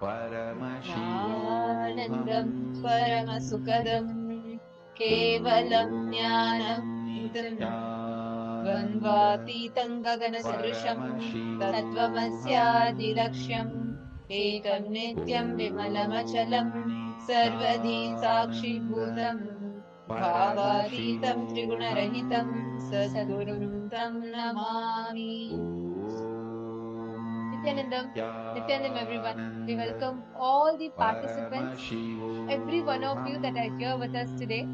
Paramashivoham Nityanandam Paramasukadam Kevalam Jnanam Nithyananda Dvandvatītam Gagana-sadrisham Paramashivoham Tattvamasyadirlakshyam Ekam Nityam Vimalachalam Sarvadhi Sakshibhutam Bhavatītam Triguna-rahitam Sadgurum Tam Namami. Nithyanandam, everyone. We welcome all the participants, every one of you that are here with us today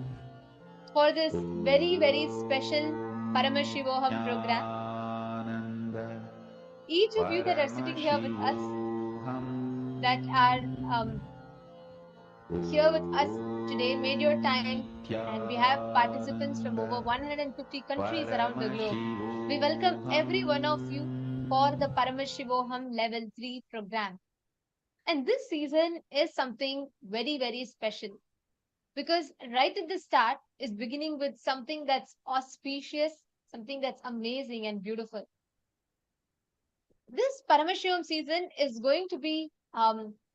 for this very, very special Paramashivoham program. Each of you that are sitting here with us, that are here with us today, made your time, and we have participants from over 150 countries around the globe. We welcome every one of you for the Paramashivoham Level 3 program. And this season is something very, very special because right at the start is beginning with something that's auspicious, something that's amazing and beautiful. This Paramashivam season is going to be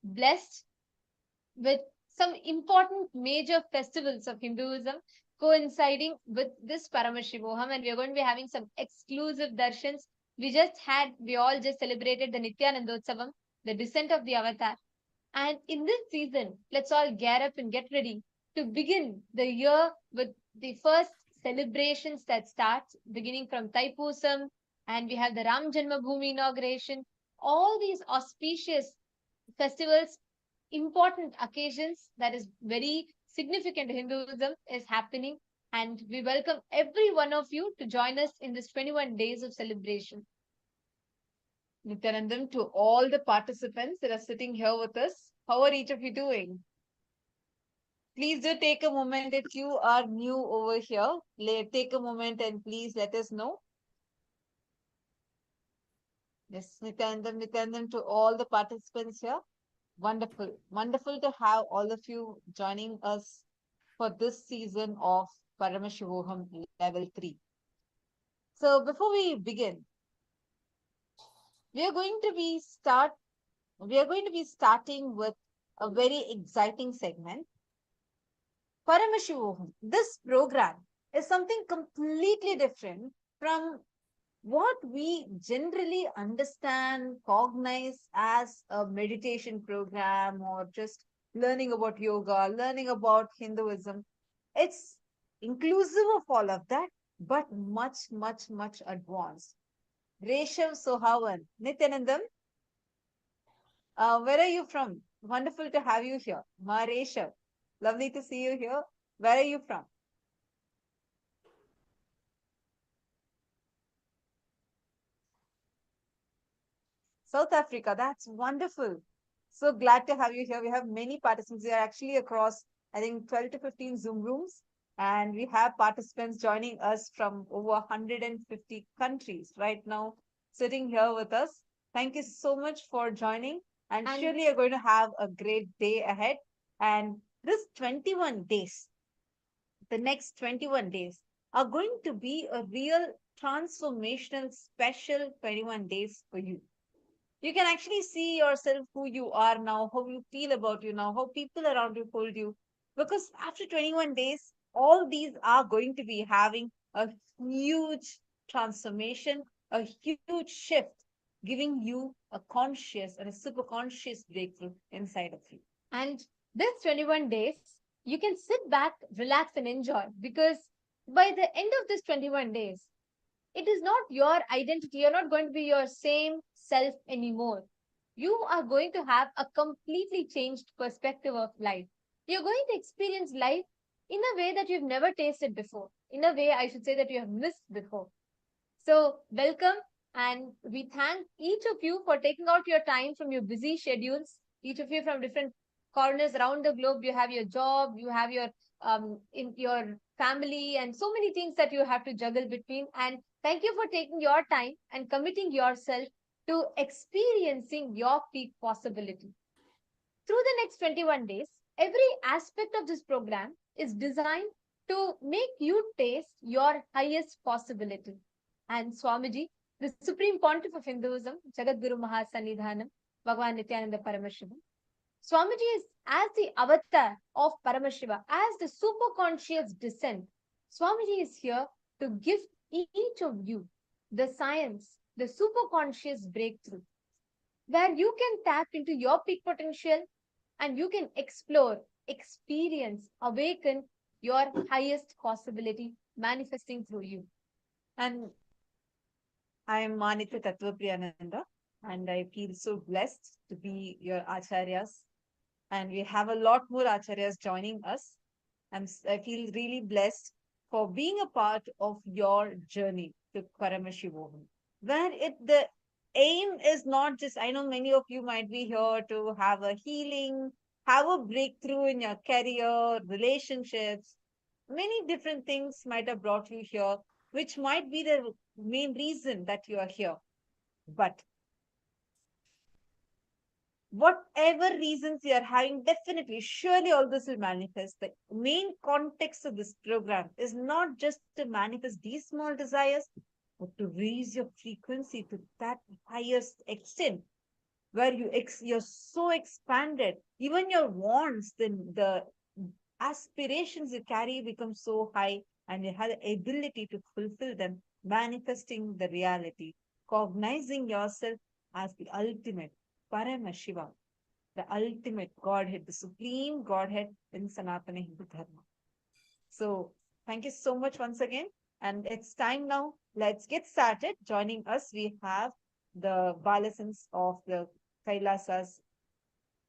blessed with some important major festivals of Hinduism coinciding with this Paramashivoham, and we are going to be having some exclusive darshans. We all just celebrated the Nithyanandotsavam, the descent of the Avatar. And in this season, let's all gear up and get ready to begin the year with the first celebrations that starts beginning from Taipusam, and we have the Ram Janmabhoomi inauguration. All these auspicious festivals, important occasions that is very significant to Hinduism is happening, and we welcome every one of you to join us in this 21 days of celebration. Nityanandam, to all the participants that are sitting here with us, how are each of you doing? Please do take a moment if you are new over here. Take a moment and please let us know. Yes, Nityanandam, to all the participants here. Wonderful. Wonderful to have all of you joining us for this season of Paramashivoham Level 3. So before we begin, we are going to be starting with a very exciting segment. Paramashivoham. This program is something completely different from what we generally understand, cognize as a meditation program or just learning about yoga, learning about Hinduism. It's inclusive of all of that, but much, much, much advanced. Reshape Sohavan, Nityanandam, where are you from? Wonderful to have you here. Ma Reshape, lovely to see you here. Where are you from? South Africa, that's wonderful. So glad to have you here. We have many participants. We are actually across, I think, 12 to 15 Zoom rooms. And we have participants joining us from over 150 countries right now, sitting here with us. Thank you so much for joining. And surely you're going to have a great day ahead. And this 21 days, the next 21 days, are going to be a real transformational, special 21 days for you. You can actually see yourself who you are now, how you feel about you now, how people around you hold you. Because after 21 days, all these are going to be having a huge transformation, a huge shift, giving you a conscious and a super conscious breakthrough inside of you. And this 21 days, you can sit back, relax, and enjoy because by the end of this 21 days, it is not your identity. You're not going to be your same self anymore. You are going to have a completely changed perspective of life. You're going to experience life in a way that you've never tasted before, in a way, I should say, that you have missed before. So, welcome, and we thank each of you for taking out your time from your busy schedules. Each of you from different corners around the globe. You have your job, you have your in your family, and so many things that you have to juggle between. And thank you for taking your time and committing yourself to experiencing your peak possibility. Through the next 21 days, every aspect of this program is designed to make you taste your highest possibility. And Swamiji, the Supreme Pontiff of Hinduism, Jagadguru Mahasanidhanam, Bhagavan Nithyananda Paramashivam, Swamiji is as the avatar of Paramashiva, as the super conscious descent. Swamiji is here to give each of you the science, the super conscious breakthrough, where you can tap into your peak potential and you can explore, experience, awaken your highest possibility manifesting through you. And I am Manitya Tattvapriyananda, and I feel so blessed to be your acharyas. And we have a lot more acharyas joining us. I feel really blessed for being a part of your journey to Paramashivoham, where the aim is not just, I know many of you might be here to have a healing, have a breakthrough in your career, relationships, many different things might have brought you here, which might be the main reason that you are here. But whatever reasons you are having, definitely, surely all this will manifest. The main context of this program is not just to manifest these small desires, but to raise your frequency to that highest extent where you're so expanded. Even your wants, the aspirations you carry become so high, and you have the ability to fulfill them, manifesting the reality, cognizing yourself as the ultimate Paramashiva, the ultimate Godhead, the supreme Godhead in Sanatana Hindu Dharma. So, thank you so much once again. And it's time now. Let's get started. Joining us, we have the Balasans of the Kailasas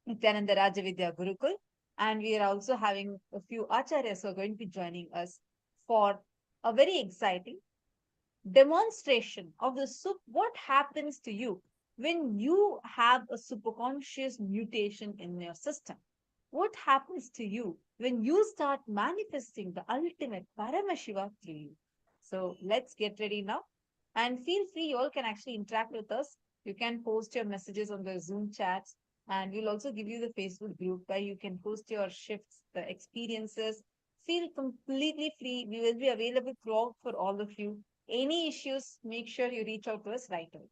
Nithyananda Rajavidya Gurukul. And we are also having a few acharyas who are going to be joining us for a very exciting demonstration of what happens to you when you have a superconscious mutation in your system. What happens to you when you start manifesting the ultimate Paramashiva through you? So let's get ready now. And feel free, you all can actually interact with us. You can post your messages on the Zoom chats, and we'll also give you the Facebook group where you can post your shifts, the experiences. Feel completely free. We will be available throughout for all of you. Any issues, make sure you reach out to us right away.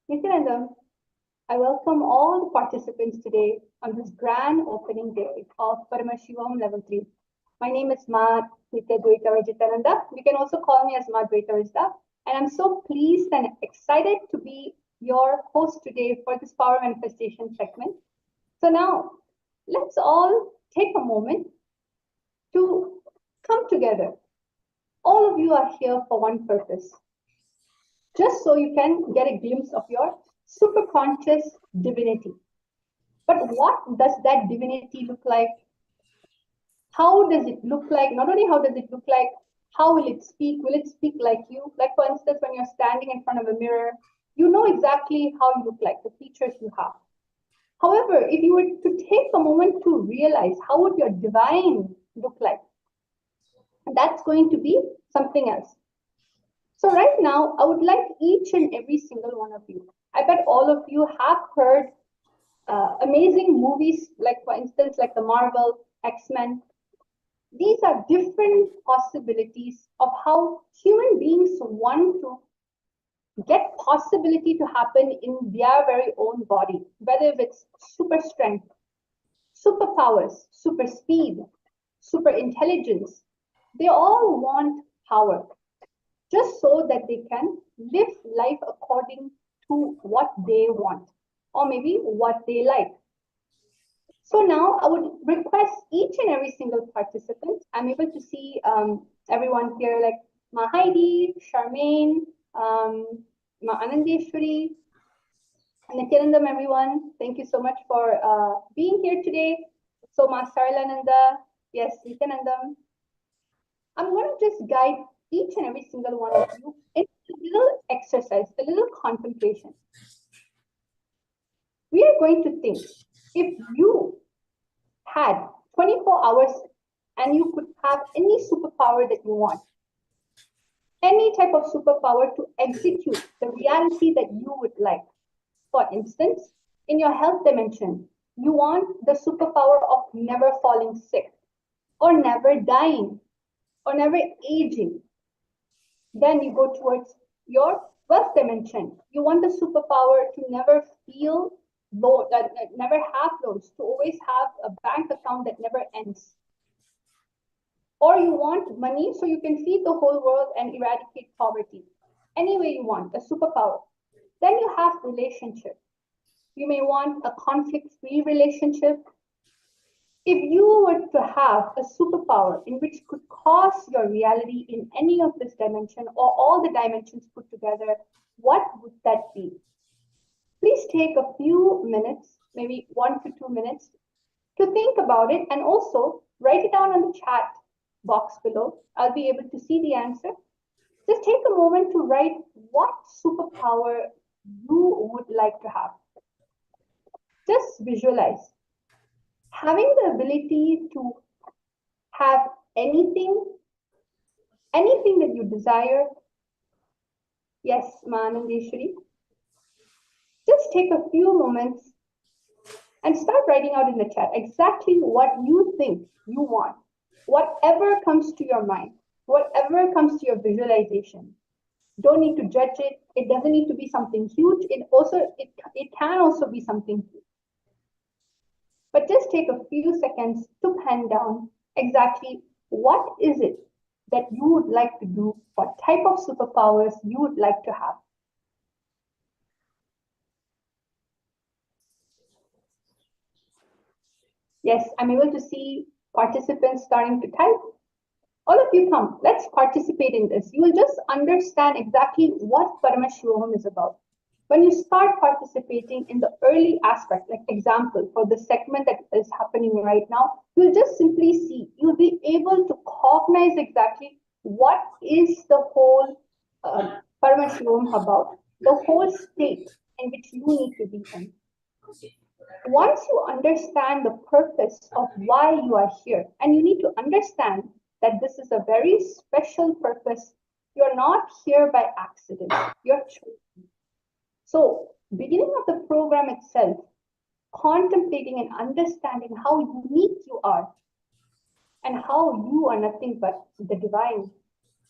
Nithyananda, I welcome all the participants today on this grand opening day of Paramashivoham Level-3. My name is Ma Nitya Dvaita Rajitananda. You can also call me as Ma Dvaita Rajita. And I'm so pleased and excited to be your host today for this power manifestation segment. So now, let's all take a moment to come together. All of you are here for one purpose, just so you can get a glimpse of your superconscious divinity. But what does that divinity look like? How does it look like? Not only how does it look like, how will it speak? Will it speak like you? Like, for instance, when you're standing in front of a mirror, you know exactly how you look like, the features you have. However, if you were to take a moment to realize how would your divine look like, that's going to be something else. So right now, I would like each and every single one of you, I bet all of you have heard amazing movies, like for instance, like the Marvel, X-Men. These are different possibilities of how human beings want to get possibility to happen in their very own body, whether it's super strength, superpowers, super speed, super intelligence. They all want power just so that they can live life according to what they want or maybe what they like. So now I would request each and every single participant. I'm able to see everyone here, like Ma Heidi, Charmaine, Ma Anandeshwari, Nityanandam, everyone. Thank you so much for being here today. So Ma Saralananda, yes, Nityanandam. I'm going to just guide each and every single one of you in a little exercise, a little contemplation. We are going to think, if you had 24 hours and you could have any superpower that you want, any type of superpower to execute the reality that you would like. For instance, in your health dimension, you want the superpower of never falling sick or never dying or never aging. Then you go towards your wealth dimension. You want the superpower to never feel low, never have loans, to always have a bank account that never ends. Or you want money so you can feed the whole world and eradicate poverty. Any way you want, a superpower. Then you have relationship. You may want a conflict-free relationship. If you were to have a superpower in which could cause your reality in any of this dimension or all the dimensions put together, what would that be? Please take a few minutes, maybe 1 to 2 minutes, to think about it and also write it down on the chat box below. I'll be able to see the answer. Just take a moment to write what superpower you would like to have. Just visualize having the ability to have anything that you desire. Yes, Manandeshwari. Just take a few moments and start writing out in the chat exactly what you think you want. Whatever comes to your mind, whatever comes to your visualization. Don't need to judge it. It doesn't need to be something huge. It can also be something huge. But just take a few seconds to pen down exactly what is it that you would like to do, what type of superpowers you would like to have. Yes, I'm able to see participants starting to type. All of you come, let's participate in this. You will just understand exactly what Paramashivoham is about. When you start participating in the early aspect, like example, for the segment that is happening right now, you'll just simply see, you'll be able to cognize exactly what is the whole Paramashivoham about, the whole state in which you need to be in. Once you understand the purpose of why you are here, and you need to understand that this is a very special purpose, you're not here by accident, you're chosen. So, beginning of the program itself, contemplating and understanding how unique you are and how you are nothing but the divine,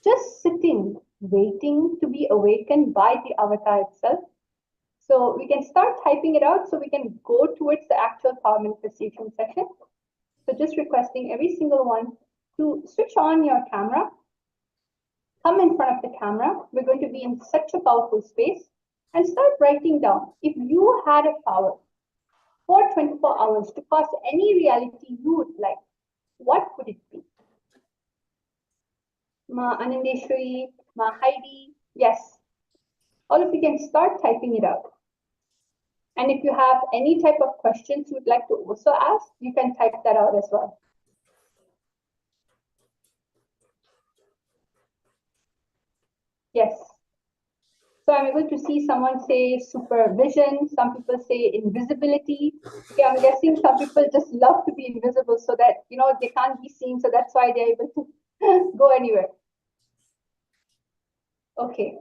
just sitting, waiting to be awakened by the avatar itself, So we can start typing it out so we can go towards the actual power manifestation session. So just requesting every single one to switch on your camera, come in front of the camera. We're going to be in such a powerful space and start writing down. If you had a power for 24 hours to cause any reality you would like, what would it be? Ma Anandeshwari, Ma Heidi, yes. All of you can start typing it out. And if you have any type of questions you'd like to also ask, you can type that out as well. Yes. So I'm able to see someone say supervision, some people say invisibility. Okay, I'm guessing some people just love to be invisible so that, they can't be seen. So that's why they're able to go anywhere. Okay.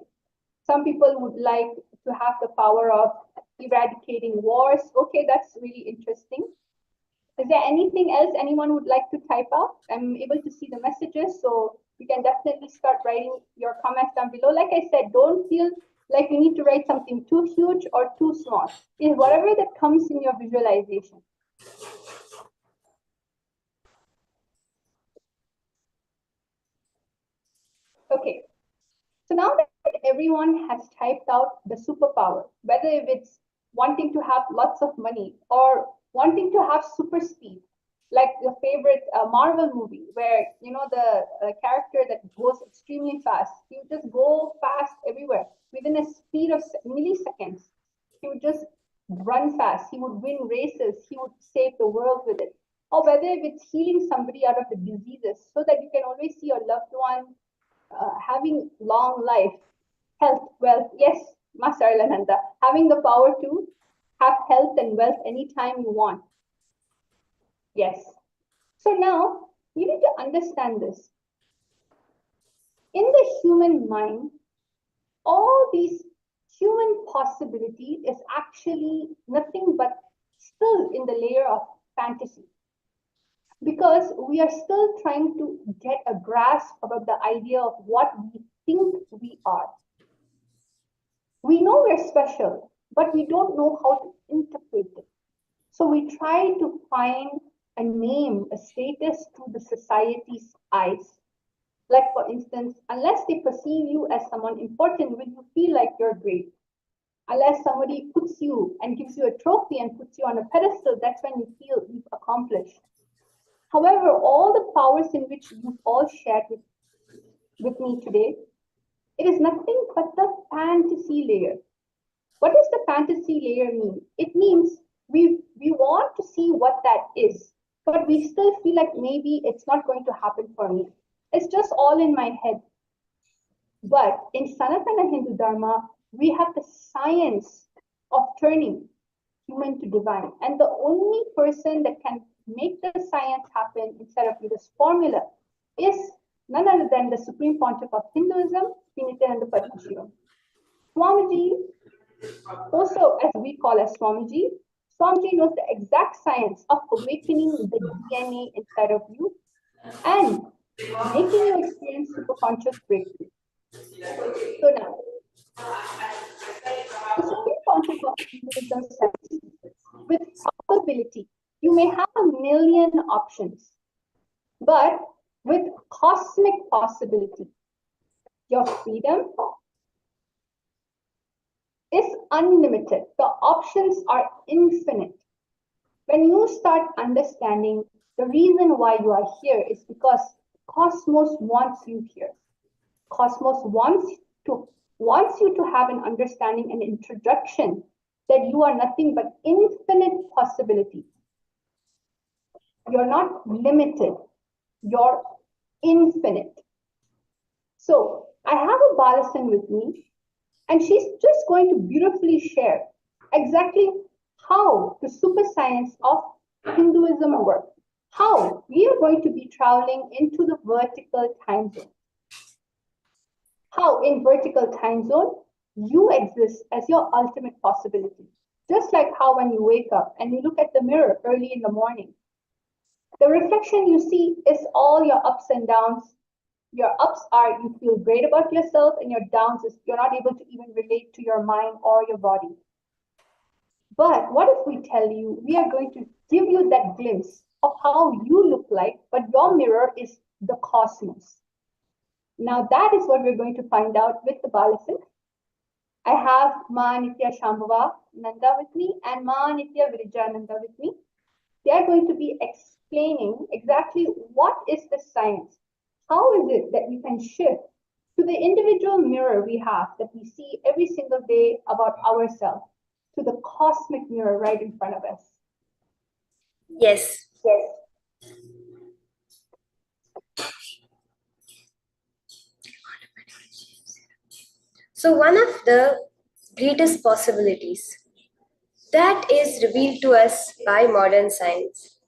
Some people would like to have the power of eradicating wars. Okay, that's really interesting. Is there anything else anyone would like to type out? I'm able to see the messages, so you can definitely start writing your comments down below. Like I said, don't feel like you need to write something too huge or too small. It's whatever that comes in your visualization. Okay, so now that everyone has typed out the superpower, whether if it's wanting to have lots of money or wanting to have super speed, like your favorite Marvel movie, where the character that goes extremely fast, he would just go fast everywhere within a speed of milliseconds. He would just run fast. He would win races. He would save the world with it. Or whether if it's healing somebody out of the diseases, so that you can always see your loved one having long life, health, wealth. Yes, Master Lananda, having the power to have health and wealth anytime you want. Yes. So now you need to understand this. In the human mind, all these human possibilities is actually nothing but still in the layer of fantasy. Because we are still trying to get a grasp about the idea of what we think we are. We know we're special, but we don't know how to interpret it. So we try to find a name, a status through the society's eyes. Like, for instance, unless they perceive you as someone important, will you feel like you're great? Unless somebody puts you and gives you a trophy and puts you on a pedestal, that's when you feel you've accomplished. However, all the powers in which you've all shared with me today, it is nothing but the fantasy layer. What does the fantasy layer mean? It means we want to see what that is, but we still feel like maybe it's not going to happen for me. It's just all in my head. But in Sanatana Hindu Dharma, we have the science of turning human to divine. And the only person that can make the science happen instead of with this formula is none other than the Supreme Pontiff of Hinduism, Nithyananda Paramashivoham. Swamiji, also as we call as Swamiji, Swamiji knows the exact science of awakening the DNA inside of you and making you experience superconscious breakthrough. So now, the Supreme Pontiff of Hinduism says, with probability, you may have a million options, but with cosmic possibility, your freedom is unlimited. The options are infinite. When you start understanding the reason why you are here is because Cosmos wants you here. Cosmos wants you to have an understanding and introduction that you are nothing but infinite possibilities. You're not limited. You're infinite. So I have a Balasan with me, and she's just going to beautifully share exactly how the super science of Hinduism works. How we are going to be traveling into the vertical time zone. How in vertical time zone, you exist as your ultimate possibility. Just like how when you wake up and you look at the mirror early in the morning, the reflection you see is all your ups and downs. Your ups are you feel great about yourself, and your downs is you're not able to even relate to your mind or your body. But what if we tell you we are going to give you that glimpse of how you look like, but your mirror is the cosmos? Now that is what we're going to find out with the Balasan. I have Ma Nithya Shambhava Nanda with me and Ma Nithya Virijananda with me. They are going to be explaining exactly what is the science. How is it that we can shift to the individual mirror we have that we see every single day about ourselves to the cosmic mirror right in front of us? Yes. Yes. So one of the greatest possibilities that is revealed to us by modern science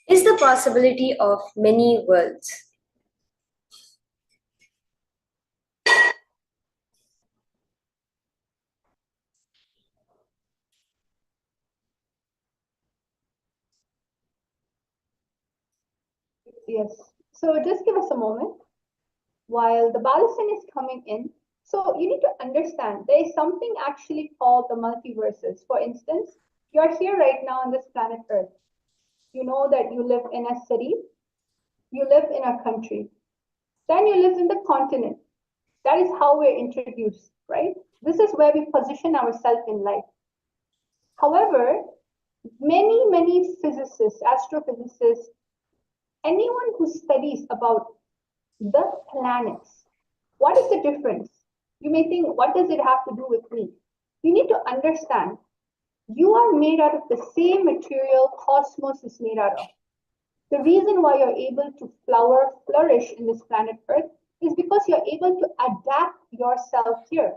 is the possibility of many worlds. Yes. So just give us a moment while the Balasan is coming in. So you need to understand there is something actually called the multiverses. For instance, you are here right now on this planet Earth. You know that you live in a city, you live in a country, then you live in the continent. That is how we're introduced, right? This is where we position ourselves in life. However, many physicists, astrophysicists, anyone who studies about the planets, what is the difference? You may think, what does it have to do with me? You need to understand you are made out of the same material cosmos is made out of. The reason why you're able to flourish in this planet Earth is because you're able to adapt yourself here.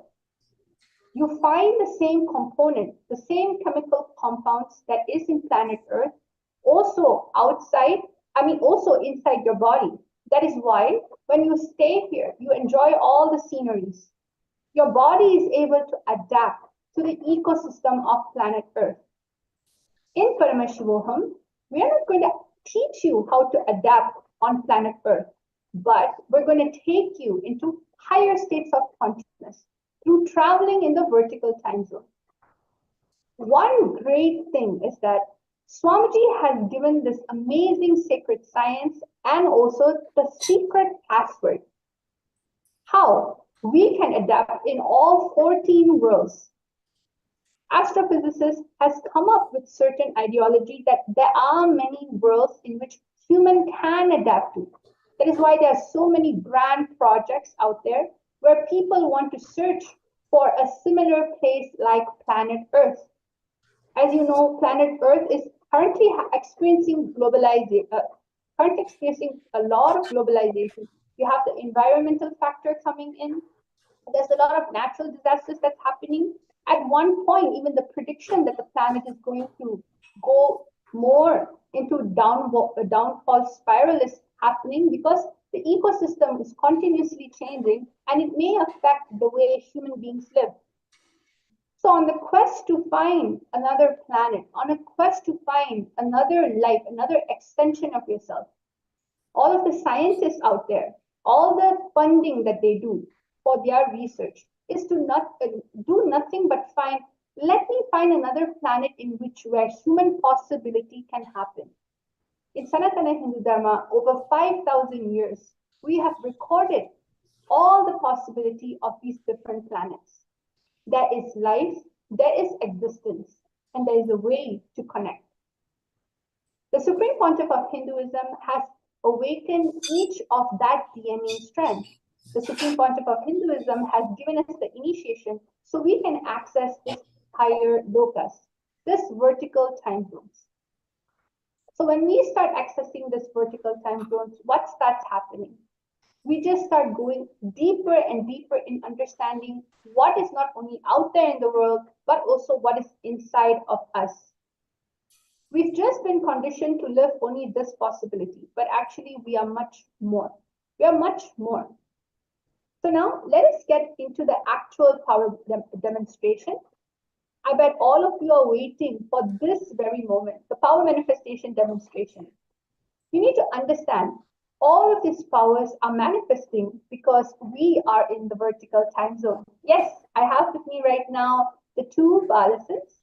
You find the same component, the same chemical compounds that is in planet Earth, also outside, also inside your body. That is why when you stay here, you enjoy all the sceneries. Your body is able to adapt to the ecosystem of planet Earth. In Paramashivoham, we are not going to teach you how to adapt on planet Earth, but we're going to take you into higher states of consciousness through traveling in the vertical time zone. One great thing is that Swamiji has given this amazing sacred science and also the secret password. How we can adapt in all 14 worlds. Astrophysicists has come up with certain ideology that there are many worlds in which human can adapt to. That is why there are so many grand projects out there where people want to search for a similar place like planet Earth. As you know, planet Earth is currently experiencing currently experiencing a lot of globalization. You have the environmental factor coming in. There's a lot of natural disasters that's happening. At one point, even the prediction that the planet is going to go more into downfall spiral is happening because the ecosystem is continuously changing and it may affect the way human beings live. So on the quest to find another planet, on a quest to find another life, another extension of yourself, all of the scientists out there, all the funding that they do for their research is to not do nothing but let me find another planet in which where human possibility can happen. In Sanatana Hindu Dharma, over 5,000 years, we have recorded all the possibility of these different planets. There is life, there is existence, and there is a way to connect. The Supreme Pontiff of Hinduism has awakened each of that DNA strand. The Supreme Pontiff of Hinduism has given us the initiation so we can access this higher lokas, this vertical time zones. So when we start accessing this vertical time zones, what starts happening? We just start going deeper and deeper in understanding what is not only out there in the world, but also what is inside of us. We've just been conditioned to live only this possibility, but actually we are much more. We are much more. So now let us get into the actual power demonstration. I bet all of you are waiting for this very moment, the power manifestation demonstration. You need to understand all of these powers are manifesting because we are in the vertical time zone. Yes, I have with me right now the two Balasans.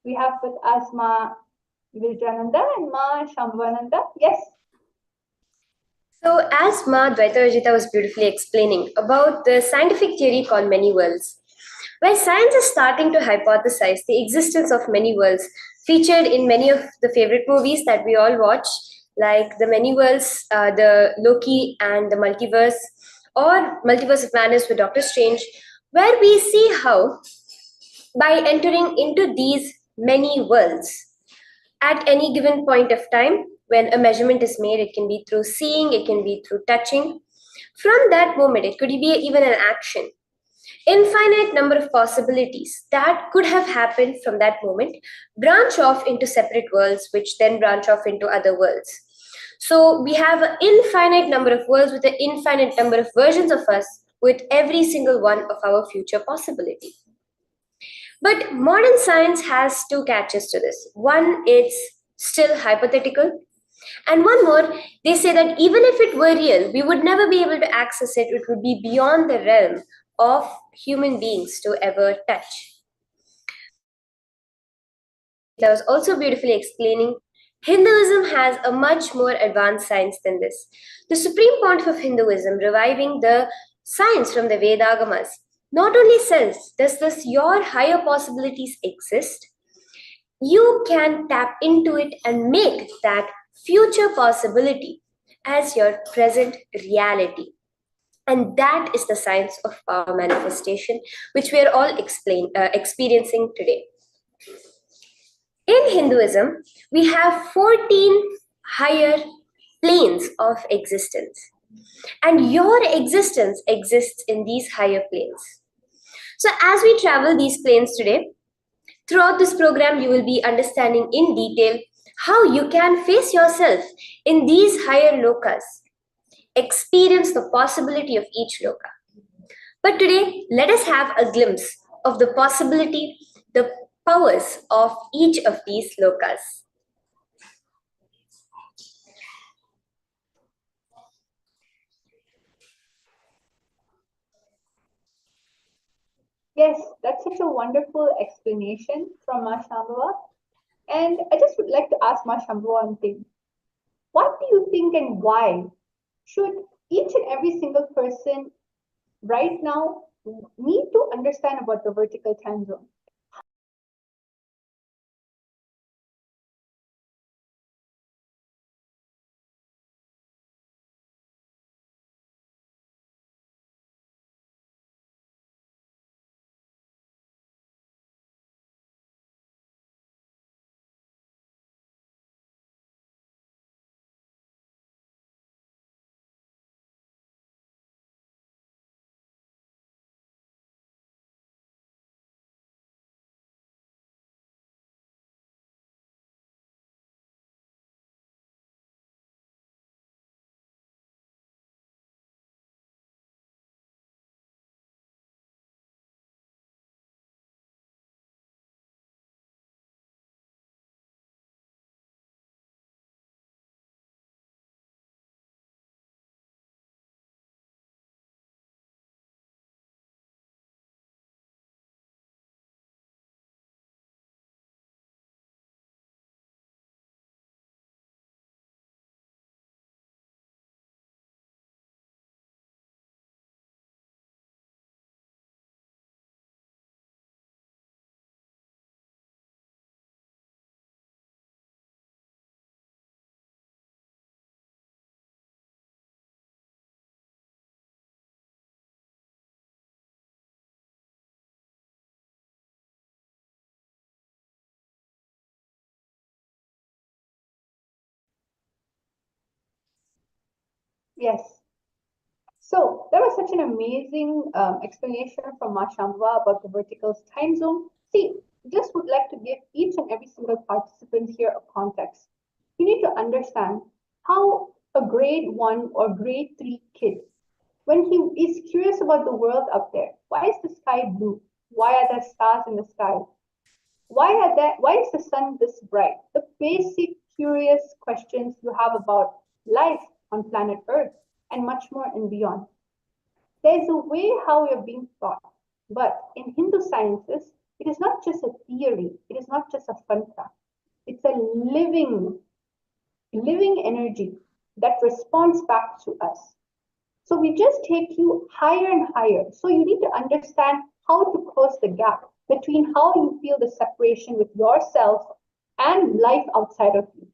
We have with us Ma Nithyananda and Ma Shambhavananda. Yes. So, as Ma Dvaita Rajita was beautifully explaining about the scientific theory called many worlds, where science is starting to hypothesize the existence of many worlds, featured in many of the favorite movies that we all watch, like the many worlds, the Loki and the multiverse, or Multiverse of Madness with Doctor Strange, where we see how by entering into these many worlds at any given point of time, when a measurement is made, it can be through seeing, it can be through touching. From that moment, it could be even an action. Infinite number of possibilities that could have happened from that moment branch off into separate worlds, which then branch off into other worlds. So we have an infinite number of worlds with an infinite number of versions of us with every single one of our future possibility. But modern science has two catches to this. One, it's still hypothetical. And one more, they say that even if it were real, we would never be able to access it. It would be beyond the realm of human beings to ever touch. I was also beautifully explaining Hinduism has a much more advanced science than this. The supreme pontiff of Hinduism, reviving the science from the Vedagamas, not only says, does this your higher possibilities exist? You can tap into it and make that future possibility as your present reality. And that is the science of power manifestation, which we are all experiencing today. In Hinduism, we have 14 higher planes of existence. And your existence exists in these higher planes. So, as we travel these planes today, throughout this program, you will be understanding in detail how you can face yourself in these higher lokas, experience the possibility of each loka. But today, let us have a glimpse of the possibility, the powers of each of these lokas. Yes, that's such a wonderful explanation from Ma Shambhava. And I just would like to ask Ma Shambhava one thing. What do you think and why should each and every single person right now need to understand about the vertical time zone? Yes. So that was such an amazing explanation from Ma Shambhava about the vertical time zone. See, just would like to give each and every single participant here a context. You need to understand how a grade 1 or grade 3 kid, when he is curious about the world up there, why is the sky blue? Why are there stars in the sky? Why is the sun this bright? The basic curious questions you have about life on planet Earth, and much more and beyond. There's a way how we are being taught, but in Hindu sciences, it is not just a theory, it is not just a fun fact. It's a living energy that responds back to us. So we just take you higher and higher. So you need to understand how to close the gap between how you feel the separation with yourself and life outside of you.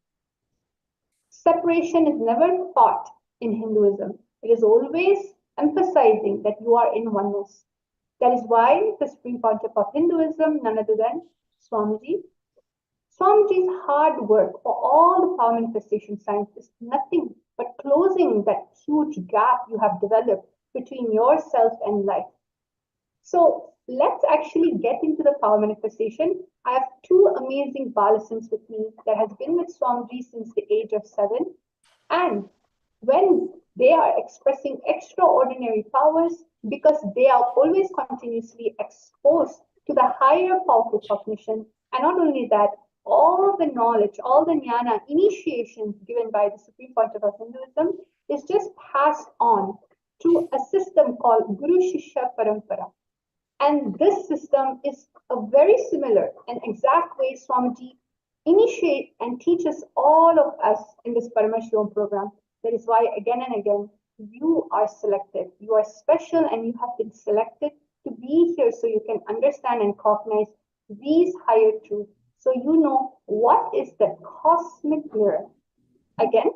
Separation is never taught in Hinduism. It is always emphasizing that you are in oneness. That is why the Supreme Pontiff of Hinduism, none other than Swamiji, Swamiji's hard work for all the power manifestation science is nothing but closing that huge gap you have developed between yourself and life. So let's actually get into the power manifestation. I have two amazing balasins with me that has been with Swamiji since the age of 7. And when they are expressing extraordinary powers, because they are always continuously exposed to the higher powerful cognition, and not only that, all the knowledge, all the jnana initiations given by the Supreme Pontiff of Hinduism is just passed on to a system called Guru Shishya Parampara. And this system is a very similar and exact way Swamiji initiate and teaches all of us in this Paramashivoham program. That is why again and again, you are selected. You are special and you have been selected to be here so you can understand and cognize these higher truths. So you know what is the cosmic mirror. Again,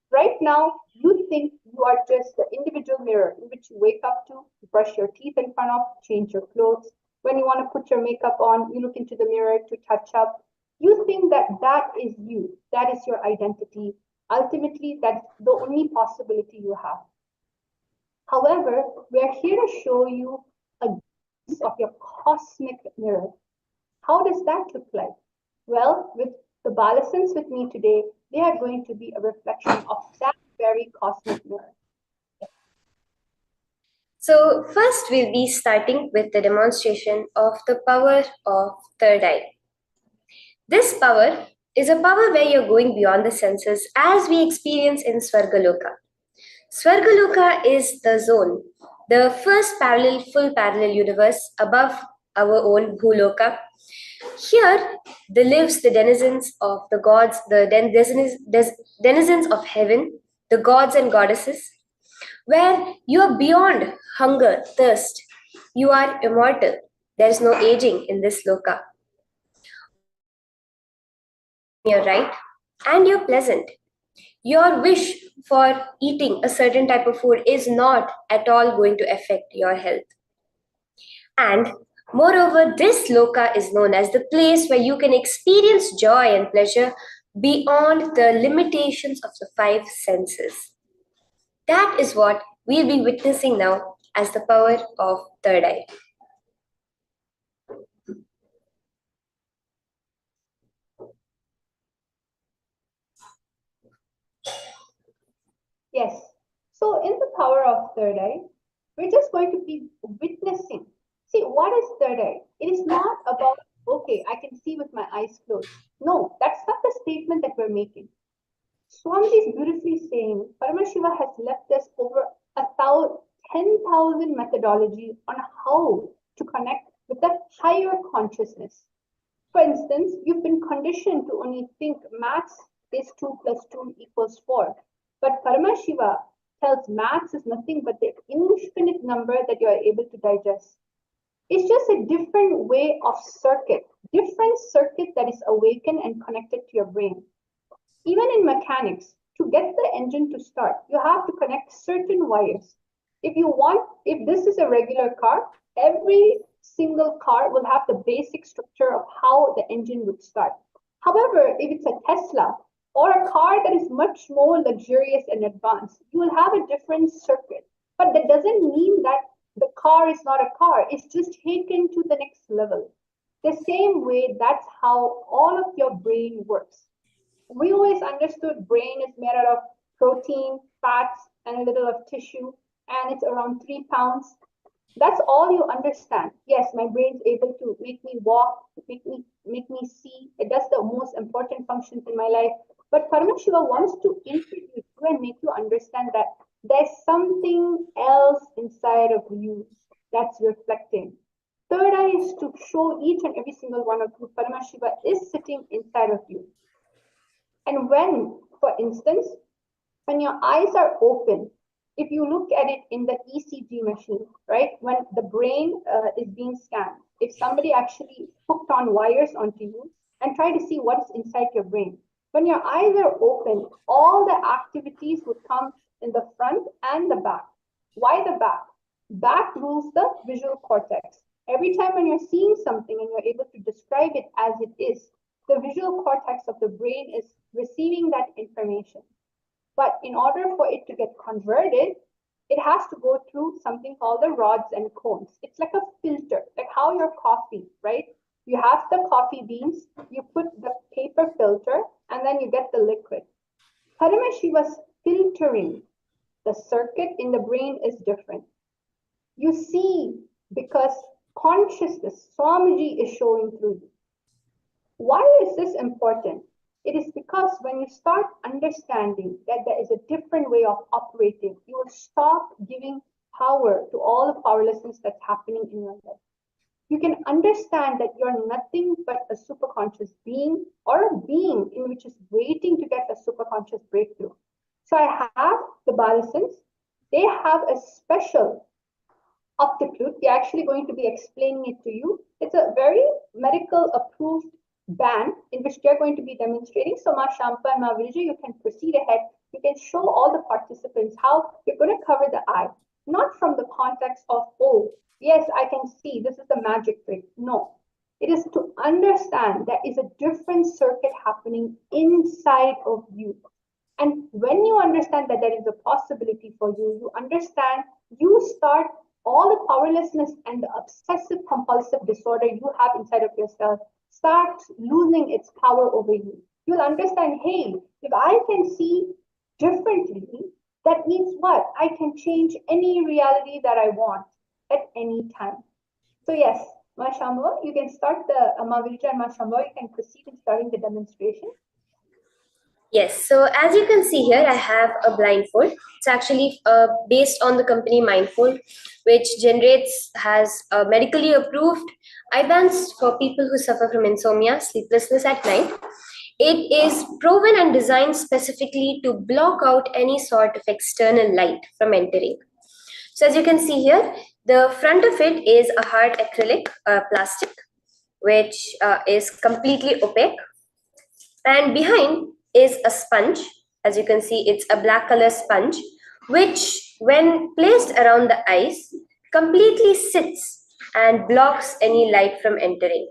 right now, you think you are just the individual mirror in which you wake up to, brush your teeth in front of, change your clothes. When you want to put your makeup on, you look into the mirror to touch up. You think that that is you, that is your identity. Ultimately, that's the only possibility you have. However, we're here to show you a glimpse of your cosmic mirror. How does that look like? Well, with the balasins with me today, they are going to be a reflection of that very cosmic mirror. So first we'll be starting with the demonstration of the power of third eye. This power is a power where you're going beyond the senses as we experience in Svargaloka. Svargaloka is the zone, the first full parallel universe above our own Bhuloka. Here, lives the denizens of the gods, the denizens of heaven, the gods and goddesses, where you are beyond hunger, thirst. You are immortal. There is no aging in this loka. You're right, and you're pleasant. Your wish for eating a certain type of food is not at all going to affect your health. And moreover, this loka is known as the place where you can experience joy and pleasure beyond the limitations of the 5 senses. That is what we'll be witnessing now as the power of third eye. Yes. So in the power of third eye, we're just going to be witnessing. See, what is third eye? It is not about, okay, I can see with my eyes closed. No, that's not the statement that we're making. Swamiji is beautifully saying, Paramashiva has left us over 10,000 methodologies on how to connect with the higher consciousness. For instance, you've been conditioned to only think maths is 2 plus 2 equals 4. But Paramashiva tells maths is nothing but the infinite number that you are able to digest. It's just a different way of different circuit that is awakened and connected to your brain. Even in mechanics, to get the engine to start, you have to connect certain wires. If this is a regular car, every single car will have the basic structure of how the engine would start. However, if it's a Tesla or a car that is much more luxurious and advanced, you will have a different circuit. But that doesn't mean that the car is not a car. It's just taken to the next level. The same way, that's how all of your brain works. We always understood brain is made out of protein, fats, and a little of tissue, and it's around 3 pounds. That's all you understand. Yes, my brain's able to make me walk, make me see. It does the most important functions in my life. But Paramashiva wants to introduce you and make you understand that there's something else inside of you that's reflecting. Third eye is to show each and every single one of you Paramashiva is sitting inside of you. And when, for instance, when your eyes are open, if you look at it in the ECG machine, right, when the brain is being scanned, if somebody actually hooked on wires onto you and try to see what's inside your brain, when your eyes are open, all the activities would come in the front and the back. Why the back? Back rules the visual cortex. Every time when you're seeing something and you're able to describe it as it is, the visual cortex of the brain is receiving that information. But in order for it to get converted, it has to go through something called the rods and cones. It's like a filter, like how your coffee, right? You have the coffee beans, you put the paper filter, and then you get the liquid. Paramashiva's filtering, the circuit in the brain is different. You see, because consciousness, Swamiji is showing through you. Why is this important? It is because when you start understanding that there is a different way of operating, you will stop giving power to all the powerlessness that's happening in your life. You can understand that you're nothing but a superconscious being or a being in which is waiting to get a superconscious breakthrough. So I have the Balasins. They have a special opticlute. They're actually going to be explaining it to you. It's a very medical approved band in which they're going to be demonstrating. So Ma Shampa and Ma Virja, you can proceed ahead. You can show all the participants how you're going to cover the eye, not from the context of, oh, yes, I can see, this is the magic trick. No, it is to understand there is a different circuit happening inside of you. And when you understand that there is a possibility for you, you understand, you start all the powerlessness and the obsessive compulsive disorder you have inside of yourself starts losing its power over you. You'll understand, hey, if I can see differently, that means what? I can change any reality that I want at any time. So yes, Ma Shambhava, you can start the Ma Virja and Ma Shambhava, you can proceed in starting the demonstration. Yes, so as you can see here, I have a blindfold. It's actually based on the company Mindfold, which has medically approved eye bands for people who suffer from insomnia, sleeplessness at night. It is proven and designed specifically to block out any sort of external light from entering. So as you can see here, the front of it is a hard acrylic plastic, which is completely opaque. And behind is a sponge. As you can see, it's a black color sponge, which when placed around the eyes, completely sits and blocks any light from entering.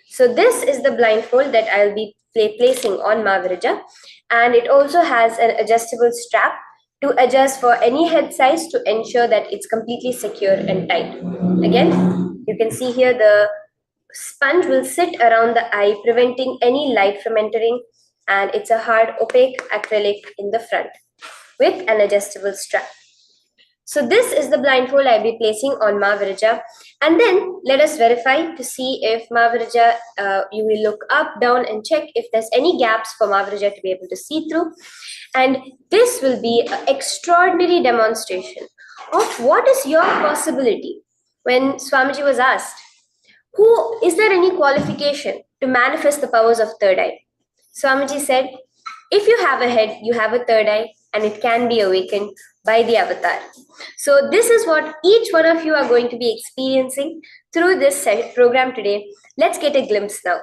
So this is the blindfold that I'll be placing on Ma Virja, and it also has an adjustable strap to adjust for any head size to ensure that it's completely secure and tight. Again, you can see here the sponge will sit around the eye, preventing any light from entering, and it's a hard opaque acrylic in the front with an adjustable strap. So this is the blindfold I'll be placing on Ma Virja, and then let us verify to see if Ma Virja, you will look up, down and check if there's any gaps for Ma Virja to be able to see through. And this will be an extraordinary demonstration of what is your possibility. When Swamiji was asked, is there any qualification to manifest the powers of third eye? Swamiji said, if you have a head, you have a third eye, and it can be awakened by the avatar. So this is what each one of you are going to be experiencing through this program today. Let's get a glimpse now.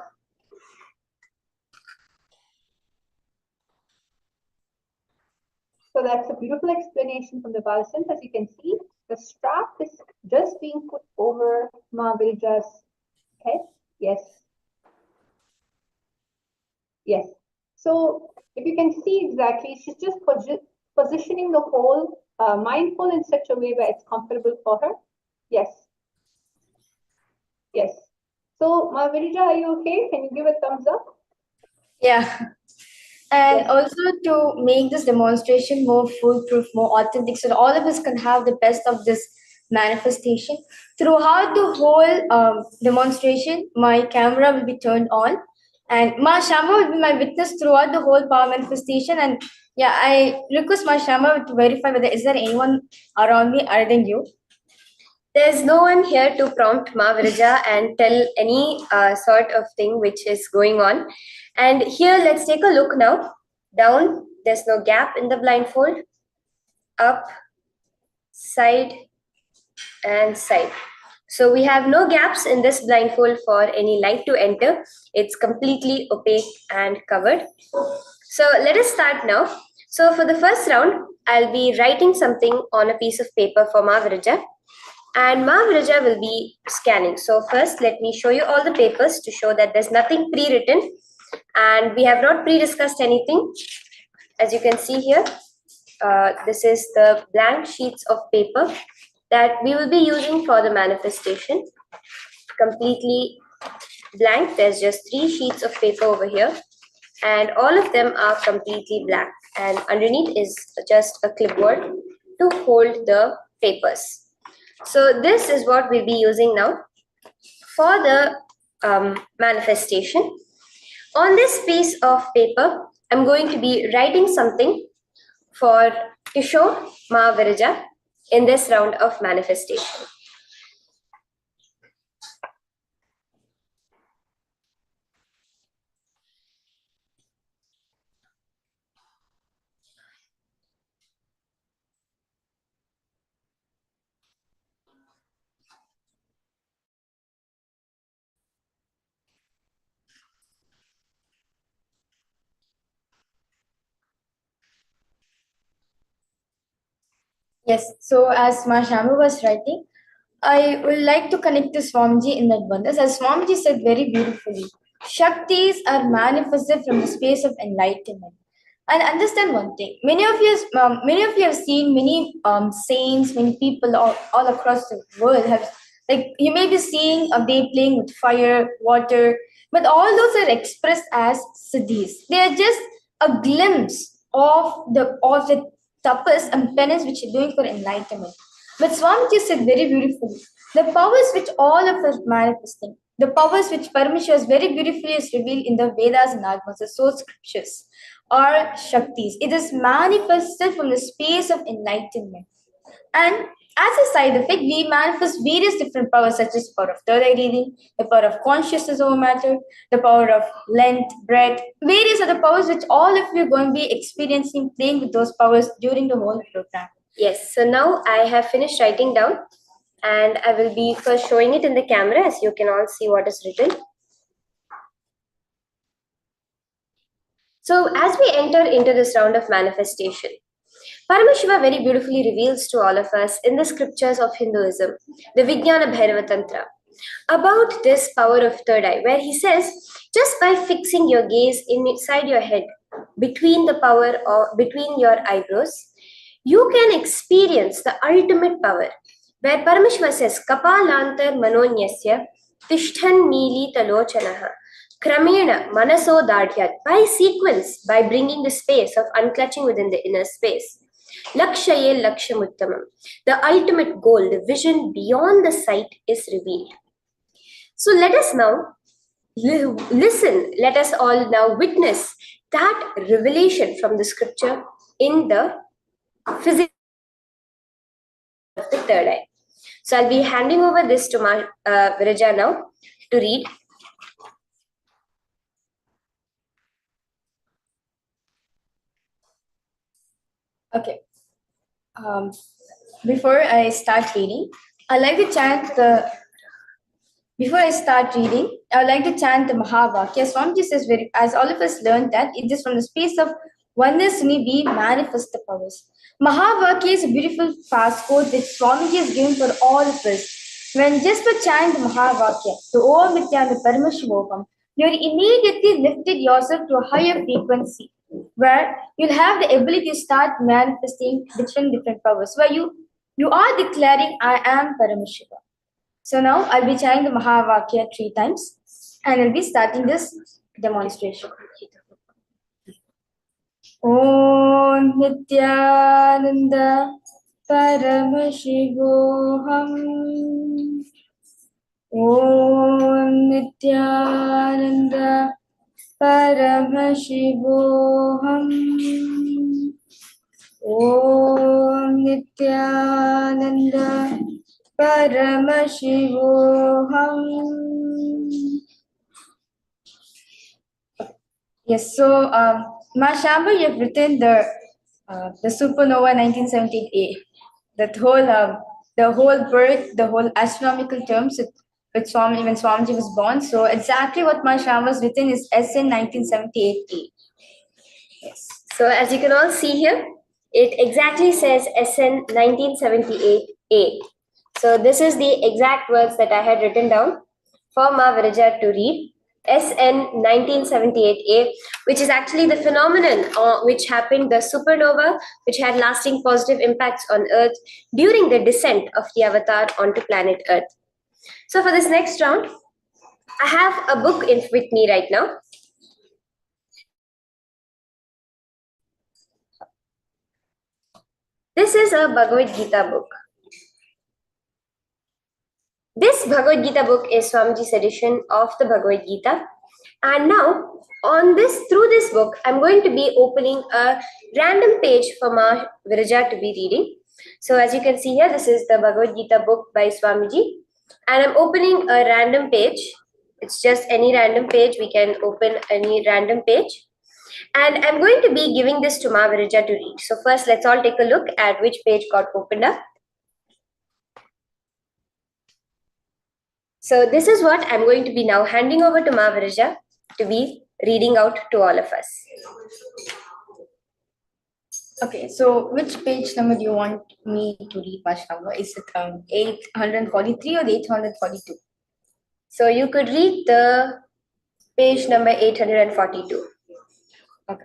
So that's a beautiful explanation from the Balasins. As you can see, the strap is just being put over Ma Virja's head. Yes. Yes. So if you can see exactly, she's just positioning the whole mindful in such a way where it's comfortable for her. Yes. Yes. So Ma Virja, are you okay? Can you give a thumbs up? Yeah. And also to make this demonstration more foolproof, more authentic, so that all of us can have the best of this manifestation. Throughout the whole demonstration, my camera will be turned on, And Ma Shama will be my witness throughout the whole power manifestation. And yeah, I request Ma Shama to verify whether is there anyone around me other than you. There's no one here to prompt Ma Virja and tell any sort of thing which is going on. And here, let's take a look now. Down, there's no gap in the blindfold. Up, side, and side. So we have no gaps in this blindfold for any light to enter. It's completely opaque and covered. So let us start now. So for the first round, I'll be writing something on a piece of paper for Ma Virja. And Ma Virja will be scanning. So first, let me show you all the papers to show that there's nothing pre-written and we have not pre-discussed anything. As you can see here, this is the blank sheets of paper that we will be using for the manifestation. Completely blank. There's just 3 sheets of paper over here and all of them are completely black, and underneath is just a clipboard to hold the papers. So this is what we'll be using now for the manifestation. On this piece of paper, I'm going to be writing something to show Ma Virja in this round of manifestation. Yes, so as Ma Shama was writing, I would like to connect to Swamiji in that oneness. As Swamiji said very beautifully, Shaktis are manifested from the space of enlightenment. And understand one thing: many of you have seen many saints, many people all across the world have, like, you may be seeing they playing with fire, water, but all those are expressed as siddhis. They are just a glimpse of the tapas and penance which you're doing for enlightenment. But Swamiji said very beautifully, the powers which all of us manifesting, the powers which Paramashiva very beautifully is revealed in the Vedas and Agmas, the source scriptures, are Shaktis. It is manifested from the space of enlightenment. And as a side effect, we manifest various different powers, such as the power of third eye reading, the power of consciousness over matter, the power of length, breadth, various other powers which all of you are going to be experiencing, playing with those powers during the whole program. Yes, so now I have finished writing down and I will be first showing it in the camera as you can all see what is written. So as we enter into this round of manifestation, Paramashiva very beautifully reveals to all of us in the scriptures of Hinduism, the Vijnana Bhairava Tantra, about this power of third eye, where he says, just by fixing your gaze inside your head, between your eyebrows, you can experience the ultimate power, where Paramashiva says, Kapalantar Manonyasya Tishthan Mili Talochanaha. Kramena Manaso Dadhyat, by sequence, by bringing the space of unclutching within the inner space. Lakshaye Lakshamuttamam, the ultimate goal, the vision beyond the sight is revealed. So let us now listen, let us all now witness that revelation from the scripture in the physical of the third eye. So I'll be handing over this to Ma Virja now to read. Okay. Before I start reading, I like to chant the. Before I start reading, I would like to chant the Mahavakya. Swamiji says, as all of us learned, that it is from the space of oneness we manifest the powers. Mahavakya is a beautiful passcode that Swamiji has given for all of us. When just to chant the Mahavakya, the Om Nithyananda Paramashivoham, you immediately lifted yourself to a higher frequency, where you'll have the ability to start manifesting different powers, where you are declaring, I am Paramashiva. So now I'll be chanting the Mahavakya 3 times and I'll be starting this demonstration. Om Nithyananda Paramashivoham. Om Nithyananda Paramashivoham. Om Nithyananda Paramashivoham. Yes, so Ma Shamba, you've written the supernova 1978, the whole birth, the whole astronomical terms with Swami when Swamiji was born. So exactly what Ma Shamba has written is SN 1978A. Yes. So as you can all see here, it exactly says SN 1978A. So this is the exact words that I had written down for Ma Viraja to read. SN 1978A, which is actually the phenomenon which happened, the supernova, which had lasting positive impacts on Earth during the descent of the avatar onto planet Earth. So for this next round, I have a book with me right now. This is a Bhagavad Gita book. This Bhagavad Gita book is Swamiji's edition of the Bhagavad Gita. And now, through this book, I'm going to be opening a random page for Ma Viraja to be reading. So as you can see here, this is the Bhagavad Gita book by Swamiji. And I'm opening a random page. It's just any random page. We can open any random page. And I'm going to be giving this to Ma Viraja to read. So first, let's all take a look at which page got opened up. So this is what I'm going to be now handing over to Ma Viraja to be reading out to all of us. Okay, so which page number do you want me to read, Mashamba? Is it 843 or 842? So you could read the page number 842. Okay.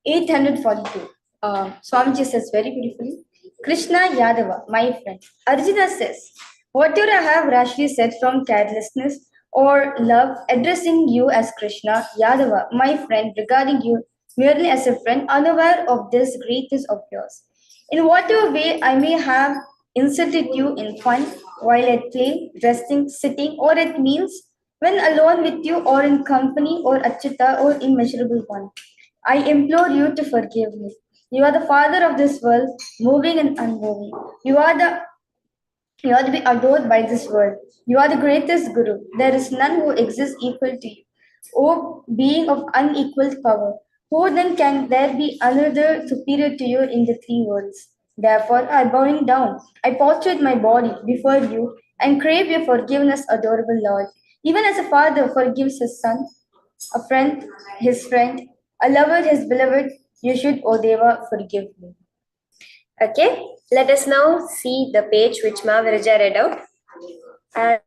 842. Swamiji says very beautifully, Krishna Yadava, my friend. Arjuna says, whatever I have rashly said from carelessness or love, addressing you as Krishna Yadava, my friend, regarding you merely as a friend, unaware of this greatness of yours. In whatever way I may have insulted you in fun, while at play, resting, sitting, or at meals, when alone with you, or in company, or Achyuta, or immeasurable one, I implore you to forgive me. You are the Father of this world, moving and unmoving. You are to be adored by this world. You are the greatest Guru. There is none who exists equal to you. O being of unequaled power, who then can there be another superior to you in the three worlds? Therefore, I bowing down, I prostrate my body before you and crave your forgiveness, adorable Lord. Even as a father forgives his son, a friend his friend, a lover his beloved, you should, O Deva, forgive me. Okay, let us now see the page which Ma Viraja read out. And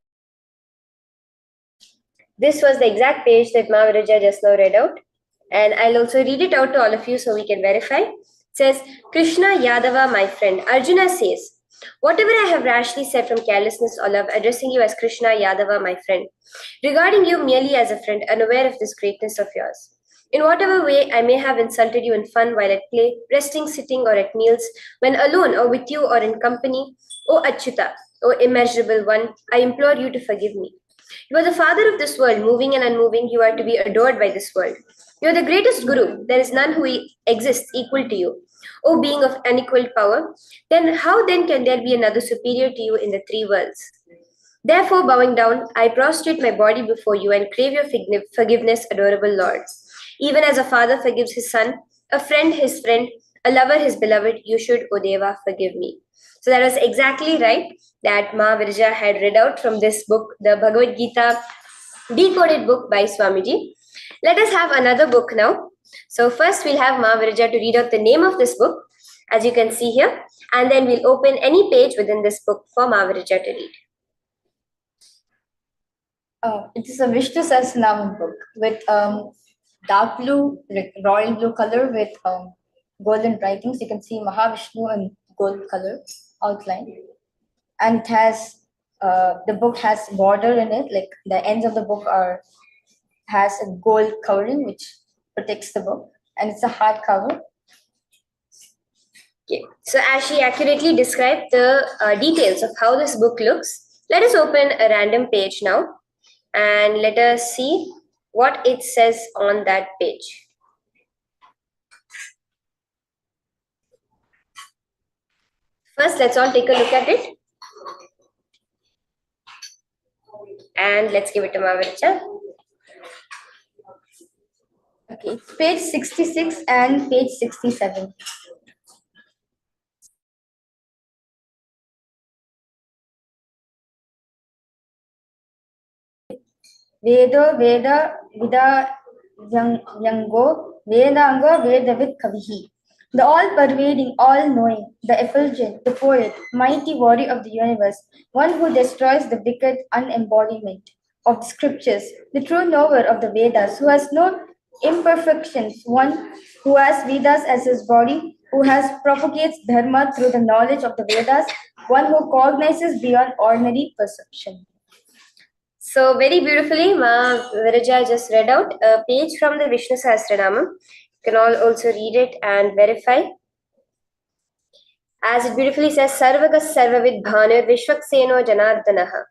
this was the exact page that Ma Viraja just now read out. And I'll also read it out to all of you so we can verify. It says, Krishna Yadava, my friend. Arjuna says, whatever I have rashly said from carelessness or love, addressing you as Krishna Yadava, my friend, regarding you merely as a friend, unaware of this greatness of yours. In whatever way I may have insulted you in fun while at play, resting, sitting, or at meals, when alone or with you or in company, O Achyuta, O immeasurable one, I implore you to forgive me. You are the Father of this world, moving and unmoving. You are to be adored by this world. You are the greatest Guru. There is none who exists equal to you. O being of unequaled power, then how then can there be another superior to you in the three worlds? Therefore, bowing down, I prostrate my body before you and crave your forgiveness, adorable Lord. Even as a father forgives his son, a friend his friend, a lover his beloved, you should, O Deva, forgive me. So that was exactly right that Ma Viraja had read out from this book, the Bhagavad Gita decoded book by Swamiji. Let us have another book now. So first we'll have Ma Viraja to read out the name of this book, as you can see here, and then we'll open any page within this book for Ma Viraja to read. It is a Vishnu Sahasranam book with dark blue, like royal blue color with golden writings. You can see Mahavishnu in gold color outline, and it has the book has border in it. Like the ends of the book has a gold covering which protects the book, and it's a hardcover. Okay. So as she accurately described the details of how this book looks, let us open a random page now and let us see what it says on that page. First, let's all take a look at it. And let's give it to Mavarija. Okay, page 66 and page 67. Vedo Veda Vida Yango Vedango Vedavid Kavihi. The all-pervading, all-knowing, the effulgent, the poet, mighty warrior of the universe, one who destroys the wicked unembodiment of the scriptures, the true knower of the Vedas, who has no imperfections, one who has Vedas as his body, who has propagates dharma through the knowledge of the Vedas, one who cognizes beyond ordinary perception. So very beautifully, Virija just read out a page from the Vishnu Sahasranamam. You can all also read it and verify. As it beautifully says, Sarvagas Sarvavid Bhanur Vishwakseno Janardanaha.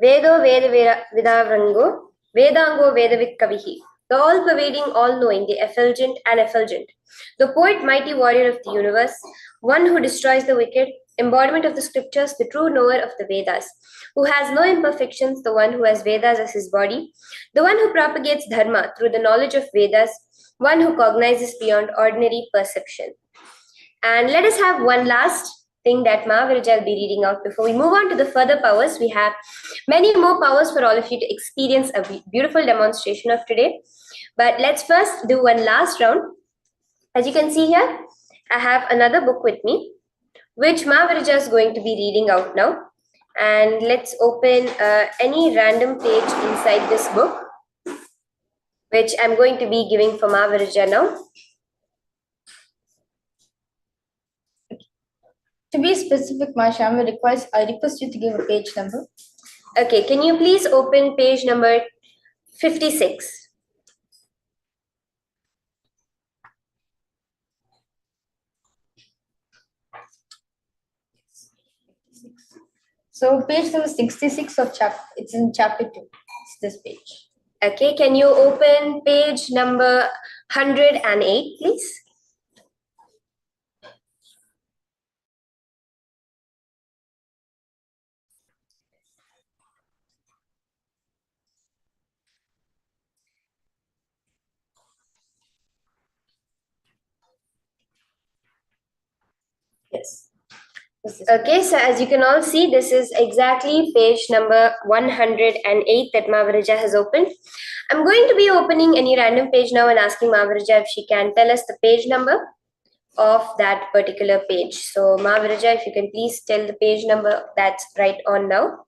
Vedo Veda Vidavrango Vedango Vedavit Kavihi. The all-pervading, all-knowing, the effulgent and effulgent. The poet, mighty warrior of the universe, one who destroys the wicked, embodiment of the scriptures, the true knower of the Vedas, who has no imperfections, the one who has Vedas as his body, the one who propagates dharma through the knowledge of Vedas, one who cognizes beyond ordinary perception. And let us have one last thing that Mahavirja will be reading out before we move on to the further powers. We have many more powers for all of you to experience a beautiful demonstration of today. But let's first do one last round. As you can see here, I have another book with me, which Mahavirja is going to be reading out now. And let's open any random page inside this book, which I'm going to be giving for Mahavirja now. To be specific, Masham, I request you to give a page number. Okay, can you please open page number 56? So page number 66 of chapter, it's in chapter 2. It's this page. Okay, can you open page number 108, please? Yes. Okay, so as you can all see, this is exactly page number 108 that Mahavirja has opened. I'm going to be opening any random page now and asking Mahavirja if she can tell us the page number of that particular page. So Mahavirja, if you can please tell the page number that's right on now.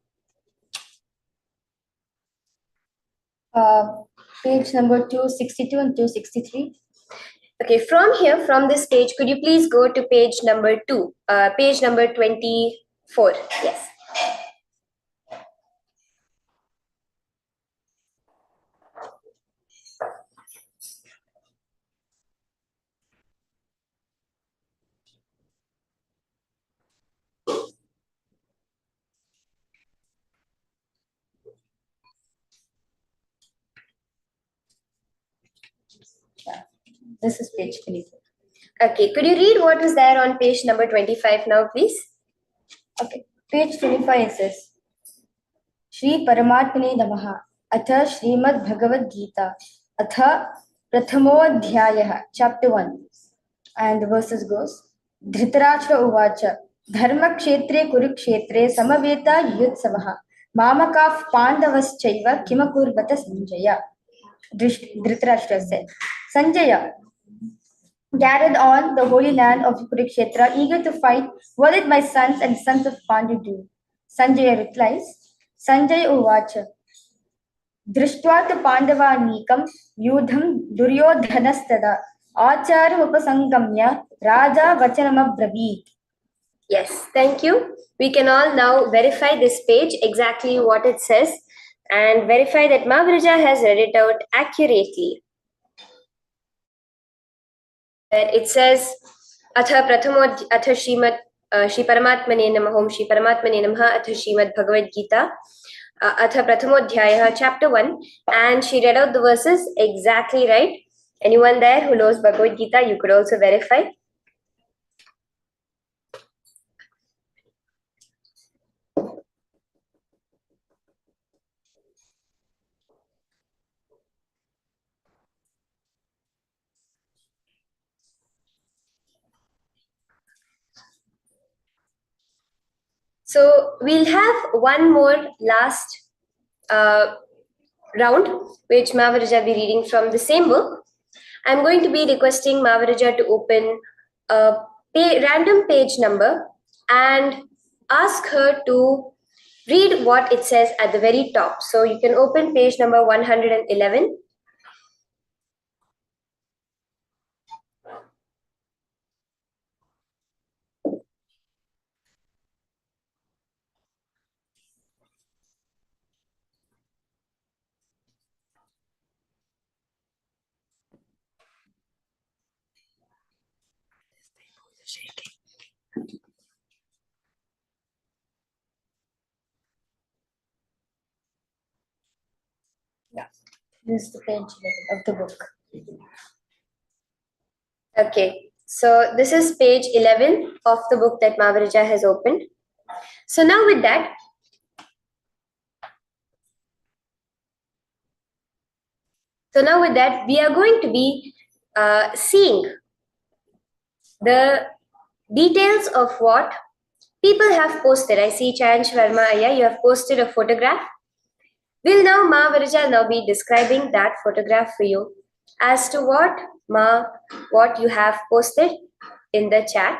Page number 262 and 263. Okay, from here, from this page, could you please go to page number 2, page number 24? Yes. This is page 24. Okay, could you read what was there on page number 25 now, please? Okay, page 25 says, Shri Paramatmane Namaha, Atha Srimad Bhagavad Gita, Atha Prathamodhyayah, chapter 1. And the verses goes, Dhritarashtra Uvacha, Dharma Kshetre Kurukshetre Samaveta Yutsavaha, Mamakaf Pandavaschaiva Kimakurbata Sanjaya. Dhritarashtra said, Sanjaya gathered on the holy land of Kurukshetra, eager to fight. What did my sons and sons of Pandu do? Sanjaya replies, Sanjaya Uvacha, Drishtva Pandavanikam Yudham Duryodhanastada Acharam Upasangamya Raja Vachanamabravit. Yes, thank you. We can all now verify this page, exactly what it says, and verify that Mahavirja has read it out accurately. It says, Atha Prathamo Atha Shri Paramatmane Namahom Shri Paramatmane Namaha Atha Srimad Bhagavad Gita Atha Prathamodhyaya, chapter 1, and she read out the verses exactly right. Anyone there who knows Bhagavad Gita, you could also verify. So we'll have one more last uh, round, which Maharaja will be reading from the same book. I'm going to be requesting Maharaja to open a random page number and ask her to read what it says at the very top. So you can open page number 111. Yeah, this is the page 11 of the book. Okay, so this is page 11 of the book that Maharaja has opened. So now with that, we are going to be seeing the details of what people have posted. I see Chanch Verma Aya, you have posted a photograph. Will now Maharaja now be describing that photograph for you as to what you have posted in the chat.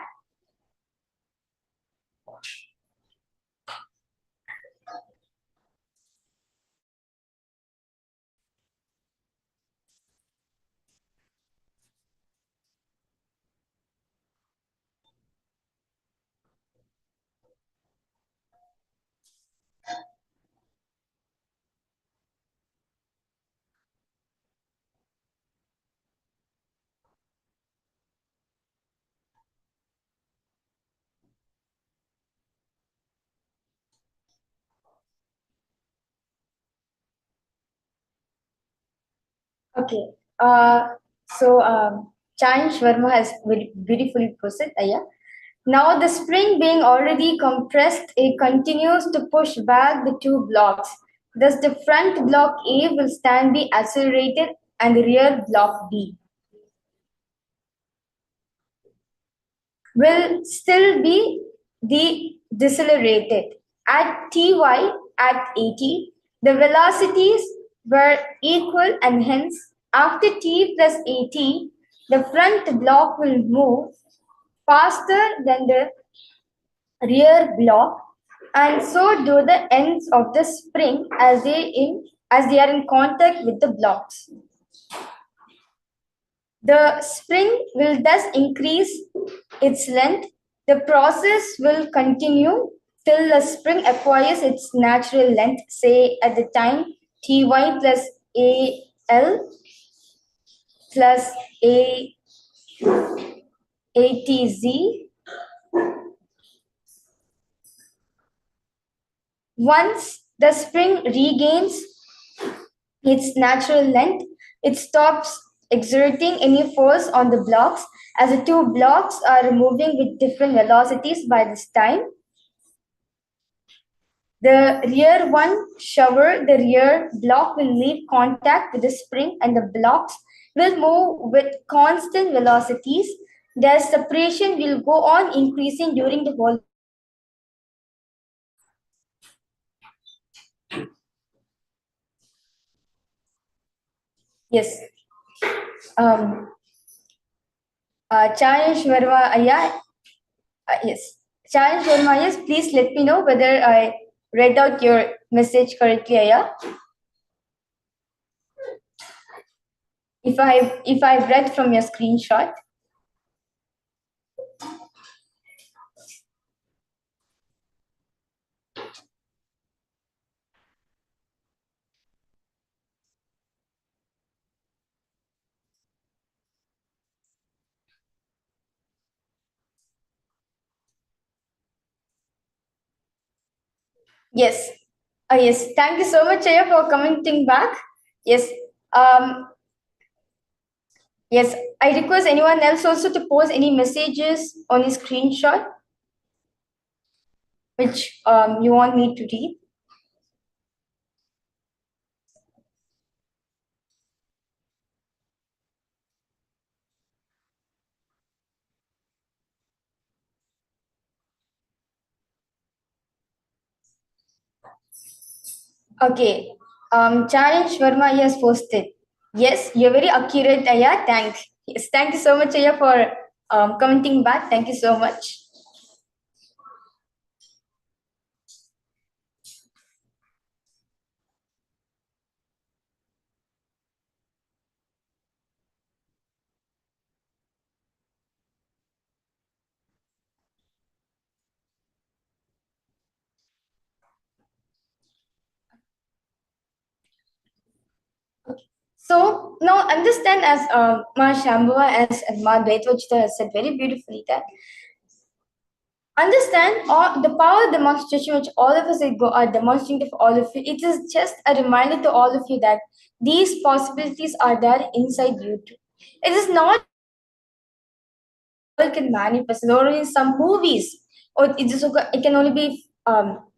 Okay. So Chan Sharma has very beautifully posted. Yeah. Now the spring being already compressed, it continues to push back the two blocks. Thus the front block A will stand be accelerated and the rear block B will still be decelerated. At Ty at 80, the velocities were equal and hence after T plus 80, the front block will move faster than the rear block and so do the ends of the spring as they are in contact with the blocks. The spring will thus increase its length. The process will continue till the spring acquires its natural length, say at the time Ty plus AL plus ATZ. Once the spring regains its natural length, it stops exerting any force on the blocks as the two blocks are moving with different velocities by this time. The rear the rear block will leave contact with the spring and the blocks will move with constant velocities. Their separation will go on increasing during the whole. Yes. Challenge Verma, yes. Challenge Verma, yes. Please let me know whether I read out your message correctly, Aya. If I've read from your screenshot. Yes. Yes, thank you so much, Aya, for commenting back. Yes, um, yes, I request anyone else also to post any messages on a screenshot which you want me to read. Okay, Challenge Verma has posted. Yes, you're very accurate, Aya. Thanks. Yes, thank you so much, Aya, for commenting back. Thank you so much. So now understand as Ma Shambhava as Ma Dvaitvachita has said very beautifully that understand all the power demonstration which all of us are demonstrating to all of you. It is just a reminder to all of you that these possibilities are there inside you too. It is not all can manifest or in some movies or it can only be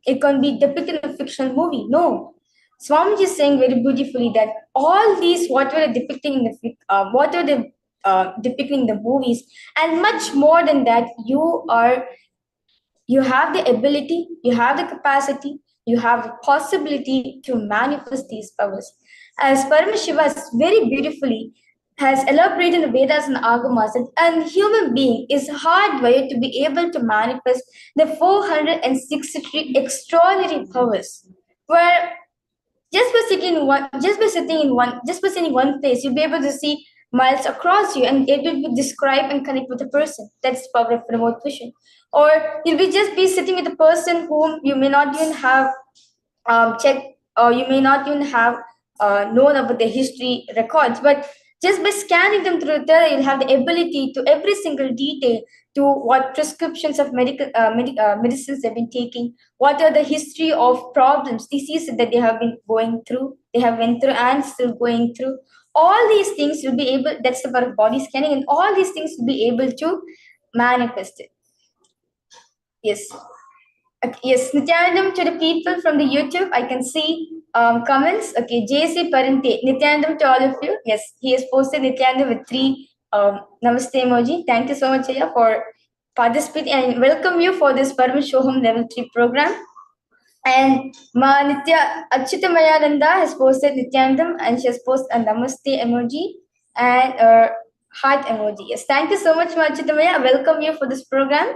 it can be depicted in a fictional movie. No, Swamiji is saying very beautifully that all these whatever they're depicting in the whatever they depicting in the movies and much more than that, you have the ability, you have the capacity, you have the possibility to manifest these powers. As Paramashiva has very beautifully has elaborated in the Vedas and Agamas that a human being is hardwired to be able to manifest the 463 extraordinary powers. Where just by sitting in one place, you'll be able to see miles across you and able to describe and connect with a person. That's the power of remote vision. Or you'll be just be sitting with a person whom you may not even have checked, or you may not even have known about their history records, but just by scanning them through there, you'll have the ability to every single detail to what prescriptions of medicines they've been taking, what are the history of problems, diseases that they have been going through, they have went through and still going through. All these things will be able, that's the part of body scanning, and all these things will be able to manifest it. Yes. Yes, Nithyanandam to the people from the YouTube. I can see comments. Okay, JC Parente. Nithyanandam to all of you. Yes, he has posted Nithyanandam with 3 namaste emoji. Thank you so much, Aya, for participating and welcome you for this Paramashivoham Level 3 program. And Ma Nitya Achutamayananda has posted Nithyanandam and she has posted a namaste emoji and a heart emoji. Yes, thank you so much, Ma Achutamaya. Welcome you for this program.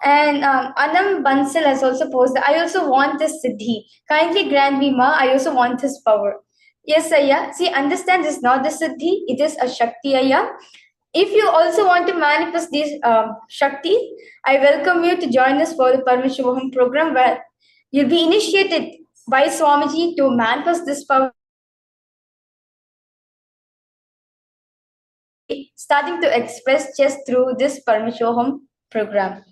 And Anam Bansal has also posted, I also want this Siddhi. Kindly grant me, Ma, I also want this power. Yes, Aya. See, understand this is not the Siddhi, it is a Shakti, Aya. If you also want to manifest these Shakti, I welcome you to join us for the Paramashivoham program where you'll be initiated by Swamiji to manifest this power. Starting to express just through this Paramashivoham program.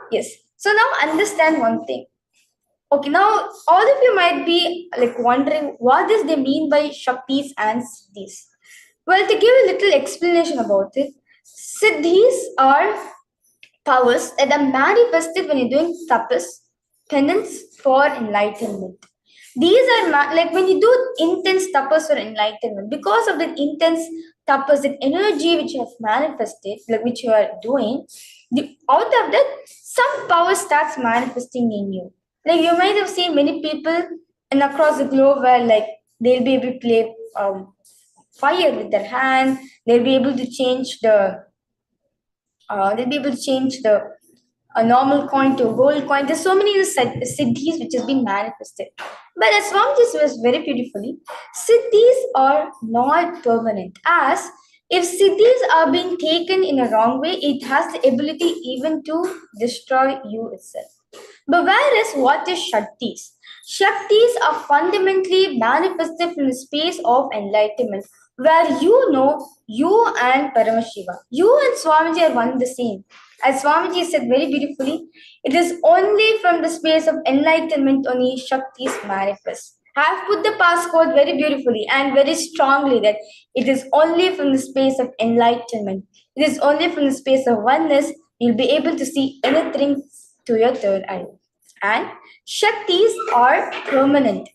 Yes. So now understand one thing. Okay, now all of you might be like wondering what does they mean by Shaktis and Siddhis. Well, to give a little explanation about it, Siddhis are powers that are manifested when you're doing tapas, penance for enlightenment. These are like when you do intense tapas for enlightenment, because of that intense tapas, that energy which you have manifested, like which you are doing, out of that, some power starts manifesting in you. Like you might have seen many people and across the globe where like they'll be able to play fire with their hand, they'll be able to change the a normal coin to a gold coin. There's so many siddhis which has been manifested. But as Swamiji says very beautifully, siddhis are not permanent. As if siddhis are being taken in a wrong way, it has the ability even to destroy you itself. But whereas what is Shaktis? Shaktis are fundamentally manifested from the space of enlightenment, where you know you and Paramashiva, you and Swamiji are one the same. As Swamiji said very beautifully, it is only from the space of enlightenment only Shaktis manifest. I have put the passcode very beautifully and very strongly that it is only from the space of enlightenment. It is only from the space of oneness you'll be able to see anything to your third eye. And Shaktis are permanent.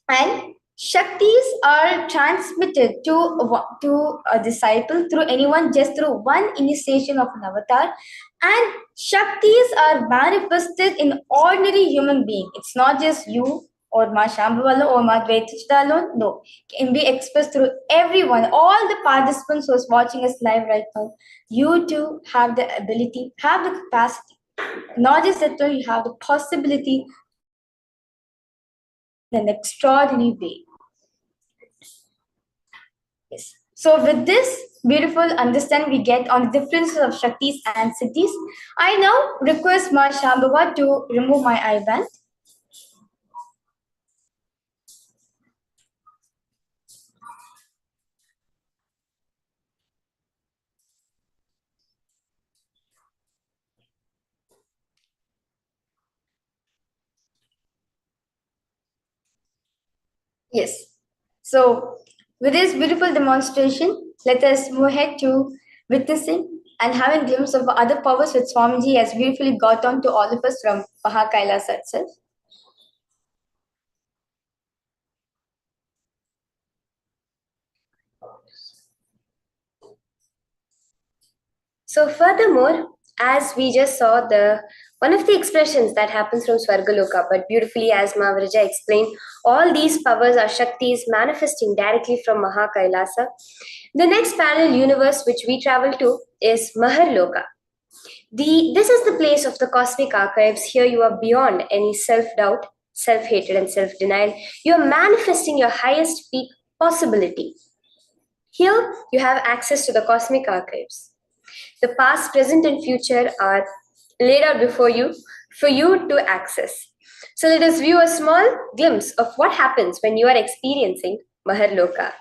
And Shaktis are transmitted to a disciple through anyone just through one initiation of an avatar. And Shaktis are manifested in ordinary human being. It's not just you or Ma Shambhavala or Ma Dvaitishta alone. No. It can be expressed through everyone, all the participants who is watching us live right now. You too have the ability, have the capacity. Not just that you have the possibility to manifest Shaktis in an extraordinary way. Yes. So with this beautiful understanding we get on the differences of Shaktis and Siddhis, I now request Ma Shambhava to remove my eye band. Yes. So with this beautiful demonstration, let us move ahead to witnessing and having a glimpse of other powers which Swamiji has beautifully got on to all of us from Kailasa itself. So furthermore, as we just saw the one of the expressions that happens from Swargaloka, but beautifully as Mahaviraja explained, all these powers are Shaktis manifesting directly from Mahakailasa. The next parallel universe which we travel to is Maharloka. This is the place of the cosmic archives. Here you are beyond any self-doubt, self-hatred, and self-denial. You are manifesting your highest peak possibility. Here you have access to the cosmic archives. The past, present, and future are laid out before you for you to access. So let us view a small glimpse of what happens when you are experiencing Maharloka.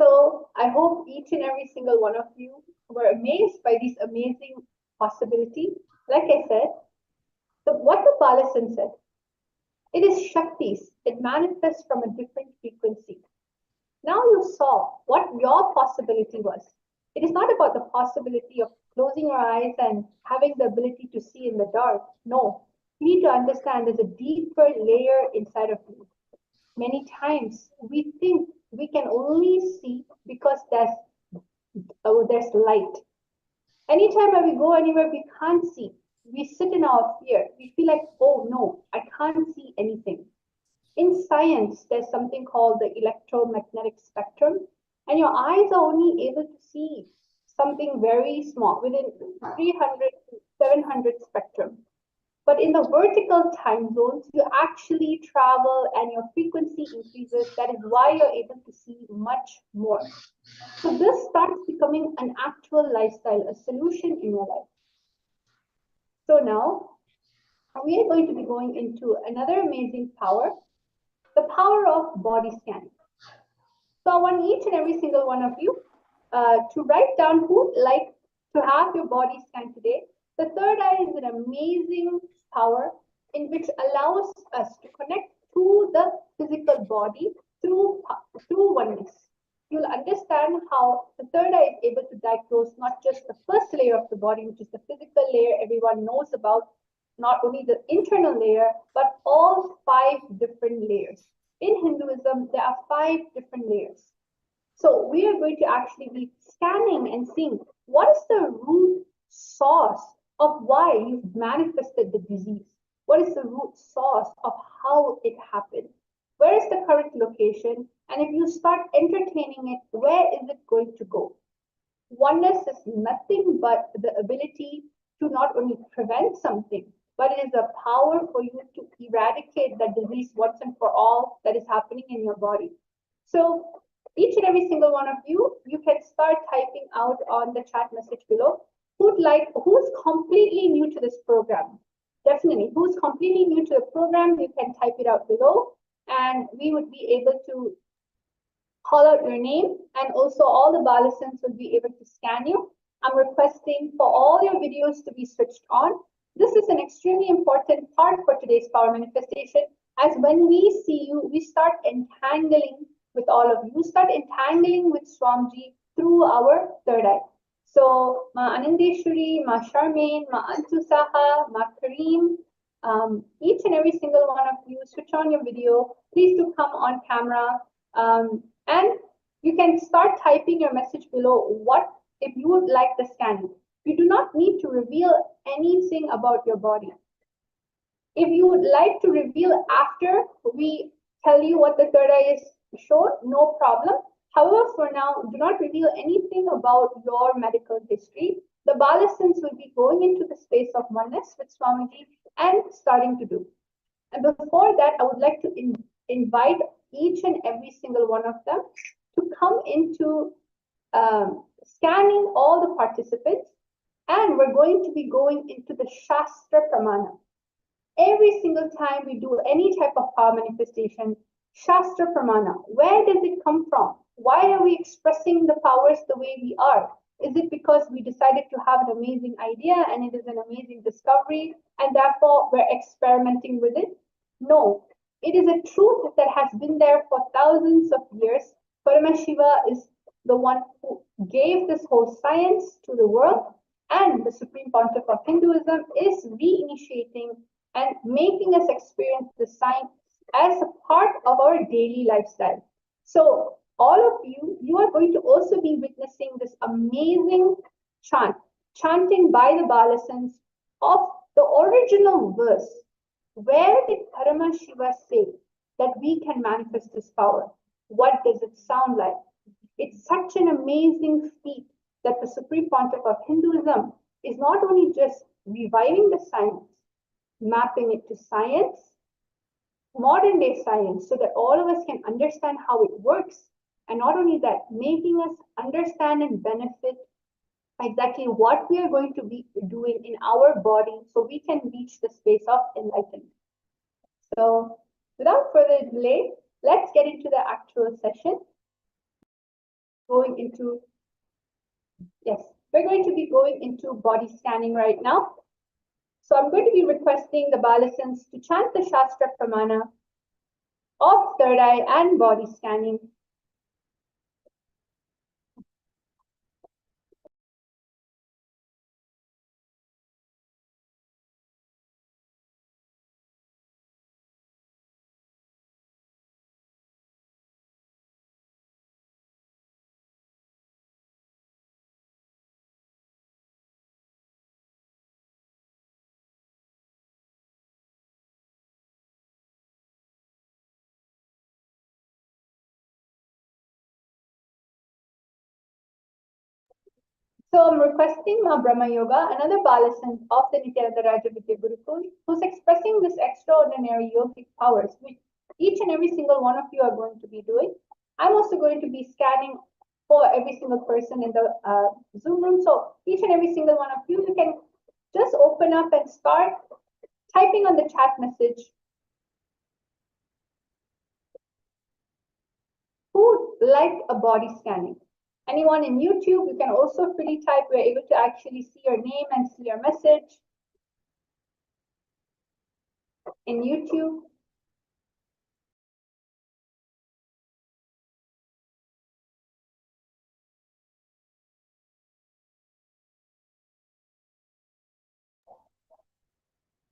So I hope each and every single one of you were amazed by these amazing possibilities. Like I said, what the Balasan said, it is Shaktis. It manifests from a different frequency. Now you saw what your possibility was. It is not about the possibility of closing your eyes and having the ability to see in the dark. No, you need to understand there's a deeper layer inside of you. Many times we think we can only see because there's light. Anytime when we go anywhere we can't see, we sit in our fear. We feel like, oh no, I can't see anything. In science, there's something called the electromagnetic spectrum, and your eyes are only able to see something very small within 300 to 700 spectrum. But in the vertical time zones, you actually travel and your frequency increases. That is why you're able to see much more. So this starts becoming an actual lifestyle, a solution in your life. So now we are going to be going into another amazing power, the power of body scanning. So I want each and every single one of you to write down who would like to have your body scanned today. The third eye is an amazing power in which allows us to connect to the physical body through oneness. you'll understand how the third eye is able to diagnose not just the first layer of the body, which is the physical layer everyone knows about, not only the internal layer, but all 5 different layers. In Hinduism, there are 5 different layers. So we are going to actually be scanning and seeing what is the root source of why you've manifested the disease. What is the root source of how it happened? Where is the current location? And if you start entertaining it, where is it going to go? Oneness is nothing but the ability to not only prevent something, but it is a power for you to eradicate that disease once and for all that is happening in your body. So each and every single one of you, you can start typing out on the chat message below who's completely new to this program. Definitely, who's completely new to the program, you can type it out below, and we would be able to call out your name, and also all the Balasans will be able to scan you. I'm requesting for all your videos to be switched on. This is an extremely important part for today's power manifestation, as when we see you, we start entangling with all of you, start entangling with Swamiji through our third eye. So, Ma Anandeshwari, Ma Charmaine, Ma Antusaha, Ma Kareem, each and every single one of you, switch on your video. Please do come on camera. And you can start typing your message below what if you would like the scanning. You do not need to reveal anything about your body. If you would like to reveal after we tell you what the third eye is shown, no problem. However, for now, do not reveal anything about your medical history. The Balasans will be going into the space of oneness with Swamiji and starting to do. And before that, I would like to invite each and every single one of them to come into scanning all the participants, and we're going to be going into the Shastra Pramana. Every single time we do any type of power manifestation, Shastra Pramana, where does it come from? Why are we expressing the powers the way we are? Is it because we decided to have an amazing idea and it is an amazing discovery and therefore we're experimenting with it? No, it is a truth that has been there for thousands of years. Paramashiva is the one who gave this whole science to the world, and the Supreme Pontiff of Hinduism is reinitiating and making us experience the science as a part of our daily lifestyle. So all of you, you are going to also be witnessing this amazing chanting by the Balasans of the original verse. Where did Paramashiva say that we can manifest this power? What does it sound like? It's such an amazing feat that the Supreme Pontiff of Hinduism is not only just reviving the science, mapping it to science, modern day science, so that all of us can understand how it works. And not only that, making us understand and benefit exactly what we are going to be doing in our body so we can reach the space of enlightenment. So without further delay, let's get into the actual session. We're going to be going into body scanning right now. So I'm going to be requesting the Balasans to chant the Shastra Pramana of third eye and body scanning. So I'm requesting Ma Brahma Yoga, another Balasan of the Nithyananda Raja Vidya Gurukul, who's expressing this extraordinary yogic powers, which each and every single one of you are going to be doing. I'm also going to be scanning for every single person in the Zoom room. So each and every single one of you, you can just open up and start typing on the chat message. Who would like a body scanning? Anyone in YouTube, you can also freely type. We're able to actually see your name and see your message in YouTube.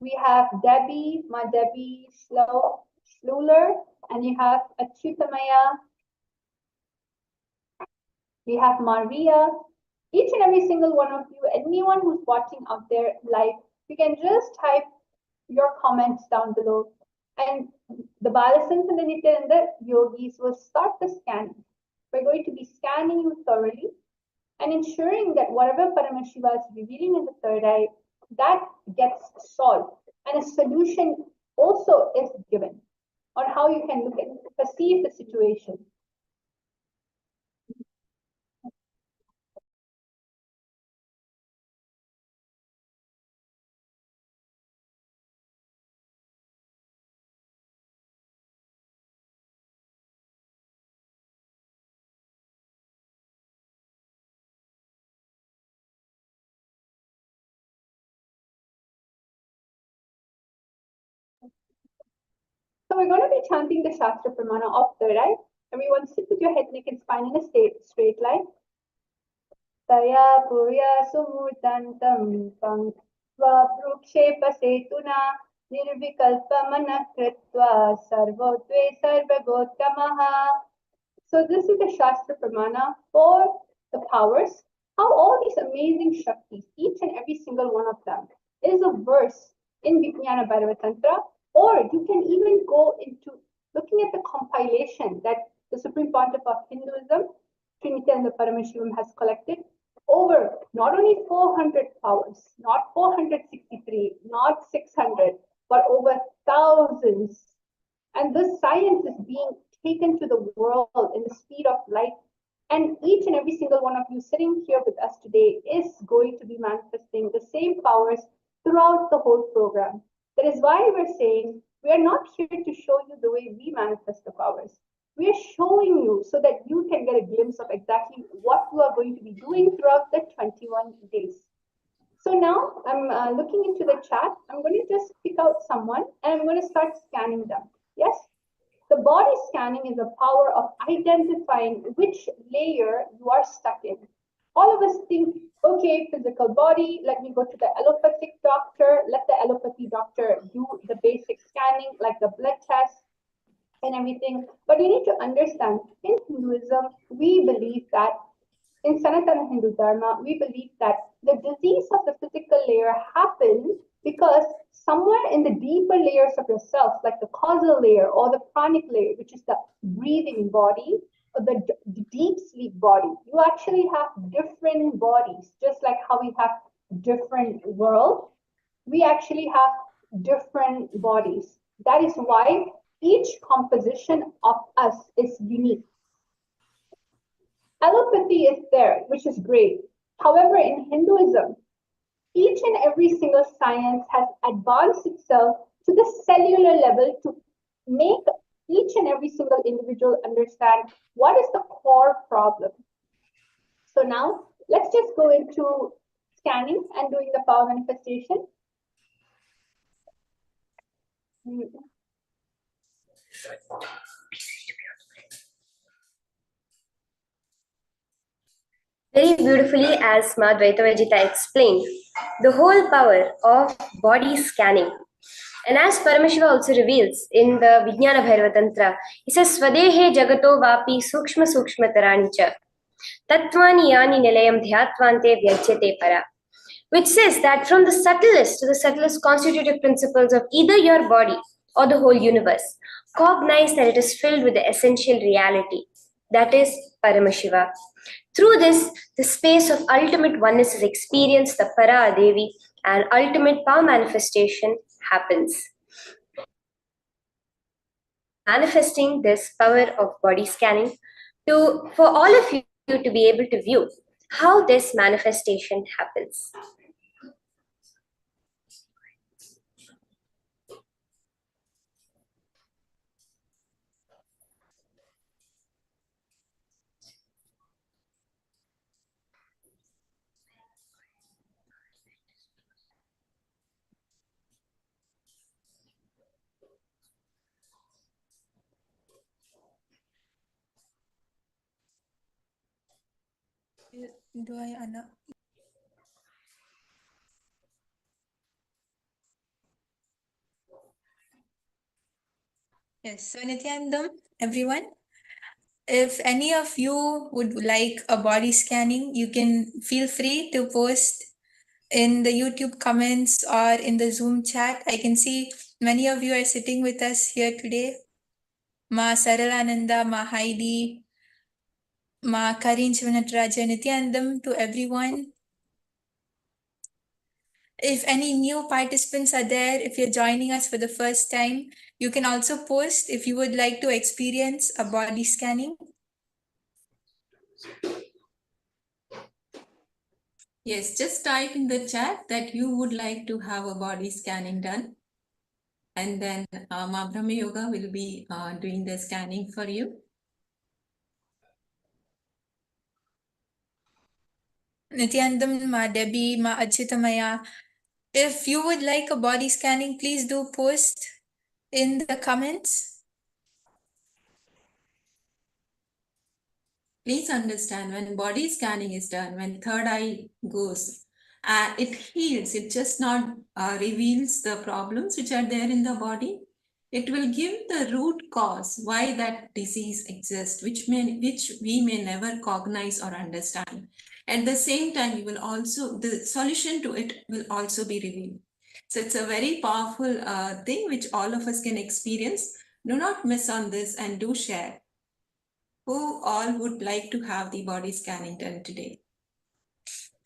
We have Debbie, Ma Debbie Schluler, and you have Achyutamaya. We have Maria. Each and every single one of you, anyone who's watching out there live, you can just type your comments down below. And the Balasans and the Nithyananda yogis will start the scanning. We're going to be scanning you thoroughly and ensuring that whatever Paramashiva is revealing in the third eye, that gets solved. And a solution also is given on how you can look at perceive the situation. So we're going to be chanting the Shastra Pramana of third eye. Everyone sit with your head, neck, and spine in a straight line. Taya Purya Sumurtantam Pankva Prukshepa Setuna Nirvikalpa Manakritva Sarvotve Sarvagotamaha. So this is the Shastra Pramana for the powers. How all these amazing Shaktis, each and every single one of them, is a verse in Vijnana Bhairava Tantra, or you can even go into looking at the compilation that the Supreme Pontiff of Hinduism, Nithyananda Paramashivoham, has collected over not only 400 powers, not 463, not 600, but over thousands. And this science is being taken to the world in the speed of light. And each and every single one of you sitting here with us today is going to be manifesting the same powers throughout the whole program. That is why we're saying we are not here to show you the way we manifest the powers. We are showing you so that you can get a glimpse of exactly what you are going to be doing throughout the 21 days. So now I'm looking into the chat. I'm going to just pick out someone and I'm going to start scanning them. Yes? The body scanning is a power of identifying which layer you are stuck in. All of us think, okay, physical body, let me go to the allopathic doctor, let the allopathy doctor do the basic scanning, like the blood test and everything. But you need to understand, in Hinduism, we believe that, in Sanatana Hindu Dharma, we believe that the disease of the physical layer happens because somewhere in the deeper layers of yourself, like the causal layer or the pranic layer, which is the breathing body, or the deep sleep body, you actually have different bodies, just like how we have different worlds. We actually have different bodies. That is why each composition of us is unique. Allopathy is there, which is great. However, in Hinduism, each and every single science has advanced itself to the cellular level to make each and every single individual understand what is the core problem. So now let's just go into scanning and doing the power manifestation. Very beautifully, as Ma Dvaita Vajita explained, the whole power of body scanning. And as Paramashiva also reveals in the Vijnana Bhairava Tantra, he says, Swadehe jagato vapi sukshma sukshma taranicha tattvani yani nilayam dhyatvante vyajyate para. Which says that from the subtlest to the subtlest constitutive principles of either your body or the whole universe, cognize that it is filled with the essential reality, that is Paramashiva. Through this, the space of ultimate oneness is experienced, the Para Devi, and ultimate power manifestation happens. Manifesting this power of body scanning for all of you to be able to view how this manifestation happens. Do I Yes, so Nithyanandam, everyone, if any of you would like a body scanning, you can feel free to post in the YouTube comments or in the Zoom chat. I can see many of you are sitting with us here today. Ma Saralananda, Ma Heidi, Ma Karin Shivanatraja, Nithyanandam, to everyone. If any new participants are there, if you're joining us for the first time, you can also post if you would like to experience a body scanning. Yes, just type in the chat that you would like to have a body scanning done. And then Ma Brahma Yoga will be doing the scanning for you. Nithyanandam, Ma Debbie, Ma Achitamaya, if you would like a body scanning, please do post in the comments. Please understand, when body scanning is done, when third eye goes, it heals. It just not reveals the problems which are there in the body. It will give the root cause why that disease exists, which we may never cognize or understand. At the same time, you will also, the solution to it will also be revealed. So it's a very powerful thing which all of us can experience. Do not miss on this and do share. Who all would like to have the body scanning done today?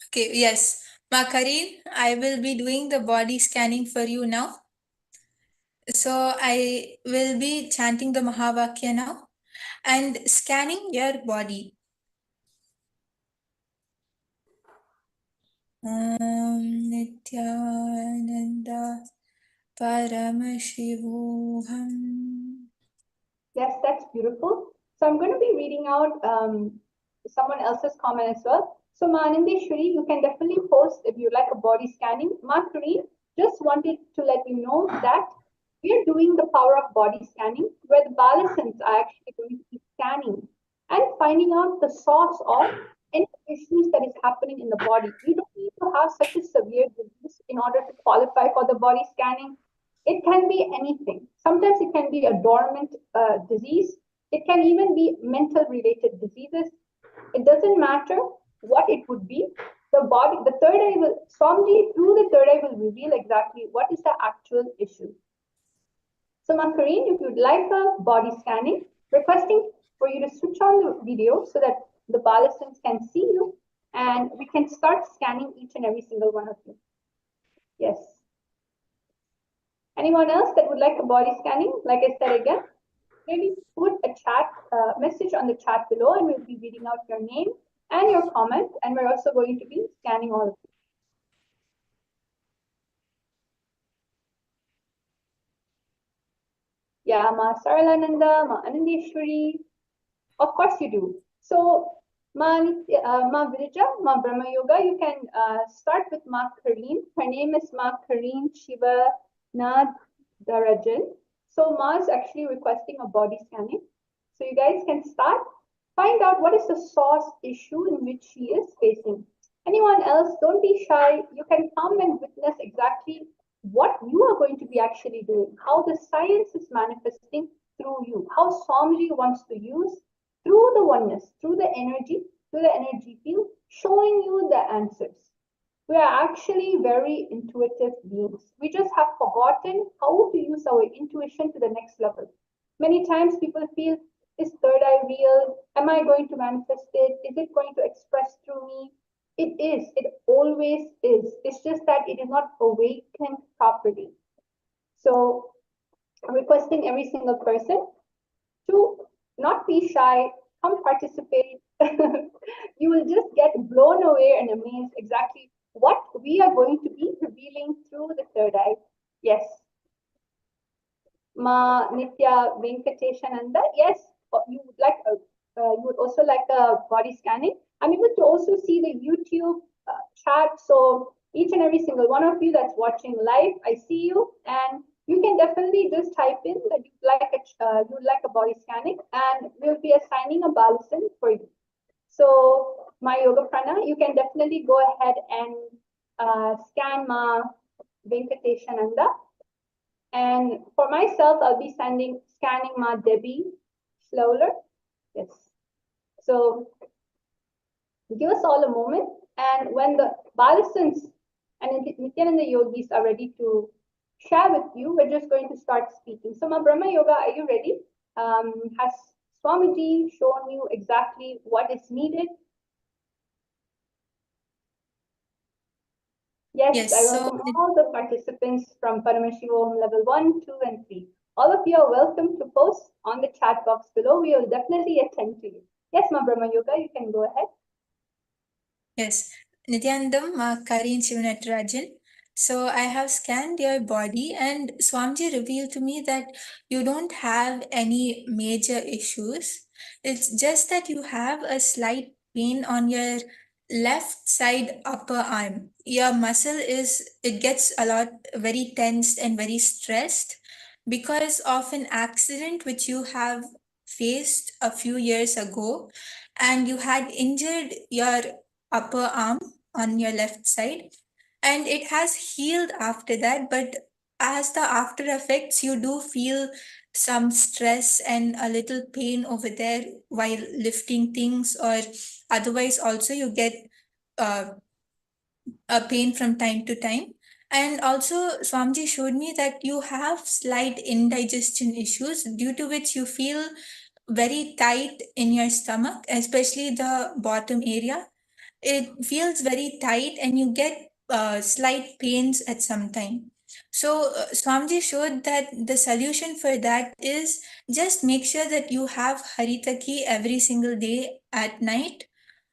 Okay, yes. Ma Karin, I will be doing the body scanning for you now. So I will be chanting the Mahavakya now and scanning your body. Nithyananda Paramashivoham. Yes, that's beautiful. So I'm going to be reading out someone else's comment as well. So Manindeshwari, you can definitely post if you like a body scanning. Mark-Kareen, just wanted to let you know that we are doing the power of body scanning, where the Balasans are actually going to be scanning and finding out the source of any issues that is happening in the body. You don't need to have such a severe disease in order to qualify for the body scanning. It can be anything. Sometimes it can be a dormant disease. It can even be mental related diseases. It doesn't matter what it would be. The body, the third eye will, Swamiji through the third eye will reveal exactly what is the actual issue. So Makareen, if you'd like a body scanning, requesting for you to switch on the video so that the Balasans can see you and we can start scanning each and every single one of you. Yes. Anyone else that would like a body scanning? Like I said again, maybe put a chat message on the chat below and we'll be reading out your name and your comment, and we're also going to be scanning all of you. Yeah, Ma Saralananda, Ma Anandeshwari. Of course you do. So Ma Virija, Ma Brahma Yoga, you can start with Ma Kareen. Her name is Ma Kareen Shiva Nadarajan. So Ma is actually requesting a body scanning. So you guys can start, find out what is the source issue in which she is facing. Anyone else, don't be shy. You can come and witness exactly what you are going to be actually doing, how the science is manifesting through you, how Swamiji wants to use through the oneness, through the energy field, showing you the answers. We are actually very intuitive beings. We just have forgotten how to use our intuition to the next level. Many times people feel, is third eye real? Am I going to manifest it? Is it going to express through me? It is. It always is. It's just that it is not awakened properly. So I'm requesting every single person to not be shy, come participate. You will just get blown away and amazed exactly what we are going to be revealing through the third eye. Yes. Ma Nithya Venkateshananda, yes, you would like you would also like a body scanning. I'm able to also see the YouTube chat. So each and every single one of you that's watching live, I see you, and you can definitely just type in that you'd like a body scanning, and we'll be assigning a balancing for you. So my yoga prana, you can definitely go ahead and scan Ma Venkateshananda. And for myself, I'll be scanning Ma Debbie Slowler. Yes. So give us all a moment. And when the Balasans and Nithyananda yogis are ready to share with you, we're just going to start speaking. So, Ma Brahma Yoga, are you ready? Has Swamiji shown you exactly what is needed? Yes, I Yes, so welcome all the participants from Paramashivoham level 1, 2, and 3. All of you are welcome to post on the chat box below. We will definitely attend to you. Yes, Ma Brahma Yoga, you can go ahead. yes, Nithyanandam, Karin Shivanatrajan. So I have scanned your body, and Swamiji revealed to me that you don't have any major issues. It's just that you have a slight pain on your left side upper arm. Your muscle it gets a lot very tensed and very stressed because of an accident which you have faced a few years ago, and you had injured your upper arm on your left side, and it has healed after that, but as the after effects you do feel some stress and a little pain over there while lifting things, or otherwise also you get uh, a pain from time to time. And also Swamiji showed me that you have slight indigestion issues, due to which you feel very tight in your stomach, especially the bottom area. It feels very tight and you get slight pains at some time. So Swamiji showed that the solution for that is just make sure that you have haritaki every single day at night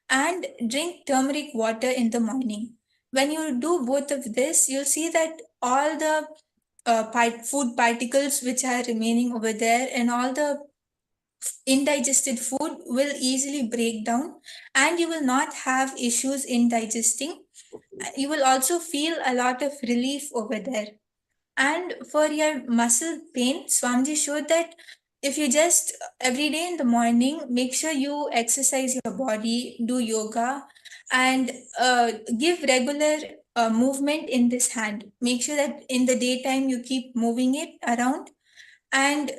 and drink turmeric water in the morning. When you do both of this, you'll see that all the food particles which are remaining over there and all the indigested food will easily break down, and you will not have issues in digesting. You will also feel a lot of relief over there. And for your muscle pain, Swamiji showed that if you just every day in the morning make sure you exercise your body, do yoga, and give regular movement in this hand. Make sure that in the daytime you keep moving it around and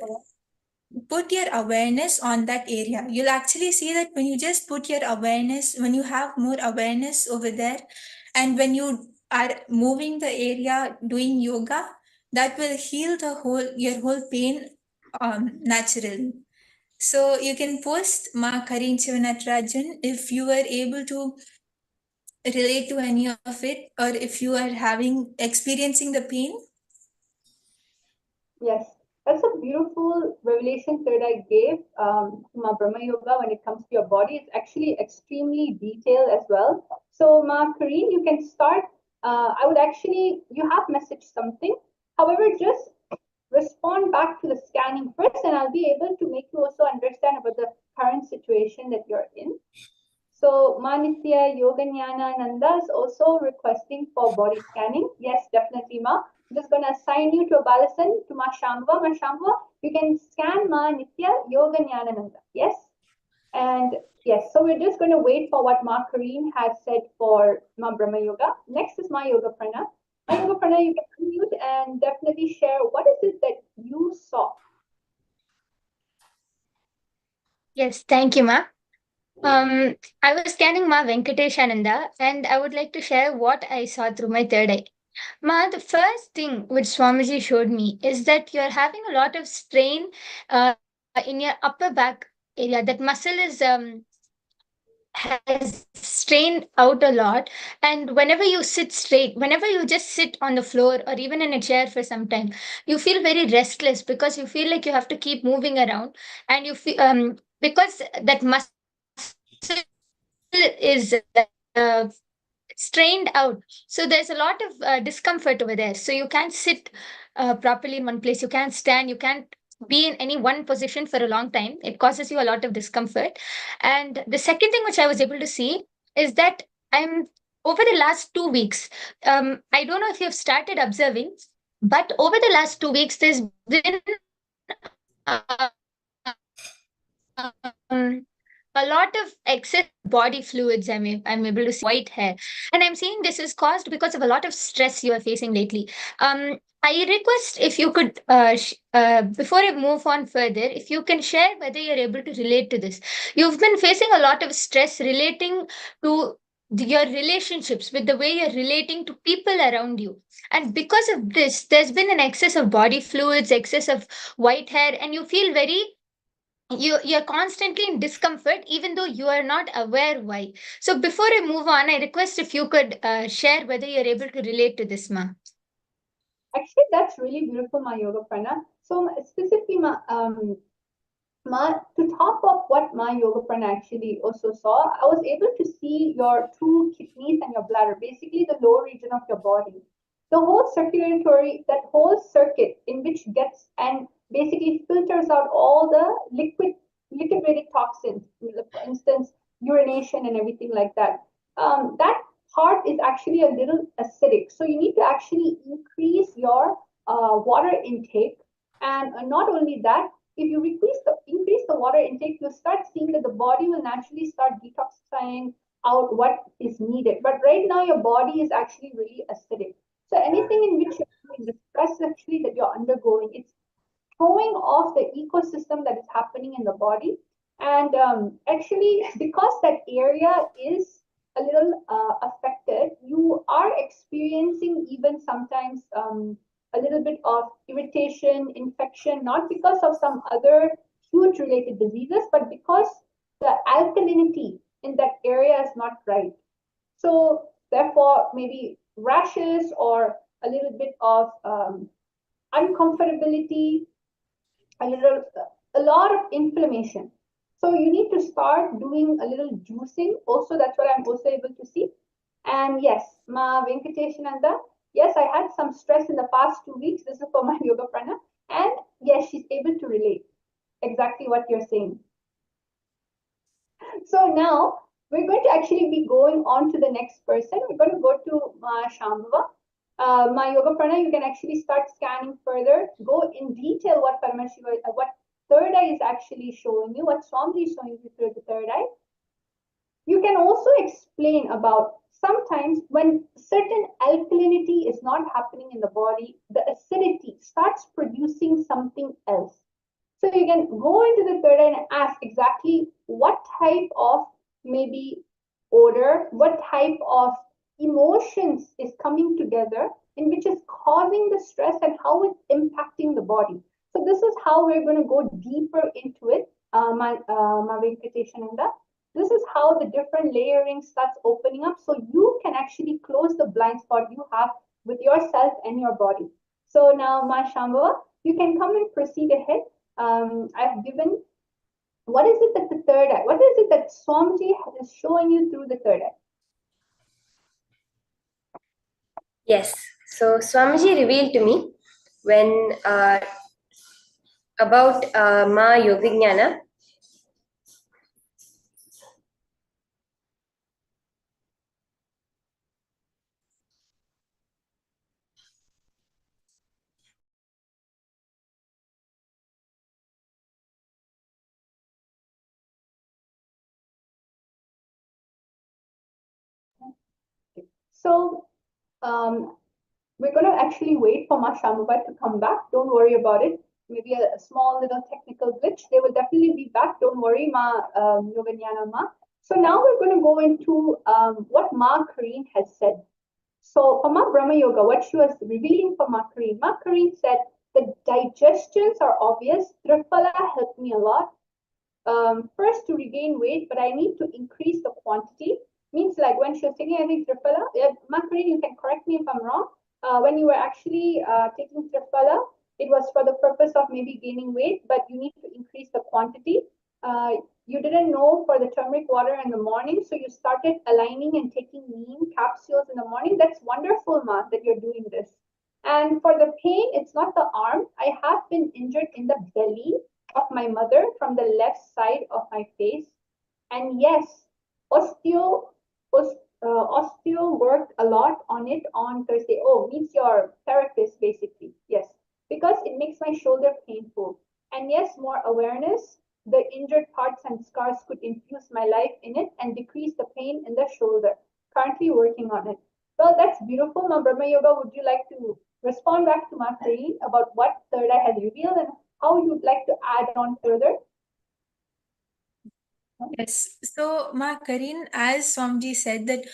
put your awareness on that area. You'll actually see that when you just put your awareness, when you have more awareness over there, and when you are moving the area doing yoga, that will heal the whole your whole pain naturally. So you can post Ma Karin Shivanatrajan if you were able to relate to any of it, or if you are experiencing the pain. Yes, that's a beautiful revelation that I gave Ma Brahma Yoga when it comes to your body. It's actually extremely detailed as well. So, Ma Kareen, you can start. I would actually, you have messaged something. However, just respond back to the scanning first, and I'll be able to make you also understand about the current situation that you're in. So Manithya Yoganyana Nanda is also requesting for body scanning. Yes, definitely, Ma. I'm just going to assign you to a balasan to Ma Shambhava. Ma Shambhava, you can scan Ma Nithya Yoganyana Nanda. Yes? And yes, so we're just going to wait for what Ma Kareem has said for Ma Brahma Yoga. Next is Ma Yoga Prana. Ma Yoga Prana, you can unmute and definitely share what is it that you saw. Yes, thank you, Ma. I was scanning Ma Venkatesh Ananda, and I would like to share what I saw through my third eye. Ma, the first thing which Swamiji showed me is that you're having a lot of strain in your upper back area. That muscle is has strained out a lot, and whenever you sit straight, whenever you just sit on the floor or even in a chair for some time, you feel very restless because you feel like you have to keep moving around, and you feel because that muscle is strained out, so there's a lot of discomfort over there, so you can't sit properly in one place, you can't stand, you can't be in any one position for a long time. It causes you a lot of discomfort. And the second thing which I was able to see is that I'm over the last 2 weeks, I don't know if you've started observing, but over the last 2 weeks there's been um, a lot of a lot of excess body fluids. I'm able to see white hair, and I'm seeing this is caused because of a lot of stress you are facing lately. I request if you could, before I move on further, if you can share whether you're able to relate to this. You've been facing a lot of stress relating to your relationships, with the way you're relating to people around you, and because of this there's been an excess of body fluids, excess of white hair, and you feel very, you're constantly in discomfort even though you are not aware why. So before I move on, I request if you could share whether you're able to relate to this, ma. Actually, that's really beautiful, my yoga prana. So specifically, to top of what my yoga prana actually also saw, I was able to see your two kidneys and your bladder, basically the lower region of your body. The whole circulatory, that whole circuit in which gets and basically filters out all the liquid-related toxins, for instance, urination and everything like that. That part is actually a little acidic. So you need to actually increase your water intake. And not only that, if you increase the water intake, you'll start seeing that the body will naturally start detoxifying out what is needed. But right now, your body is actually really acidic. So anything in which you're doing, the stress actually that you're undergoing, it's throwing off the ecosystem that is happening in the body. And actually, because that area is a little affected, you are experiencing even sometimes a little bit of irritation, infection, not because of some other huge related diseases, but because the alkalinity in that area is not right. So therefore, maybe rashes or a little bit of uncomfortability, a lot of inflammation. So you need to start doing a little juicing. Also, that's what I'm also able to see. And yes, Ma Venkateshananda, yes, I had some stress in the past 2 weeks. This is for my yoga prana. And yes, she's able to relate exactly what you're saying. So now we're going to actually be going on to the next person. We're going to go to Ma Shambhava. My yoga prana, you can actually start scanning further, go in detail what Paramashiva, what third eye is actually showing you, what Swami is showing you through the third eye. You can also explain about sometimes when certain alkalinity is not happening in the body, the acidity starts producing something else. So you can go into the third eye and ask exactly what type of maybe odor, what type of emotions is coming together in which is causing the stress and how it's impacting the body. So this is how we're going to go deeper into it, Venkateshananda. This is how the different layering starts opening up so you can actually close the blind spot you have with yourself and your body. So now, Ma Shambhava, you can come and proceed ahead. I've given, what is it that the third eye, what is it that Swamiji is showing you through the third eye? Yes. So Swamiji revealed to me when about Ma Yogignana. So we're going to actually wait for Ma Shambhava to come back. Don't worry about it. Maybe a small little technical glitch. They will definitely be back. Don't worry, Ma Yoganyana Ma. So now we're going to go into what Ma Kareen has said. So for Ma Brahma Yoga, what she was revealing for Ma Kareen said the digestions are obvious. Triphala helped me a lot. First to regain weight, but I need to increase the quantity. Means like when she was taking, I think Triphala, Ma Kareen, you can correct me if I'm wrong. When you were actually taking Triphala, it was for the purpose of maybe gaining weight, but you need to increase the quantity. You didn't know for the turmeric water in the morning, so you started aligning and taking neem capsules in the morning. That's wonderful, Ma, that you're doing this. And for the pain, it's not the arm. I have been injured in the belly of my mother from the left side of my face. And yes, osteo, osteo worked a lot on it on Thursday. Oh, means your therapist, basically. Yes, because it makes my shoulder painful. And yes, more awareness. the injured parts and scars could infuse my life in it and decrease the pain in the shoulder. Currently working on it. Well, that's beautiful. Ma Brahma Yoga, would you like to respond back to Ma Kareen about what third eye has revealed and how you'd like to add on further? Yes. So, Ma Kareen, as Swamji said that,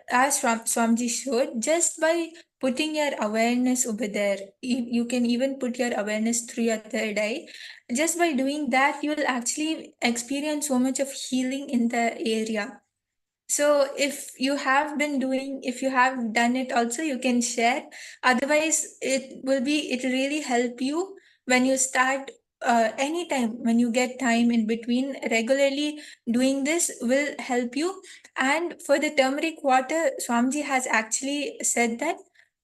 as Swamji showed, just by putting your awareness over there, you can even put your awareness through your third eye. Just by doing that, you will actually experience so much of healing in the area. So if you have done it also, you can share. Otherwise, it will really help you when you start anytime when you get time in between. Regularly doing this will help you. And for the turmeric water, Swamji has actually said that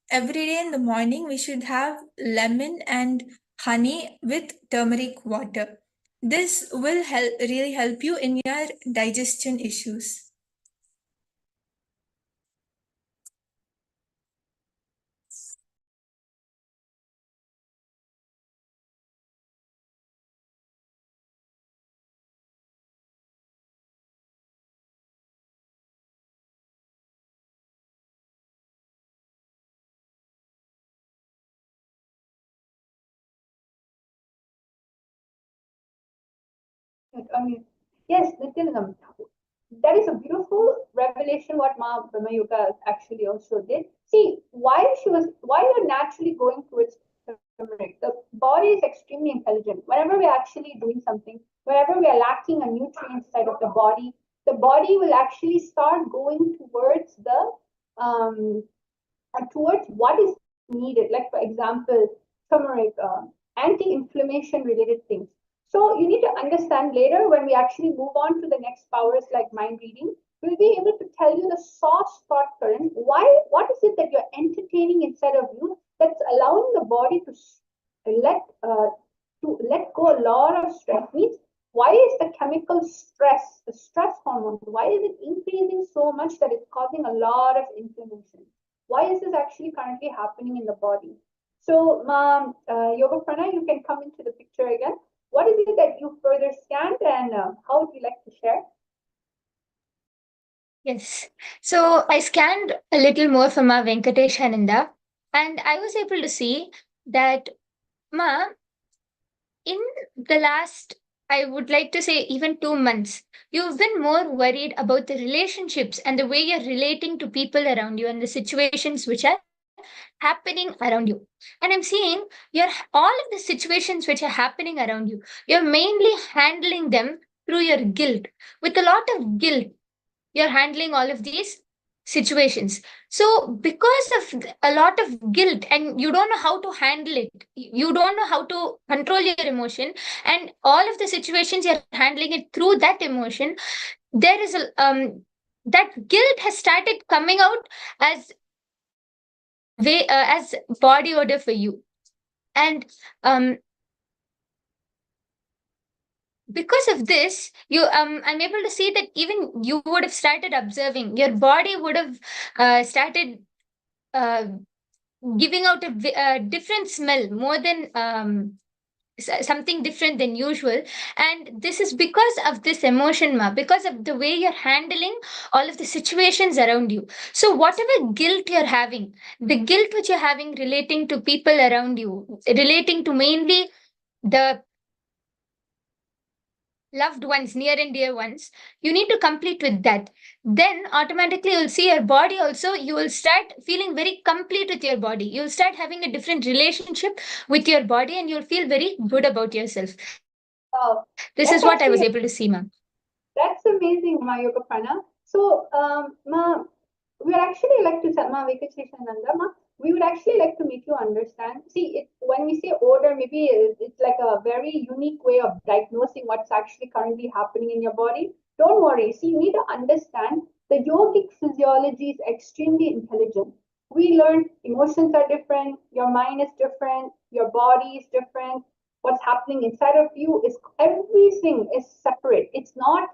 every day in the morning we should have lemon and honey with turmeric water. This will really help you in your digestion issues. Yes, Nithyananda. That is a beautiful revelation what Ma Brahma Yoga actually also did. See, why you're naturally going towards turmeric. The body is extremely intelligent. Whenever we're actually doing something, whenever we are lacking a nutrient side of the body will actually start going um, towards what is needed. Like for example, turmeric, anti-inflammation related things. So you need to understand later when we actually move on to the next powers like mind reading, we'll be able to tell you the source thought current. What is it that you're entertaining inside of you that's allowing the body let uh, to let go a lot of stress? Means why is the chemical stress, the stress hormone, why is it increasing so much that it's causing a lot of inflammation? Why is this actually currently happening in the body? So, Yoga Prana, you can come into the picture again. What is it that you further scanned and how would you like to share? Yes. So I scanned a little more from our Venkatesh Ananda, and I was able to see that, Ma, in the last, I would like to say, even 2 months, you've been more worried about the relationships and the way you're relating to people around you and the situations which are happening around you. And I'm seeing all of the situations which are happening around you, you're mainly handling them through your guilt. With a lot of guilt, you're handling all of these situations. So because of a lot of guilt and you don't know how to handle it, you don't know how to control your emotion, and all of the situations you're handling it through that emotion, there is a that guilt has started coming out as way as body odor for you. And um because of this, I'm able to see that even you would have started observing, your body would have started uh, giving out a different smell, more than something different than usual. And this is because of this emotion, Ma, because of the way you're handling all of the situations around you. So whatever guilt you're having, the guilt which you're having relating to people around you, relating to mainly the loved ones, near and dear ones, you need to complete with that. Then automatically you'll see your body also, you will start feeling very complete with your body. You'll start having a different relationship with your body and you'll feel very good about yourself. This is what I was able to see, ma'am. That's amazing, Ma Yoga Prana. So, we would actually like to, Ma Nanda, Ma, we would actually like to make you understand. See, when we say odor, maybe it's like a very unique way of diagnosing what's actually currently happening in your body. Don't worry. See, you need to understand the yogic physiology is extremely intelligent. We learned emotions are different, your mind is different, your body is different. What's happening inside of you is everything is separate. It's not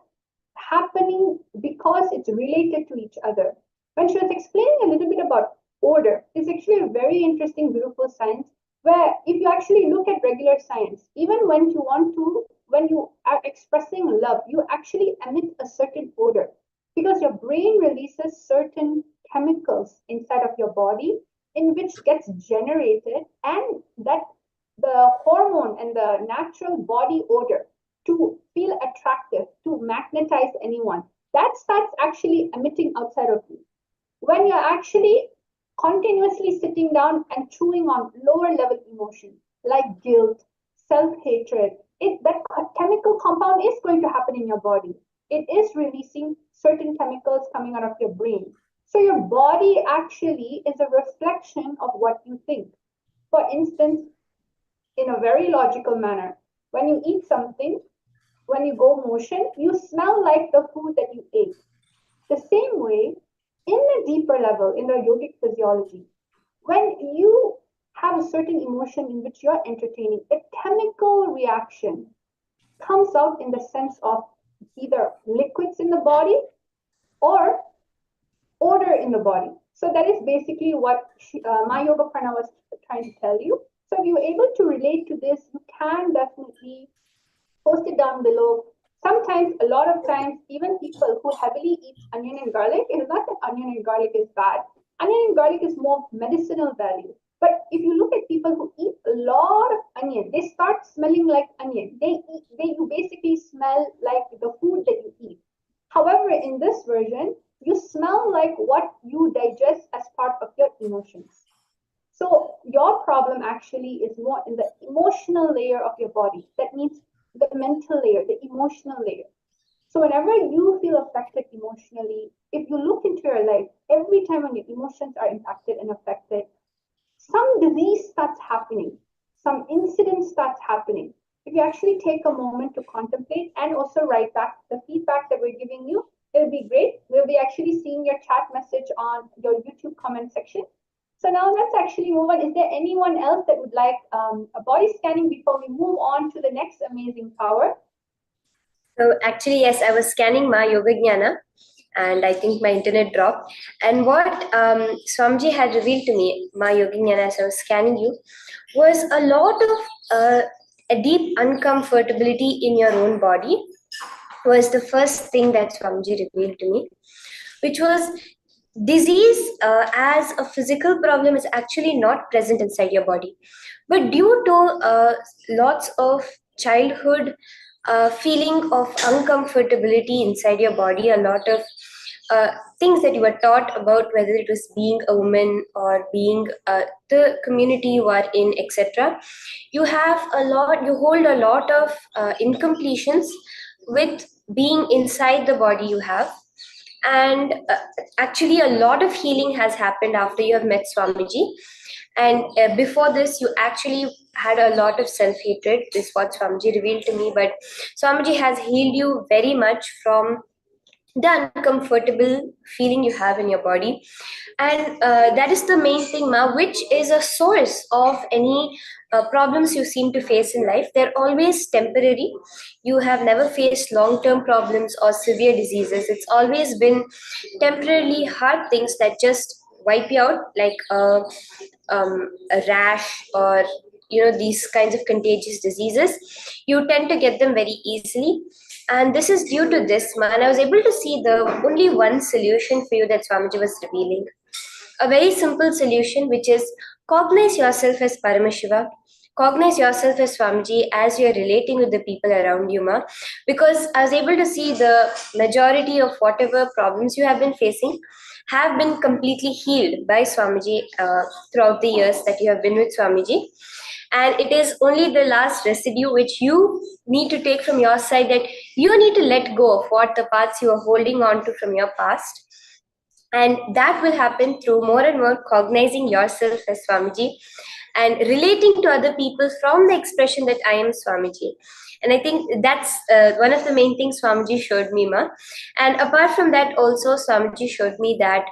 happening because it's related to each other. When she was explaining a little bit about order, it's actually a very interesting, beautiful science where if you actually look at regular science, even when you are expressing love, you actually emit a certain odor because your brain releases certain chemicals inside of your body in which gets generated, and that the hormone and the natural body odor to feel attractive, to magnetize anyone, that starts actually emitting outside of you. When you're actually continuously sitting down and chewing on lower level emotions like guilt, self-hatred, that chemical compound is going to happen in your body. It is releasing certain chemicals coming out of your brain. So your body actually is a reflection of what you think. For instance, in a very logical manner, when you eat something, when you go motion, you smell like the food that you ate. The same way, in a deeper level, in the yogic physiology, when you have a certain emotion in which you're entertaining, a chemical reaction comes out in the sense of either liquids in the body or odor in the body. So that is basically what my yoga prana was trying to tell you. So if you're able to relate to this, you can definitely post it down below. Sometimes, a lot of times, even people who heavily eat onion and garlic, it is not that onion and garlic is bad. Onion and garlic is more medicinal value. But if you look at people who eat a lot of onion, they start smelling like onion. You basically smell like the food that you eat. However, in this version, you smell like what you digest as part of your emotions. So your problem actually is more in the emotional layer of your body. That means the mental layer, the emotional layer. So whenever you feel affected emotionally, if you look into your life, every time when your emotions are impacted and affected, some disease starts happening, some incident starts happening. If you actually take a moment to contemplate and also write back the feedback that we're giving you, it'll be great. We'll be actually seeing your chat message on your YouTube comment section. So now let's actually move on. Is there anyone else that would like a body scanning before we move on to the next amazing power? So actually, yes, I was scanning my Yoga Jnana, and I think my internet dropped. And what Swamiji had revealed to me, my Yoga Jnana, as I was scanning you, was a lot of a deep uncomfortability in your own body. Was the first thing that Swamiji revealed to me, which was disease as a physical problem is actually not present inside your body, but due to lots of childhood feeling of uncomfortability inside your body, a lot of things that you were taught about, whether it was being a woman or being the community you are in, etc. You hold a lot of incompletions with being inside the body you have. And actually, a lot of healing has happened after you have met Swamiji. And before this, you actually had a lot of self-hatred, is what Swamiji revealed to me. But Swamiji has healed you very much from the uncomfortable feeling you have in your body. And that is the main thing, Ma, which is a source of any problems you seem to face in life. They're always temporary. You have never faced long-term problems or severe diseases. It's always been temporarily hard things that just wipe you out, like a rash or these kinds of contagious diseases. You tend to get them very easily. And this is due to this, man. I was able to see the only one solution for you that Swamiji was revealing. A very simple solution, which is cognize yourself as Paramashiva, cognize yourself as Swamiji as you're relating with the people around you, Ma. Because I was able to see the majority of whatever problems you have been facing have been completely healed by Swamiji throughout the years that you have been with Swamiji. And it is only the last residue which you need to take from your side, that you need to let go of what the parts you are holding on to from your past. And that will happen through more and more cognizing yourself as Swamiji and relating to other people from the expression that I am Swamiji. And I think that's one of the main things Swamiji showed me, Ma. And apart from that, also Swamiji showed me that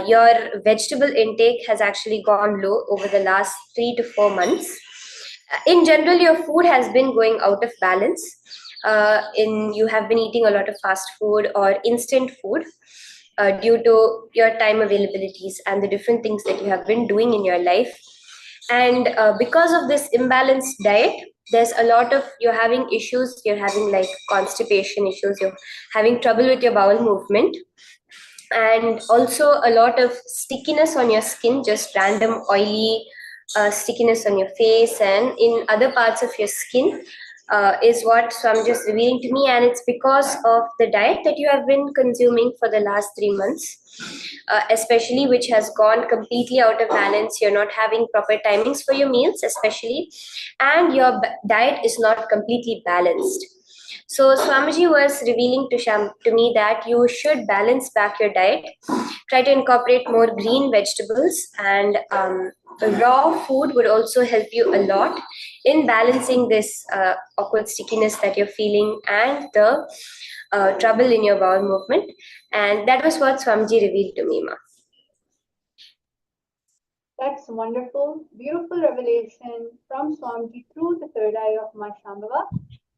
your vegetable intake has actually gone low over the last 3 to 4 months. In general, your food has been going out of balance. You have been eating a lot of fast food or instant food due to your time availabilities and the different things that you have been doing in your life. And because of this imbalanced diet, there's a lot of, you're having issues, you're having like constipation issues, you're having trouble with your bowel movement, and also a lot of stickiness on your skin, just random oily stickiness on your face and in other parts of your skin, is what Swam just revealing to me. And it's because of the diet that you have been consuming for the last 3 months, especially, which has gone completely out of balance. You're not having proper timings for your meals, especially, and your diet is not completely balanced. So Swamiji was revealing to me that you should balance back your diet, try to incorporate more green vegetables, and raw food would also help you a lot in balancing this awkward stickiness that you're feeling and the trouble in your bowel movement. And that was what Swamiji revealed to me, Ma. That's wonderful, beautiful revelation from Swamiji through the third eye of Ma Shambhava.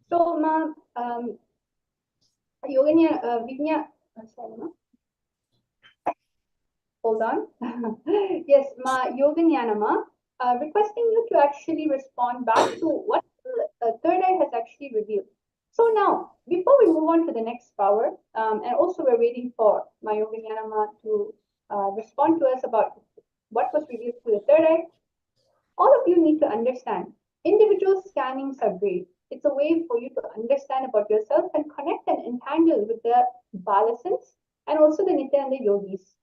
So, Ma, Yoganya, sorry, Ma. Hold on. Yes, Ma Yoganyanama, requesting you to actually respond back to what the third eye has actually revealed. So now, before we move on to the next power, and also we're waiting for Ma Yoganyanama to respond to us about what was revealed through the third eye, all of you need to understand, individual scannings are great. It's a way for you to understand about yourself and connect and entangle with the Balasans and also the Nithyananda yogis.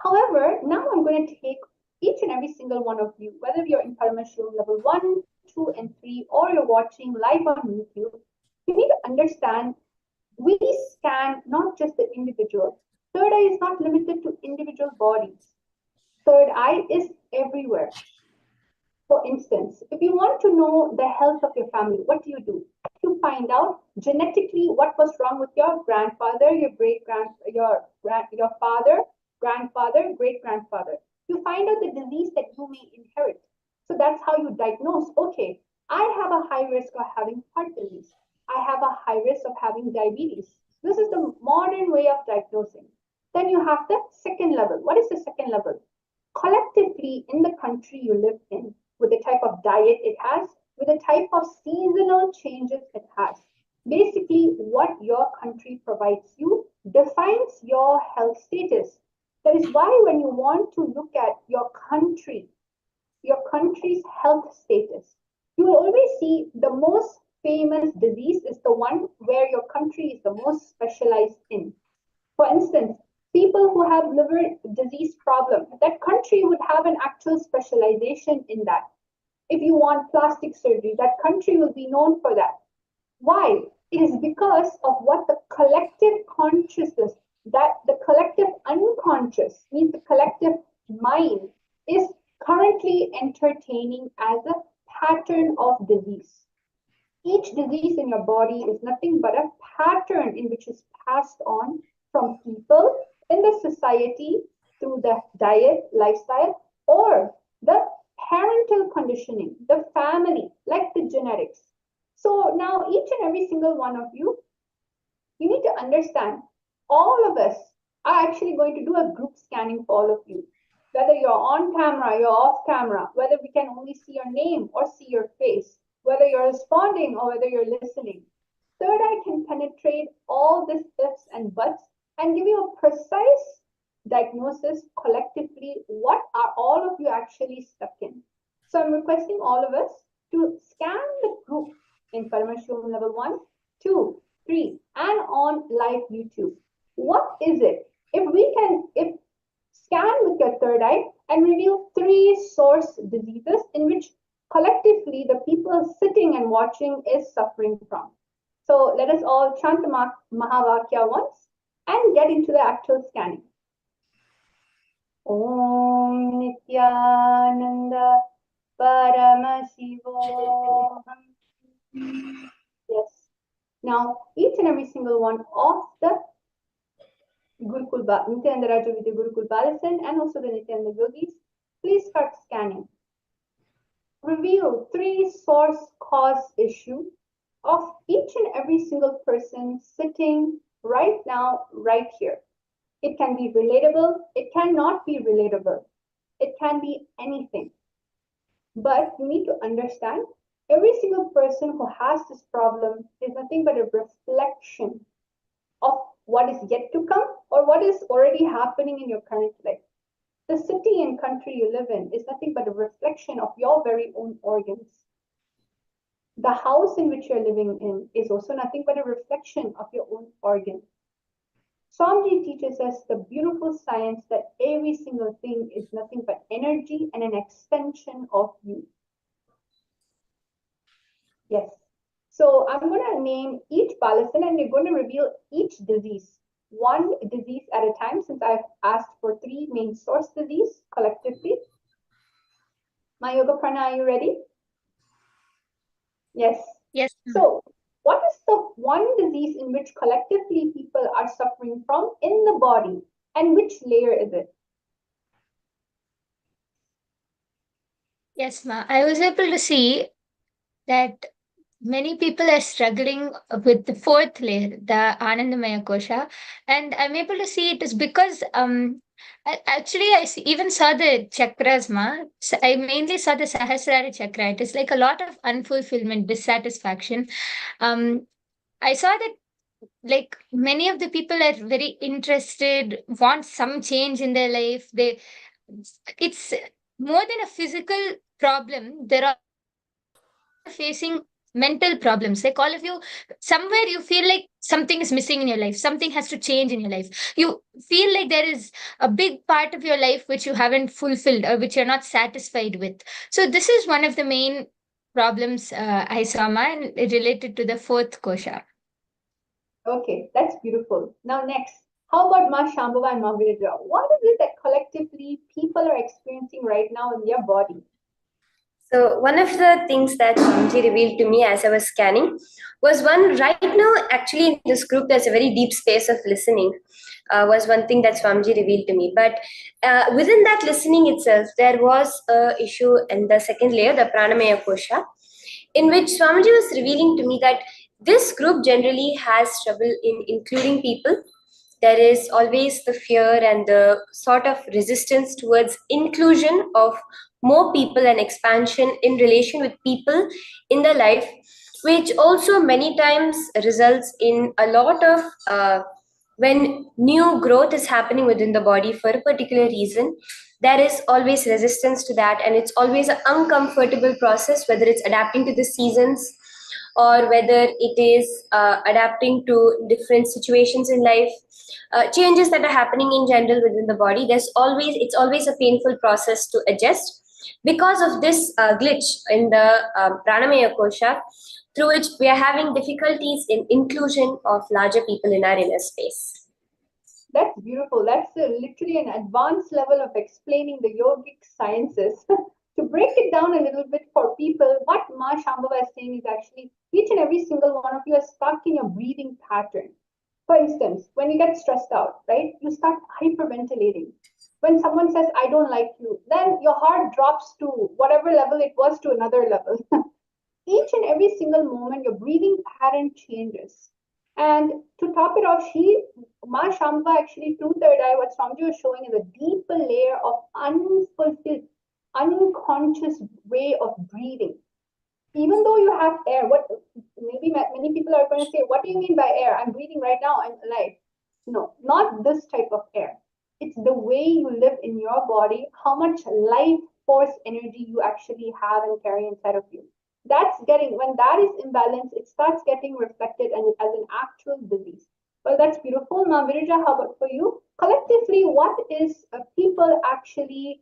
However, now I'm going to take each and every single one of you, whether you're in Paramashivoham level 1, 2, and 3, or you're watching live on YouTube, you need to understand we scan not just the individual. Third eye is not limited to individual bodies. Third eye is everywhere. For instance, if you want to know the health of your family, what do? You find out genetically what was wrong with your grandfather, your father, grandfather, great grandfather. You find out the disease that you may inherit. So that's how you diagnose. Okay, I have a high risk of having heart disease. I have a high risk of having diabetes. This is the modern way of diagnosing. Then you have the second level. What is the second level? Collectively, in the country you live in, with the type of diet it has, with the type of seasonal changes it has. Basically, what your country provides you defines your health status. That is why when you want to look at your country's health status, you will always see the most famous disease is the one where your country is the most specialized in. For instance, people who have liver disease problem, that country would have an actual specialization in that. If you want plastic surgery, that country will be known for that. Why? It is because of what the collective consciousness, that the collective unconscious, means the collective mind, is currently entertaining as a pattern of disease. Each disease in your body is nothing but a pattern in which is passed on from people in the society through the diet, lifestyle, or the parental conditioning, the family, like the genetics. So now each and every single one of you, you need to understand, all of us are actually going to do a group scanning for all of you. Whether you're on camera, you're off camera, whether we can only see your name or see your face, whether you're responding or whether you're listening. Third eye can penetrate all these ifs and buts and give you a precise diagnosis collectively, what are all of you actually stuck in. So I'm requesting all of us to scan the group in Paramashivoham level 1, 2, 3, and on live YouTube. What is it? If scan with your third eye and reveal 3 source diseases in which collectively the people sitting and watching is suffering from. So let us all chant the Mahavakya once and get into the actual scanning. Om Nithyananda Paramashivoham. Yes. Now, each and every single one of the Gurukul Nithyananda Raja Vidya Gurukul Balasan and also the Nithyananda Yogis, please start scanning. Reveal 3 source cause issue of each and every single person sitting right now, right here. It can be relatable, it cannot be relatable, it can be anything. But you need to understand Every single person who has this problem is nothing but a reflection of what is yet to come or what is already happening in your current life. The city and country you live in is nothing but a reflection of your very own organs. The house in which you're living in is also nothing but a reflection of your own organ. Swamiji teaches us the beautiful science that every single thing is nothing but energy and an extension of you. Yes. So I'm going to name each palisade and we're going to reveal each disease, one disease at a time, since I've asked for 3 main source disease collectively. Mayoga Prana, are you ready? Yes. Yes. So what is the one disease in which collectively people are suffering from in the body, and which layer is it? Yes, ma. I was able to see that many people are struggling with the fourth layer, the Anandamaya Kosha, and I'm able to see it is because even saw the chakras, ma. I mainly saw the Sahasrara chakra. It is like a lot of unfulfillment, dissatisfaction. I saw that like many of the people are very interested, want some change in their life. It's more than a physical problem. There are facing mental problems, like all of you, somewhere you feel like something is missing in your life, something has to change in your life. You feel like there is a big part of your life which you haven't fulfilled or which you're not satisfied with. So this is one of the main problems I saw, man, related to the fourth kosha. Okay, that's beautiful. Now next, how about Ma Shambhava and Ma Virja? What is it that collectively people are experiencing right now in their body? So one of the things that Swamiji revealed to me as I was scanning was one right now, actually in this group, there's a very deep space of listening, was one thing that Swamiji revealed to me. But within that listening itself, there was a issue in the second layer, the Pranamaya Kosha, in which Swamiji was revealing to me that this group generally has trouble in including people. There is always the fear and the sort of resistance towards inclusion of more people and expansion in relation with people in their life, which also many times results in a lot of when new growth is happening within the body for a particular reason, there is always resistance to that, and it's always an uncomfortable process, whether it's adapting to the seasons or whether it is adapting to different situations in life, changes that are happening in general within the body. It's always a painful process to adjust because of this glitch in the pranamaya kosha, through which we are having difficulties in inclusion of larger people in our inner space. That's beautiful. That's literally an advanced level of explaining the yogic sciences. To break it down a little bit for people, what Ma Shambhava is saying is actually each and every single one of you are stuck in your breathing pattern. For instance, when you get stressed out, right, you start hyperventilating. When someone says, I don't like you, then your heart drops to whatever level it was to another level. Each and every single moment, your breathing pattern changes. And to top it off, Ma Shambhava actually, two third eye, what Swamiji was showing is a deeper layer of unfulfilled, unconscious way of breathing. Even though you have air, what maybe many people are going to say, what do you mean by air? I'm breathing right now, I'm alive. No, not this type of air. It's the way you live in your body, how much life force energy you actually have and carry inside of you. When that is imbalanced, it starts getting reflected and as an actual disease. Well, that's beautiful. Now, Virija, how about for you? Collectively, what is people actually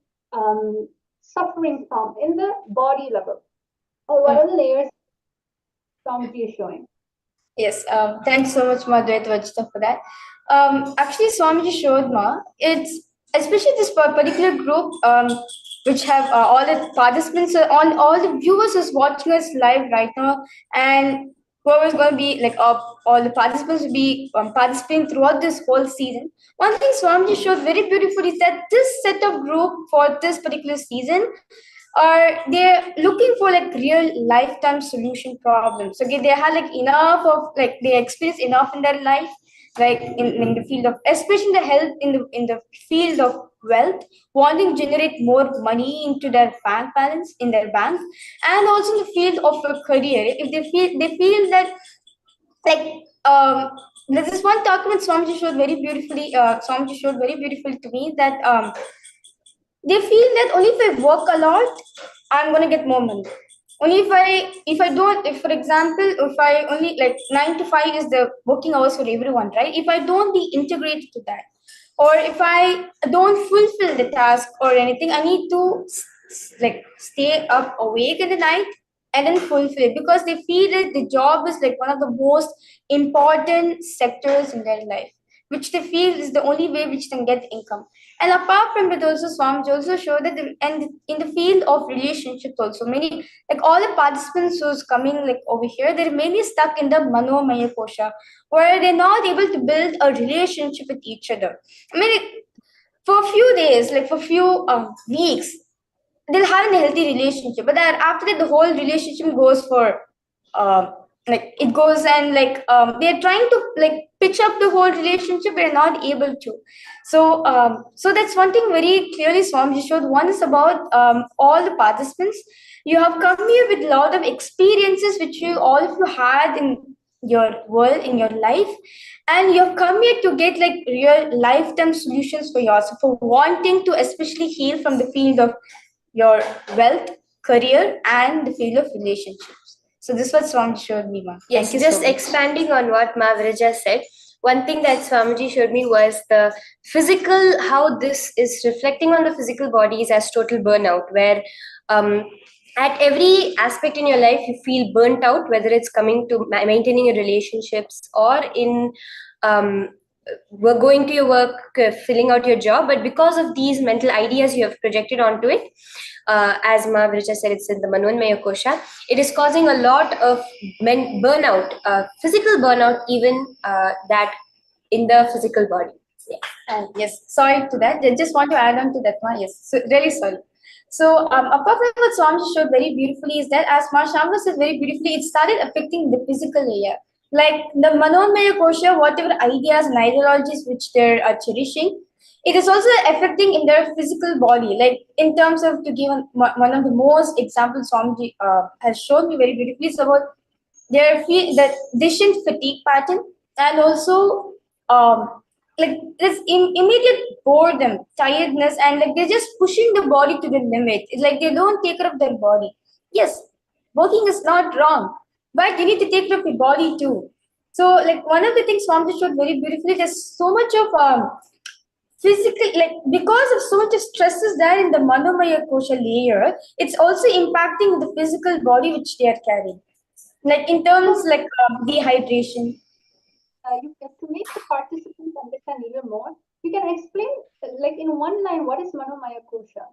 suffering from in the body level? Or what are the layers Swamiji is showing? Yes, thanks so much, Madhvait Vajita, for that. Actually, Swamiji showed it's especially this particular group, which have all the participants, all the viewers who's watching us live right now, and whoever's going to be like all the participants will be participating throughout this whole season. One thing Swamiji showed very beautifully is that this set of group for this particular season are they're looking for like real lifetime solution problems. Okay, they have like enough of like they experience enough in their life, like in the field of, especially in the health, in the field of wealth, wanting to generate more money into their bank balance in their bank, and also in the field of a career. If they feel that like there's this one document Swamiji showed very beautifully. Swamiji showed very beautifully to me that they feel that only if I work a lot, I'm gonna get more money. Only if I don't, if for example, if I only like 9 to 5 is the working hours for everyone, right? If I don't be integrated to that, or if I don't fulfill the task or anything, I need to like stay up awake in the night and then fulfill it, because they feel that the job is like one of the most important sectors in their life, which they feel is the only way which can get income. And apart from it, also Swamiji also showed that and in the field of relationships also, many like all the participants who's coming like over here, they're mainly stuck in the Manomaya Kosha, where they're not able to build a relationship with each other. I mean, for a few days, like for a few weeks, they'll have a healthy relationship, but then after that, the whole relationship goes for like it goes and like they're trying to like pitch up the whole relationship, they're not able to. So that's one thing very clearly Swamiji showed. One is about all the participants. You have come here with a lot of experiences which you all of you had in your world, in your life, and you've come here to get like real lifetime solutions for yourself, for wanting to especially heal from the field of your wealth, career, and the field of relationships. So this was Swamiji showed me, ma. Yes, Thank you just so much. expanding on what Ma Virija said, one thing that Swamiji showed me was the physical, how this is reflecting on the physical bodies as total burnout, where at every aspect in your life you feel burnt out, whether it's coming to maintaining your relationships or in um, we're going to your work, filling out your job, but because of these mental ideas you have projected onto it, as Ma Virija said, it's in the Manvanmaya Kosha, it is causing a lot of burnout, physical burnout, even that in the physical body. Yeah. And yes, sorry to that. I just want to add on to that one. Yes, so really sorry. So apart from what Swamiji showed very beautifully is that, as Ma Shamla said very beautifully, it started affecting the physical layer. Like the Manomaya Kosha, whatever ideas and ideologies which they're cherishing, it is also affecting in their physical body. Like in terms of, to give one of the most examples Swamiji has shown me very beautifully, is about their the decision fatigue pattern, and also like this immediate boredom, tiredness, and like they're just pushing the body to the limit. It's like they don't take care of their body. Yes, working is not wrong, but you need to take care of your body too. So like one of the things Swamiji showed very beautifully, there's so much of physical, like because of so much of stress is there in the Manomaya Kosha layer, it's also impacting the physical body which they are carrying, like in terms like dehydration. To make the participants understand even more, you can explain, like in one line, what is Manomaya Kosha,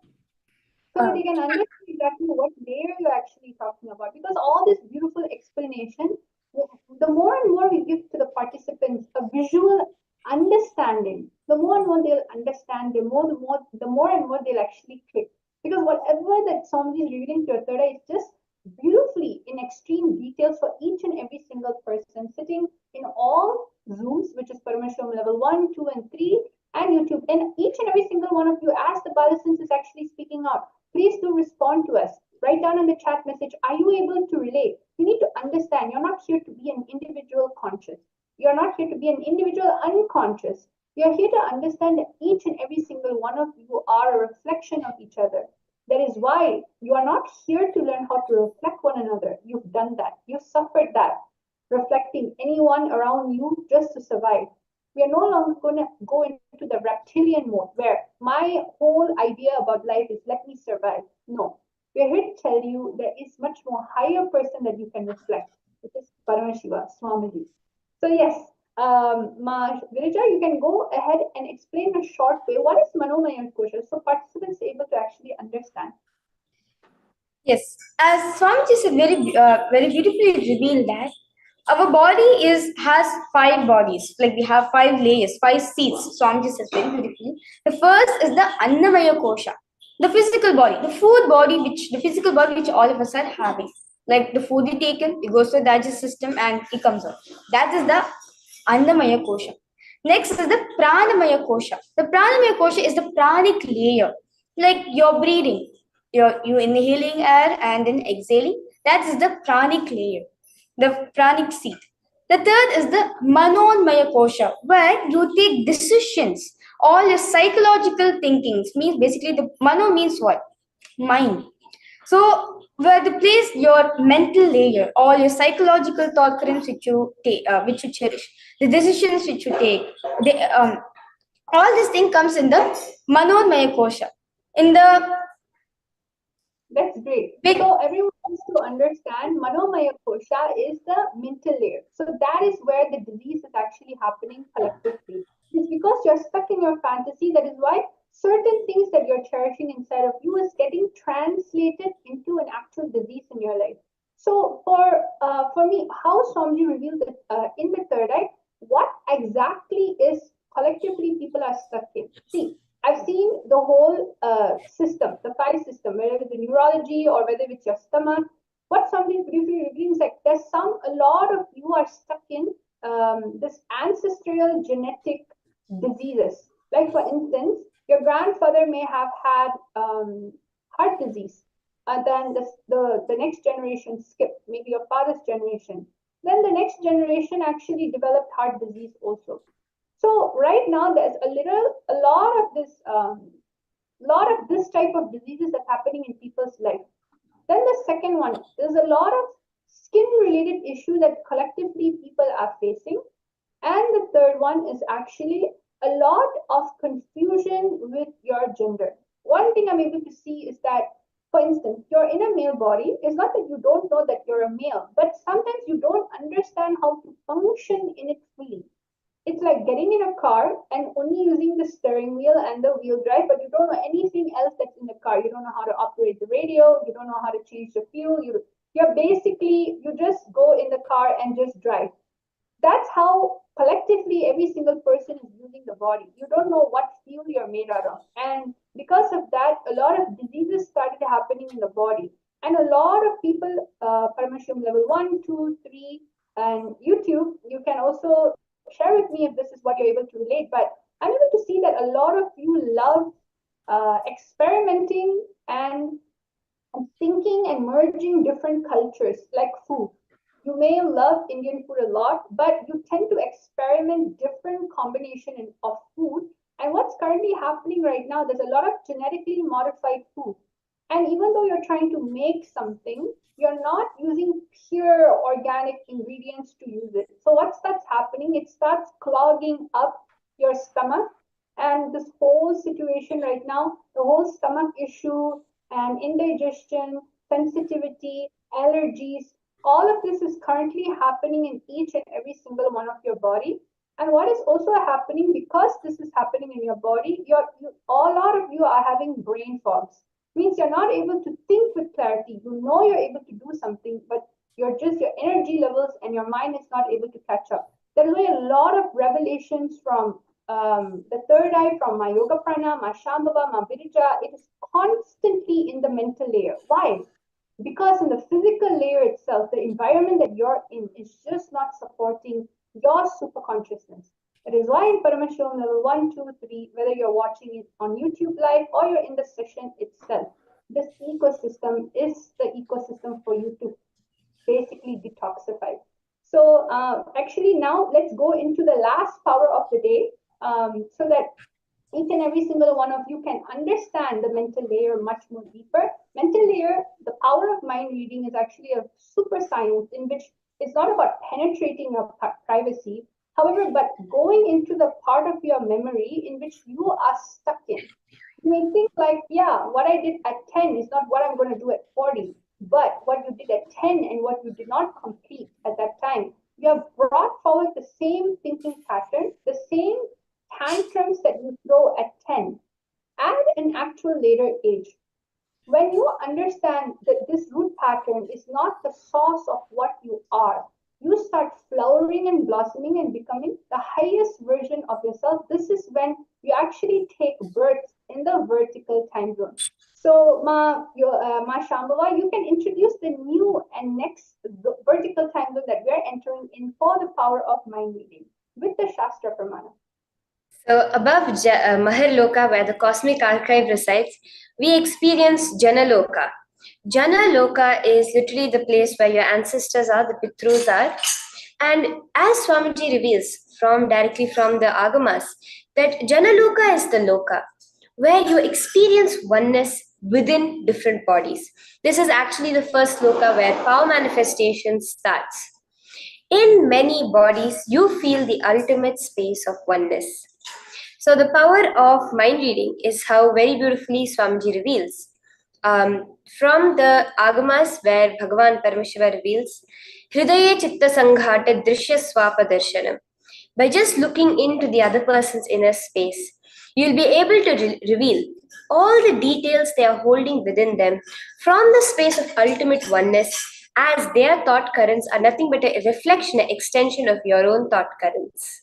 so that they can understand exactly what layer you're actually talking about. Because all this beautiful explanation, the more and more we give to the participants a visual understanding, the more and more they'll understand, the more and more they'll actually click. Because whatever that somebody is reading to your third eye is just beautifully in extreme details for each and every single person sitting in all Zooms, which is Paramashivoham level 1, 2, and 3, and YouTube. And each and every single one of you, as the participants is actually speaking out, please do respond to us. Write down in the chat message, are you able to relate? You need to understand, you're not here to be an individual conscious. You're not here to be an individual unconscious. You're here to understand that each and every single one of you are a reflection of each other. That is why you are not here to learn how to reflect one another. You've done that. You've suffered that, reflecting anyone around you just to survive. We are no longer going to go into the reptilian mode where my whole idea about life is let me survive. No, we're here to tell you there is much more higher person that you can reflect, which is Paramashiva, Swamiji. So yes, Virija, you can go ahead and explain in a short way what is Manomaya Kosha, so participants are able to actually understand. Yes, as Swamiji said very beautifully revealed that our body has 5 bodies. Like we have 5 layers, 5 seats. Swamiji says very beautifully. The first is the Annamaya Kosha, the physical body, the physical body which all of us are having. Like the food you taken, it goes to the digestive system and it comes out. That is the Annamaya Kosha. Next is the Pranamaya Kosha. The Pranamaya Kosha is the pranic layer, like you're breathing. You inhaling air and then exhaling. That is the pranic layer, the pranic seat. The third is the Manonmaya Kosha, where you take decisions. All your psychological thinkings means basically the Mano means what? Mind. So, where to place your mental layer, all your psychological thought currents which you take, which you cherish, the decisions which you take, all this thing comes in the Manomaya Kosha. In the That's great. big, So everyone wants to understand Manomaya Kosha is the mental layer. So that is where the disease is actually happening collectively. It's because you're stuck in your fantasy. That is why certain things that you're cherishing inside of you is getting translated into an actual disease in your life. So for me, how Swamiji revealed that in the third eye, what exactly is collectively people are stuck in. See, I've seen the whole system, the five system, whether it's the neurology or whether it's your stomach. What something briefly reveals is like a lot of you are stuck in this ancestral genetic diseases. Like for instance, your grandfather may have had heart disease, and then the next generation skipped, maybe your father's generation. Then the next generation actually developed heart disease also. So right now there's a lot of this type of diseases that's happening in people's life. Then the second one, there's a lot of skin related issues that collectively people are facing. And the third one is actually a lot of confusion with your gender. One thing I'm able to see is that, for instance, you're in a male body. It's not that you don't know that you're a male, but sometimes you don't understand how to function in it fully. It's like getting in a car and only using the steering wheel and the wheel drive, but you don't know anything else that's in the car. You don't know how to operate the radio. You don't know how to change the fuel. You just go in the car and just drive. That's how collectively every single person is using the body. You don't know what fuel you're made out of. And because of that, a lot of diseases started happening in the body. And a lot of people, Paramashivoham level 1, 2, 3, and YouTube, you can also share with me if this is what you're able to relate. But I'm able to see that a lot of you love experimenting and thinking and merging different cultures like food. You may love Indian food a lot, but you tend to experiment different combination of food. And what's currently happening right now, there's a lot of genetically modified food. And even though you're trying to make something, you're not using pure organic ingredients to use it. So what starts happening, it starts clogging up your stomach. And this whole situation right now, the whole stomach issue and indigestion, sensitivity, allergies, all of this is currently happening in each and every single one of your body. And what is also happening, because this is happening in your body, a lot of you are having brain fogs. Means you're not able to think with clarity. You know you're able to do something, but your energy levels and your mind is not able to catch up. There is a lot of revelations from the third eye, from my yoga prana, my shambhava, my virija. It is constantly in the mental layer. Why? Because in the physical layer itself, the environment that you're in is just not supporting your super consciousness. That is why in Paramashivoham level 1, 2, 3, whether you're watching it on YouTube live or you're in the session itself, this ecosystem is the ecosystem for you to basically detoxify. So actually now let's go into the last power of the day so that each and every single one of you can understand the mental layer much more deeper. Mental layer, the power of mind reading is actually a super science in which it's not about penetrating your privacy, however, but going into the part of your memory in which you are stuck in. You may think like, yeah, what I did at 10 is not what I'm going to do at 40, but what you did at 10 and what you did not complete at that time, you have brought forward the same thinking pattern, the same tantrums that you throw at 10 at an actual later age. When you understand that this root pattern is not the source of what you are, you start flowering and blossoming and becoming the highest version of yourself. This is when you actually take birth in the vertical time zone. So, Ma Shambhava, you can introduce the new and next vertical time zone that we are entering in for the power of mind reading with the Shastra Pramana. So above Maharloka, where the cosmic archive resides, we experience Janaloka. Janaloka is literally the place where your ancestors are, the Pitrus are. And as Swamiji reveals directly from the Agamas, that Janaloka is the Loka, where you experience oneness within different bodies. This is actually the first Loka where power manifestation starts. In many bodies, you feel the ultimate space of oneness. So, the power of mind reading is how very beautifully Swamiji reveals. From the Agamas, where Bhagavan Paramashiva reveals, Hridaye Chitta Sanghate Drishya Swapa Darshanam. By just looking into the other person's inner space, you'll be able to reveal all the details they are holding within them from the space of ultimate oneness, as their thought currents are nothing but a reflection, an extension of your own thought currents.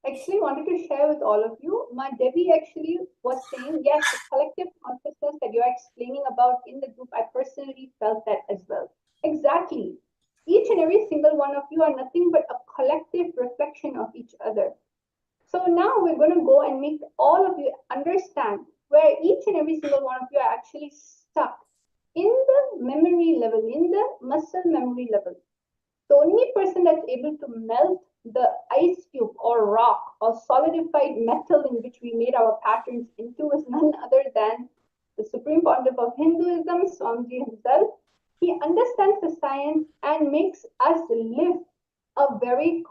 Actually wanted to share with all of you. My Debbie actually was saying, yes, the collective consciousness that you're explaining about in the group, I personally felt that as well. Exactly. Each and every single one of you are nothing but a collective reflection of each other. So now we're going to go and make all of you understand where each and every single one of you are actually stuck in the memory level, in the muscle memory level. The only person that's able to melt the ice cube or rock or solidified metal in which we made our patterns into is none other than the Supreme Pontiff of Hinduism, Swamiji himself. He understands the science and makes us live a very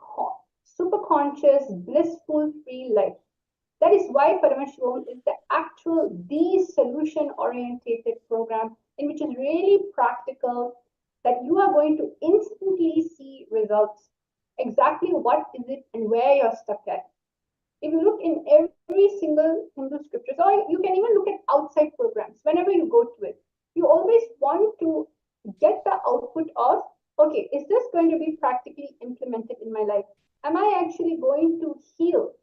super conscious, blissful, free life. That is why Paramashivoham is the solution orientated program in which is really practical, that you are going to instantly see results. Exactly what is it and where you're stuck at. If you look in every single Hindu scriptures, or you can even look at outside programs, whenever you go to it, you always want to get the output of, okay, is this going to be practically implemented in my life? Am I actually going to heal?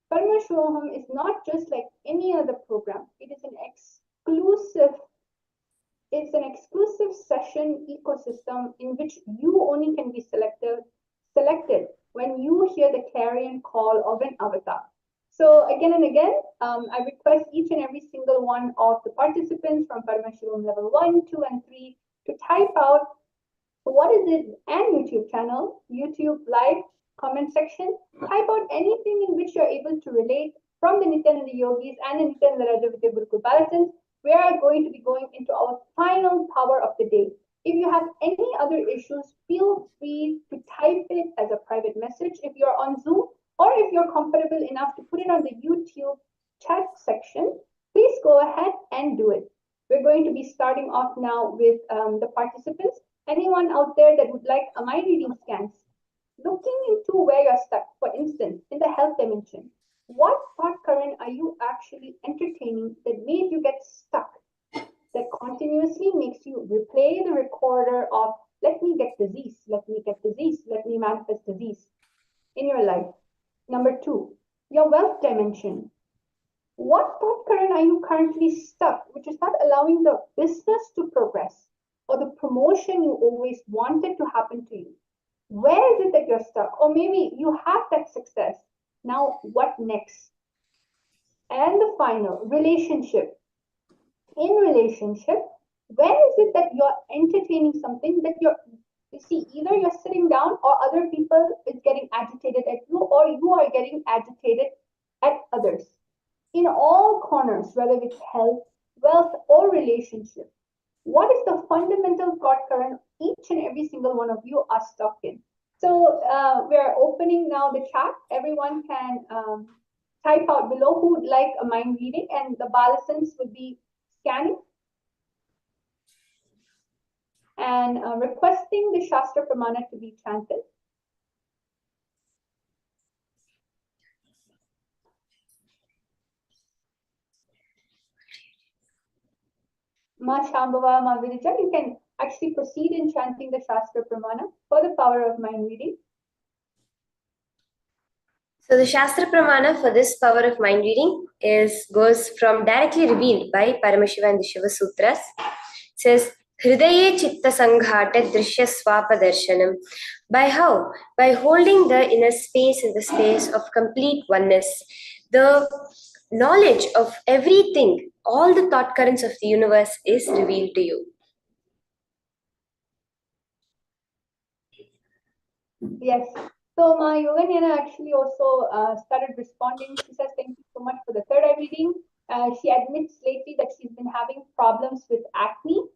Paramashivoham is not just like any other program. It is an exclusive session ecosystem in which you only can be selected when you hear the clarion call of an avatar. So again and again, I request each and every single one of the participants from Paramashivoham level 1, 2, and 3 to type out what is it, and YouTube channel, YouTube live comment section. Type out anything in which you're able to relate from the Nithyananda Yogis and the Nithyananda Rajavidya Gurukul Balasans. We are going to be going into our final power of the day. If you have any other issues, feel free to type it as a private message if you're on Zoom, or if you're comfortable enough to put it on the YouTube chat section, please go ahead and do it. We're going to be starting off now with the participants. Anyone out there that would like a mind reading scans, looking into where you're stuck, for instance, in the health dimension, what thought current are you actually entertaining that made you get stuck, that continuously makes you replay the recorder of, let me get disease, let me get disease, let me manifest disease in your life? Number 2, your wealth dimension. What thought current are you currently stuck, which is not allowing the business to progress, or the promotion you always wanted to happen to you? Where is it that you're stuck? Or maybe you have that success. Now, what next? And the final, relationship. In relationship, where is it that you're entertaining something that you see, either you're sitting down or other people is getting agitated at you, or you are getting agitated at others. In all corners, whether it's health, wealth, or relationship, what is the fundamental thought current each and every single one of you are stuck in? So we're opening now the chat. Everyone can type out below who would like a mind reading, and the Balasans will be scanning and requesting the Shastra Pramana to be chanted. Ma Shambhava, Ma Virija, you can actually proceed in chanting the Shastra Pramana for the power of mind reading. So the Shastra Pramana for this power of mind reading goes from directly revealed by Paramashiva and the Shiva Sutras. It says, Hridaye chitta sanghate drishya swapadarsanam. By how? By holding the inner space in the space of complete oneness. The knowledge of everything, all the thought currents of the universe is revealed to you. Yes. So my Yoganyana actually also started responding. She says, thank you so much for the third eye reading. She admits lately that she's been having problems with acne,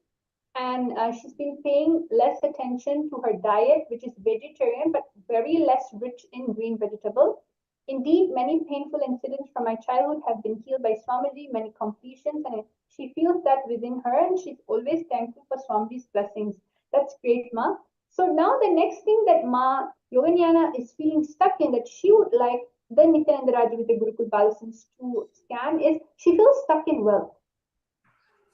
and she's been paying less attention to her diet, which is vegetarian, but very less rich in green vegetables. Indeed, many painful incidents from my childhood have been healed by Swamiji, many completions, and she feels that within her, and she's always thankful for Swamiji's blessings. That's great, Ma. So now the next thing that Ma Yoganyana is feeling stuck in, that she would like the Nithyananda Raju with the Gurukul Balasins to scan, is she feels stuck in wealth.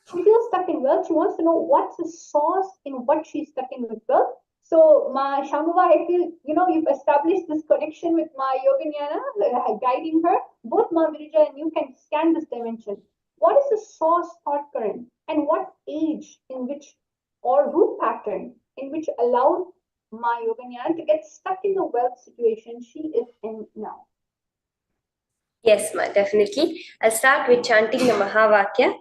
She feels stuck in wealth. She wants to know what's the source in what she's stuck in with wealth. So, Ma Shambhava, I feel, you've established this connection with Ma Yoganyana, guiding her. Both Ma Virija and you can scan this dimension. What is the source thought current, and what age in which, or root pattern in which allowed Ma Yoganyana to get stuck in the wealth situation she is in now? Yes, Ma, definitely. I'll start with chanting the Mahavakya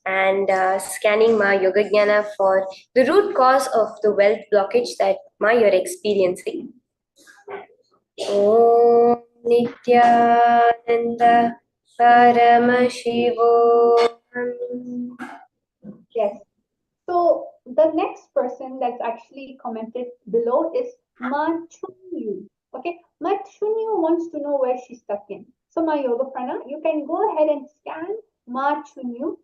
and scanning Ma Yogajnana for the root cause of the wealth blockage that Ma you're experiencing. Om Nithyananda Paramashivoham. Yes. So the next person that's actually commented below is Ma Chunyu. Okay, Ma Chunyu wants to know where she's stuck in. So my Yoga Prana, you can go ahead and scan Ma Chunyu.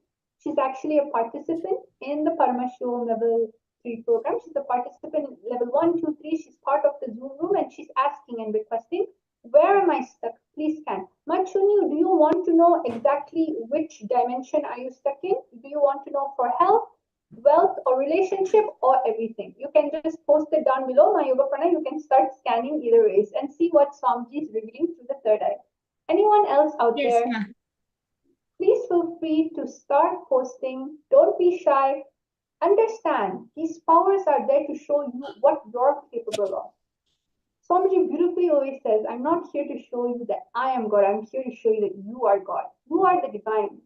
She's actually a participant in the Paramashivoham Level-3 program. She's a participant in level 1, 2, 3. She's part of the Zoom room, and she's asking and requesting, where am I stuck? Please scan. Ma Chunyu, do you want to know exactly which dimension are you stuck in? Do you want to know for health, wealth, or relationship, or everything? You can just post it down below. My Yoga Prana, you can start scanning either ways and see what Swamiji is revealing through the third eye. Anyone else out Yes, there? Ma. Please feel free to start posting. Don't be shy. Understand, these powers are there to show you what you're capable of. Swamiji beautifully always says, I'm not here to show you that I am God. I'm here to show you that you are God. You are the divine.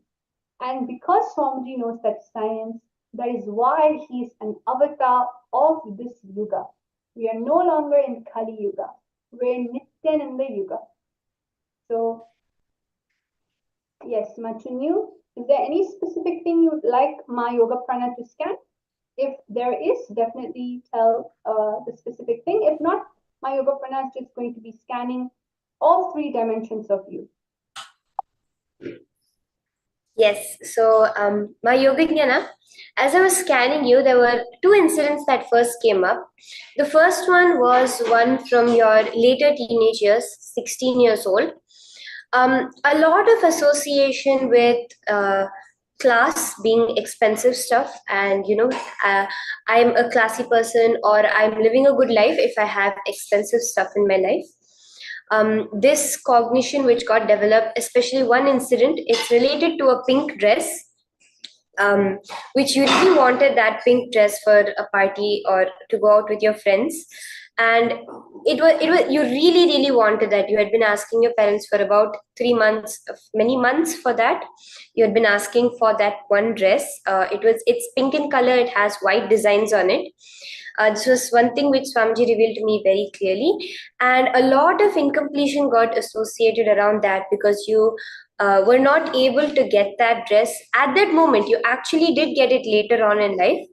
And because Swamiji knows that science, that is why he is an avatar of this yuga. We are no longer in Kali Yuga. We're in Nithyananda Yuga. So, yes, Machunyu, is there any specific thing you'd like Ma Yoga Prana to scan? If there is, definitely tell the specific thing. If not, my Yoga Prana is just going to be scanning all 3 dimensions of you. Yes, so my Yogajnana, as I was scanning you, there were 2 incidents that first came up. The first one was one from your later teenage years, 16 years old. A lot of association with class being expensive stuff, and I'm a classy person, or I'm living a good life if I have expensive stuff in my life. This cognition which got developed, especially one incident, it's related to a pink dress, which you really wanted that pink dress for a party or to go out with your friends. And it was you really wanted that. You had been asking your parents for about 3 months, many months for that. You had been asking for that one dress. It's pink in color, it has white designs on it. This was one thing which Swamiji revealed to me very clearly, and a lot of incompletion got associated around that, because you were not able to get that dress at that moment. You actually did get it later on in life,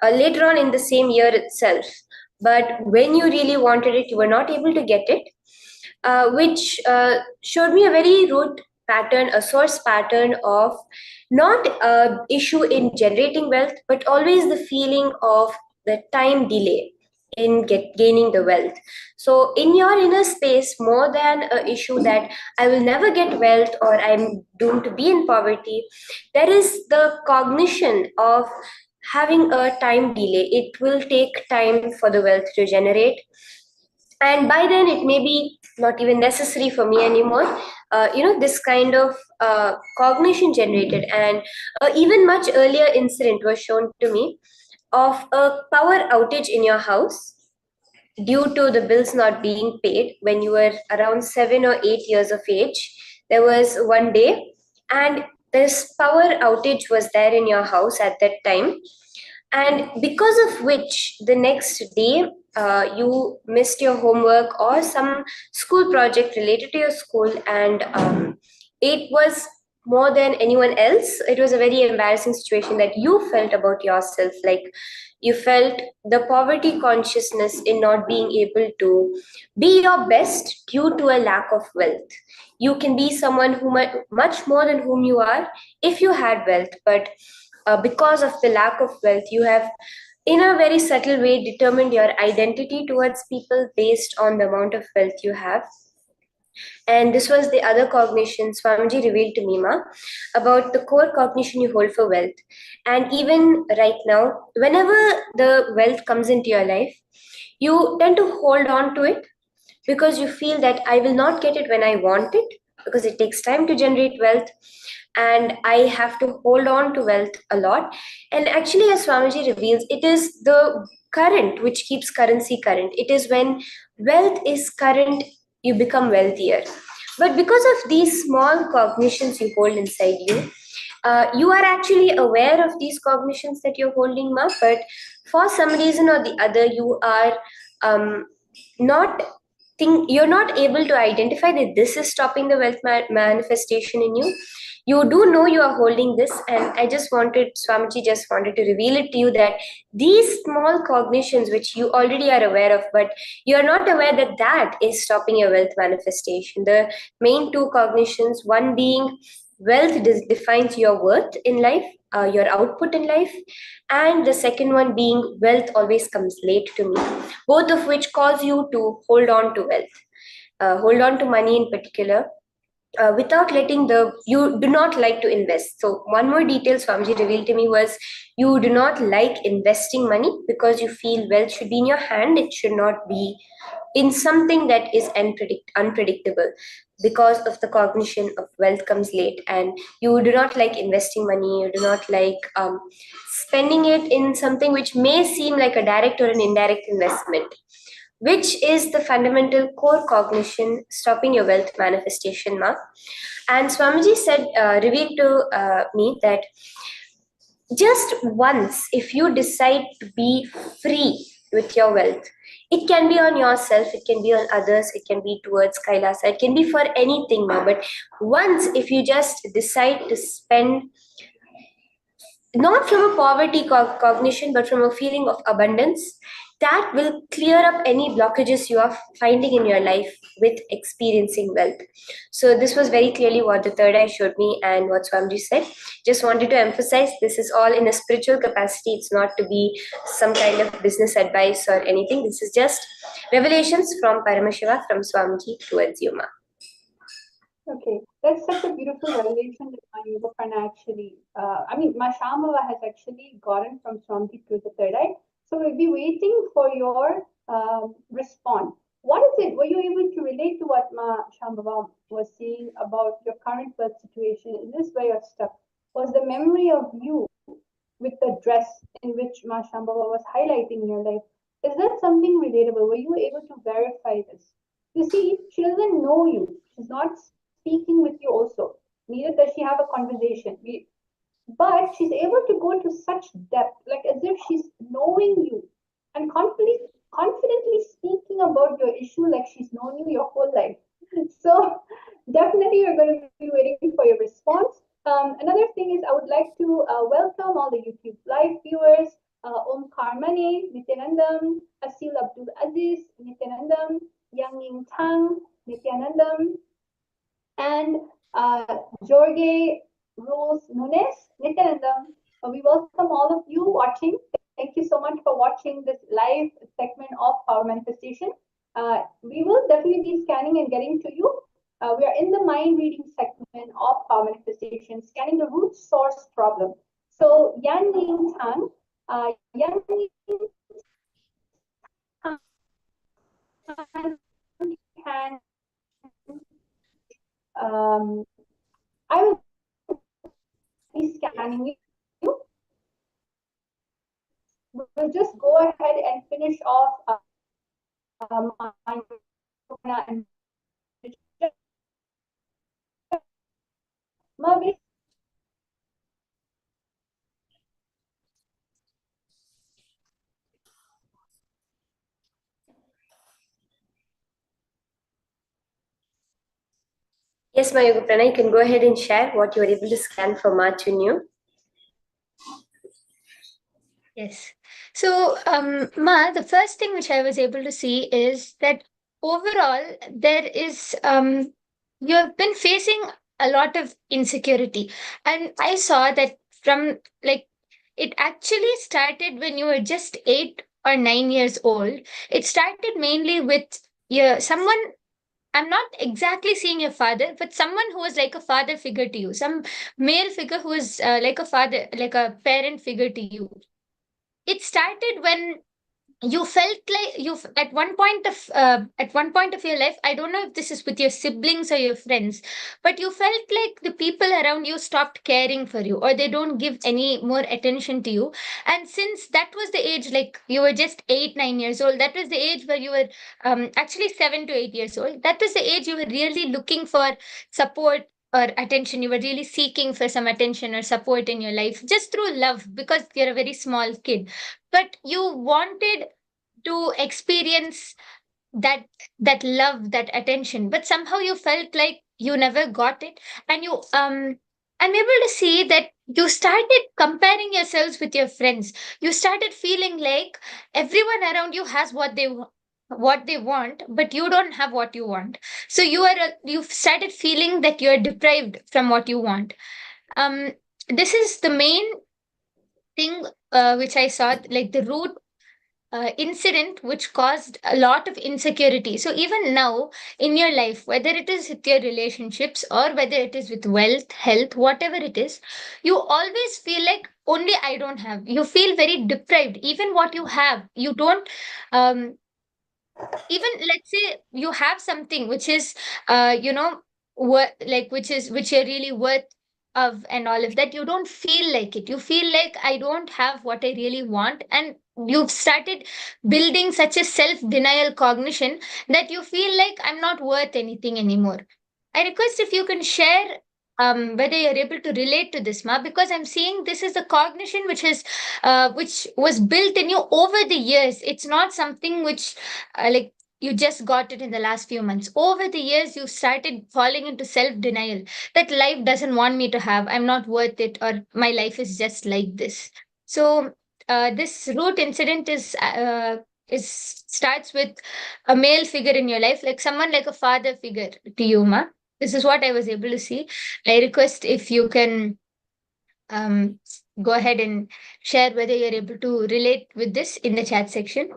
later on in the same year itself. But when you really wanted it, you were not able to get it, which showed me a very root pattern, a source pattern of not issue in generating wealth, but always the feeling of the time delay in gaining the wealth. So in your inner space, more than a issue that I will never get wealth or I'm doomed to be in poverty, there is the cognition of having a time delay. It will take time for the wealth to generate, and by then it may be not even necessary for me anymore. This kind of cognition generated, and even much earlier incident was shown to me. of a power outage in your house due to the bills not being paid when you were around 7 or 8 years of age. There was one day, and this power outage was there in your house at that time, and because of which the next day you missed your homework or some school project related to your school, and it was more than anyone else, it was a very embarrassing situation that you felt about yourself. Like, you felt the poverty consciousness in not being able to be your best due to a lack of wealth. You can be someone who much more than whom you are if you had wealth, but because of the lack of wealth, you have in a very subtle way determined your identity towards people based on the amount of wealth you have. And this was the other cognition Swamiji revealed to me, Ma, about the core cognition you hold for wealth. And even right now, whenever the wealth comes into your life, you tend to hold on to it because you feel that I will not get it when I want it, because it takes time to generate wealth and I have to hold on to wealth a lot. And actually, as Swamiji reveals, it is the current which keeps currency current. It is when wealth is current, you become wealthier. But because of these small cognitions you hold inside you, you are actually aware of these cognitions that you're holding, Ma, but for some reason or the other, you are not you're not able to identify that this is stopping the wealth manifestation in you. You do know you are holding this, and I just wanted, Swamiji just wanted to reveal it to you that these small cognitions which you already are aware of, but you are not aware that that is stopping your wealth manifestation. The main two cognitions, one being wealth defines your worth in life, your output in life, and the second one being wealth always comes late to me, both of which cause you to hold on to wealth, hold on to money in particular, without letting the you do not like to invest. So one more detail Swamiji revealed to me was you do not like investing money because you feel wealth should be in your hand, it should not be in something that is unpredictable. Because of the cognition of wealth comes late, and you do not like investing money, you do not like spending it in something which may seem like a direct or an indirect investment, which is the fundamental core cognition stopping your wealth manifestation, Ma. And Swamiji said, revealed to me that just once, if you decide to be free with your wealth, it can be on yourself, it can be on others, it can be towards Kailasa, it can be for anything, Ma. But once, if you just decide to spend not from a poverty cognition, but from a feeling of abundance, that will clear up any blockages you are finding in your life with experiencing wealth. So this was very clearly what the third eye showed me and what Swamiji said. Just wanted to emphasize this is all in a spiritual capacity. It's not to be some kind of business advice or anything. This is just revelations from Paramashiva, from Swamiji towards you, Ma. Okay, that's such a beautiful revelation that Mayurapana actually, Mashambhava has actually gotten from Swamiji to the third eye. So we'll be waiting for your response. What is it? Were you able to relate to what Shambhava was saying about your current birth situation? Is this where you're stuck? Was the memory of you with the dress in which Ma Shambhava was highlighting in your life, is that something relatable? Were you able to verify this? You see, she doesn't know you. She's not speaking with you also. Neither does she have a conversation. But she's able to go into such depth, like as if she's knowing you and confidently speaking about your issue like she's known you your whole life. So definitely we're going to be waiting for your response. Another thing is I would like to welcome all the YouTube live viewers, Om Karmane, Nithyanandam, Asil Abdul Aziz, Nithyanandam, Yang Ying Tang, Nithyanandam, and Jorge Rose Nunes, Nithyanandam. We welcome all of you watching. Thank you so much for watching this live segment of Power Manifestation. We will definitely be scanning and getting to you. We are in the mind reading segment of Power Manifestation, scanning the root source problem. So Yan Ying Tang, Yan Ying Tang can I will be scanning you. we'll just go ahead and finish off my and Yes, Mayuga Pranay, you can go ahead and share what you were able to scan for March New. Yes. So, Ma, the first thing which I was able to see is that overall there is you have been facing a lot of insecurity, and I saw that from like it actually started when you were just 8 or 9 years old. It started mainly with someone. I'm not exactly seeing your father, but someone who was like a father figure to you, some male figure who was like a father, like a parent figure to you. It started when you felt like you at one point of your life, I don't know if this is with your siblings or your friends, but you felt like the people around you stopped caring for you, or they don't give any more attention to you. And since that was the age, like you were just 8 9 years old, that was the age where you were actually 7 to 8 years old, that was the age you were really looking for support or attention. You were really seeking for some attention or support in your life just through love, because you're a very small kid, but you wanted to experience that love, that attention, but somehow you felt like you never got it. And I'm able to see that you started comparing yourselves with your friends. You started feeling like everyone around you has what they want, but you don't have what you want. So you started feeling that you're deprived from what you want. um this is the main thing which I saw, like the root incident which caused a lot of insecurity. So even now in your life, whether it is with your relationships or whether it is with wealth, health, whatever it is, you always feel like only I don't have. You feel very deprived. Even what you have, you don't. Um, even let's say you have something which is which you're really worth of and all of that, you don't feel like it. You feel like I don't have what I really want, and you've started building such a self denial cognition that you feel like I'm not worth anything anymore. I request if you can share whether you're able to relate to this, Ma, because I'm seeing this is a cognition which was built in you over the years. It's not something which like you just got it in the last few months. Over the years, you started falling into self denial that life doesn't want me to have. I'm not worth it, or my life is just like this. So, this root incident is starts with a male figure in your life, like someone like a father figure to you, Ma. This is what I was able to see. I request if you can um, go ahead and share whether you're able to relate with this in the chat section.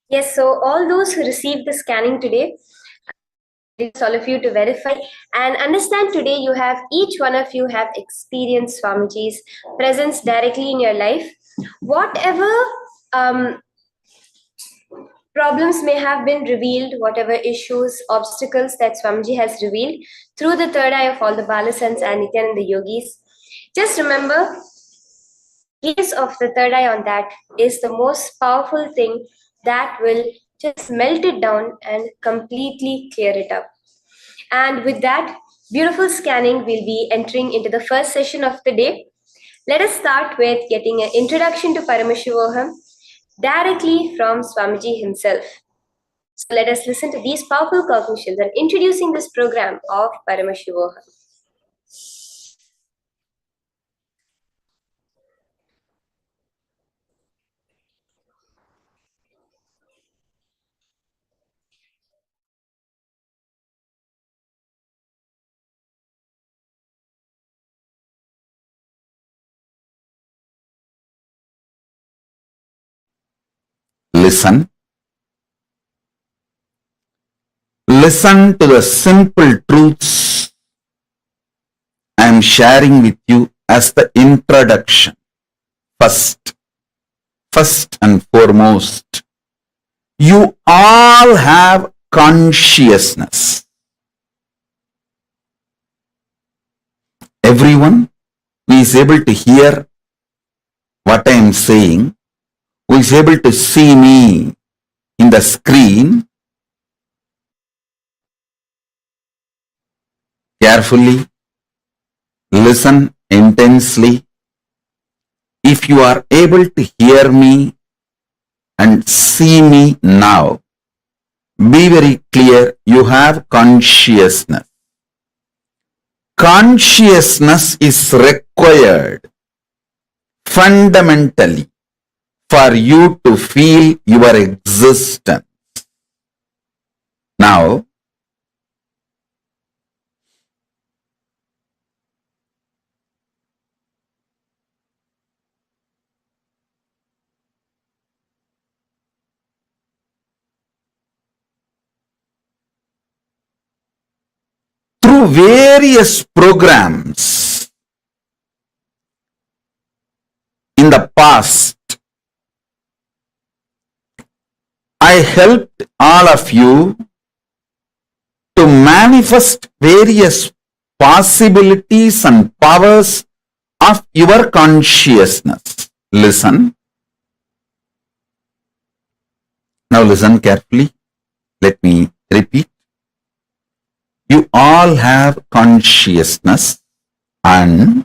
Yes, so all those who received the scanning today, request all of you to verify and understand today you have, each one of you have experienced Swamiji's presence directly in your life. Whatever problems may have been revealed, whatever issues, obstacles that Swamiji has revealed through the third eye of all the Balasans and Nithyananda yogis, just remember, gaze of the third eye on that is the most powerful thing that will just melt it down and completely clear it up. And with that beautiful scanning, we'll be entering into the first session of the day. Let us start with getting an introduction to Paramashivoham directly from Swamiji himself. So let us listen to these powerful cognitions and introducing this program of Paramashivoham. Listen. Listen to the simple truths I am sharing with you as the introduction. First and foremost, you all have consciousness. everyone who is able to hear what I am saying, who is able to see me in the screen, carefully, listen intensely. If you are able to hear me and see me now, be very clear, you have consciousness. Consciousness is required fundamentally for you to feel your existence. Now, through various programs in the past, I helped all of you to manifest various possibilities and powers of your consciousness. Listen. Now listen carefully. Let me repeat. You all have consciousness, and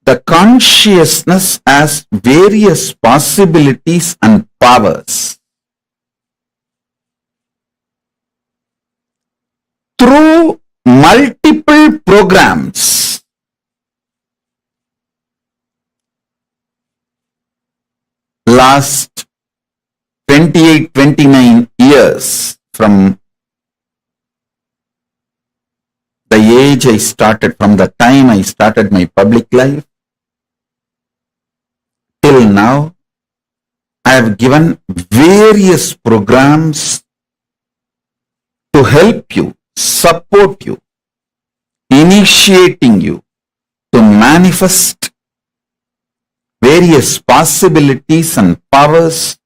the consciousness has various possibilities and powers. Through multiple programs, last 28, 29 years from the age I started, from the time I started my public life, till now, I have given various programs to help you, support you, initiating you to manifest various possibilities and powers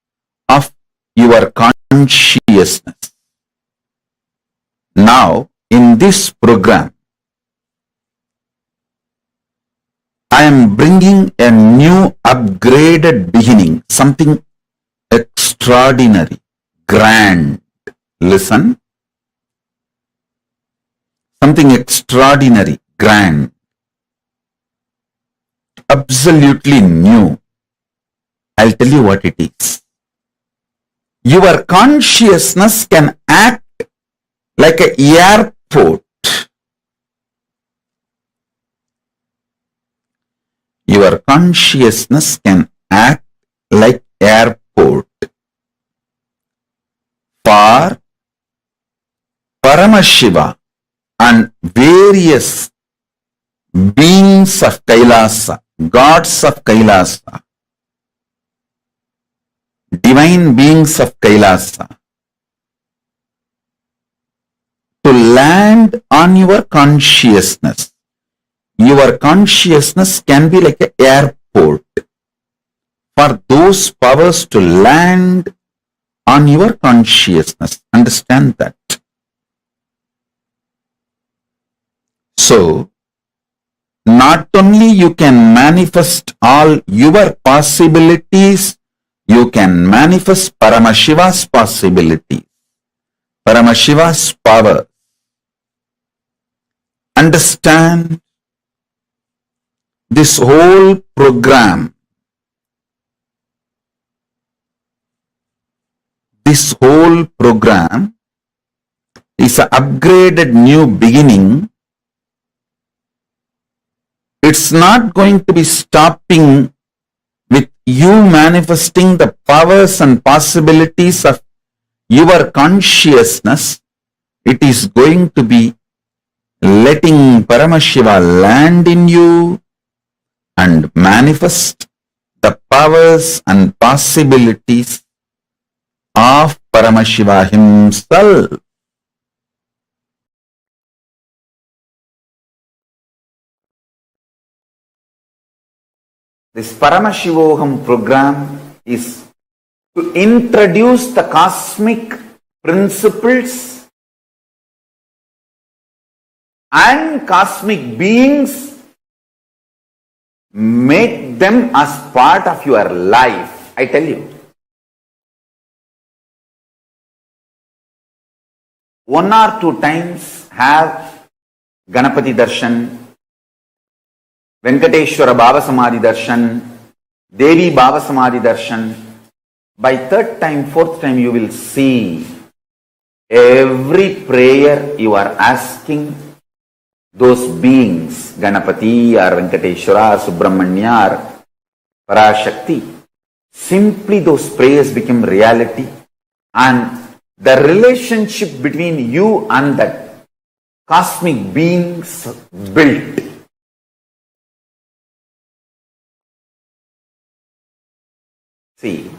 of your consciousness. Now, in this program, I am bringing a new upgraded beginning, something extraordinary, grand. Listen. Something extraordinary, grand, absolutely new. I'll tell you what it is. Your consciousness can act like an airport. Your consciousness can act like airport for Paramashiva and various beings of Kailasa, gods of Kailasa, divine beings of Kailasa, to land on your consciousness. Your consciousness can be like an airport for those powers to land on your consciousness. Understand that. So, not only you can manifest all your possibilities, you can manifest Paramashiva's possibilities, Paramashiva's power. Understand, this whole program, is an upgraded new beginning. It's not going to be stopping with you manifesting the powers and possibilities of your consciousness. It is going to be letting Paramashiva land in you and manifest the powers and possibilities of Paramashiva himself. This Paramashivoham program is to introduce the cosmic principles and cosmic beings, make them as part of your life. I tell you. One or two times have Ganapati Darshan, Venkateshwara Baba Samadhi Darshan, Devi Baba Samadhi Darshan. By third time, fourth time, you will see every prayer you are asking those beings, Ganapati or Venkateshwara or Subramanya or Parashakti, simply those prayers become reality, and the relationship between you and that cosmic beings built. See,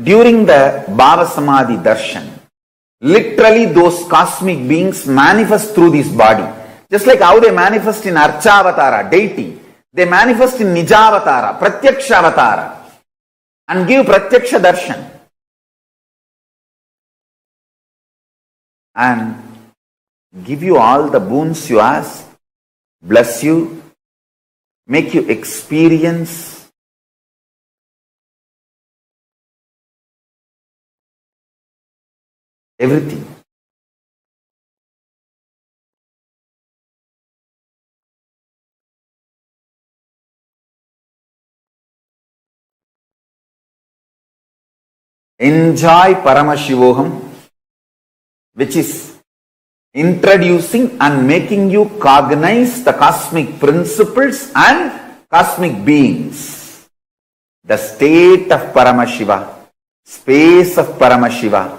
during the Baba Samadhi Darshan, literally those cosmic beings manifest through this body. Just like how they manifest in Archavatara, deity, they manifest in Nijavatara, Pratyakshavatara, and give Pratyaksha Darshan. And give you all the boons you ask, bless you, make you experience everything. Enjoy Paramashivoham, which is introducing and making you cognize the cosmic principles and cosmic beings. The state of Paramashiva, space of Paramashiva,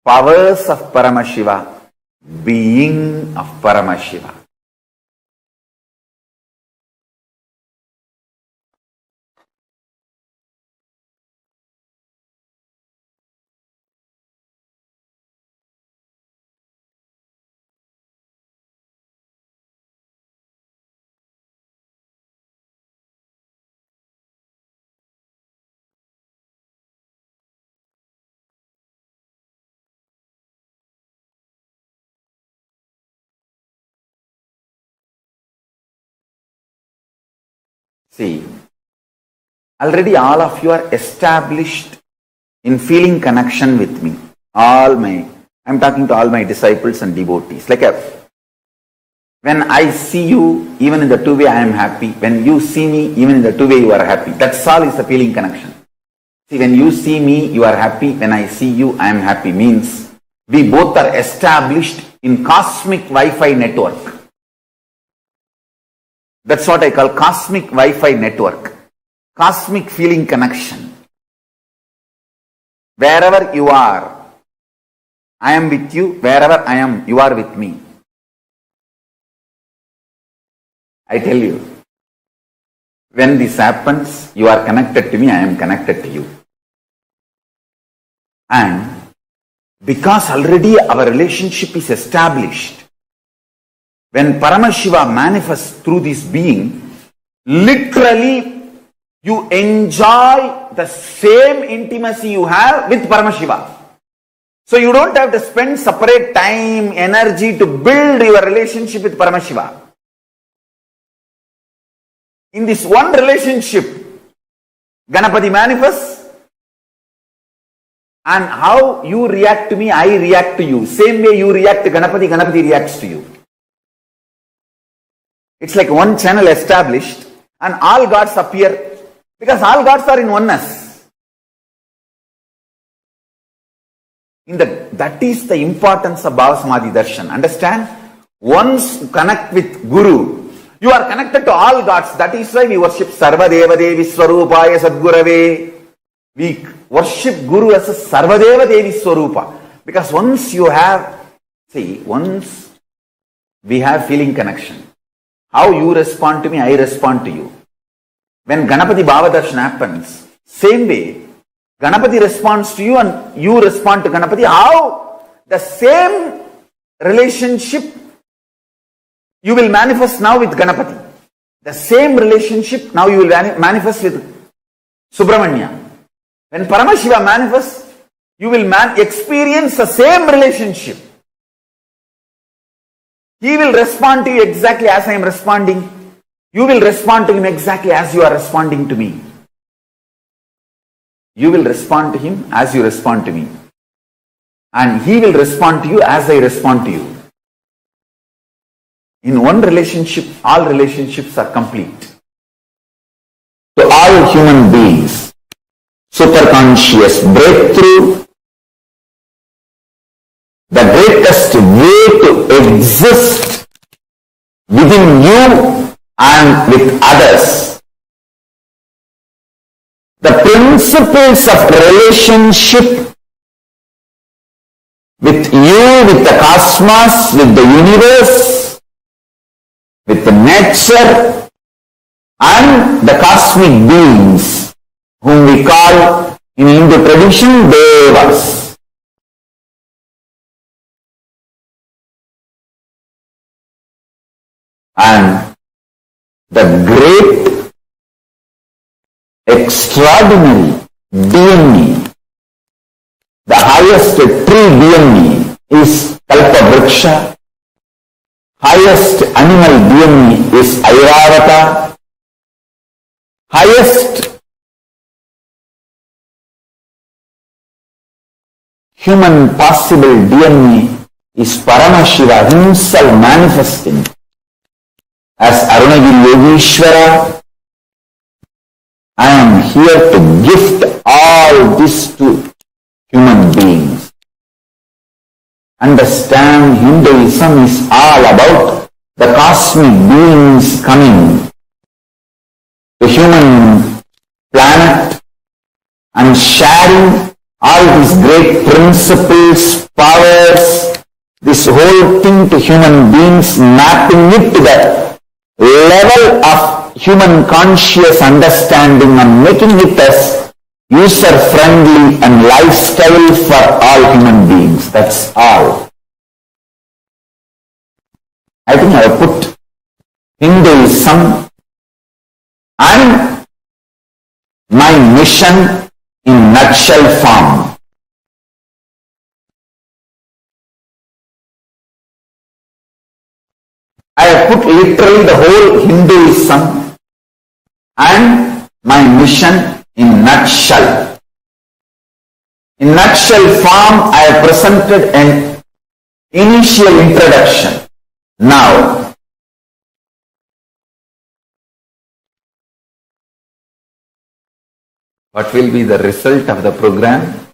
powers of Paramashiva, being of Paramashiva. See, already all of you are established in feeling connection with me. I'm talking to all my disciples and devotees. When I see you, even in the two-way I am happy. When you see me, even in the two-way you are happy. That's all is the feeling connection. See, when you see me, you are happy. When I see you, I am happy. Means we both are established in cosmic Wi-Fi network. That's what I call cosmic Wi-Fi network. Cosmic feeling connection. Wherever you are, I am with you. Wherever I am, you are with me. I tell you, when this happens, you are connected to me, I am connected to you. And because already our relationship is established, when Paramashiva manifests through this being, literally you enjoy the same intimacy you have with Paramashiva. So you don't have to spend separate time, energy to build your relationship with Paramashiva. In this one relationship, Ganapati manifests, and how you react to me, I react to you. Same way you react to Ganapati, Ganapati reacts to you. It's like one channel established and all gods appear because all gods are in oneness. That is the importance of Bhava Samadhi Darshan. Understand? Once you connect with Guru, you are connected to all gods. That is why we worship Sarvadeva Devi Swarupaya Sadgurave. We worship Guru as a Sarvadeva Devi Swarupa. Because once we have feeling connection. How you respond to me, I respond to you. When Ganapati Bhava Darshan happens, same way, Ganapati responds to you and you respond to Ganapati. How the same relationship you will manifest now with Ganapati. The same relationship now you will manifest with Subramanya. When Paramashiva manifests, You will experience the same relationship. He will respond to you exactly as I am responding. You will respond to him exactly as you are responding to me. You will respond to him as you respond to me. And he will respond to you as I respond to you. In one relationship, all relationships are complete. To all human beings, superconscious breakthrough, the greatest way to exist within you and with others. The principles of relationship with you, with the cosmos, with the universe, with the nature, and the cosmic beings, whom we call in Hindu tradition Devas. And the great, extraordinary DNA, the highest tree DNA is Kalpavriksha, highest animal DNA is Airavata, highest human possible DNA is Paramashiva himself manifesting as Arunagiri Yogeshwara. I am here to gift all this to human beings. Understand, Hinduism is all about the cosmic beings coming to human planet and sharing all these great principles, powers, this whole thing to human beings, mapping it to the level of human conscious understanding and making it as user-friendly and lifestyle for all human beings. That's all. I think I have put Hinduism and my mission in nutshell form. I have put literally the whole Hinduism and my mission in nutshell. In nutshell form, I have presented an initial introduction. Now, what will be the result of the program?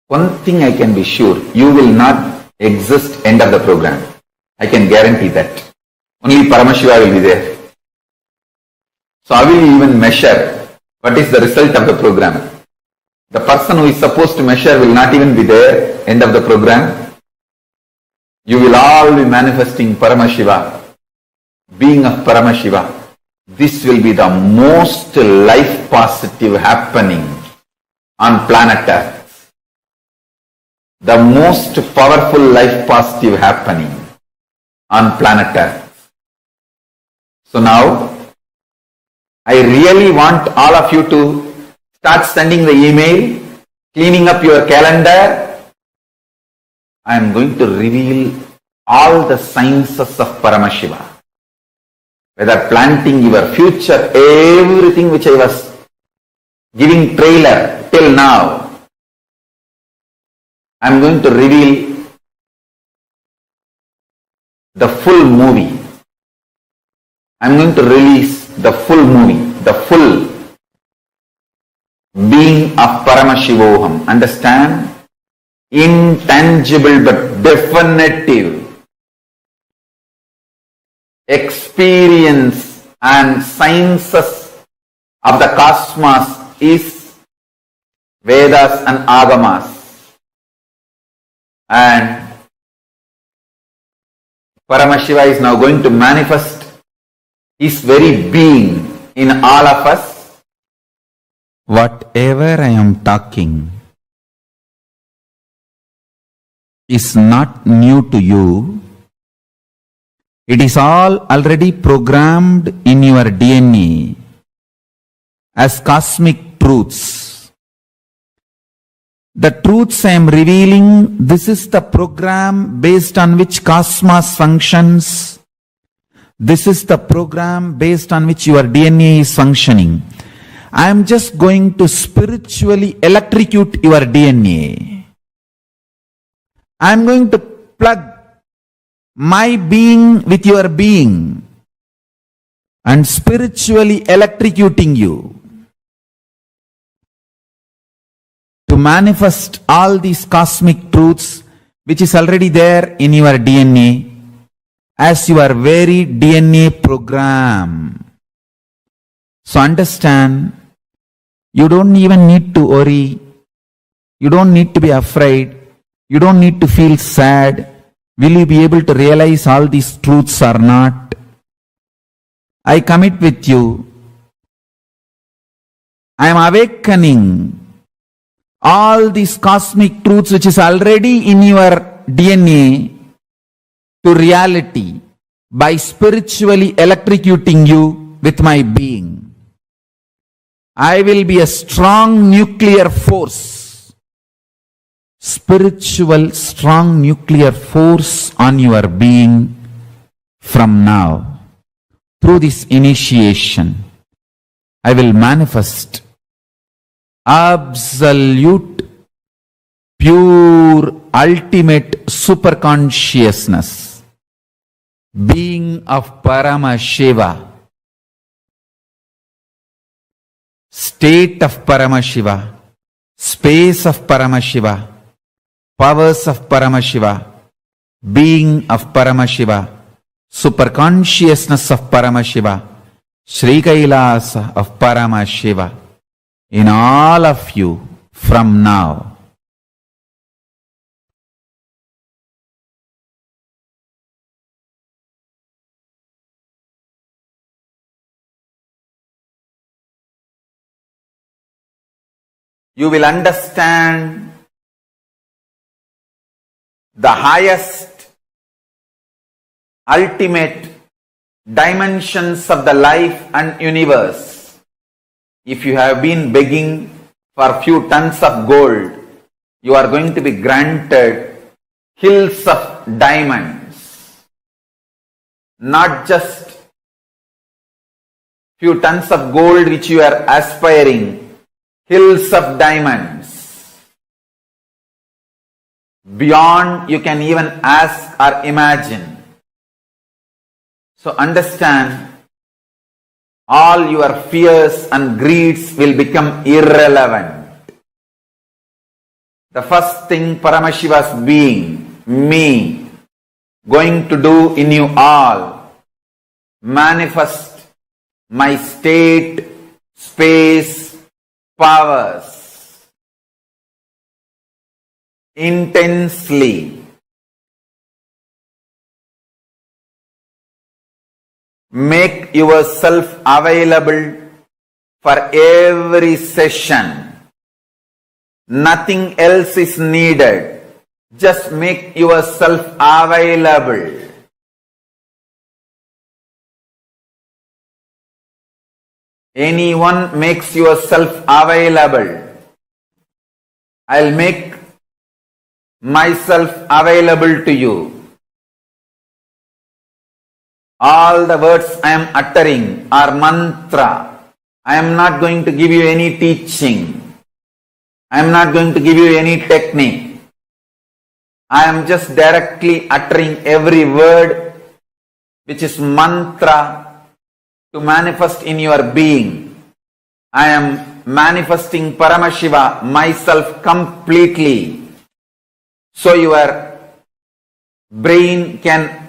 One thing I can be sure, you will not exist end of the program. I can guarantee that. Only Paramashiva will be there. So how will you even measure what is the result of the program? The person who is supposed to measure will not even be there end of the program. You will all be manifesting Paramashiva, being of Paramashiva. This will be the most life positive happening on planet Earth. The most powerful life positive happening on planet Earth. So now, I really want all of you to start sending the email, cleaning up your calendar. I am going to reveal all the sciences of Paramashiva. Whether planting your future, everything which I was giving trailer till now, I am going to reveal the full movie. I am going to release the full movie, the full being of Paramashivoham. Understand? Intangible but definitive experience and sciences of the cosmos is Vedas and Agamas. And Paramashiva is now going to manifest his very being in all of us. Whatever I am talking is not new to you. It is all already programmed in your DNA as cosmic truths. The truths I am revealing, this is the program based on which cosmos functions. This is the program based on which your DNA is functioning. I am just going to spiritually electrocute your DNA. I am going to plug my being with your being and spiritually electrocuting you to manifest all these cosmic truths which is already there in your DNA as your very DNA program. So understand, you don't even need to worry. You don't need to be afraid. You don't need to feel sad. Will you be able to realize all these truths or not? I commit with you. I am awakening all these cosmic truths which is already in your DNA to reality by spiritually electrocuting you with my being. I will be a strong nuclear force, spiritual strong nuclear force on your being from now. Through this initiation, I will manifest absolute, pure, ultimate superconsciousness, being of Paramashiva, state of Paramashiva, space of Paramashiva, powers of Paramashiva, being of Paramashiva, superconsciousness of Paramashiva, Sri Kailasa of Paramashiva, in all of you from now. You will understand the highest, ultimate dimensions of the life and universe. If you have been begging for a few tons of gold, you are going to be granted hills of diamonds. Not just few tons of gold which you are aspiring, hills of diamonds. Beyond you can even ask or imagine. So understand, all your fears and greeds will become irrelevant. The first thing Paramashiva's being, me, going to do in you all, manifest my state, space, powers intensely. Make yourself available for every session. Nothing else is needed. Just make yourself available. Anyone makes yourself available, I'll make myself available to you. All the words I am uttering are mantra. I am not going to give you any teaching. I am not going to give you any technique. I am just directly uttering every word which is mantra to manifest in your being. I am manifesting Paramashiva, myself completely, so your brain can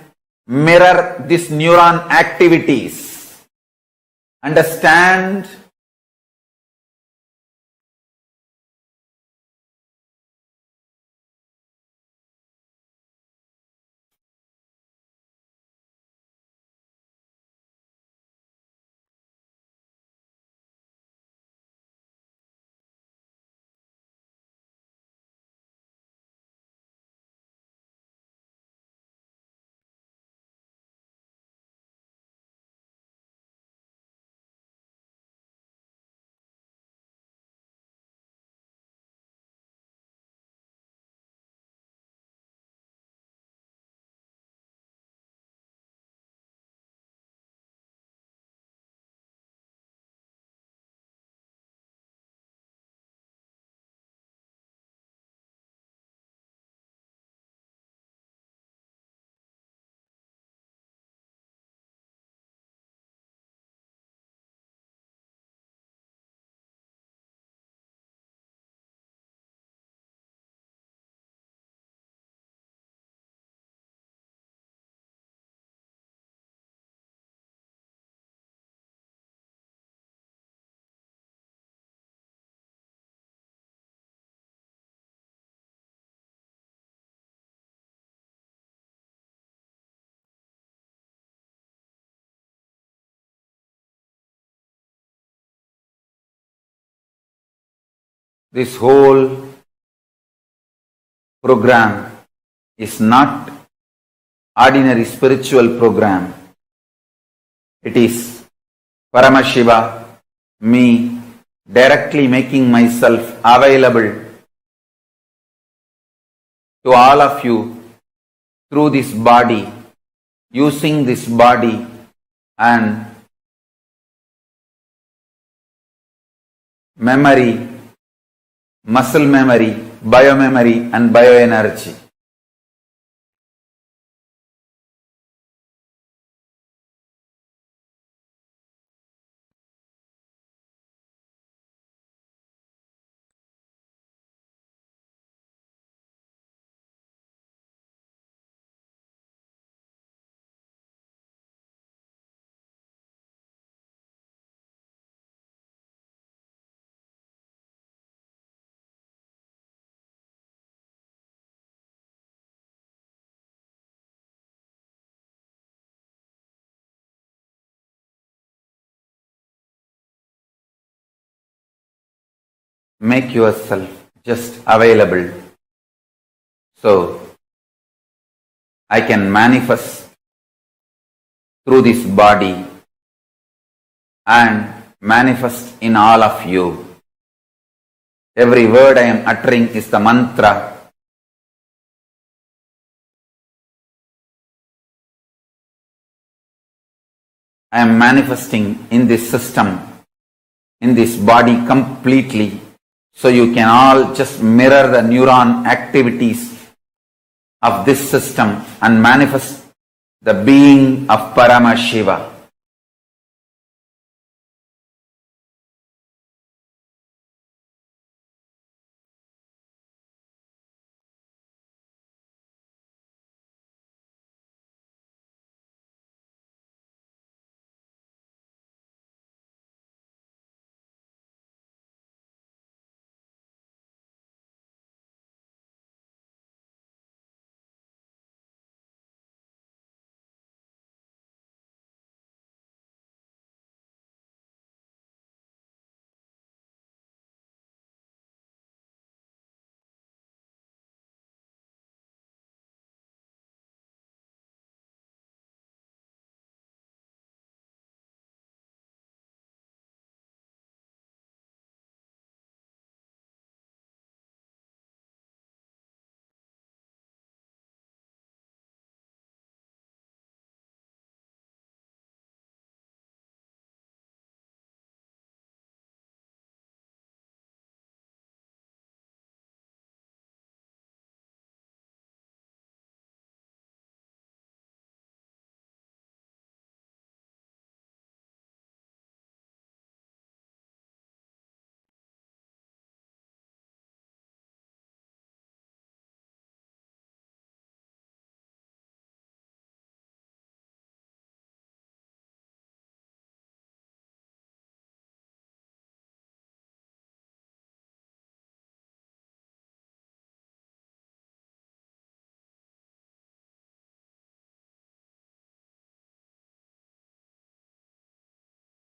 mirror these neuron activities. Understand? This whole program is not ordinary spiritual program. It is Paramashiva, me, directly making myself available to all of you through this body, using this body and memory, muscle memory, biomemory and bioenergy. Make yourself just available so I can manifest through this body and manifest in all of you. Every word I am uttering is the mantra. I am manifesting in this system, in this body completely, so you can all just mirror the neuron activities of this system and manifest the being of Paramashiva.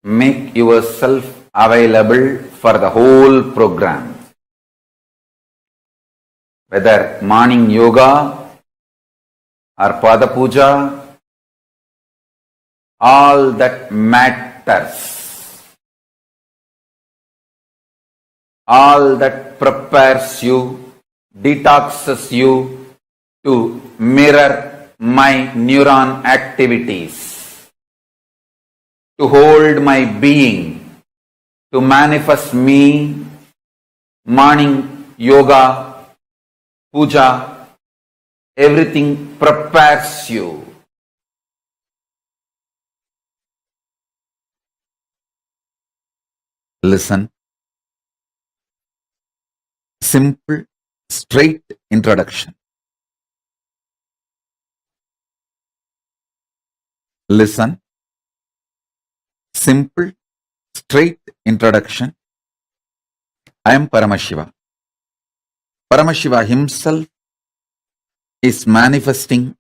Make yourself available for the whole program. Whether morning yoga or pada puja, all that matters. All that prepares you, detoxes you to mirror my neuron activities, to hold my being, to manifest me, morning yoga, puja, everything prepares you. Listen. Simple, straight introduction. Listen. Simple, straight introduction. I am Paramashiva. Paramashiva himself is manifesting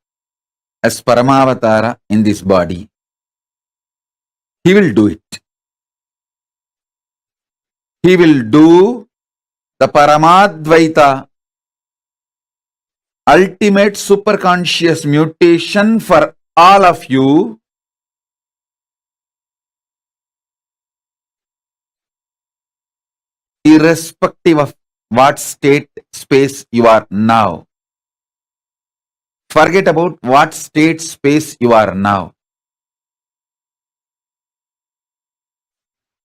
as Paramavatara in this body. He will do it. He will do the Paramadvaita, ultimate superconscious mutation for all of you, irrespective of what state space you are now. Forget about what state space you are now.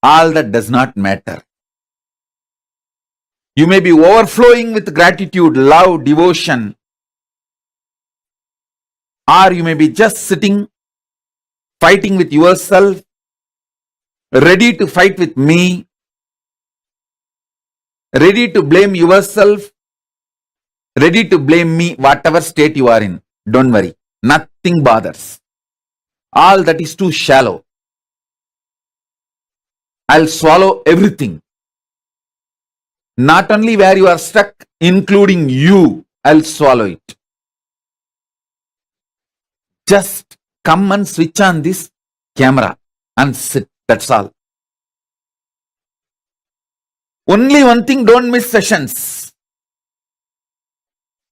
All that does not matter. You may be overflowing with gratitude, love, devotion, or you may be just sitting, fighting with yourself, ready to fight with me, ready to blame yourself, ready to blame me, whatever state you are in. Don't worry, nothing bothers. All that is too shallow. I'll swallow everything. Not only where you are stuck, including you, I'll swallow it. Just come and switch on this camera and sit. That's all. Only one thing, don't miss sessions.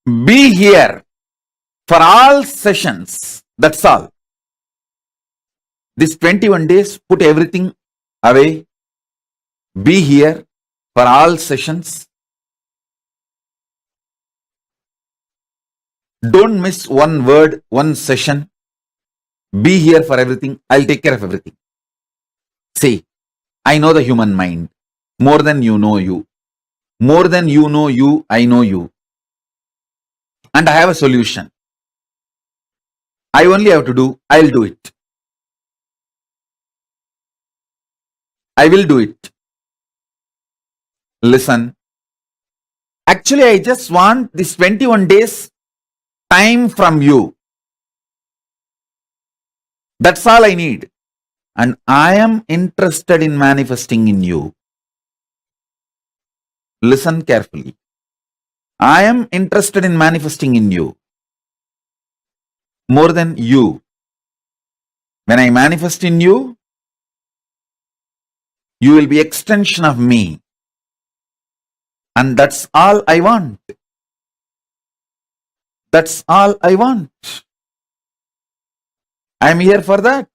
Be here for all sessions. That's all. This 21 days, put everything away. Be here for all sessions. Don't miss one word, one session. Be here for everything. I'll take care of everything. See, I know the human mind more than you know you. More than you know you, I know you. And I have a solution. I only have to do, I'll do it. I will do it. Listen. Actually, I just want this 21 days time from you. That's all I need. And I am interested in manifesting in you. Listen carefully. I am interested in manifesting in you. More than you. When I manifest in you, you will be extension of me. And that's all I want. That's all I want. I'm here for that.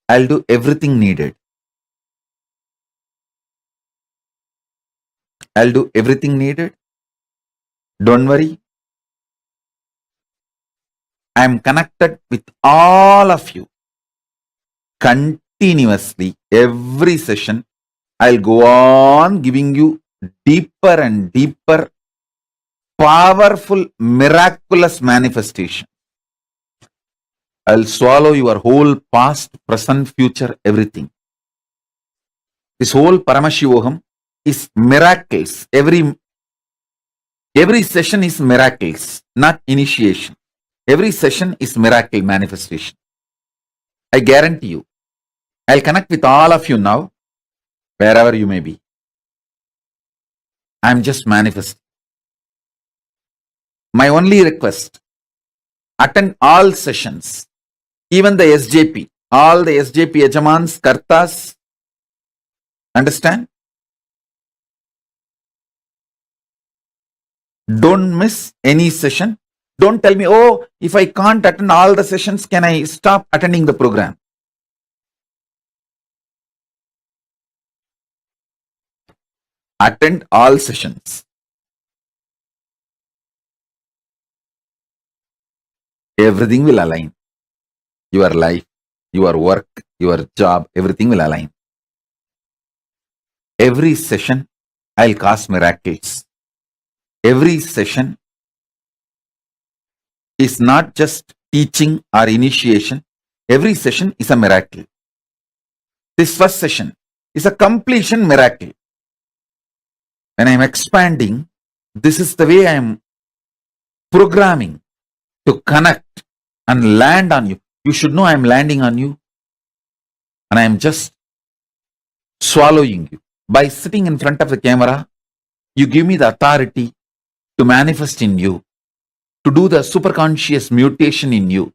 I'll do everything needed. I'll do everything needed. Don't worry. I'm connected with all of you. Continuously, every session, I'll go on giving you deeper and deeper, powerful, miraculous manifestation. I'll swallow your whole past, present, future, everything. This whole Paramashivoham is miracles. Every session is miracles, not initiation. Every session is miracle manifestation. I guarantee you. I'll connect with all of you now, wherever you may be. I'm just manifesting. My only request, attend all sessions, even the SJP, all the SJP Yajamans, Kartas. Understand? Don't miss any session. Don't tell me, oh, if I can't attend all the sessions, can I stop attending the program? Attend all sessions. Everything will align. Your life, your work, your job, everything will align. Every session, I'll cause miracles. Every session is not just teaching or initiation. Every session is a miracle. This first session is a completion miracle. When I am expanding, this is the way I am programming to connect and land on you. You should know I am landing on you. And I am just swallowing you. By sitting in front of the camera, you give me the authority to manifest in you, to do the superconscious mutation in you.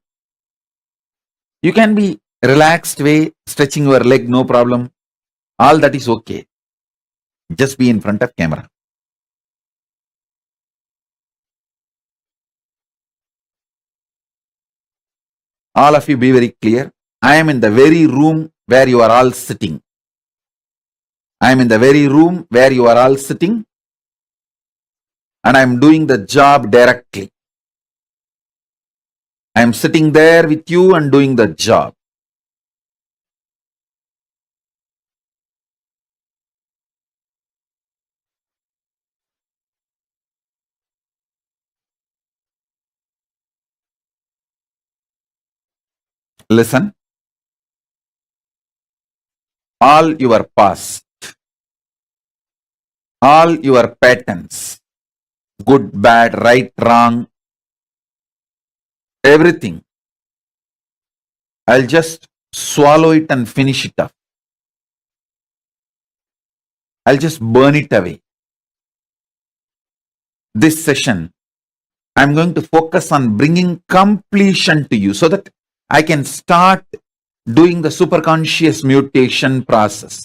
You can be relaxed way, stretching your leg, no problem. All that is okay. Just be in front of camera. All of you be very clear. I am in the very room where you are all sitting. I am in the very room where you are all sitting, and I am doing the job directly. I am sitting there with you and doing the job. Listen. All your past, all your patterns, good, bad, right, wrong, everything, I'll just swallow it and finish it up. I'll just burn it away. This session, I'm going to focus on bringing completion to you so that I can start doing the superconscious mutation process.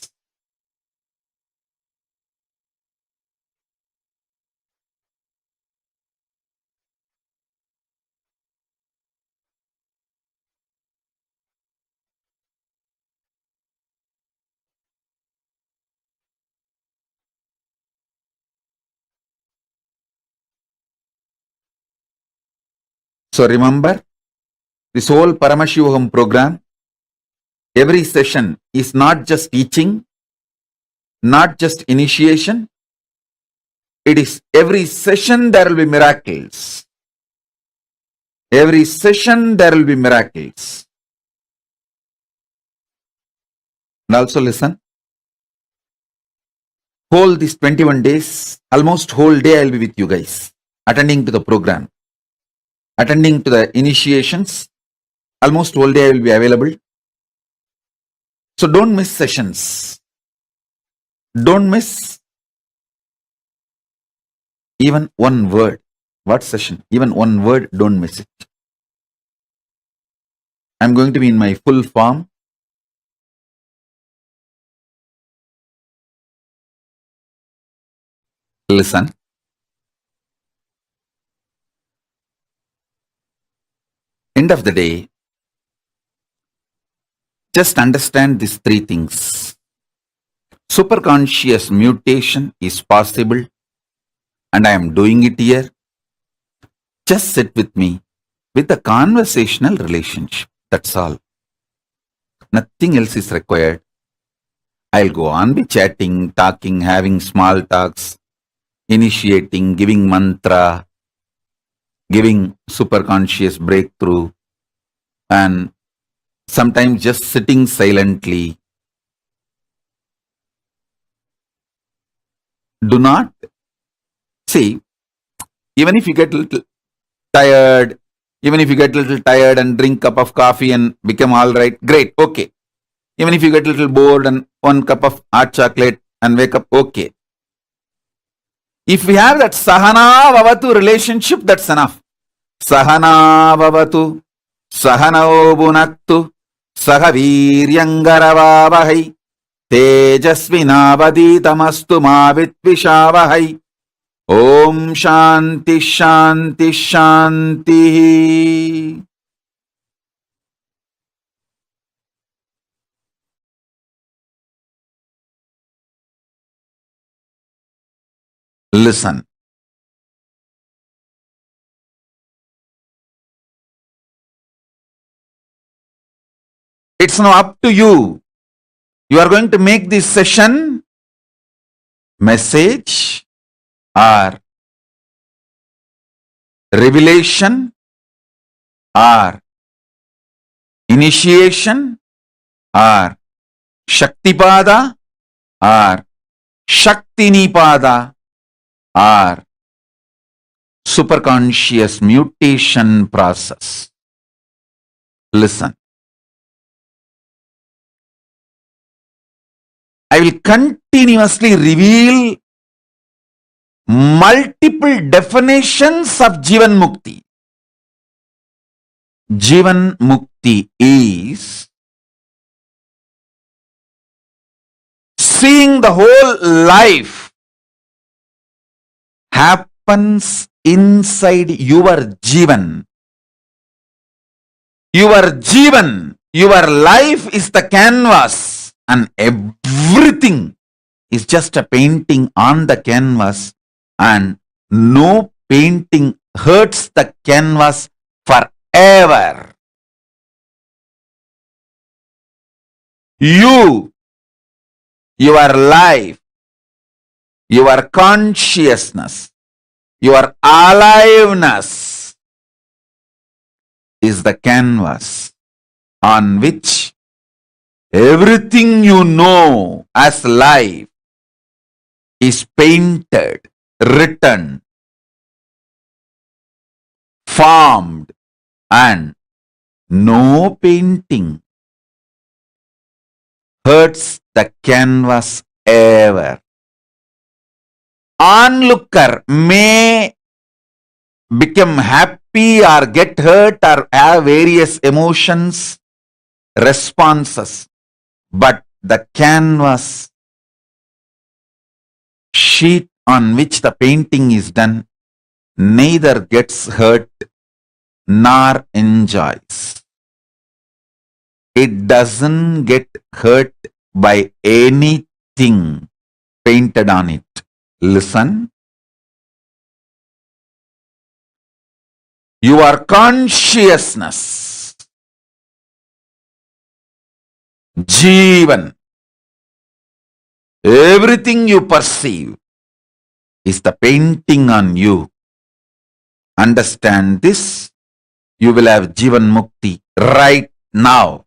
So remember, this whole Paramashivoham program, every session is not just teaching, not just initiation. It is every session there will be miracles. Every session there will be miracles. And also listen, whole these 21 days, almost whole day I'll be with you guys, attending to the program, attending to the initiations. Almost whole day I will be available. So don't miss sessions. Don't miss even one word. What session? Even one word, don't miss it. I'm going to be in my full form. Listen. End of the day, just understand these three things. Superconscious mutation is possible, and I am doing it here. Just sit with me with a conversational relationship. That's all. Nothing else is required. I'll go on be chatting, talking, having small talks, initiating, giving mantra, giving superconscious breakthrough, and sometimes just sitting silently. Do not see, even if you get a little tired, and drink cup of coffee and become all right, great, okay. Even if you get a little bored and one cup of hot chocolate and wake up, okay. If we have that Sahana Vavatu relationship, that's enough. Sahana Vavatu, Sahanao Bunaktu, Sahaviryangaravavahai, Tejasvinavaditamastu Mavitvishavahai. Om Shanti Shanti Shanti. Listen. It's now up to you. You are going to make this session message or revelation or initiation or Shaktipada or Shaktinipada or superconscious mutation process. Listen. I will continuously reveal multiple definitions of Jivan Mukti. Jivan Mukti is seeing the whole life happens inside your Jivan. Your Jivan, your life is the canvas, and everything is just a painting on the canvas, and no painting hurts the canvas forever. You, your life, your consciousness, your aliveness is the canvas on which everything you know as life is painted, written, formed, and no painting hurts the canvas ever. Onlooker may become happy or get hurt or have various emotions, responses, but the canvas sheet on which the painting is done neither gets hurt nor enjoys. It doesn't get hurt by anything painted on it. Listen. Your consciousness, Jivan, everything you perceive is the painting on you. Understand this, you will have Jivan Mukti right now.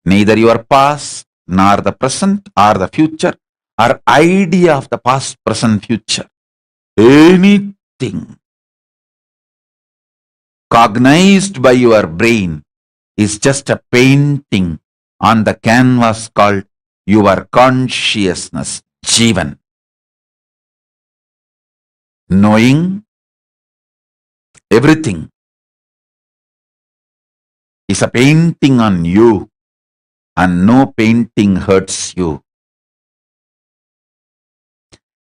Neither your past, nor the present, or the future, or idea of the past, present, future, anything cognized by your brain is just a painting on the canvas called your consciousness, Jivan. Knowing everything is a painting on you, and no painting hurts you.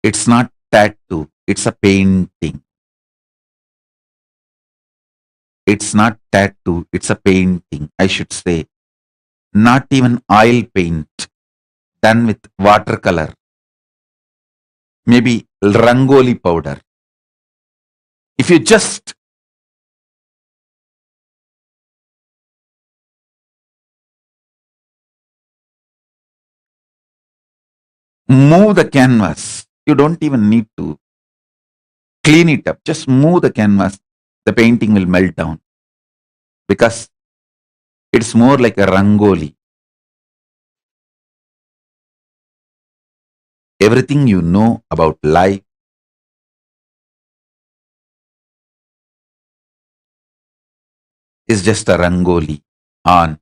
It's not tattoo, it's a painting. It's not tattoo, it's a painting. I should say, not even oil paint done with watercolor, maybe rangoli powder. If you just move the canvas, you don't even need to clean it up. Just move the canvas, the painting will melt down because it's more like a rangoli. Everything you know about life is just a rangoli on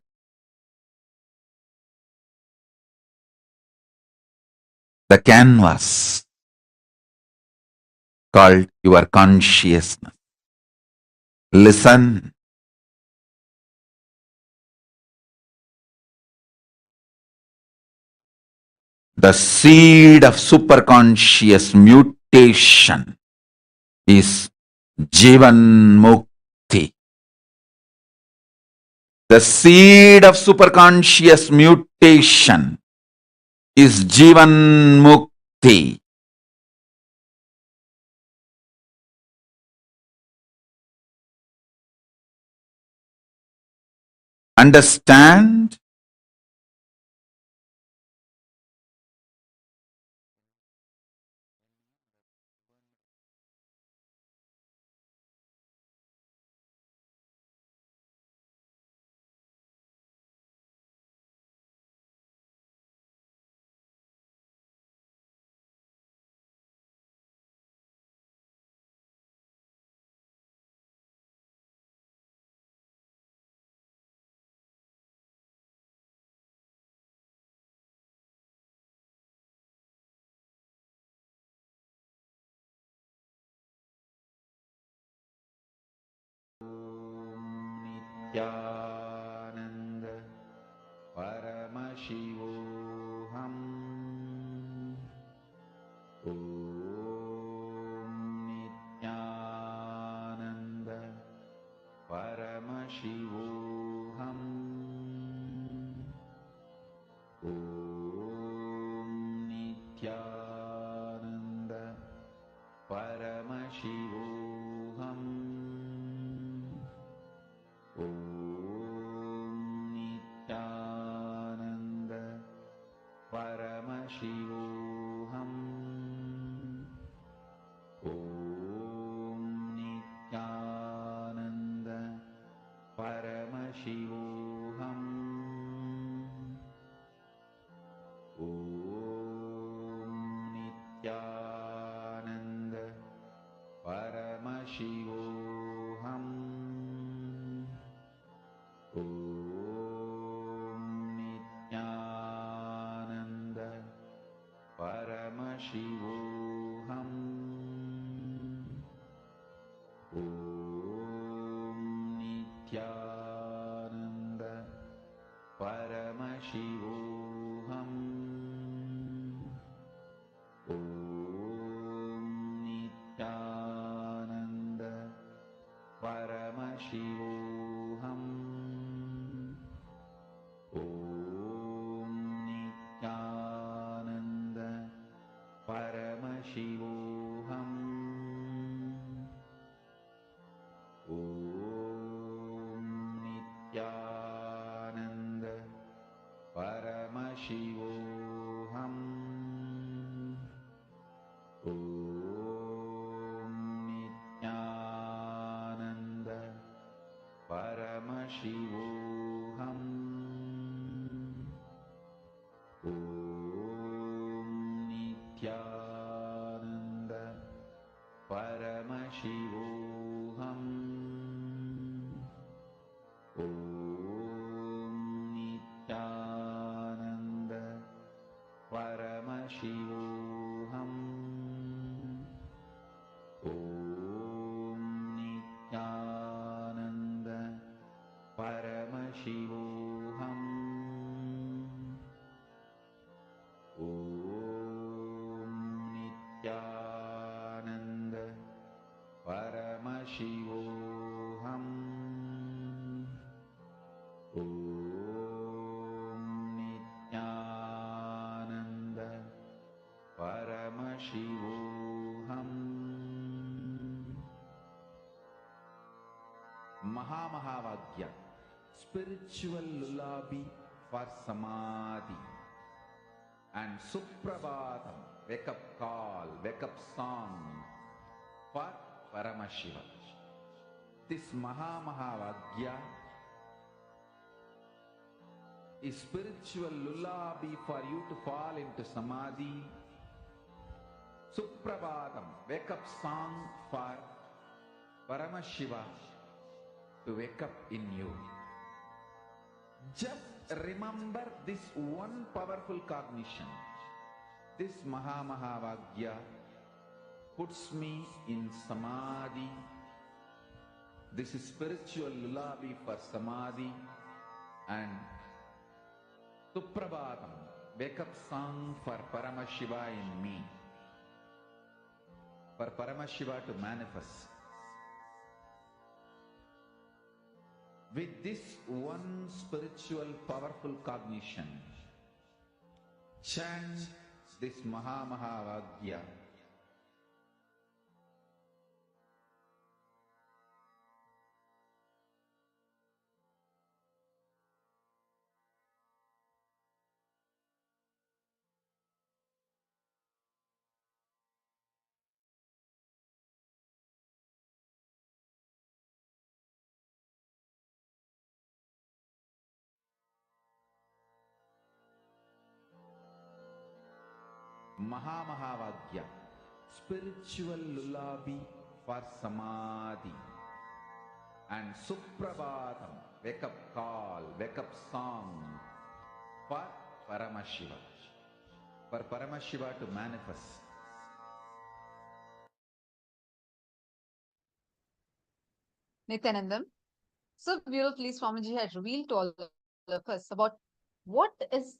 the canvas called your consciousness. Listen. The seed of superconscious mutation is Jivan Mukti. The seed of superconscious mutation is Jivan Mukti. Understand? Nithyananda Paramashivoham. Om Nithyananda Paramashivoham. Om Nithyananda Paramashivoham. Om Nithyananda Paramashivoham. Om Nithyananda Paramashivoham. Om Nithyananda Paramashivoham. Om Nithyananda Paramashivoham. Om Nithyananda Paramashivoham. Om Nithyananda Paramashivoham. Om Nithyananda Paramashivoham. Om Nithyananda Paramashivoham. Om Nithyananda Paramashivoham. Om Nithyananda Paramashivoham. Om Nithyananda Paramashivoham. Om Nithyananda Paramashivoham. Om Nithyananda Paramashivoham. Om Nithyananda Paramashivoham. Mahamahavagya, spiritual lullaby for Samadhi, and Suprabhatam, wake up call, wake up song for Paramashiva. This Mahamahavagya is spiritual lullaby for you to fall into Samadhi. Suprabhatam, wake up song for Paramashiva to wake up in you. Just remember this one powerful cognition. This Mahamahavagya puts me in Samadhi. This is spiritual lullaby for Samadhi, and Suprabhatam, wake up song for Paramashiva in me. For Paramashiva to manifest. With this one spiritual powerful cognition, chant this Mahamahavagya. Mahamahavagya, spiritual lullaby for Samadhi, and Suprabhatam, wake up call, wake up song for Paramashiva. For Paramashiva to manifest. Nithyanandam, so beautifully Swamiji had revealed to all of us about what is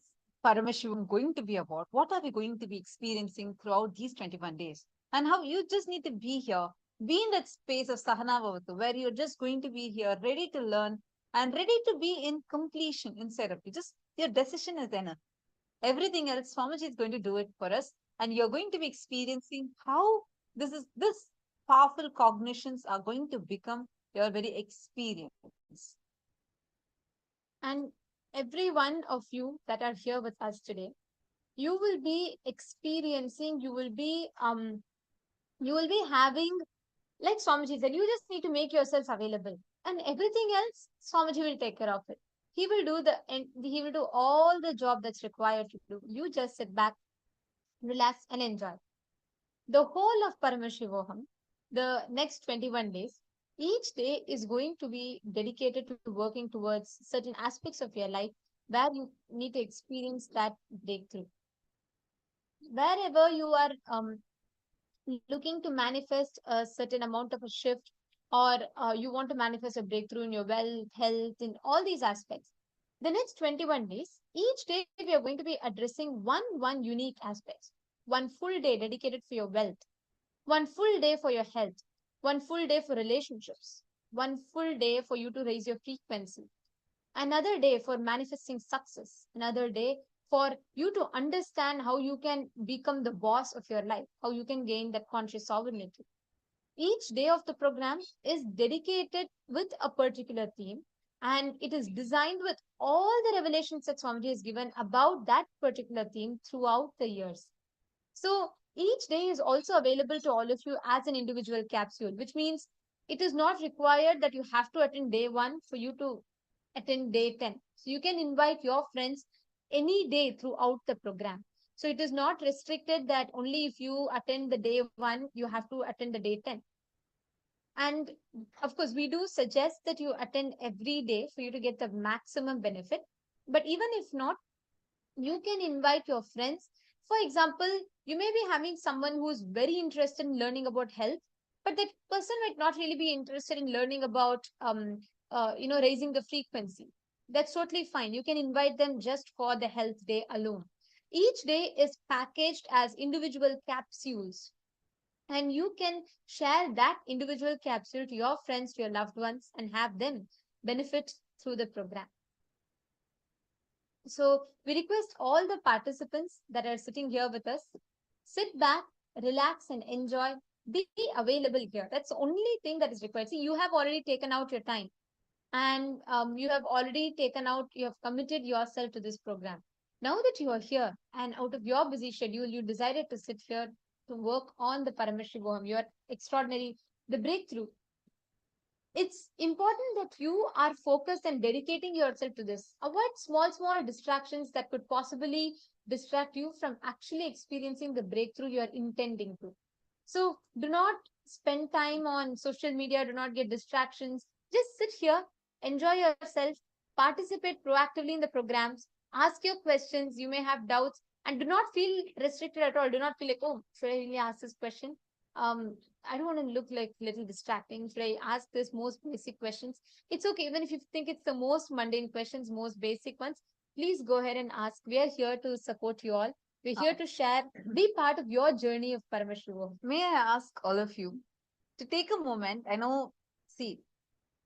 Paramashivoham going to be about? What are we going to be experiencing throughout these 21 days? And how you just need to be here, be in that space of Sahana Bhavatu, where you're just going to be here, ready to learn and ready to be in completion inside of you. Just your decision is enough. Everything else, Swamiji is going to do it for us. And you're going to be experiencing how this powerful cognitions are going to become your very experience. And every one of you that are here with us today, you will be experiencing, you will be having, like Swamiji said, you just need to make yourselves available. And everything else, Swamiji will take care of it. He will do he will do all the job that's required to do. You just sit back, relax, and enjoy. The whole of Paramashivoham, the next 21 days, each day is going to be dedicated to working towards certain aspects of your life where you need to experience that breakthrough. Wherever you are looking to manifest a certain amount of a shift, or you want to manifest a breakthrough in your wealth, health, in all these aspects, the next 21 days, each day we are going to be addressing one unique aspect. One full day dedicated for your wealth, one full day for your health, one full day for relationships, one full day for you to raise your frequency, another day for manifesting success, another day for you to understand how you can become the boss of your life, how you can gain that conscious sovereignty. Each day of the program is dedicated with a particular theme, and it is designed with all the revelations that Swamiji has given about that particular theme throughout the years. So each day is also available to all of you as an individual capsule, which means it is not required that you have to attend day 1 for you to attend day 10. So you can invite your friends any day throughout the program. So it is not restricted that only if you attend the day 1, you have to attend the day 10. And of course, we do suggest that you attend every day for you to get the maximum benefit. But even if not, you can invite your friends. For example, you may be having someone who is very interested in learning about health, but that person might not really be interested in learning about raising the frequency. That's totally fine. You can invite them just for the health day alone. Each day is packaged as individual capsules, and you can share that individual capsule to your friends, to your loved ones, and have them benefit through the program. So we request all the participants that are sitting here with us, sit back, relax, and enjoy. Be available here. That's the only thing that is required. See, you have already taken out your time, and you have already you have committed yourself to this program. Now that you are here and out of your busy schedule, you decided to sit here to work on the Paramashivoham, your extraordinary, the breakthrough. It's important that you are focused and dedicating yourself to this. Avoid small distractions that could possibly distract you from actually experiencing the breakthrough you are intending to. So do not spend time on social media, do not get distractions. Just sit here, enjoy yourself, participate proactively in the programs, ask your questions. You may have doubts, and do not feel restricted at all. Do not feel like, oh, should I really ask this question? Um, I don't want to look like little distracting. Should I ask this most basic questions? It's okay. Even if you think it's the most mundane questions, most basic ones, please go ahead and ask. We are here to support you all. We're here to share, be part of your journey of Paramashivoham. May I ask all of you to take a moment? I know, see,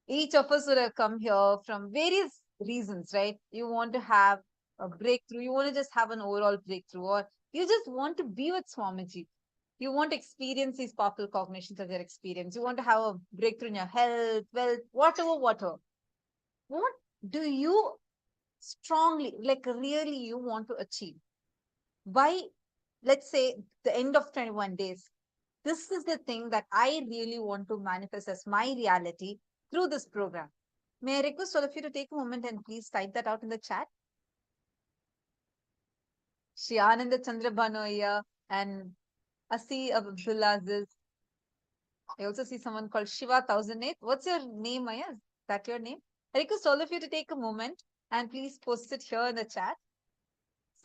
each of us would have come here from various reasons, right? You want to have a breakthrough, you want to just have an overall breakthrough, or you just want to be with Swamiji. You want to experience these powerful cognitions of their experience. You want to have a breakthrough in your health, wealth, whatever. What do you strongly, like really you want to achieve? By, let's say, the end of 21 days, this is the thing that I really want to manifest as my reality through this program. May I request all of you to take a moment and please type that out in the chat? Shri Ananda Chandrabhanoya and Asi Abdullah Aziz. I also see someone called Shiva 1008. What's your name, Maya? Is that your name? I request all of you to take a moment and please post it here in the chat.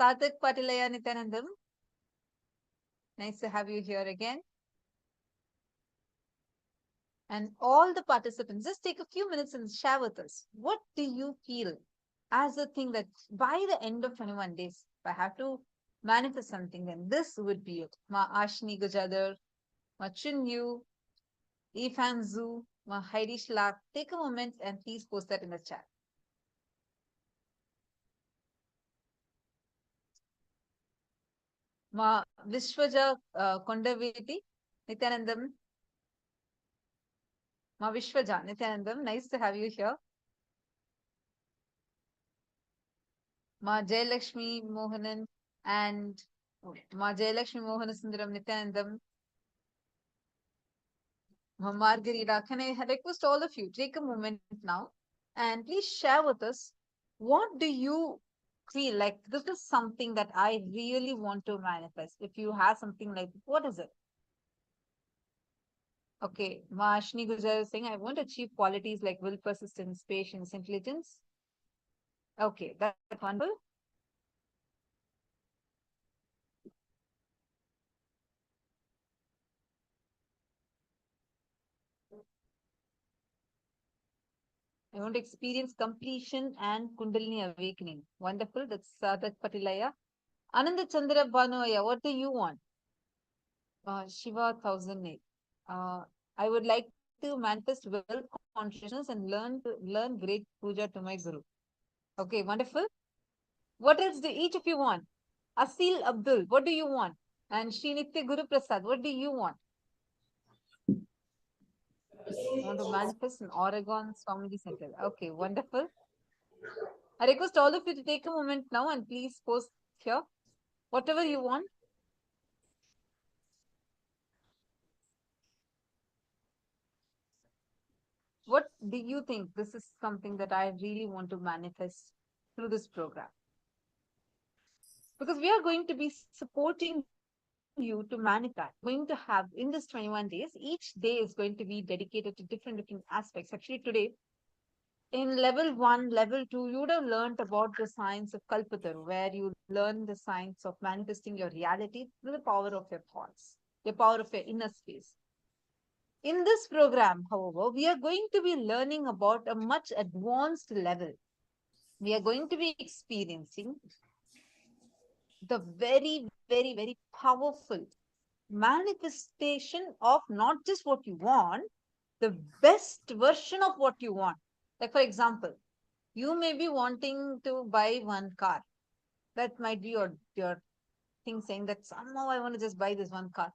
Sarthak Patilaya Nithyanandam. Nice to have you here again. And all the participants, just take a few minutes and share with us. What do you feel as the thing that by the end of 21 days, if I have to manifest something, then this would be it. Ma Ashni Gujadar, Ma Chunyu, Ifan Zu, Ma Heidi Shlak. Take a moment and please post that in the chat. Ma Vishwaja Kondaveti, Nithyanandam. Ma Vishwaja, Nithyanandam, nice to have you here. Ma Jayalakshmi Mohanan and Ma Jayalakshmi Mohanasundaram Nithyanandam. Ma Margarita, can I request all of you, take a moment now and please share with us, what do you feel like this is something that I really want to manifest? If you have something like, what is it? Okay, Ma Ashni Gujar is saying, I want to achieve qualities like will, persistence, patience, intelligence. Okay, that's wonderful. I want to experience completion and Kundalini awakening. Wonderful. That's Patilaya. Ananda Chandra Banoya, what do you want? Shiva 1008. I would like to manifest well consciousness and learn great puja to my guru. Okay, wonderful. What else do each of you want? Asil Abdul, what do you want? And Srinitya Guru Prasad, what do you want? I want to manifest in Oregon Swamiji Center. Okay, wonderful. I request all of you to take a moment now and please post here whatever you want. What do you think this is something that I really want to manifest through this program? Because we are going to be supporting you to manifest. Going to have in this 21 days, each day is going to be dedicated to different aspects. Actually, today, in level 1, level 2, you would have learned about the science of Kalpataru, where you learn the science of manifesting your reality through the power of your thoughts, the power of your inner space. In this program, however, we are going to be learning about a much advanced level. We are going to be experiencing the very, very, very powerful manifestation of not just what you want, the best version of what you want. Like, for example, you may be wanting to buy one car. That might be your thing saying that somehow I want to just buy this one car.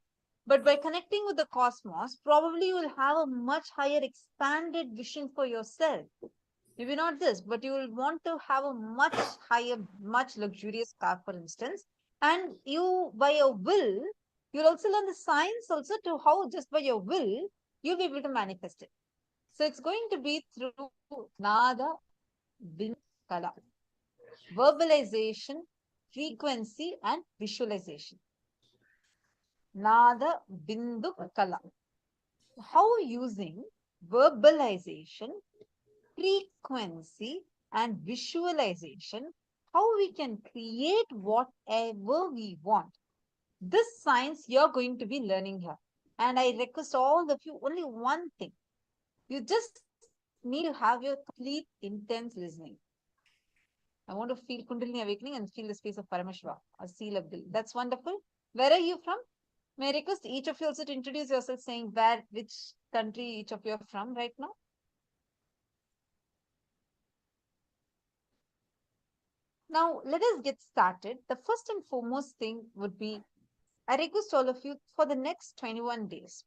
But by connecting with the cosmos, probably you will have a much higher expanded vision for yourself. Maybe not this, but you will want to have a much higher, much luxurious car, for instance. And you, by your will, you'll also learn the science also to how just by your will, you'll be able to manifest it. So it's going to be through Nada Bin Kala, verbalization, frequency, and visualization. Nada Bindu Kala. How using verbalization, frequency, and visualization, how we can create whatever we want. This science you're going to be learning here. And I request all of you only one thing. You just need to have your complete intense listening. I want to feel Kundalini awakening and feel the space of Paramashiva or Seal Abdul. That's wonderful. Where are you from? May I request each of you also to introduce yourself, saying which country each of you are from right now? Now, let us get started. The first and foremost thing would be, I request all of you for the next 21 days,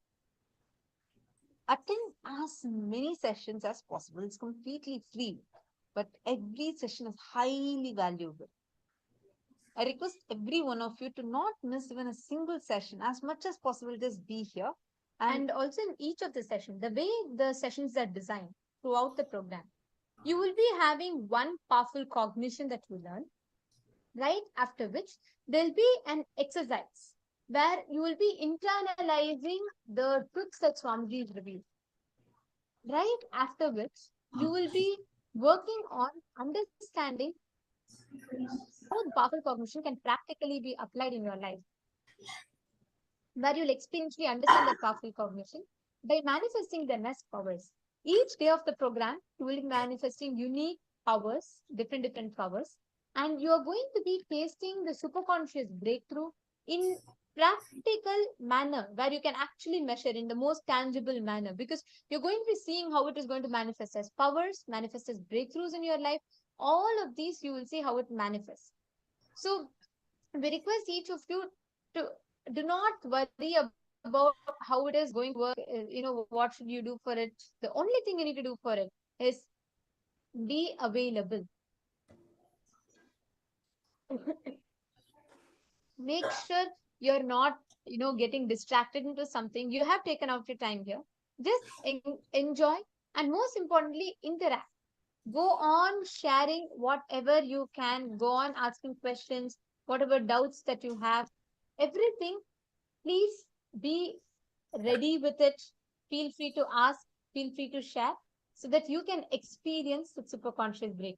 attend as many sessions as possible. It's completely free, but every session is highly valuable. I request every one of you to not miss even a single session. As much as possible, just be here. And also in each of the sessions, the way the sessions are designed throughout the program, you will be having one powerful cognition that you learn, right after which there'll be an exercise where you will be internalizing the truths that Swamiji revealed. Right after which you will be working on understanding how the powerful cognition can practically be applied in your life, where you'll experientially understand that powerful cognition by manifesting the nest powers. Each day of the program, you will be manifesting unique powers, different powers, and you are going to be tasting the superconscious breakthrough in practical manner where you can actually measure in the most tangible manner, because you're going to be seeing how it is going to manifest as powers, manifest as breakthroughs in your life. All of these you will see how it manifests. So we request each of you to do not worry about how it is going to work. What should you do for it? The only thing you need to do for it is be available. Make sure you're not getting distracted into something. You have taken out your time here. Just enjoy, and most importantly, interact. Go on sharing whatever you can. Go on asking questions, whatever doubts that you have, everything. Please be ready with it. Feel free to ask, feel free to share, so that you can experience the superconscious break.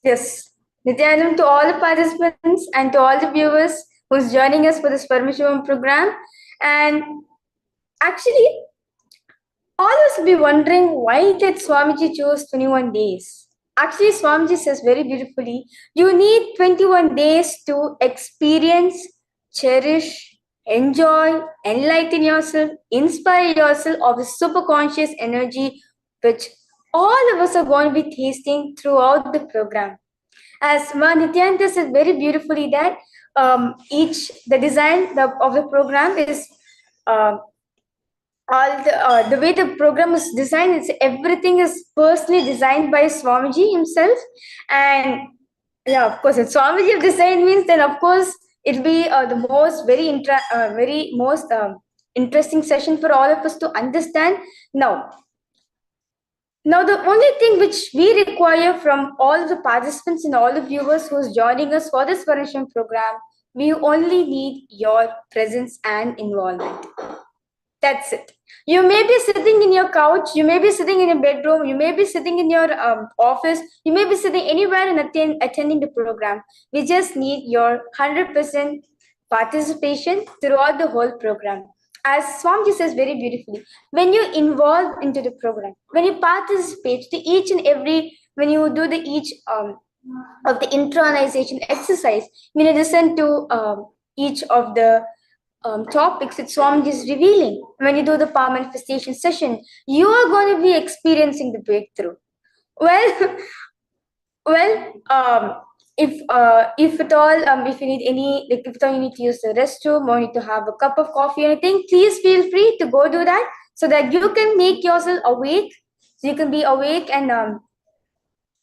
Yes. Nithyananda, to all the participants and to all the viewers who's joining us for this Paramashivoham program. And actually, all of us will be wondering why did Swamiji choose 21 days? Actually, Swamiji says very beautifully, you need 21 days to experience, cherish, enjoy, enlighten yourself, inspire yourself of the superconscious energy which all of us are going to be tasting throughout the program. As Ma Nithyananda said very beautifully that the design of the program is um, all the way the program is designed, it's everything is personally designed by Swamiji himself. And yeah, of course, if Swamiji have designed means then of course it'll be the most very most interesting session for all of us to understand. Now, the only thing which we require from all the participants and all the viewers who's joining us for this Varnasham program, we only need your presence and involvement. That's it. You may be sitting in your couch, you may be sitting in your bedroom, you may be sitting in your office, you may be sitting anywhere and attending the program. We just need your 100% participation throughout the whole program. As Swamiji says very beautifully, when you involve into the program, when you participate to each and every, when you do the each of the internalization exercise, when you listen to each of the topics which Swamiji is revealing. When you do the power manifestation session, you are going to be experiencing the breakthrough. Well, well, if at all, if you need any, like if at all you need to use the restroom or need to have a cup of coffee or anything, please feel free to go do that so that you can make yourself awake. So you can be awake and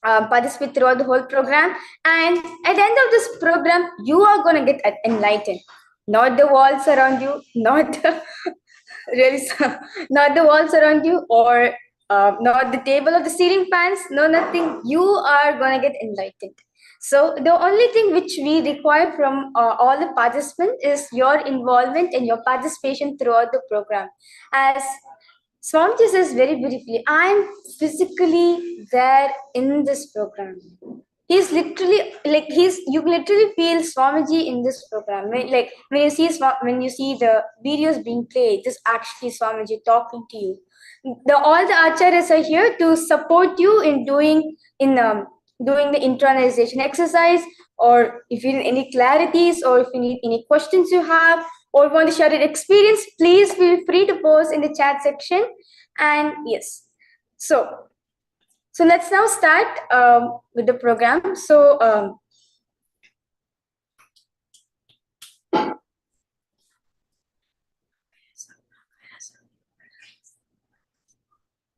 participate throughout the whole program. And at the end of this program, you are going to get enlightened. Not the walls around you, not the, really, not the walls around you, or not the table or the ceiling fans. No, nothing. You are going to get enlightened. So the only thing which we require from all the participants is your involvement and your participation throughout the program. As Swamiji says very beautifully, I'm physically there in this program. He's literally like you can literally feel Swamiji in this program. Like when you see when you see the videos being played, this actually Swamiji talking to you. All the acharyas are here to support you in doing the internalization exercise, or if you need any clarities, or if you need any questions you have, or want to share your experience, please feel free to post in the chat section. And yes, so let's now start with the program. So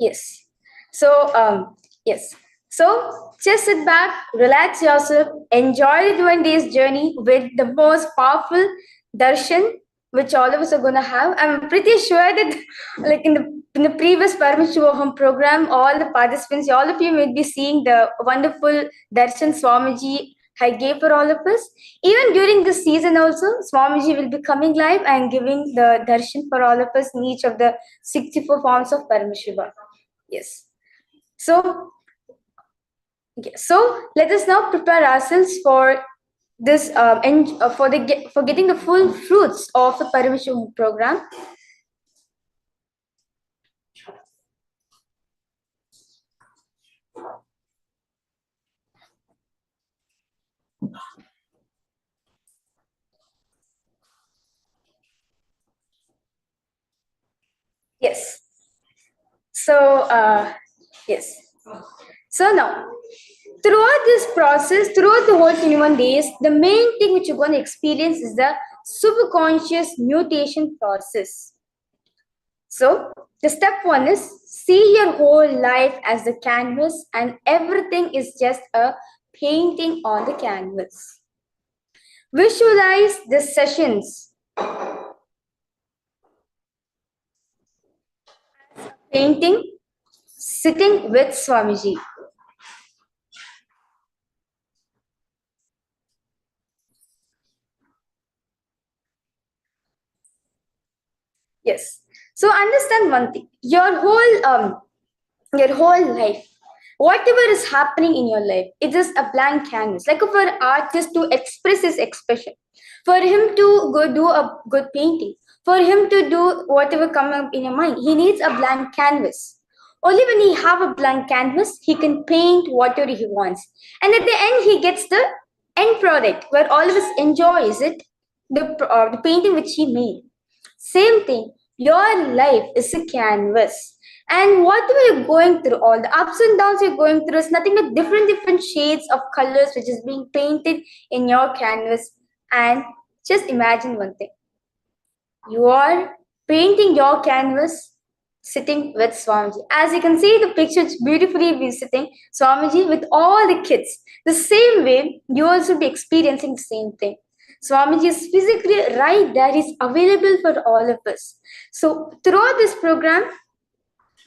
yes, so yes, so just sit back, relax yourself, enjoy the 20 days journey with the most powerful darshan which all of us are going to have. I'm pretty sure that, like in the previous Paramashivoham program, all the participants, all of you will be seeing the wonderful darshan Swamiji I gave for all of us. Even during this season also, Swamiji will be coming live and giving the darshan for all of us in each of the 64 forms of Paramashiva. Yes. So, okay, so let us now prepare ourselves for this and for getting the full fruits of the Paramashivoham program. Yes. So, yes. So now, throughout this process, throughout the whole 21 days, the main thing which you're going to experience is the superconscious mutation process. So, the step one is see your whole life as a canvas, and everything is just a painting on the canvas. Visualize the sessions painting, sitting with Swamiji. Yes. So understand one thing: your whole life, whatever is happening in your life, it is a blank canvas. Like for an artist to express his expression, for him to go do a good painting, for him to do whatever comes up in your mind, he needs a blank canvas. Only when he have a blank canvas, he can paint whatever he wants, and at the end, he gets the end product where all of us enjoys it, the painting which he made. Same thing, your life is a canvas. And whatever you're going through, all the ups and downs you're going through is nothing but different shades of colors which is being painted in your canvas. And just imagine one thing. You are painting your canvas sitting with Swamiji. As you can see, the picture is beautifully be sitting Swamiji with all the kids. The same way, you also be experiencing the same thing. Swamiji is physically right there. He's available for all of us. So throughout this program,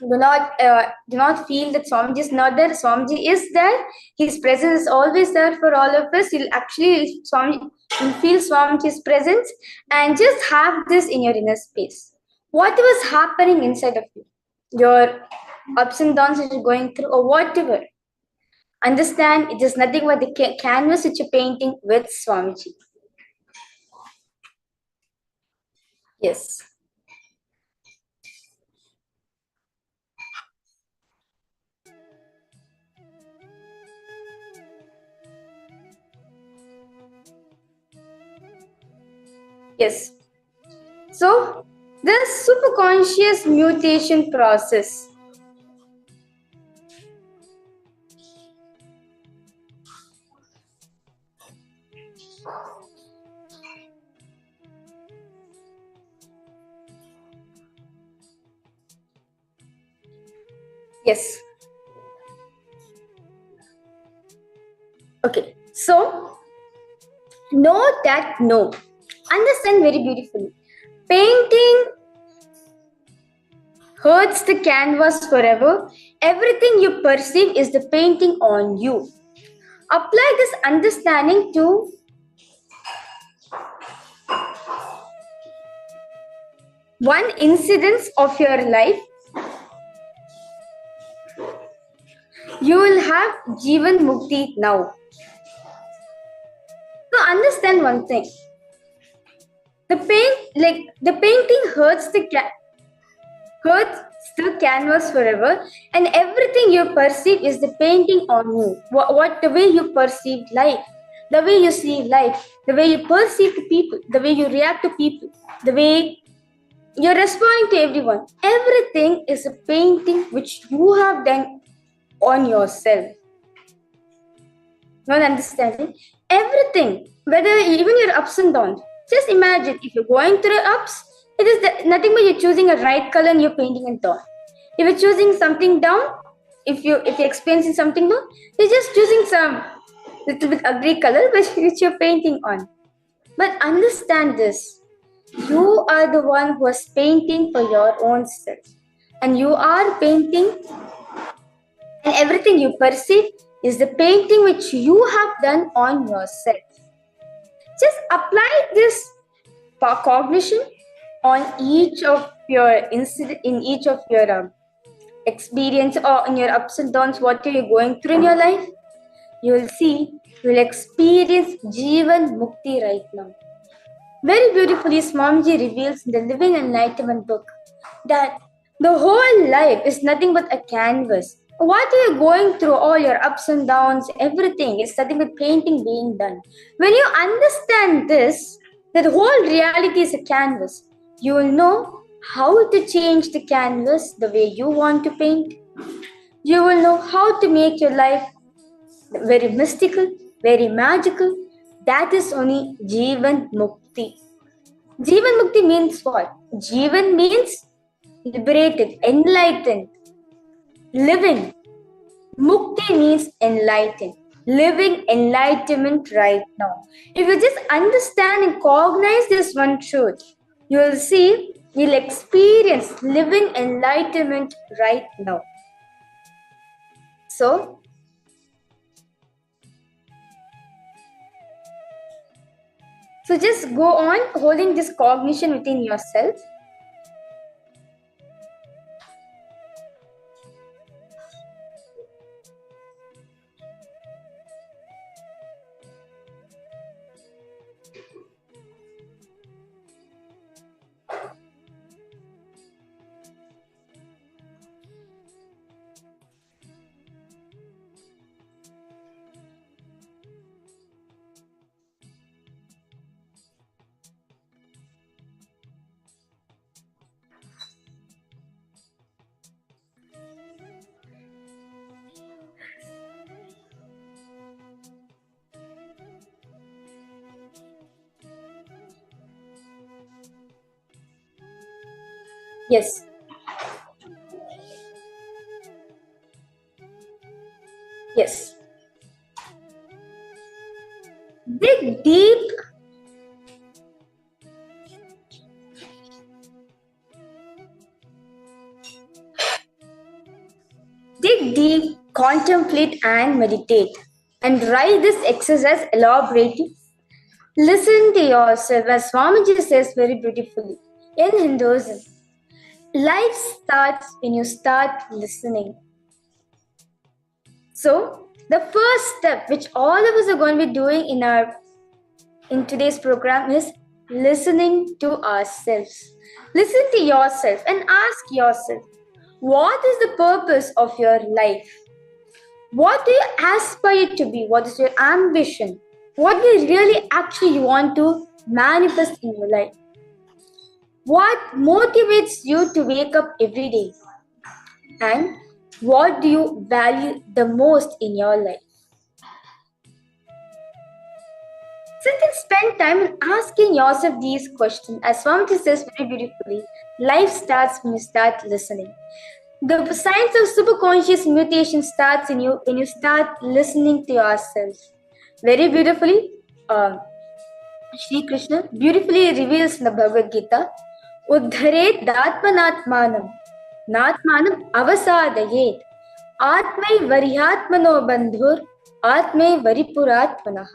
do not feel that Swamiji is not there. Swamiji is there. His presence is always there for all of us. You'll actually you'll feel Swamiji's presence, and just have this in your inner space. What was happening inside of you, your ups and downs that you're going through, or whatever, understand it is nothing but the canvas that you're painting with Swamiji. Yes. Yes. So, the superconscious mutation process. Yes. Okay. So, know that no. Understand very beautifully. Painting hurts the canvas forever. Everything you perceive is the painting on you. Apply this understanding to one incidence of your life. You will have Jivan Mukti now. So understand one thing. The painting hurts the canvas forever, and everything you perceive is the painting on you. What the way you perceive life, the way you see life, the way you perceive the people, the way you react to people, the way you're responding to everyone. Everything is a painting which you have done on yourself. Not understanding everything, whether even your ups and downs. Just imagine if you're going through ups, it is nothing but you're choosing a right color and you're painting it down. If you're choosing something down, if you're experiencing something down, you're just choosing some little bit ugly color which you're painting on. But understand this. You are the one who is painting for your own self. And you are painting, and everything you perceive is the painting which you have done on yourself. Just apply this cognition on each of your incident, in each of your experience or in your ups and downs, what are you going through in your life. You will see, you will experience Jivan Mukti right now. Very beautifully, Swamiji reveals in the Living Enlightenment book that the whole life is nothing but a canvas. What are you going through, all your ups and downs, everything is nothing but painting being done. When you understand this, that the whole reality is a canvas, you will know how to change the canvas the way you want to paint. You will know how to make your life very mystical, very magical. That is only Jivan Mukti. Jivan Mukti means what? Jivan means liberated, enlightened, living. Mukti means enlightened, living enlightenment right now. If you just understand and cognize this one truth, you will see, you'll experience living enlightenment right now. So, just go on holding this cognition within yourself. Yes. Yes. Dig deep. Dig deep, contemplate and meditate. And write this exercise elaborately. Listen to yourself, as Swamiji says very beautifully in Hinduism. Life starts when you start listening. So, the first step which all of us are going to be doing in today's program is listening to ourselves. Listen to yourself and ask yourself, what is the purpose of your life? What do you aspire to be? What is your ambition? What do you really actually want to manifest in your life? What motivates you to wake up every day? And what do you value the most in your life? Sit and spend time asking yourself these questions. As Swamiji says very beautifully, life starts when you start listening. The science of superconscious mutation starts in you when you start listening to yourself. Very beautifully, Shri Krishna beautifully reveals in the Bhagavad Gita, Uddharet Datmanatmanam, Natmanam Avasadayet, Atmai Varihatmano Bandhur, Atmai Varipuratmanaha.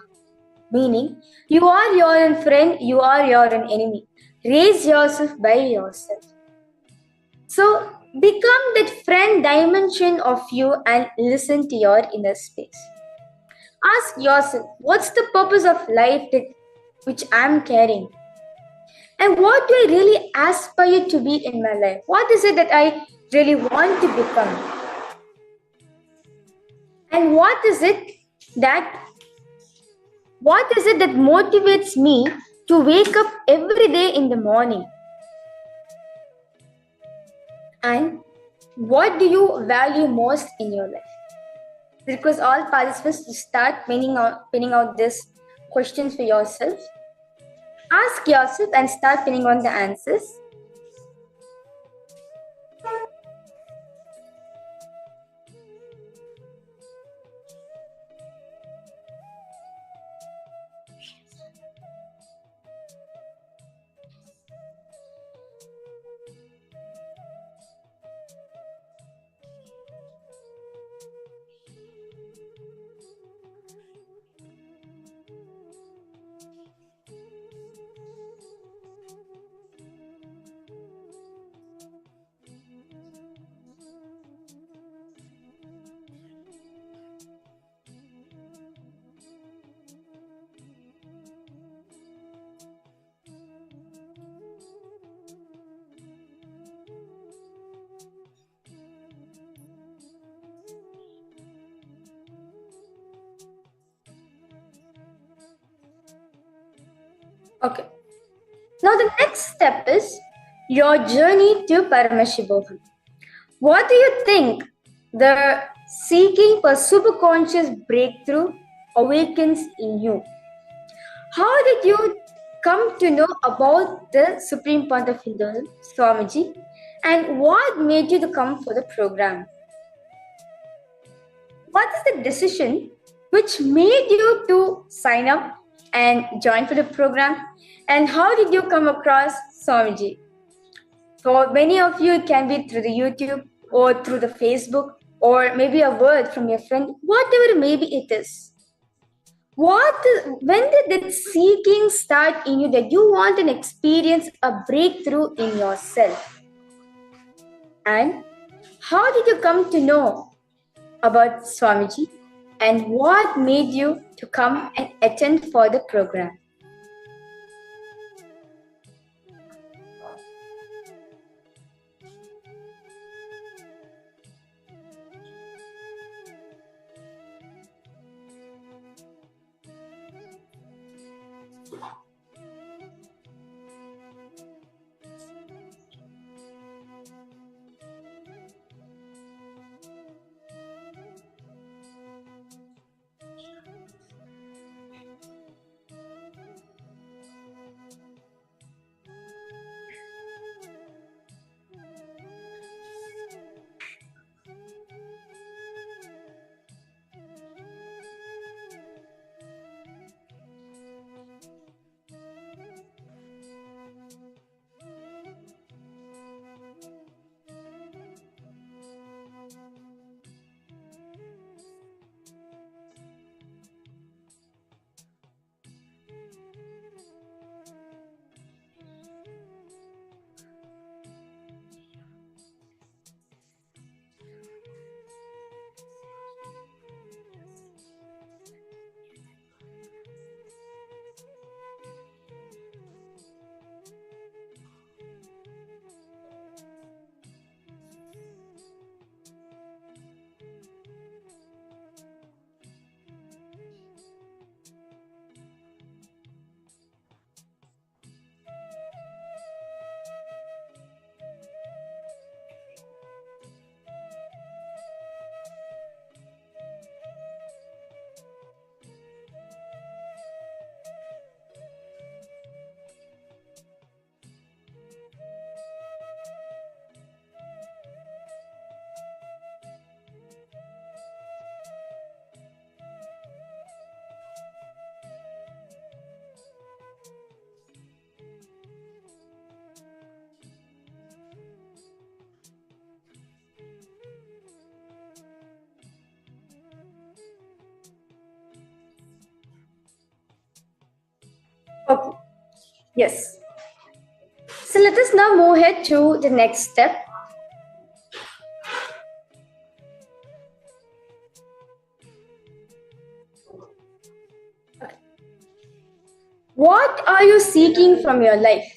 Meaning, you are your own friend, you are your own enemy. Raise yourself by yourself. So, become that friend dimension of you and listen to your inner space. Ask yourself, what's the purpose of life which I'm carrying? And what do I really aspire to be in my life? What is it that I really want to become? And what is it that motivates me to wake up every day in the morning? And what do you value most in your life? Request all participants to start pinning out these questions for yourself. Ask yourself and start pinning on the answers. Okay. Now the next step is your journey to Paramashivoham. What do you think the seeking for superconscious breakthrough awakens in you? How did you come to know about the Supreme Point of Hinduism, Swamiji, and what made you to come for the program? What is the decision which made you to sign up and join for the program? And how did you come across Swamiji? For many of you, it can be through the YouTube or through the Facebook or maybe a word from your friend, whatever maybe it is. When did that seeking start in you that you want an experience, a breakthrough in yourself? And how did you come to know about Swamiji? And what made you to come and attend for the program? Yes. So let us now move ahead to the next step. What are you seeking from your life?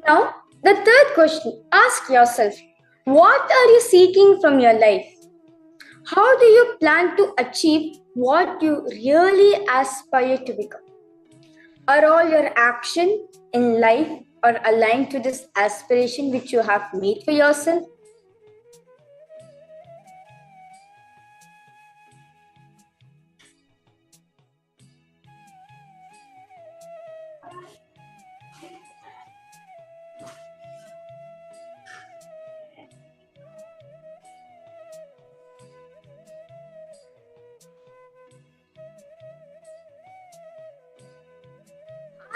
Now, the third question, ask yourself, what are you seeking from your life? How do you plan to achieve what you really aspire to become? Are all your actions in life are aligned to this aspiration which you have made for yourself?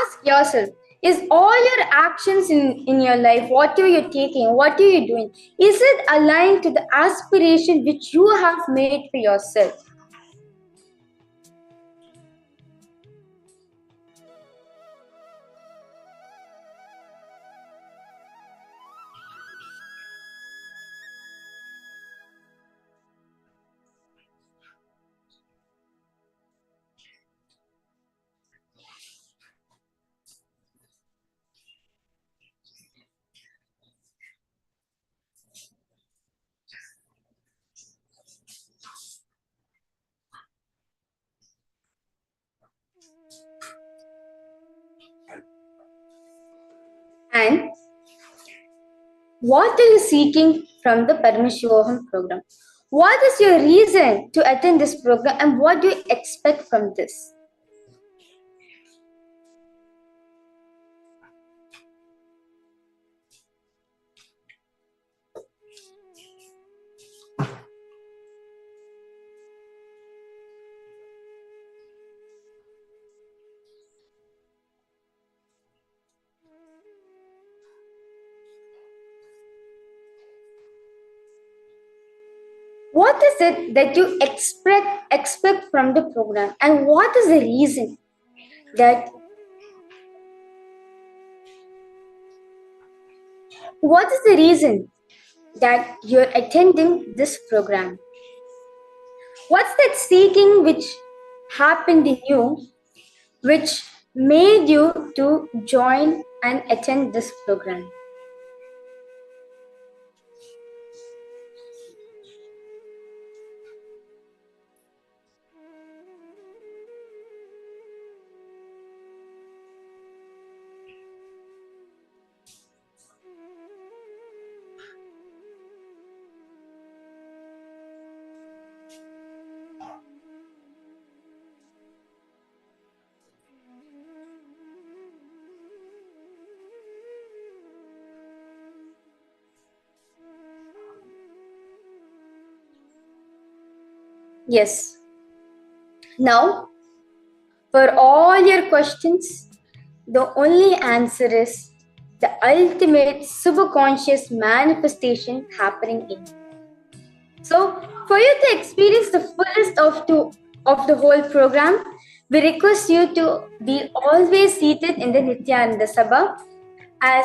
Ask yourself, is all your actions in your life, whatever you're taking, what are you doing, is it aligned to the aspiration which you have made for yourself? And what are you seeking from the Paramashivoham program? What is your reason to attend this program and what do you expect from this? What is it that you expect from the program and what is the reason that you're attending this program? What's that seeking which happened in you which made you to join and attend this program? Yes. Now, for all your questions, the only answer is the ultimate subconscious manifestation happening in you. So, for you to experience the fullest of the whole program, we request you to be always seated in the Nithyananda Sabha, as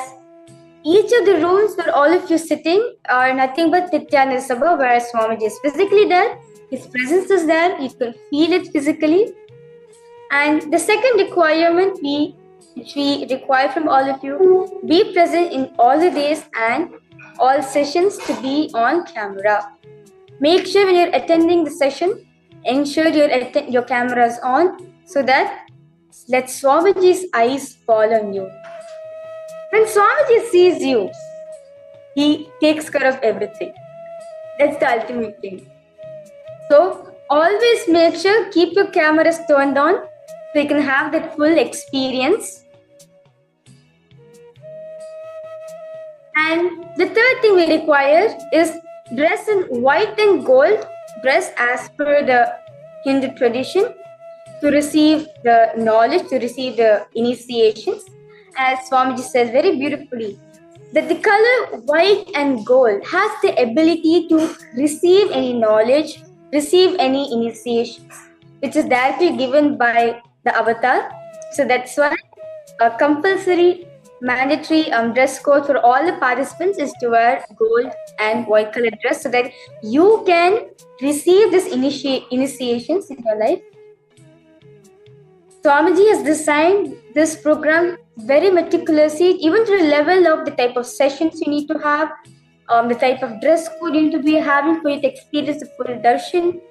each of the rooms where all of you sitting are nothing but Nithyananda Sabha, where Swamiji is physically there, his presence is there, you can feel it physically. And the second requirement, we which we require from all of you. Be present in all the days and all sessions to be on camera. Make sure when you're attending the session, ensure your camera is on so that let Swamiji's eyes fall on you. When Swamiji sees you, he takes care of everything. That's the ultimate thing. So always make sure keep your cameras turned on so you can have that full experience. And the third thing we require is dress in white and gold, dress as per the Hindu tradition to receive the knowledge, to receive the initiations. As Swamiji says very beautifully, that the color white and gold has the ability to receive any knowledge, receive any initiations, which is directly given by the avatar. So that's why a compulsory mandatory dress code for all the participants is to wear gold and white colored dress so that you can receive this initiations in your life. Swamiji has designed this program very meticulously, even to the level of the type of sessions you need to have, the type of dress code you need to be having for you to experience the full darshan,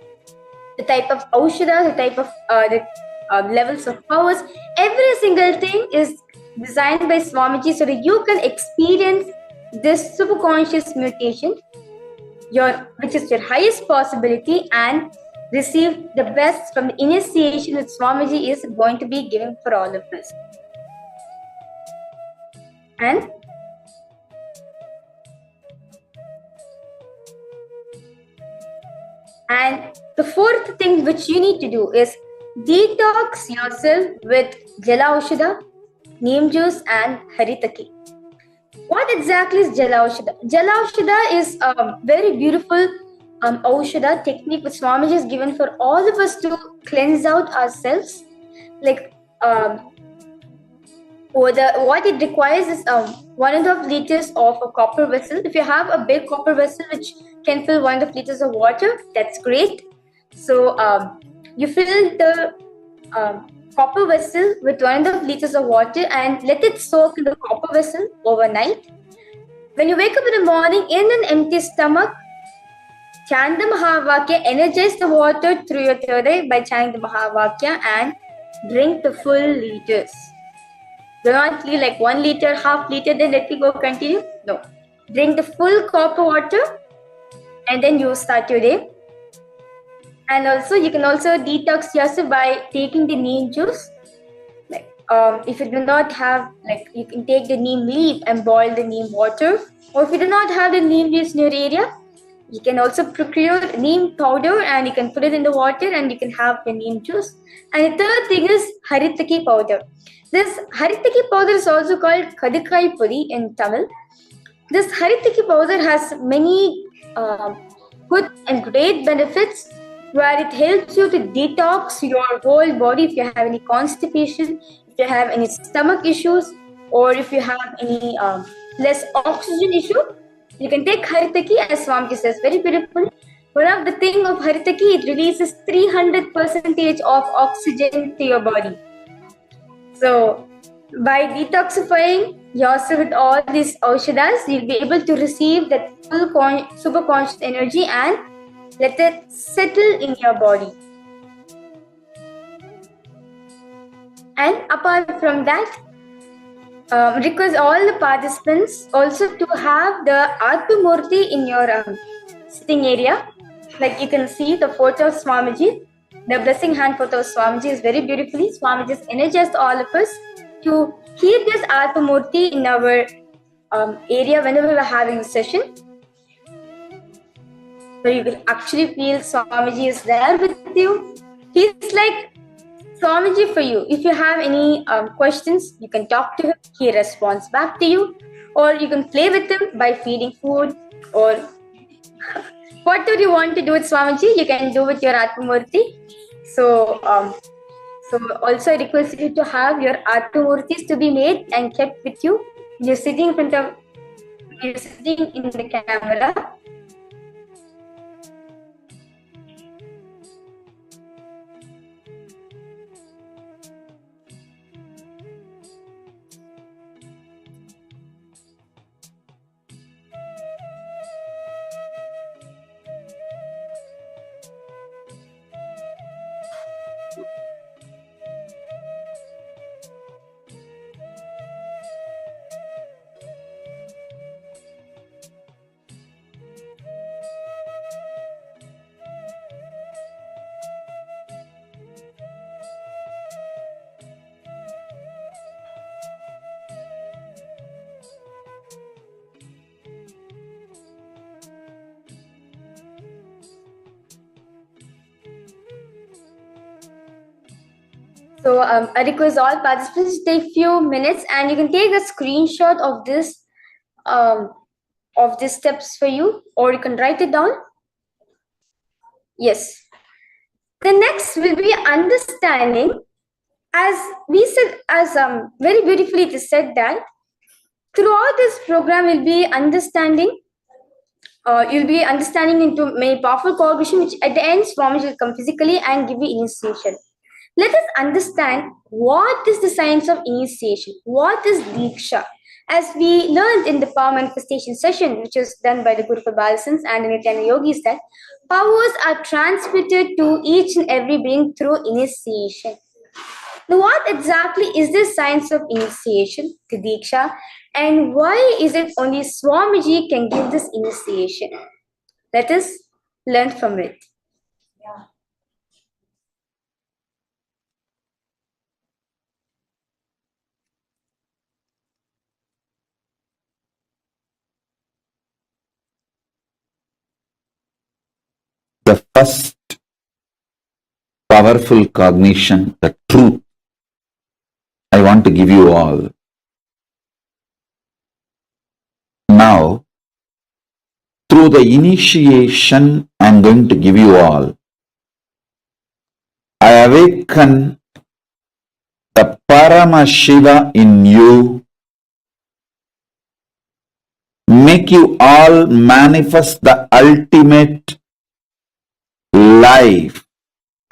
the type of aushada, the type of levels of powers. Every single thing is designed by Swamiji so that you can experience this superconscious mutation, which is your highest possibility, and receive the best from the initiation that Swamiji is going to be giving for all of us. And the fourth thing which you need to do is detox yourself with Jala Aushada, Neem juice, and Haritaki. What exactly is Jala Aushada? Jala Aushada is a very beautiful Aushada technique which Swamiji has given for all of us to cleanse out ourselves. Like what it requires is 1.5 liters of a copper vessel. If you have a big copper vessel which can fill 1.5 liters of water, that's great. So you fill the copper vessel with 1.5 liters of water and let it soak in the copper vessel overnight. When you wake up in the morning in an empty stomach, chant the Mahavakya, energize the water through your third eye by chanting the Mahavakya and drink the full liters. Do not leave like 1 liter, half liter, then let it go continue. No. Drink the full copper water and then you start your day. And also you can also detox yourself by taking the neem juice. Like if you do not have, like you can take the neem leaf and boil the neem water. Or if you do not have the neem leaves in your area, you can also procure neem powder and you can put it in the water and you can have the neem juice. And the third thing is Haritaki powder. This Haritaki powder is also called Kadikai Puri in Tamil. This Haritaki powder has many good and great benefits where it helps you to detox your whole body if you have any constipation, if you have any stomach issues, or if you have any less oxygen issue. You can take Haritaki, as Swamiji says very beautifully. One of the thing of Haritaki, it releases 300% of oxygen to your body. So, by detoxifying yourself with all these aushadas, you'll be able to receive that full superconscious energy and let it settle in your body. And apart from that, request all the participants also to have the Atmamurti in your sitting area. Like you can see the photo of Swamiji. The blessing hand photo of Swamiji is very beautifully. Swamiji has energized all of us to keep this Atmamurti in our area whenever we're having a session. So you will actually feel Swamiji is there with you. He's like Swamiji for you. If you have any questions, you can talk to him. He responds back to you. Or you can play with him by feeding food or whatever you want to do with Swamiji, you can do with your Atmamurti. So also I request you to have your Atmamurtis to be made and kept with you. You're sitting in front of, you're sitting in the camera. So I request all participants to take few minutes, and you can take a screenshot of this of these steps for you, or you can write it down. Yes. The next will be understanding. As we said, as very beautifully it is said that throughout this program will be understanding. You'll be understanding into many powerful cooperation, which at the end Swami will come physically and give you initiation. Let us understand what is the science of initiation. What is Diksha? As we learned in the power manifestation session, which was done by the Gurukul Balasans and the Nithyananda yogis, that powers are transmitted to each and every being through initiation. Now, what exactly is this science of initiation, the Diksha, and why is it only Swamiji can give this initiation? Let us learn from it. The first powerful cognition, the truth, I want to give you all. Now, through the initiation, I am going to give you all. I awaken the Paramashiva in you, make you all manifest the ultimate life,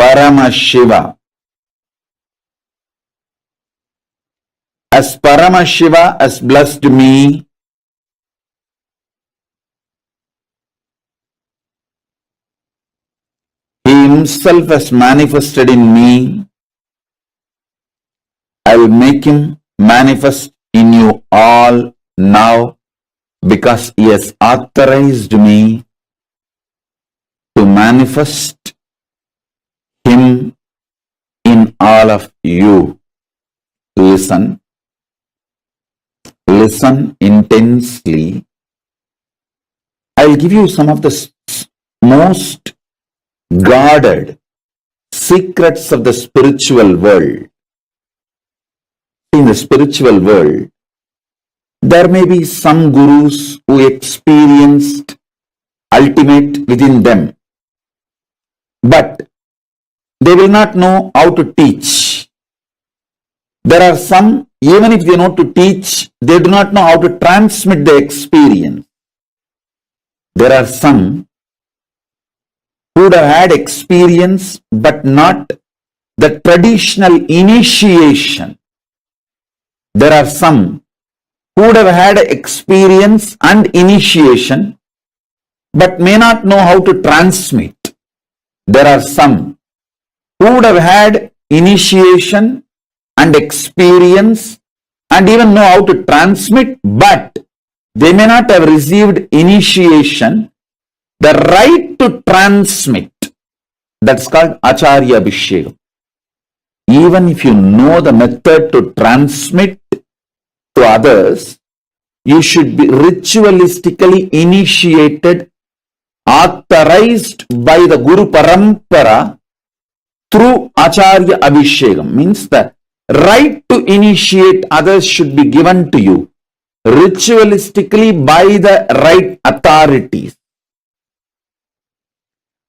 Paramashiva. As Paramashiva has blessed me, He Himself has manifested in me, I will make Him manifest in you all now, because He has authorized me to manifest Him in all of you. Listen. Listen intensely. I will give you some of the most guarded secrets of the spiritual world. In the spiritual world, there may be some gurus who experienced ultimate within them, but they will not know how to teach. There are some, even if they know to teach, they do not know how to transmit the experience. There are some who would have had experience, but not the traditional initiation. There are some who would have had experience and initiation, but may not know how to transmit. There are some who would have had initiation and experience and even know how to transmit, but they may not have received initiation, the right to transmit. That's called Acharya Abhishekam. Even if you know the method to transmit to others, you should be ritualistically initiated, authorized by the Guru Parampara through Acharya Abhishekam. Means the right to initiate others should be given to you ritualistically by the right authorities.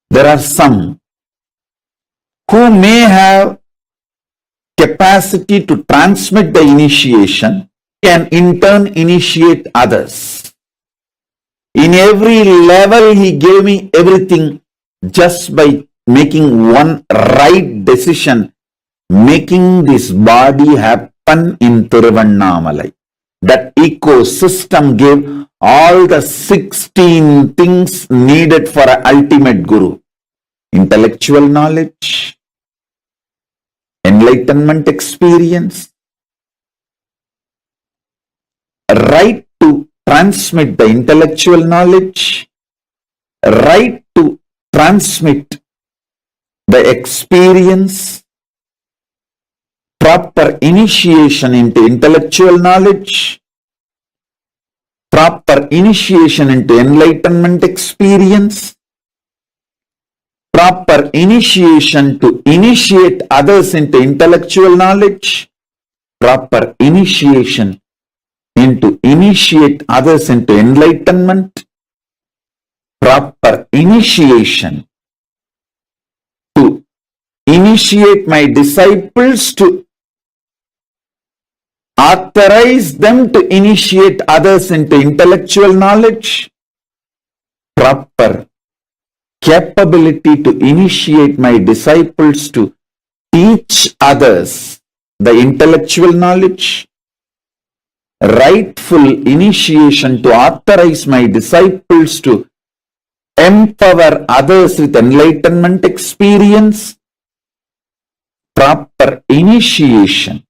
There are some who may have capacity to transmit the initiation, can in turn initiate others. In every level, He gave me everything just by making one right decision, making this body happen in Tiruvannamalai. That ecosystem gave all the 16 things needed for an ultimate guru. Intellectual knowledge, enlightenment experience, right to transmit the intellectual knowledge, right to transmit the experience, proper initiation into intellectual knowledge, proper initiation into enlightenment experience, proper initiation to initiate others into intellectual knowledge, proper initiation into initiate others into enlightenment, proper initiation to initiate my disciples to authorize them to initiate others into intellectual knowledge, proper capability to initiate my disciples to teach others the intellectual knowledge, rightful initiation to authorize my disciples to empower others with enlightenment experience, proper initiation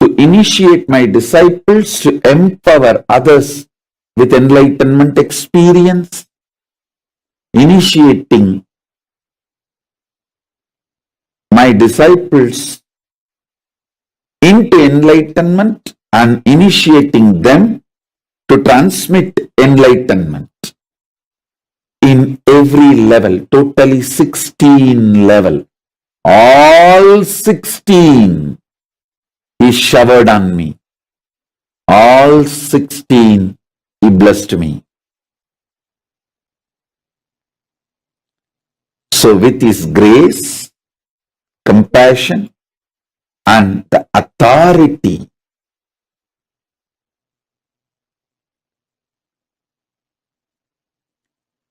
to initiate my disciples to empower others with enlightenment experience, initiating my disciples into enlightenment and initiating them to transmit enlightenment in every level, totally 16 level. All 16 is showered on me. All 16 he blessed me. So with his grace, compassion, and the authority,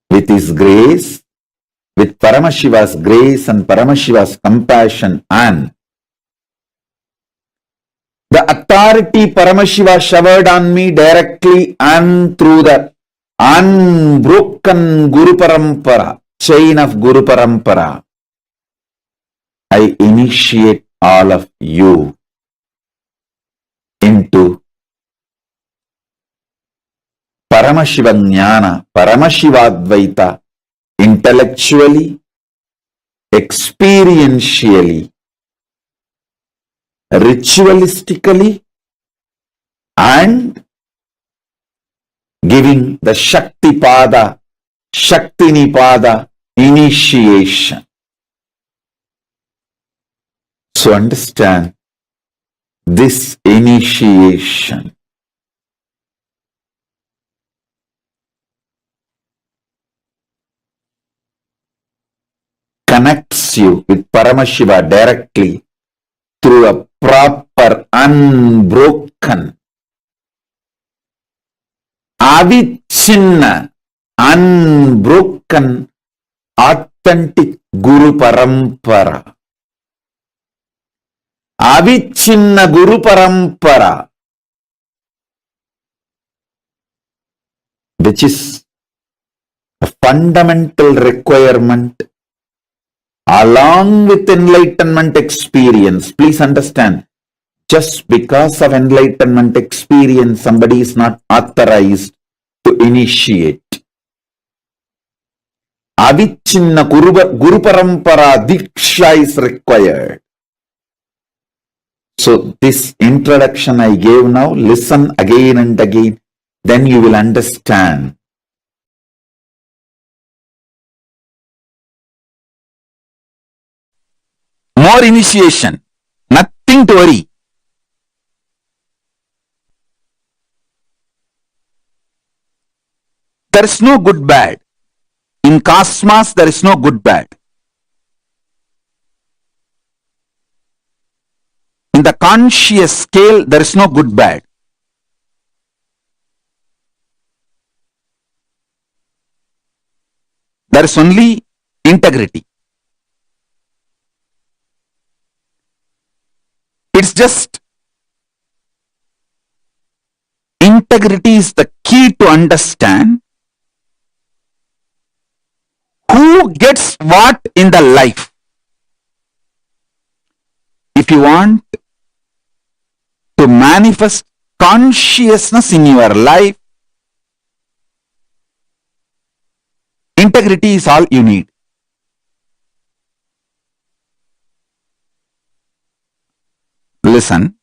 with his grace, with Paramashiva's grace and Paramashiva's compassion and the authority Paramashiva showered on me directly and through the unbroken Guru Parampara, chain of Guru Parampara, I initiate all of you into Paramashiva Jnana, Paramashiva intellectually, experientially, ritualistically, and giving the Shakti Pada, Shakti Nipada initiation. So understand this initiation connects you with Paramashiva directly through a proper, unbroken, avichinna, unbroken, authentic Guru Parampara. Avichinna Guru Parampara, which is a fundamental requirement along with enlightenment experience. Please understand, just because of enlightenment experience, somebody is not authorized to initiate. Avichinna Guru Parampara Diksha is required. So this introduction I gave now, listen again and again, then you will understand. More initiation, nothing to worry. There is no good bad. In cosmos, there is no good bad. In the conscious scale, there is no good bad. There is only integrity. It's just integrity is the key to understand who gets what in the life. If you want to manifest consciousness in your life, integrity is all you need. Listen.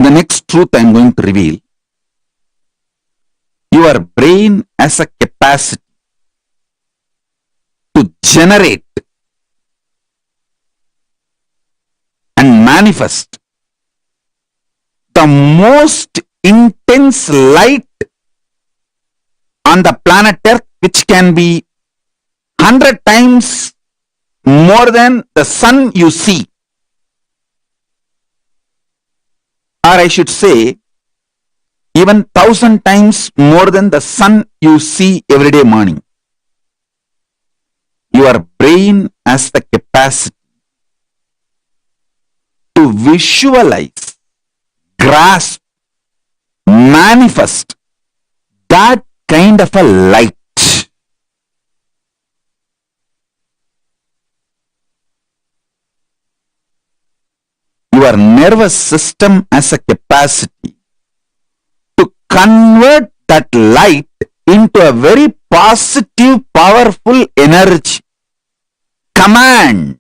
the next truth I am going to reveal. Your brain has a capacity to generate and manifest the most intense light on the planet Earth, which can be 100 times more than the sun you see. Or I should say, even 1,000 times more than the sun you see every day morning. Your brain has the capacity to visualize, grasp, manifest that kind of a light. Your nervous system has a capacity to convert that light into a very positive, powerful energy. Command.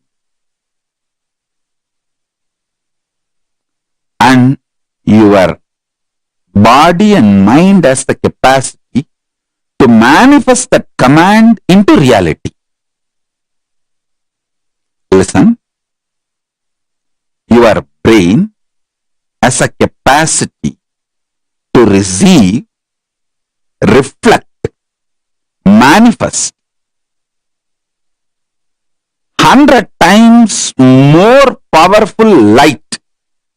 And your body and mind has the capacity to manifest that command into reality. Listen. Your brain has a capacity to receive, reflect, manifest 100 times more powerful light.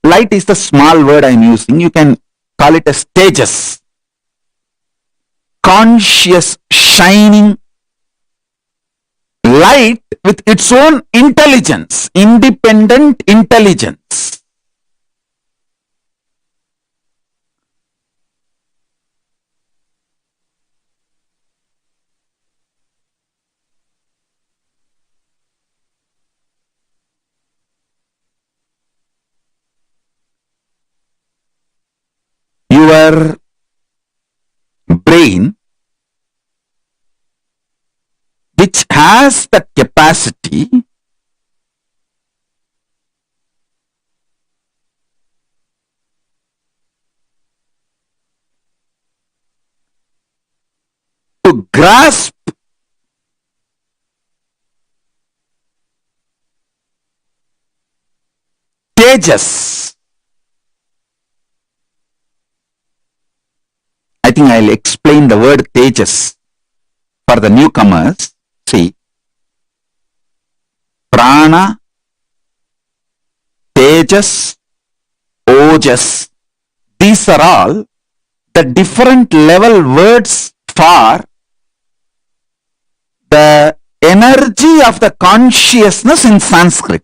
Light is the small word I am using. You can call it as tejas. Conscious, shining light with its own intelligence, independent intelligence. Your brain, which has the capacity to grasp tejas. I think I'll explain the word tejas for the newcomers. See, prana, tejas, ojas, these are all the different level words for the energy of the consciousness in Sanskrit.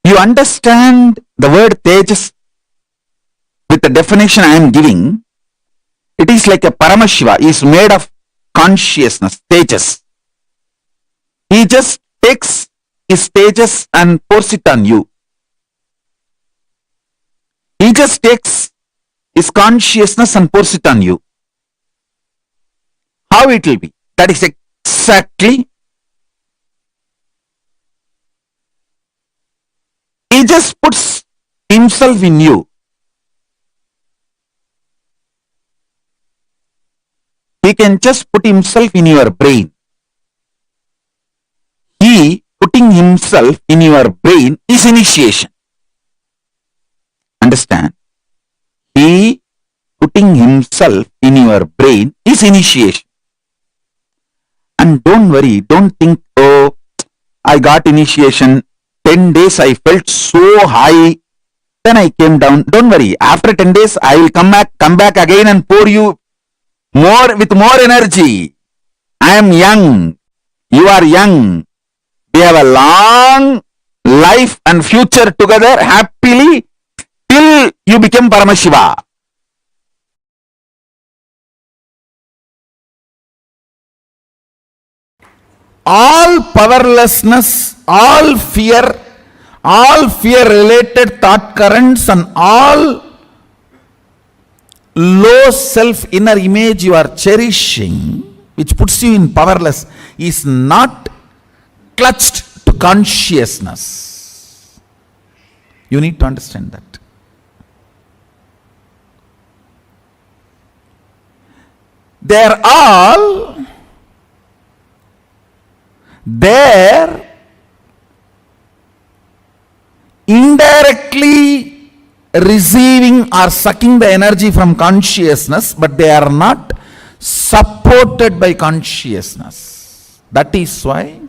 You understand the word tejas with the definition I am giving. It is like a Paramashiva. He is made of consciousness, tejas. He just takes his tejas and pours it on you. He just takes his consciousness and pours it on you. How it will be? That is exactly. He just puts himself in you. He can just put himself in your brain. He putting himself in your brain is initiation. Understand? He putting himself in your brain is initiation. And don't worry, don't think, oh, I got initiation, 10 days I felt so high, then I came down. Don't worry, after 10 days I will come back again and pour you with more energy. I am young, you are young, we have a long life and future together happily till you become Paramashiva. All powerlessness, all fear related thought currents and all low self inner image you are cherishing, which puts you in powerless, is not clutched to consciousness. You need to understand that. They are all there indirectly receiving or sucking the energy from consciousness, but they are not supported by consciousness. That is why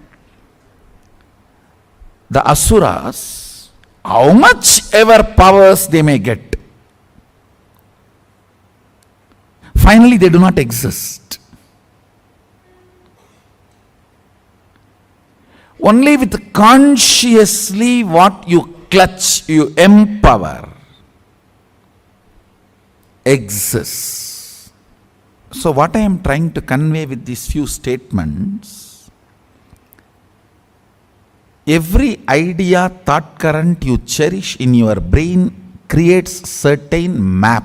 the asuras, how much ever powers they may get, finally they do not exist. Only with consciously what you clutch, you empower, exists. So what I am trying to convey with these few statements, every idea, thought current you cherish in your brain creates certain map.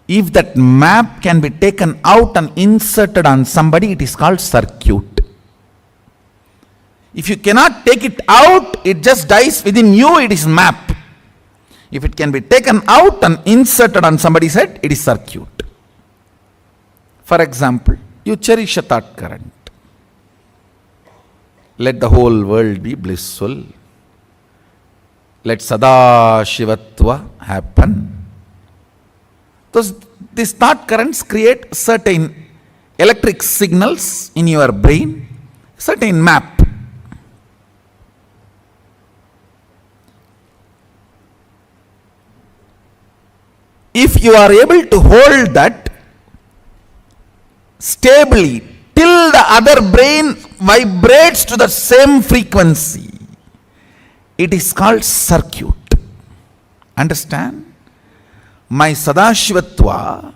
If that map can be taken out and inserted on somebody, it is called circuit. If you cannot take it out, it just dies within you, it is map. If it can be taken out and inserted on somebody's head, it is circuit. For example, you cherish a thought current. Let the whole world be blissful. Let Sadashivatva happen. These thought currents create certain electric signals in your brain, certain map. If you are able to hold that stably till the other brain vibrates to the same frequency, it is called circuit. Understand? My Sadashivatva,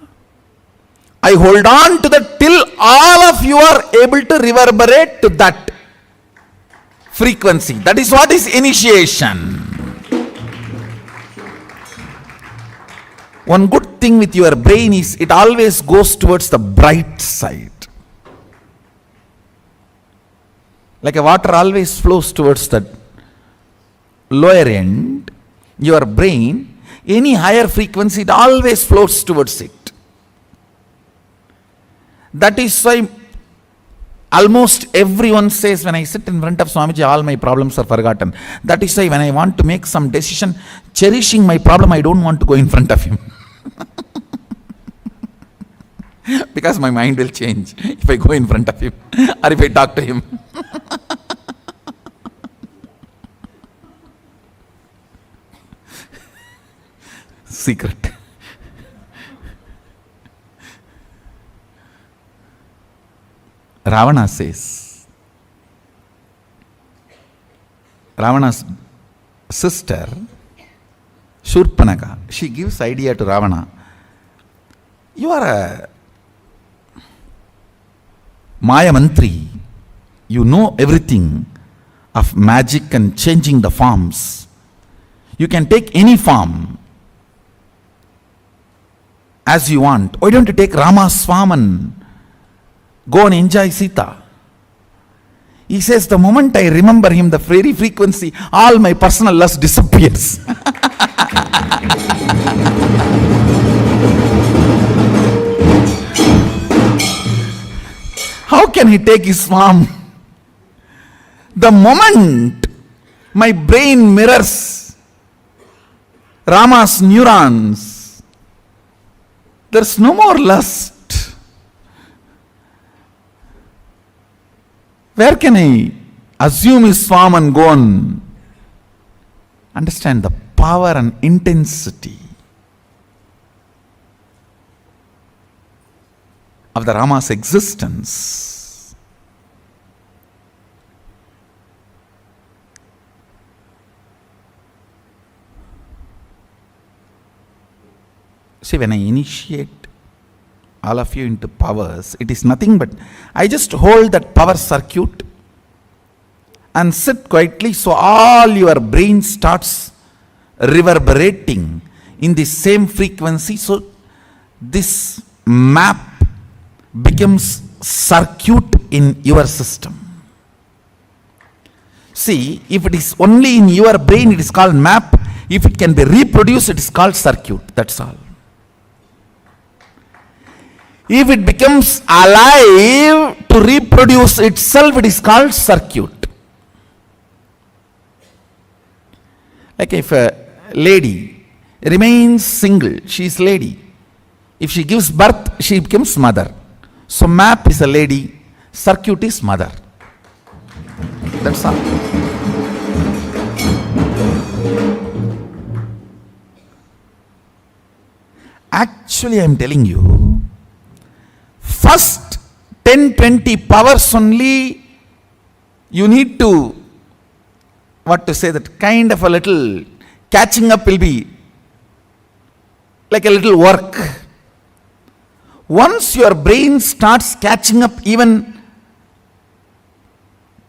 I hold on to that till all of you are able to reverberate to that frequency. That is what is initiation. One good thing with your brain is it always goes towards the bright side. Like a water always flows towards the lower end, your brain, any higher frequency, it always flows towards it. That is why almost everyone says, when I sit in front of Swamiji, all my problems are forgotten. That is why when I want to make some decision, cherishing my problem, I don't want to go in front of him. Because my mind will change if I go in front of him or if I talk to him. Secret. Ravana says, Ravana's sister, Shurpanaka, she gives idea to Ravana. You are a Maya Mantri. You know everything of magic and changing the forms. You can take any form as you want. Why don't you take Rama's form and go and enjoy Sita? He says, the moment I remember him, the very frequency, all my personal lust disappears. How can he take his form? The moment my brain mirrors Rama's neurons, there's no more lust. Where can I assume his form and go on? Understand the power and intensity of the Rama's existence. See, when I initiate all of you into powers, it is nothing but I just hold that power circuit and sit quietly, so all your brain starts reverberating in the same frequency. So this map becomes circuit in your system. See, if it is only in your brain, it is called map. If it can be reproduced, it is called circuit. That's all. If it becomes alive to reproduce itself, it is called circuit. Like if a lady remains single, she is lady. If she gives birth, she becomes mother. So map is a lady, circuit is mother. That's all. Actually, I am telling you, first 10-20 powers only, you need to, what to say, that kind of a little catching up will be like a little work. Once your brain starts catching up even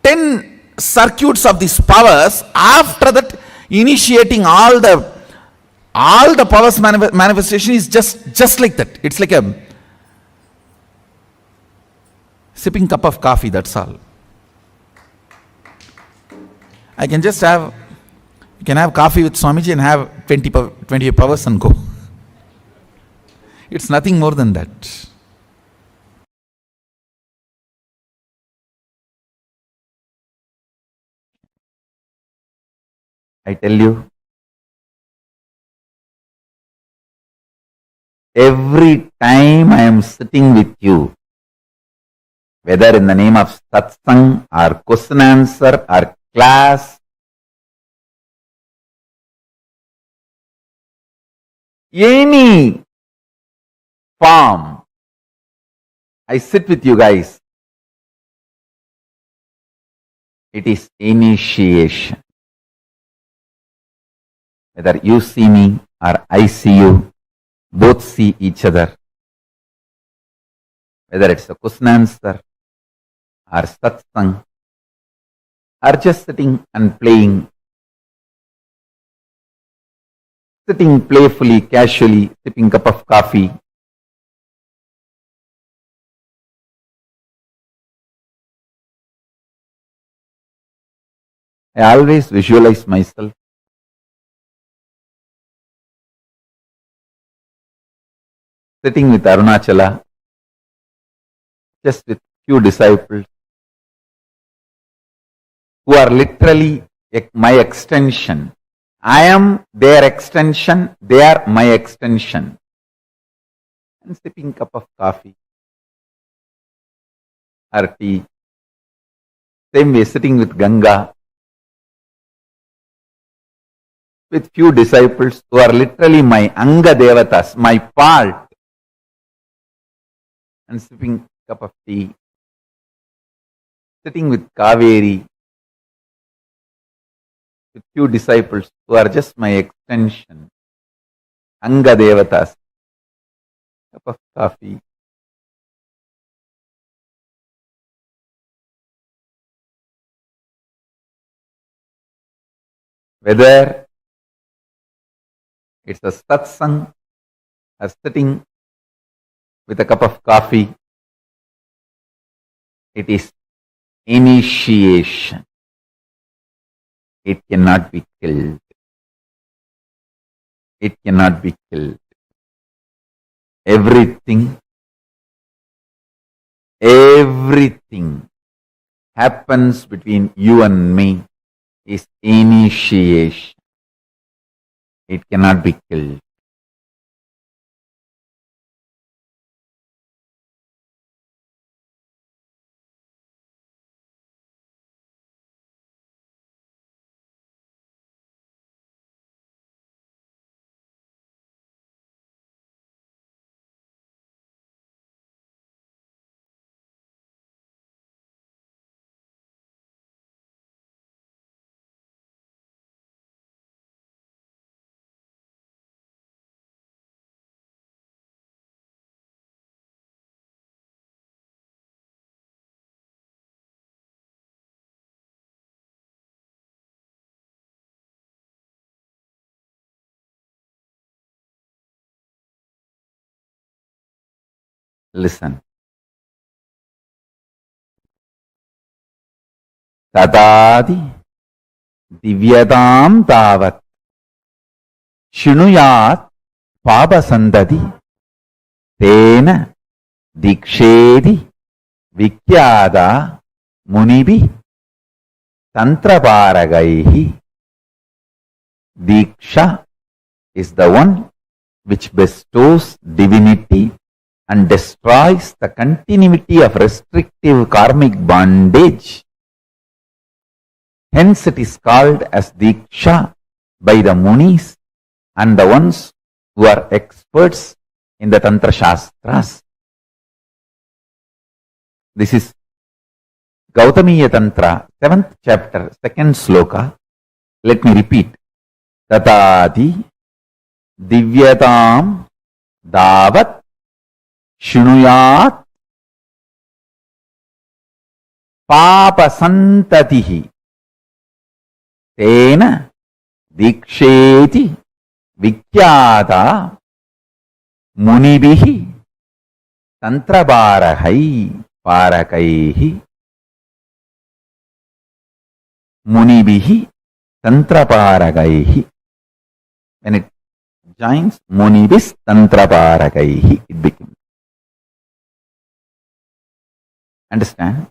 10 circuits of these powers, after that initiating all the powers manifestation is just like that. It's like a sipping cup of coffee, that's all. I can just have, you can have coffee with Swamiji and have 20 powers and go. It's nothing more than that. I tell you, every time I am sitting with you, whether in the name of satsang or question answer or class, any form, I sit with you guys. It is initiation. Whether you see me or I see you, both see each other. Whether it's a question answer or satsang or just sitting and playing, sitting playfully, casually, sipping a cup of coffee. I always visualize myself sitting with Arunachala, just with few disciples who are literally my extension. I am their extension, they are my extension. And sipping cup of coffee or tea. Same way, sitting with Ganga, with few disciples who are literally my Anga Devatas, my part, and sipping cup of tea, sitting with Kaveri, with few disciples who are just my extension, Anga Devatas, cup of coffee. Whether it's a satsang or sitting with a cup of coffee, it is initiation. It cannot be killed. It cannot be killed. Everything happens between you and me is initiation. It cannot be killed. Listen. Tadadi Divyatam tavat Shinuyat Papasandati Tena Dikshedi Vikyada Munibi Tantraparagaihi. Diksha is the one which bestows divinity and destroys the continuity of restrictive karmic bondage. Hence it is called as Diksha by the Munis and the ones who are experts in the Tantra Shastras. This is Gautamiya Tantra, 7th chapter, 2nd sloka. Let me repeat. Tatati Divyatam Davat Shunuyat Papasantatihi Tena Diksheti Vikyata Munibihi Tantrabarahai Parakaihi Munibihi Tantraparagaihi. When it joins Munibis Tantraparagaihi, it becomes. Understand?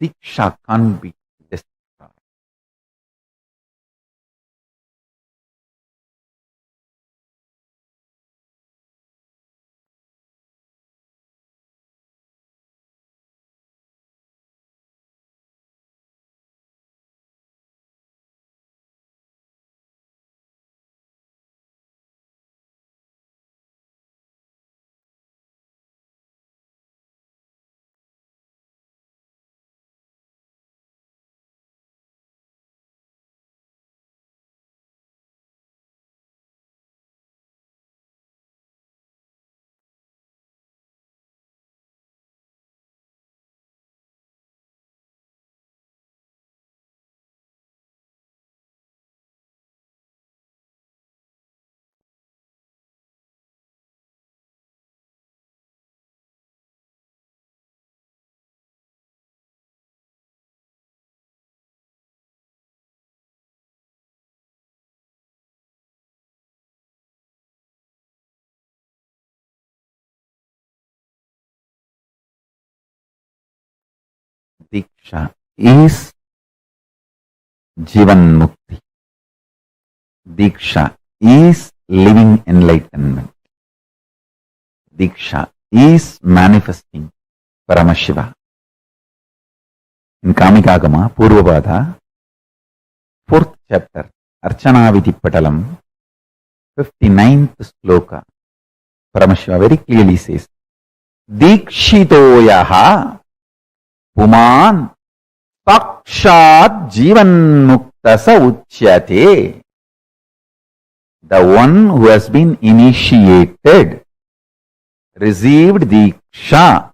Diksha can't be destroyed. Diksha is Jivan Mukti. Diksha is living enlightenment. Diksha is manifesting Paramashiva. In Kamikagama, Purvabada, 4th chapter, Archana Vidipatalam, 59th sloka, Paramashiva very clearly says, Dikshitoyaha Puman Sakshat Jivan Muktasa Uchyate. The one who has been initiated, received Diksha,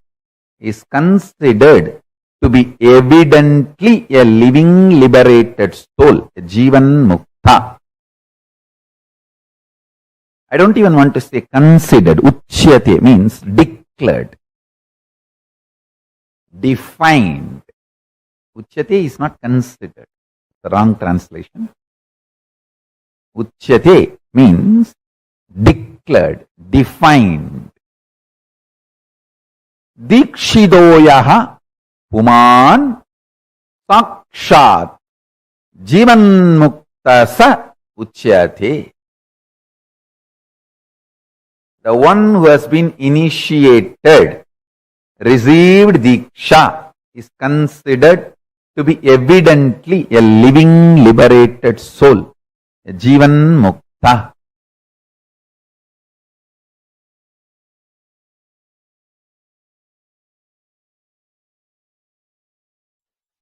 is considered to be evidently a living liberated soul, a Jivan Mukta. I don't even want to say considered. Uchyate means declared, defined. Uchyate is not considered. The wrong translation. Uchyate means declared, defined. Dikshidoyaha Puman Sakshat Jivan Muktasa Uchyate. The one who has been initiated, received Diksha, is considered to be evidently a living liberated soul, a Jivan Mukta.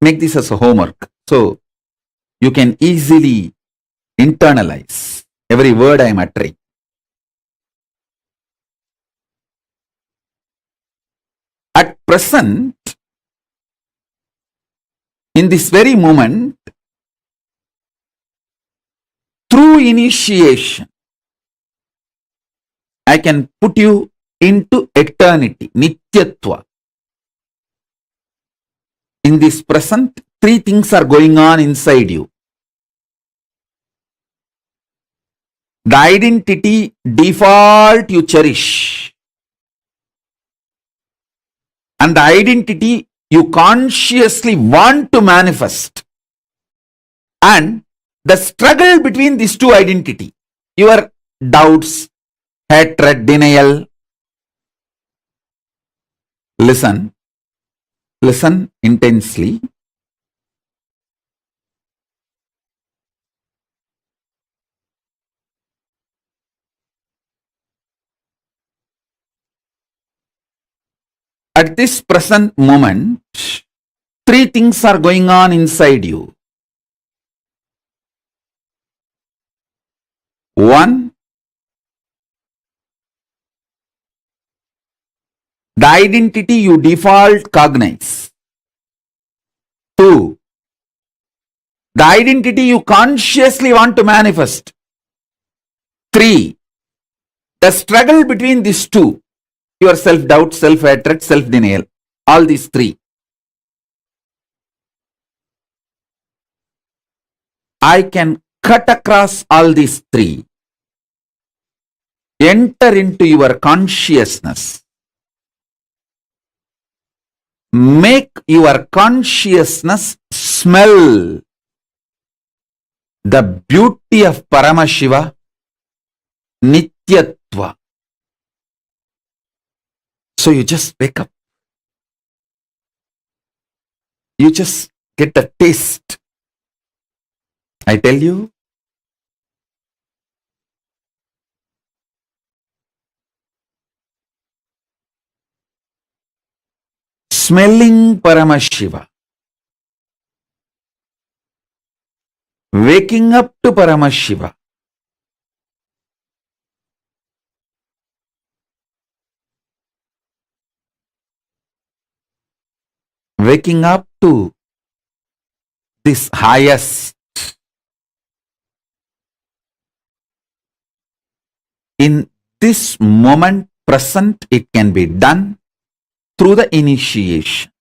Make this as a homework so you can easily internalize every word I am uttering. At present, in this very moment, through initiation, I can put you into eternity, Nityatva. In this present, three things are going on inside you. The identity default you cherish, and the identity you consciously want to manifest, and the struggle between these two identity, your doubts, hatred, denial. Listen intensely. At this present moment, three things are going on inside you. One, the identity you default cognize. Two, the identity you consciously want to manifest. Three, the struggle between these two, your self-doubt, self-hatred, self-denial, all these three. I can cut across all these three, enter into your consciousness, make your consciousness smell the beauty of Paramashiva, Nityatva. So you just wake up. You just get a taste. I tell you, smelling Paramashiva, waking up to Paramashiva, waking up to this highest. In this moment present, it can be done through the initiation.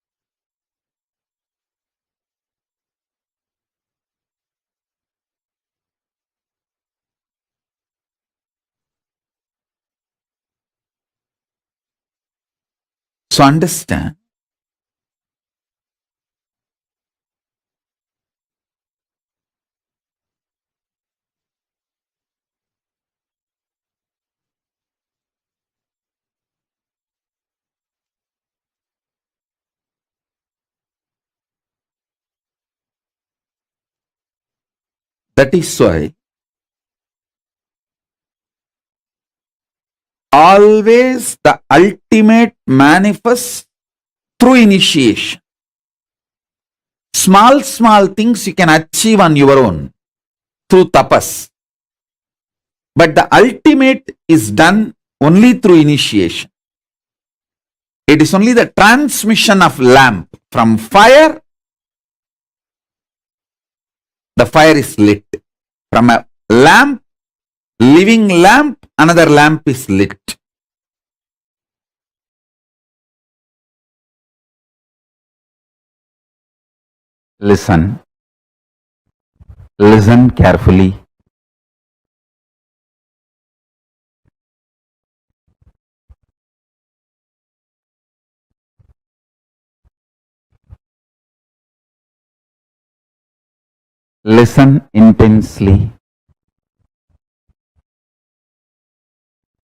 So understand, that is why always the ultimate manifests through initiation. Small things you can achieve on your own through tapas. But the ultimate is done only through initiation. It is only the transmission of lamp from fire. The fire is lit. From a lamp, living lamp, another lamp is lit. Listen carefully. Listen intensely.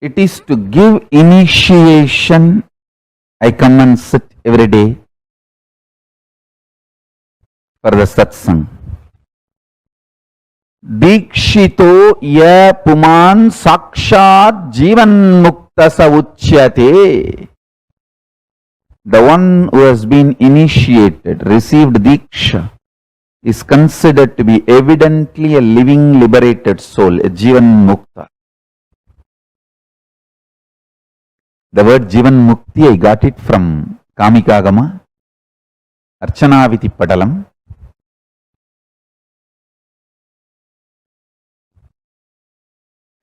It is to give initiation. I come and sit every day for the satsang. Dikshito ya puman sakshat jivan mukta sa uchyate. The one who has been initiated, received diksha, is considered to be evidently a living liberated soul, a jivan mukta. The word jivan mukti, I got it from Kamikagama, Archanaviti Padalam.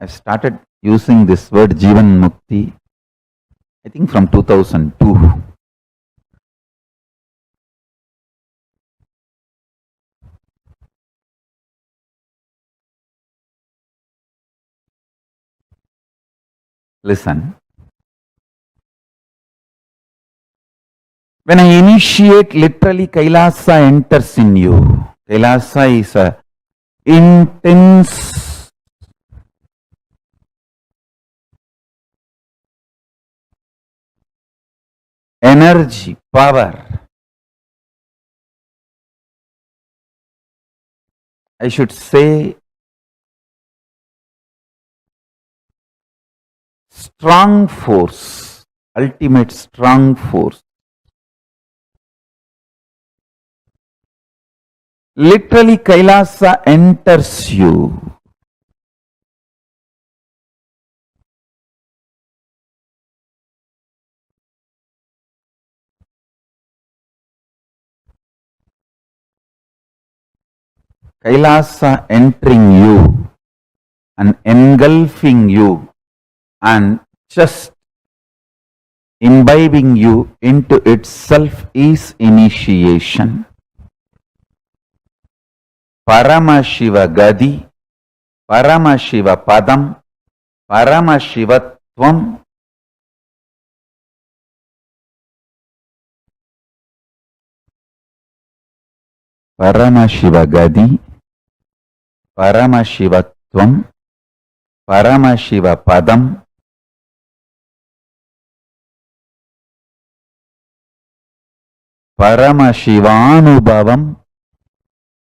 I've started using this word Jivan Mukti, I think from 2002. Listen. When I initiate, literally Kailasa enters in you. Kailasa is a intense energy, power. I should say strong force, ultimate strong force. Literally Kailasa enters you. Kailasa entering you and engulfing you and just imbibing you into itself is initiation. Paramashiva Gadi, Paramashiva Padam, Paramashivatvam, Paramashiva Gadi, Paramashivatvam, Paramashiva Padam, Paramashivanubhavam,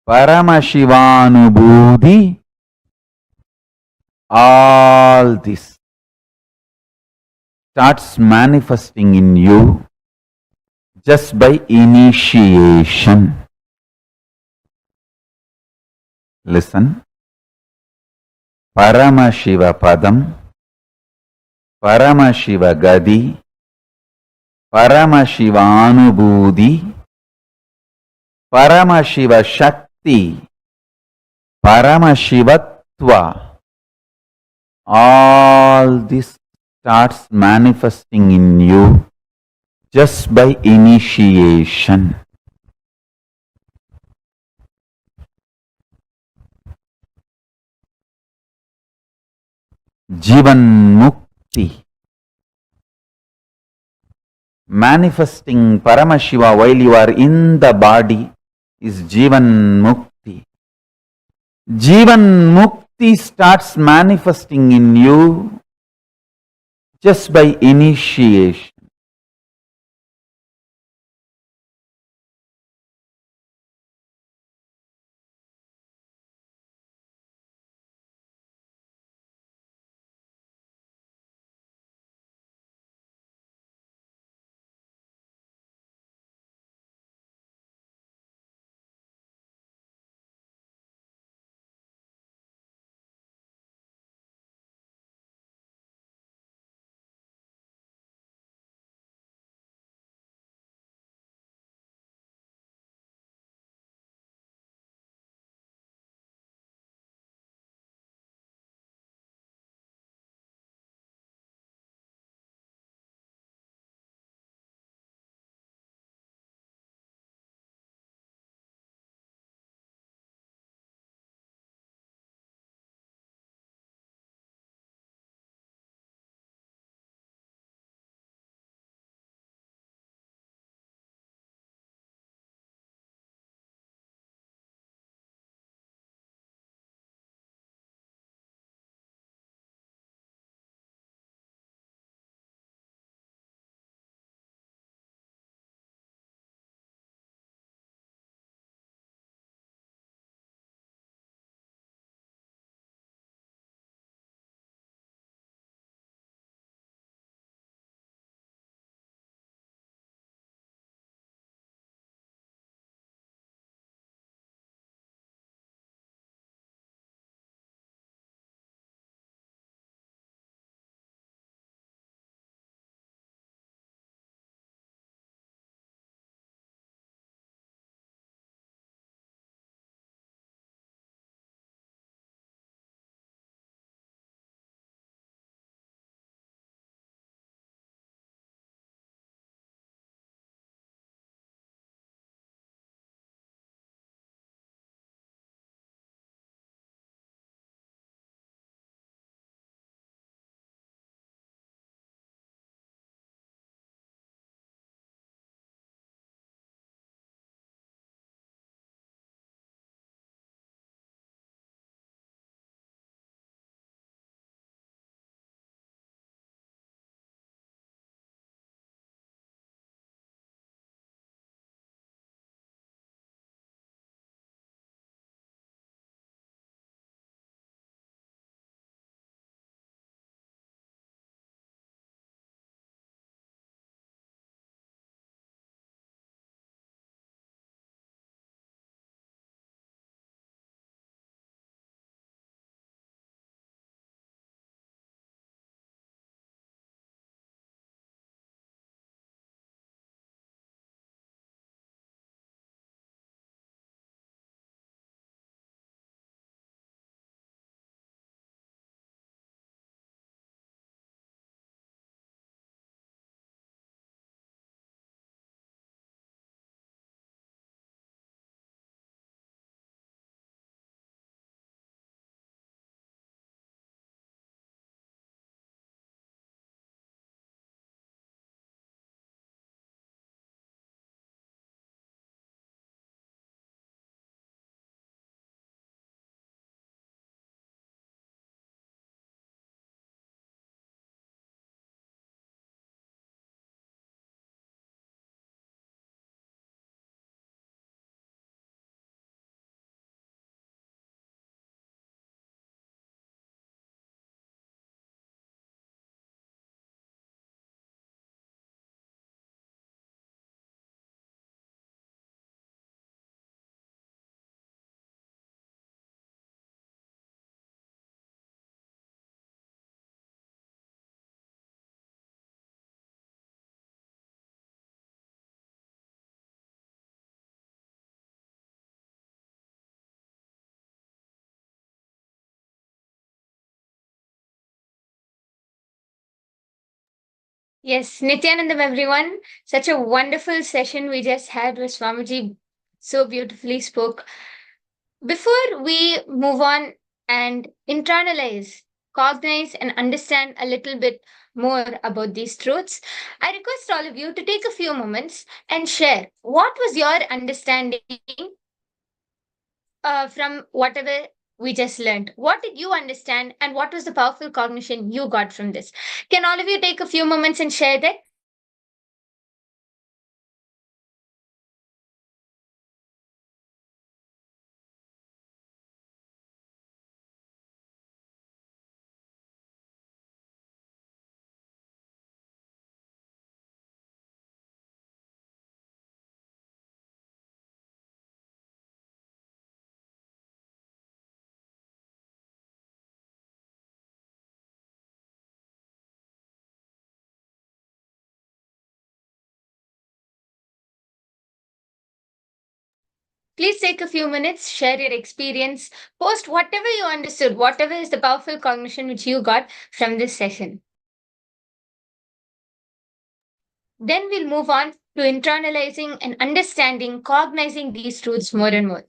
Paramashivanubhuti, all this starts manifesting in you just by initiation. Listen. Paramashiva Padam, Paramashiva Gadi, Paramashiva Anubhuti, Paramashiva Shakti, Paramashivatva, all this starts manifesting in you just by initiation. Jivan Mukti. Manifesting Paramashiva while you are in the body is Jivan Mukti. Jivan Mukti starts manifesting in you just by initiation. Yes, Nithyanandam, everyone. Such a wonderful session we just had with Swamiji. So beautifully spoke. Before we move on and internalize, cognize, and understand a little bit more about these truths, I request all of you to take a few moments and share what was your understanding from whatever we just learned. What did you understand, and what was the powerful cognition you got from this? Can all of you take a few moments and share that? Please take a few minutes, share your experience, post whatever you understood, whatever is the powerful cognition which you got from this session. Then we'll move on to internalizing and understanding, cognizing these truths more and more.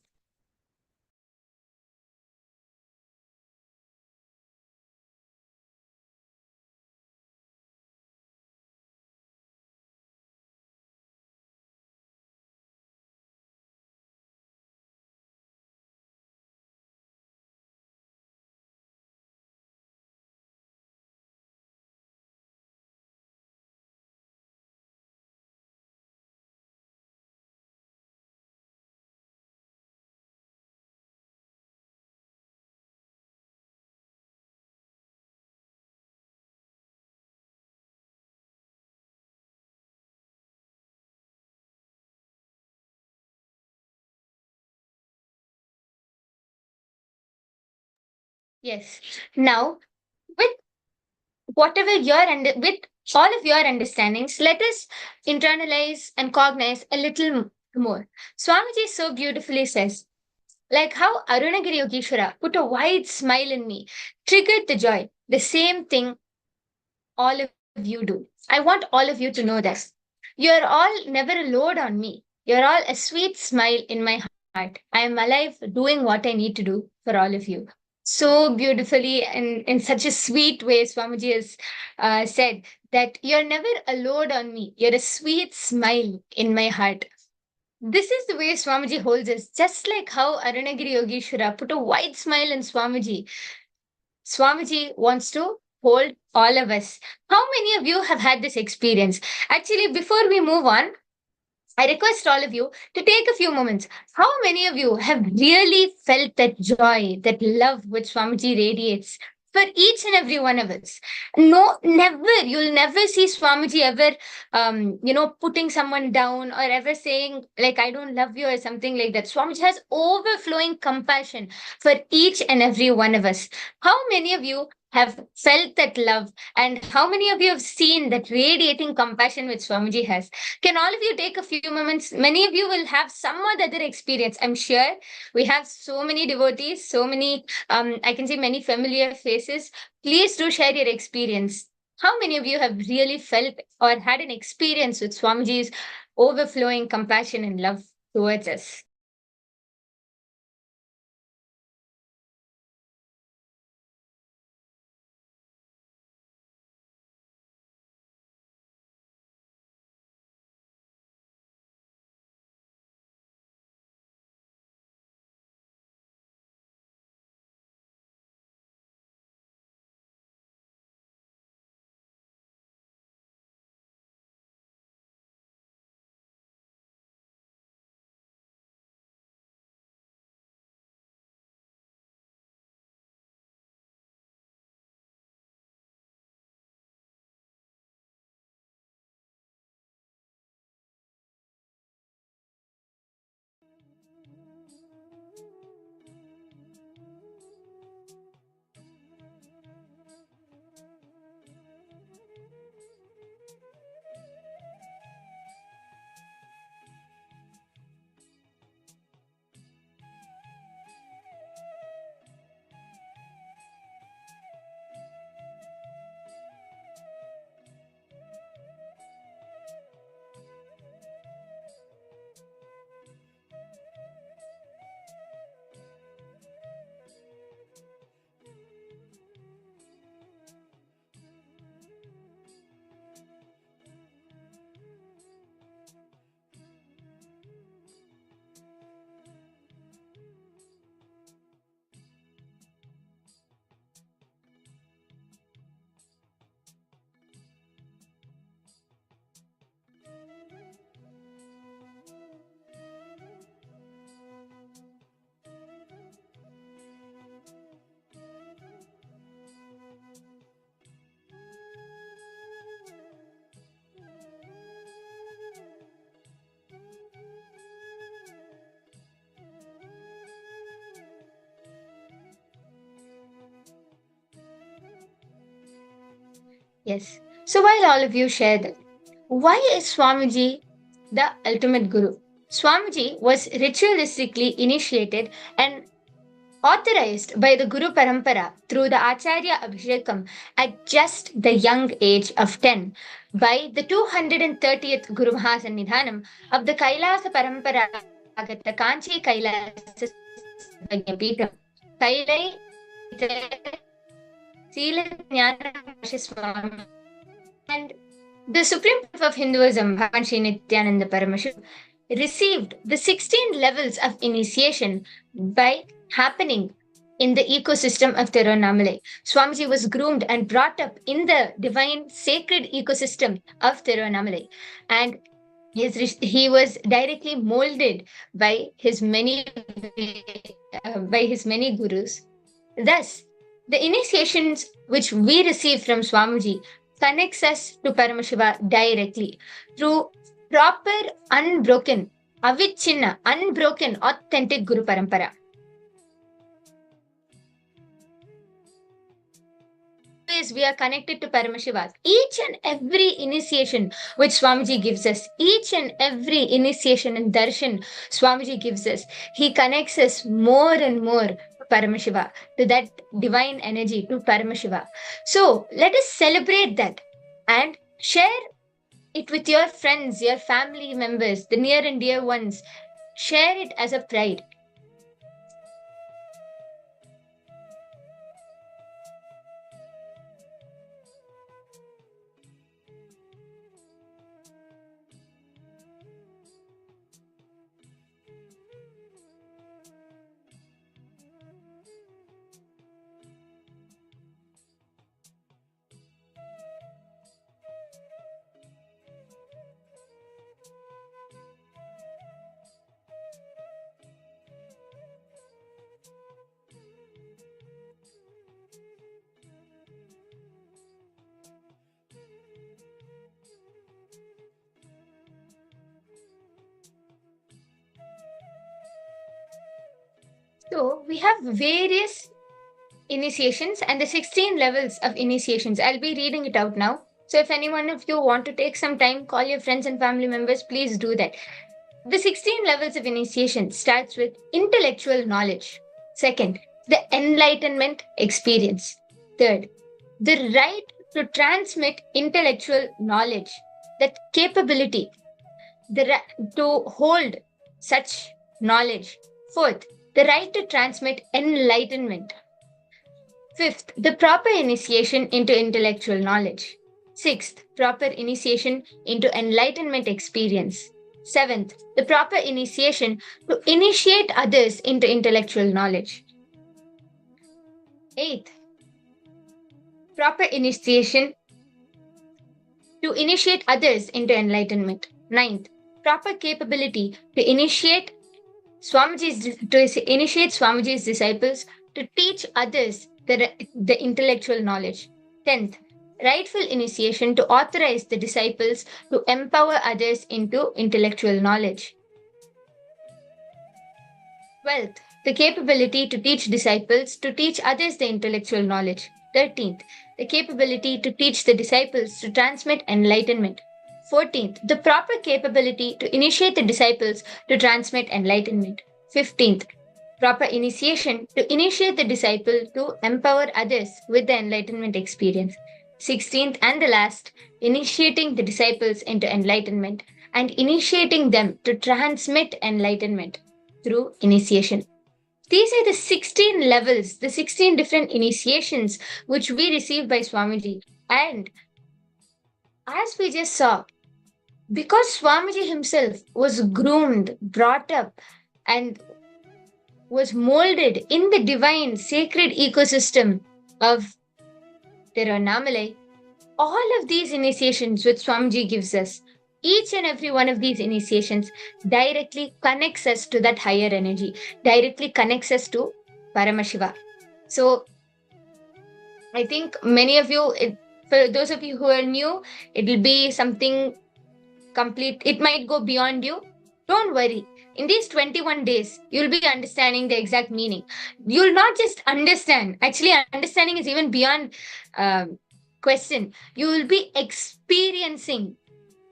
Yes. Now, with whatever with all of your understandings, let us internalize and cognize a little more. Swamiji so beautifully says, like how Arunagiri Yogeshwara put a wide smile in me, triggered the joy. The same thing all of you do. I want all of you to know that. You're all never a load on me. You're all a sweet smile in my heart. I am alive doing what I need to do for all of you. So beautifully and in such a sweet way, Swamiji has said that you're never a load on me. You're a sweet smile in my heart. This is the way Swamiji holds us, just like how Arunagiri Yogeshwara put a wide smile in Swamiji. Swamiji wants to hold all of us. How many of you have had this experience? Actually, before we move on, I request all of you to take a few moments. How many of you have really felt that joy, that love which Swamiji radiates for each and every one of us? No, never. You'll never see Swamiji ever, putting someone down or ever saying, like, I don't love you or something like that. Swamiji has overflowing compassion for each and every one of us. How many of you have felt that love, and how many of you have seen that radiating compassion which Swamiji has? Can all of you take a few moments? Many of you will have some other experience. I'm sure we have so many devotees, so many, I can see many familiar faces. Please do share your experience. How many of you have really felt or had an experience with Swamiji's overflowing compassion and love towards us? Yes. So while all of you share that, why is Swamiji the ultimate guru? Swamiji was ritualistically initiated and authorized by the Guru Parampara through the Acharya Abhishekam at just the young age of 10 by the 230th Guru Mahasannidhanam of the Kailasa Parampara Kanchi Kailasa Sarvagya Kailai Swami. And the Supreme Chief of Hinduism, Bhagavan Sri Nithyananda Paramashivoham, received the 16 levels of initiation by happening in the ecosystem of Tiruvannamalai. Swamiji was groomed and brought up in the divine sacred ecosystem of Tiruvannamalai, and he was directly molded by his many gurus. Thus, the initiations which we receive from Swamiji connects us to Paramashiva directly through proper, unbroken, avichinna, unbroken, authentic Guru Parampara. Always we are connected to Paramashiva. Each and every initiation which Swamiji gives us, each and every initiation and darshan Swamiji gives us, he connects us more and more to Paramashiva, to that divine energy, to Paramashiva. So let us celebrate that and share it with your friends, your family members, the near and dear ones. Share it as a pride. So we have various initiations and the 16 levels of initiations. I'll be reading it out now. So if any one of you want to take some time, call your friends and family members, please do that. The 16 levels of initiation starts with intellectual knowledge. Second, the enlightenment experience. Third, the right to transmit intellectual knowledge, that capability, to hold such knowledge. Fourth, the right to transmit enlightenment. Fifth, the proper initiation into intellectual knowledge. Sixth, proper initiation into enlightenment experience. Seventh, the proper initiation to initiate others into intellectual knowledge. Eighth, proper initiation to initiate others into enlightenment. Ninth, proper capability to initiate Swamiji's disciples to teach others the intellectual knowledge. 10th, rightful initiation to authorize the disciples to empower others into intellectual knowledge. 12th, the capability to teach disciples to teach others the intellectual knowledge. 13th, the capability to teach the disciples to transmit enlightenment. 14th, the proper capability to initiate the disciples to transmit enlightenment. 15th, proper initiation to initiate the disciple to empower others with the enlightenment experience. 16th and the last, initiating the disciples into enlightenment and initiating them to transmit enlightenment through initiation. These are the 16 levels, the 16 different initiations which we receive by Swamiji. And as we just saw, because Swamiji himself was groomed, brought up, and was molded in the divine sacred ecosystem of Tiruvannamalai, all of these initiations which Swamiji gives us, each and every one of these initiations directly connects us to that higher energy, directly connects us to Paramashiva. So I think many of you, for those of you who are new, it will be something complete. It might go beyond you. Don't worry. In these 21 days, you'll be understanding the exact meaning. You'll not just understand. Actually, understanding is even beyond question. You will be experiencing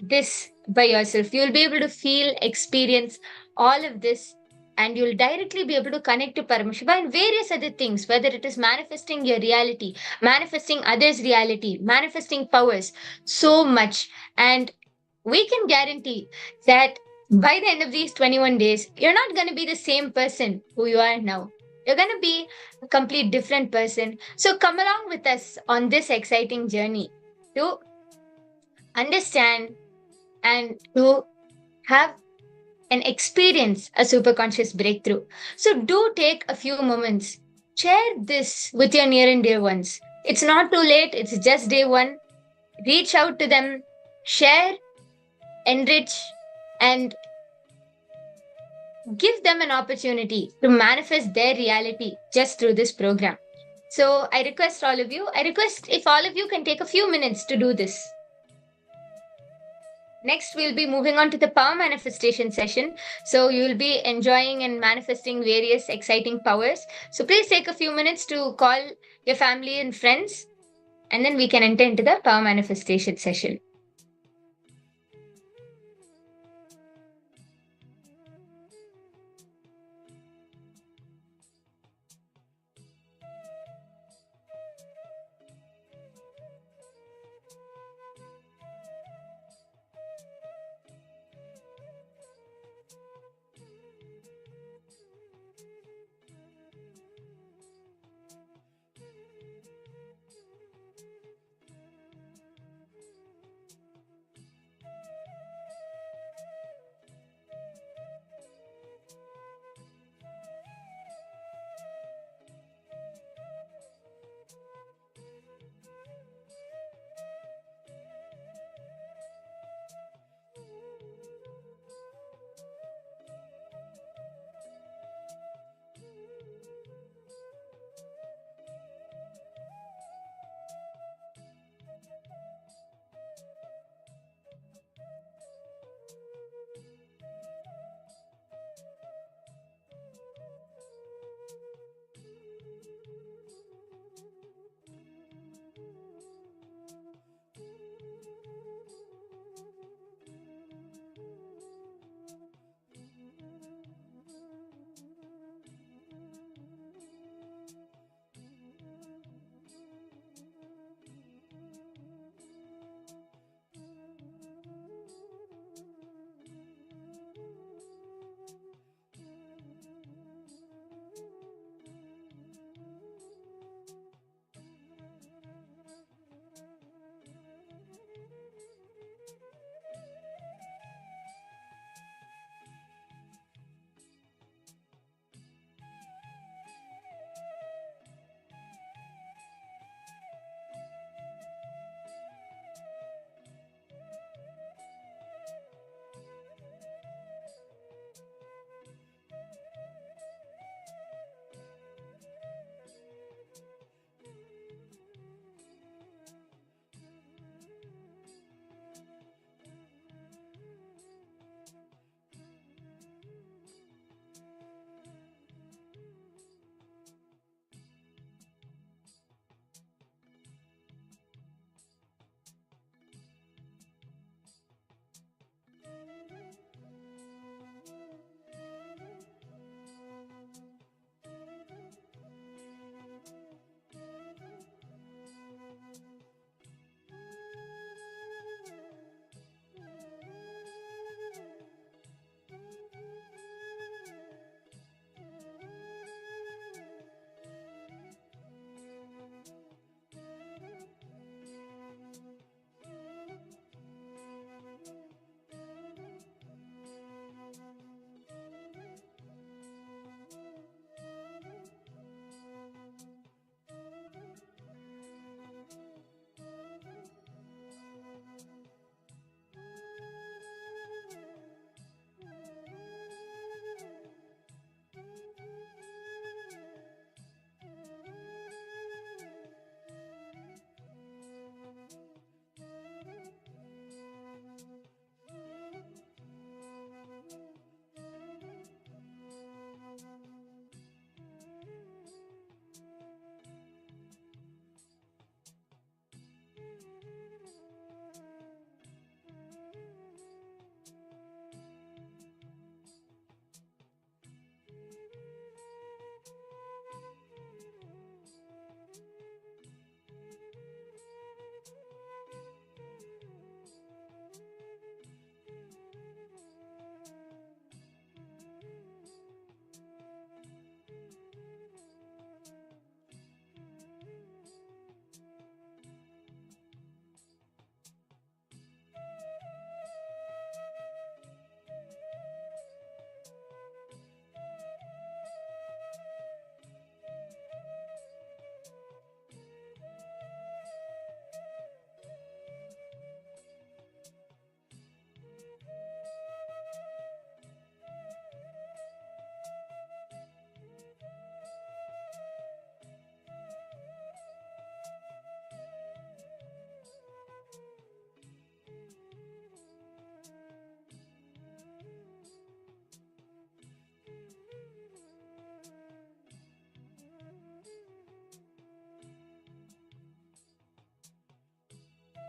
this by yourself. You'll be able to feel, experience all of this, and you'll directly be able to connect to Paramashiva and various other things, whether it is manifesting your reality, manifesting others' reality, manifesting powers, so much. And we can guarantee that by the end of these 21 days, you're not going to be the same person who you are now. You're going to be a complete different person. So come along with us on this exciting journey to understand and to have and experience a superconscious breakthrough. So do take a few moments. Share this with your near and dear ones. It's not too late, it's just day one. Reach out to them, share, enrich, and give them an opportunity to manifest their reality just through this program. So I request if all of you can take a few minutes to do this. Next, we'll be moving on to the power manifestation session. So you'll be enjoying and manifesting various exciting powers. So please take a few minutes to call your family and friends, and then we can enter into the power manifestation session.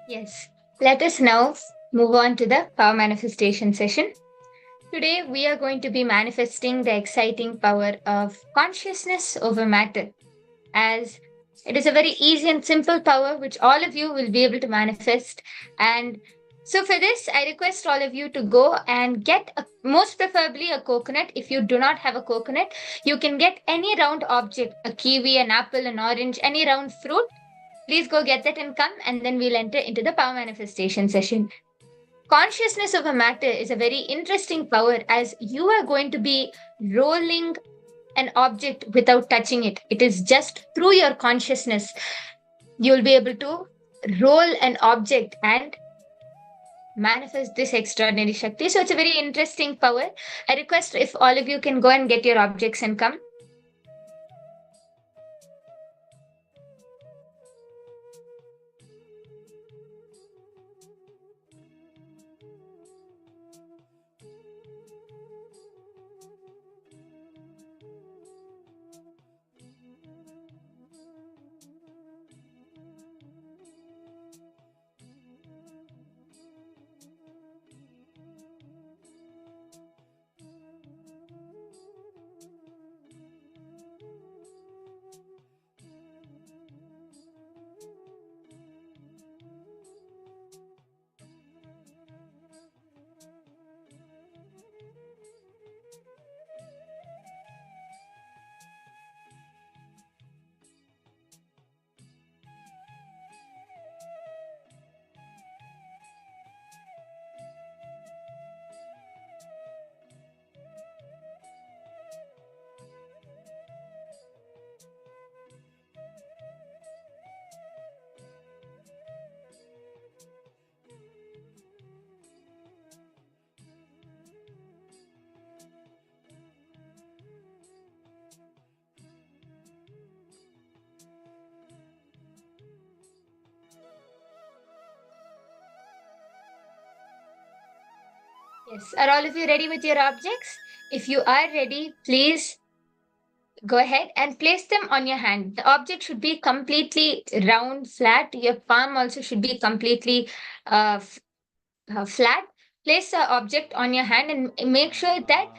Yes. Let us now move on to the power manifestation session. Today, we are going to be manifesting the exciting power of consciousness over matter, as it is a very easy and simple power which all of you will be able to manifest. And so, for this, I request all of you to go and get most preferably a coconut. If you do not have a coconut, you can get any round object, a kiwi, an apple, an orange, any round fruit. Please go get that and come, and then we'll enter into the power manifestation session. Consciousness of a matter is a very interesting power, as you are going to be rolling an object without touching it. It is just through your consciousness you'll be able to roll an object and manifest this extraordinary Shakti. So it's a very interesting power. I request if all of you can go and get your objects and come. Yes. Are all of you ready with your objects? If you are ready, please go ahead and place them on your hand. The object should be completely round, flat. Your palm also should be completely flat. Place the object on your hand and make sure that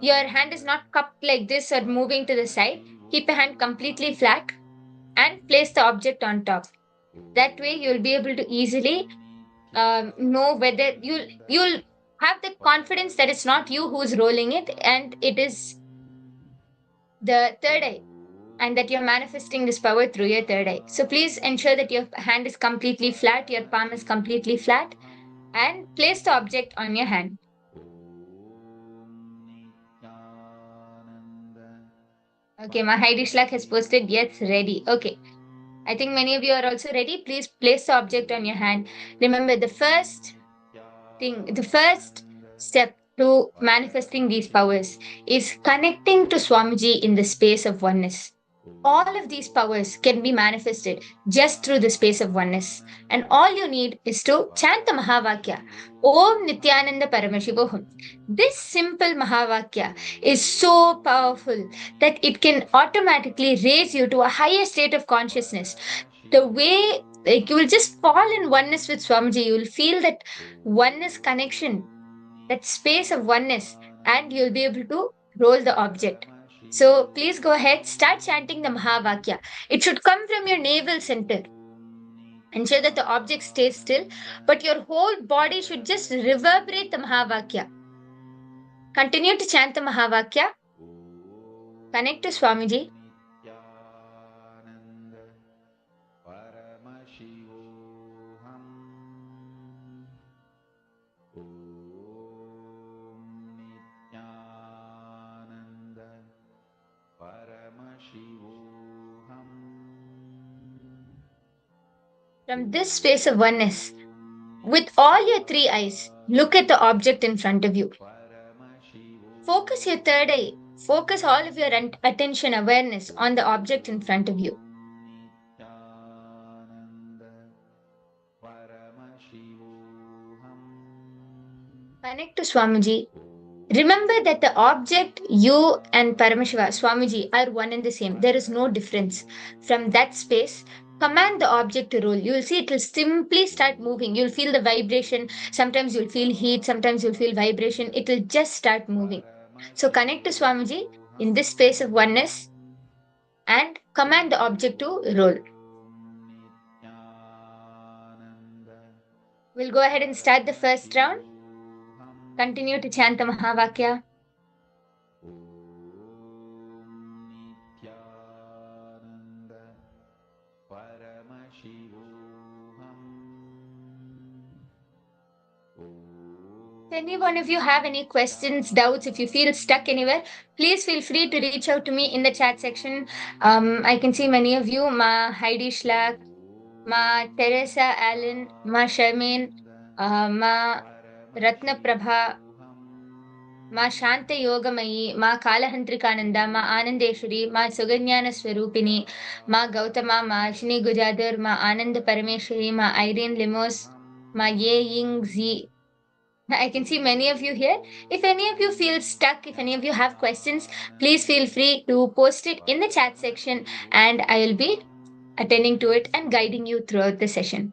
your hand is not cupped like this or moving to the side. Keep your hand completely flat and place the object on top. That way, you'll be able to easily know whether you'll have the confidence that it's not you who's rolling it, and it is the third eye, and that you're manifesting this power through your third eye. So please ensure that your hand is completely flat, your palm is completely flat, and place the object on your hand. Okay, my Heidi Shlack has posted, yes, ready. Okay. I think many of you are also ready. Please place the object on your hand. Remember, the first step to manifesting these powers is connecting to Swamiji in the space of oneness. All of these powers can be manifested just through the space of oneness. And all you need is to chant the Mahavakya, Om Nithyananda Paramashivoham. This simple Mahavakya is so powerful that it can automatically raise you to a higher state of consciousness. The way, like, you will just fall in oneness with Swamiji, you will feel that oneness connection, that space of oneness, and you'll be able to roll the object. So please go ahead, start chanting the Mahavakya. It should come from your navel center. Ensure that the object stays still, but your whole body should just reverberate the Mahavakya. Continue to chant the Mahavakya. Connect to Swamiji. From this space of oneness, with all your three eyes, look at the object in front of you. Focus your third eye. Focus all of your attention awareness on the object in front of you. Connect to Swamiji Remember that the object, you and Paramashiva, Swamiji, are one and the same. There is no difference. From that space, command the object to roll. You'll see it will simply start moving. You'll feel the vibration. Sometimes you'll feel heat, sometimes you'll feel vibration. It will just start moving. So connect to Swamiji in this space of oneness and command the object to roll. We'll go ahead and start the first round. Continue to chant the Mahavakya. If any one of you have any questions, doubts, if you feel stuck anywhere, please feel free to reach out to me in the chat section. I can see many of you, Ma Heidi Schlack, Ma Teresa Allen, Ma Sharmaine, Ma Ratna Prabha, Ma Shanta Yogamayi, Ma Kalahantrikananda, Ma Anandeshwari, Ma Suganyana Swarupini, Ma Gautama, Ma Ashini Gujadar, Ma Ananda Parameshwari, Ma Irene Limos, Ma Ye Ying Zi. I can see many of you here. If any of you feel stuck, if any of you have questions, please feel free to post it in the chat section and I will be attending to it and guiding you throughout the session.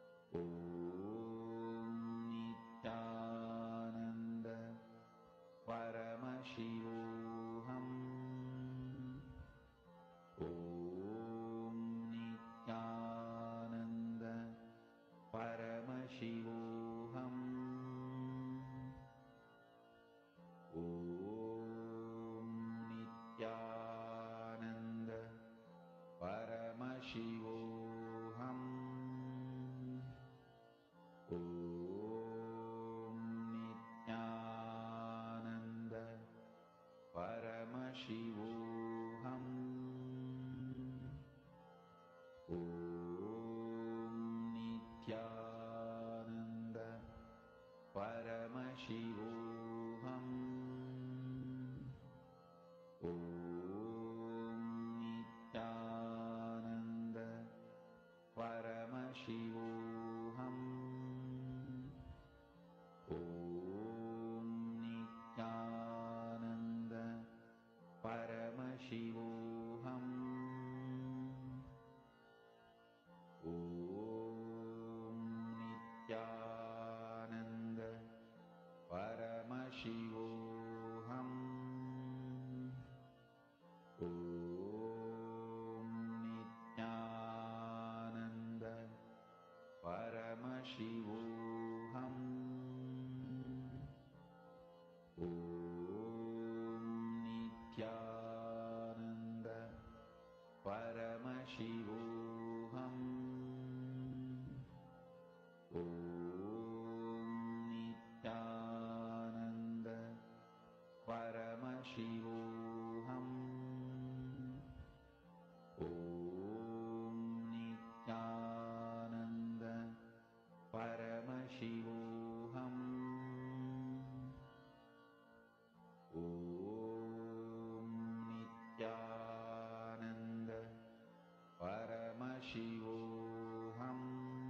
Nithyananda Paramashivoham. Om Nithyananda Paramashivoham. Om Nithyananda Paramashivoham. Om Nithyananda Paramashivoham. Om Nithyananda Paramashivoham. Om Nithyananda Paramashivoham. Om Nithyananda Paramashivoham. Om Nithyananda Paramashivoham. Om Nithyananda Paramashivoham.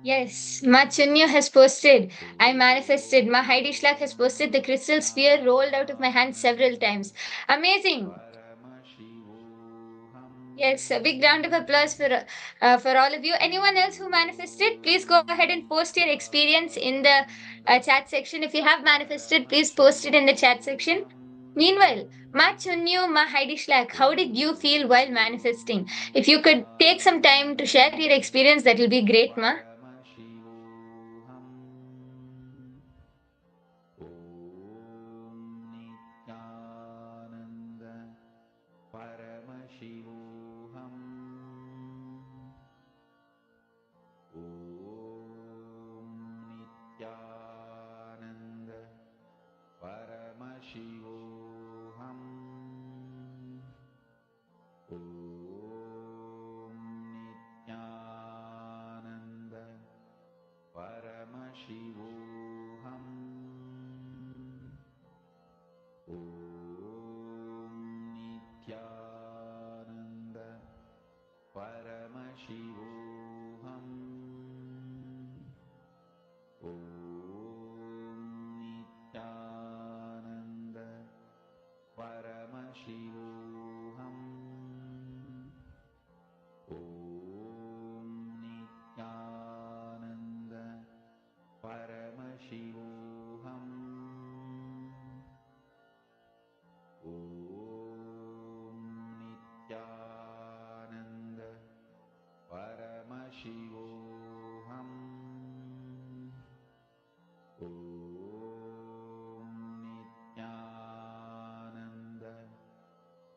Yes, Machunya has posted. I manifested. My Heidi Schlack has posted the crystal sphere rolled out of my hand several times. Amazing. Yes, a big round of applause for all of you. Anyone else who manifested, please go ahead and post your experience in the chat section. If you have manifested, please post it in the chat section. Meanwhile, Ma Chunyu, Ma Heidi Schlack, how did you feel while manifesting? If you could take some time to share your experience, that will be great, Ma. Om Nithyananda Paramashivoham. Om Nithyananda Paramashivoham. Om Nithyananda Paramashivoham. Om Nithyananda Paramashivoham. Om Nithyananda Paramashivoham. Om Nithyananda Paramashivoham. Om Nithyananda Paramashivoham. Om Nithyananda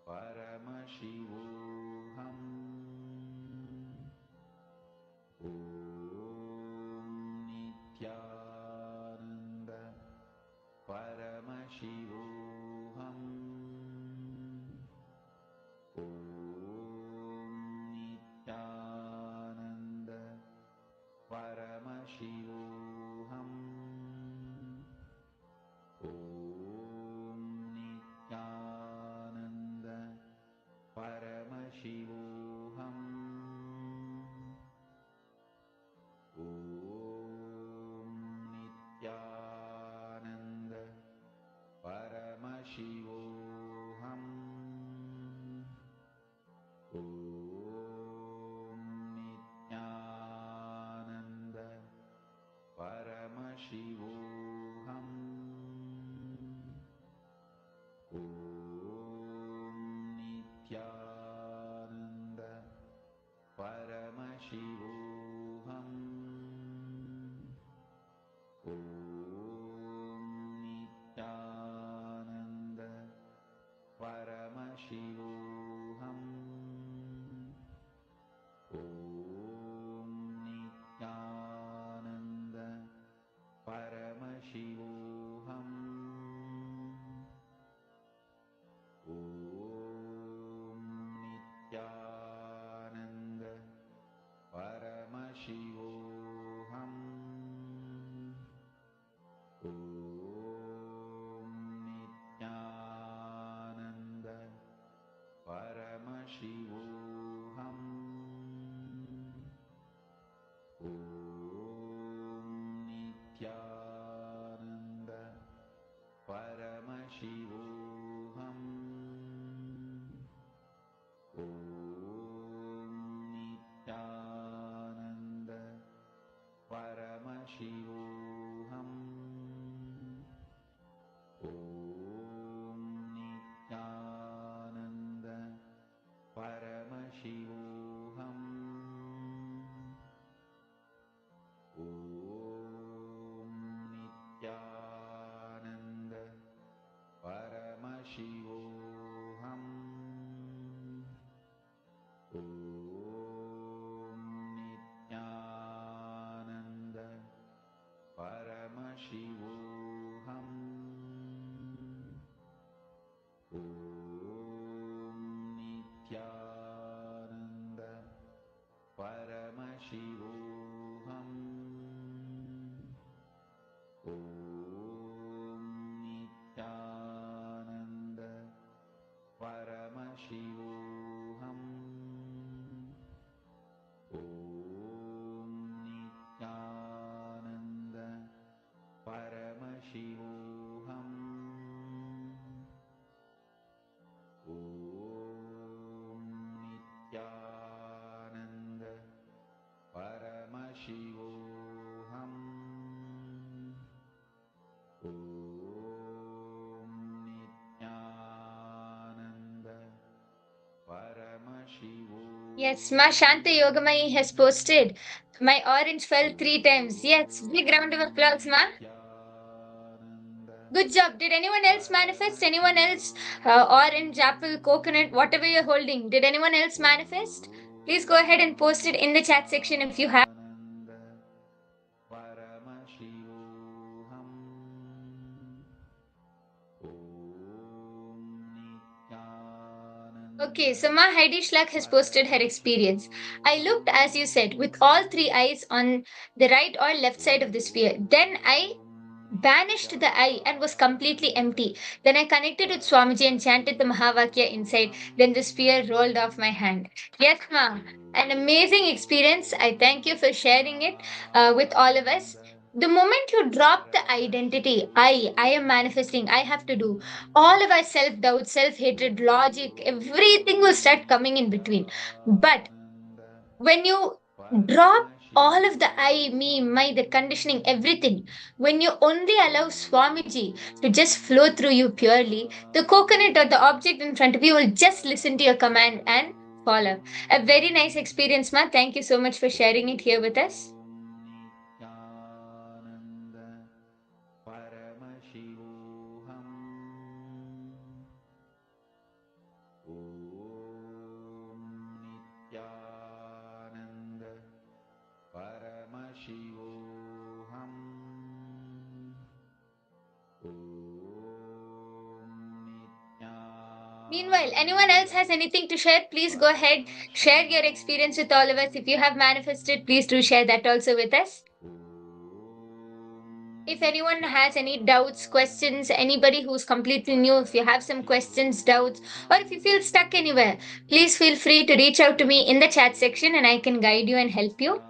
Paramashivoham. Om Nithyananda Paramashivoham. Om Nithyananda Paramashivoham. Om Nithyananda Paramashivoham. Om Nithyananda Paramashivoham. Om Nithyananda Yes, Ma Shanta Yogamai has posted. My orange fell 3 times. Yes, big round of applause, Ma. Good job. Did anyone else manifest? Anyone else? Orange, apple, coconut, whatever you're holding. Did anyone else manifest? Please go ahead and post it in the chat section if you have. Okay, so Ma Heidi Schlack has posted her experience. I looked, as you said, with all three eyes on the right or left side of the sphere. Then I banished the eye and was completely empty. Then I connected with Swamiji and chanted the Mahavakya inside. Then the spear rolled off my hand. Yes, Ma. An amazing experience. I thank you for sharing it with all of us. The moment you drop the identity, I am manifesting, I have to do, all of our self doubt, self hatred, logic, everything will start coming in between. But when you drop all of the I, me, my, the conditioning, everything, when you only allow Swamiji to just flow through you purely, the coconut or the object in front of you will just listen to your command and follow. A very nice experience, Ma. Thank you so much for sharing it here with us. Meanwhile, anyone else has anything to share? Please go ahead, share your experience with all of us. If you have manifested, please do share that also with us. If anyone has any doubts, questions, anybody who's completely new, if you have some questions, doubts, or if you feel stuck anywhere, please feel free to reach out to me in the chat section and I can guide you and help you.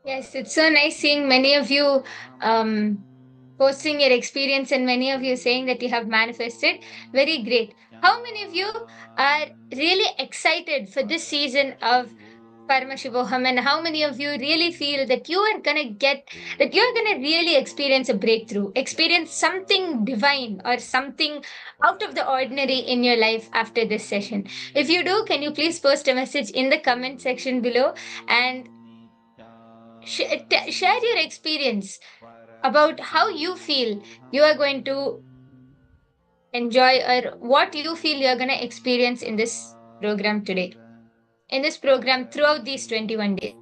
Yes, it's so nice seeing many of you posting your experience and many of you saying that you have manifested. Very great. How many of you are really excited for this season of Paramashivoham, and how many of you really feel that you are gonna get, that you're gonna really experience a breakthrough, experience something divine or something out of the ordinary in your life after this session? If you do, can you please post a message in the comment section below and share your experience about how you feel you are going to enjoy or what you feel you're going to experience in this program today, in this program throughout these 21 days.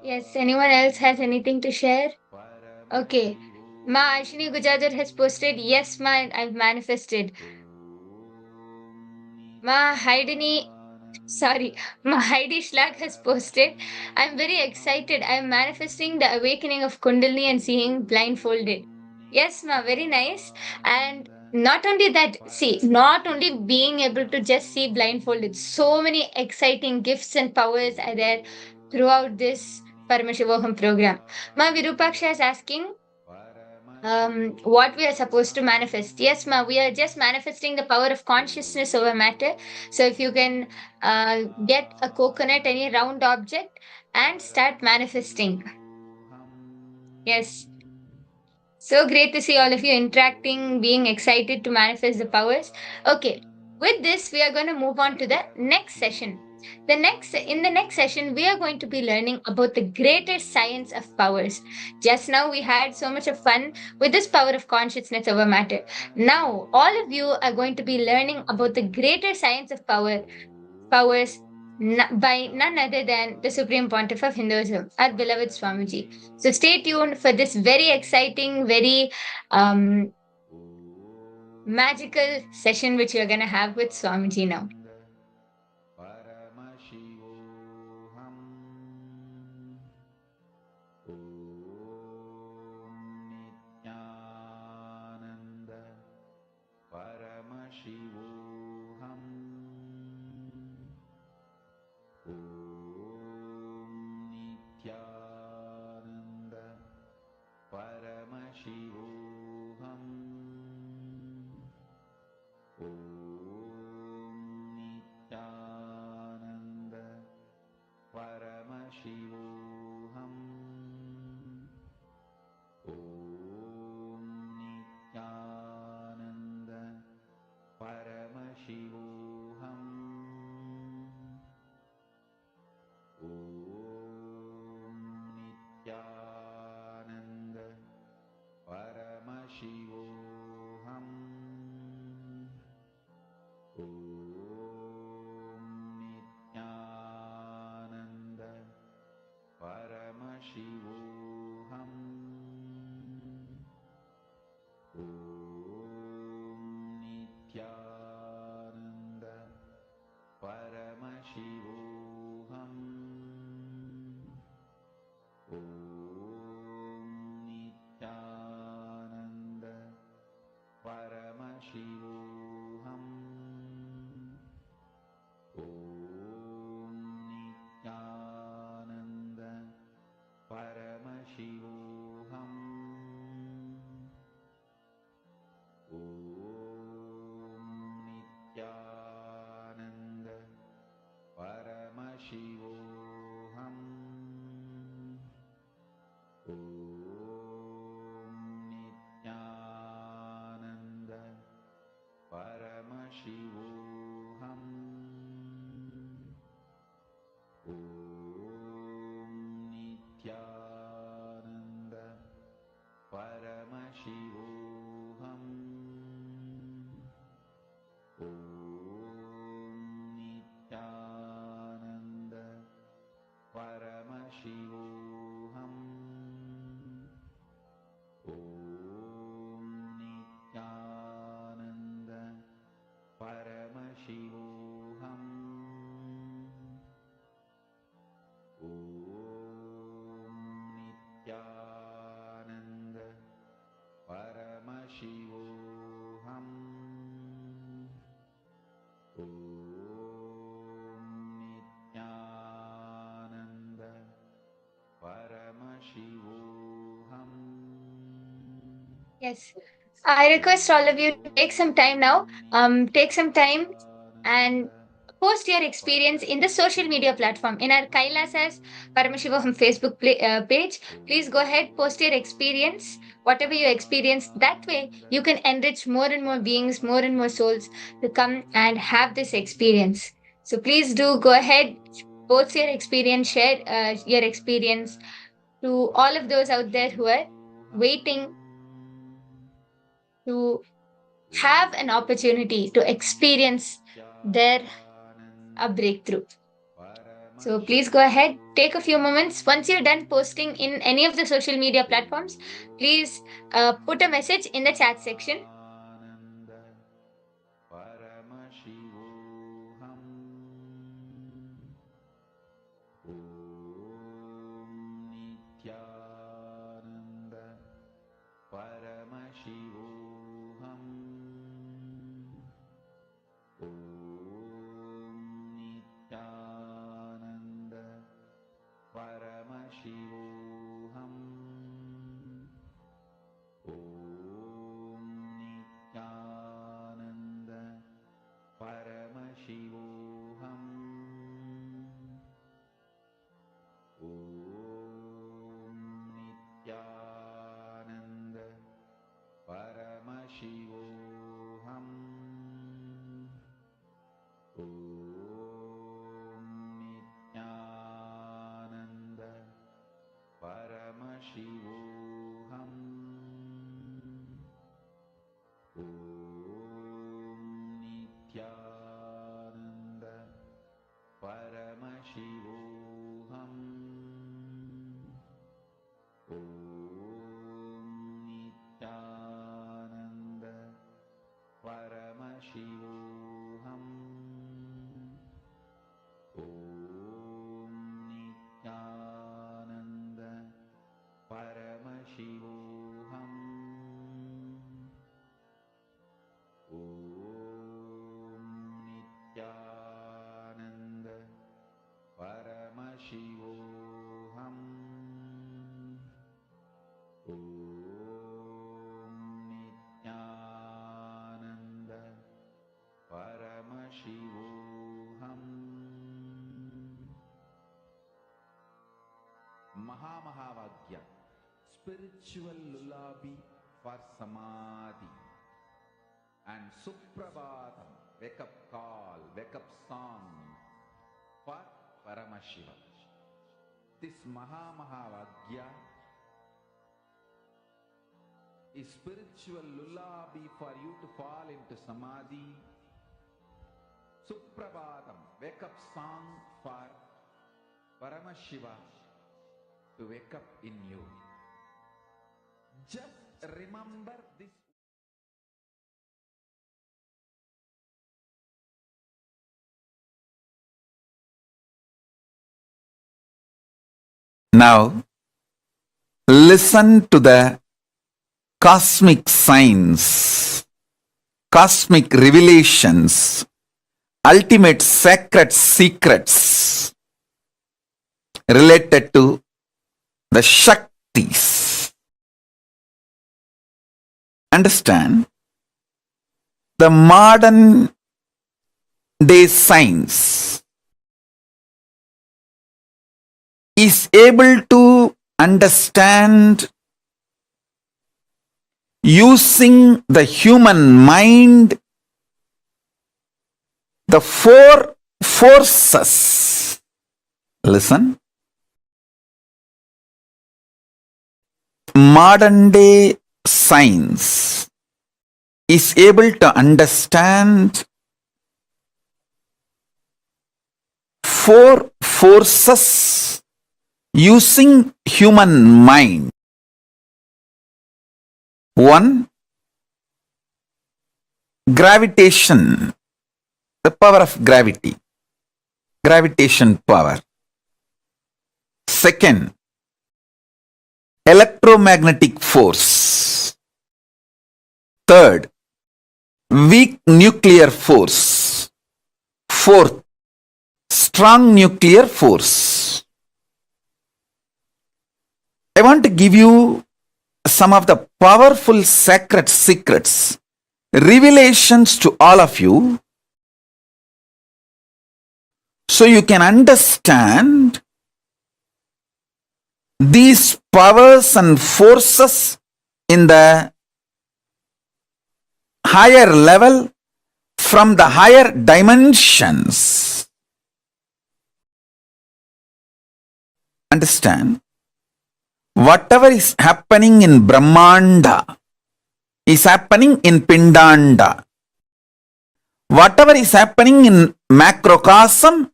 Yes, anyone else has anything to share? Okay. Ma Ashini Gujajar has posted, yes, ma, I've manifested. Ma Haidini, sorry, Ma Heidi Schlag has posted, I'm very excited. I'm manifesting the awakening of Kundalini and seeing blindfolded. Yes, ma, very nice. And not only that, see, not only being able to just see blindfolded, so many exciting gifts and powers are there throughout this Paramashivoham program. Ma Virupaksha is asking, what we are supposed to manifest. Yes, ma, we are just manifesting the power of consciousness over matter. So if you can get a coconut, any round object, and start manifesting. Yes. So great to see all of you interacting, being excited to manifest the powers. Okay, with this, we are going to move on to the next session. In the next session, we are going to be learning about the greater science of powers. Just now, we had so much of fun with this power of consciousness over matter. Now, all of you are going to be learning about the greater science of powers by none other than the Supreme Pontiff of Hinduism, our beloved Swamiji. So stay tuned for this very exciting, very magical session which we're going to have with Swamiji now. Yes. I request all of you to take some time now. Take some time and post your experience in the social media platform. In our Kailasa's Paramashivoham Facebook page, please go ahead, post your experience, whatever you experience. That way, you can enrich more and more beings, more and more souls to come and have this experience. So please do go ahead, post your experience, share your experience to all of those out there who are waiting to have an opportunity to experience their a breakthrough. So please go ahead, take a few moments. Once you're done posting in any of the social media platforms, please put a message in the chat section. Mahavagya, spiritual lullaby for Samadhi, and Suprabhatam, wake up call, wake up song for Paramashiva. This Mahavagya is spiritual lullaby for you to fall into Samadhi. Suprabhatam, wake up song for Paramashiva to wake up in you. Just remember this. Now, listen to the cosmic signs, cosmic revelations, ultimate sacred secrets related to the Shaktis. Understand? The modern day science is able to understand using the human mind the four forces. Listen. Modern day science is able to understand four forces using human mind. One, gravitation, the power of gravity, gravitation power. Second, electromagnetic force. Third, weak nuclear force. Fourth, strong nuclear force. I want to give you some of the powerful sacred secrets, revelations to all of you, so you can understand these powers and forces in the higher level, from the higher dimensions. Understand? Whatever is happening in Brahmanda is happening in Pindanda. Whatever is happening in macrocosm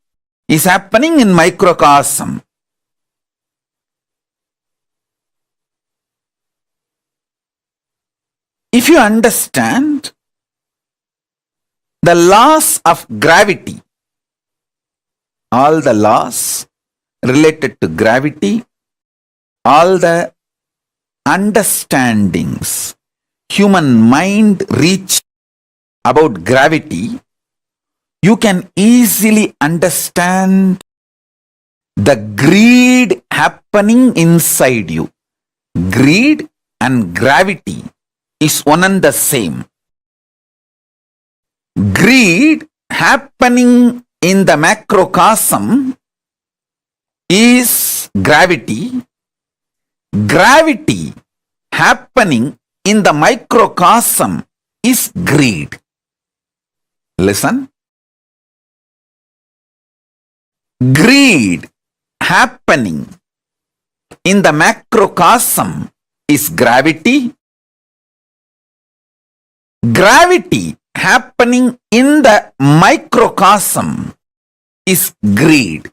is happening in microcosm. If you understand the laws of gravity, all the laws related to gravity, all the understandings human mind reach about gravity, you can easily understand the greed happening inside you. Greed and gravity is one and the same. Greed happening in the macrocosm is gravity. Gravity happening in the microcosm is greed. Listen. Greed happening in the macrocosm is gravity. Gravity happening in the microcosm is greed.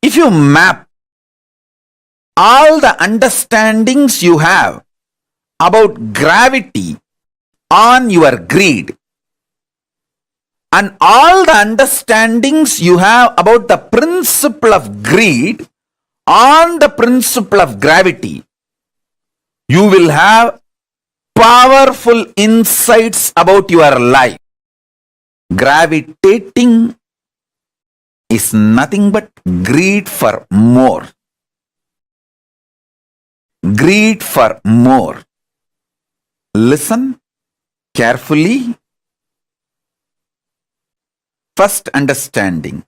If you map all the understandings you have about gravity on your greed, and all the understandings you have about the principle of greed on the principle of gravity, you will have powerful insights about your life. Gravitating is nothing but greed for more. Greed for more. Listen carefully. First understanding.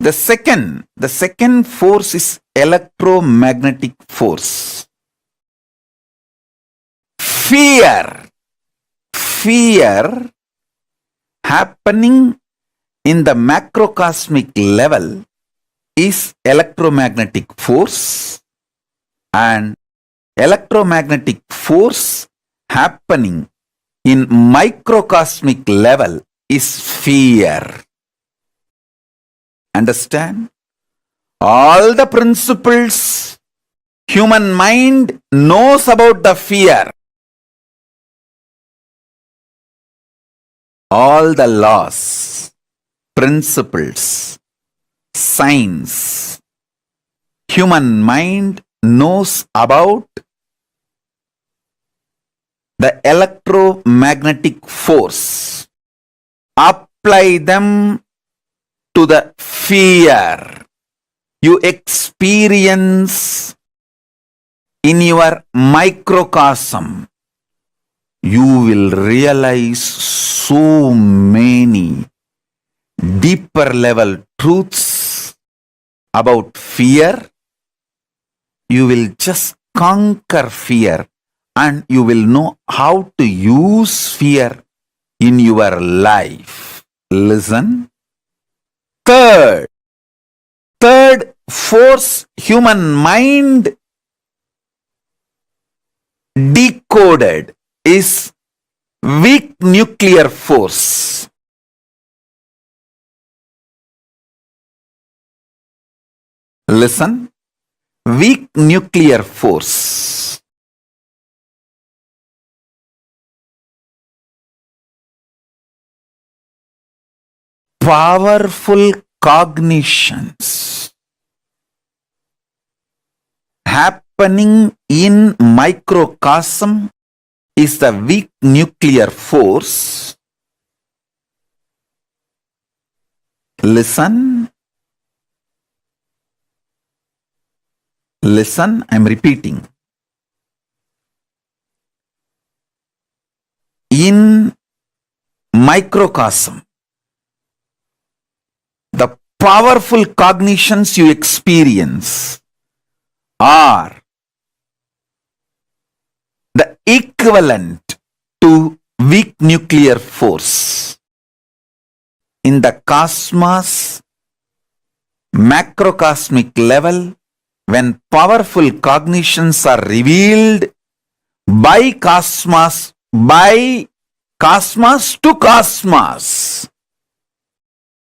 The second force is electromagnetic force. Fear happening in the macrocosmic level is electromagnetic force, and electromagnetic force happening in microcosmic level is fear. Understand? All the principles human mind knows about the fear. All the laws, principles, science, human mind knows about the electromagnetic force. Apply them to the fear you experience in your microcosm. You will realize so many deeper level truths about fear. You will just conquer fear, and you will know how to use fear in your life. Listen. Third force human mind decoded is weak nuclear force. Listen. Weak nuclear force. Powerful cognitions happening in microcosm is the weak nuclear force. Listen. Listen, I'm repeating. in microcosm, the powerful cognitions you experience are the equivalent to weak nuclear force. In the cosmos, macrocosmic level, when powerful cognitions are revealed by cosmos to cosmos,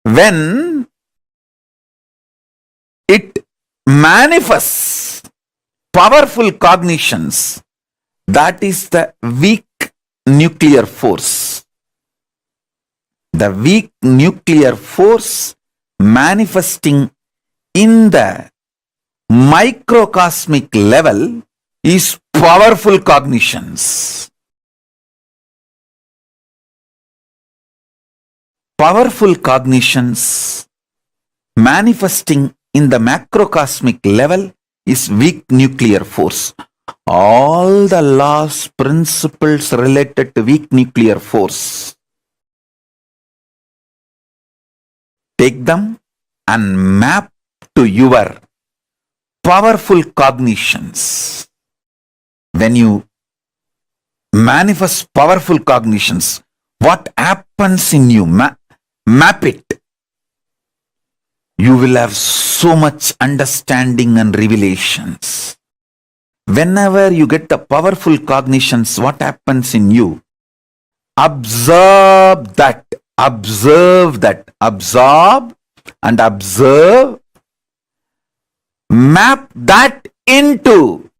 when it manifests powerful cognitions, that is the weak nuclear force. The weak nuclear force manifesting in the microcosmic level is powerful cognitions. Powerful cognitions manifesting in the macrocosmic level is weak nuclear force. All the laws, principles related to weak nuclear force, take them and map to your powerful cognitions. When you manifest powerful cognitions, what happens in you? Map it. You will have so much understanding and revelations. Whenever you get the powerful cognitions, what happens in you? Observe that. Absorb and observe. Map that into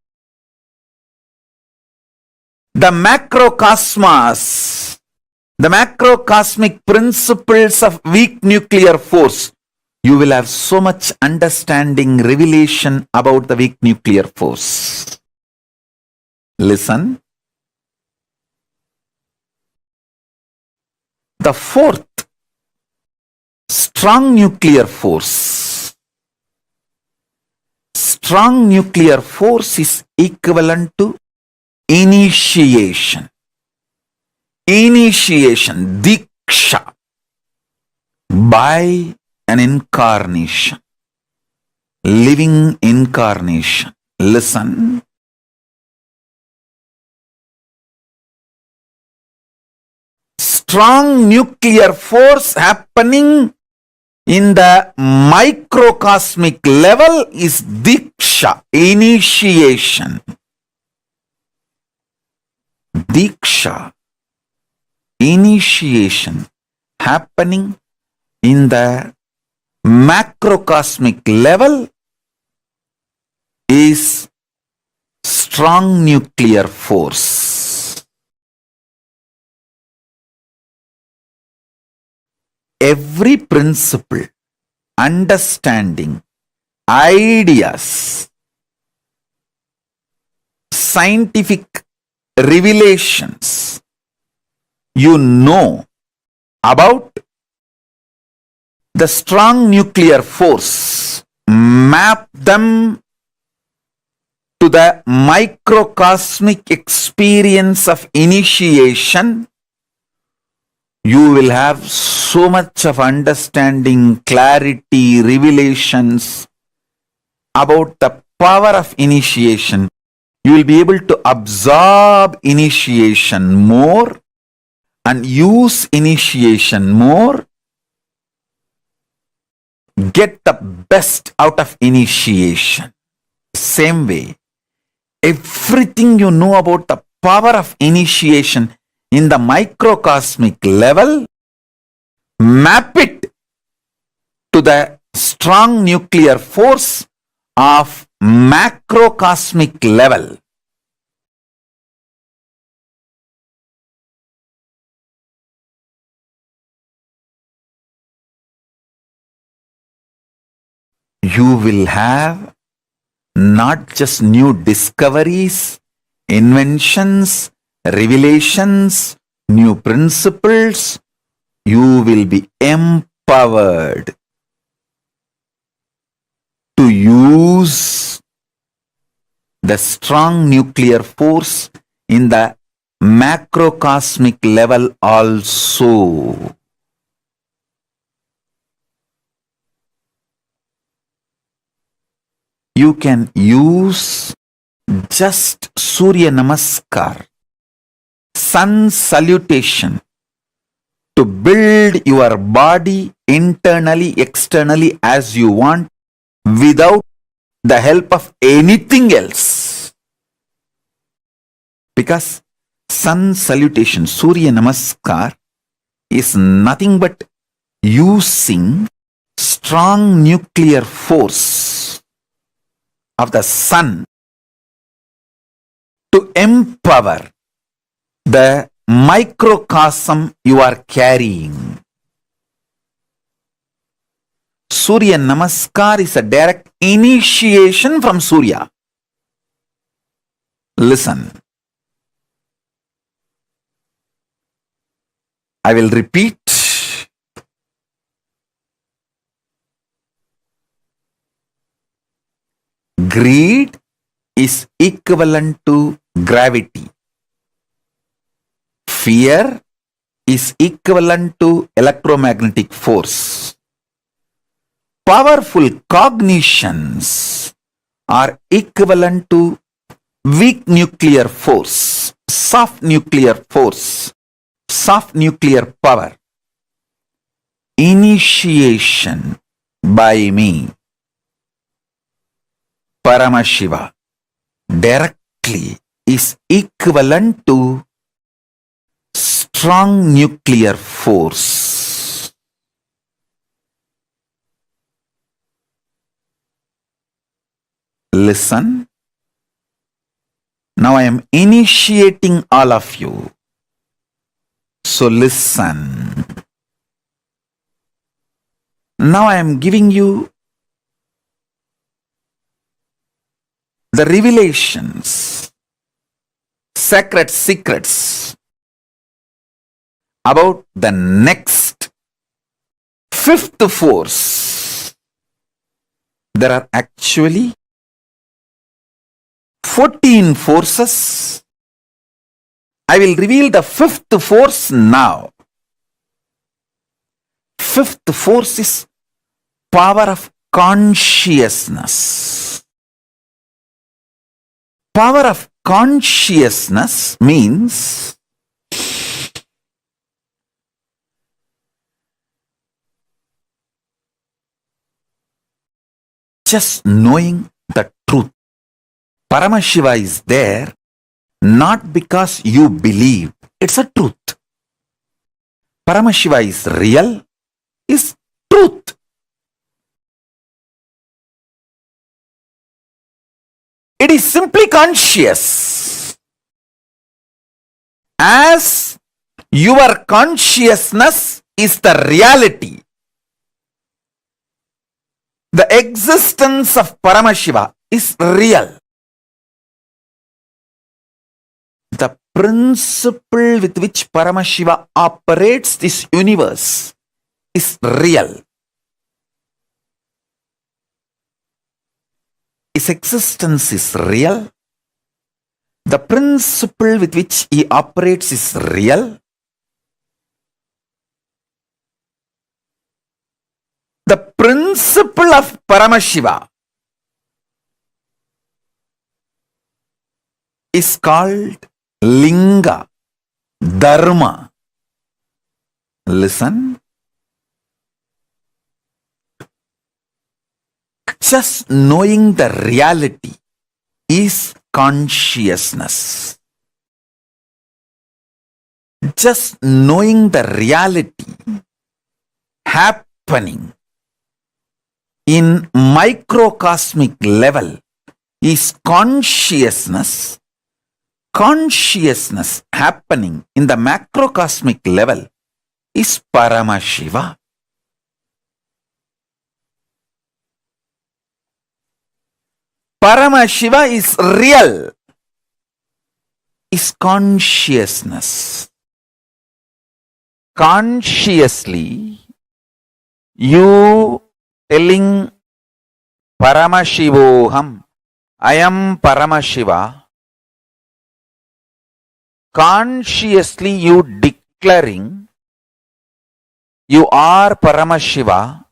the macrocosmos, the macrocosmic principles of weak nuclear force. You will have so much understanding, revelation about the weak nuclear force. Listen. The fourth, strong nuclear force. Strong nuclear force is equivalent to initiation. Initiation, diksha, by an incarnation, living incarnation. Listen. Strong nuclear force happening in the microcosmic level is diksha, initiation. Diksha, initiation happening in the macrocosmic level is strong nuclear force. Every principle, understanding, ideas, scientific revelations you know about the strong nuclear force, map them to the microcosmic experience of initiation. You will have so much of understanding, clarity, revelations about the power of initiation. You will be able to absorb initiation more and use initiation more. Get the best out of initiation. Same way, everything you know about the power of initiation in the microcosmic level, map it to the strong nuclear force of macrocosmic level. You will have not just new discoveries, inventions, revelations, new principles. You will be empowered to use the strong nuclear force in the macrocosmic level also. You can use just Surya Namaskar, sun salutation, to build your body internally, externally as you want without the help of anything else. Because sun salutation, Surya Namaskar, is nothing but using strong nuclear force of the sun to empower the microcosm you are carrying. Surya Namaskar is a direct initiation from Surya. Listen. I will repeat. Greed is equivalent to gravity. Fear is equivalent to electromagnetic force. Powerful cognitions are equivalent to weak nuclear force, soft nuclear force, soft nuclear power. Initiation by me, Paramashiva, directly is equivalent to strong nuclear force. Listen. Now I am initiating all of you. So listen. Now I am giving you the revelations, sacred secrets about the next fifth force. There are actually 14 forces. I will reveal the fifth force now. Fifth force is power of consciousness. Power of consciousness means just knowing the truth. Paramashiva is there not because you believe. It's a truth. Paramashiva is real, is truth. It is simply conscious. As your consciousness is the reality, the existence of Paramashiva is real. The principle with which Paramashiva operates this universe is real. His existence is real. The principle with which he operates is real. The principle of Paramashiva is called Linga, Dharma. Listen. Just knowing the reality is consciousness. Just knowing the reality happening in microcosmic level is consciousness. Consciousness happening in the macrocosmic level is Paramashiva. Paramashiva is real, is consciousness. Consciously, you telling Paramashivoham, I am Paramashiva. consciously you declaring you are Paramashiva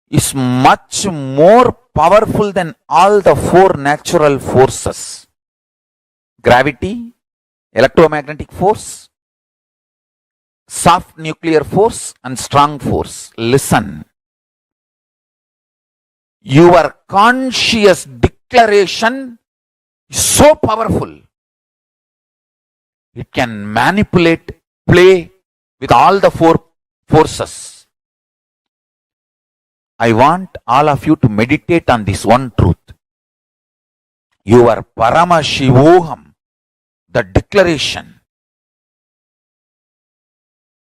is much more powerful than all the four natural forces: gravity, electromagnetic force, soft nuclear force, and strong force. Listen, your conscious declaration is so powerful. It can manipulate, play with all the four forces. I want all of you to meditate on this one truth. Your Paramashivoham, the declaration,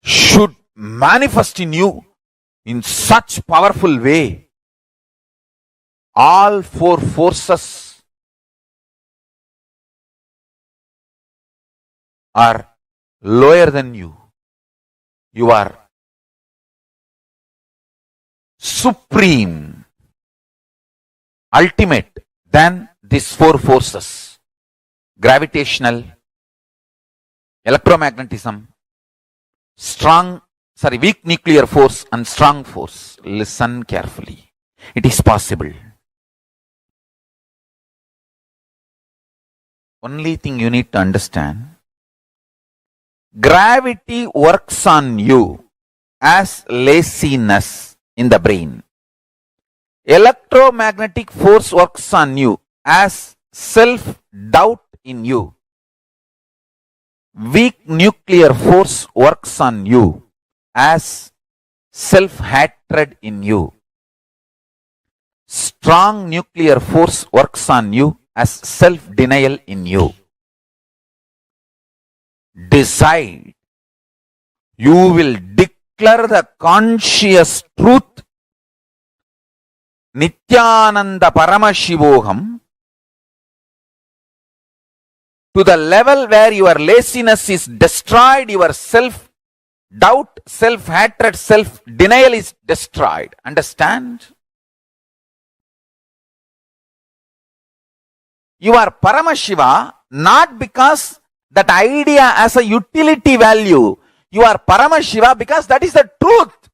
should manifest in you in such powerful way. All four forces are lower than you. You are supreme, ultimate than these four forces: gravitational, electromagnetism, weak nuclear force, and strong force. Listen carefully. It is possible. Only thing you need to understand, gravity works on you as laziness in the brain. Electromagnetic force works on you as self-doubt in you. Weak nuclear force works on you as self-hatred in you. Strong nuclear force works on you as self-denial in you. Decide. You will declare the conscious truth, Nithyananda Paramashivoham, to the level where your laziness is destroyed, your self-doubt, self-hatred, self-denial is destroyed. Understand? You are Paramashiva not because that idea has a utility value. You are Paramashiva because that is the truth.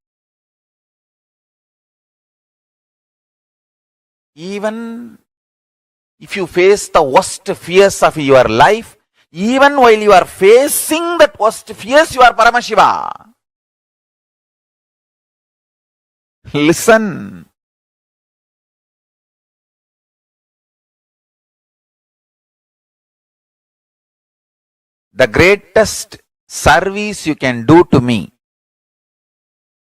Even if you face the worst fears of your life, even while you are facing that worst fears, you are Paramashiva. Listen. The greatest service you can do to me,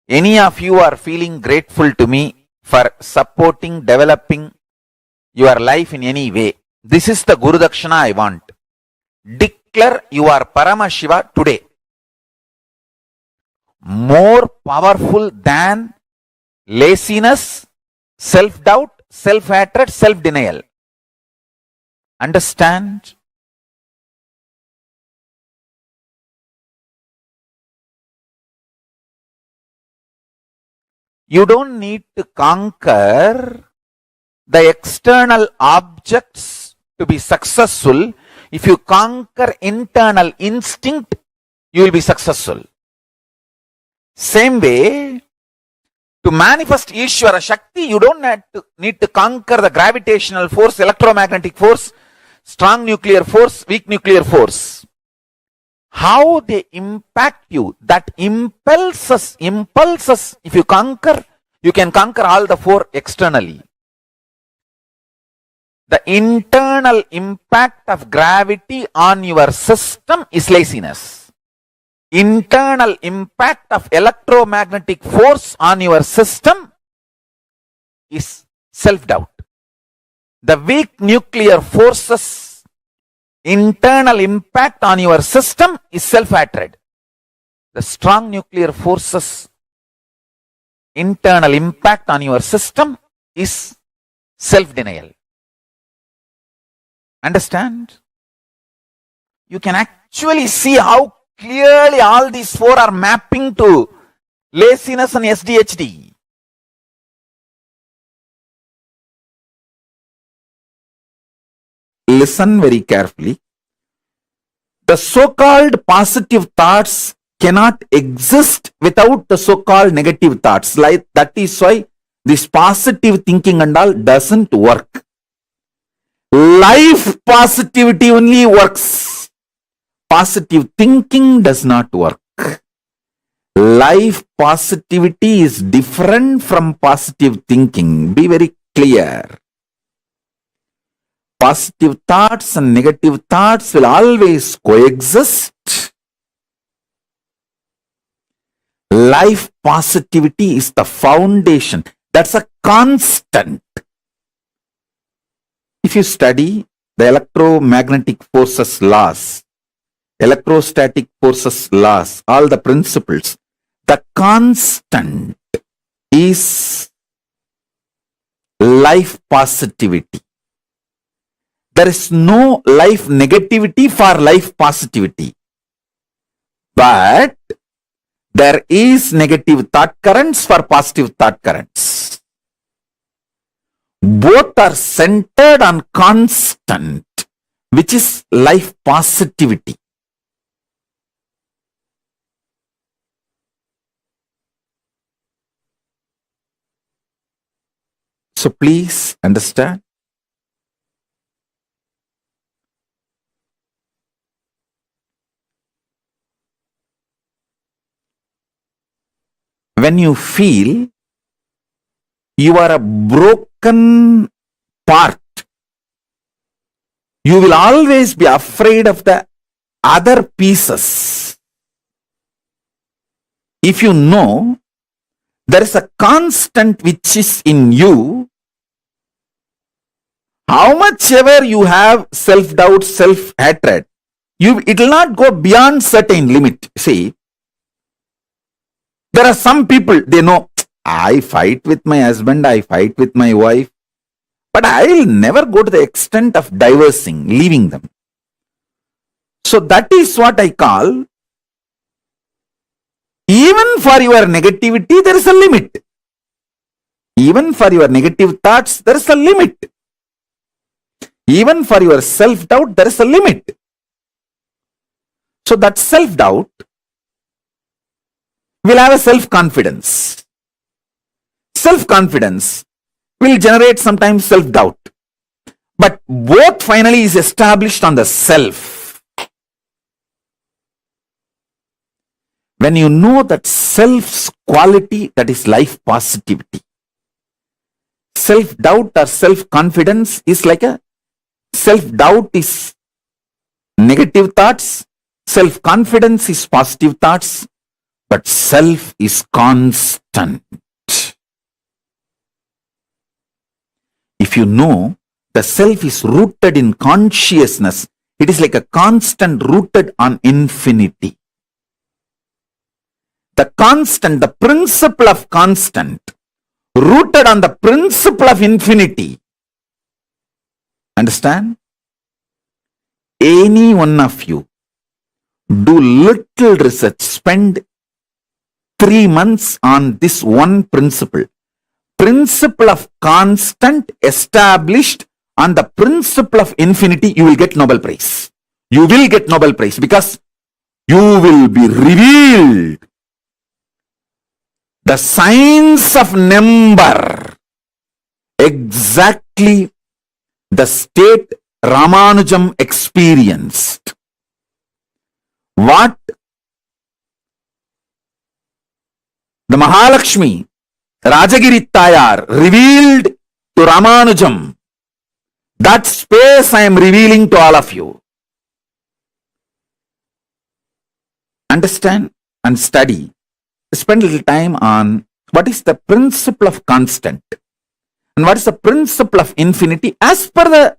any of you are feeling grateful to me for supporting, developing your life in any way. This is the Guru Dakshana I want. Declare you are Paramashiva today. More powerful than laziness, self-doubt, self-hatred, self-denial. Understand? You don't need to conquer the external objects to be successful. If you conquer internal instinct, you will be successful. Same way, to manifest Ishvara Shakti, you don't need to conquer the gravitational force, electromagnetic force, strong nuclear force, weak nuclear force. How they impact you, that impulses, if you conquer, you can conquer all the four externally. The internal impact of gravity on your system is laziness. Internal impact of electromagnetic force on your system is self-doubt. The weak nuclear forces internal impact on your system is self-hatred. The strong nuclear forces internal impact on your system is self-denial. Understand? You can actually see how clearly all these four are mapping to laziness and SDHD. Listen very carefully. The so-called positive thoughts cannot exist without the so-called negative thoughts. Like that is why this positive thinking and all doesn't work. Life positivity only works. Positive thinking does not work. Life positivity is different from positive thinking. Be very clear. Positive thoughts and negative thoughts will always coexist. Life positivity is the foundation. That's a constant. If you study the electromagnetic forces laws, electrostatic forces laws, all the principles, the constant is life positivity. There is no life negativity for life positivity. But there is negative thought currents for positive thought currents. Both are centered on constant, which is life positivity. So please understand. When you feel you are a broken part, you will always be afraid of the other pieces. If you know there is a constant which is in you, how much ever you have self-doubt, self-hatred, it will not go beyond certain limit. See, there are some people, they know, I fight with my husband, I fight with my wife, but I will never go to the extent of divorcing, leaving them. So that is what I call, even for your negativity, there is a limit. Even for your negative thoughts, there is a limit. Even for your self-doubt, there is a limit. So that self-doubt will have a self-confidence. Self-confidence will generate sometimes self-doubt. But both finally is established on the self. When you know that self's quality, that is life positivity. Self-doubt or self-confidence is like a self-doubt is negative thoughts, self-confidence is positive thoughts, but self is constant. If you know the self is rooted in consciousness, it is like a constant rooted on infinity. The constant, the principle of constant, rooted on the principle of infinity. Understand? Any one of you do little research, spend 3 months on this one principle. Principle of constant established on the principle of infinity, you will get Nobel Prize. You will get Nobel Prize because you will be revealed the science of number, exactly the state Ramanujam experienced. What the Mahalakshmi, Rajagiri Tayar revealed to Ramanujam, that space I am revealing to all of you. Understand and study. Spend a little time on what is the principle of constant and what is the principle of infinity as per the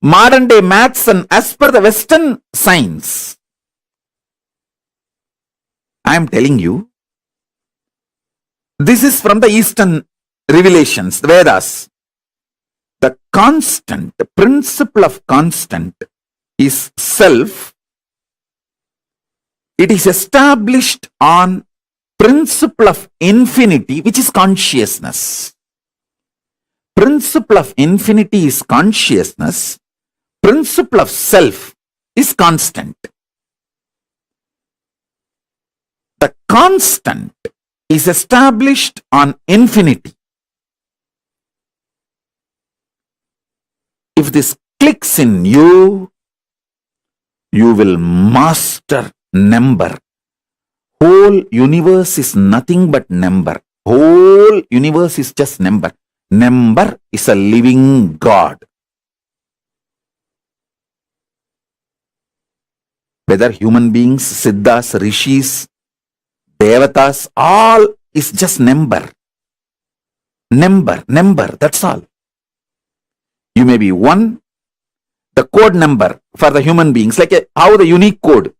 modern day maths and as per the Western science. I am telling you, this is from the Eastern revelations, the Vedas. The constant, the principle of constant is self. It is established on principle of infinity, which is consciousness. Principle of infinity is consciousness. Principle of self is constant. The constant is established on infinity. If this clicks in you, you will master number. Whole universe is nothing but number. Whole universe is just number. Number is a living God. Whether human beings, siddhas, rishis, devatas, all is just number. Number, that's all. You may be one, the code number for the human beings, like how the unique code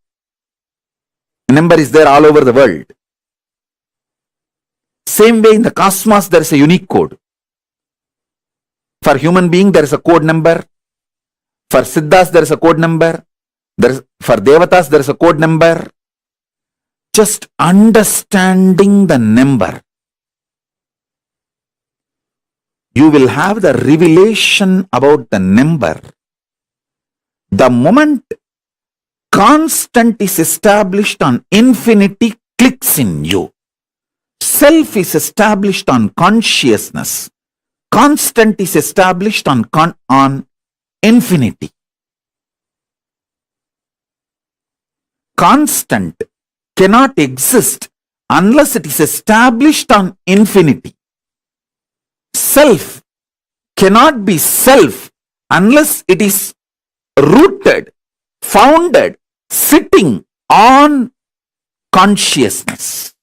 number is there all over the world. Same way in the cosmos, there is a unique code. For human being, there is a code number. For siddhas, there is a code number. For devatas, there is a code number. Just understanding the number, you will have the revelation about the number. The moment constant is established on infinity clicks in you. Self is established on consciousness. Constant is established on infinity. Constant cannot exist unless it is established on infinity. Self cannot be self unless it is rooted, founded, sitting on consciousness.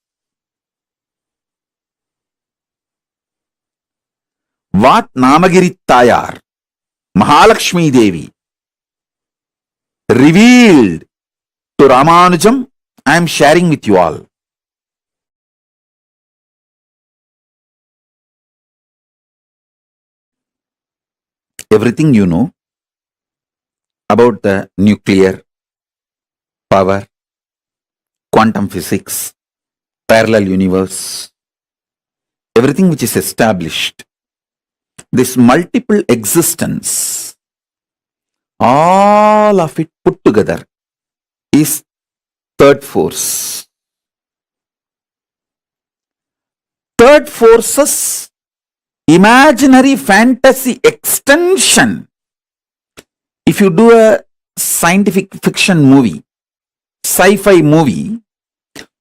What Namagiri Tayar, Mahalakshmi Devi, revealed to Ramanujam, I am sharing with you all. Everything you know about the nuclear power, quantum physics, parallel universe, everything which is established, this multiple existence, all of it put together is third force. Third force's imaginary fantasy extension. If you do a scientific fiction movie, sci-fi movie,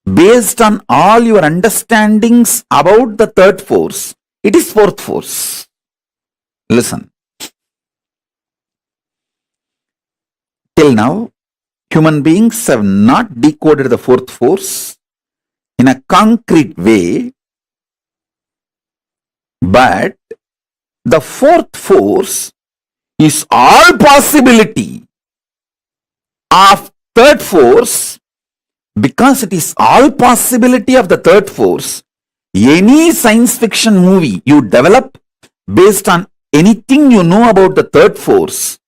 based on all your understandings about the third force, it is fourth force. Listen. Till now, human beings have not decoded the fourth force in a concrete way, but the fourth force is all possibility of third force. Because it is all possibility of the third force, any science fiction movie you develop based on anything you know about the third force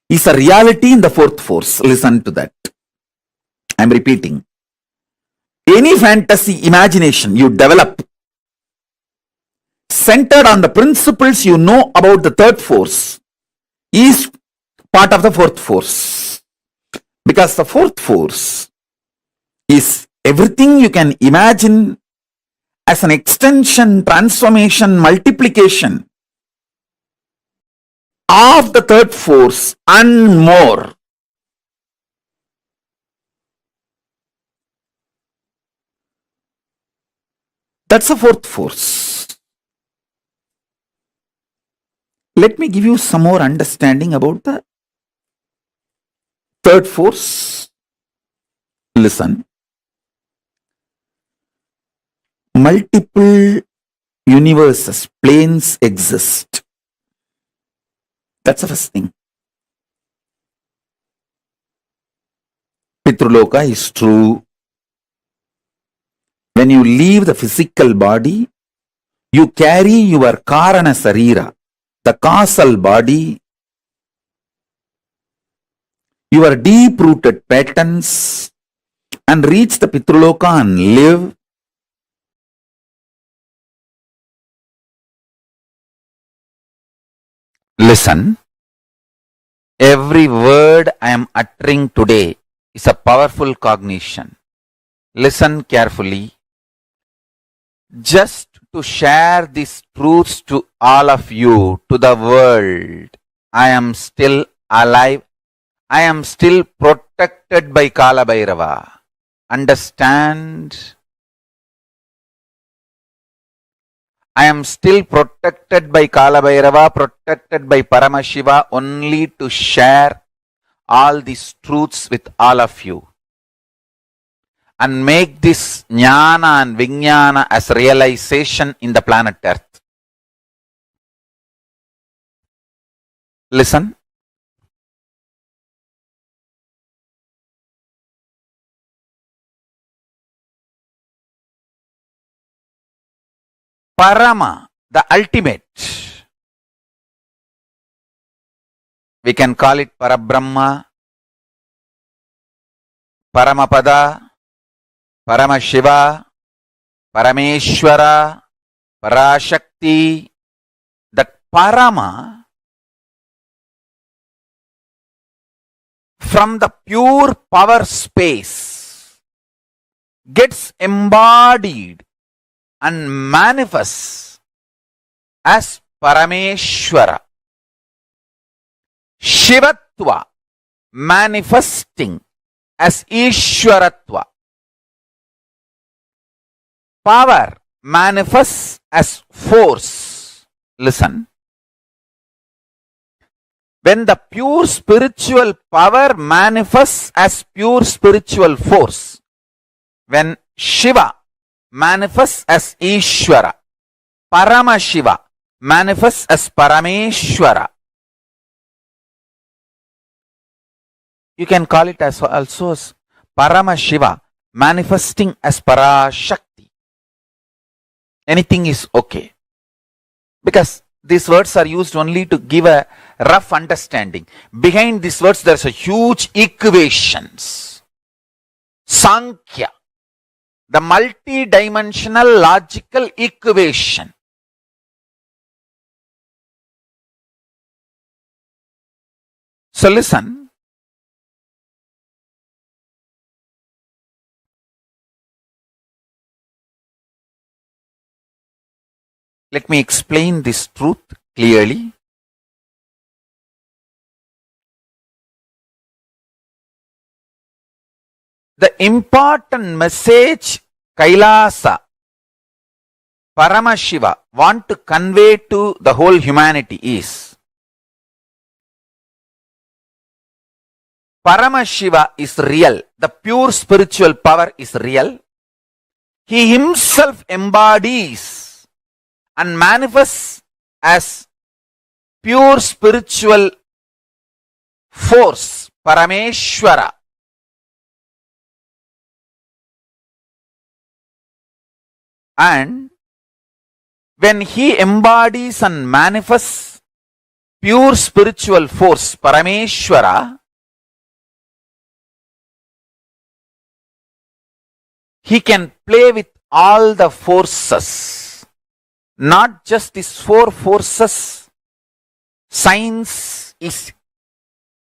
is a reality in the fourth force. Listen to that. I am repeating. Any fantasy imagination you develop centered on the principles you know about the third force is part of the fourth force. Because the fourth force is everything you can imagine as an extension, transformation, multiplication of the third force and more. That's the fourth force. Let me give you some more understanding about the third force. Listen. Multiple universes, planes exist. That's the first thing. Pitruloka is true. When you leave the physical body, you carry your Karana Sarira, the causal body, your deep-rooted patterns, and reach the Pitruloka and live. Listen, every word I am uttering today is a powerful cognition. Listen carefully. Just to share these truths to all of you, to the world. I am still alive. I am still protected by Kala Bhairava. Understand? I am still protected by Kala Bhairava, protected by Paramashiva, only to share all these truths with all of you. And make this jnana and vijnana as realization in the planet Earth. Listen. Parama, the ultimate. We can call it Parabrahma, Paramapada, Paramashiva, Parameshwara, Parashakti. That Parama, from the pure power space, gets embodied and manifests as Parameshwara. Shivatva, manifesting as Ishwaratva. Power manifests as force. Listen. When the pure spiritual power manifests as pure spiritual force, when Shiva manifests as Ishwara, Paramashiva manifests as Parameshwara. You can call it as also as Paramashiva manifesting as Parashakti. Anything is okay. Because these words are used only to give a rough understanding. Behind these words there's a huge equations. Sankhya, the multi-dimensional logical equation. So listen. Let me explain this truth clearly. The important message Kailasa, Paramashiva want to convey to the whole humanity is Paramashiva is real. The pure spiritual power is real. He himself embodies and manifests as pure spiritual force, Parameshwara. And when he embodies and manifests pure spiritual force, Parameshwara, he can play with all the forces. Not just these four forces. Science is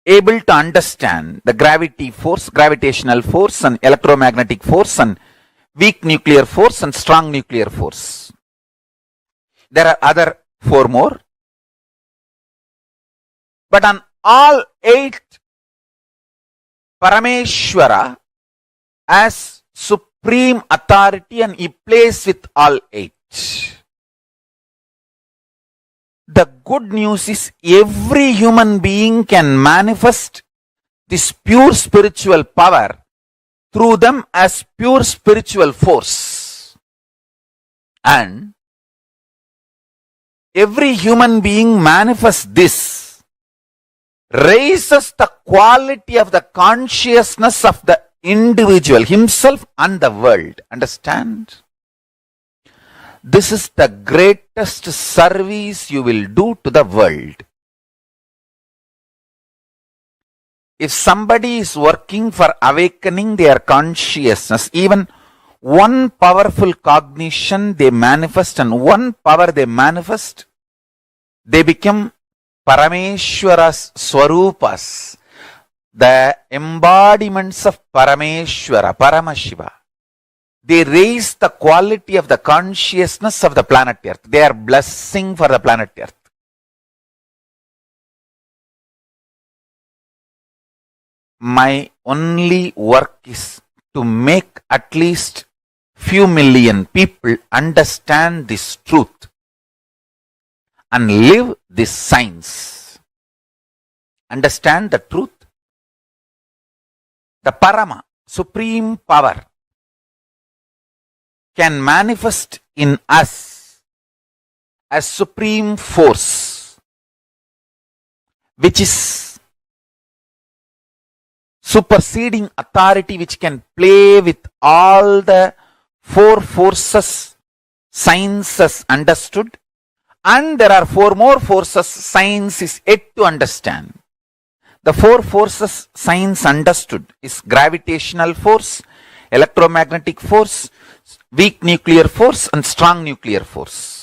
able to understand the gravity force, gravitational force, and electromagnetic force, and weak nuclear force, and strong nuclear force. There are other four more. But on all eight, Parameshwara as supreme authority, and he plays with all eight. The good news is every human being can manifest this pure spiritual power through them as pure spiritual force. And every human being manifests this, raises the quality of the consciousness of the individual, himself and the world. Understand? This is the greatest service you will do to the world. If somebody is working for awakening their consciousness, even one powerful cognition they manifest and one power they manifest, they become Parameshwara's Swarupas, the embodiments of Parameshwara, Paramashiva. they raise the quality of the consciousness of the planet Earth. They are blessing for the planet Earth. My only work is to make at least few million people understand this truth and live this science. Understand the truth. The Parama, supreme power, can manifest in us as supreme force, which is superseding authority, which can play with all the four forces science has understood, and there are four more forces science is yet to understand. The four forces science understood is gravitational force, electromagnetic force, weak nuclear force, and strong nuclear force.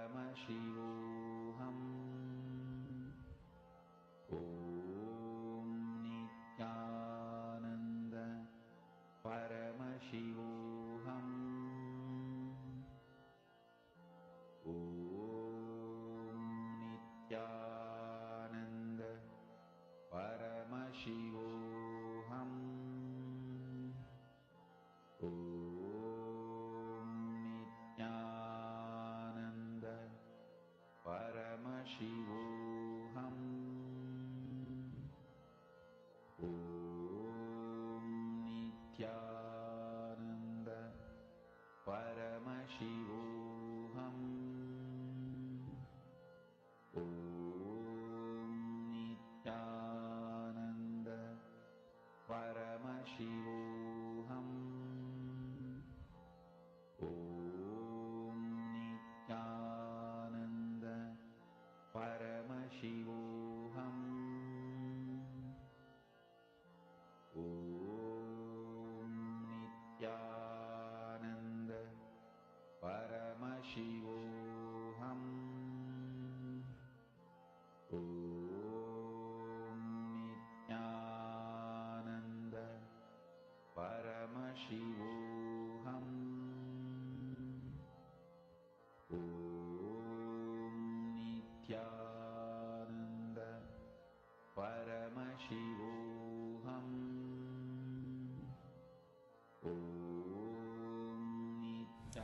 Paramashivoham. Om Nithyananda Paramashivoham. Om Nithyananda Paramashivoham. Om Nithyananda Paramashivoham. Om Nithyananda Paramashivoham. Om Nithyananda Paramashivoham. Om Nithyananda Paramashivoham. Om Nithyananda Paramashivoham. Om Nithyananda Paramashivoham. Om Nithyananda Paramashivoham.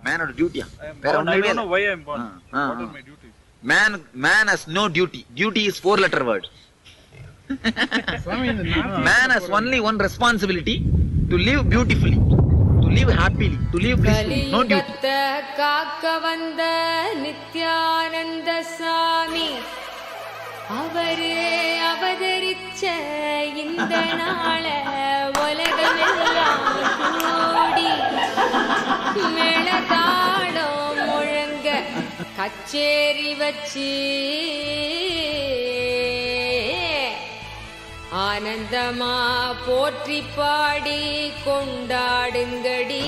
Man or duty? I don't know why I am born. What are my duties? Man has no duty. Duty is 4-letter word. Man has only one responsibility: to live beautifully, to live happily, to live blissfully. No duty. காக்க வந்த நித்யானந்த சாமி அவரே அவதரிச்ச இந்த நாள உலகமெல்லாம் கூடி மேளதாளம் முழங்க கச்சேரி வச்சு ஆனந்தமா போற்றி பாடி கொண்டாடுங்கடி.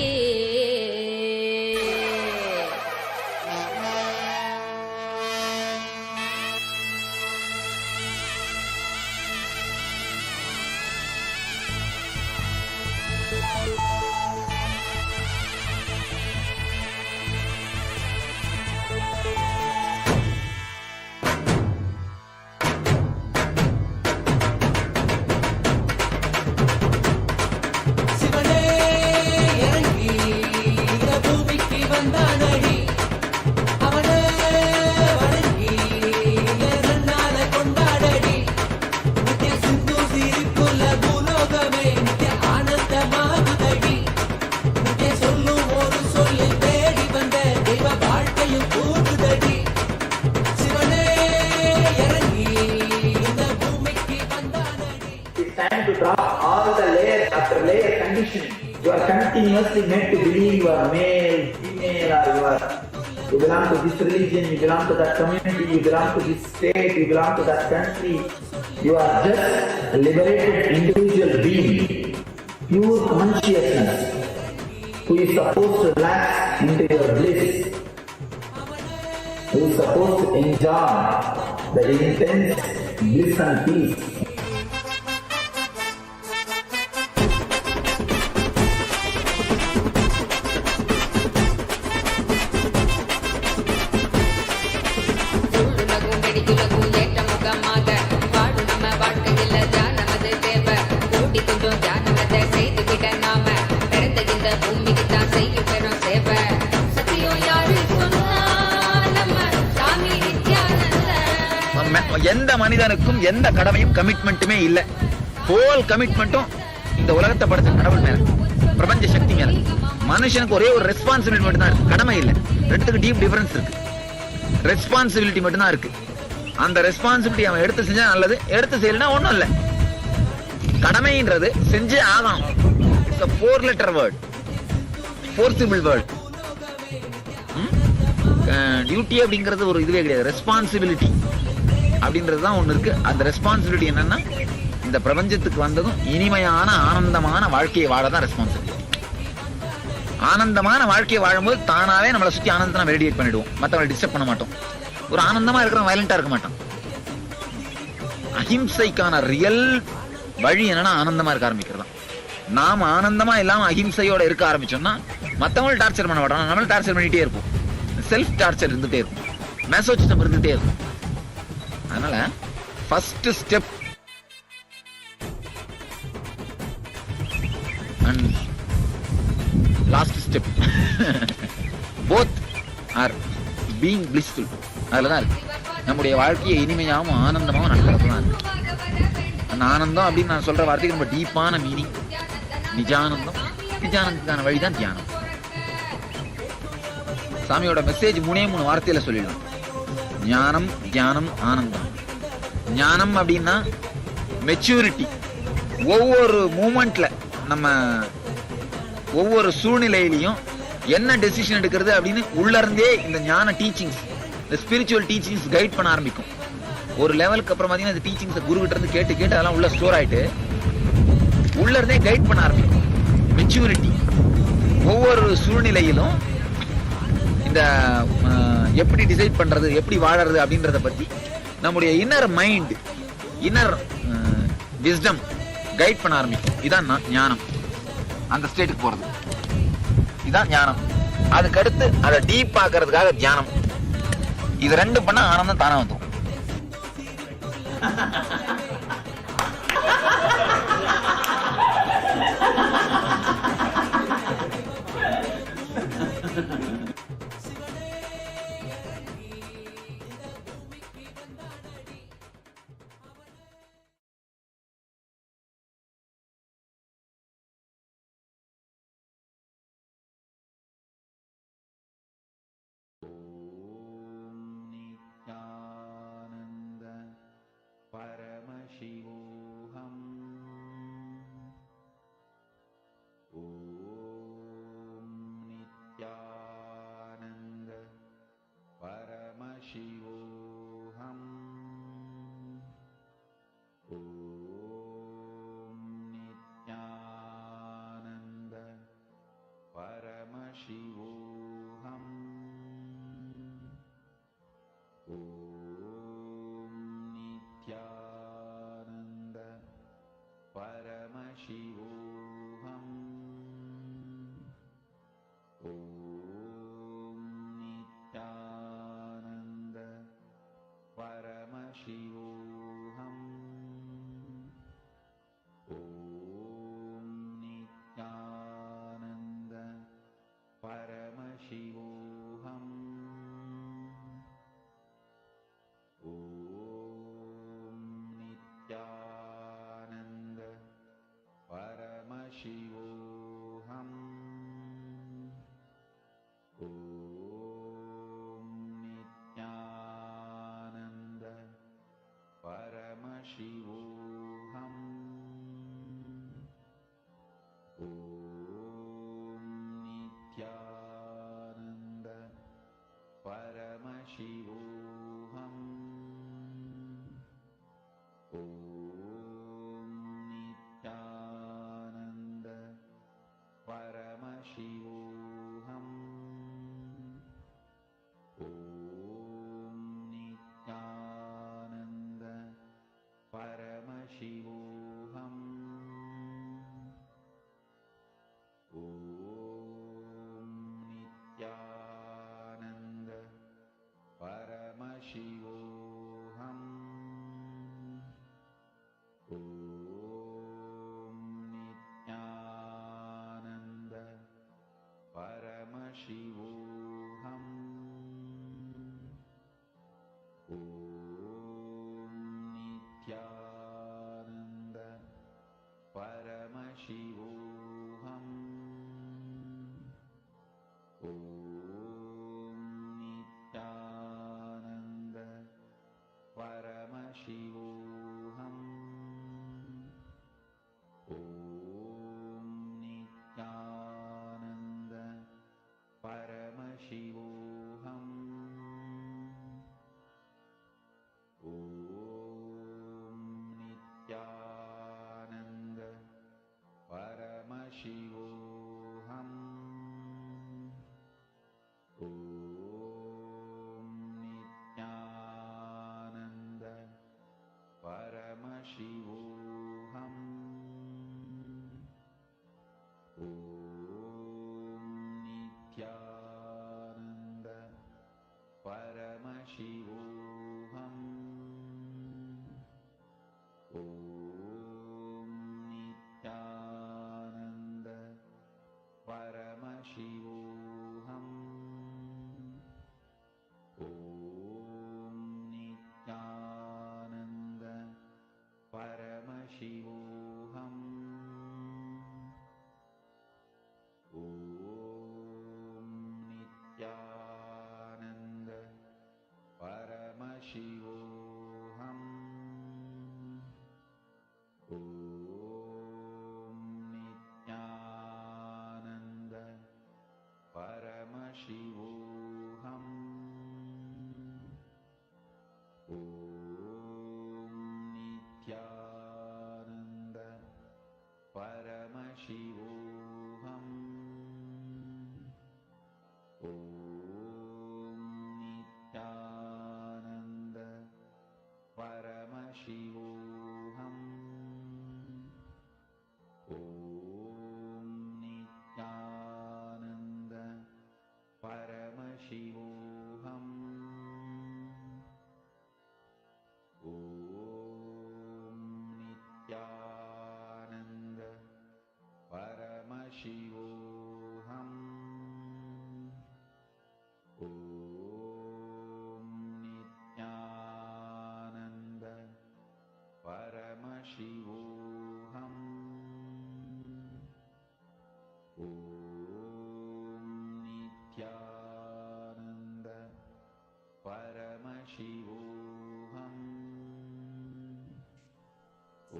You are continuously made to believe you are male, female, or you belong to this religion, you belong to that community, you belong to this state, you belong to that country. You are just a liberated individual being, pure consciousness, who is supposed to relax into your bliss, who is supposed to enjoy the intense bliss and peace. எந்த மனிதனுக்கும் எந்த கடமையும் கமிட்மெண்ட்டுமே இல்ல. Whole கமிட்மெண்ட்டும் இந்த உலகத்தை படைச்ச கடவுள் மேல, பிரபஞ்ச சக்தி மேல. மனுஷனுக்கு ஒரே ஒரு ரெஸ்பான்சிபிலிட்டி மட்டும் தான் இருக்கு, கடமை இல்ல. ரெண்டுக்கு டீப் டிஃபரன்ஸ் இருக்கு. ரெஸ்பான்சிபிலிட்டி மட்டும் தான் இருக்கு. அந்த ரெஸ்பான்சிபிலிட்டி அவன் எடுத்து செஞ்சா நல்லது, எடுத்து செய்யலனா ஒண்ணும் இல்ல. கடமைன்றது செஞ்சே ஆகணும். It's a 4-letter word, forcible word. Duty அப்படிங்கிறது ஒரு இதுவே கிடையாது, ரெஸ்பான்சிபிலிட்டி அப்படின்றது தான் ஒண்ணு இருக்கு. அந்த ரெஸ்பான்சிபிலிட்டி என்னன்னா, இந்த பிரபஞ்சத்துக்கு வந்ததும் இனிமையான ஆனந்தமான வாழ்க்கையை வாழதான் ரெஸ்பான்சிபிலிட்டி. ஆனந்தமான வாழ்க்கையை வாழும்போது தானாவே நம்மளை சுற்றி ஆனந்தத்தை நம்ம ரேடியேட் பண்ணிடுவோம். மற்றவங்களை டிஸ்டர்ப் பண்ண மாட்டோம். ஒரு ஆனந்தமா இருக்கிறவன் வயலண்டா இருக்க மாட்டான். அஹிம்சைக்கான ரியல் வழி என்னன்னா ஆனந்தமா இருக்க ஆரம்பிக்கிறதா. நாம ஆனந்தமா இல்லாம அஹிம்சையோட இருக்க ஆரம்பிச்சோம்னா மற்றவங்களும் டார்ச்சர் பண்ண மாட்டோம், நம்மளும் டார்ச்சர் பண்ணிட்டே இருப்போம். செல்ஃப் டார்ச்சர் இருந்துட்டே இருக்கும், மெசோசிசம் இருந்துட்டே இருக்கும். அதனால first step and last step both are being blissful. அதில் தான் இருக்கு நம்முடைய வாழ்க்கையை இனிமையாகவும் ஆனந்தமாகவும் நடக்கிறது தான் இருக்கு. அந்த ஆனந்தம் அப்படின்னு நான் சொல்ற வார்த்தைக்கு ரொம்ப டீப்பான மீனிங் நிஜானந்தம். நிஜானந்தத்துக்கான வழிதான் தியானம். சாமியோட மெசேஜ் 3 வார்த்தையில சொல்லிடலாம். ஞானம், தியானம், ஆனந்தம். ஞானம் அப்படின்னா மெச்சூரிட்டி. ஒவ்வொரு மூமெண்ட்ல நம்ம ஒவ்வொரு சூழ்நிலையிலையும் என்ன டெசிஷன் எடுக்கிறது அப்படின்னு உள்ள இருந்தே இந்த ஞான டீச்சிங்ஸ், இந்த ஸ்பிரிச்சுவல் டீச்சிங்ஸ் கைட் பண்ண ஆரம்பிக்கும். ஒரு லெவலுக்கு அப்புறம் பார்த்தீங்கன்னா இந்த டீச்சிங்ஸை குரு கிட்ட இருந்து கேட்டு கேட்டு அதெல்லாம் உள்ள ஸ்டோர் ஆயிட்டு உள்ள இருந்தே கைட் பண்ண ஆரம்பிக்கும். மெச்சூரிட்டி. ஒவ்வொரு சூழ்நிலையிலும் இந்த எப்படி டிசைட் பண்றது, எப்படி வாழறது அப்படின்றத பத்தி நம்முடைய inner mind, inner wisdom guide பண்ண ஆரம்பிக்கும். இதான் ஞானம். அந்த ஸ்டேட்டுக்கு போறது இதான் ஞானம். அதுக்கடுத்து அதை டீப் ஆக்கிறதுக்காக தியானம். இது 2 பண்ணா ஆனந்தம் தானா வந்துடும். Paramashivoham. Om Nithyananda Paramashivoham. Om Nithyananda Paramashivoham. Om Nithyananda Paramashivoham. Om Nithyananda Paramashivoham. Om Nithyananda Paramashivoham. Om Nithyananda Paramashivoham. Om Nithyananda Paramashivoham. Om Nithyananda Paramashivoham. Om Nithyananda Paramashivoham. Om Nithyananda Paramashivoham. Om Nithyananda Paramashivoham. Om Nithyananda Paramashivoham. Om Nithyananda Paramashivoham. Om Nithyananda Paramashivoham. Om Nithyananda Paramashivoham.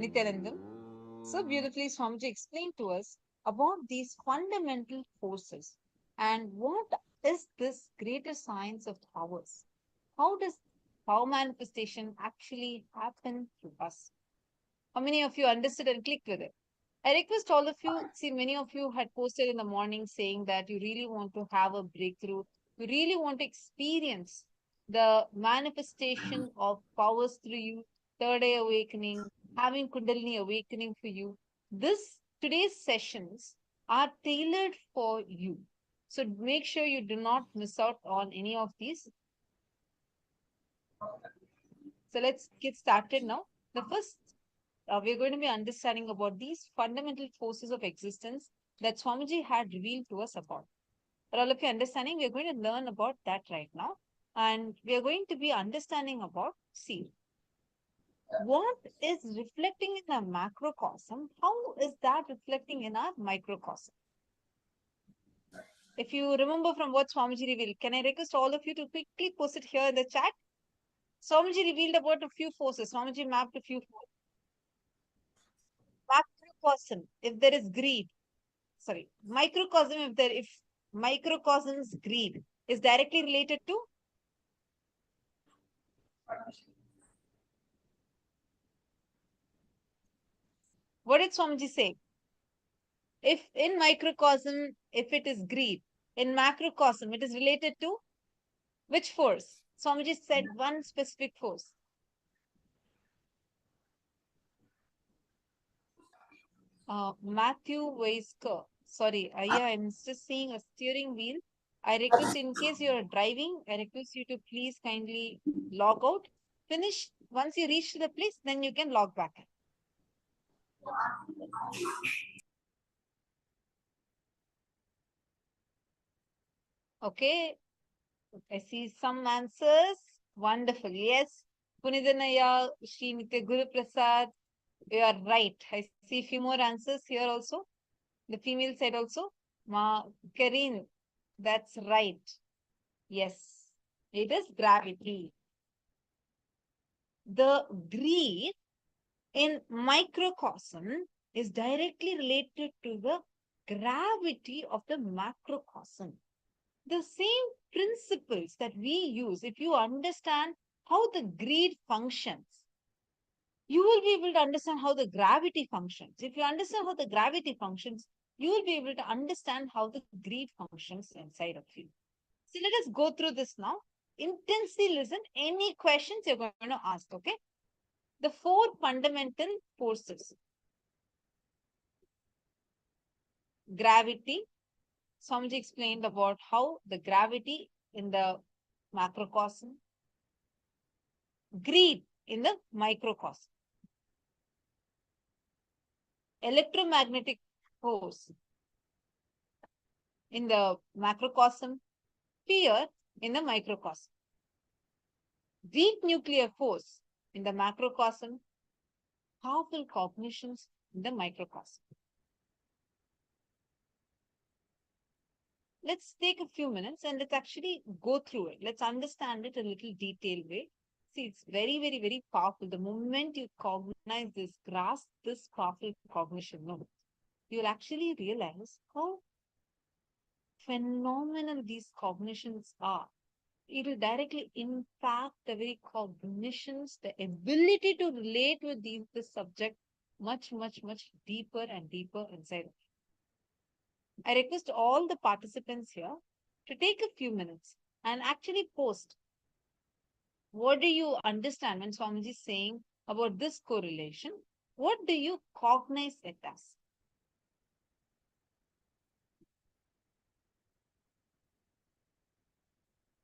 Nithyananda, so beautifully Swamiji explained to us about these fundamental forces and what is this greater science of powers. How does power manifestation actually happen to us? How many of you understood and clicked with it? I request all of you, see, many of you had posted in the morning saying that you really want to have a breakthrough. You really want to experience the manifestation of powers through you, third eye awakening, having Kundalini awakening for you. Today's sessions are tailored for you. So make sure you do not miss out on any of these. So let's get started now. The first we're going to be understanding about these fundamental forces of existence that Swamiji had revealed to us about. For all of you understanding, we're going to learn about that right now. And we're going to be understanding about, see, what is reflecting in a macrocosm? How is that reflecting in our microcosm? If you remember from what Swamiji revealed, can I request all of you to quickly post it here in the chat? Swamiji revealed about a few forces. Swamiji mapped a few forces. Macrocosm, if there is greed, microcosm, if microcosm's greed is directly related to what did Swamiji say? If in microcosm, if it is greed, in macrocosm, it is related to which force? Swamiji said one specific force. Matthew Weisker. Sorry, yeah, I'm just seeing a steering wheel. I request, in case you're driving, I request you to please kindly log out. Finish. Once you reach the place, then you can log back in. Okay. I see some answers. Wonderful. Yes. Punidanaya, Shri Nitya Guru Prasad. You are right. I see a few more answers here also. The female side also. Ma Karin. That's right. Yes. It is gravity. The greed in microcosm is directly related to the gravity of the macrocosm. The same principles that we use, if you understand how the greed functions, you will be able to understand how the gravity functions. If you understand how the gravity functions, you will be able to understand how the greed functions inside of you. So let us go through this now. Intensely listen. Any questions you're going to ask, okay? The four fundamental forces. Gravity. Swamiji explained about how the gravity in the macrocosm, greed in the microcosm, electromagnetic force in the macrocosm, fear in the microcosm, weak nuclear force in the macrocosm, powerful cognitions in the microcosm. Let's take a few minutes and let's actually go through it. Let's understand it a little detailed way. See, it's very, very, very powerful. The moment you cognize this, grasp this powerful cognition, no, you'll actually realize how phenomenal these cognitions are. It will directly impact the very cognitions, the ability to relate with this subject much, much, much deeper and deeper inside. I request all the participants here to take a few minutes and actually post. What do you understand when Swamiji is saying about this correlation? What do you cognize it as?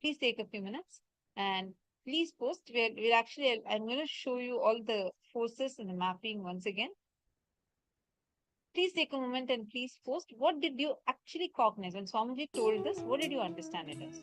Please take a few minutes and please post. We'll actually, I'm going to show you all the forces in the mapping once again. Please take a moment and please post. What did you actually cognize? When Swamiji told this, what did you understand it as?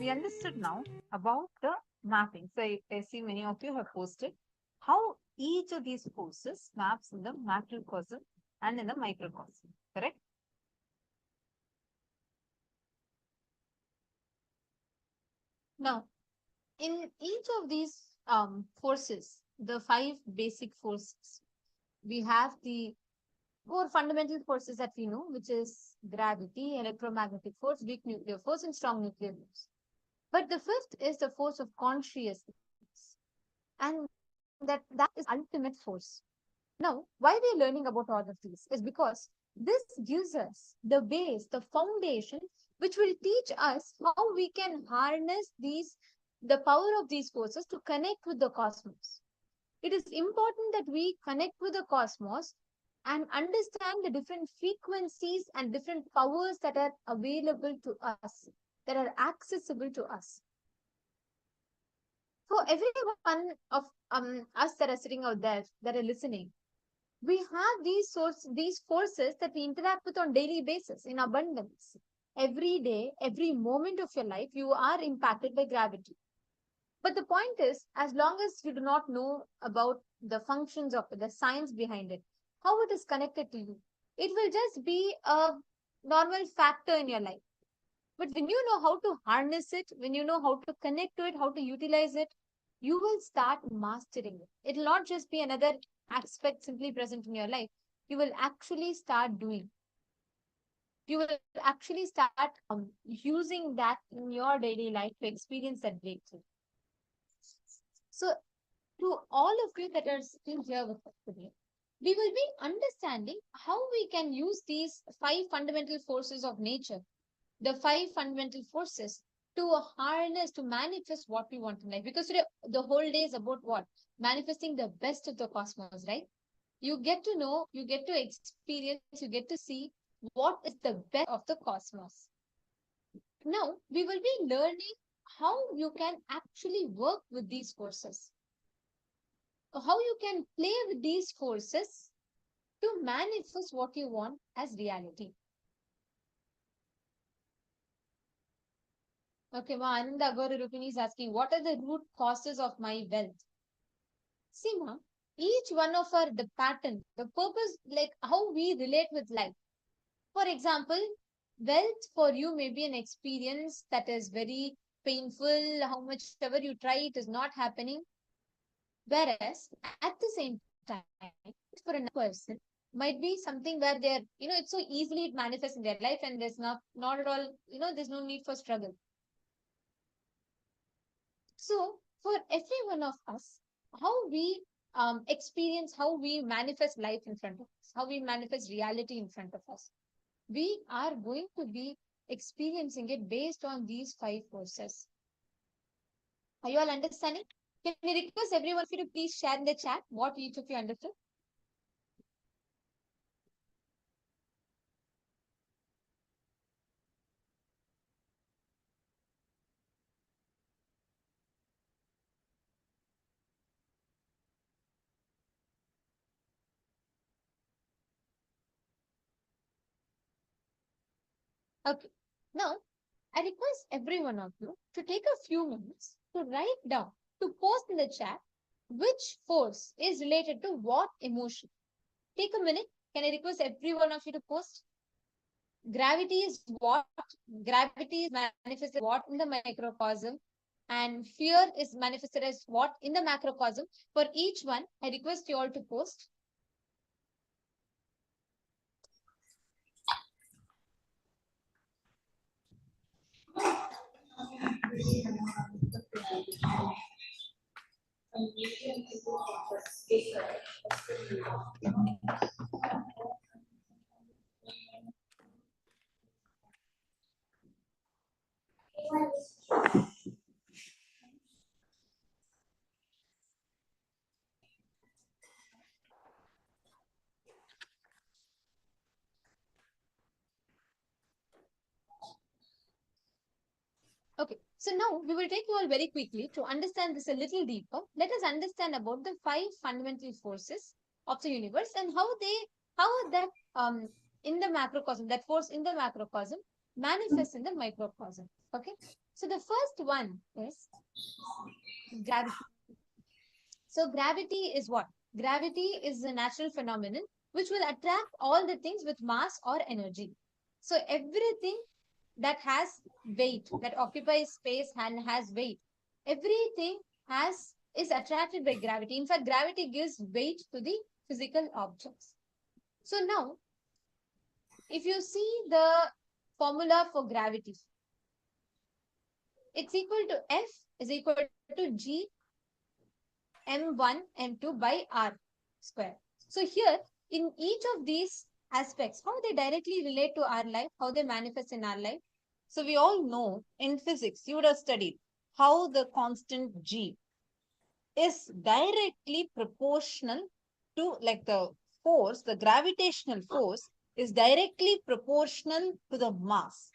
we understood now about the mapping. So I see many of you have posted how each of these forces maps in the macrocosm and in the microcosm, correct? Now, in each of these forces, the 5 basic forces, we have the 4 fundamental forces that we know, which is gravity, electromagnetic force, weak nuclear force, and strong nuclear force. But the fifth is the force of consciousness, and that is ultimate force. Now, why we're learning about all of these is because this gives us the base, the foundation, which will teach us how we can harness the power of these forces to connect with the cosmos. It is important that we connect with the cosmos and understand the different frequencies and different powers that are available to us, that are accessible to us. For every one of us that are sitting out there, that are listening, we have these forces that we interact with on daily basis in abundance. Every day, every moment of your life, you are impacted by gravity. But the point is, as long as you do not know about the functions of it, the science behind it, how it is connected to you, it will just be a normal factor in your life. But when you know how to harness it, when you know how to connect to it, how to utilize it, you will start mastering it. It will not just be another aspect simply present in your life. You will actually start doing. You will actually start using that in your daily life to experience that breakthrough. So, to all of you that are still here with us today, we will be understanding how we can use these 5 fundamental forces of nature, the 5 fundamental forces, to harness, to manifest what we want in life. Because today, the whole day is about what? Manifesting the best of the cosmos, right? You get to know, you get to experience, you get to see what is the best of the cosmos. Now, we will be learning how you can actually work with these forces, how you can play with these forces to manifest what you want as reality. Okay, Ma, Ananda Agora Rupini is asking, what are the root causes of my wealth? See, Ma, each one of our, the pattern, the purpose, like how we relate with life. For example, wealth for you may be an experience that is very painful. How much ever you try, it is not happening. Whereas at the same time, for another person, might be something where they're, it's so easily it manifests in their life and there's not at all, there's no need for struggle. So for every one of us, how we experience, how we manifest life in front of us, how we manifest reality in front of us, we are going to be experiencing it based on these 5 forces. Are you all understanding? Can we request everyone of you to please share in the chat what each of you understood? Okay. Now, I request every one of you to take a few minutes to write down, to post in the chat, which force is related to what emotion. Take a minute. Can I request every one of you to post? Gravity is what? Gravity is manifested what in the microcosm, and fear is manifested as what in the macrocosm. For each one, I request you all to post. Okay, so now we will take you all very quickly to understand this a little deeper. Let us understand about the 5 fundamental forces of the universe and how that in the macrocosm, that force in the macrocosm manifests in the microcosm. Okay, So the first one is gravity. So gravity is what? Gravity is a natural phenomenon which will attract all the things with mass or energy. So everything that has weight, that occupies space and has weight, everything is attracted by gravity. In fact, gravity gives weight to the physical objects. So now, if you see the formula for gravity, it's equal to F is equal to G m1 m2 by r square. So here, in each of these aspects, how they directly relate to our life, how they manifest in our life. So we all know in physics, you would have studied how the constant G is directly proportional to, like, the force, the gravitational force is directly proportional to the mass,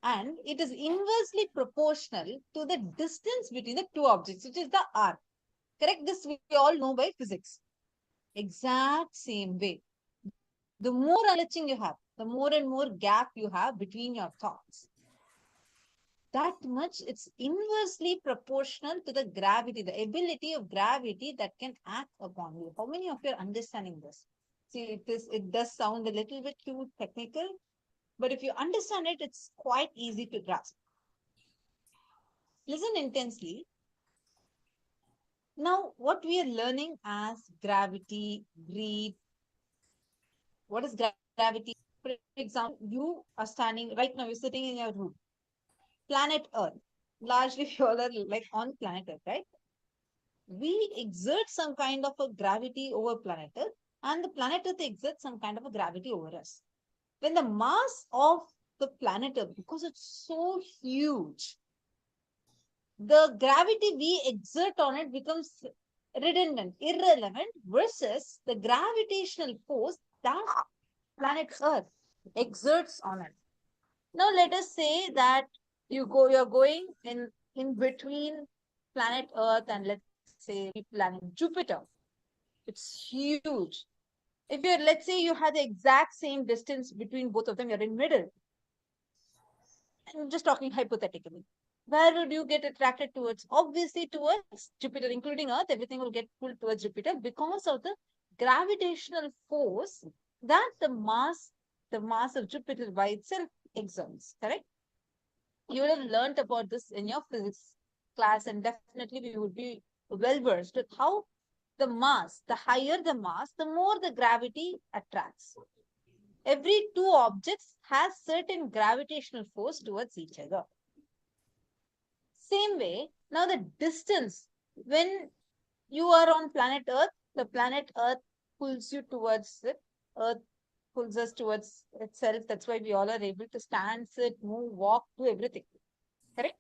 and it is inversely proportional to the distance between the two objects, which is the r. Correct? This we all know by physics. Exact same way. The more unlatching you have, the more and more gap you have between your thoughts, that much it's inversely proportional to the gravity, the ability of gravity that can act upon you. How many of you are understanding this? See, it does sound a little bit too technical, but if you understand it, it's quite easy to grasp. Listen intensely. Now, what we are learning as gravity, breathe. What is gravity? For example, you are standing right now, you're sitting in your room. Planet Earth. Largely, you all are like on planet Earth, right? We exert some kind of a gravity over planet Earth, and the planet Earth exerts some kind of a gravity over us. When the mass of the planet Earth, because it's so huge, the gravity we exert on it becomes redundant, irrelevant, versus the gravitational force that planet Earth exerts on it. Now let us say that you're going in between planet Earth and, let's say, planet Jupiter. It's huge. If you're, let's say, you have the exact same distance between both of them, you're in middle. I'm just talking hypothetically. Where would you get attracted towards? Obviously towards Jupiter, including Earth. Everything will get pulled towards Jupiter because of the gravitational force that the mass of Jupiter by itself exerts. Correct? You would have learned about this in your physics class, and definitely we would be well versed with how the mass, the higher the mass, the more the gravity attracts. Every two objects has certain gravitational force towards each other. Same way, now the distance, when you are on planet Earth, the planet Earth pulls you towards it. Earth pulls us towards itself. That's why we all are able to stand, sit, move, walk, do everything. Correct?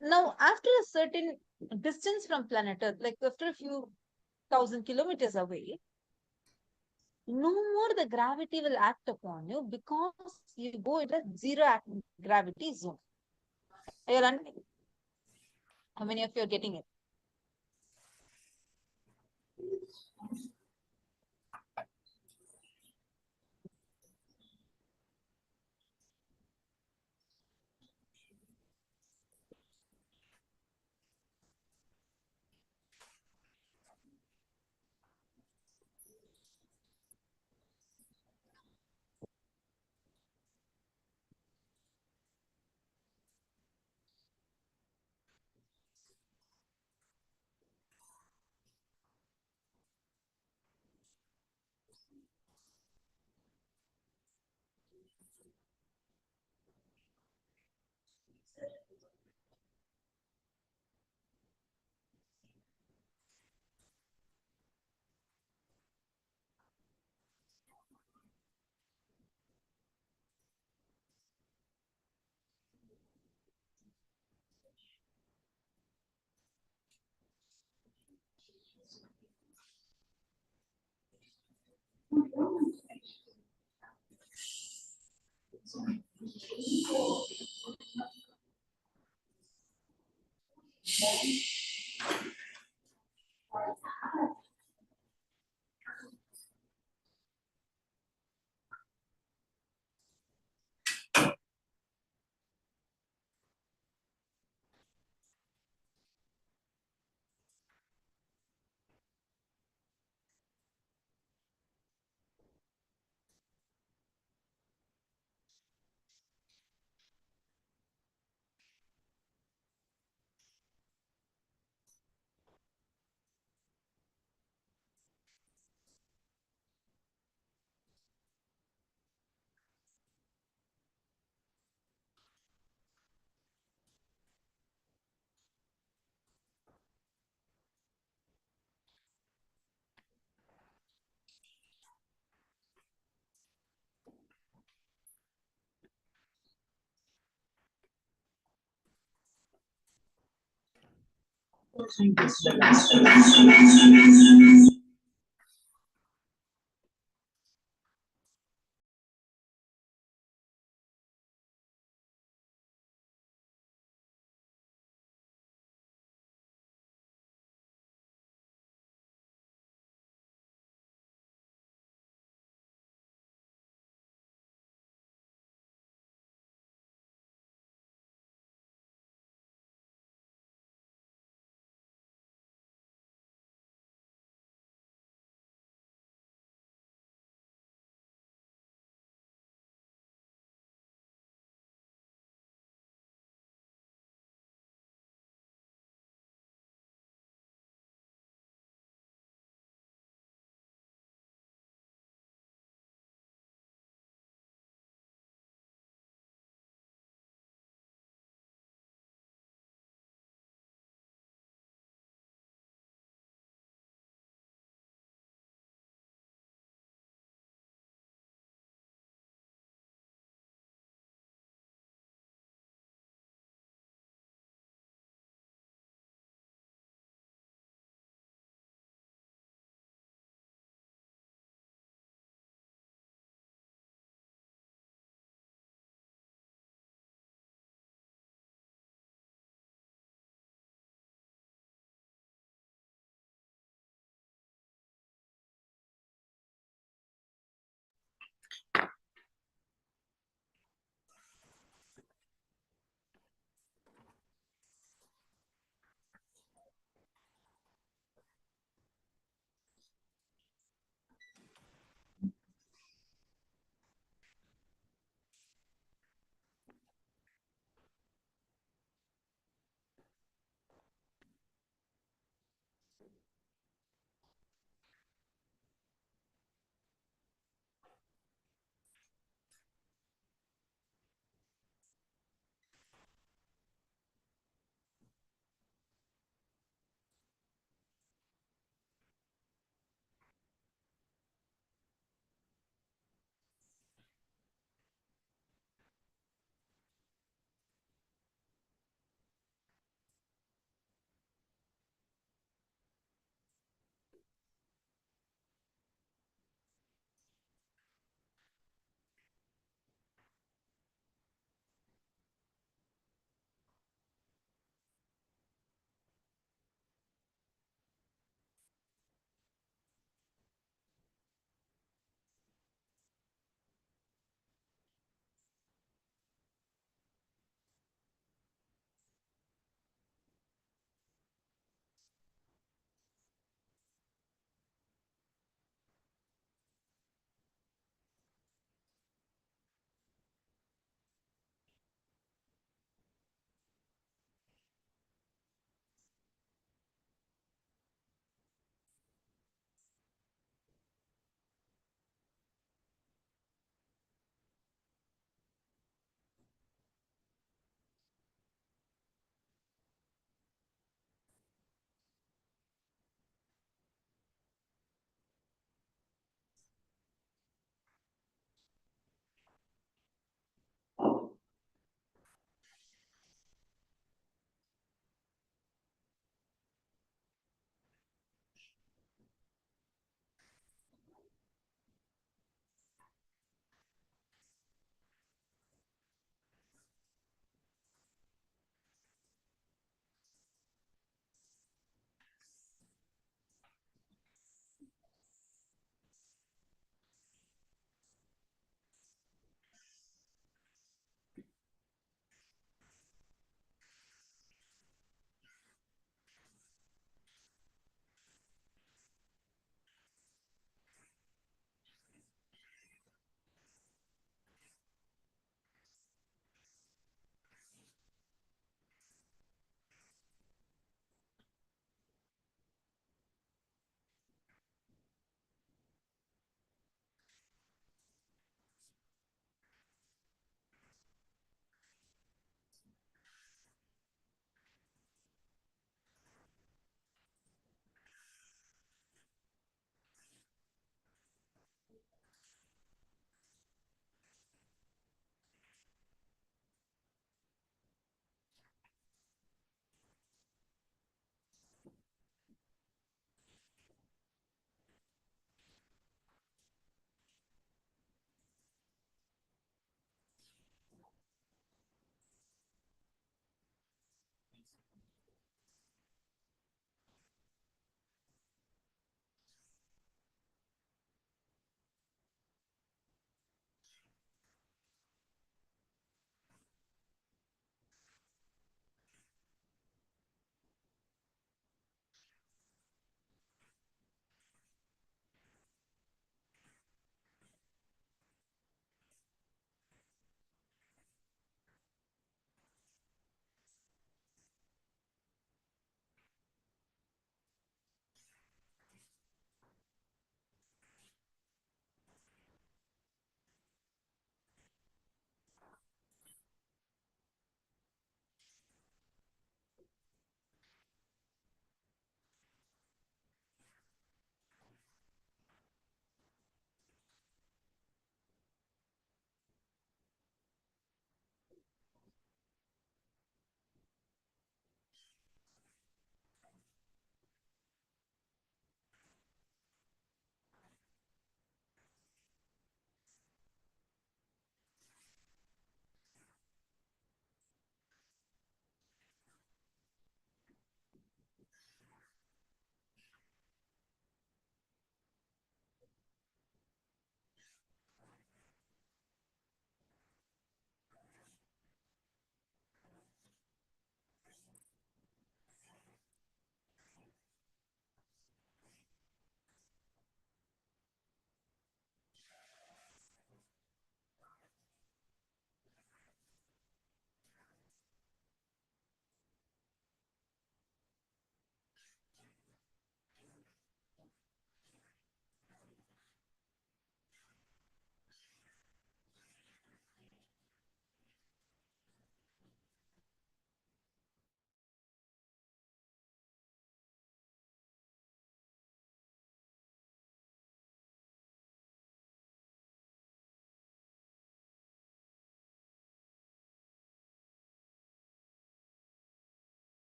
Now, after a certain distance from planet Earth, like after a few thousand kilometers away, no more the gravity will act upon you because you go into zero gravity zone. Are you understanding? How many of you are getting it?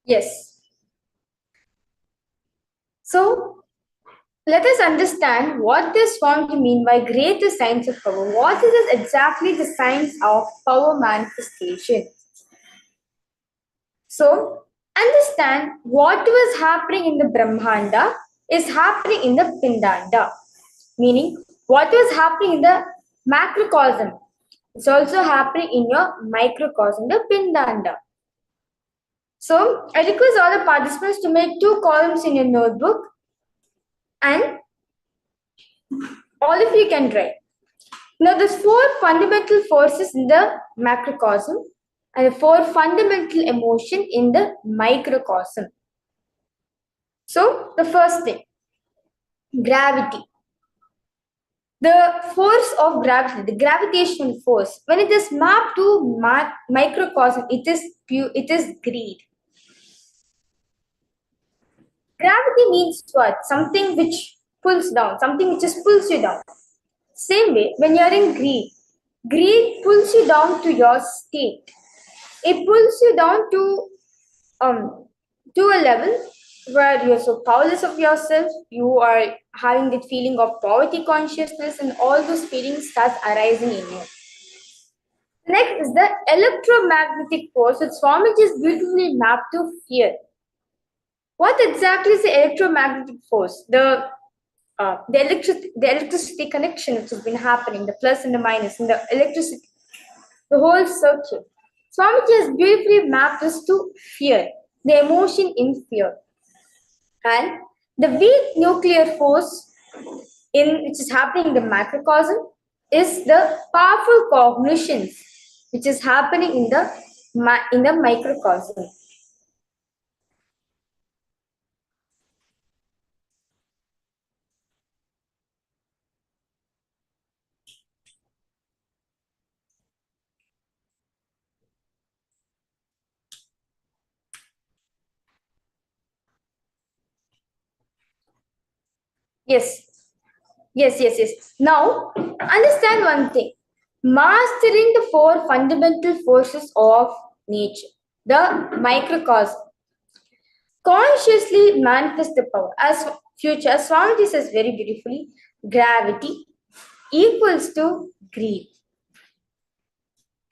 Yes. So let us understand what this Swamiji mean by greater science of power. What is this exactly the science of power manifestation? So understand what was happening in the Brahmanda is happening in the Pindanda. Meaning what was happening in the macrocosm, it's also happening in your microcosm, the Pindanda. So I request all the participants to make 2 columns in your notebook and all of you can write. Now there's 4 fundamental forces in the macrocosm and 4 fundamental emotion in the microcosm. So the first thing, gravity. The force of gravity, the gravitational force, when it is mapped to microcosm, it is greed. Gravity means what? Something which pulls down, something which just pulls you down. Same way, when you're in greed, greed pulls you down to your state. It pulls you down to a level where you're so powerless of yourself, you are having that feeling of poverty consciousness, and all those feelings start arising in you. Next is the electromagnetic force, which Swamiji is beautifully mapped to fear. What exactly is the electromagnetic force? The electricity connection which has been happening, the plus and the minus, and the electricity, the whole circuit. Swamiji has beautifully mapped this to fear, the emotion in fear. And the weak nuclear force which is happening in the macrocosm is the powerful cognitions which is happening in the microcosm. Yes. Now, understand one thing. Mastering the 4 fundamental forces of nature, the microcosm. Consciously manifest the power. As future, Swamiji says very beautifully, gravity equals to greed.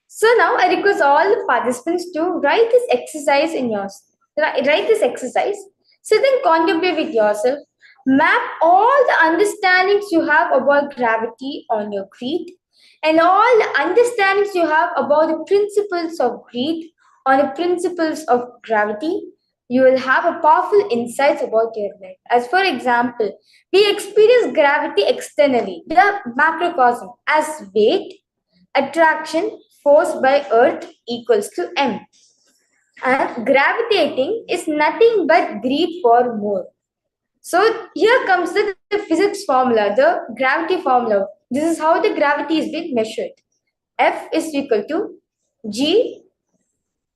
So now I request all the participants to write this exercise in yours. Write this exercise. Sit and contemplate with yourself. Map all the understandings you have about gravity on your greed and all the understandings you have about the principles of greed on the principles of gravity. You will have a powerful insights about your life. As for example, we experience gravity externally, the macrocosm, as weight, attraction, force by earth equals to m. And gravitating is nothing but greed for more. So here comes the physics formula, the gravity formula. This is how the gravity is being measured. F is equal to G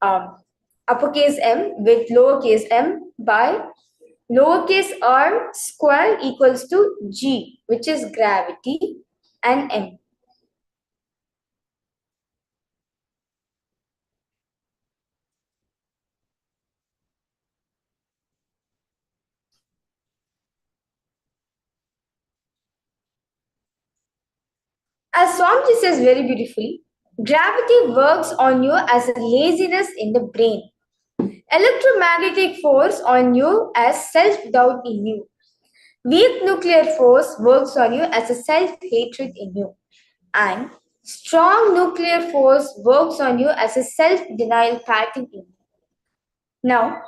uppercase m with lowercase m by lowercase r square equals to G, which is gravity, and m. As Swamiji says very beautifully, gravity works on you as a laziness in the brain. Electromagnetic force on you as self-doubt in you. Weak nuclear force works on you as a self-hatred in you. And strong nuclear force works on you as a self-denial pattern in you. Now,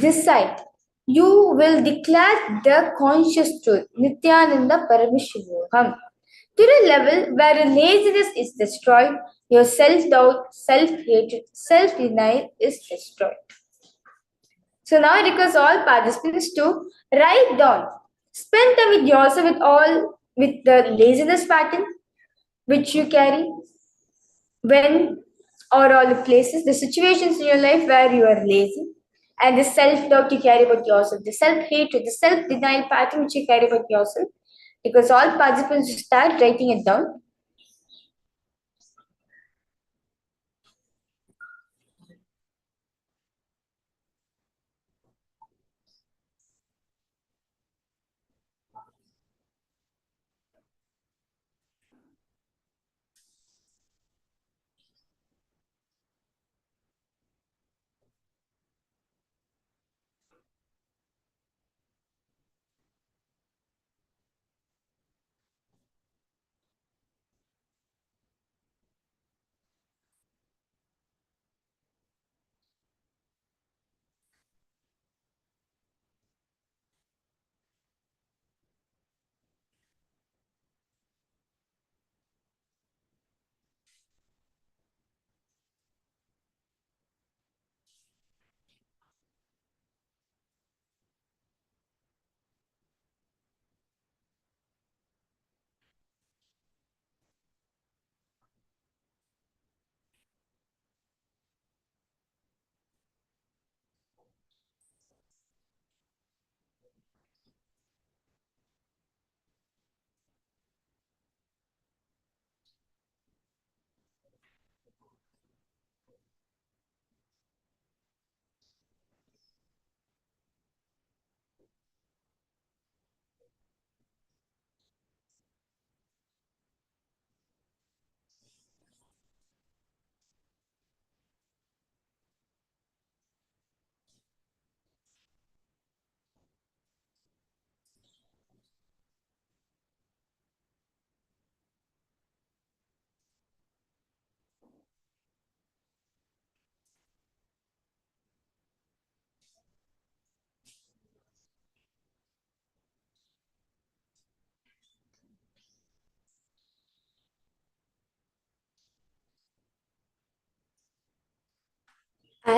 decide. You will declare the conscious truth, Nithyananda Paramashivoham. To the level where laziness is destroyed, your self-doubt, self-hatred, self-denial is destroyed. So now I request all participants to write down, spend time with yourself with the laziness pattern which you carry, when or all the places, the situations in your life where you are lazy, and the self-doubt you carry about yourself, the self-hatred, the self-denial pattern which you carry about yourself. Because all participants should start writing it down.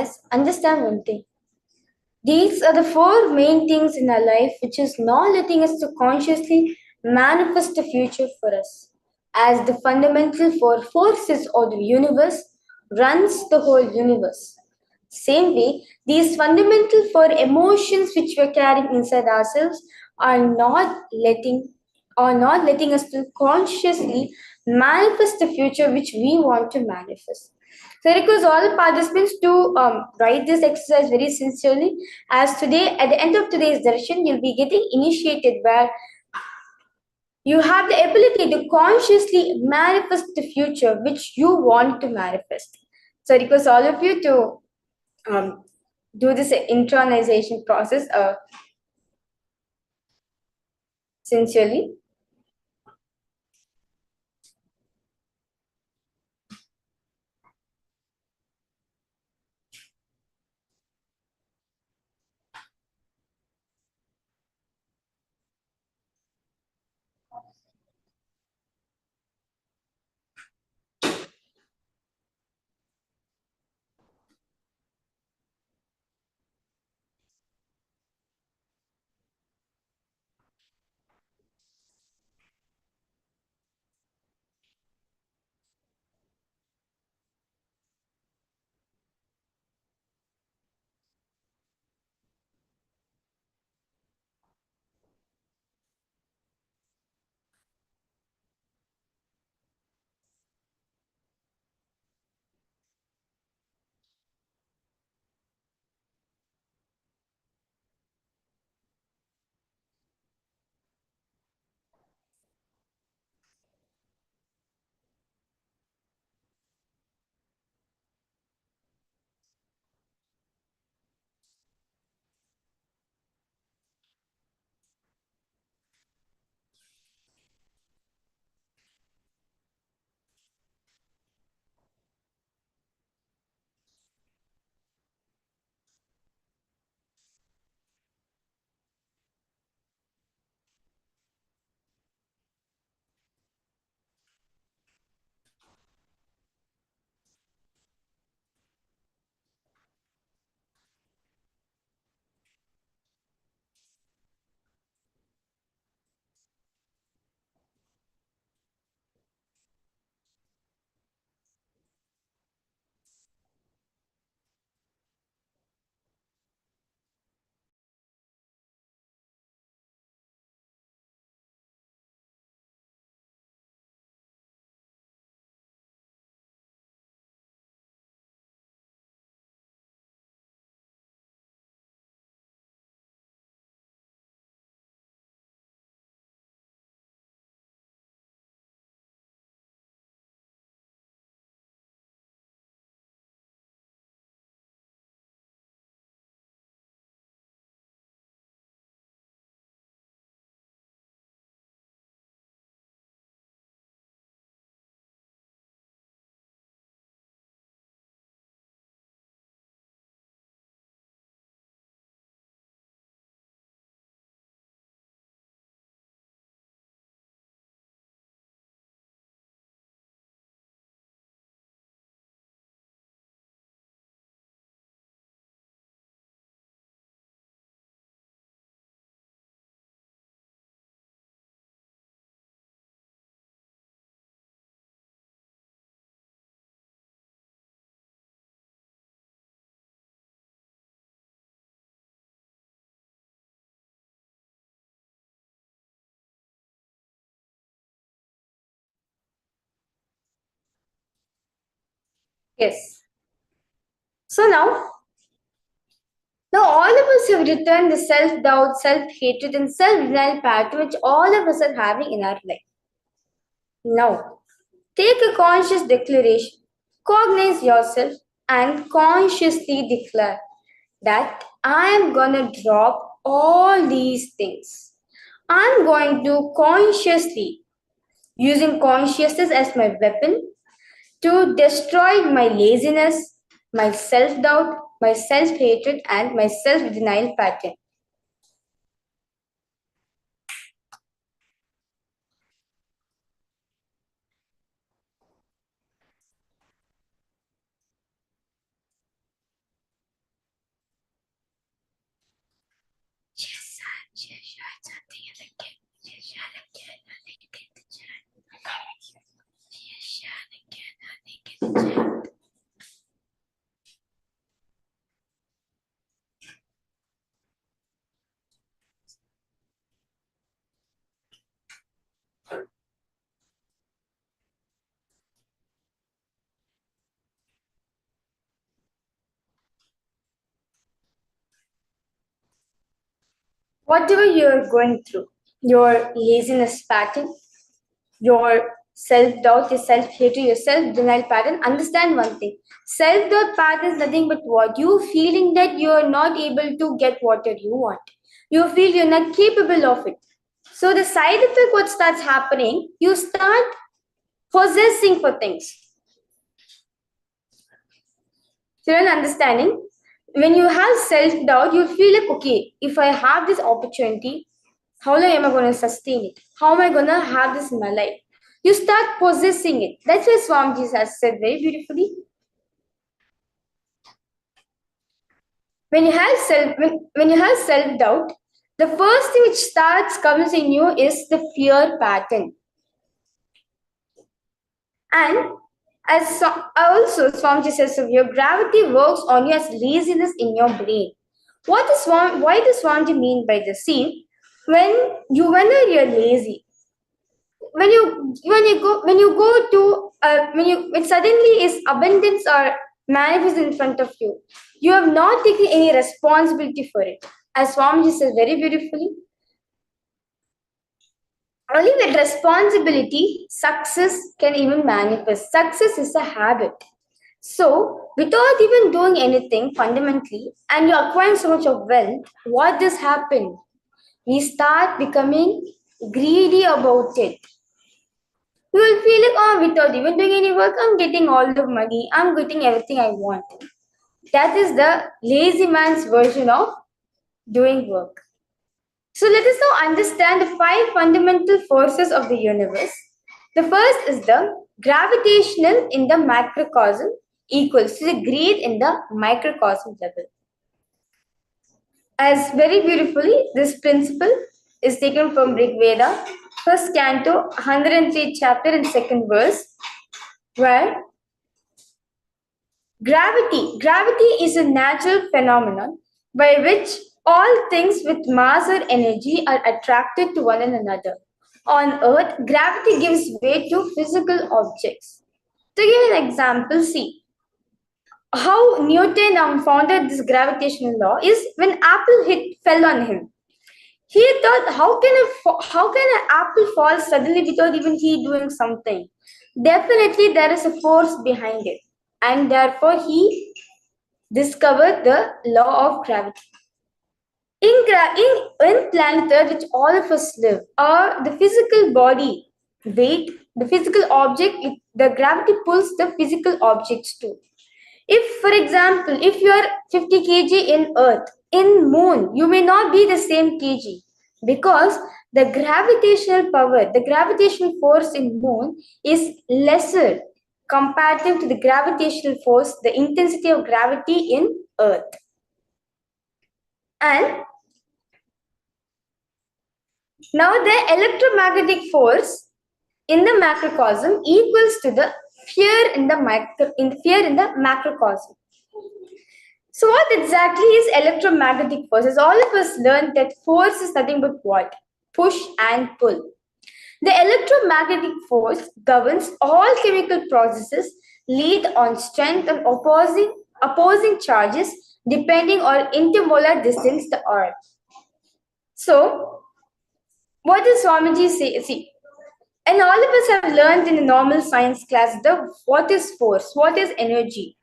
as understand one thing. These are the four main things in our life which is not letting us to consciously manifest the future for us. As the fundamental four forces of the universe runs the whole universe. Same way, these fundamental four emotions which we are carrying inside ourselves are not letting us to consciously manifest the future which we want to manifest. So I request all participants to write this exercise very sincerely, as today, at the end of today's session, you'll be getting initiated where you have the ability to consciously manifest the future which you want to manifest. So I request all of you to do this internalization process sincerely. Yes. So now all of us have returned the self-doubt, self-hatred, and self-denial pattern which all of us are having in our life. Now, take a conscious declaration, cognize yourself, and consciously declare that I am gonna drop all these things. I'm going to consciously, using consciousness as my weapon, to destroy my laziness, my self doubt, my self hatred, and my self denial pattern. Whatever you're going through, your laziness pattern, your self-doubt, your self-hatred, your self-denial pattern, understand one thing. Self-doubt pattern is nothing but what? You feeling that you're not able to get what you want. You feel you're not capable of it. So the side effect, what starts happening, you start possessing for things. So you're understanding? When you have self-doubt, you feel like, okay, if I have this opportunity, how long am I going to sustain it? How am I going to have this in my life? You start possessing it. That's why Swamiji has said very beautifully. When you have self-doubt, the first thing which comes in you is the fear pattern. And also Swamiji says, so your gravity works on you as laziness in your brain. Why does Swamiji mean by this? See, when you're lazy, when suddenly is abundance or manifest in front of you, you have not taken any responsibility for it. As Swamiji says very beautifully, only with responsibility, success can even manifest. Success is a habit. So, without even doing anything fundamentally, and you acquire so much of wealth, what does happen? We start becoming greedy about it. You will feel like, oh, without even doing any work, I'm getting all the money, I'm getting everything I want. That is the lazy man's version of doing work. So let us now understand the 5 fundamental forces of the universe. The first is the gravitational in the macrocosm equals to the greed in the microcosm level. As very beautifully, this principle is taken from Rig Veda, first canto, 103 chapter and 2nd verse, where gravity is a natural phenomenon by which all things with mass or energy are attracted to one another. On Earth, gravity gives way to physical objects. To give an example, see how Newton founded this gravitational law is when apple fell on him. He thought, how can an apple fall suddenly without even he doing something? Definitely, there is a force behind it, and therefore he discovered the law of gravity. In planet Earth, which all of us live, or the physical body weight, the physical object, the gravity pulls the physical objects too. If, for example, if you are 50 kg in Earth, in Moon, you may not be the same kg because the gravitational power, the gravitational force in Moon is lesser comparative to the gravitational force, the intensity of gravity in Earth. And now the electromagnetic force in the macrocosm equals to the fear in the macrocosm. So what exactly is electromagnetic force? As all of us learned that force is nothing but what? Push and pull. The electromagnetic force governs all chemical processes, lead on strength and opposing charges depending on intermolar distance to Earth. So, what does Swamiji say? See, and all of us have learned in a normal science class what is force, what is energy.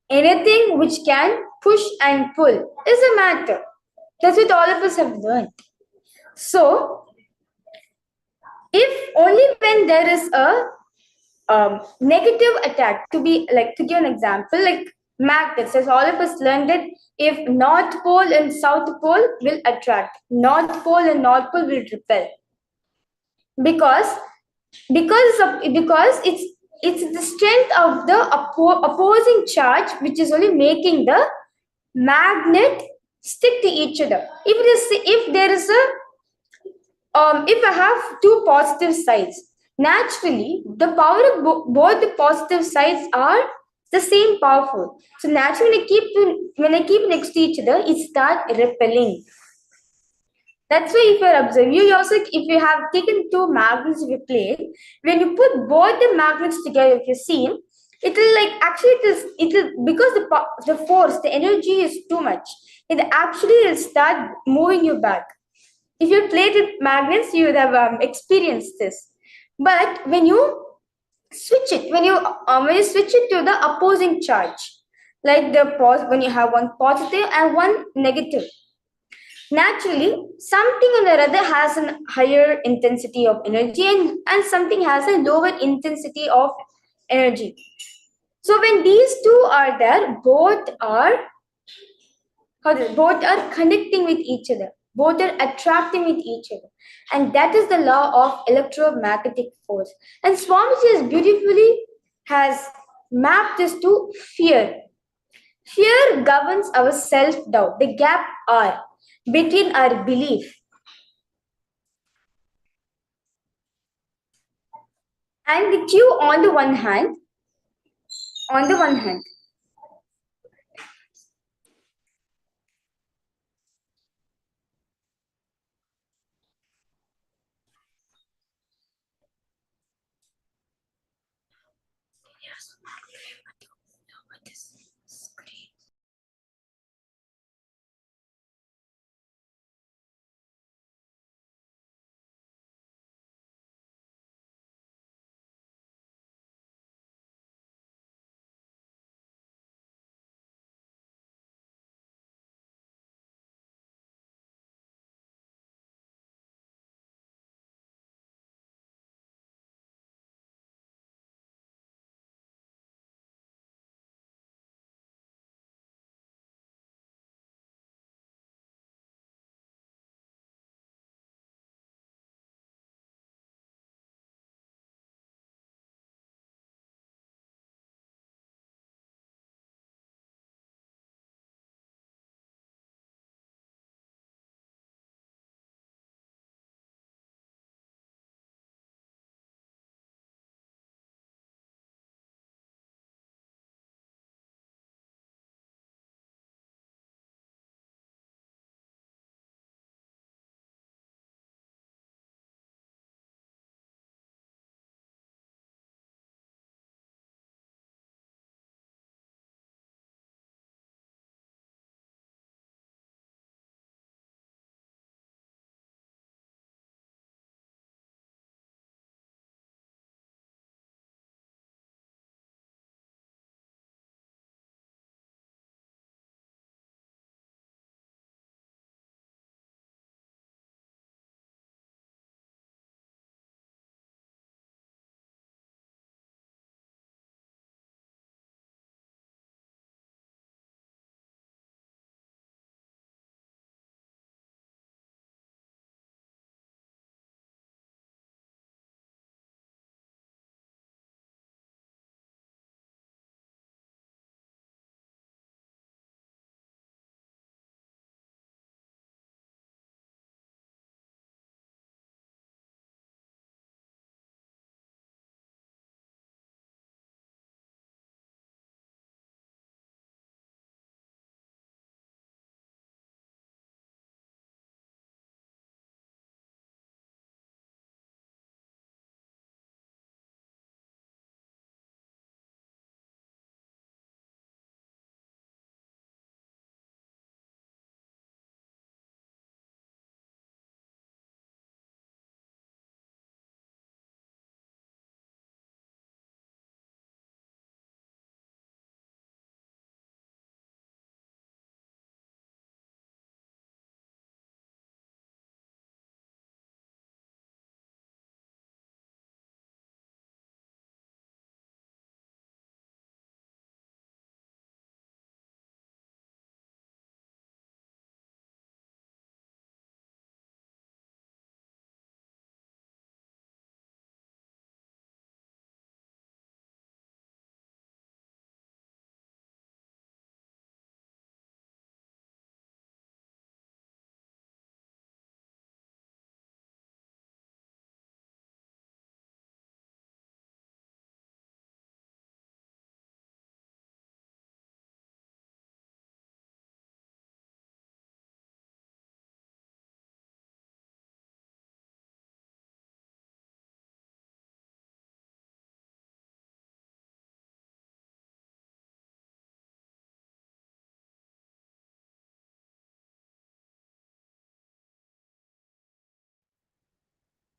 Anything which can push and pull is a matter. That's what all of us have learned. So, if only when there is a negative attack, to give an example, like magnets, as all of us learned that if North Pole and South Pole will attract, North Pole and North Pole will repel. Because it's the strength of the opposing charge which is only making the magnet stick to each other. If there is a if I have two positive sides, naturally the power of both the positive sides are the same powerful. So naturally, when I keep next to each other, it start repelling. That's why if you observe, if you have taken two magnets of a plate, when you put both the magnets together, if you've seen, it will like actually it will because the force, the energy is too much. It actually will start moving you back. If you played with magnets, you would have experienced this. But when you switch it to the opposing charge, like when you have one positive and one negative, naturally something or the other has a higher intensity of energy and something has a lower intensity of energy. So when these two are there, both are connecting with each other, both are attracting with each other, and that is the law of electromagnetic force. And Swamiji has beautifully has mapped this to fear. Fear governs our self-doubt, the gap R between our belief and the Q on the one hand.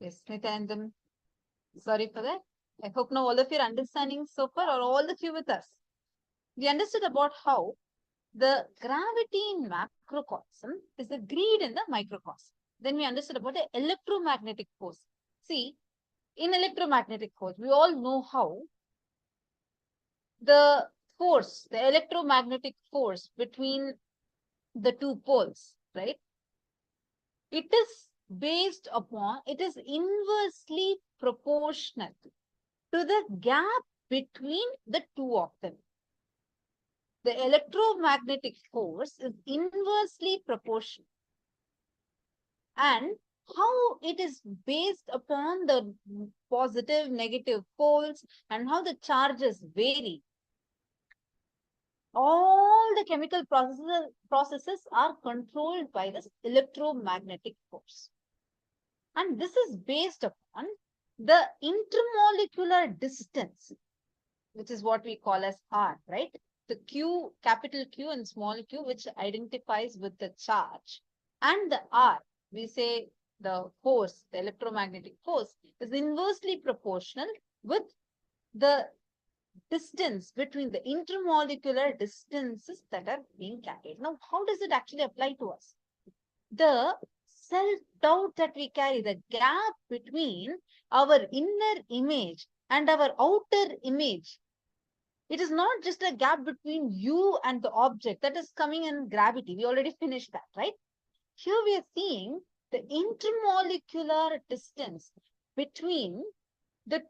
Yes, Nithyananda. Sorry for that. I hope now all of you are understanding so far, or all of you with us. We understood about how the gravity in macrocosm is the greed in the microcosm. Then we understood about the electromagnetic force. See, in electromagnetic force, we all know how the force, the electromagnetic force between the two poles, right? It is based upon, it is inversely proportional to the gap between the two of them. The electromagnetic force is inversely proportional. And how it is based upon the positive, negative poles and how the charges vary. All the chemical processes are controlled by this electromagnetic force. And this is based upon the intermolecular distance, which is what we call as R, right? The Q, capital Q and small q, which identifies with the charge. And the R, we say the force, the electromagnetic force, is inversely proportional with the distance between the intermolecular distances that are being carried. Now, how does it actually apply to us? The self-doubt that we carry, the gap between our inner image and our outer image. It is not just a gap between you and the object that is coming in gravity. We already finished that, right? Here we are seeing the intermolecular distance between the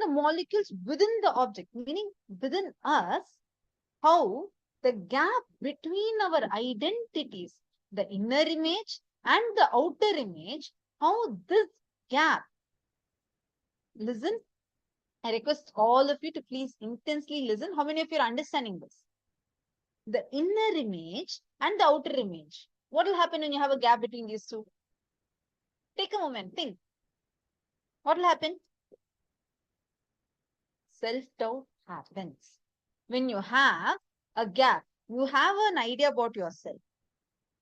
molecules within the object, meaning within us, how the gap between our identities, the inner image and the outer image, how this gap, listen, I request all of you to please intensely listen. How many of you are understanding this? The inner image and the outer image. What will happen when you have a gap between these two? Take a moment, think. What will happen? Self-doubt happens. When you have a gap, you have an idea about yourself.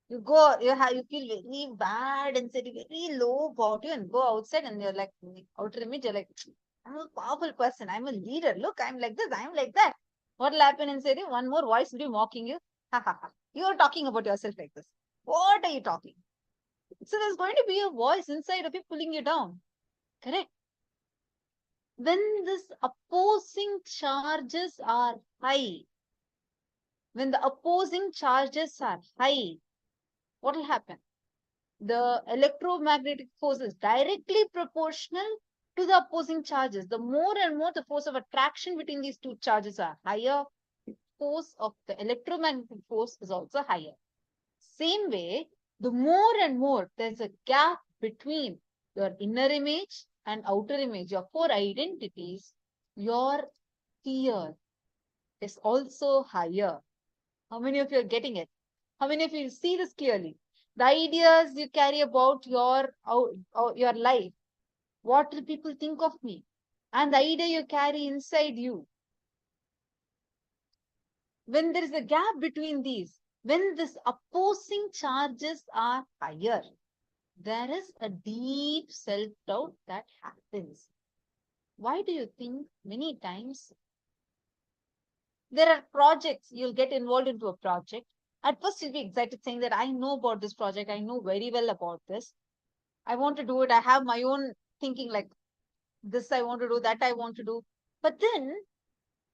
You feel very bad inside, very low about you, and go outside and you're like, outer image, you're like, I'm a powerful person, I'm a leader. Look, I'm like this, I'm like that. What will happen inside you? One more voice will be mocking you. Ha ha ha. You're talking about yourself like this. What are you talking? So there's going to be a voice inside of you pulling you down. Correct? When this opposing charges are high, when the opposing charges are high, what will happen? The electromagnetic force is directly proportional to the opposing charges. The more and more the force of attraction between these two charges are higher, the force of the electromagnetic force is also higher. Same way, the more and more there's a gap between your inner image and outer image, your four identities, your fear is also higher. How many of you are getting it? How many of you see this clearly? The ideas you carry about your life. What will people think of me? And the idea you carry inside you. When there is a gap between these, when this opposing charges are higher, there is a deep self-doubt that happens. Why do you think many times there are projects, you'll get involved into a project. At first, you'll be excited saying that I know about this project. I know very well about this. I want to do it. I have my own thinking like this I want to do, that I want to do. But then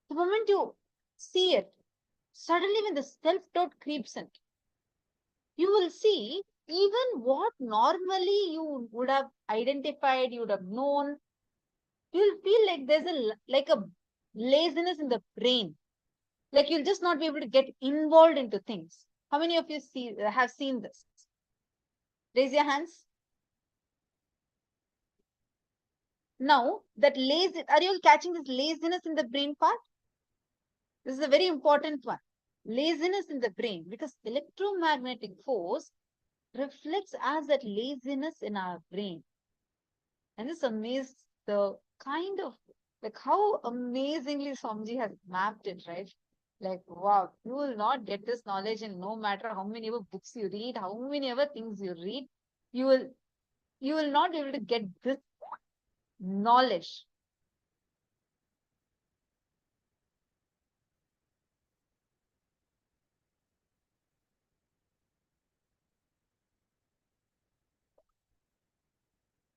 the moment you see it, suddenly when the self-doubt creeps in, you will see even what normally you would have identified, you would have known, you'll feel like there's a laziness in the brain. Like you'll just not be able to get involved into things. How many of you have seen this? Raise your hands. Now, that are you all catching this laziness in the brain part? This is a very important one. Laziness in the brain, because electromagnetic force reflects as that laziness in our brain. And this amazes the kind of, like how amazingly Swamiji has mapped it, right? Like, wow, you will not get this knowledge, and no matter how many ever books you read, how many ever things you read, you will you will not be able to get this knowledge.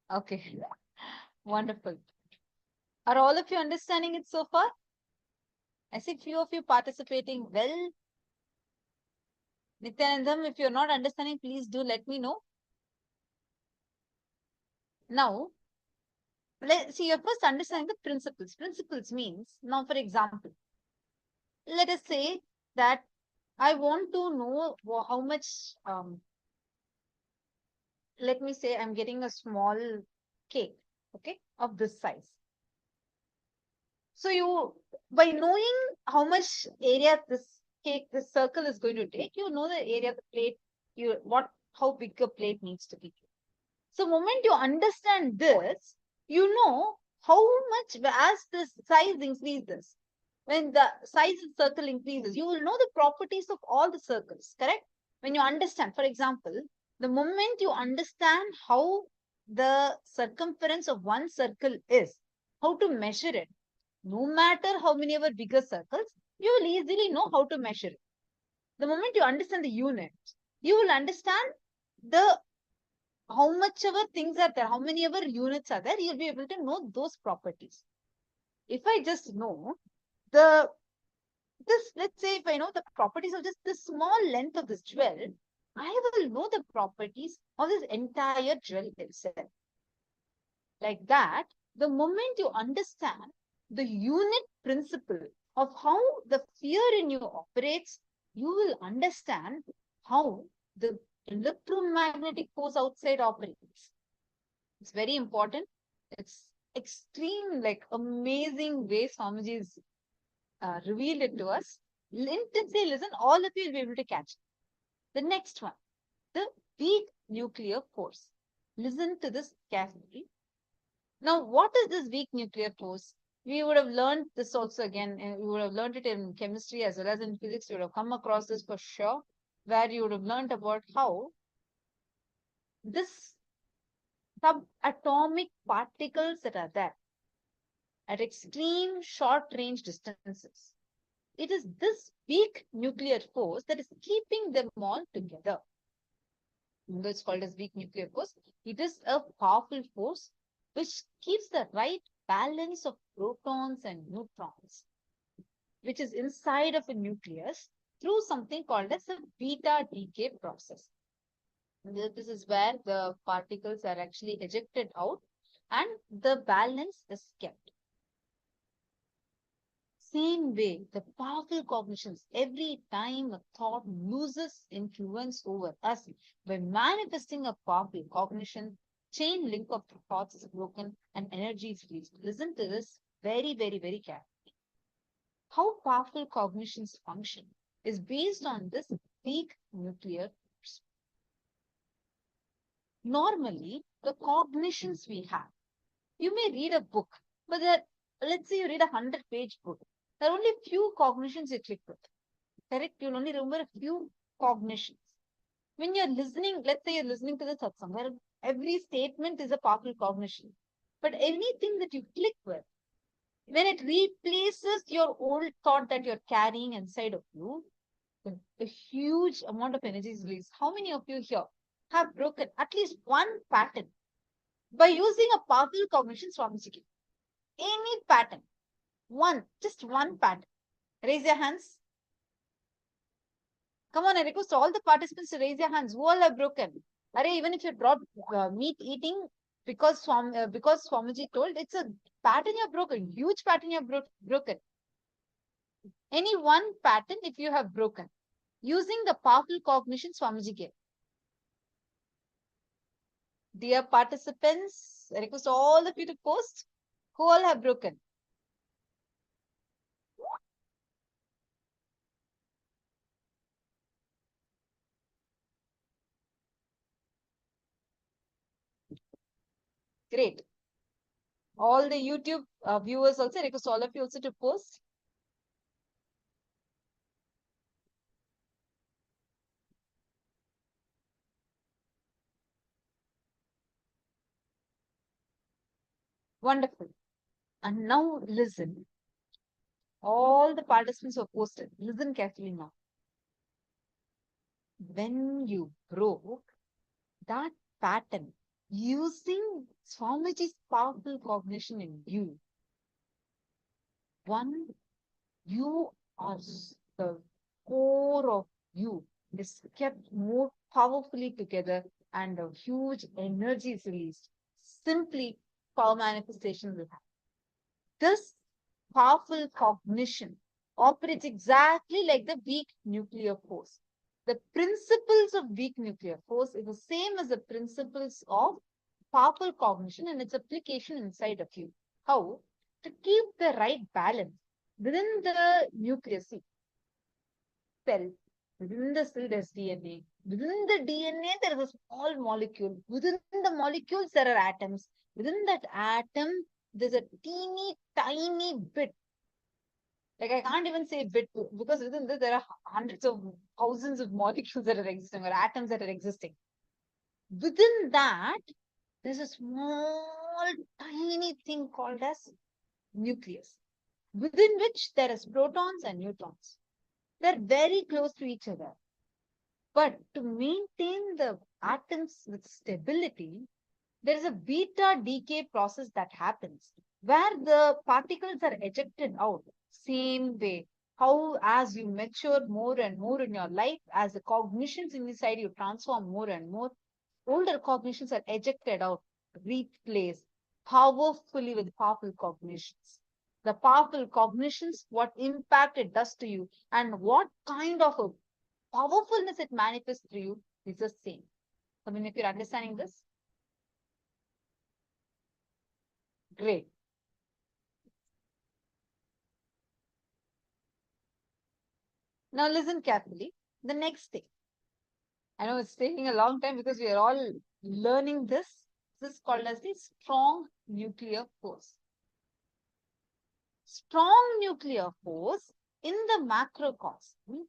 Okay, wonderful. Are all of you understanding it so far? I see few of you participating well. Nithyanandam, if you're not understanding, please do let me know. Now, let's see, you're first understanding the principles. Principles means, now for example, let us say that I want to know how much, let me say I'm getting a small cake, okay, of this size. So you, by knowing how much area this cake, this circle is going to take, you know the area of the plate, how big a plate needs to be. So moment you understand this, you know how much as the size increases. When the size of the circle increases, you will know the properties of all the circles, correct? When you understand, for example, the moment you understand how the circumference of one circle is, how to measure it, no matter how many ever bigger circles, you will easily know how to measure it. The moment you understand the unit, you will understand the how much ever things are there, how many ever units are there, you'll be able to know those properties. If I just know let's say if I know the properties of just the small length of this jewel, I will know the properties of this entire jewel itself. Like that, the moment you understand the unit principle of how the fear in you operates, you will understand how the electromagnetic force outside operates. It's very important. It's extreme, like amazing way Swamiji is revealed it to us. Intensely listen, all of you will be able to catch it. The next one, the weak nuclear force. Listen to this carefully. Now, what is this weak nuclear force? We would have learned this also again, and we would have learned it in chemistry as well as in physics. You would have come across this for sure, where you would have learned about how this subatomic particles that are there at extreme short range distances. It is this weak nuclear force that is keeping them all together. It's called as weak nuclear force. It is a powerful force which keeps the right balance of protons and neutrons, which is inside of a nucleus through something called as a beta decay process. This is where the particles are actually ejected out and the balance is kept. Same way, the powerful cognitions, every time a thought loses influence over us by manifesting a powerful cognition, chain link of thoughts is broken and energy is released. Listen to this very, very, very carefully. How powerful cognitions function is based on this weak nuclear force. Normally, the cognitions we have, you may read a book, but let's say you read a 100-page book. There are only few cognitions you click with. Correct? You'll only remember a few cognitions. When you're listening, let's say you're listening to the satsang, where every statement is a powerful cognition. But anything that you click with, when it replaces your old thought that you're carrying inside of you, a huge amount of energy is released. How many of you here have broken at least one pattern by using a powerful cognition Swamiji? Any pattern. Just one pattern. Raise your hands. Come on, I request all the participants to raise your hands. Who all have broken? Even if you dropped meat eating because Swamiji told, it's a pattern you have broken. Huge pattern you have broken. Any one pattern if you have broken. Using the powerful cognition Swamiji gave. Dear participants, I request all of you to post who all have broken. Great. All the YouTube viewers also, I request all of you also to post. Wonderful. And now listen. All the participants were posted. Listen carefully now. When you broke that pattern using Swamiji's powerful cognition in you, one, you are the core of you is kept more powerfully together and a huge energy is released. Simply, power manifestation will happen. This powerful cognition operates exactly like the weak nuclear force. The principles of weak nuclear force is the same as the principles of powerful cognition and its application inside of you. How? To keep the right balance within the nucleus cell. Within the cell, there's DNA. Within the DNA, there is a small molecule. Within the molecules, there are atoms. Within that atom, there's a teeny tiny bit. Like I can't even say bit because within this, there are hundreds of thousands of molecules that are existing or atoms that are existing. Within that, there's a small, tiny thing called as nucleus, within which there is protons and neutrons. They're very close to each other. But to maintain the atoms with stability, there is a beta decay process that happens where the particles are ejected out. Same way, how as you mature more and more in your life, as the cognitions inside you transform more and more, older cognitions are ejected out, replaced powerfully with powerful cognitions. The powerful cognitions, what impact it does to you and what kind of a powerfulness it manifests through you is the same. I mean, if you're understanding this, great. Now listen carefully. The next thing. I know it's taking a long time because we are all learning this. This is called as the strong nuclear force. Strong nuclear force in the macrocosm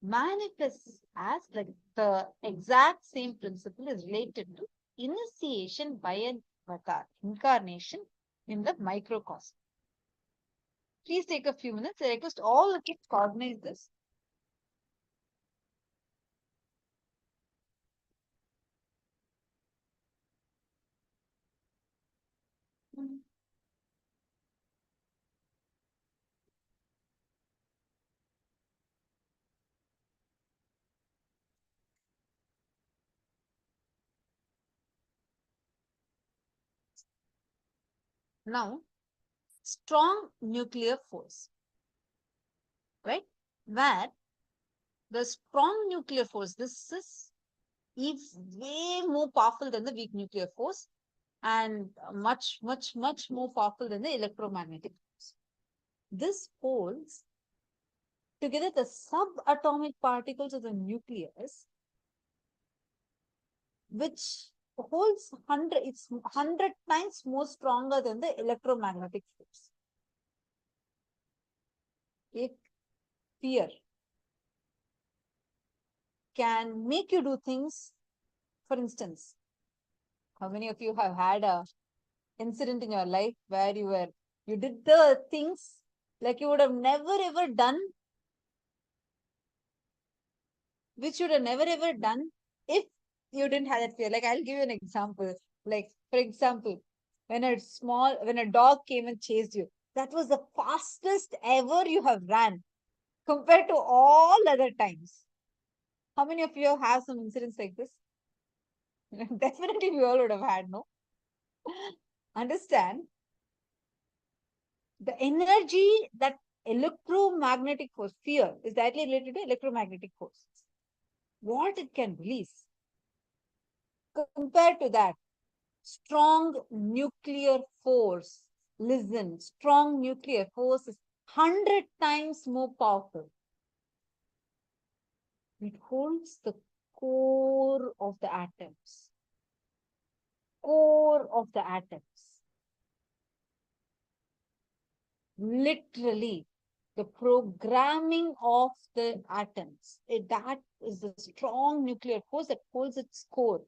manifests as like the exact same principle is related to initiation by an avatar, incarnation in the microcosm. Please take a few minutes. I request all the kids coordinate this. Now, strong nuclear force, right? Where the strong nuclear force, this is way more powerful than the weak nuclear force and much more powerful than the electromagnetic force. This holds together the subatomic particles of the nucleus, which holds 100, it's 100 times more stronger than the electromagnetic force. If fear can make you do things, for instance, how many of you have had a incident in your life where you did the things like you would have never ever done, which you would have never ever done if you didn't have that fear? Like I'll give you an example. Like for example, when a dog came and chased you, that was the fastest ever you have ran compared to all other times. How many of you have some incidents like this? Definitely we all would have had, no? Understand? The energy that electromagnetic force, fear, is directly related to electromagnetic force. What it can release. Compared to that, strong nuclear force. Listen, strong nuclear force is 100 times more powerful. It holds the core of the atoms. Core of the atoms. Literally, the programming of the atoms. That is the strong nuclear force that holds its core.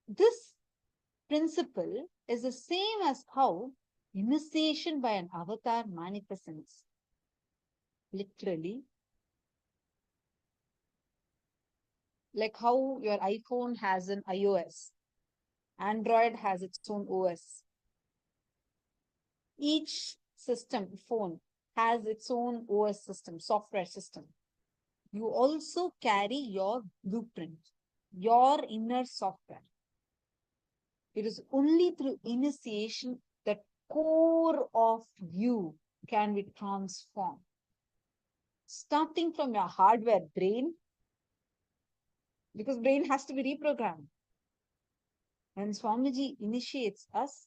this principle is the same as how initiation by an avatar manifests. Literally, like how your iPhone has an iOS, Android has its own OS. Each phone has its own OS system, software system. You also carry your blueprint, your inner software. It is only through initiation that core of you can be transformed. Starting from your hardware brain, because brain has to be reprogrammed. When Swamiji initiates us,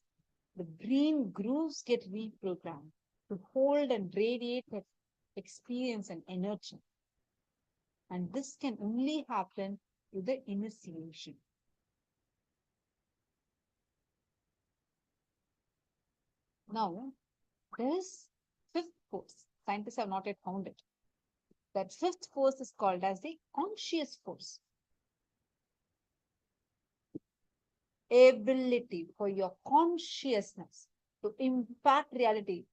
the brain grooves get reprogrammed to hold and radiate that experience and energy. And this can only happen through the initiation. Now, there is fifth force. Scientists have not yet found it. That fifth force is called as the conscious force. Ability for your consciousness to impact reality.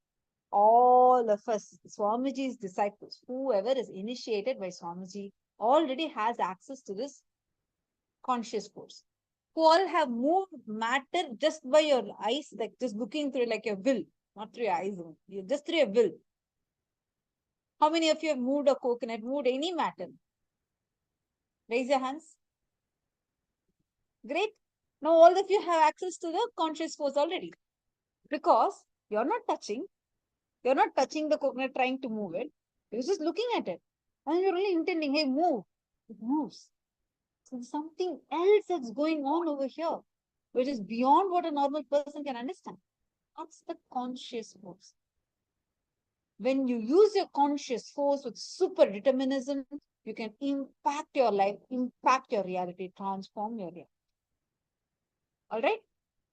All of us, Swamiji's disciples, whoever is initiated by Swamiji, already has access to this conscious force. Who all have moved matter just by your eyes, like just looking through like your will, not through your eyes, just through your will. How many of you have moved a coconut, moved any matter? Raise your hands. Great. Now all of you have access to the conscious force already. Because you're not touching the coconut trying to move it. You're just looking at it. And you're only intending, hey, move. It moves. So there's something else that's going on over here, which is beyond what a normal person can understand. That's the conscious force. When you use your conscious force with super determinism, you can impact your life, impact your reality, transform your reality. All right?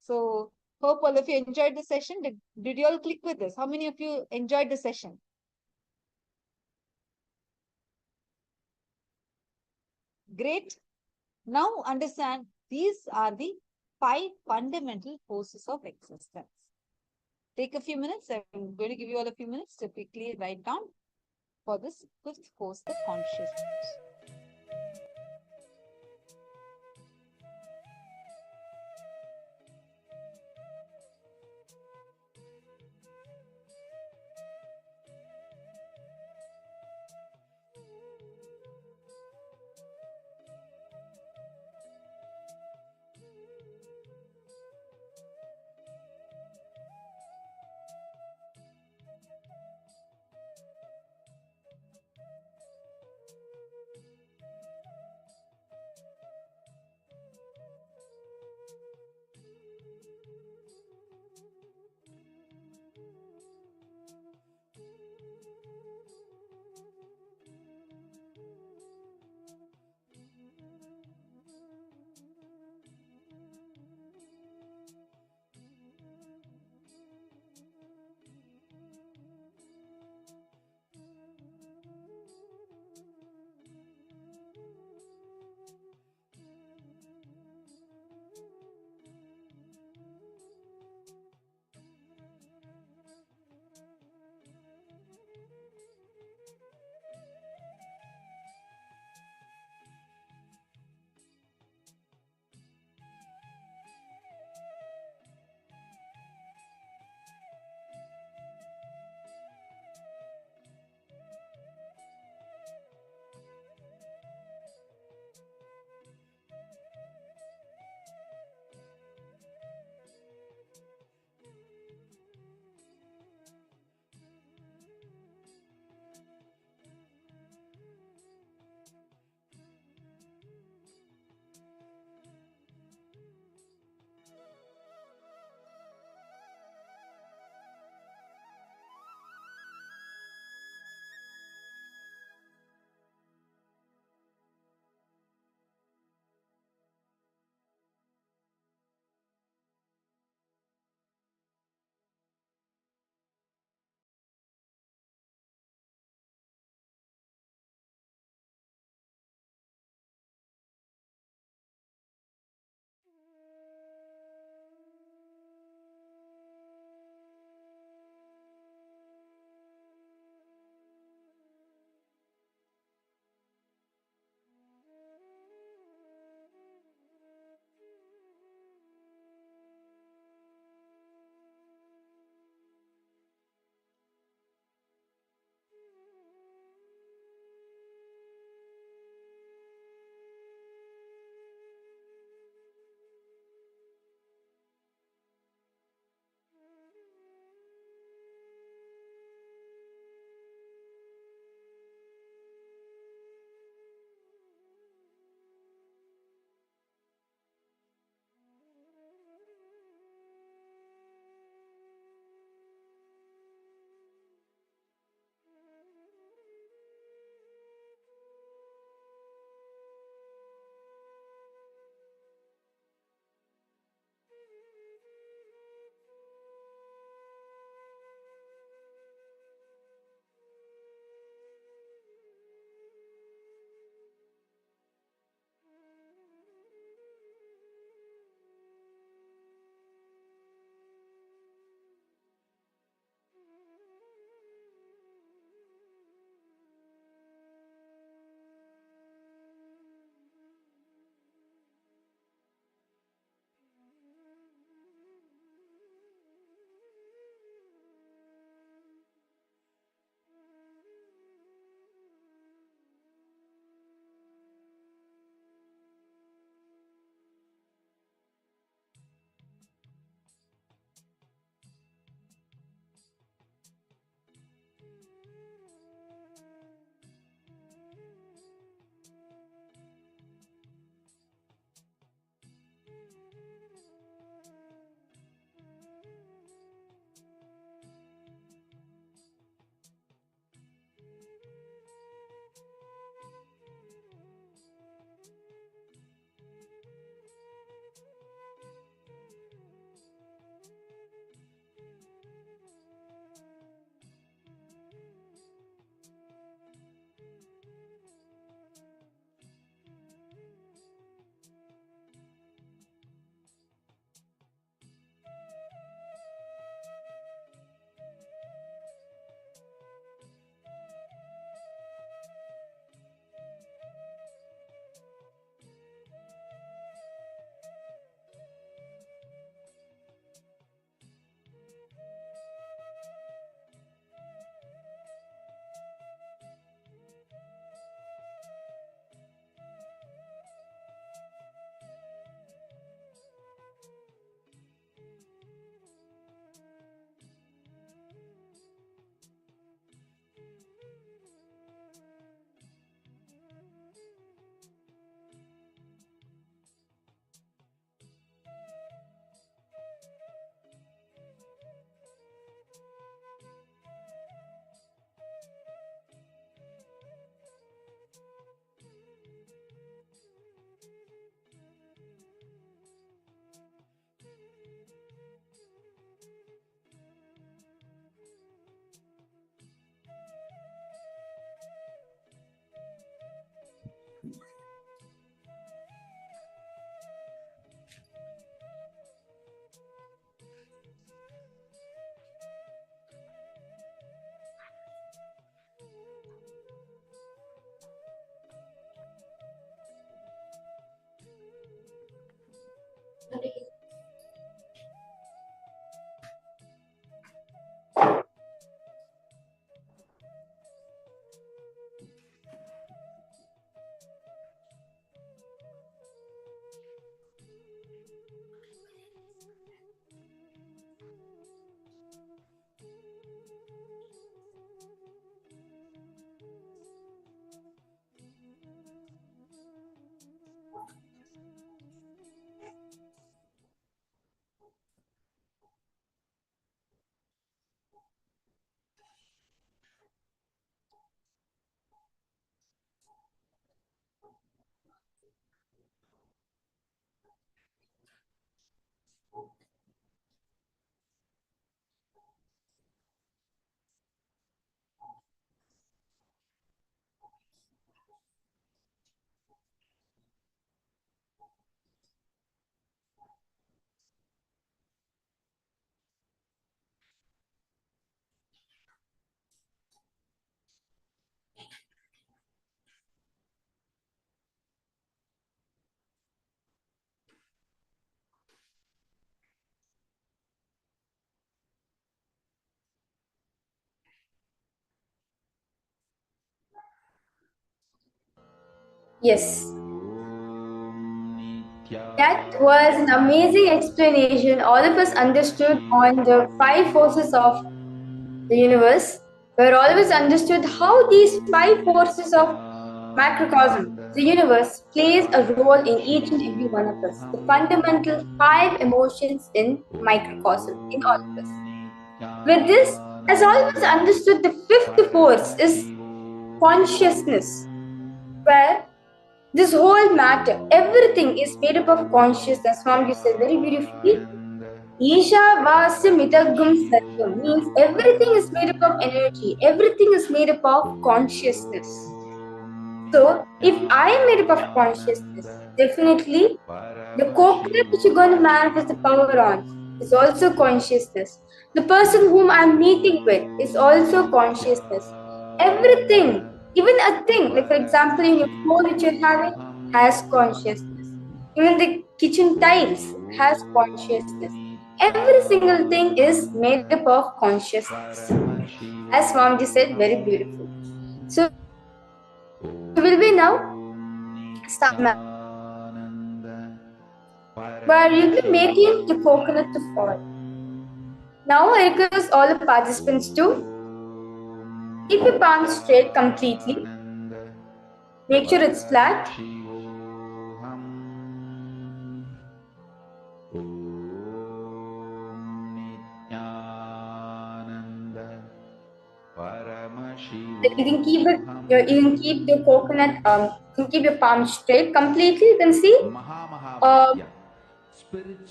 So, hope all of you enjoyed the session. Did you all click with this? How many of you enjoyed the session? Great. Now understand these are the 5 fundamental forces of existence. Take a few minutes. I'm going to give you all a few minutes to quickly write down for this fifth force, the conscious force. Yes. That was an amazing explanation. All of us understood on the five forces of the universe. Where all of us understood how these five forces of macrocosm, the universe, plays a role in each and every one of us. The fundamental five emotions in microcosm, in all of us. With this, as all of us understood, the fifth force is consciousness, where this whole matter, everything is made up of consciousness. Swamiji said very beautifully. Isha Vasa Mitagum Satyam means everything is made up of energy, everything is made up of consciousness. So, if I am made up of consciousness, definitely the coconut which you're going to manifest the power on is also consciousness. The person whom I'm meeting with is also consciousness. Everything, even a thing, like for example, in your phone which you're having, has consciousness. Even the kitchen tiles has consciousness. Every single thing is made up of consciousness. As Swamiji said, very beautiful. So will we now start where you'll be making the coconut to fall. Now I request all the participants to keep your palms straight completely. Make sure it's flat. You can keep the coconut. You can keep your palms straight completely. You can see.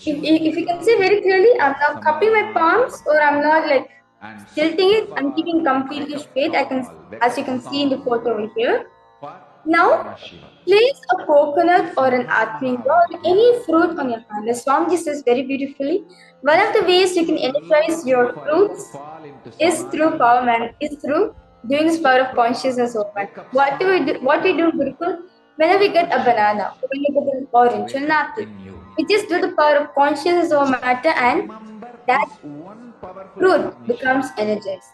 If you can see very clearly, I'm not cupping my palms or I'm not like tilting it. I'm keeping completely straight. As you can see in the photo over here. Now, place a coconut or an apple or any fruit on your hand. The Swamiji says very beautifully. One of the ways you can energize your fruits is through is through doing this power of consciousness over. What we do in Gurukul, whenever we get a banana, when we get an orange or an apple, we just do the power of consciousness over matter and that fruit becomes energized.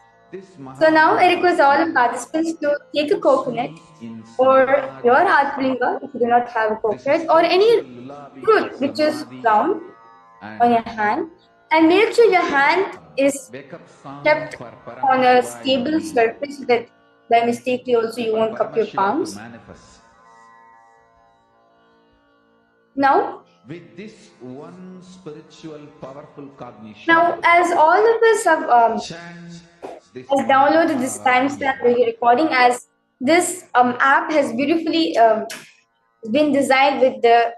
So now I request all the participants to take a coconut or your atlinga if you do not have a coconut or any fruit which is round on your hand and make sure your hand is kept on a stable surface so that by mistake also you won't cup your palms. Now, with this one spiritual powerful cognition. Now, as all of us have has downloaded this timestamp video recording, as this app has beautifully been designed with the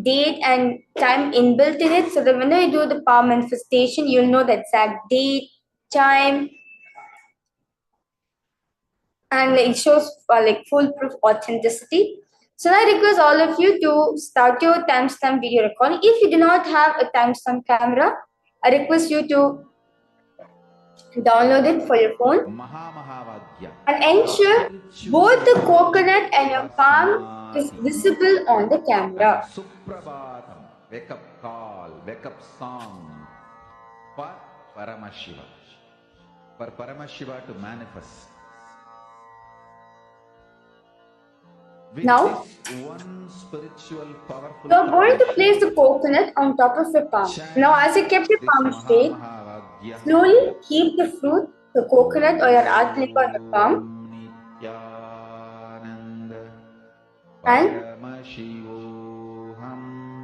date and time inbuilt in it, so that when you do the power manifestation, you'll know the exact date, time, and it shows like foolproof authenticity. So I request all of you to start your timestamp video recording. If you do not have a timestamp camera, I request you to download it for your phone and ensure both the coconut and your palm is visible on the camera. Wake up call, wake up song for Paramashiva. For Paramashiva to manifest. Now, you are going to place the coconut on top of your palm. Now, as you kept your palm straight, slowly keep the fruit, the coconut or your artlick on your palm. And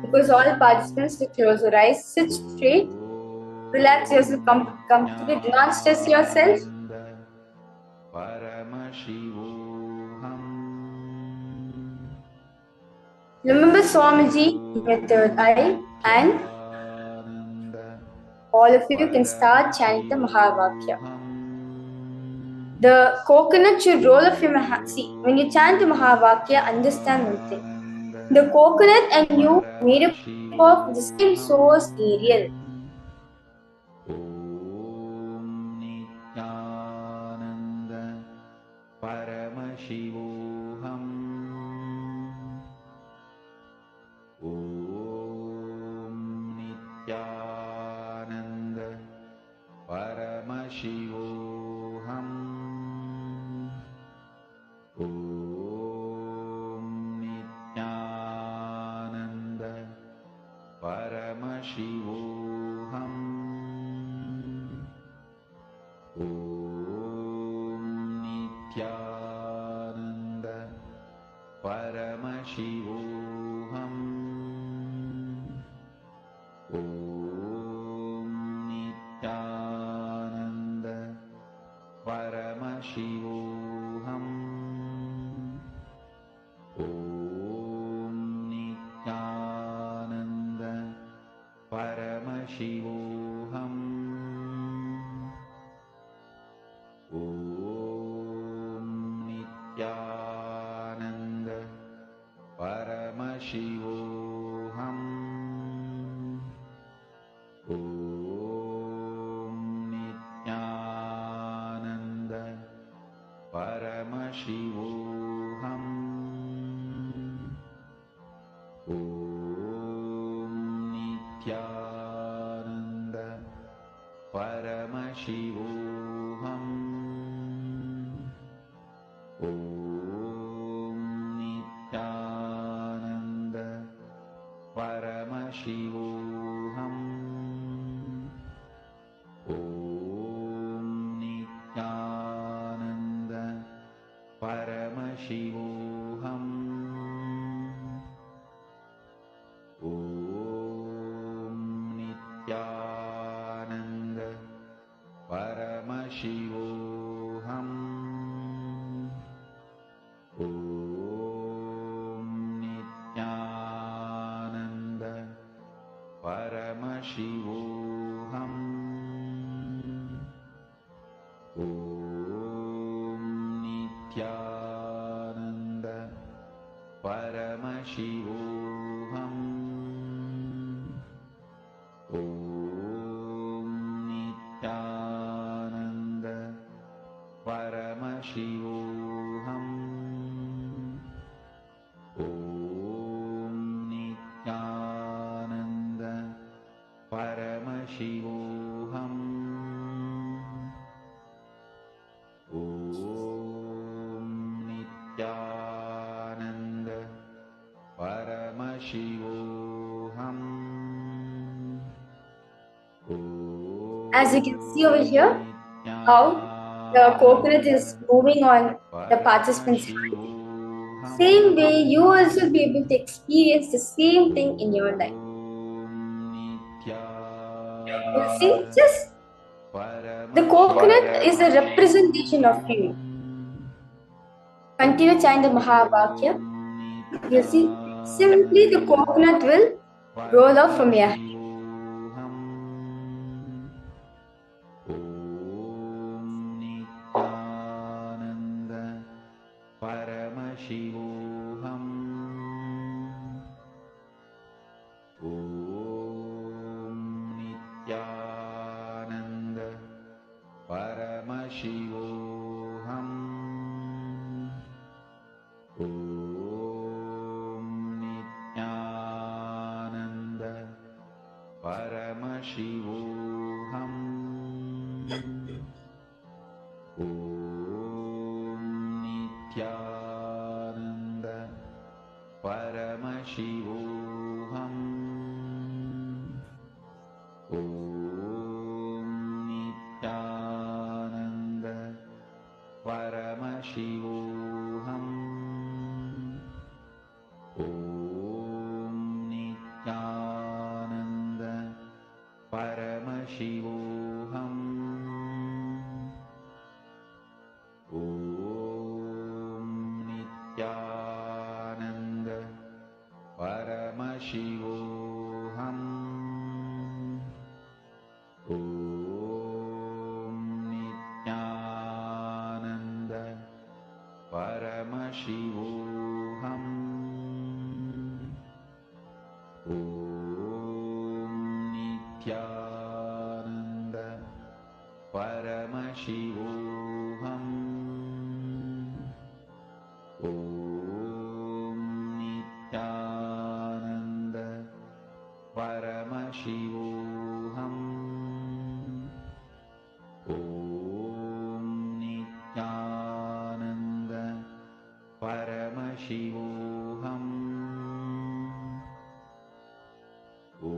because all participants to close your eyes, sit straight, relax yourself comfortably, do not stress yourself. Remember Swamiji in your third eye, and all of you can start chanting the Mahavakya. The coconut should roll off your See, when you chant the Mahavakya, understand one thing. The coconut and you made up of the same source aerial. Paramashivoham. Nithyananda. Paramashivoham. Paramashivoham. Om Nithyananda. Paramashivoham. Om Nithyananda. Paramashivoham. Om Nithyananda. Paramashivoham. Om Nithyananda. Paramashivoham. Om Nithyananda. Paramashivoham. Om Nithyananda. Paramashivoham. Om Nithyananda. Paramashivoham. Om Nithyananda. Paramashivoham. Om Nithyananda. Paramashivoham. Om Nithyananda. Paramashivoham. Om Nithyananda. Paramashivoham. Om Nithyananda. Paramashivoham. Om Nithyananda. Paramashivoham. Om Nithyananda. Paramashivoham. As you can see over here, how the coconut is moving on the participants' hand. Same way, you also will be able to experience the same thing in your life. You see, just the coconut is a representation of you. Continue chanting the Mahavakya. You see, simply the coconut will roll off from your hand. Paramashivoham. Om Nithyananda. Paramashivoham. Om Nithyananda. Paramashivoham. Om Nithyananda. Paramashivoham. Om Nithyananda. Paramashivoham. Om Nithyananda. Paramashivoham. Om Nithyananda. Paramashivoham. Om Nithyananda. Paramashivoham. Om Nithyananda. Paramashivoham. Om Nithyananda. Paramashivoham. Om Nithyananda. Paramashivoham. Om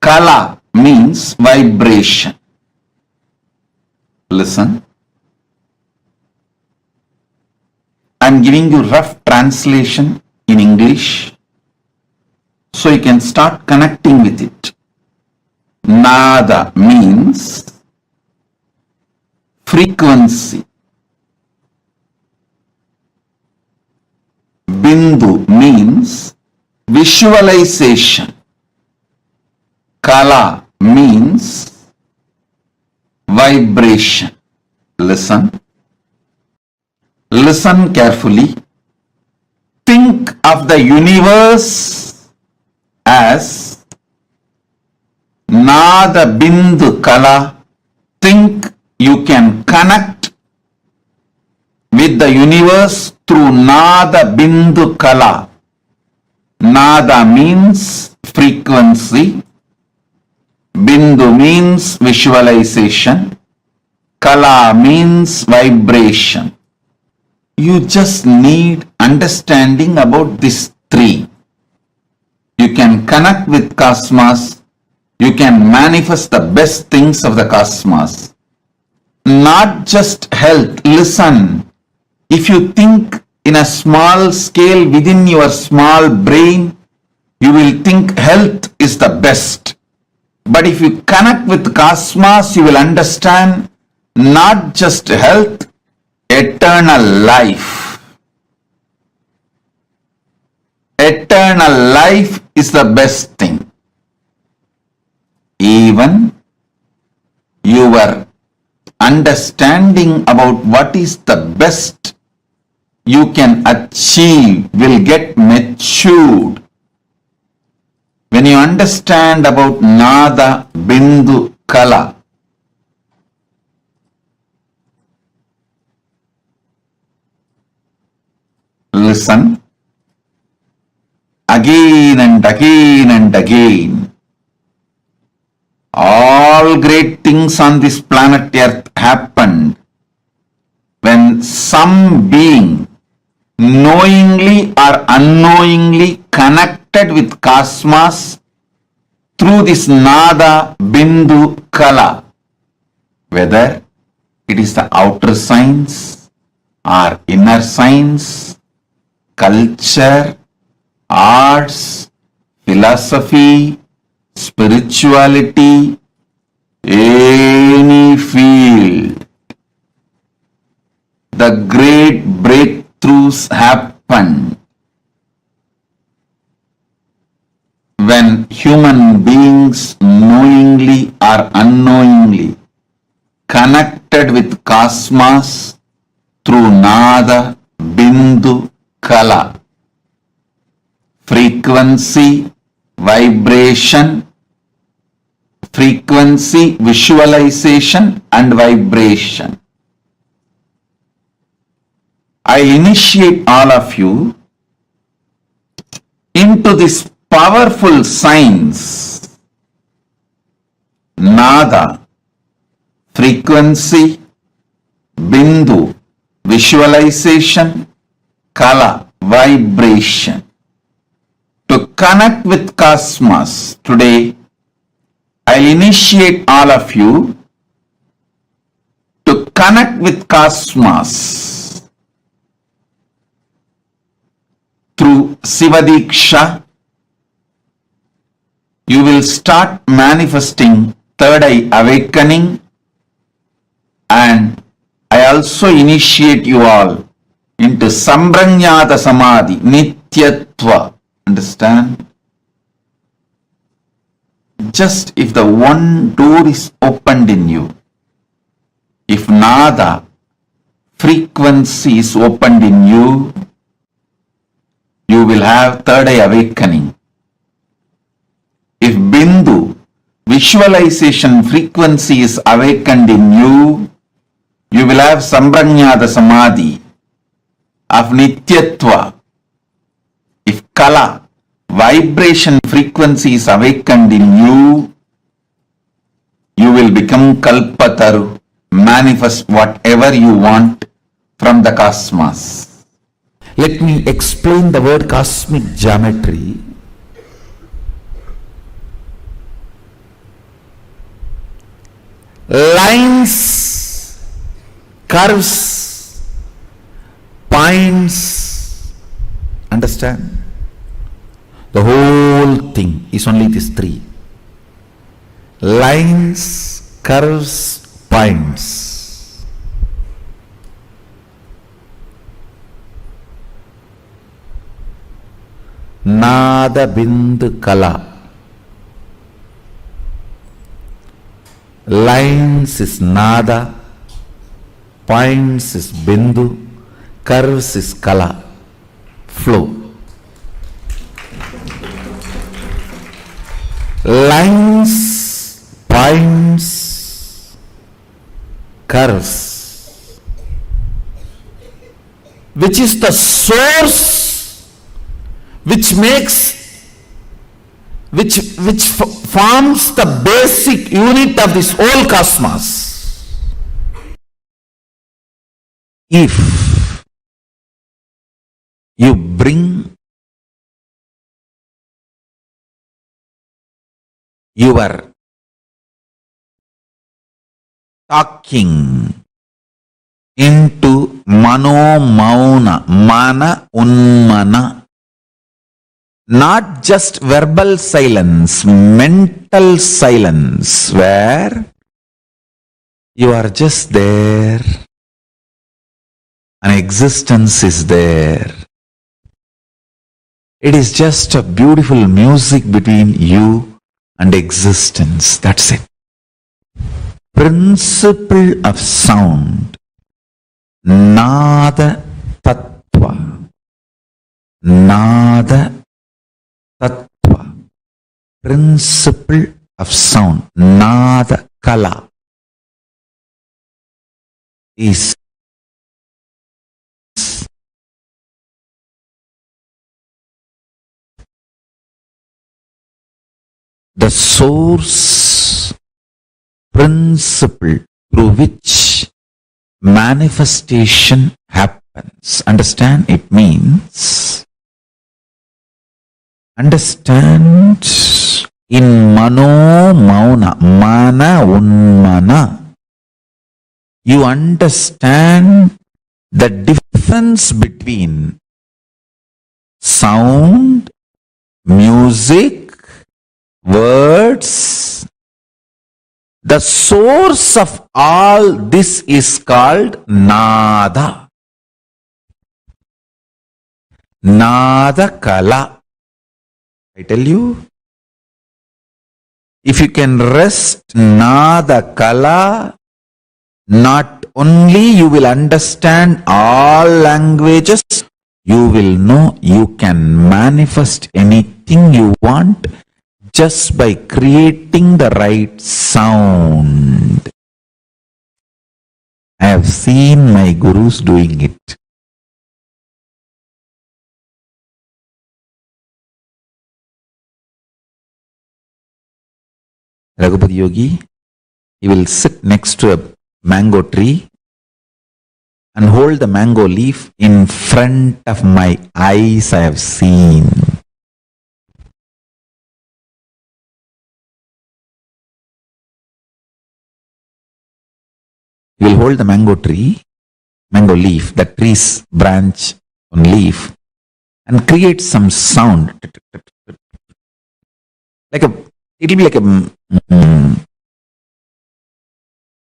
Kala means vibration. Listen. I'm giving you rough translation in English so you can start connecting with it. Nada means frequency. Bindu means visualization. Kala means vibration. Listen. Listen carefully. Think of the universe as Nada Bindu Kala. Think you can connect with the universe through Nada Bindu Kala. Nada means frequency. Bindu means visualization. Kala means vibration. You just need understanding about these three. You can connect with cosmos. You can manifest the best things of the cosmos. Not just health. Listen. If you think in a small scale within your small brain, you will think health is the best. But if you connect with cosmos, you will understand not just health, eternal life. Eternal life is the best thing. Even your understanding about what is the best you can achieve will get matured. When you understand about Nada Bindu Kala, listen, again and again and again. All great things on this planet Earth happened when some being knowingly or unknowingly connected with cosmos through this Nada Bindu Kala. Whether it is the outer science or inner science, culture, arts, philosophy, spirituality, any field, the great breakthroughs happen when human beings knowingly or unknowingly connected with cosmos through Nada Bindu Kala. Frequency, vibration, frequency, visualization and vibration. I initiate all of you into this powerful science. Nada, frequency, Bindu, visualization, Kala, vibration. To connect with cosmos today, I'll initiate all of you to connect with cosmos through Sivadiksha. You will start manifesting third eye awakening, and I also initiate you all into Sambranyata Samadhi, Nityatva. Understand? Just if the one door is opened in you, if Nada, frequency is opened in you, you will have third eye awakening. If Bindu, visualization frequency is awakened in you, you will have Sambranyata Samadhi of Nityatva. If Kala, vibration frequency is awakened in you, you will become Kalpataru, manifest whatever you want from the cosmos. Let me explain the word cosmic geometry. lines, curves, points. Understand? The whole thing is only these three. Lines, curves, points. Nada bindu kala. Lines is nada, points is bindu, curves is kala, flow. Lines, points, curves, which is the source which forms the basic unit of this whole cosmos. If you bring your talking into mano mauna, mana unmana, not just verbal silence, mental silence, where you are just there, an existence is there. It is just a beautiful music between you and existence. That's it. Principle of sound, Nada Tattva. Nada Tattva. Principle of sound, Nada Kala, is the source principle through which manifestation happens. Understand? It means, understand, in mano mauna, mana unmana, you understand the difference between sound, music, words. The source of all this is called Nada. Nada Kala. I tell you, if you can rest Nada Kala, not only you will understand all languages, you will know you can manifest anything you want just by creating the right sound. I have seen my gurus doing it. Raghupati Yogi, he will sit next to a mango tree and hold the mango leaf in front of my eyes. I have seen. He will hold the mango tree, mango leaf, the tree's branch on leaf, and create some sound. Like a, it will be like a,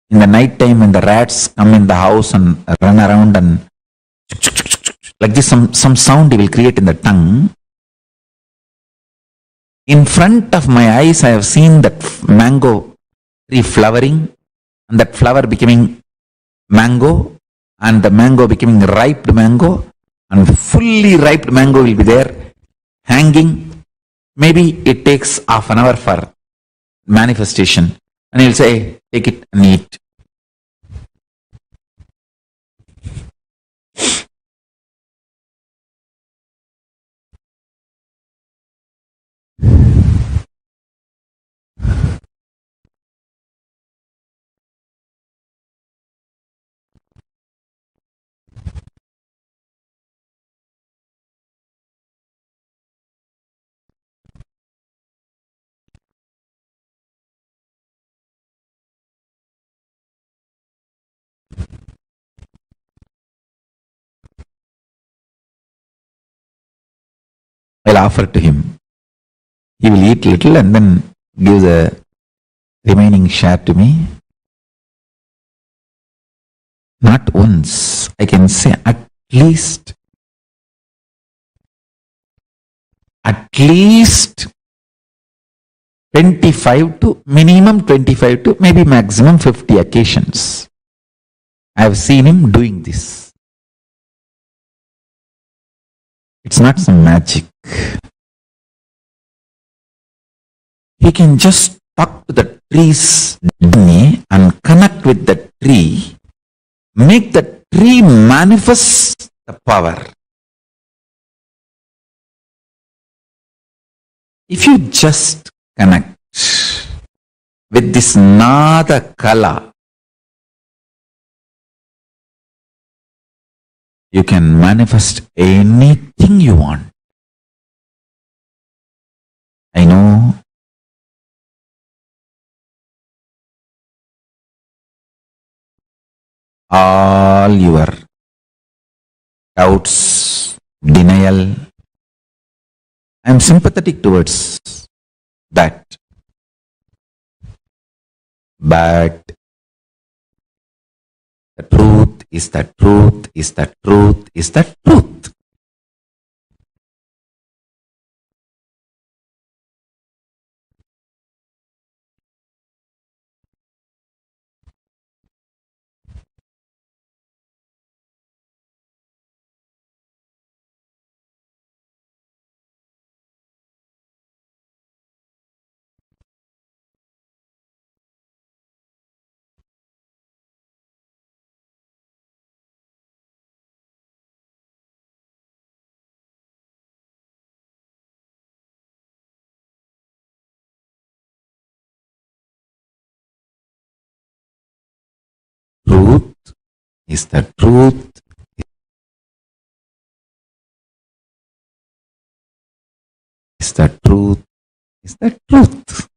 in the night time when the rats come in the house and run around and like this, some sound he will create in the tongue. In front of my eyes, I have seen that mango tree flowering and that flower becoming mango and the mango becoming ripe mango and fully ripe mango will be there hanging. Maybe it takes half an hour for manifestation and he'll say, take it and eat. I'll offer to him. He will eat little and then give the remaining share to me. Not once, I can say at least 25 to minimum 25 to maybe maximum 50 occasions. I have seen him doing this. It's not some magic. He can just talk to the tree's DNA and connect with the tree, make the tree manifest the power. If you just connect with this Nada Kala, you can manifest anything you want. I know all your doubts, denial. I am sympathetic towards that. But the truth is the truth is the truth is the truth. Truth is the truth is the truth is the truth.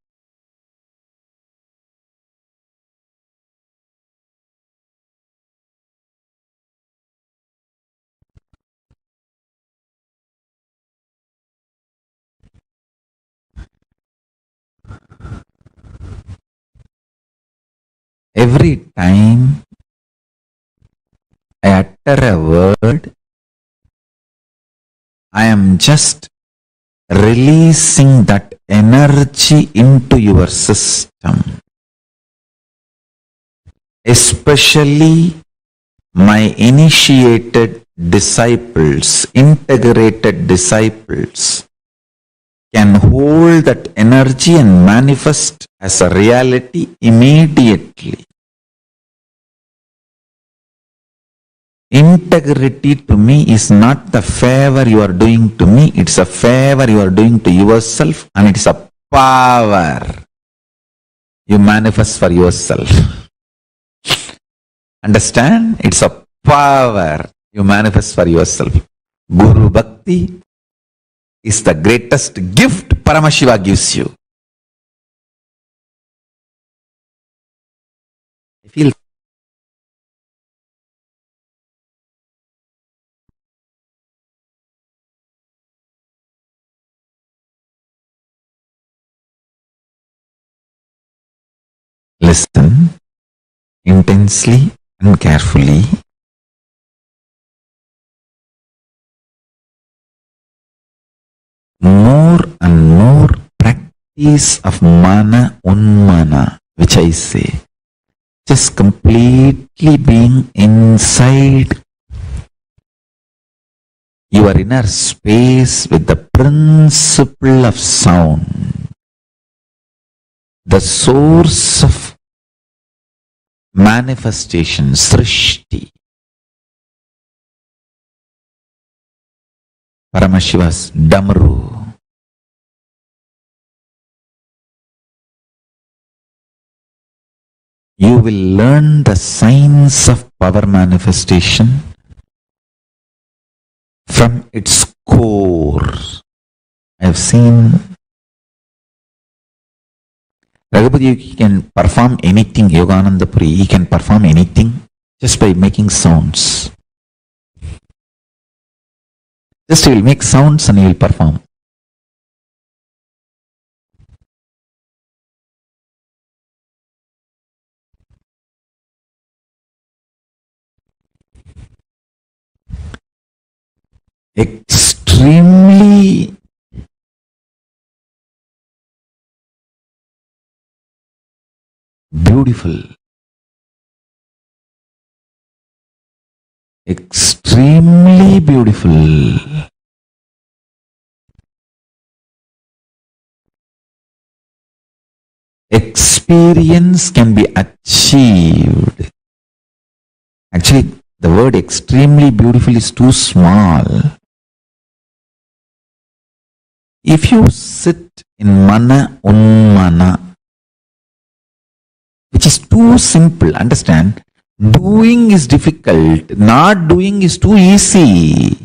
Every time I utter a word, I am just releasing that energy into your system. Especially my initiated disciples, integrated disciples, can hold that energy and manifest as a reality immediately. Integrity to me is not the favor you are doing to me, it's a favor you are doing to yourself, and it's a power you manifest for yourself. Understand? It's a power you manifest for yourself. Guru Bhakti is the greatest gift Paramashiva gives you. I feel listen intensely and carefully. More and more practice of mana unmana, which I say, just completely being inside your inner space with the principle of sound, the source of manifestation, Srishti. Paramashiva's Damaru. You will learn the science of power manifestation from its core. I have seen Raghupati can perform anything, Yogananda Puri, he can perform anything just by making sounds. Just he will make sounds and he will perform. extremely beautiful, extremely beautiful. Experience can be achieved. Actually, the word extremely beautiful is too small. If you sit in mana unmana, which is too simple, understand? Doing is difficult, not doing is too easy.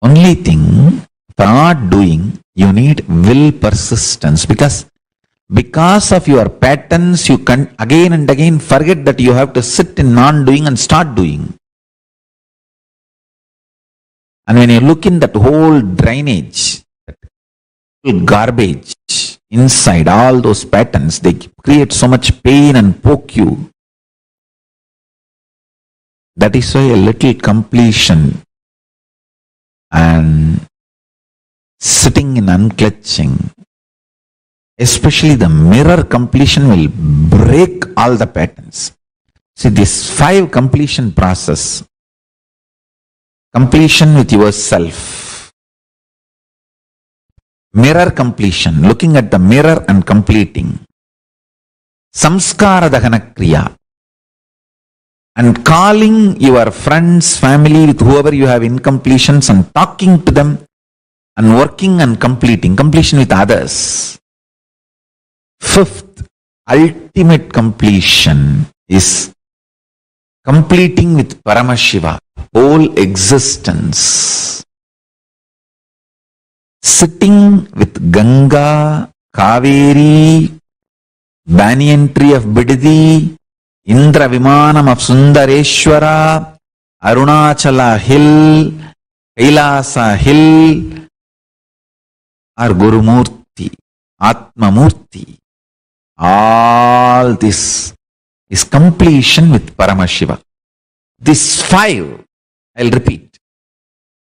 Only thing, for not doing, you need will persistence, because of your patterns, you can again and again forget that you have to sit in non-doing and start doing. And when you look in that whole drainage, that garbage inside all those patterns, they create so much pain and poke you. That is why a little completion and sitting in unclutching, especially the mirror completion, will break all the patterns. See, this 5 completion process, completion with yourself, mirror completion, looking at the mirror and completing, samskara dahana kriya, and calling your friends, family, with whoever you have incompletions and talking to them and working and completing, completion with others. 5th, ultimate completion is completing with Paramashiva, whole existence. Sitting with Ganga, Kaveri, banyan tree of Bidadi, Indra Vimanam of Sundareshwara, Arunachala Hill, Kailasa Hill, or Gurumurti, Atmamurti. All this is completion with Paramashiva. This 5, I'll repeat.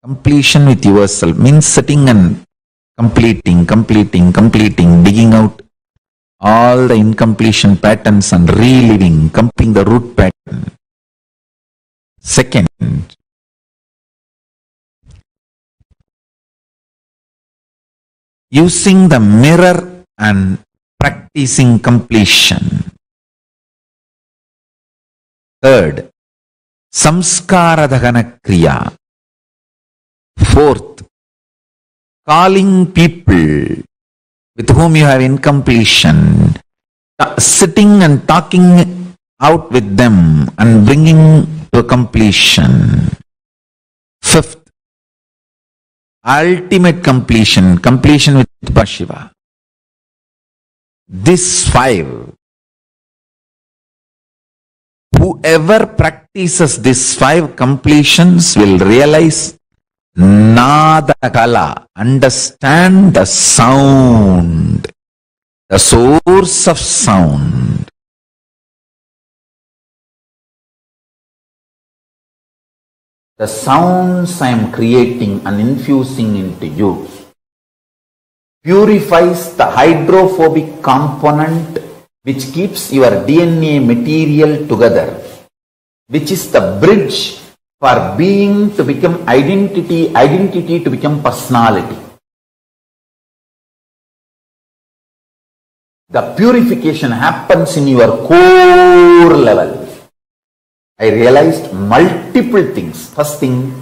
Completion with yourself means sitting and completing, digging out all the incompletion patterns and reliving, completing the root pattern. 2nd, using the mirror and practicing completion. 3rd, samskara dahana kriya. 4th, calling people with whom you have incompletion, sitting and talking out with them and bringing to completion. 5th, ultimate completion, completion with Shiva. This 5, whoever practices these 5 completions will realize Nada Kala, understand the sound, the source of sound. The sounds I am creating and infusing into you purifies the hydrophobic component which keeps your DNA material together, which is the bridge for being to become identity, identity to become personality. The purification happens in your core level. I realized multiple things. First thing,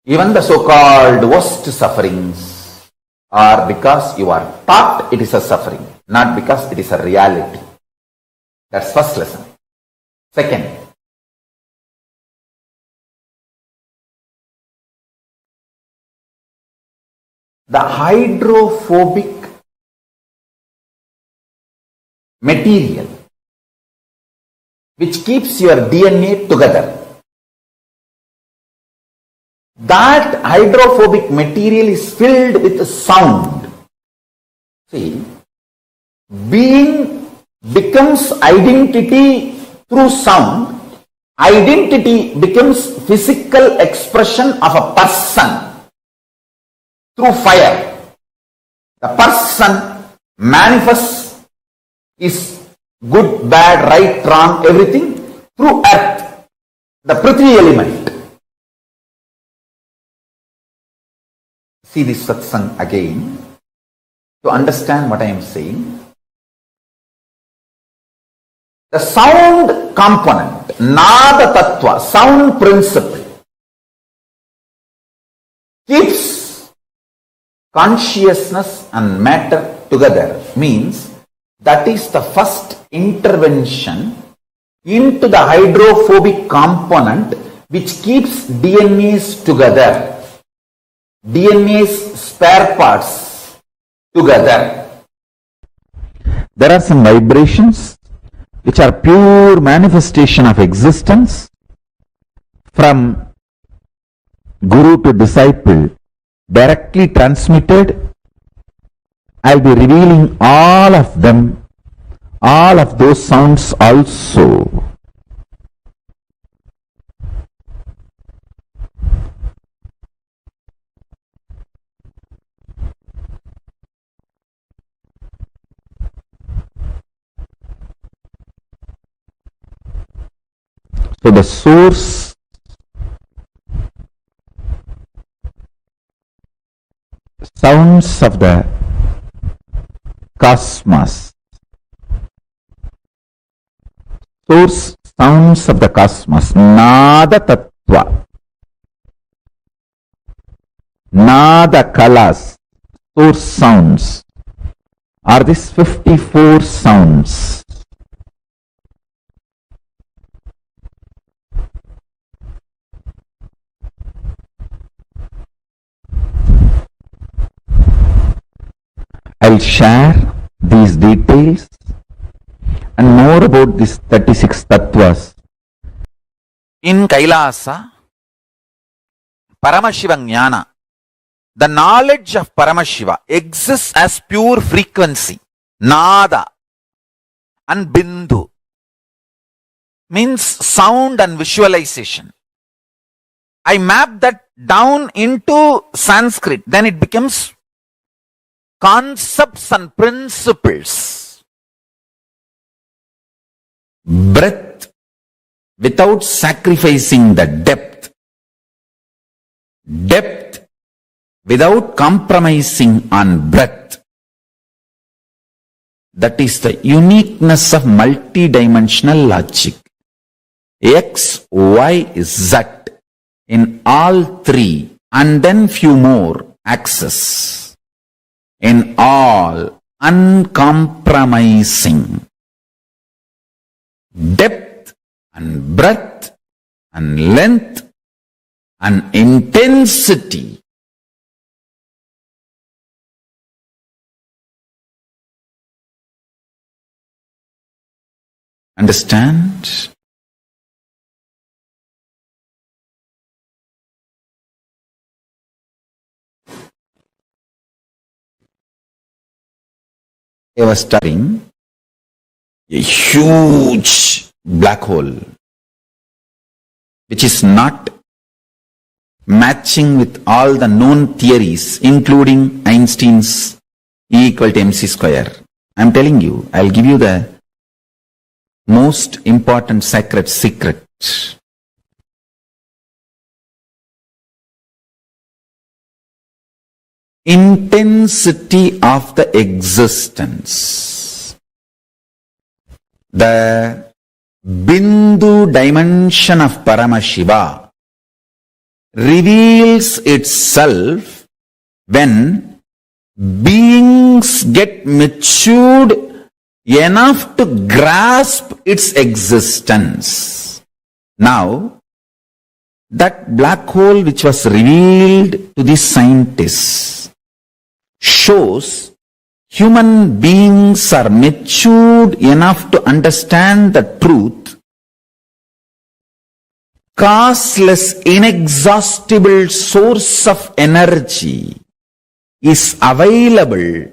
even the so-called worst sufferings are because you are taught it is a suffering, not because it is a reality. That's first lesson. Second, the hydrophobic material which keeps your DNA together. That hydrophobic material is filled with sound. See, being becomes identity Through sound, identity becomes physical expression of a person. Through fire, the person manifests is good, bad, right, wrong, everything. Through earth, the Prithvi element. See this satsang again to understand what I am saying. The sound component, Nada Tattva, sound principle, keeps consciousness and matter together, means that is the first intervention into the hydrophobic component which keeps DNAs together, DNA's spare parts together. There are some vibrations which are pure manifestation of existence from guru to disciple, directly transmitted. I'll be revealing all of them, all of those sounds also. So the source sounds of the cosmos, source sounds of the cosmos, Nada Tattva, Nada Kalas, source sounds are these 54 sounds. I'll share these details and more about these 36 tattvas. In Kailasa, Paramashiva Jnana, the knowledge of Paramashiva exists as pure frequency, Nada and Bindu, means sound and visualization. I map that down into Sanskrit, then it becomes concepts and principles. Breath without sacrificing the depth. Depth without compromising on breadth. That is the uniqueness of multidimensional logic. X, Y, Z in all three and then few more axes. In all, uncompromising. Depth and breadth and length and intensity. Understand? I was studying a huge black hole which is not matching with all the known theories, including Einstein's E equal to mc square. I'm telling you, I'll give you the most important sacred secret. Intensity of the existence. The Bindu dimension of Paramashiva reveals itself when beings get matured enough to grasp its existence. Now, that black hole which was revealed to these scientists shows human beings are matured enough to understand the truth. Causeless, inexhaustible source of energy is available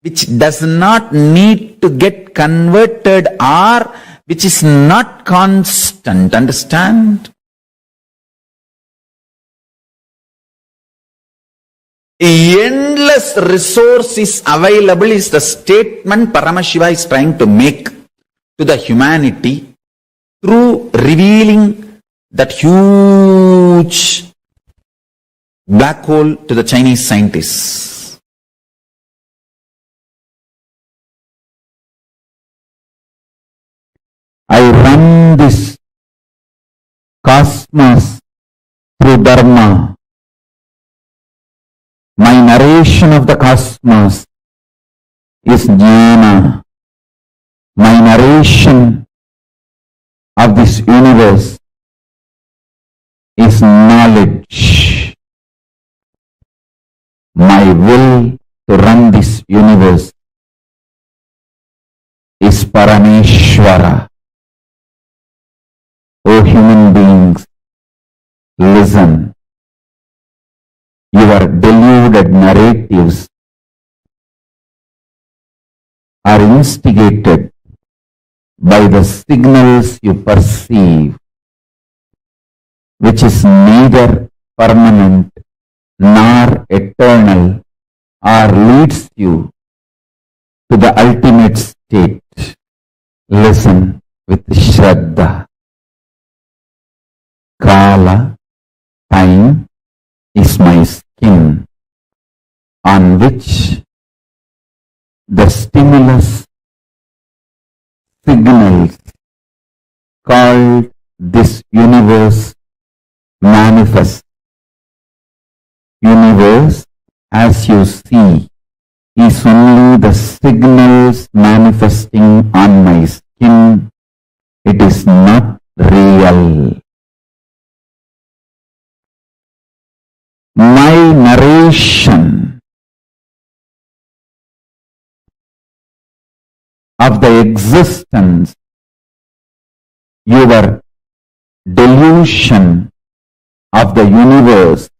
which does not need to get converted or which is not constant. Understand? Endless resource is available is the statement Paramashiva is trying to make to the humanity through revealing that huge black hole to the Chinese scientists. I run this cosmos through Dharma. My narration of the cosmos is jnana. My narration of this universe is knowledge. My will to run this universe is Parameshwara. O human beings, listen. Your deluded narratives are instigated by the signals you perceive, which is neither permanent nor eternal, or leads you to the ultimate state. Listen with Shraddha. Kala, time, is my skin on which the stimulus signals called this universe manifest. Universe, as you see, is only the signals manifesting on my skin. It is not real. My narration of the existence, your delusion of the universe,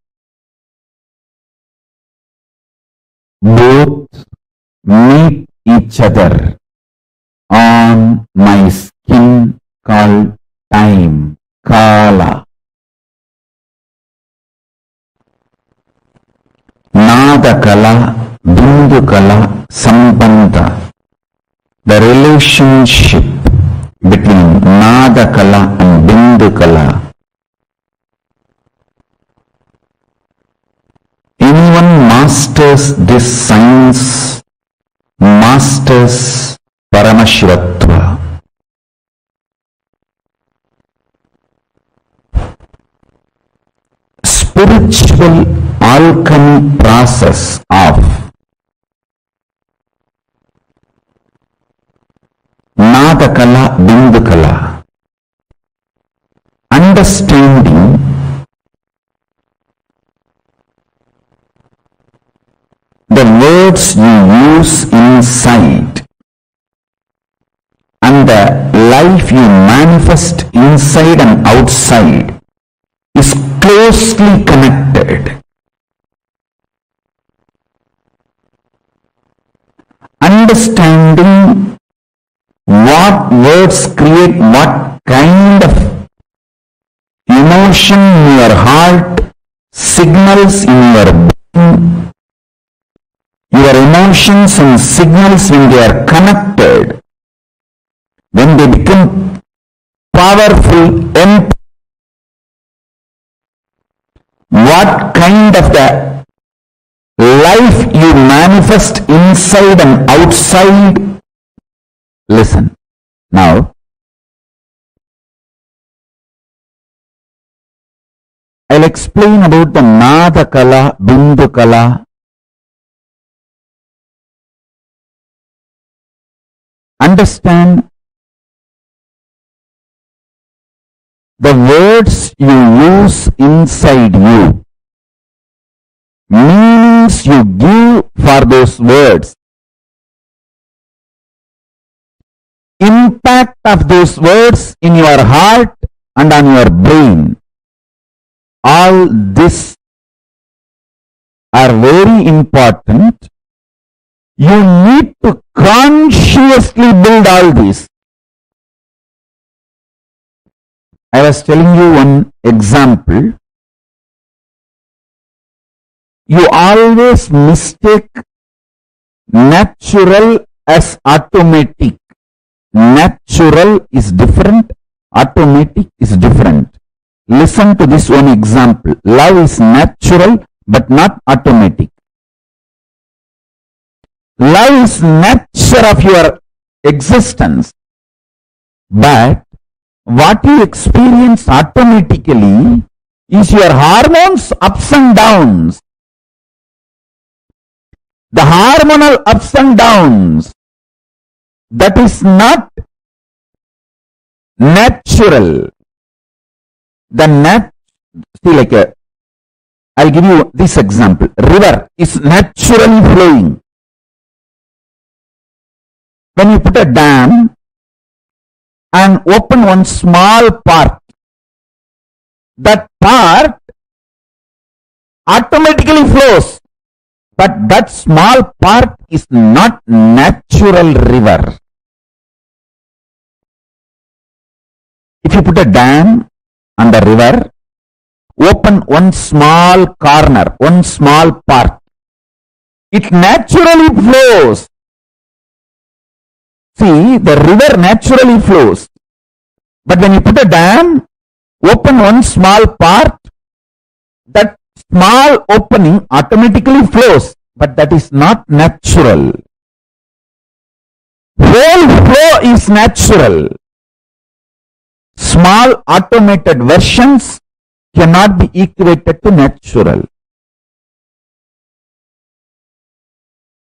both meet each other on my skin called time, Kala. Nada Kala, Bindu Kala, Sambandha. The relationship between Nada Kala and Bindu Kala. Anyone masters this science, masters Paramashivatva. Spiritual alchemy process of Nadakala, Bindukala. Understanding the words you use inside and the life you manifest inside and outside is closely connected. Understanding what words create what kind of emotion in your heart, signals in your brain, your emotions and signals when they are connected, when they become powerful and what kind of the life you manifest inside and outside. Listen. Now, I'll explain about the Nada Kala, Bindu Kala. Understand the words you use inside you, meanings you give for those words, impact of those words in your heart and on your brain. All this are very important. You need to consciously build all this. I was telling you one example. You always mistake natural as automatic. Natural is different, automatic is different. Listen to this one example. Love is natural but not automatic. Love is nature of your existence, but what you experience automatically is your hormones ups and downs. The hormonal ups and downs, that is not natural. I'll give you this example. River is naturally flowing. When you put a dam and open one small part, that part automatically flows. But that small part is not natural river. If you put a dam on the river, open one small corner, one small part, it naturally flows. See, the river naturally flows. But when you put a dam, open one small part, that small opening automatically flows, but that is not natural. Whole flow is natural. Small automated versions cannot be equated to natural.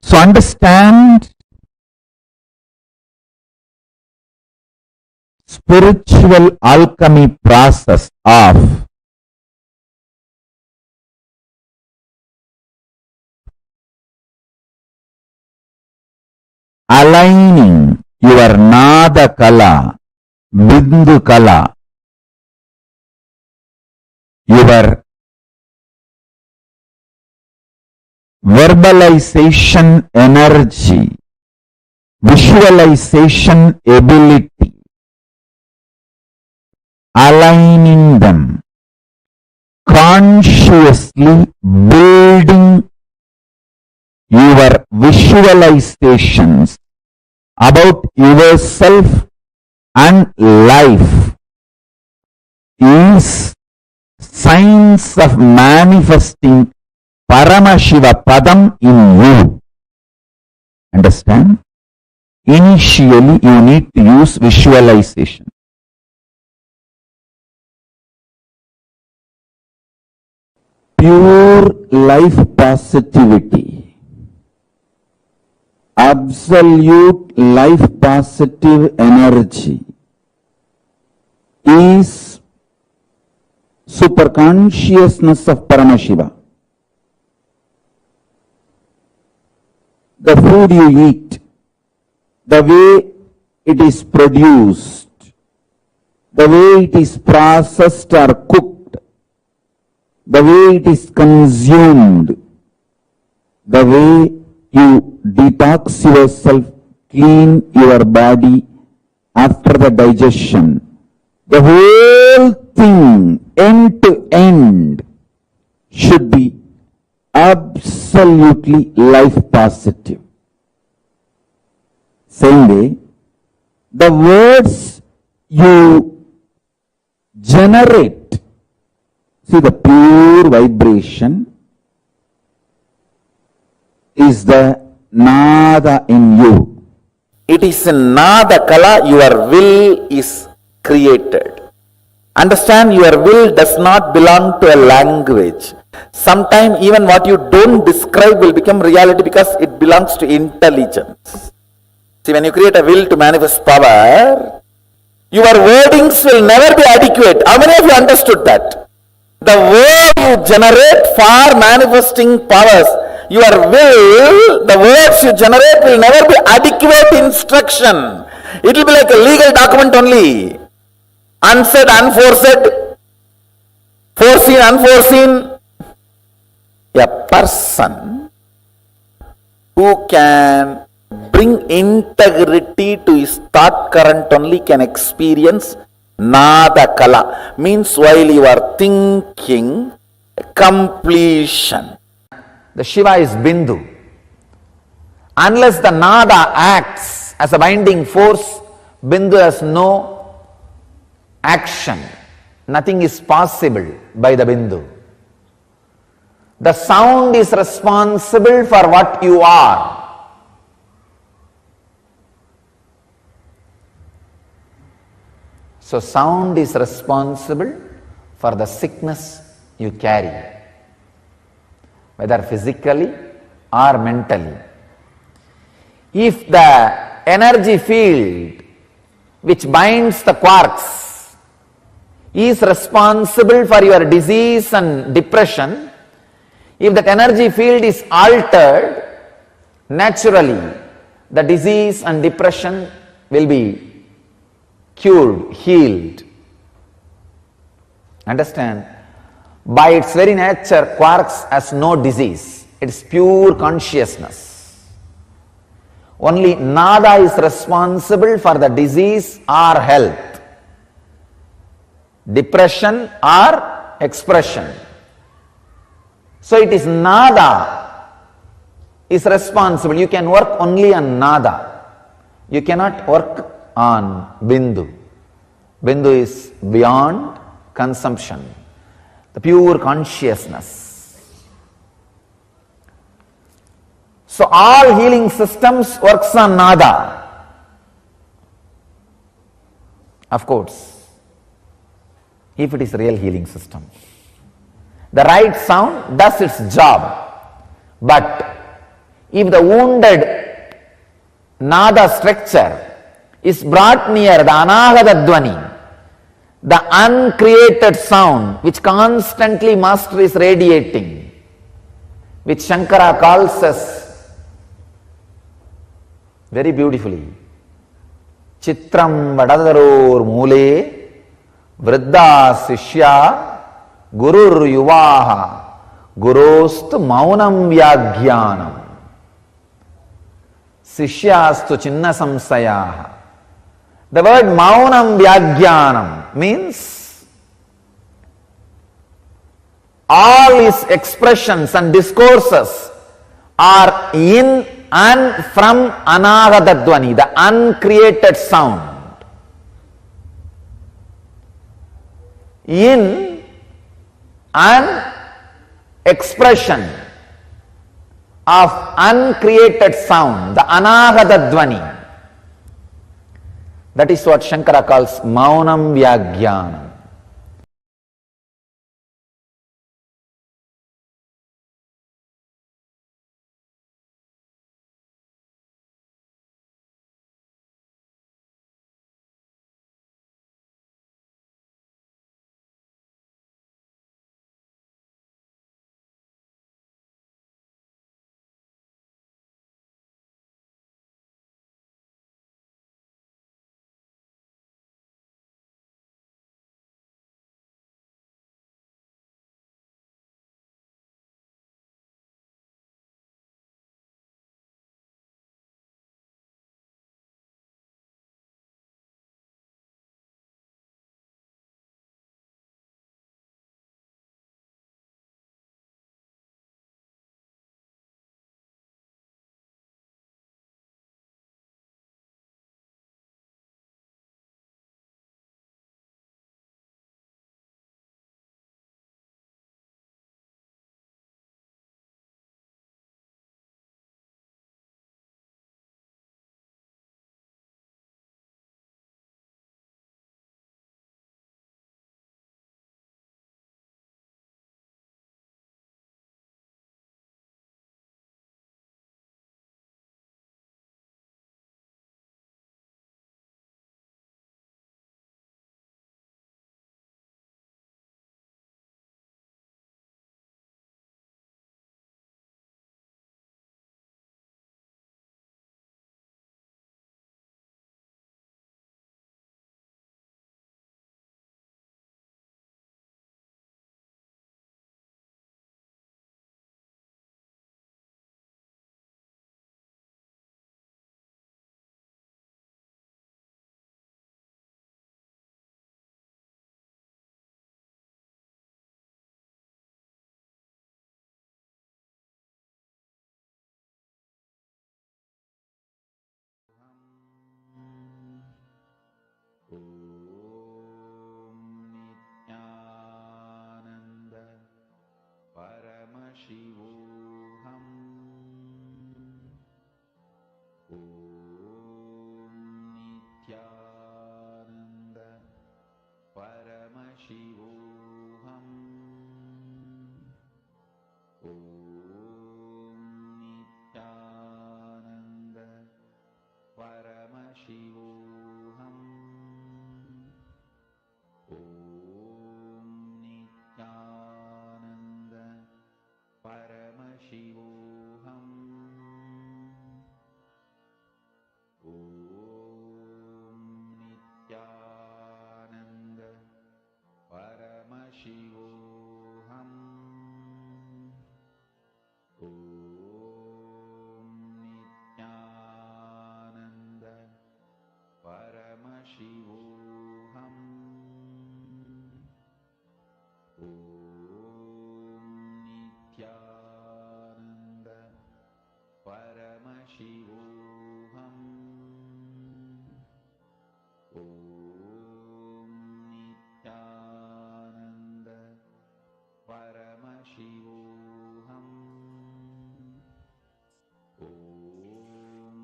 So understand, spiritual alchemy process of aligning your Nada Kala, Bindu Kala, your verbalization energy, visualization ability, aligning them, consciously building your visualizations about yourself and life is signs of manifesting Paramashiva Padam in you. Understand? Initially, you need to use visualization. Pure life positivity, absolute life positive energy is superconsciousness of Paramashiva. The food you eat, the way it is produced, the way it is processed or cooked, the way it is consumed, the way you detox yourself, clean your body after the digestion, the whole thing, end to end, should be absolutely life positive. Same way, the words you generate, see, the pure vibration is the Nada in you. It is in Nada Kala your will is created. Understand, your will does not belong to a language. Sometimes even what you don't describe will become reality because it belongs to intelligence. See, when you create a will to manifest power, your wordings will never be adequate. How many of you understood that? The word you generate for manifesting powers, your will, the words you generate will never be adequate instruction. It will be like a legal document only. Unsaid, unforesaid, foreseen, unforeseen. A person who can bring integrity to his thought current only can experience Nada kala means while you are thinking, completion. The Shiva is Bindu. Unless the nada acts as a binding force, Bindu has no action. Nothing is possible by the Bindu. The sound is responsible for what you are. So sound is responsible for the sickness you carry, whether physically or mentally. If the energy field which binds the quarks is responsible for your disease and depression, if that energy field is altered, naturally the disease and depression will be cured, healed. Understand? By its very nature, quarks has no disease. It is pure consciousness. Only nada is responsible for the disease or health, depression or expression. So it is nada is responsible. You can work only on nada. You cannot work on Bindu. Bindu is beyond consumption, the pure consciousness. So all healing systems works on nada. Of course, if it is a real healing system. The right sound does its job. But if the wounded nada structure is brought near the anahata dvani, the uncreated sound which constantly master is radiating, which Shankara calls us very beautifully, Chitram Vadadaror Mule Vriddha Sishya Gurur Yuvaha Gurostu Maunam Vyaghyanam Sishyastu Chinna Samsayaha. The word Maunam Vyaghyanam means all his expressions and discourses are in and from anahata dvani, the uncreated sound. In an expression of uncreated sound, the anahata dvani. That is what Shankara calls Maunam Vyaghyanam.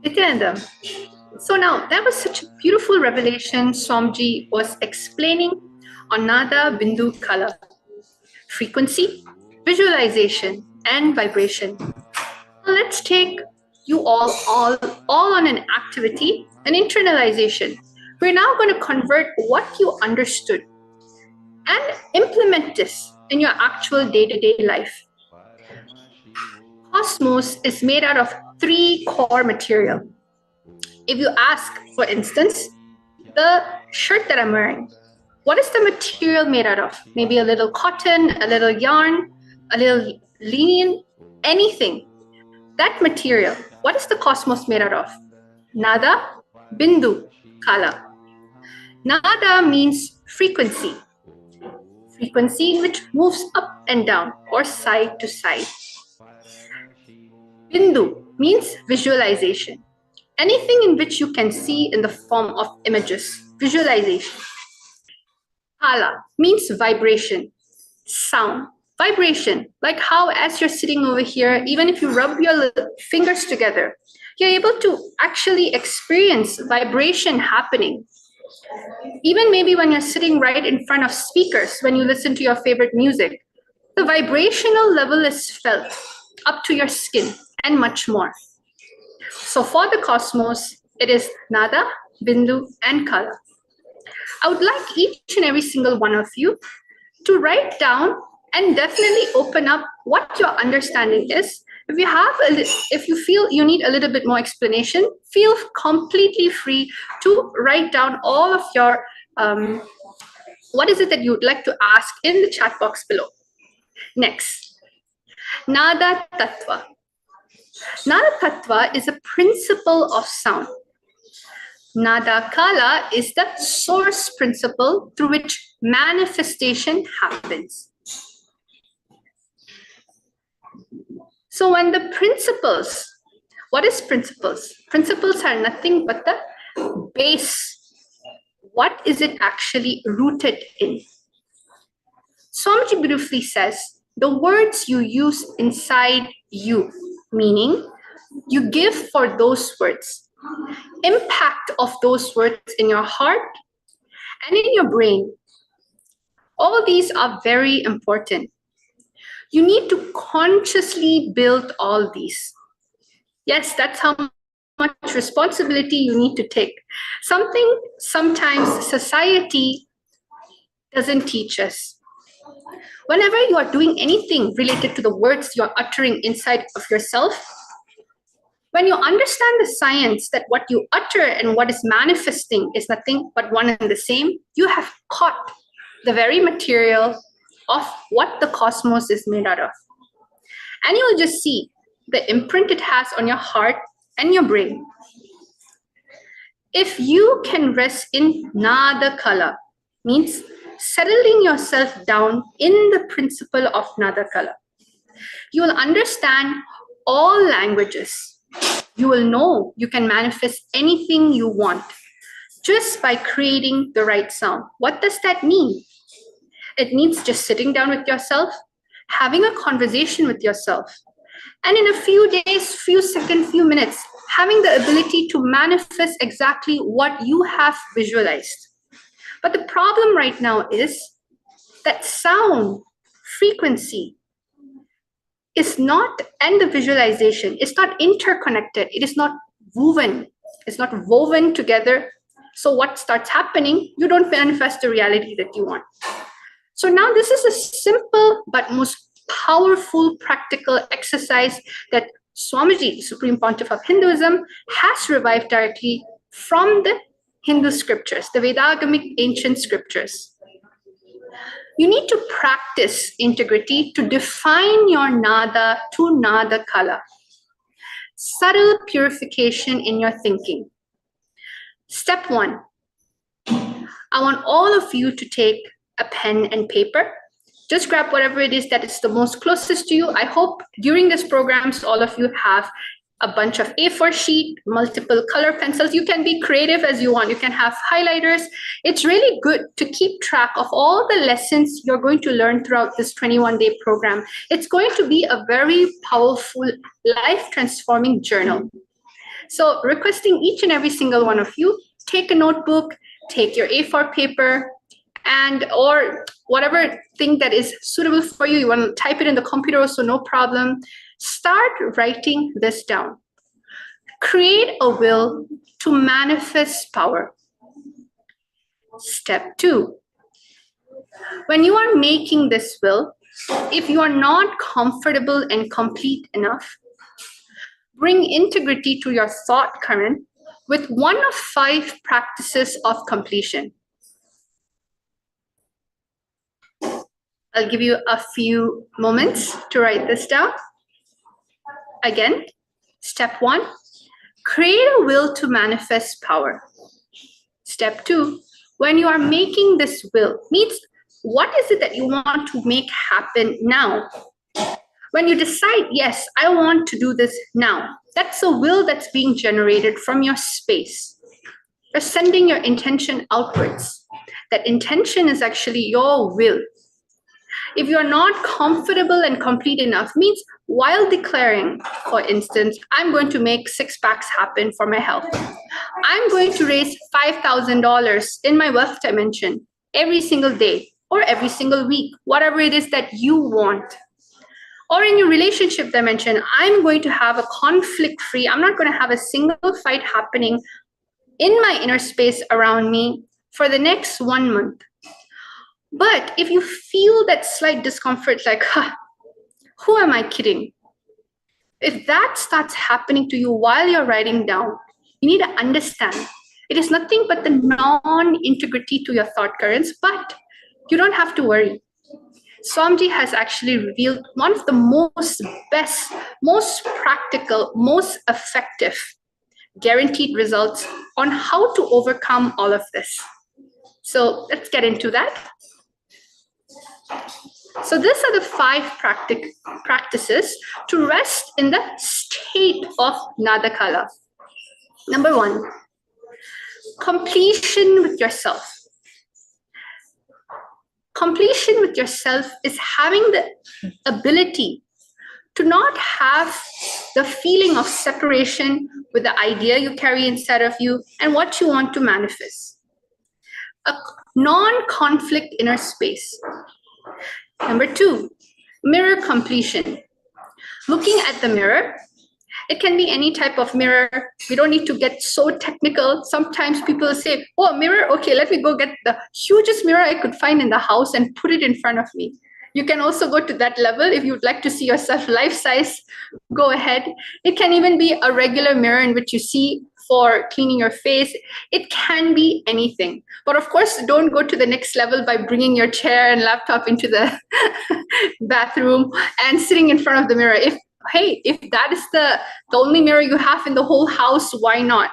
Nithyananda. So now that was such a beautiful revelation Swamiji was explaining on Nada, Bindu, Kala. Frequency, visualization, and vibration. Now let's take you all on an activity, an internalization. We're now going to convert what you understood and implement this in your actual day-to-day life. Cosmos is made out of 3 core material. If you ask, for instance, the shirt that I'm wearing, what is the material made out of? Maybe a little cotton, a little yarn, a little linen, anything. That material, what is the cosmos made out of? Nada, Bindu, Kala. Nada means frequency. Frequency which moves up and down or side to side. Bindu means visualization. Anything in which you can see in the form of images, visualization. Kala means vibration, sound, vibration, like how as you're sitting over here, even if you rub your fingers together, you're able to actually experience vibration happening. Even maybe when you're sitting right in front of speakers, when you listen to your favorite music, the vibrational level is felt up to your skin and much more. So for the cosmos, it is Nada, Bindu, and Kala. I would like each and every single one of you to write down and definitely open up what your understanding is. If you feel you need a little bit more explanation, feel completely free to write down all of your, what is it that you would like to ask in the chat box below. Next, Nada Tattva. Nada Tattva is a principle of sound. Nada Kala is the source principle through which manifestation happens. So when the principles, what is principles? Principles are nothing but the base. What is it actually rooted in? Swamiji beautifully says, the words you use inside you, meaning you give for those words. Impact of those words in your heart and in your brain. All these are very important. You need to consciously build all these. Yes, that's how much responsibility you need to take. Something sometimes society doesn't teach us. Whenever you are doing anything related to the words you're uttering inside of yourself, when you understand the science that what you utter and what is manifesting is nothing but one and the same, you have caught the very material of what the cosmos is made out of. And you'll just see the imprint it has on your heart and your brain. If you can rest in Nada Kala, means settling yourself down in the principle of Nada Kala, you will understand all languages. You will know you can manifest anything you want just by creating the right sound. What does that mean? It means just sitting down with yourself having a conversation with yourself. And in a few days, few seconds, few minutes, having the ability to manifest exactly what you have visualized. But the problem right now is that sound, frequency, is not, and the visualization is not interconnected. It is not woven. It's not woven together. So what starts happening? You don't manifest the reality that you want. So now this is a simple but most powerful practical exercise that Swamiji, Supreme Pontiff of Hinduism, has revived directly from the Hindu scriptures, the Vedagamic ancient scriptures. You need to practice integrity to define your nada to nada kala. Subtle purification in your thinking. Step 1. I want all of you to take a pen and paper. Just grab whatever it is that is the most closest to you. I hope during this programs, all of you have a bunch of A4 sheet, multiple color pencils. You can be creative as you want. You can have highlighters. It's really good to keep track of all the lessons you're going to learn throughout this 21-day program. It's going to be a very powerful, life-transforming journal. So requesting each and every single one of you, take a notebook, take your A4 paper, and or whatever thing that is suitable for you. You want to type it in the computer also, no problem. Start writing this down. Create a will to manifest power. Step 2. When you are making this will, if you are not comfortable and complete enough, bring integrity to your thought current with one of 5 practices of completion. I'll give you a few moments to write this down. Again, step 1, create a will to manifest power. Step 2, when you are making this will, means what is it that you want to make happen now? When you decide, yes, I want to do this now, that's a will that's being generated from your space. You're sending your intention outwards. That intention is actually your will. If you're not comfortable and complete enough, means while declaring, for instance, I'm going to make 6 packs happen for my health. I'm going to raise $5,000 in my wealth dimension every single day or every single week, whatever it is that you want. Or in your relationship dimension, I'm going to have a conflict-free, I'm not going to have a single fight happening in my inner space around me for the next 1 month. But if you feel that slight discomfort, like, who am I kidding? If that starts happening to you while you're writing down, you need to understand it is nothing but the non-integrity to your thought currents, but you don't have to worry. Swamiji has actually revealed one of the most best, most practical, most effective, guaranteed results on how to overcome all of this. So let's get into that. So these are the 5 practices to rest in the state of Nadakala. Number 1, completion with yourself. Completion with yourself is having the ability to not have the feeling of separation with the idea you carry inside of you and what you want to manifest. A non-conflict inner space. Number 2, mirror completion. Looking at the mirror, it can be any type of mirror. We don't need to get so technical. Sometimes people say, oh, mirror, okay, let me go get the hugest mirror I could find in the house and put it in front of me. You can also go to that level. If you'd like to see yourself life-size, go ahead. It can even be a regular mirror in which you see for cleaning your face. It can be anything. But of course, don't go to the next level by bringing your chair and laptop into the bathroom and sitting in front of the mirror. If that is the only mirror you have in the whole house, why not?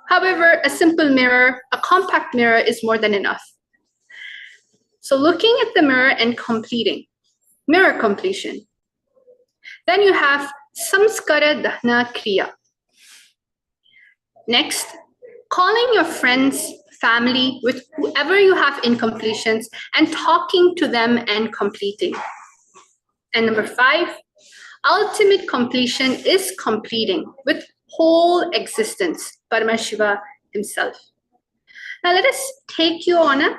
However, a simple mirror, a compact mirror is more than enough. So looking at the mirror and completing, mirror completion. Then you have samskara dahna kriya. Next, calling your friends, family, with whoever you have incompletions and talking to them and completing. And number 5, ultimate completion is completing with whole existence, Paramashiva himself. Now let us take you on an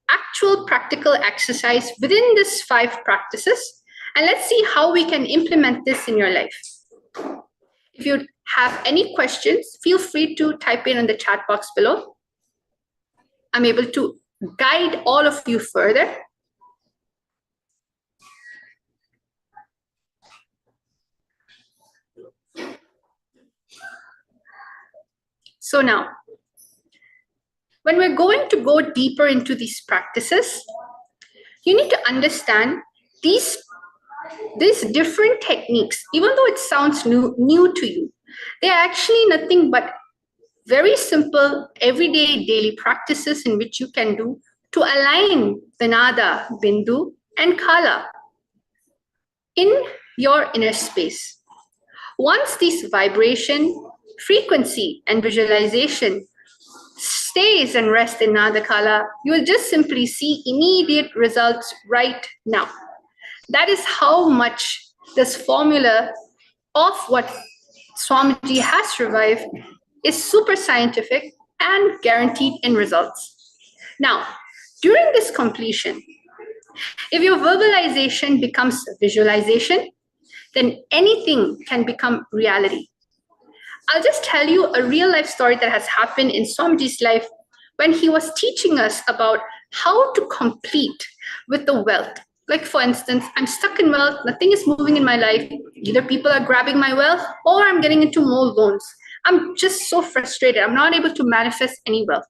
actual practical exercise within these 5 practices, and let's see how we can implement this in your life. If you have any questions, feel free to type in the chat box below. I'm able to guide all of you further. So now, when we're going to go deeper into these practices, you need to understand these different techniques, even though it sounds new to you, they're actually nothing but very simple, everyday, daily practices in which you can do to align the nada, bindu, and kala in your inner space. Once this vibration, frequency, and visualization stays and rests in nada kala, you will just simply see immediate results right now. That is how much this formula of what Swamiji has revived is super scientific and guaranteed in results. Now, during this completion, if your verbalization becomes visualization, then anything can become reality. I'll just tell you a real life story that has happened in Swamiji's life when he was teaching us about how to complete with the wealth. Like for instance, I'm stuck in wealth, nothing is moving in my life. Either people are grabbing my wealth or I'm getting into more loans. I'm just so frustrated. I'm not able to manifest any wealth,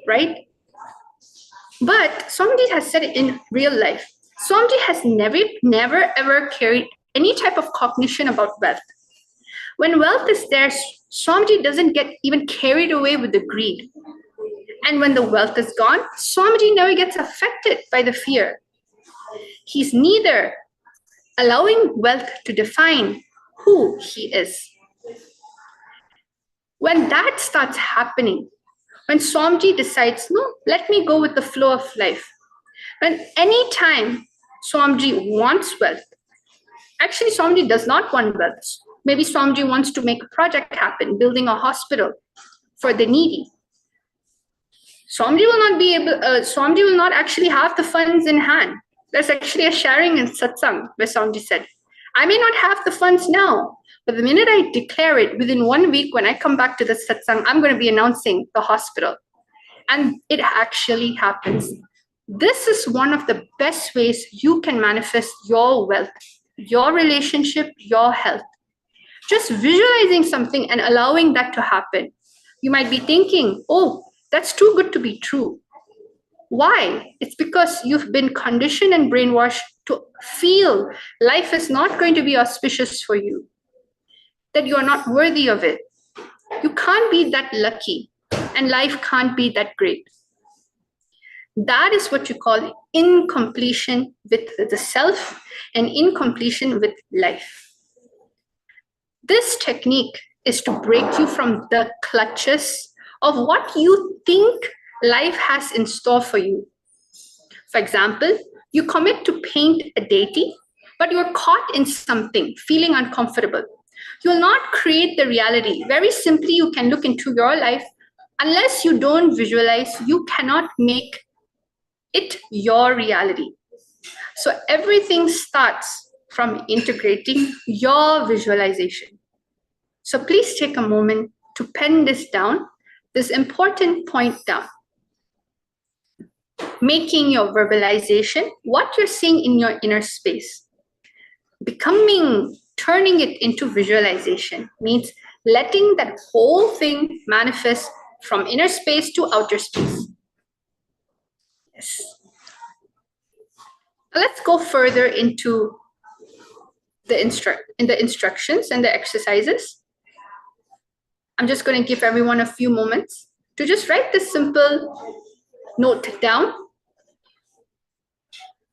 right? But Swamiji has said it in real life. Swamiji has never ever carried any type of cognition about wealth. When wealth is there, Swamiji doesn't get even carried away with the greed. And when the wealth is gone, Swamiji never gets affected by the fear. He's neither allowing wealth to define who he is. When that starts happening, when Swamiji decides, no, let me go with the flow of life. When any time Swamiji wants wealth, actually Swamiji does not want wealth. Maybe Swamiji wants to make a project happen, building a hospital for the needy. Swamiji will not actually have the funds in hand. There's actually a sharing in satsang where Swamiji said, I may not have the funds now, but the minute I declare it, within 1 week when I come back to the satsang, I'm going to be announcing the hospital. And it actually happens. This is one of the best ways you can manifest your wealth, your relationship, your health. Just visualizing something and allowing that to happen. You might be thinking, oh, that's too good to be true. Why? It's because you've been conditioned and brainwashed to feel life is not going to be auspicious for you, that you are not worthy of it. You can't be that lucky, and life can't be that great. That is what you call incompletion with the self and incompletion with life. This technique is to break you from the clutches of what you think life has in store for you. For example, you commit to paint a deity, but you're caught in something, feeling uncomfortable. You will not create the reality. Very simply, you can look into your life. Unless you don't visualize, you cannot make it your reality. So everything starts from integrating your visualization. So please take a moment to pen this down, this important point down. Making your verbalization what you're seeing in your inner space. Turning it into visualization means letting that whole thing manifest from inner space to outer space. Yes. Now let's go further into the instructions and the exercises. I'm just going to give everyone a few moments to just write this simple note down.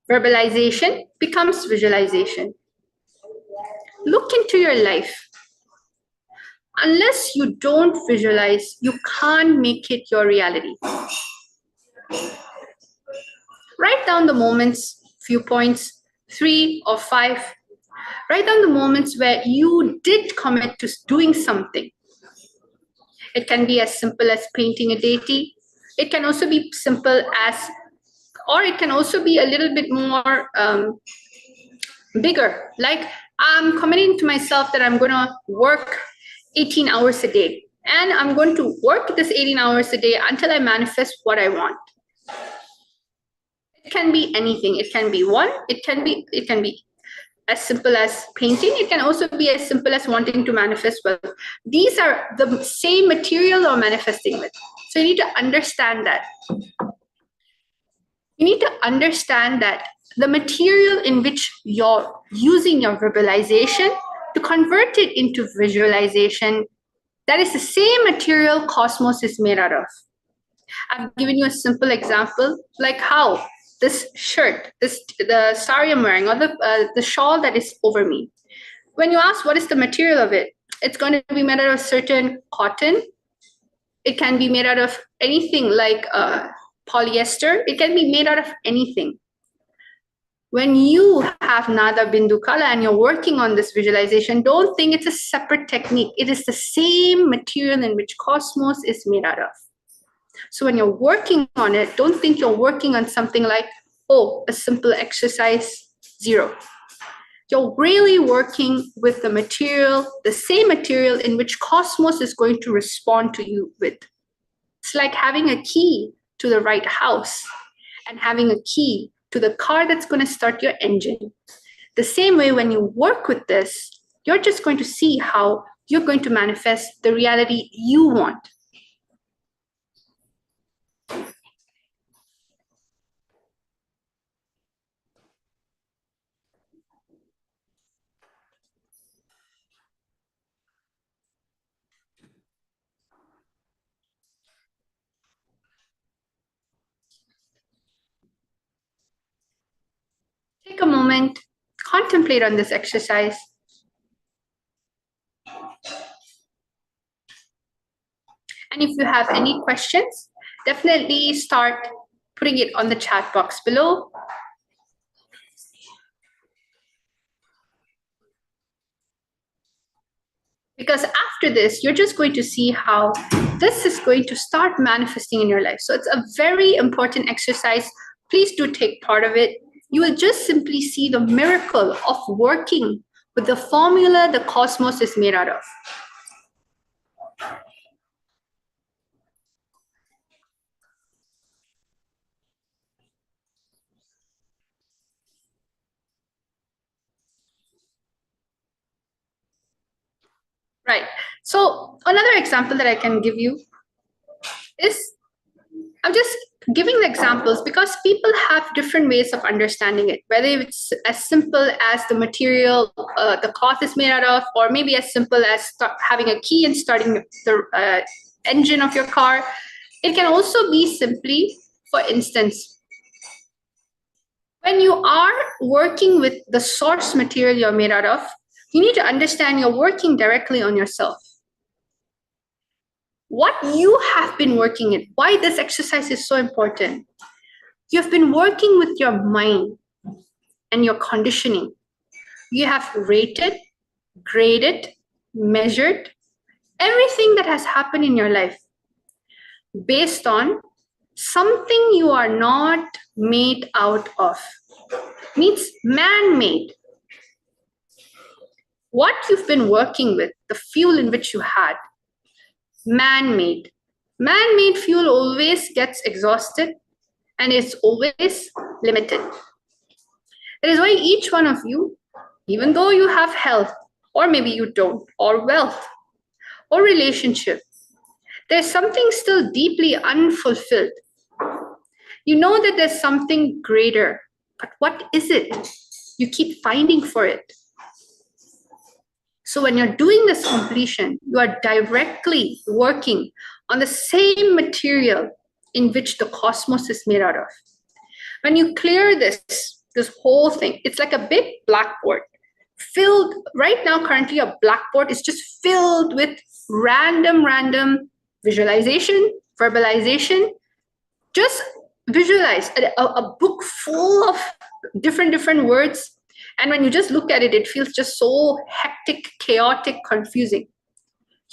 Verbalization becomes visualization. Look into your life. Unless you don't visualize, you can't make it your reality. Write down the moments, few points, 3, or 5. Write down the moments where you did commit to doing something. It can be as simple as painting a deity. It can also be simple as, or it can also be a little bit more bigger. Like, I'm committing to myself that I'm going to work 18 hours a day. And I'm going to work this 18 hours a day until I manifest what I want. It can be anything. It can be it can be as simple as painting. It can also be as simple as wanting to manifest wealth. These are the same material you're manifesting with. So you need to understand that. You need to understand that the material in which you're using your verbalization to convert it into visualization, that is the same material cosmos is made out of. I've given you a simple example, like how this shirt, the sari I'm wearing, or the shawl that is over me. When you ask what is the material of it, it's going to be made out of certain cotton. It can be made out of anything like polyester. It can be made out of anything. When you have Nada Bindu Kala and you're working on this visualization, don't think it's a separate technique. It is the same material in which cosmos is made out of. So when you're working on it, don't think you're working on something like, oh, a simple exercise 0. You're really working with the material, the same material in which cosmos is going to respond to you with. It's like having a key to the right house and having a key to the car that's going to start your engine. The same way, when you work with this, you're just going to see how you're going to manifest the reality you want. Take a moment, contemplate on this exercise. And if you have any questions, definitely start putting it on the chat box below. Because after this, you're just going to see how this is going to start manifesting in your life. So it's a very important exercise. Please do take part of it. You will just simply see the miracle of working with the formula the cosmos is made out of. Right. So another example that I can give you is, I'm just giving the examples because people have different ways of understanding it, whether it's as simple as the material the cloth is made out of, or maybe as simple as having a key and starting the engine of your car. It can also be simply, for instance, when you are working with the source material you're made out of, you need to understand you're working directly on yourself. What you have been working in, why this exercise is so important. You've been working with your mind and your conditioning. You have rated, graded, measured everything that has happened in your life based on something you are not made out of. Means man-made. What you've been working with, the fuel in which you had, man-made. Man-made fuel always gets exhausted and it's always limited. That is why each one of you, even though you have health, or maybe you don't, or wealth, or relationship, there's something still deeply unfulfilled. You know that there's something greater, but what is it? You keep finding for it. So when you're doing this completion, you are directly working on the same material in which the cosmos is made out of. When you clear this whole thing, it's like a big blackboard filled. Right now, currently, a blackboard is just filled with random visualization, verbalization. Just visualize a book full of different words. And when you just look at it, it feels just so hectic, chaotic, confusing.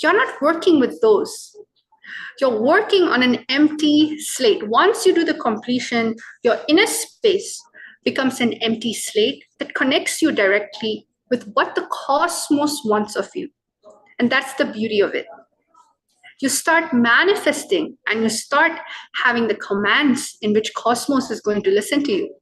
You're not working with those. You're working on an empty slate. Once you do the completion, your inner space becomes an empty slate that connects you directly with what the cosmos wants of you. And that's the beauty of it. You start manifesting and you start having the commands in which cosmos is going to listen to you.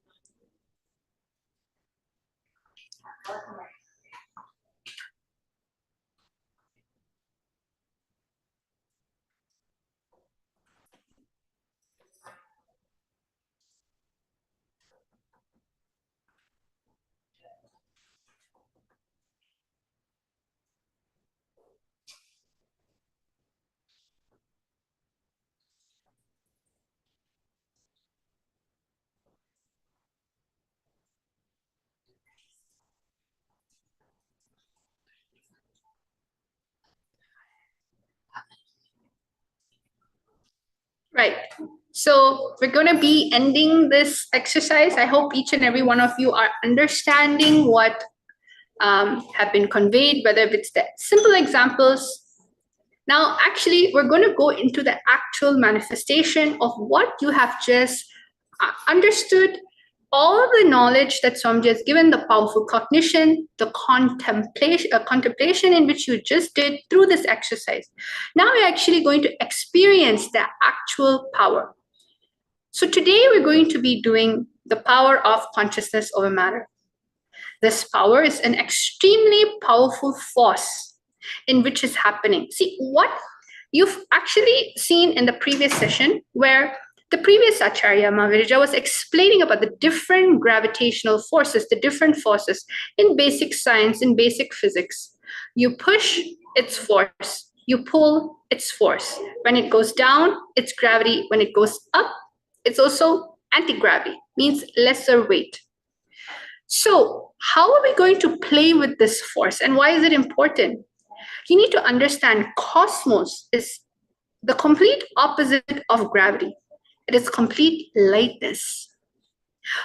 Right. So we're going to be ending this exercise. I hope each and every one of you are understanding what have been conveyed, whether it's the simple examples. Now, actually, we're going to go into the actual manifestation of what you have just understood, all the knowledge that Swamiji has given, the powerful cognition, the contemplation in which you just did through this exercise. Now we're actually going to experience the actual power. So today we're going to be doing the power of consciousness over matter. This power is an extremely powerful force in which is happening. See, what you've actually seen in the previous session where the previous Acharya Mahavirija was explaining about the different gravitational forces, the different forces in basic science, in basic physics. You push, it's force. You pull, it's force. When it goes down, it's gravity. When it goes up, it's also anti-gravity, means lesser weight. So how are we going to play with this force and why is it important? You need to understand cosmos is the complete opposite of gravity. It is complete lightness.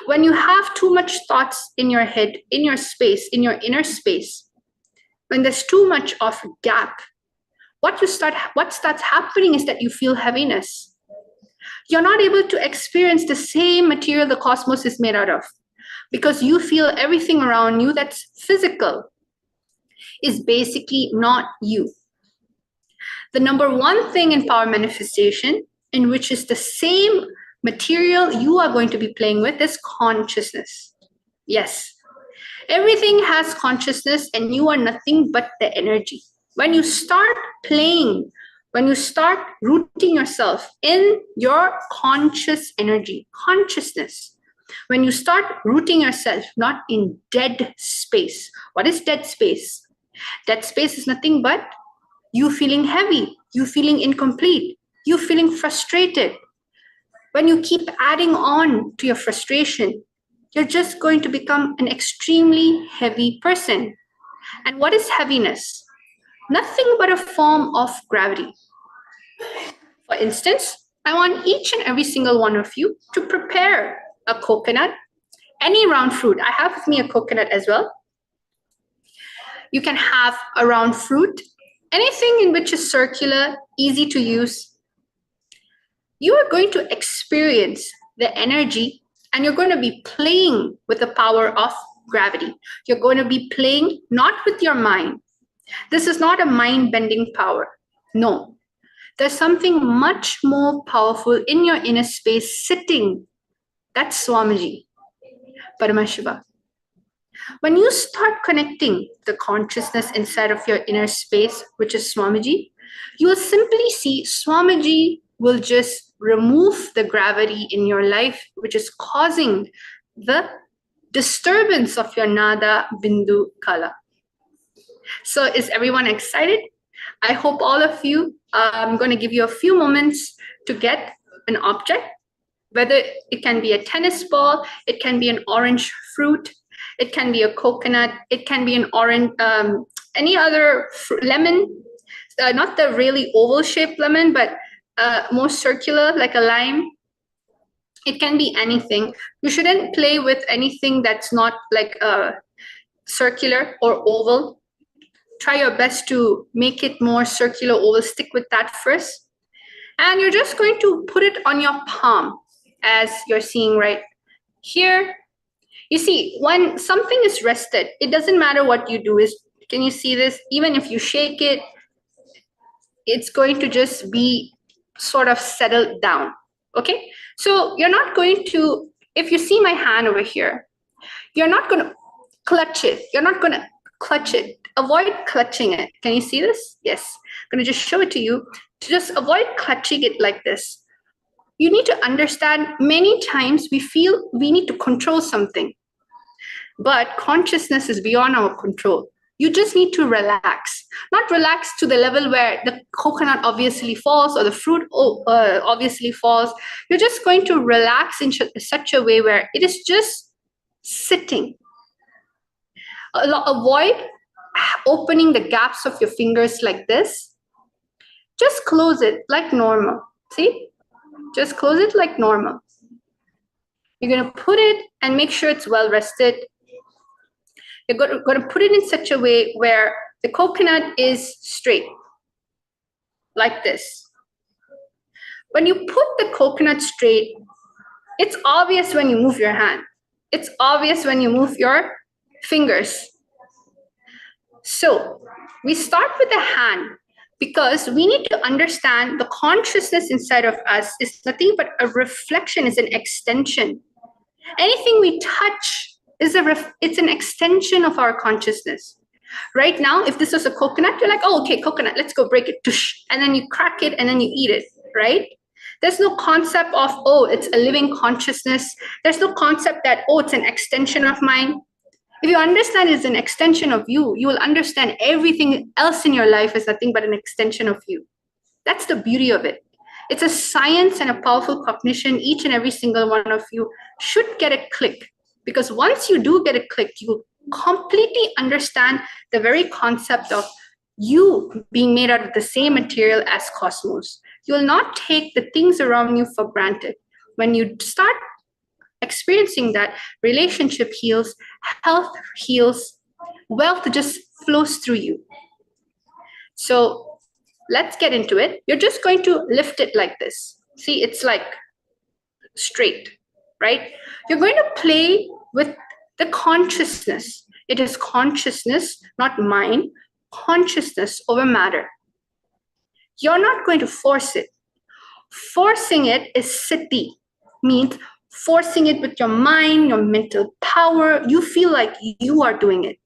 When you have too much thoughts in your head, in your space, in your inner space, when there's too much of gap, what starts happening is that you feel heaviness. You're not able to experience the same material the cosmos is made out of because you feel everything around you that's physical is basically not you. The number one thing in power manifestation, in which is the same material you are going to be playing with, is consciousness. Yes, everything has consciousness and you are nothing but the energy. When you start playing, when you start rooting yourself in your conscious energy, consciousness, when you start rooting yourself not in dead space. What is dead space? Dead space is nothing but you feeling heavy, you feeling incomplete, you feeling frustrated. When you keep adding on to your frustration, you're just going to become an extremely heavy person. And what is heaviness? Nothing but a form of gravity. For instance, I want each and every single one of you to prepare a coconut, any round fruit. I have with me a coconut as well. You can have a round fruit, anything in which is circular, easy to use. You are going to experience the energy and you're going to be playing with the power of gravity. You're going to be playing not with your mind. This is not a mind-bending power. No. There's something much more powerful in your inner space sitting. That's Swamiji, Paramashiva. When you start connecting the consciousness inside of your inner space, which is Swamiji, you will simply see Swamiji will just remove the gravity in your life, which is causing the disturbance of your Nada Bindu Kala. So is everyone excited? I hope all of you, I'm going to give you a few moments to get an object, whether it can be a tennis ball, it can be an orange fruit, it can be a coconut, it can be an orange, any other lemon, not the really oval shaped lemon, but more circular, like a lime. It can be anything. You shouldn't play with anything that's not like circular or oval. Try your best to make it more circular, oval. Stick with that first. And you're just going to put it on your palm, as you're seeing right here. You see, when something is rested, it doesn't matter what you do. Can you see this? Even if you shake it, it's going to just be sort of settled down. Okay? So you're not going to, if you see my hand over here, you're not going to clutch it. You're not going to clutch it. Avoid clutching it. Can you see this? Yes. I'm going to just show it to you. To just avoid clutching it like this. You need to understand, many times we feel we need to control something, but consciousness is beyond our control. You just need to relax. Not relax to the level where the coconut obviously falls or the fruit obviously falls. You're just going to relax in such a way where it is just sitting. Avoid opening the gaps of your fingers like this. Just close it like normal. See? Just close it like normal. You're going to put it and make sure it's well rested. You're going to put it in such a way where the coconut is straight, like this. When you put the coconut straight, it's obvious when you move your hand. It's obvious when you move your fingers. So we start with the hand because we need to understand the consciousness inside of us is nothing but a reflection, is an extension. Anything we touch it's an extension of our consciousness. Right now, if this was a coconut, you're like, oh, okay, coconut, let's go break it. And then you crack it and then you eat it, right? There's no concept of, oh, it's a living consciousness. There's no concept that, oh, it's an extension of mine. If you understand it's an extension of you, you will understand everything else in your life is nothing but an extension of you. That's the beauty of it. It's a science and a powerful cognition. Each and every single one of you should get a click. Because once you do get a click, you completely understand the very concept of you being made out of the same material as cosmos. You will not take the things around you for granted. When you start experiencing that, relationship heals, health heals, wealth just flows through you. So let's get into it. You're just going to lift it like this. See, it's like straight, right? You're going to play with the consciousness. It is consciousness, not mind, consciousness over matter. You're not going to force it. Forcing it is siddhi, means forcing it with your mind, your mental power. You feel like you are doing it.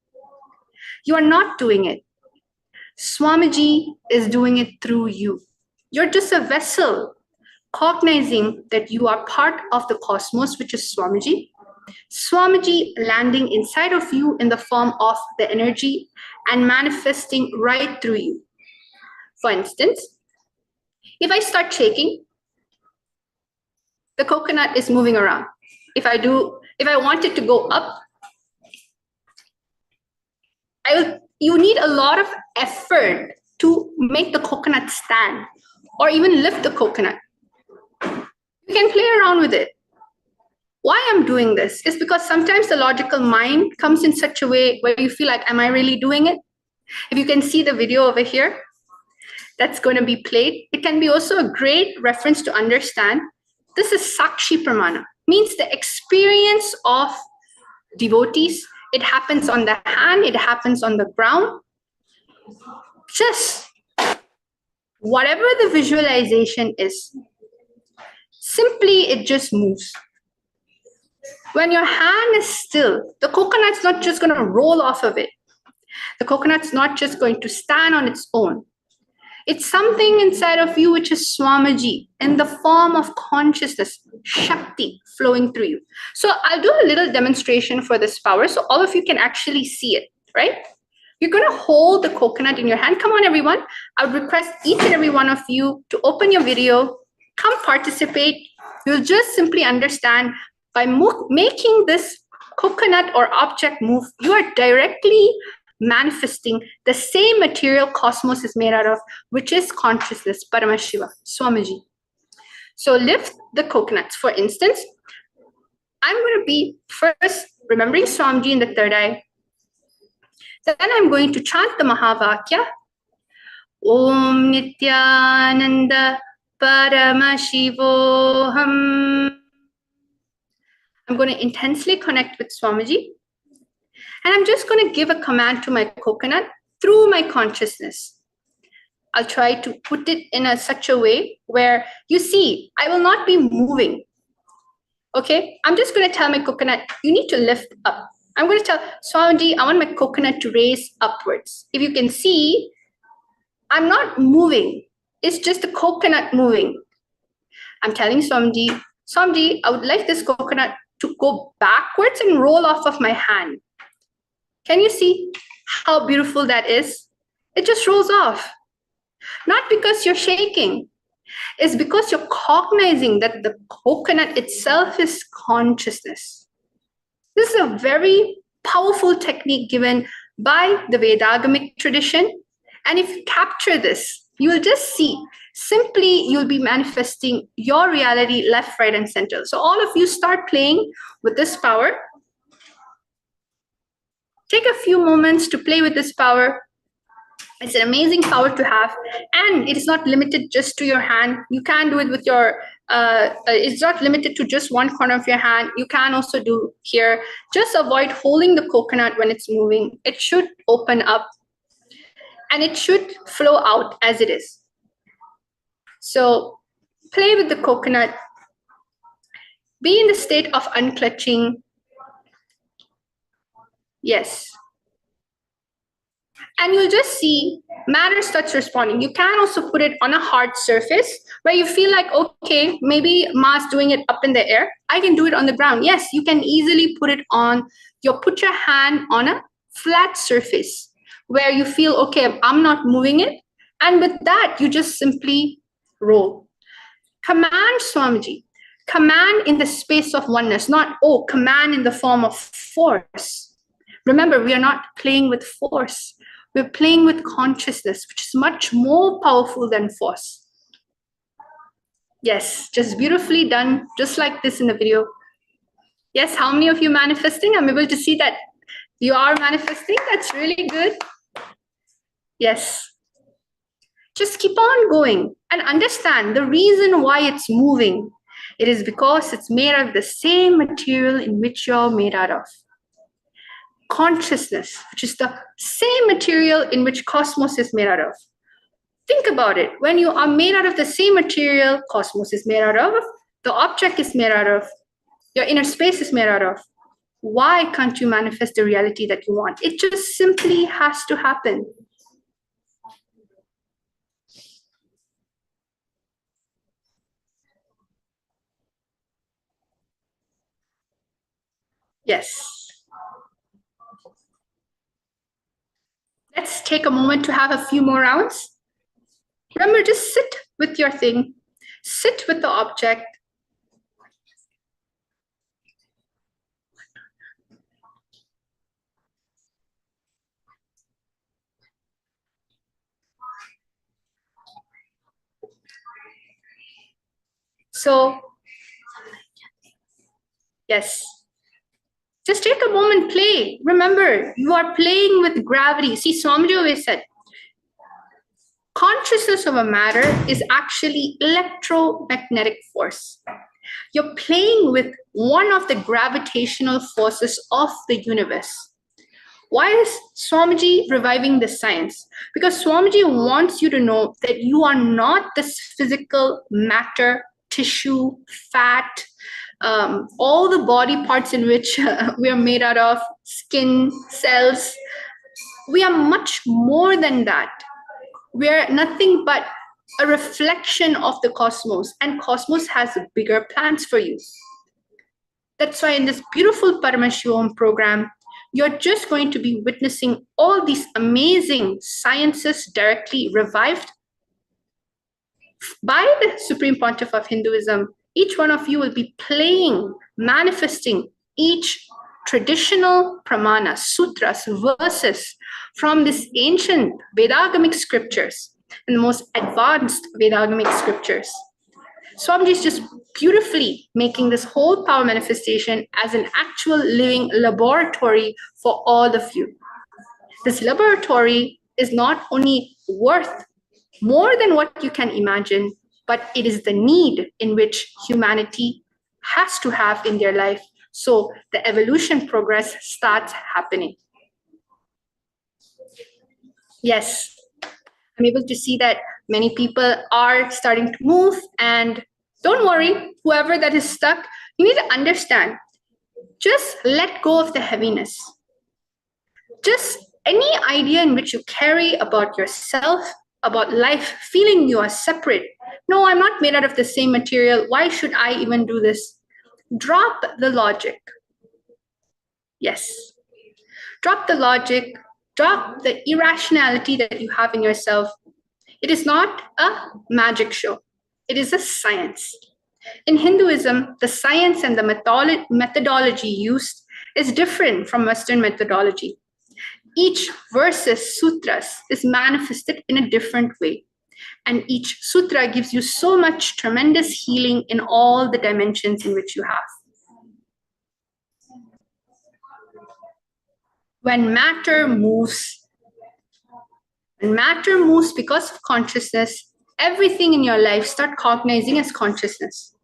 You are not doing it. Swamiji is doing it through you. You're just a vessel, cognizing that you are part of the cosmos, which is Swamiji. Swamiji landing inside of you in the form of the energy and manifesting right through you. For instance, if I start shaking, the coconut is moving around. If I want it to go up, you need a lot of effort to make the coconut stand or even lift the coconut. You can play around with it. Why I'm doing this is because sometimes the logical mind comes in such a way where you feel like, am I really doing it? If you can see the video over here, that's going to be played. It can be also a great reference to understand. This is Sakshi Pramana, means the experience of devotees. It happens on the hand, it happens on the ground. Just whatever the visualization is, simply it just moves. When your hand is still, the coconut's not just going to roll off of it. The coconut's not just going to stand on its own. It's something inside of you which is Swamiji in the form of consciousness, Shakti flowing through you. So I'll do a little demonstration for this power so all of you can actually see it, right? You're going to hold the coconut in your hand. Come on, everyone. I would request each and every one of you to open your video, come participate. You'll just simply understand by making this coconut or object move, you are directly manifesting the same material cosmos is made out of, which is consciousness, Paramashiva, Swamiji. So lift the coconuts. For instance, I'm going to be first remembering Swamiji in the third eye. Then I'm going to chant the Mahavakya. Om Nithyananda Paramashivoham. I'm going to intensely connect with Swamiji. And I'm just going to give a command to my coconut through my consciousness. I'll try to put it in such a way where you see, I will not be moving. Okay, I'm just going to tell my coconut, you need to lift up. I'm going to tell Swamiji, I want my coconut to raise upwards. If you can see, I'm not moving. It's just the coconut moving. I'm telling Swamiji, Swamiji, I would like this coconut to go backwards and roll off of my hand. Can you see how beautiful that is? It just rolls off. Not because you're shaking. It's because you're cognizing that the coconut itself is consciousness. This is a very powerful technique given by the Vedagamic tradition. And if you capture this, you will just see, simply you'll be manifesting your reality left, right, and center. So all of you start playing with this power. Take a few moments to play with this power. It's an amazing power to have, and it is not limited just to your hand. You can do it with your, it's not limited to just one corner of your hand. You can also do here. Just avoid holding the coconut when it's moving. It should open up and it should flow out as it is. So play with the coconut. Be in the state of unclutching. Yes. And you'll just see matter starts responding. You can also put it on a hard surface where you feel like, okay, maybe Ma's doing it up in the air. I can do it on the ground. Yes, you can easily put it on, put your hand on a flat surface where you feel, okay, I'm not moving it. And with that, you just simply roll. Command Swamiji. Command in the space of oneness, not, command in the form of force. Remember, we are not playing with force. We're playing with consciousness, which is much more powerful than force. Yes, just beautifully done, just like this in the video. Yes, how many of you manifesting? I'm able to see that you are manifesting. That's really good. Yes. Just keep on going and understand the reason why it's moving. It is because it's made out of the same material in which you're made out of. Consciousness, which is the same material in which cosmos is made out of. Think about it. When you are made out of the same material cosmos is made out of, the object is made out of, your inner space is made out of, why can't you manifest the reality that you want? It just simply has to happen. Yes. Let's take a moment to have a few more rounds. Remember, just sit with your thing. Sit with the object. So, yes. Just take a moment, play. Remember, you are playing with gravity. See, Swamiji always said, consciousness of a matter is actually electromagnetic force. You're playing with one of the gravitational forces of the universe. Why is Swamiji reviving this science? Because Swamiji wants you to know that you are not this physical matter, tissue, fat, all the body parts in which we are made out of, skin, cells. We are much more than that. We are nothing but a reflection of the cosmos, and cosmos has bigger plans for you. That's why in this beautiful Paramashivoham program, you're just going to be witnessing all these amazing sciences directly revived by the Supreme Pontiff of Hinduism. Each one of you will be playing, manifesting each traditional pramana, sutras, verses from these ancient Vedagamic scriptures and the most advanced Vedagamic scriptures. Swamiji is just beautifully making this whole power manifestation as an actual living laboratory for all of you. This laboratory is not only worth more than what you can imagine, but it is the need in which humanity has to have in their life. So the evolution progress starts happening. Yes, I'm able to see that many people are starting to move, and don't worry, whoever that is stuck, you need to understand. Just let go of the heaviness. Just any idea in which you carry about yourself, about life, feeling you are separate. No, I'm not made out of the same material. Why should I even do this? Drop the logic. Yes. Drop the logic, drop the irrationality that you have in yourself. It is not a magic show. It is a science. In Hinduism, the science and the methodology used is different from Western methodology. Each versus sutras is manifested in a different way. And each sutra gives you so much tremendous healing in all the dimensions in which you have. When matter moves because of consciousness, everything in your life start cognizing as consciousness.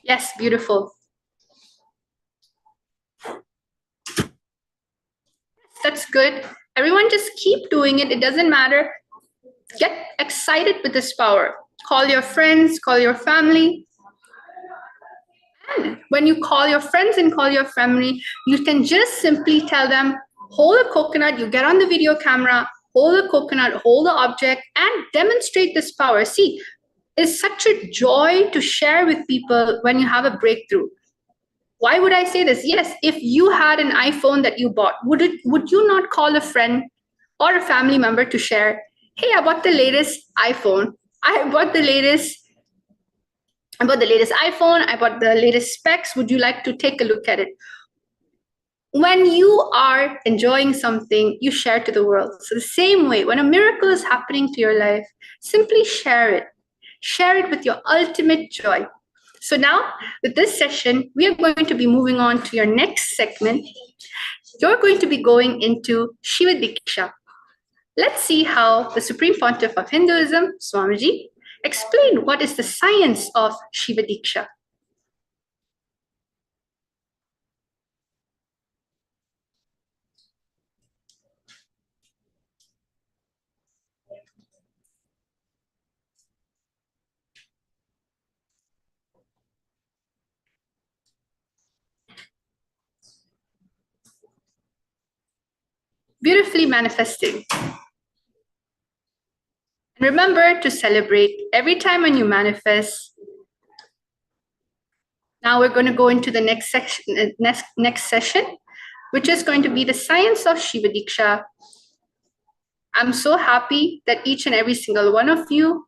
Yes, beautiful. That's good. Everyone just keep doing it. It doesn't matter. Get excited with this power. Call your friends, call your family. And when you call your friends and call your family, you can just simply tell them, hold a coconut, you get on the video camera, hold a coconut, hold the object, and demonstrate this power. See, it's such a joy to share with people when you have a breakthrough. Why would I say this? Yes, if you had an iPhone that you bought, would you not call a friend or a family member to share, hey, I bought the latest iPhone. I bought the latest iPhone. I bought the latest specs. Would you like to take a look at it? When you are enjoying something, you share to the world. So the same way, when a miracle is happening to your life, simply share it. Share it with your ultimate joy. So now, with this session, we are going to be moving on to your next segment. You're going to be going into Shiva Diksha. Let's see how the Supreme Pontiff of Hinduism, Swamiji, explain what is the science of Shiva Diksha. Beautifully manifesting. Remember to celebrate every time when you manifest. Now we're going to go into the next section, next session, which is going to be the science of Shiva Diksha. I'm so happy that each and every single one of you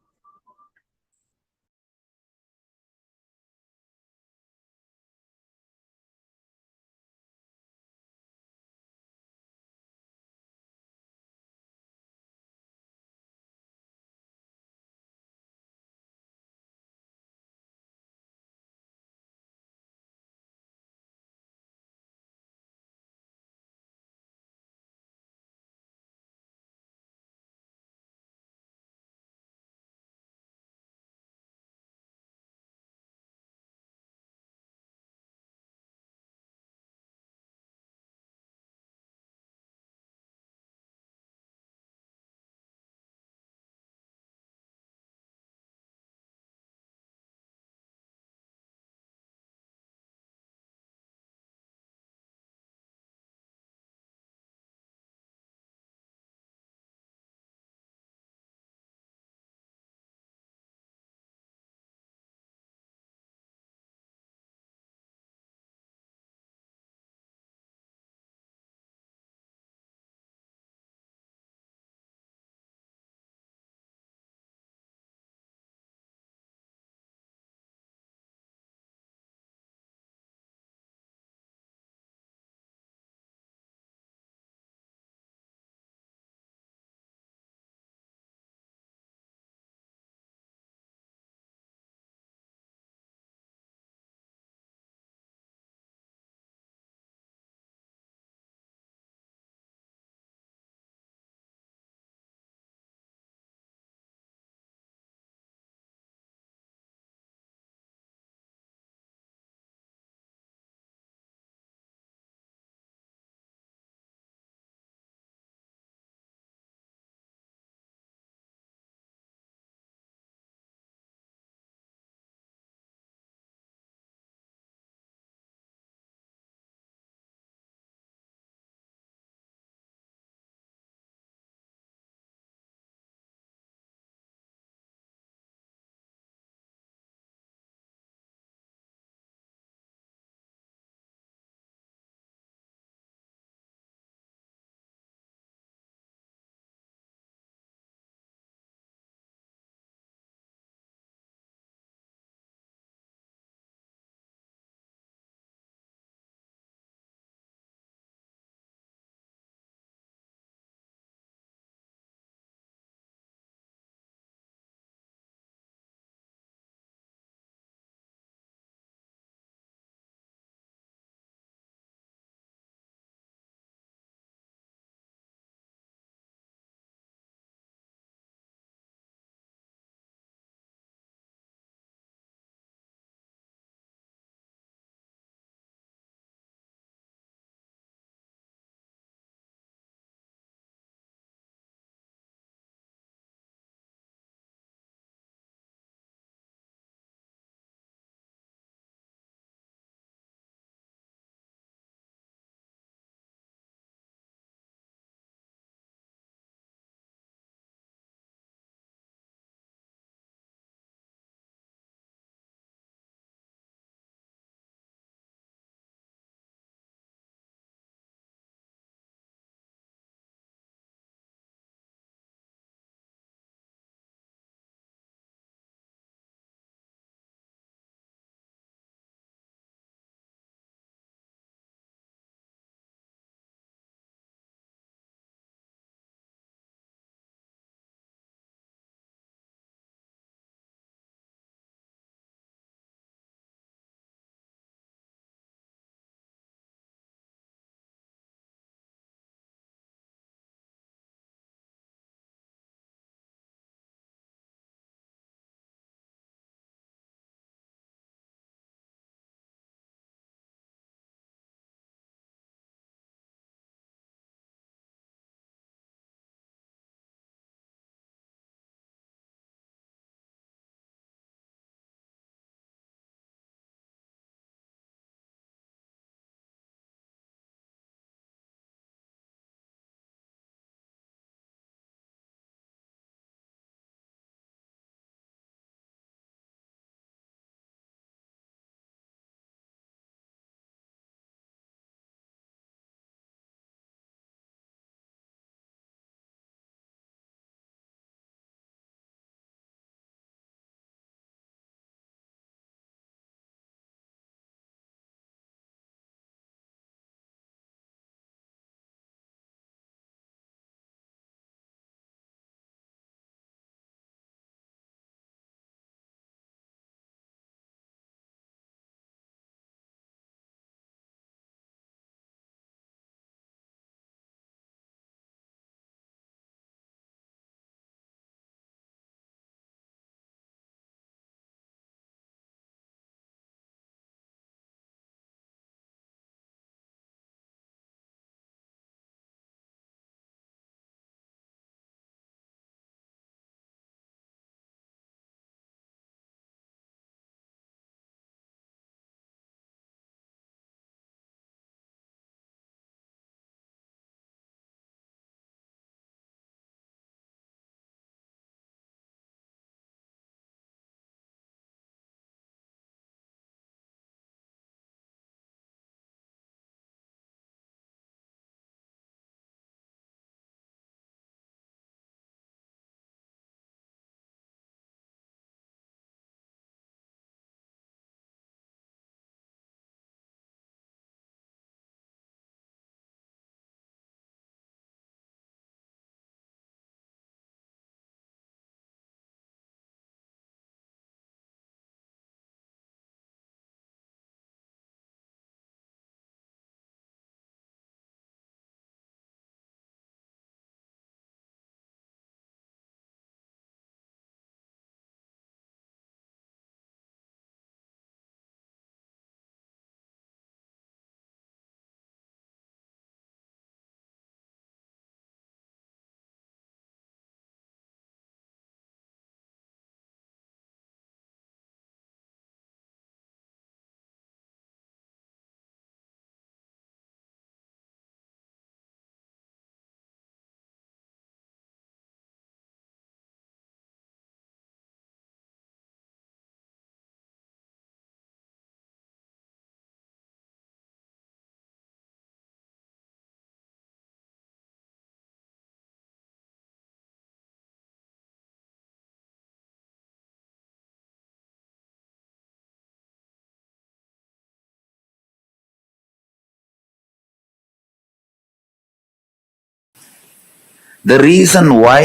the reason why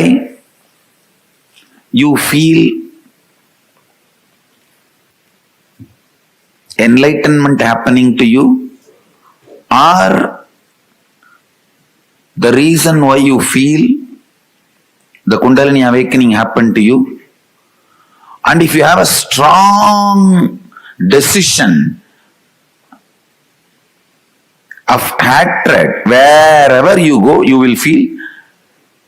you feel enlightenment happening to you, or the reason why you feel the Kundalini awakening happened to you. And if you have a strong decision of hatred, wherever you go, you will feel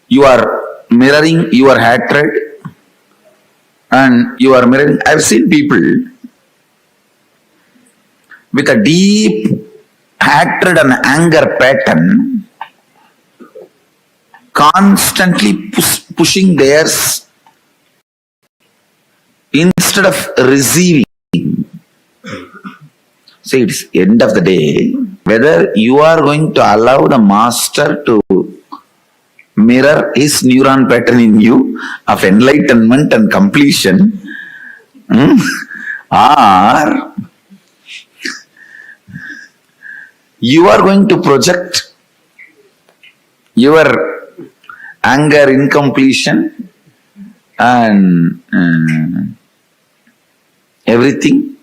you are mirroring your hatred and you are mirroring. I've seen people with a deep hatred and anger pattern constantly pushing theirs instead of receiving. See, it's end of the day, whether you are going to allow the master to mirror his neuron pattern in you of enlightenment and completion, or you are going to project your anger, incompletion, and everything.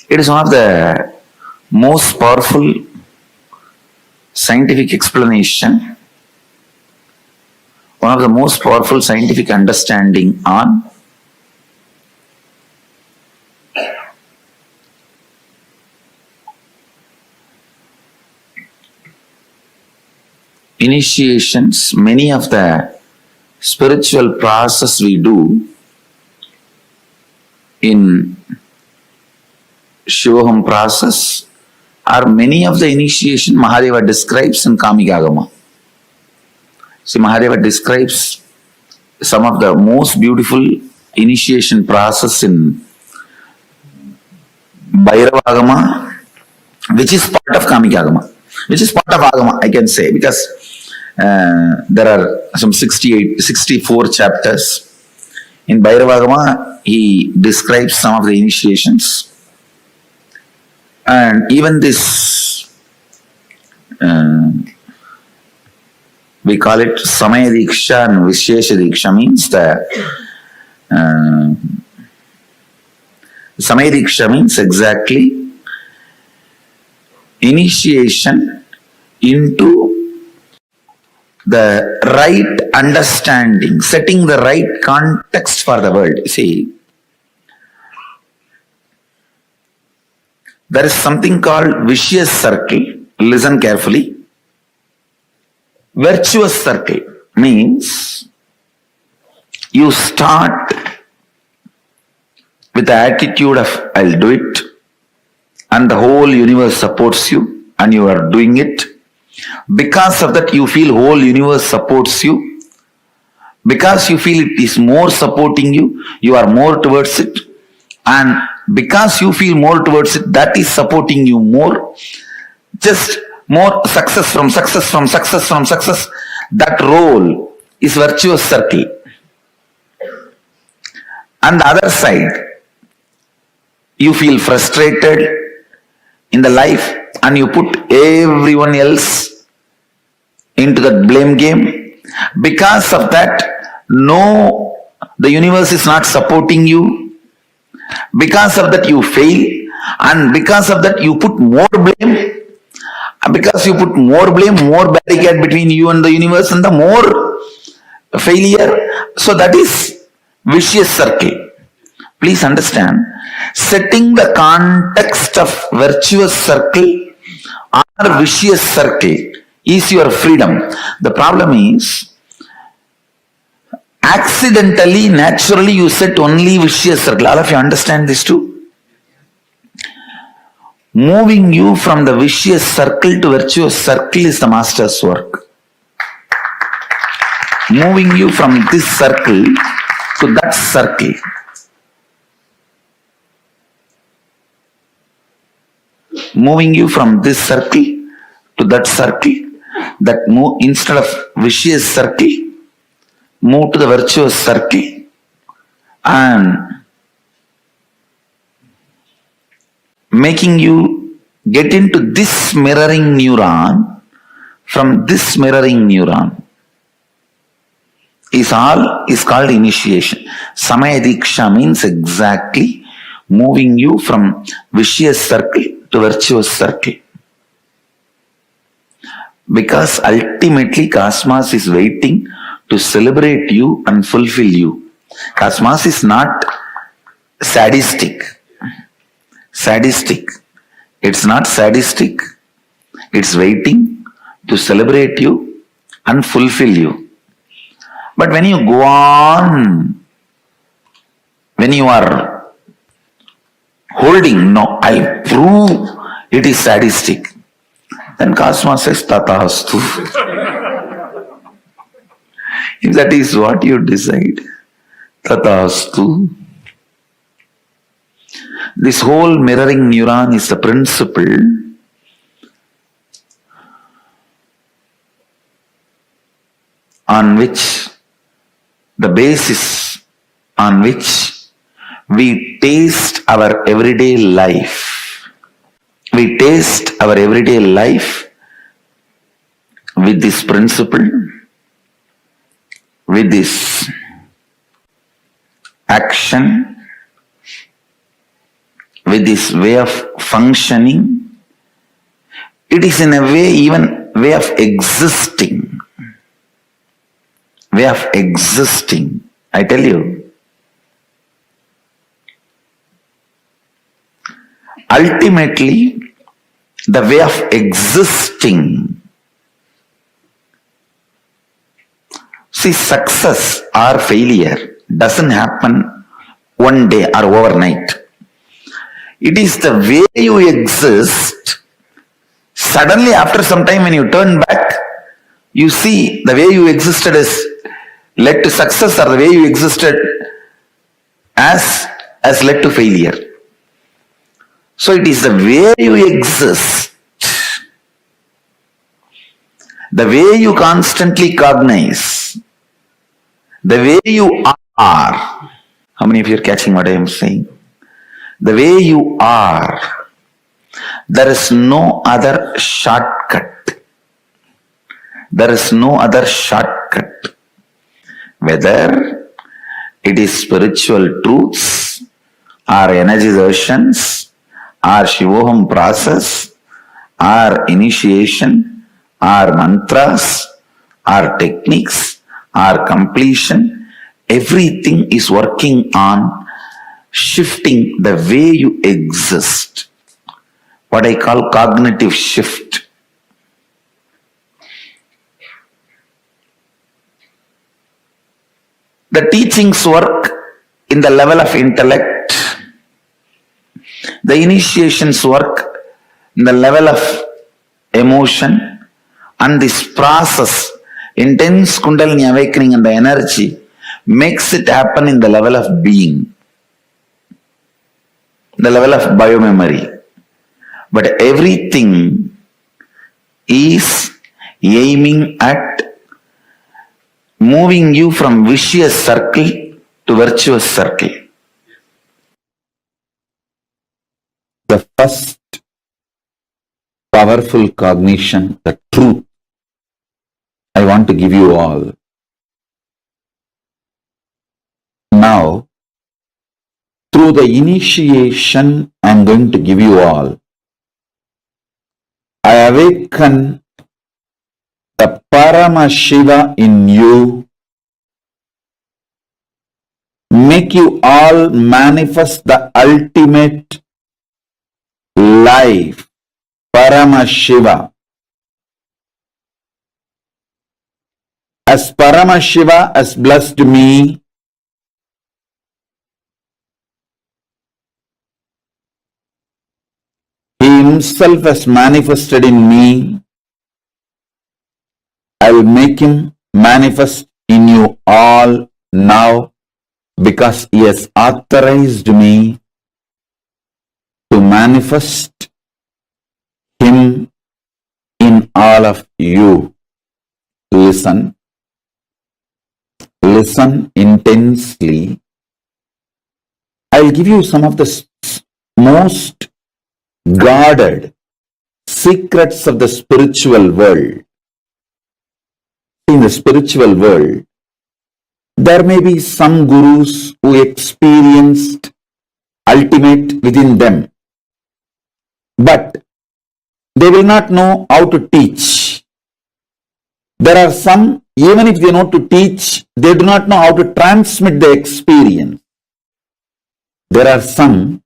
It is one of the most powerful scientific explanation, one of the most powerful scientific understanding on initiations. Many of the spiritual process we do in Shivoham process, or many of the initiation Mahadeva describes in Kamikagama. See, Mahadeva describes some of the most beautiful initiation process in Bhairavagama, which is part of Kamikagama, which is part of Agama, I can say, because there are some 64 chapters. In Bhairavagama, he describes some of the initiations. And even this, we call it Samaya Diksha and Vishesha Diksha, means the Samaya Diksha means exactly initiation into the right understanding, setting the right context for the world. See, there is something called vicious circle. Listen carefully. Virtuous circle means you start with the attitude of I'll do it, and the whole universe supports you, and you are doing it. Because of that, you feel whole universe supports you. Because you feel it is more supporting you, you are more towards it. And because you feel more towards it, that is supporting you more. Just more success from success from success from success. That role is virtuous circle. On the other side, you feel frustrated in the life and you put everyone else into that blame game. Because of that, no, the universe is not supporting you. Because of that, you fail, and because of that, you put more blame. Because you put more blame, more barricade between you and the universe, and the more failure. So that is vicious circle. Please understand, setting the context of virtuous circle or vicious circle is your freedom. The problem is, accidentally, naturally, you set only vicious circle. All of you understand this too? Moving you from the vicious circle to virtuous circle is the master's work. Moving you from this circle to that circle. Moving you from this circle to that circle. That move, instead of vicious circle, move to the virtuous circle, and making you get into this mirroring neuron from this mirroring neuron is called initiation. Samaya Diksha means exactly moving you from vicious circle to virtuous circle. Because ultimately Cosmos is waiting to celebrate you and fulfill you. Cosmos is not sadistic. It's not sadistic. It's waiting to celebrate you and fulfill you. But when you go on, when you are holding, no, I'll prove it is sadistic, then Cosmos says, Tatahastu. If that is what you decide, Tatahastu. This whole mirroring neuron is the principle on which, the basis on which we taste our everyday life. We taste our everyday life with this principle, with this action, with this way of functioning. It is in a way even way of existing. Way of existing, I tell you. Ultimately, the way of existing. See, success or failure doesn't happen one day or overnight. It is the way you exist. Suddenly, after some time, when you turn back, you see the way you existed as led to success, or the way you existed as led to failure. So it is the way you exist, the way you constantly cognize, the way you are. How many of you are catching what I am saying? The way you are. There is no other shortcut. There is no other shortcut. Whether it is spiritual truths, or energizations, or Shivoham process, or initiation, or mantras, or techniques, or completion, everything is working on shifting the way you exist. What I call cognitive shift. The teachings work in the level of intellect. The initiations work in the level of emotion. And this process, intense Kundalini awakening and the energy, makes it happen in the level of being. The level of biomemory. But everything is aiming at moving you from vicious circle to virtuous circle. The first powerful cognition, the truth, I want to give you all. Now, through the initiation, I am going to give you all. I awaken the Paramashiva in you, make you all manifest the ultimate life, Paramashiva. As Paramashiva has blessed me, He Himself has manifested in me, I will make Him manifest in you all now, because He has authorized me to manifest Him in all of you. Listen intensely. I will give you some of the most guarded secrets of the spiritual world. in the spiritual world, there may be some gurus who experienced ultimate within them, but they will not know how to teach. There are some, even if they know to teach, they do not know how to transmit the experience. There are some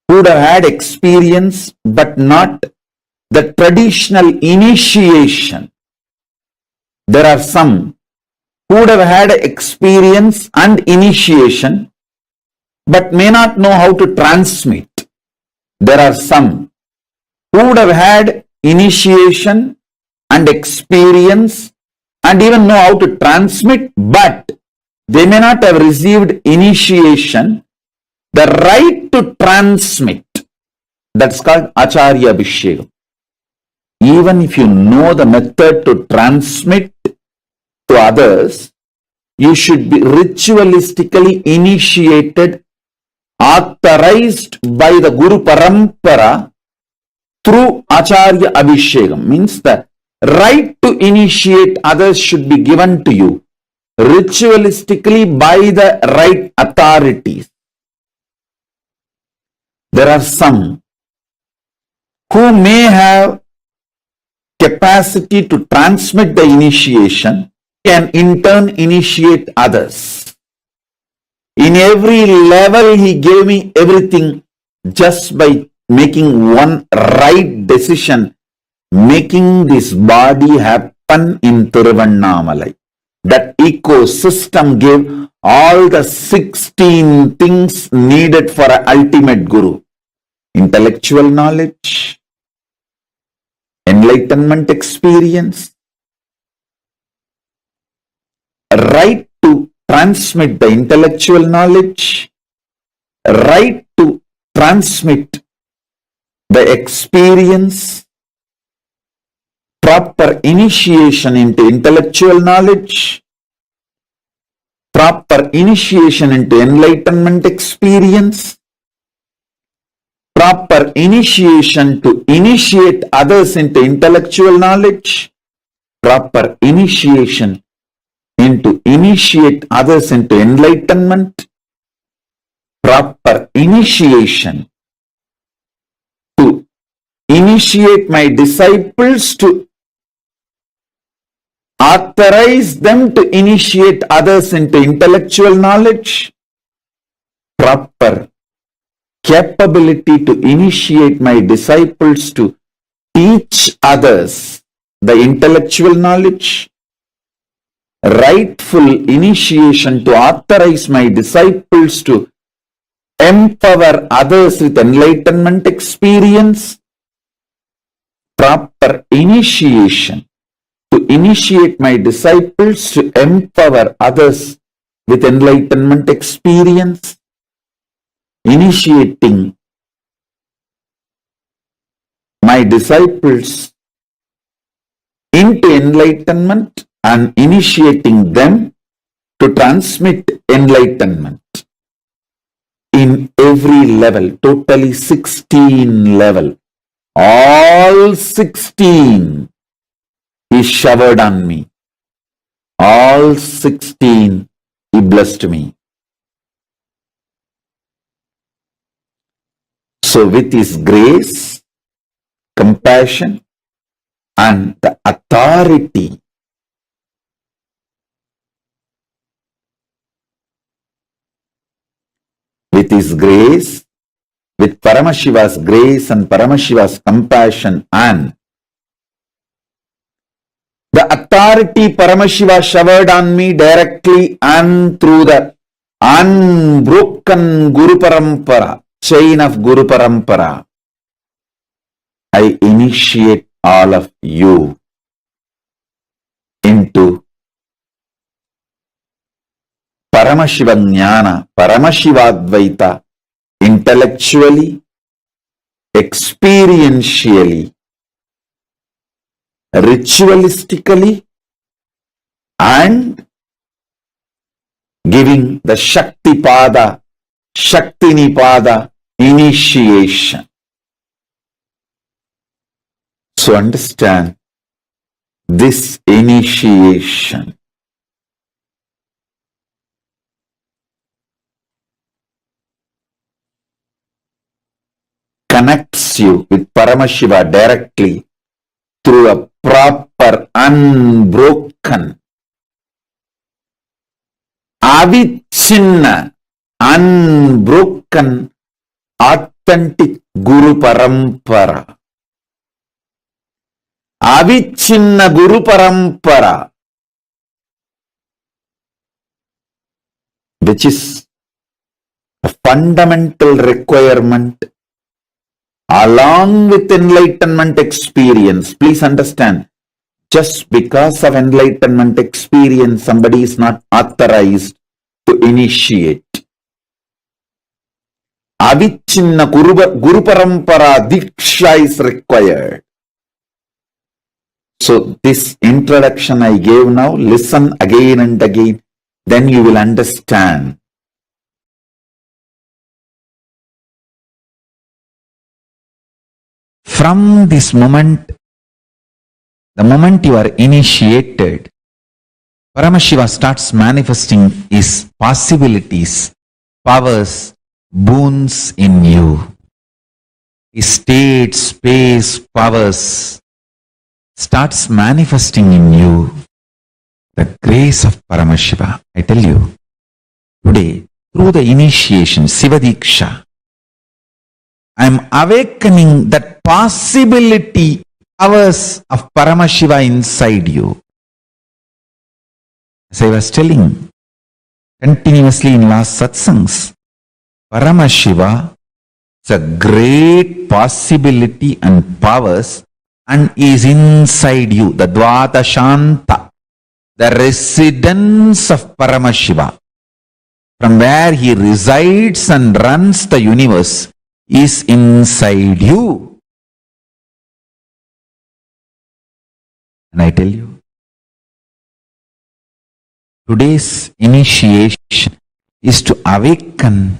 who would have had experience, but not the traditional initiation. There are some who would have had experience and initiation, but may not know how to transmit. There are some who would have had initiation and experience and even know how to transmit, but they may not have received initiation, the right to transmit. That's called Acharya Abhishekam. Even if you know the method to transmit to others, you should be ritualistically initiated, authorized by the Guru Parampara through Acharya Abhishekam. Means the right to initiate others should be given to you ritualistically by the right authorities. There are some who may have capacity to transmit the initiation, can in turn initiate others. In every level, he gave me everything just by making one right decision, making this body happen in Tiruvannamalai. That ecosystem gave all the 16 things needed for an ultimate guru. Intellectual knowledge, enlightenment experience, right to transmit the intellectual knowledge, right to transmit the experience, proper initiation into intellectual knowledge, proper initiation into enlightenment experience, proper initiation to initiate others into intellectual knowledge, proper initiation into initiate others into enlightenment, proper initiation to initiate my disciples to authorize them to initiate others into intellectual knowledge, proper capability to initiate my disciples to teach others the intellectual knowledge, rightful initiation to authorize my disciples to empower others with enlightenment experience, proper initiation to initiate my disciples to empower others with enlightenment experience, initiating my disciples into enlightenment and initiating them to transmit enlightenment in every level, totally 16 level. All 16 is showered on me. All 16 he blessed me. So with his grace, compassion, and the authority, with his grace, with Paramashiva's grace and Paramashiva's compassion and the authority Paramashiva showered on me directly and through the unbroken Guru Parampara, chain of Guru Parampara, I initiate all of you into Paramashiva Jnana, Paramashiva intellectually, experientially, ritualistically, and giving the Shakti Pada, Shakti Nipada initiation. So understand, This initiation connects you with Paramashiva directly through a proper, unbroken, avichinna, unbroken, authentic Guru Parampara. Avichinna Guru Parampara, which is a fundamental requirement along with enlightenment experience. Please understand, just because of enlightenment experience, somebody is not authorized to initiate. Avichinna Guru Parampara Diksha is required. So this introduction I gave now, listen again and again, then you will understand. From this moment, the moment you are initiated, Paramashiva starts manifesting his possibilities, powers, boons in you. His state, space, powers starts manifesting in you. The grace of Paramashiva, I tell you, today, through the initiation, Sivadiksha, I am awakening that possibility powers of Paramashiva inside you. As I was telling continuously in last satsangs, Paramashiva is a great possibility and powers and is inside you, the Dvata Shanta, the residence of Paramashiva, from where he resides and runs the universe, is inside you. And I tell you, today's initiation is to awaken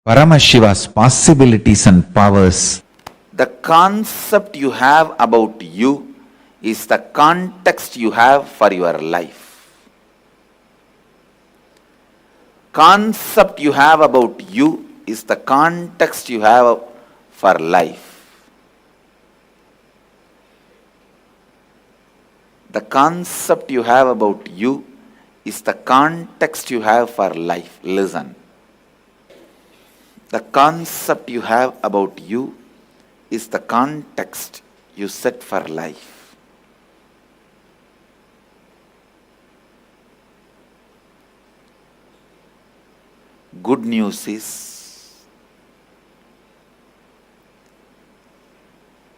Paramashiva's possibilities and powers. The concept you have about you is the context you have for your life. Concept you have about you is the context you have for life. The concept you have about you is the context you have for life. Listen. The concept you have about you is the context you set for life. Good news is,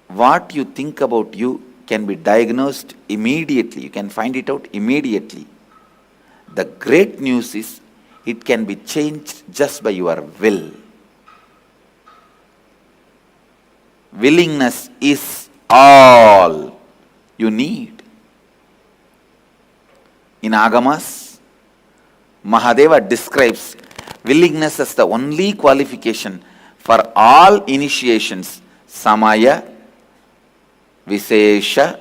what you think about you can be diagnosed immediately. You can find it out immediately. The great news is, it can be changed just by your will. Willingness is all you need. In Agamas, Mahadeva describes willingness as the only qualification for all initiations, Samaya, Visesha,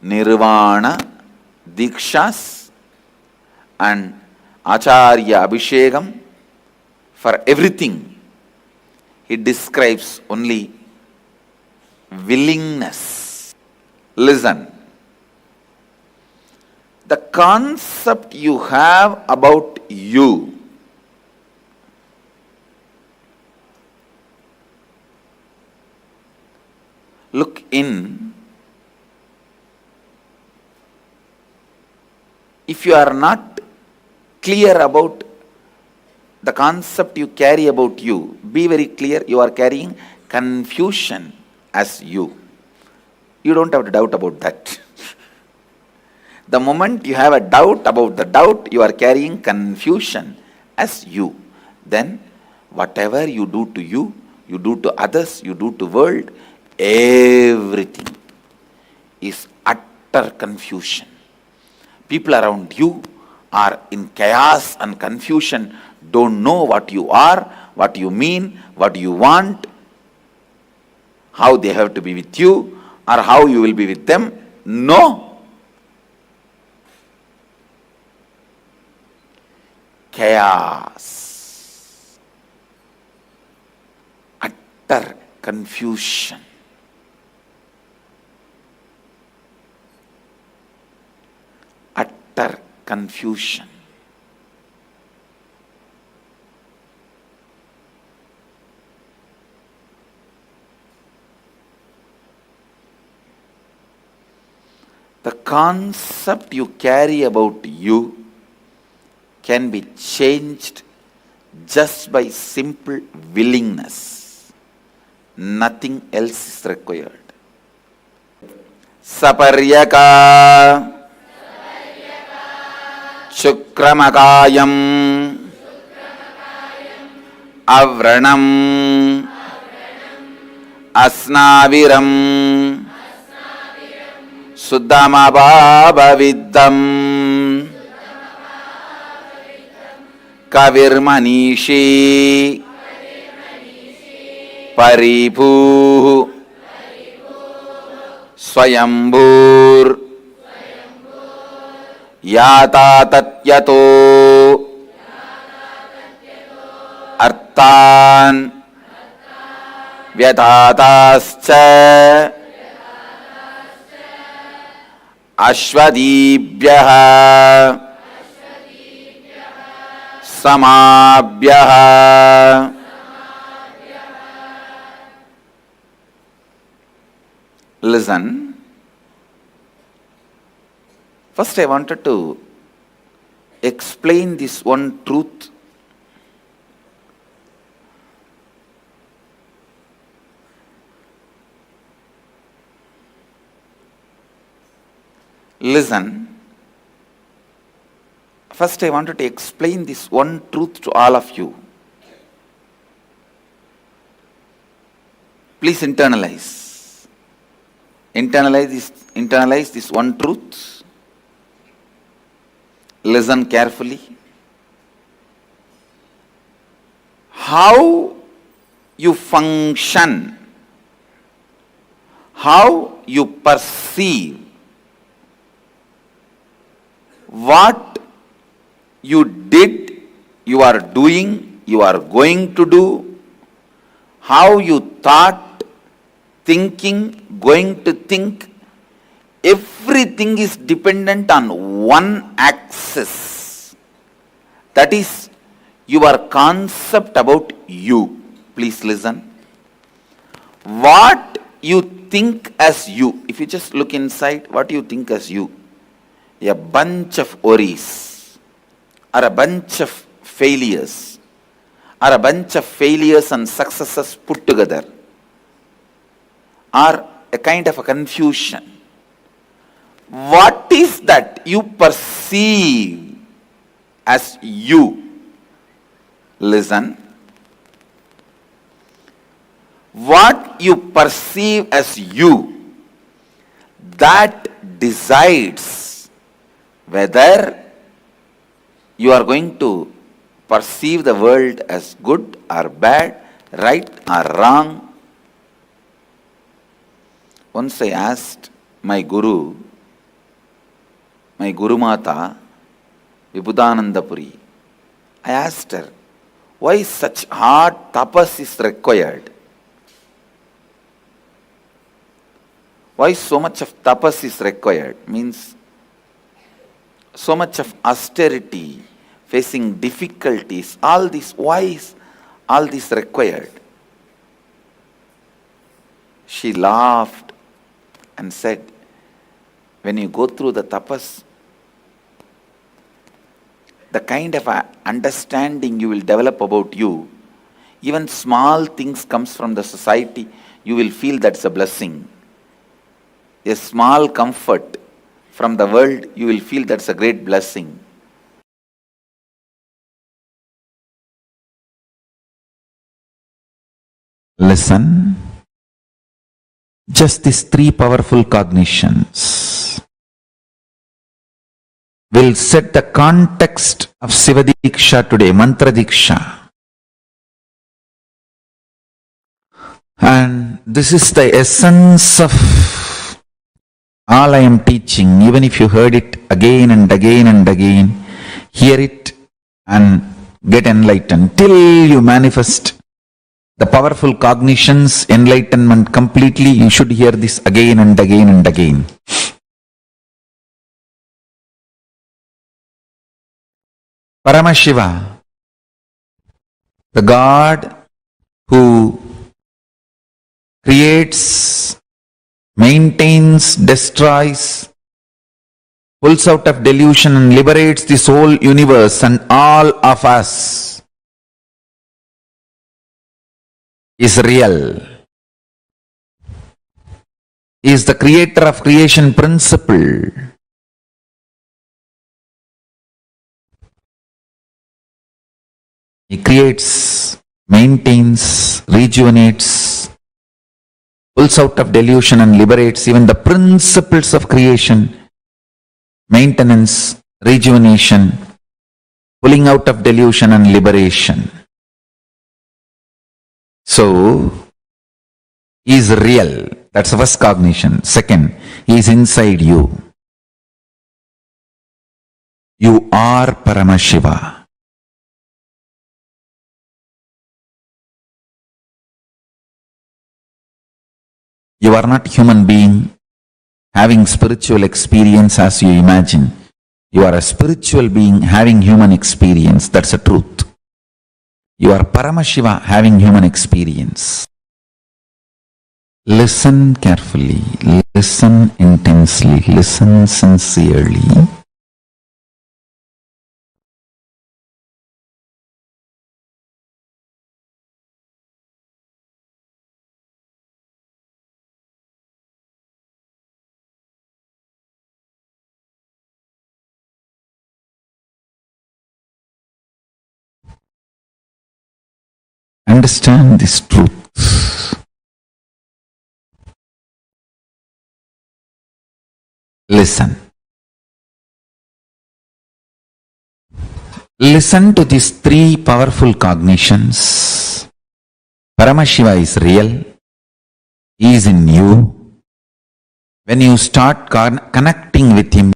Nirvana, Dikshas, and Acharya Abhishekam. For everything, he describes only willingness. Listen. The concept you have about you look in. If you are not clear about the concept you carry about you, be very clear, you are carrying confusion as you. You don't have to doubt about that. The moment you have a doubt about the doubt, you are carrying confusion as you. Then whatever you do to you, you do to others, you do to world, everything is utter confusion. People around you are in chaos and confusion, don't know what you are, what you mean, what you want, how they have to be with you, or how you will be with them. No. Chaos. Utter confusion. Utter confusion. The concept you carry about you can be changed just by simple willingness. Nothing else is required. Saparyaka Chukramakayam Avranam Asnaviram Suddhamabhavidam Kavirmanishi Paribhu Swayambhur Yata Tatyato Arthan Vyatatascha Ashvadibhyaha Samabhyaha. Listen. First I wanted to explain this one truth. Listen. First I wanted to explain this one truth to all of you. Please internalize. Internalize this one truth. Listen carefully. How you function, how you perceive, what you did, you are doing, you are going to do, how you thought, thinking, going to think, everything is dependent on one axis. That is your concept about you. Please listen. What you think as you, if you just look inside, what you think as you, a bunch of worries, or a bunch of failures, or a bunch of failures and successes put together, or a kind of a confusion. What is that you perceive as you? Listen. What you perceive as you, that decides whether you are going to perceive the world as good or bad, right or wrong. Once I asked my Guru Mata, Vibhudanandapuri, I asked her, why such hard tapas is required? Why so much of tapas is required? Means so much of austerity, facing difficulties, all this, why is all this required? She laughed and said, when you go through the tapas, the kind of understanding you will develop about you, even small things comes from the society, you will feel that's a blessing. A small comfort from the world, you will feel that's a great blessing. Listen. Just these three powerful cognitions will set the context of Sivadiksha today, Mantra Diksha. And this is the essence of all I am teaching, even if you heard it again and again and again, hear it and get enlightened till you manifest the powerful cognitions, enlightenment completely. You should hear this again and again and again. Paramashiva, the God who creates, maintains, destroys, pulls out of delusion and liberates this whole universe and all of us, is real. He is the creator of creation principle. He creates, maintains, rejuvenates, pulls out of delusion and liberates even the principles of creation, maintenance, rejuvenation, pulling out of delusion and liberation. So, he is real. That's the first cognition. Second, he is inside you. You are Paramashiva. You are not human being having spiritual experience as you imagine. You are a spiritual being having human experience. That's the truth. You are Paramashiva having human experience. Listen carefully, listen intensely, listen sincerely. Understand this truth. Listen. Listen to these three powerful cognitions. Paramashiva is real. He is in you. When you start connecting with him,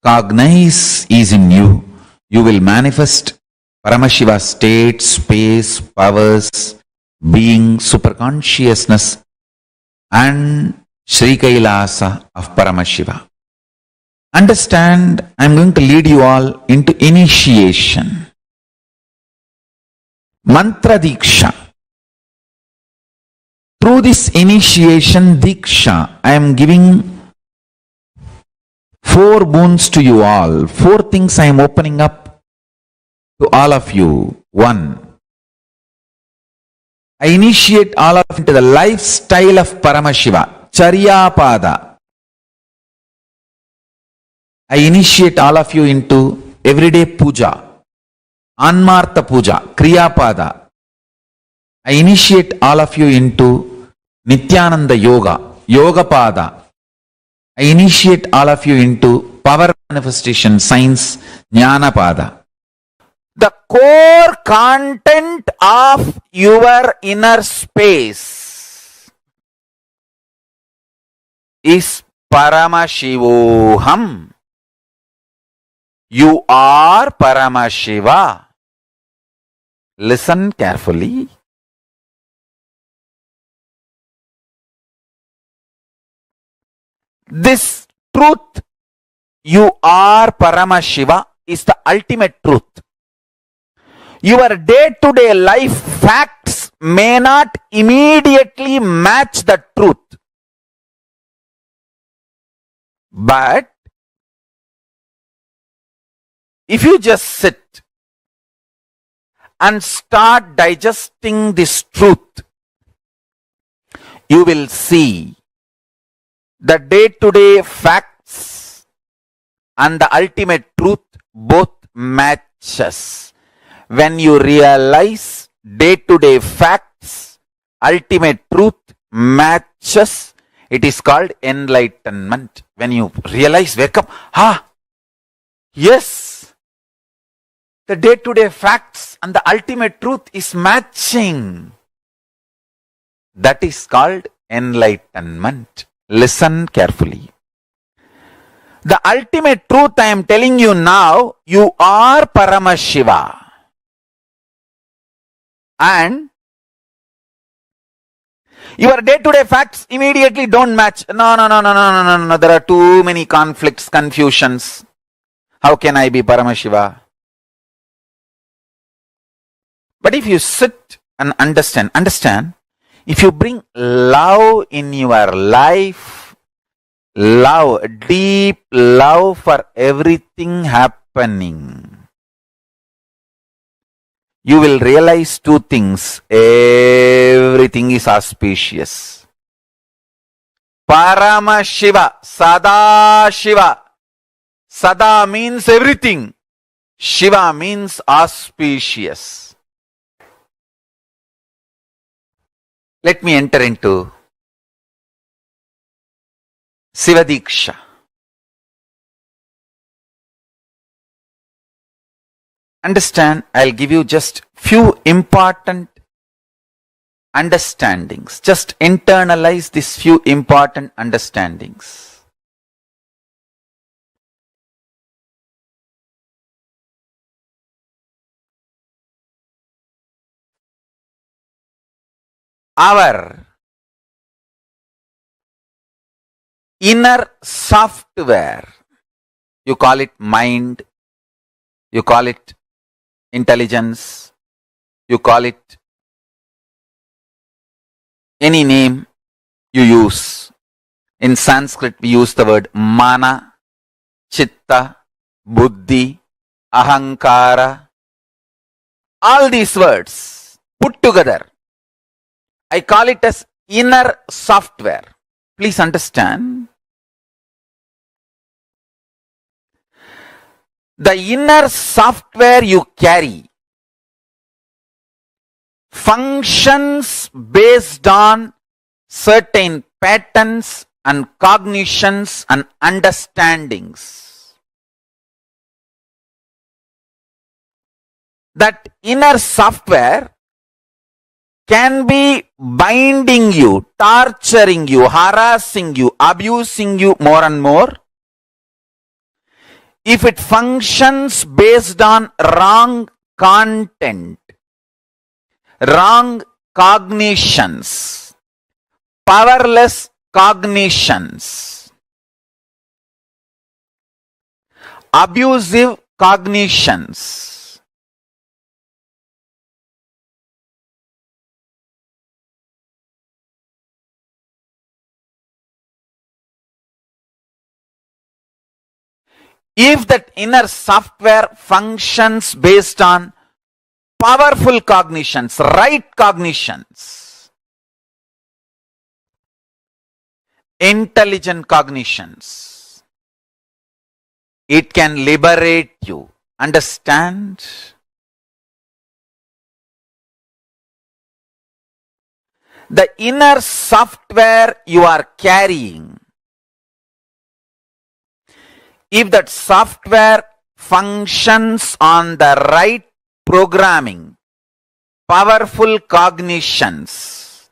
cognize he is in you. You will manifest Paramashiva state, space, powers, being, superconsciousness, and Sri Kailasa of Paramashiva. Understand, I am going to lead you all into initiation. Mantra Diksha. Through this initiation Diksha, I am giving 4 boons to you all. 4 things I am opening up to all of you. 1. I initiate all of you into the lifestyle of Paramashiva, Charyapada. I initiate all of you into everyday puja, Anmartha puja, Kriyapada. I initiate all of you into Nithyananda yoga, Yogapada. I initiate all of you into power manifestation, science, Jnanapada. The core content of your inner space is Paramashivoham. You are Paramashiva. Listen carefully. This truth, you are Paramashiva, is the ultimate truth. Your day-to-day life facts may not immediately match the truth. But if you just sit and start digesting this truth, you will see the day-to-day facts and the ultimate truth both matches. When you realize day-to-day facts, ultimate truth matches, it is called enlightenment. When you realize, wake up, yes, the day-to-day facts and the ultimate truth is matching. That is called enlightenment. Listen carefully. The ultimate truth I am telling you now, you are Paramashiva. And your day-to-day facts immediately don't match. No. There are too many conflicts, confusions. How can I be Paramashiva? But if you sit and understand, if you bring love in your life, love, deep love for everything happening, you will realize two things. Everything is auspicious. Paramashiva, Sada Shiva. Sada means everything. Shiva means auspicious. Let me enter into Sivadiksha. Understand, I'll give you just few important understandings. Just internalize these few important understandings. Our inner software, you call it mind, you call it intelligence, you call it any name you use. In Sanskrit, we use the word mana, chitta, buddhi, ahankara. All these words put together, I call it as inner software. Please understand. The inner software you carry functions based on certain patterns and cognitions and understandings. That inner software can be binding you, torturing you, harassing you, abusing you more and more. If it functions based on wrong content, wrong cognitions, powerless cognitions, abusive cognitions, if that inner software functions based on powerful cognitions, right cognitions, intelligent cognitions, it can liberate you. Understand? The inner software you are carrying, if that software functions on the right programming, powerful cognitions,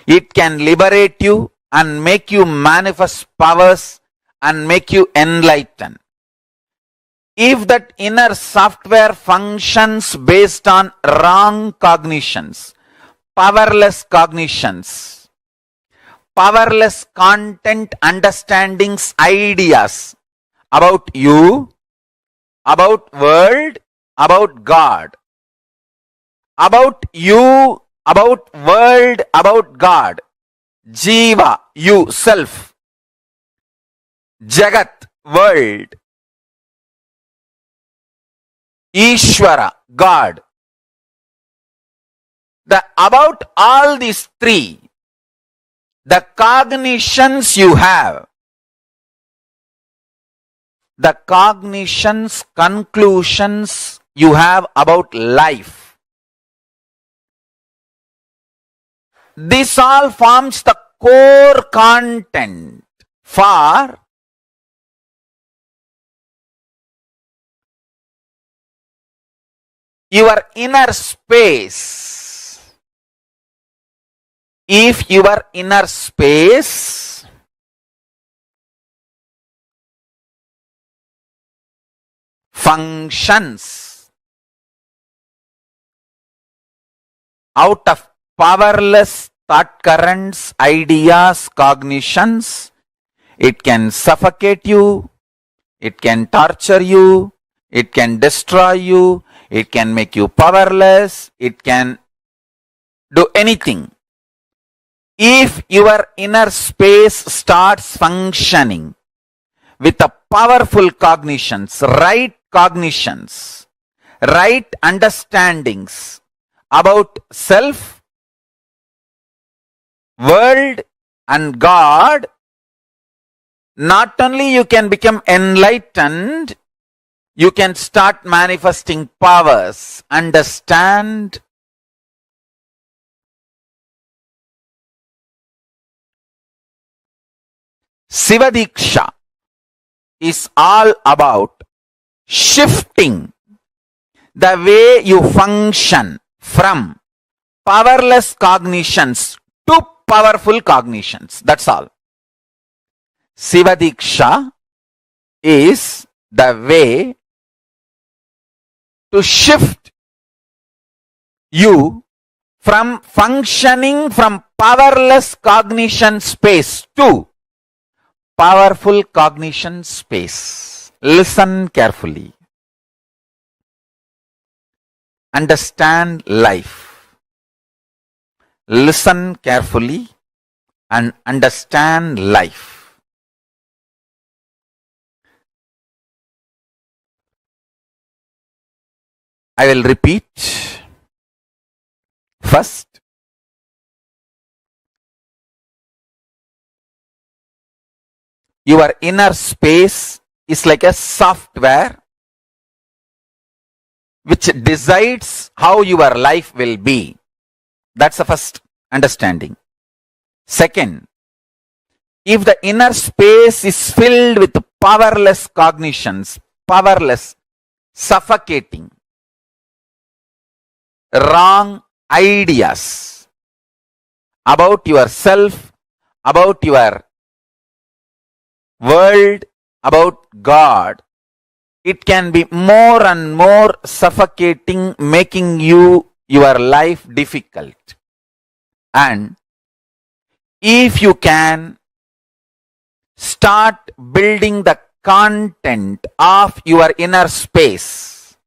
it can liberate you and make you manifest powers and make you enlighten. If that inner software functions based on wrong cognitions, powerless cognitions, powerless content, understandings, ideas about you, about world, about God, about you, about world, about God, Jiva, you, self, Jagat, world, Ishvara, God. About all these three, the cognitions you have, the cognitions, conclusions you have about life, this all forms the core content for your inner space. If your inner space functions out of powerless thought currents, ideas, cognitions. It can suffocate you, it can torture you, it can destroy you, it can make you powerless, it can do anything. If your inner space starts functioning with a powerful cognitions, right understandings about self, world and God, not only you can become enlightened, you can start manifesting powers. Understand? Sivadiksha is all about shifting the way you function from powerless cognitions to powerful cognitions. That's all. Sivadiksha is the way to shift you from functioning from powerless cognition space to powerful cognition space. Listen carefully. Understand life. Listen carefully and understand life. I will repeat. First, your inner space is like a software which decides how your life will be. That's the first understanding. Second, if the inner space is filled with powerless cognitions, powerless, suffocating, wrong ideas about yourself, about your world, about God, it can be more and more suffocating, making your life difficult. And if you can start building the content of your inner space,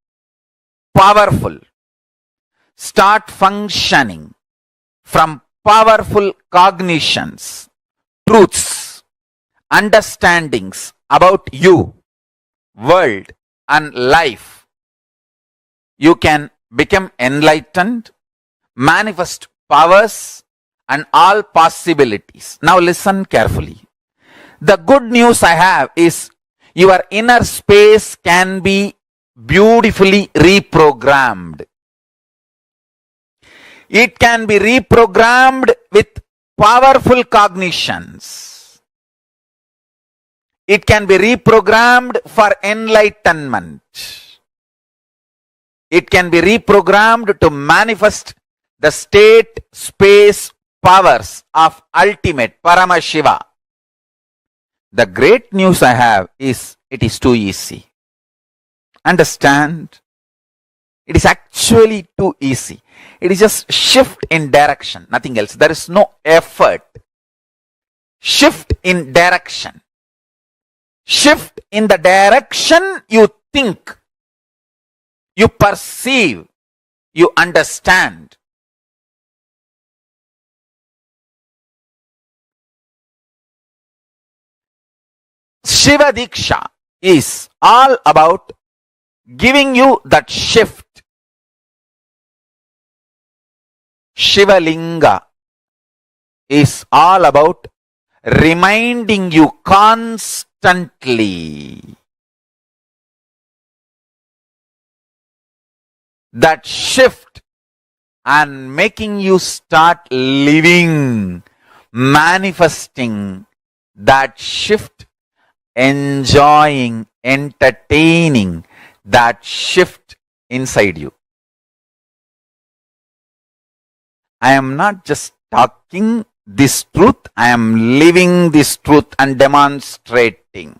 powerful, start functioning from powerful cognitions, truths, understandings about you, world and life, you can become enlightened, manifest powers and all possibilities. Now listen carefully. The good news I have is your inner space can be beautifully reprogrammed. It can be reprogrammed with powerful cognitions. It can be reprogrammed for enlightenment. It can be reprogrammed to manifest the state, space, powers of ultimate Paramashiva. The great news I have is it is too easy. Understand? It is actually too easy. It is just shift in direction, nothing else. There is no effort. Shift in direction. Shift in the direction you think, you perceive, you understand. Shiva Diksha is all about giving you that shift. Shiva Linga is all about reminding you constantly that shift and making you start living, manifesting that shift, enjoying, entertaining that shift inside you. I am not just talking this truth, I am living this truth and demonstrating.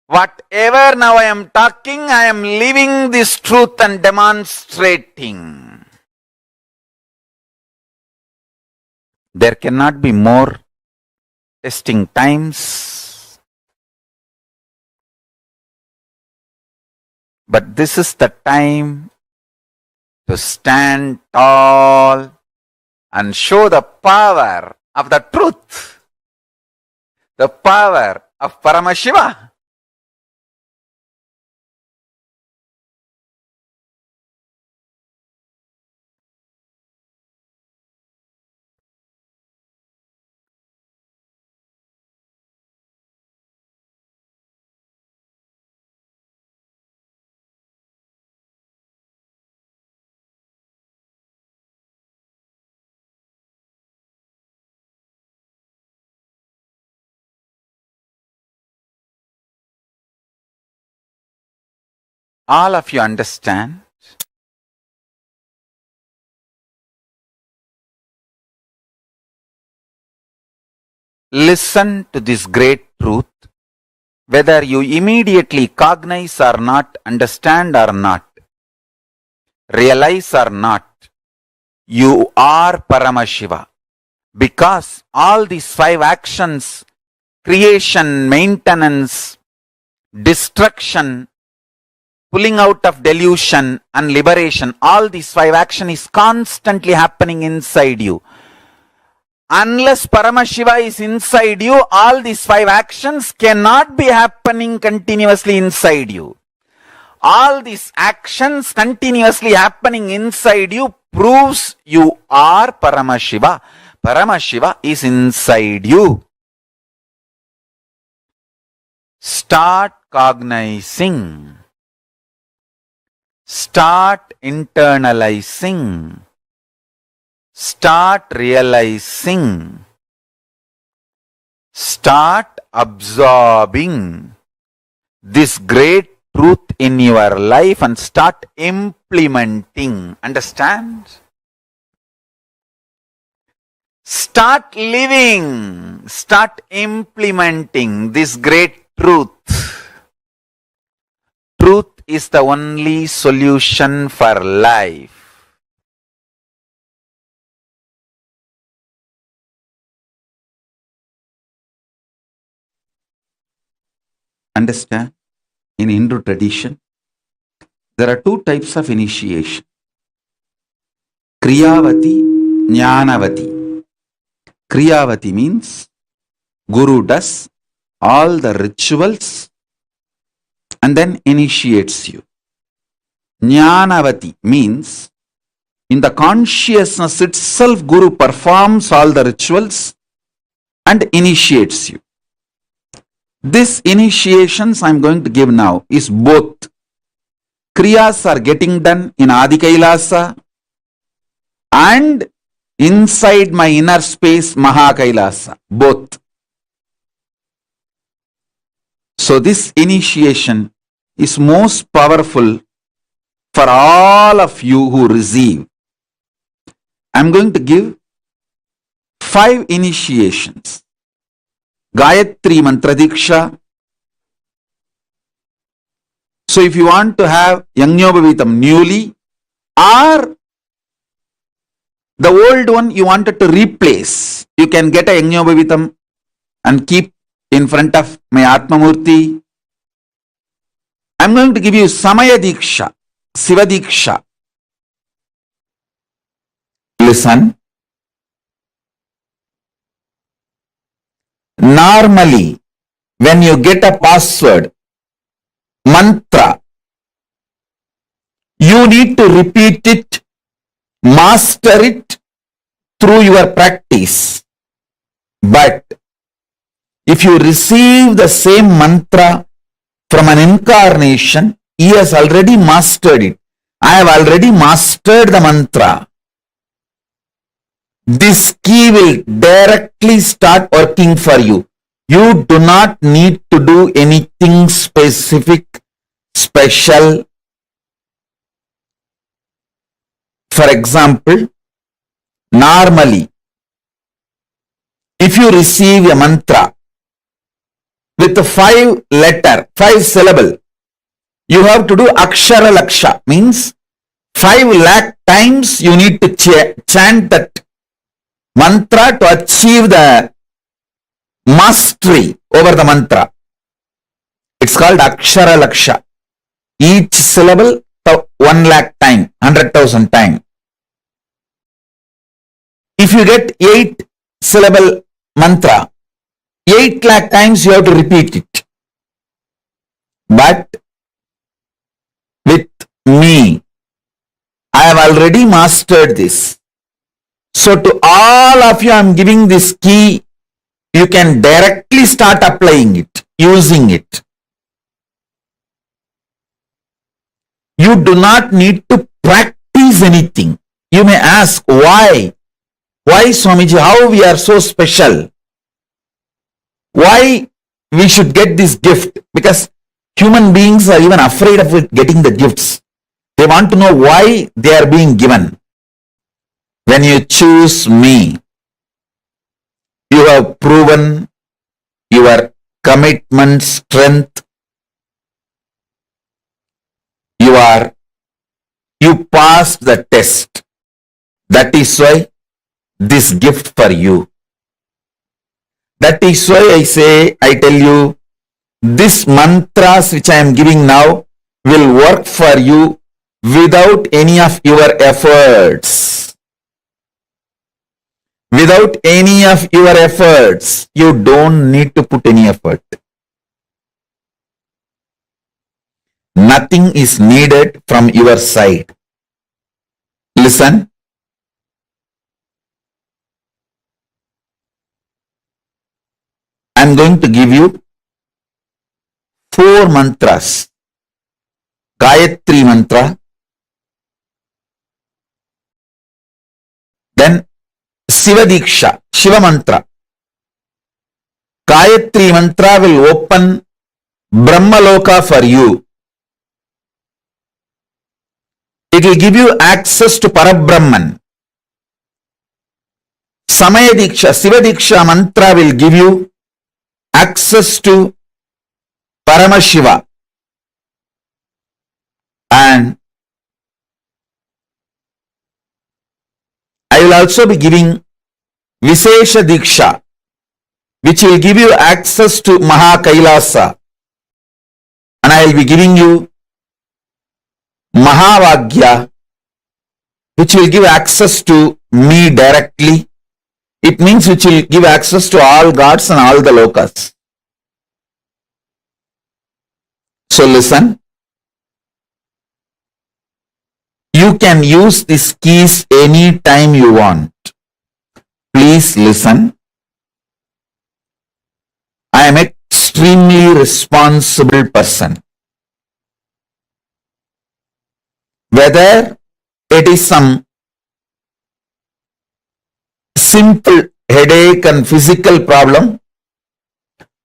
Whatever now I am talking, I am living this truth and demonstrating. There cannot be more testing times. But this is the time to stand tall and show the power of the truth, the power of Paramashiva. All of you understand? Listen to this great truth, whether you immediately cognize or not, understand or not, realize or not, you are Paramashiva. Because all these 5 actions, creation, maintenance, destruction, pulling out of delusion and liberation, all these 5 actions is constantly happening inside you. Unless Paramashiva is inside you, all these 5 actions cannot be happening continuously inside you. All these actions continuously happening inside you proves you are Paramashiva. Paramashiva is inside you. Start cognizing. Start internalizing. Start realizing. Start absorbing this great truth in your life and start implementing. Understand? Start living. Start implementing this great truth. Truth is the only solution for life. Understand? In Hindu tradition, there are 2 types of initiation. Kriyavati, Jnanavati. Kriyavati means Guru does all the rituals and then initiates you. Jnanavati means in the consciousness itself, Guru performs all the rituals and initiates you. This initiations I am going to give now is both. Kriyas are getting done in Adi Kailasa and inside my inner space Maha Kailasa. Both. So this initiation is most powerful for all of you who receive. I am going to give 5 initiations. Gayatri Mantra Diksha. So if you want to have Yajñobhavitam newly, or the old one you wanted to replace, you can get a Yajñobhavitam and keep in front of my Atmamurti. I am going to give you Samaya Diksha, Siva Diksha. Listen. Normally, when you get a password, mantra, you need to repeat it, master it through your practice. But if you receive the same mantra from an incarnation, he has already mastered it. I have already mastered the mantra. This key will directly start working for you. You do not need to do anything specific, special. For example, normally, if you receive a mantra, with 5 letter, 5 syllable. You have to do akshara laksha, means 5 lakh times you need to chant that mantra to achieve the mastery over the mantra. It's called akshara laksha. Each syllable 1 lakh time, 100,000 time. If you get 8 syllable mantra, 8 lakh times you have to repeat it. But with me, I have already mastered this. So to all of you, I am giving this key. You can directly start applying it, using it. You do not need to practice anything. You may ask, why? Why, Swamiji, how we are so special? Why we should get this gift? Because human beings are even afraid of getting the gifts. They want to know why they are being given. When you choose me, you have proven your commitment, strength. You passed the test. That is why this gift for you. That is why I tell you, this mantras which I am giving now will work for you without any of your efforts. Without any of your efforts, you don't need to put any effort. Nothing is needed from your side. Listen. I am going to give you 4 mantras. Gayatri mantra. Then Shiva Diksha, Shiva mantra. Gayatri mantra will open Brahmaloka for you. It will give you access to Parabrahman. Samaya Diksha, Shiva Diksha mantra will give you access to Paramashiva. And I will also be giving Vishesha Diksha, which will give you access to Kailasa. And I will be giving you Mahavagya, which will give access to me directly. It means which will give access to all gods and all the lokas. So listen. You can use these keys anytime you want. Please listen. I am an extremely responsible person. Whether it is some simple headache and physical problem,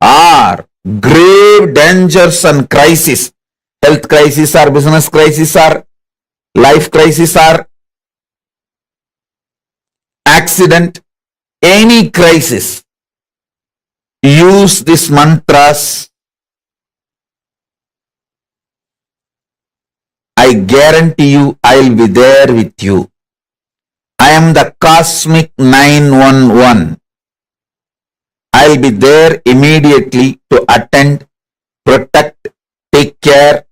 or grave dangers and crisis, health crisis or business crisis or life crisis or accident, any crisis, use these mantras. I guarantee you I will be there with you. I am the cosmic 911. I will be there immediately to attend, protect, take care,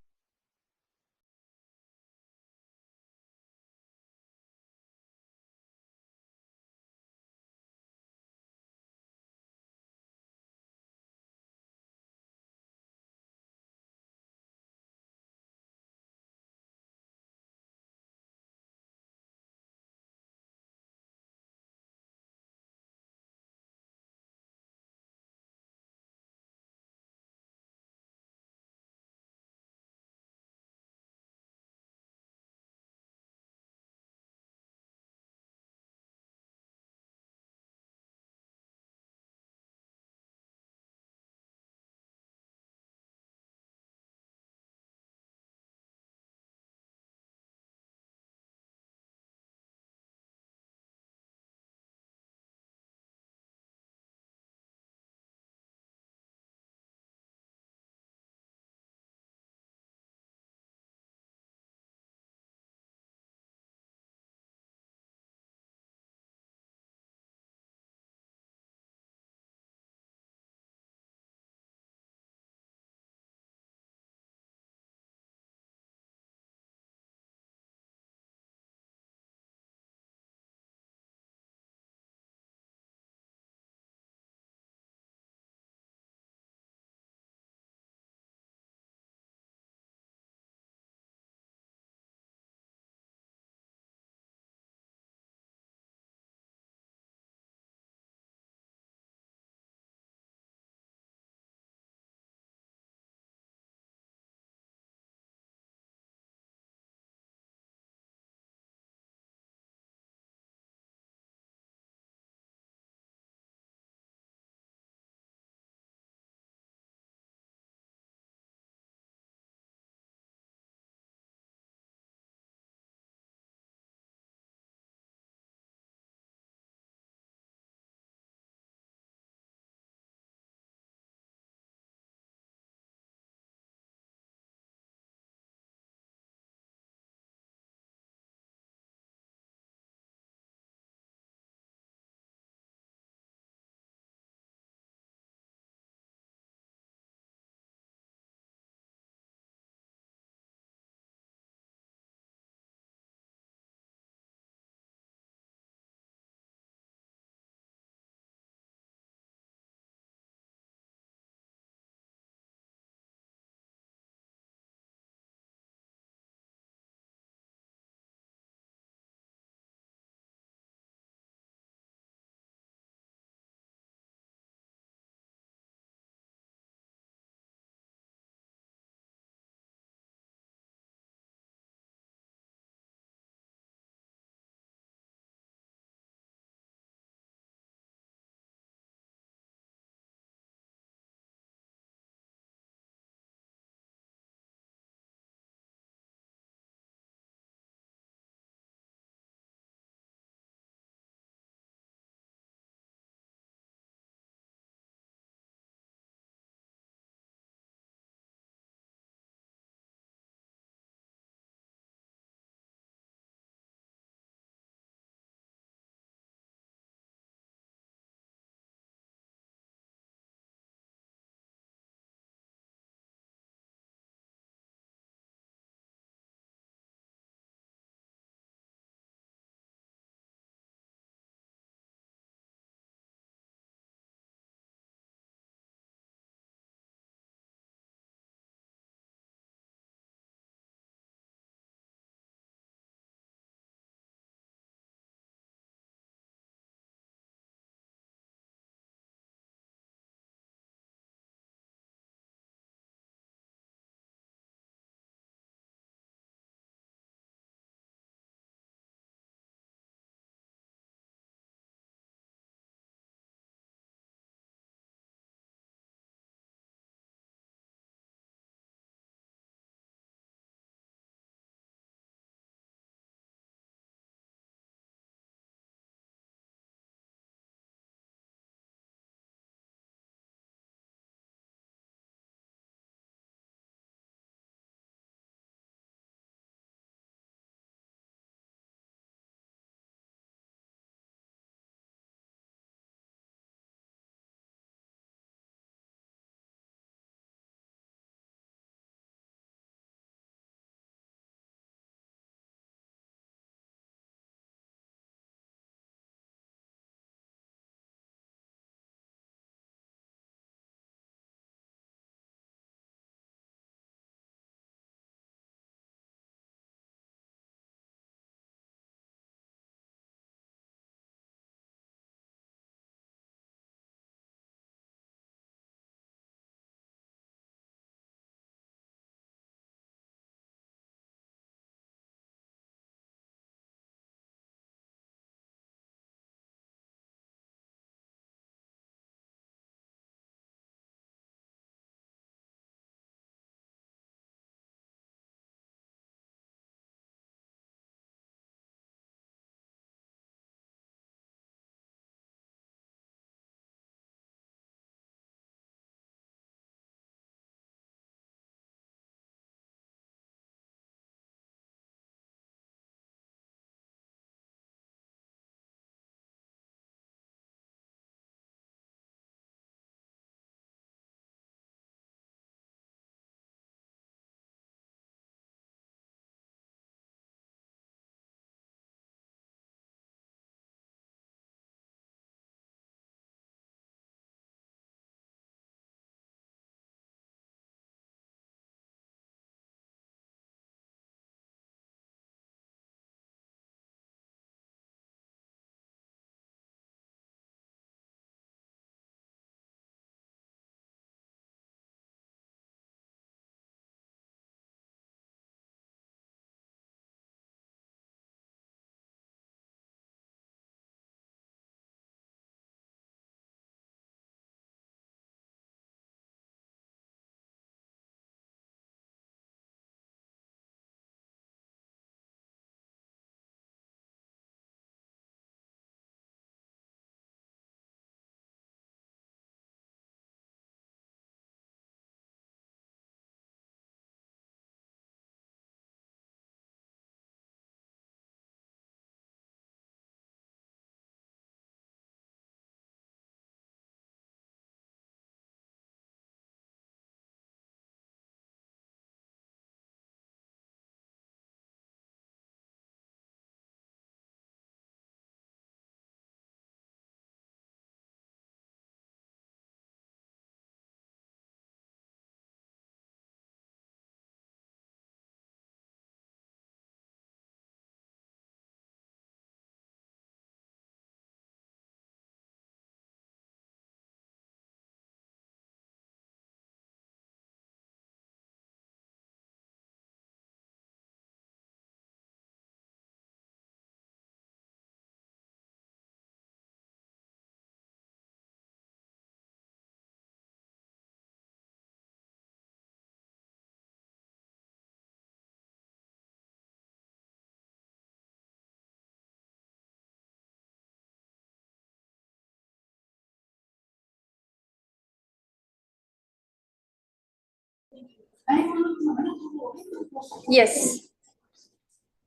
Yes,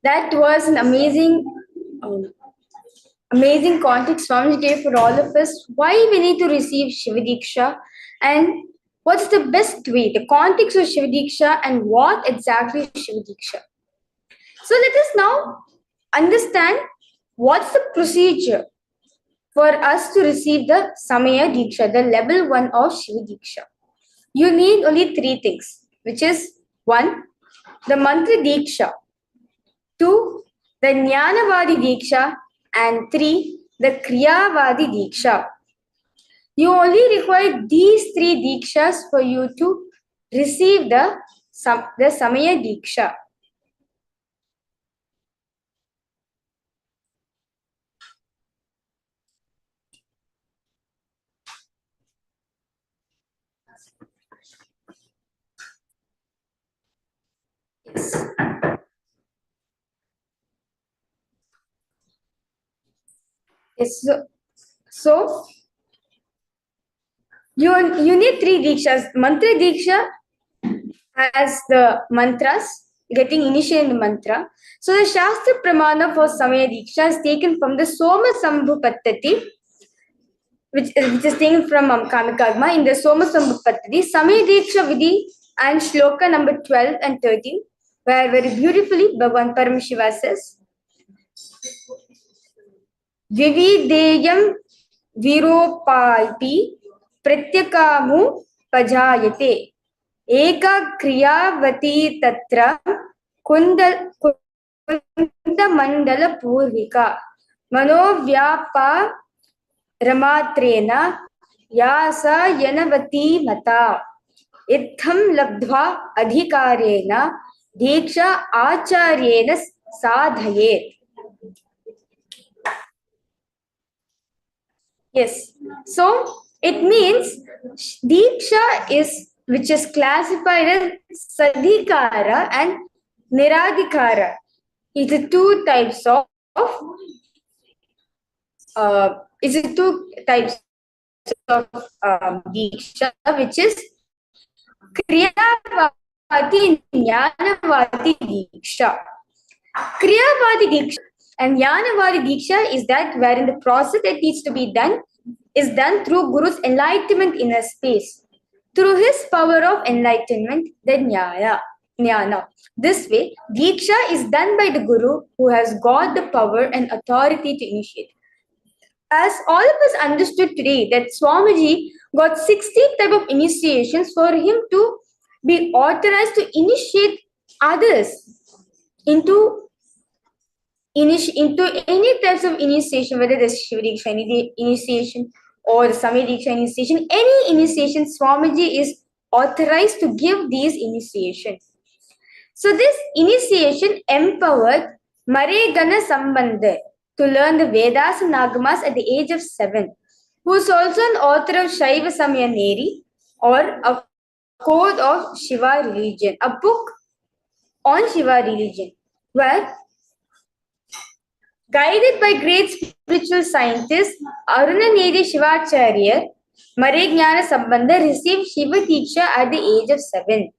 that was an amazing context Swami gave for all of us. Why we need to receive Shivadiksha and what's the best way, the context of Shivadiksha and what exactly is Shivadiksha. So let us now understand what's the procedure for us to receive the Samaya Diksha, the level 1 of Shivadiksha. You need only 3 things, which is 1, the Mantra Diksha, 2, the Jnanavadi Diksha, and 3, the Kriyavadi Diksha. You only require these 3 Dikshas for you to receive the Samaya Diksha. Yes. So you need 3 Dikshas. Mantra Diksha has the mantras, getting initiated in the mantra. So the Shastra Pramana for Samaya Diksha is taken from the Soma Sambhu Pattati, which is taken from Kamikagma. In the Soma Sambhu Pattati, Samaya Diksha Vidhi and Shloka number 12 and 13, where very beautifully Bhagavan Paramashiva says, Vivideyam Viropaipi Pratyakamu Pajayate Eka Kriyavati Tatra Kunda Mandala Purvika Manovyapa Ramatrena Yasa Yanavati Mata Itham Labdhva Adhikarena Diksha Acharyena Sadhayet. Yes, so it means Diksha is which is classified as Sadhikara and Niradhikara. It's the 2 types of Diksha, which is Kriyavati and Jnanavati Diksha. Kriyavadi Diksha and Jnanavadi Diksha is that wherein the process that needs to be done is done through Guru's enlightenment inner space. Through his power of enlightenment, the Jnana. This way, Diksha is done by the Guru who has got the power and authority to initiate. As all of us understood today that Swamiji got 16 type of initiations for him to be authorized to initiate others into any types of initiation, whether it's Shivadiksha initiation or the Samaya Diksha initiation, any initiation, Swamiji is authorized to give these initiations. So this initiation empowered Maregana Sambandha to learn the Vedas and Agamas at the age of 7, who is also an author of Shaiva Samaya Neri, or a code of Shiva religion, a book on Shiva religion, where guided by great spiritual scientist Arunaneri Shivacharya, Maregnana Sambandha received Shiva Diksha at the age of 7.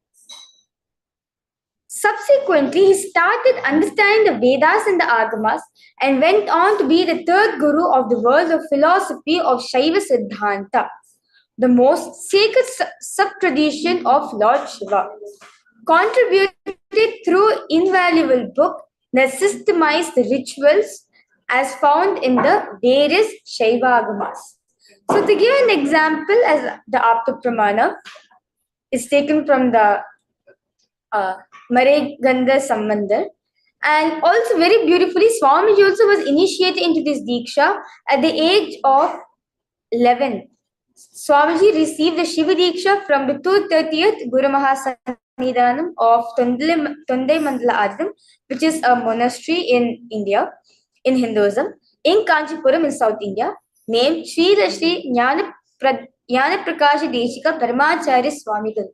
Subsequently, he started understanding the Vedas and the Agamas and went on to be the 3rd Guru of the world of philosophy of Shaiva Siddhanta, the most sacred sub-tradition of Lord Shiva, contributed through invaluable book that systemized the rituals as found in the various Shaiva Agamas. So to give an example, as the Apta Pramana is taken from the Mareganda Sambandha, and also very beautifully, Swamiji also was initiated into this Diksha at the age of 11. Swamiji received the Shiva Diksha from the 230th Guru Mahasannidhanam of Tondai Mandala Ashram, which is a monastery in India, in Hinduism, in Kanchipuram in South India, named Sri Jnana Prakasha Deshika Paramacharya Swamigal.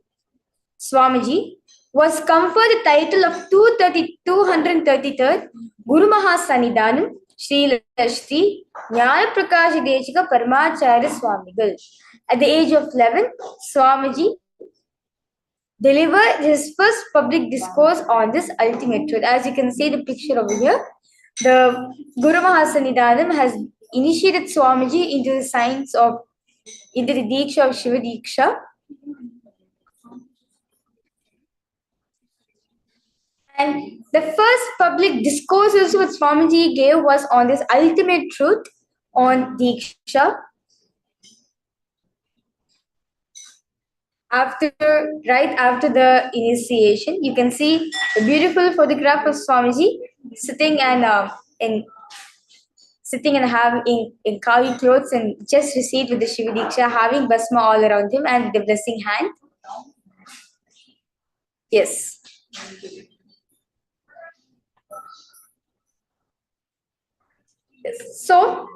Swamiji was conferred the title of 233rd Guru Mahasannidhanam Sri Jnana Prakasha Deshika Paramacharya Swamigal. At the age of 11, Swamiji delivered his first public discourse on this ultimate truth. As you can see the picture over here, the Guru Mahasanidhanam has initiated Swamiji into the science of, into the Diksha of Shiva Diksha. And the first public discourse also which Swamiji gave was on this ultimate truth on Diksha. Right after the initiation, you can see the beautiful photograph of Swamiji sitting and having in kavi clothes and just received with the Shiva Diksha, having basma all around him and the blessing hand. Yes. So,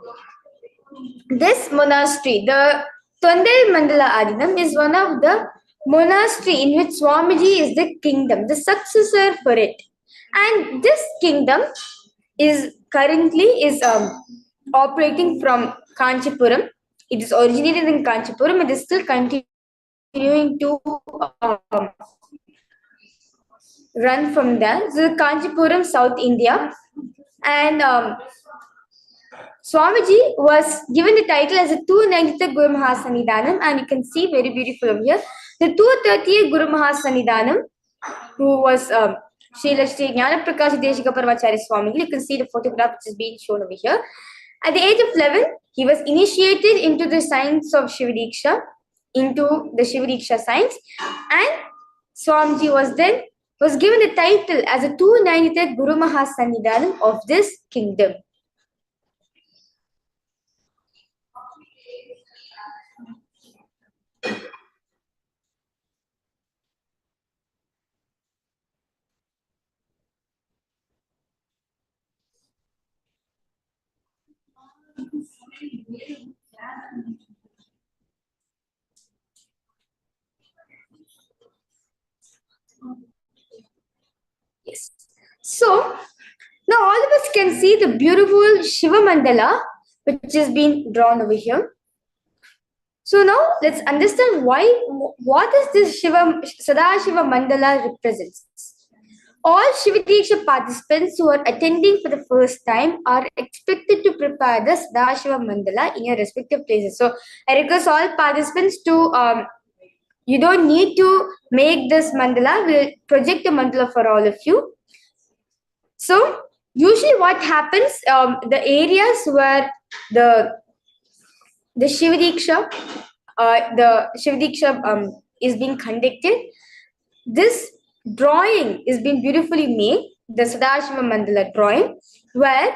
this monastery, the Tondai Mandala Adinam, is one of the monastery in which Swamiji is the kingdom, the successor for it. And this kingdom is currently operating from Kanchipuram. It is originated in Kanchipuram. It is still continuing to run from there. So Kanchipuram, South India. And Swamiji was given the title as a 290th Guru Mahasanidhanam, and you can see very beautiful over here. The 230th Guru Mahasanidhanam, who was Srila Sri Jnana Prakash Deshika Paramacharya Swamiji. You can see the photograph which is being shown over here. At the age of 11, he was initiated into the science of Shiva Diksha, into the Shiva Diksha science, and Swamiji was given the title as a 290th Guru Mahasanidhanam of this kingdom. Yes. So, now all of us can see the beautiful Shiva Mandala which is being drawn over here. So now let's understand what is this Sadashiva Mandala represents. All Shiva Diksha participants who are attending for the first time are expected to prepare the Sadashiva Mandala in your respective places. So I request all participants to, you don't need to make this mandala. We'll project a mandala for all of you. So usually what happens, the areas where the Shiva Diksha, is being conducted, this drawing is being beautifully made, the Sadashiva Mandala drawing, where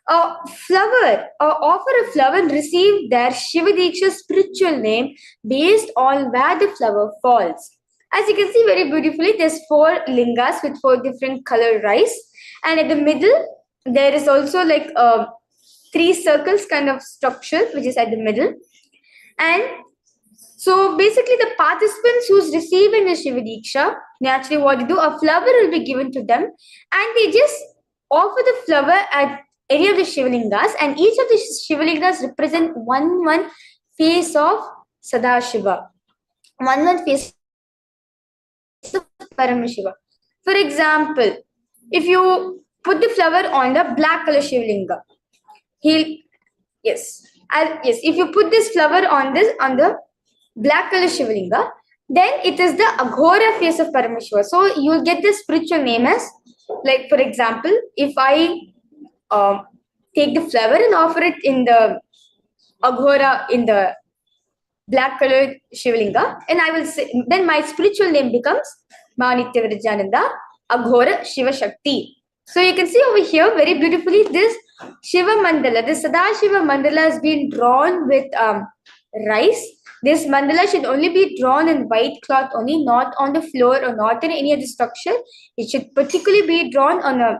a flower, offer a flower and receive their Shiva Diksha spiritual name based on where the flower falls. As you can see very beautifully, there's 4 lingas with 4 different colored rice, and at the middle there is also like 3 circles kind of structure which is at the middle. And so basically the participants who's receiving the Shiva Diksha, naturally what they do, a flower will be given to them and they just offer the flower at any of the Shivalingas, and each of the Shivalingas represent one face of Sadashiva, one face of Paramashiva. For example, if you put the flower on the black color Shivalinga, if you put this flower on the black color Shivalinga, then it is the Aghora face of Paramashiva. So you'll get the spiritual name as, like for example, if I take the flower and offer it in the Aghora, in the black colored Shivalinga, and I will say, then my spiritual name becomes Manitya Virajananda Aghora Shiva Shakti. So you can see over here very beautifully this Shiva Mandala, the Sadashiva Mandala has been drawn with rice. This mandala should only be drawn in white cloth only, not on the floor or not in any other structure. It should particularly be drawn on a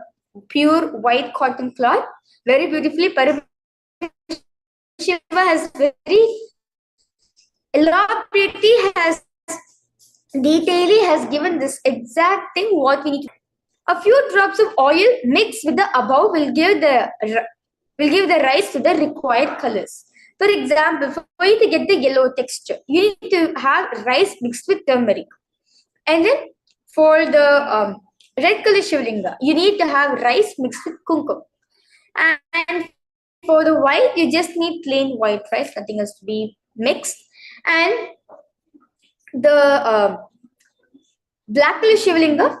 pure white cotton cloth. Very beautifully, Paramashiva has very elaborately, has detailedly has given this exact thing what we need. A few drops of oil mixed with the above will give the rice to the required colors. For example, for you to get the yellow texture, you need to have rice mixed with turmeric. And then for the red color Shivlinga, you need to have rice mixed with kumkum. And for the white, you just need plain white rice, nothing else to be mixed. And the black color Shivlinga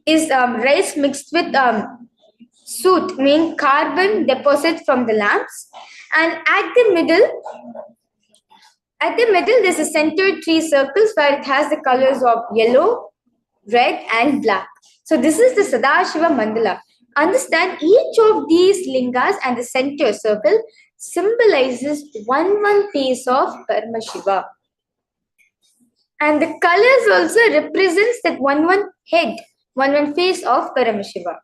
is rice mixed with soot, meaning carbon deposit from the lamps. And at the middle, there's a centered three circles where it has the colors of yellow, red, and black. So this is the Sadashiva Mandala. Understand each of these lingas and the center circle symbolizes one face of Paramashiva. And the colors also represents that one head, one face of Paramashiva.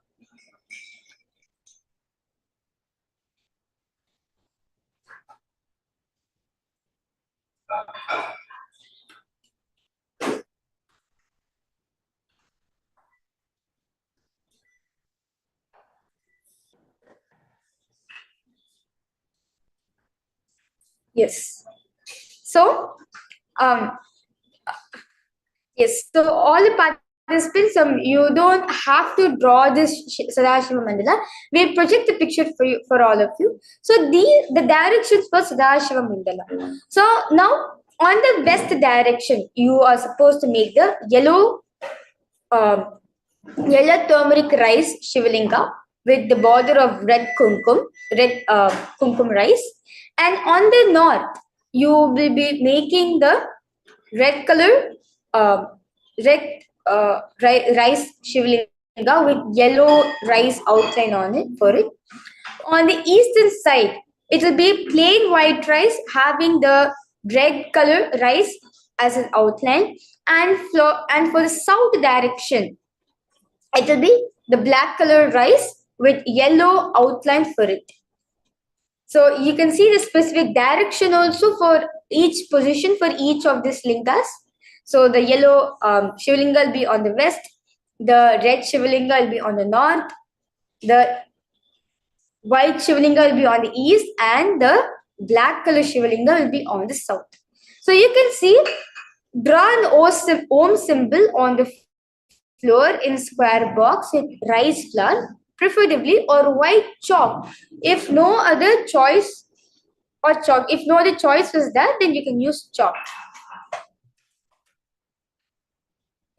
Yes. So, yes. So all the participants, you don't have to draw this Sadashiva Mandala. We'll project the picture for you, for all of you. So the directions for Sadashiva Mandala. So now on the west direction, you are supposed to make the yellow turmeric rice Shivalinga with the border of red kumkum rice. And on the north, you will be making the red color rice Shivalinga with yellow rice outline on it for it. On the eastern side, it will be plain white rice having the red color rice as an outline. And for the south direction, it will be the black color rice with yellow outline for it. So you can see the specific direction also for each position for each of these lingas. So the yellow Shivalinga will be on the west, the red Shivalinga will be on the north, the white Shivalinga will be on the east, and the black color Shivalinga will be on the south. So you can see, draw an Om symbol on the floor in square box with rice flour, preferably, or white chalk. If no other choice was there, then you can use chalk.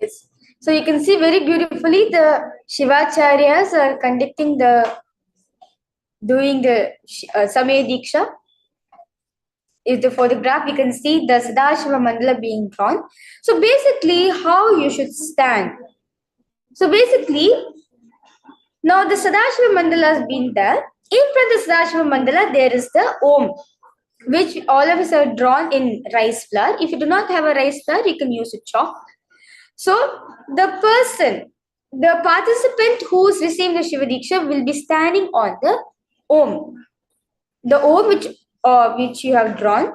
Yes. So you can see very beautifully the Shivacharyas are doing the Samaya Diksha. Is the photograph, you can see the Sadashiva Mandala being drawn. So basically, how you should stand. So basically, now the Sadashiva Mandala has been there. In front of the Sadashiva Mandala, there is the Om, which all of us are drawn in rice flour. If you do not have a rice flour, you can use a chalk. So the participant who's receiving the Shiva Diksha will be standing on the Om. The Om which you have drawn.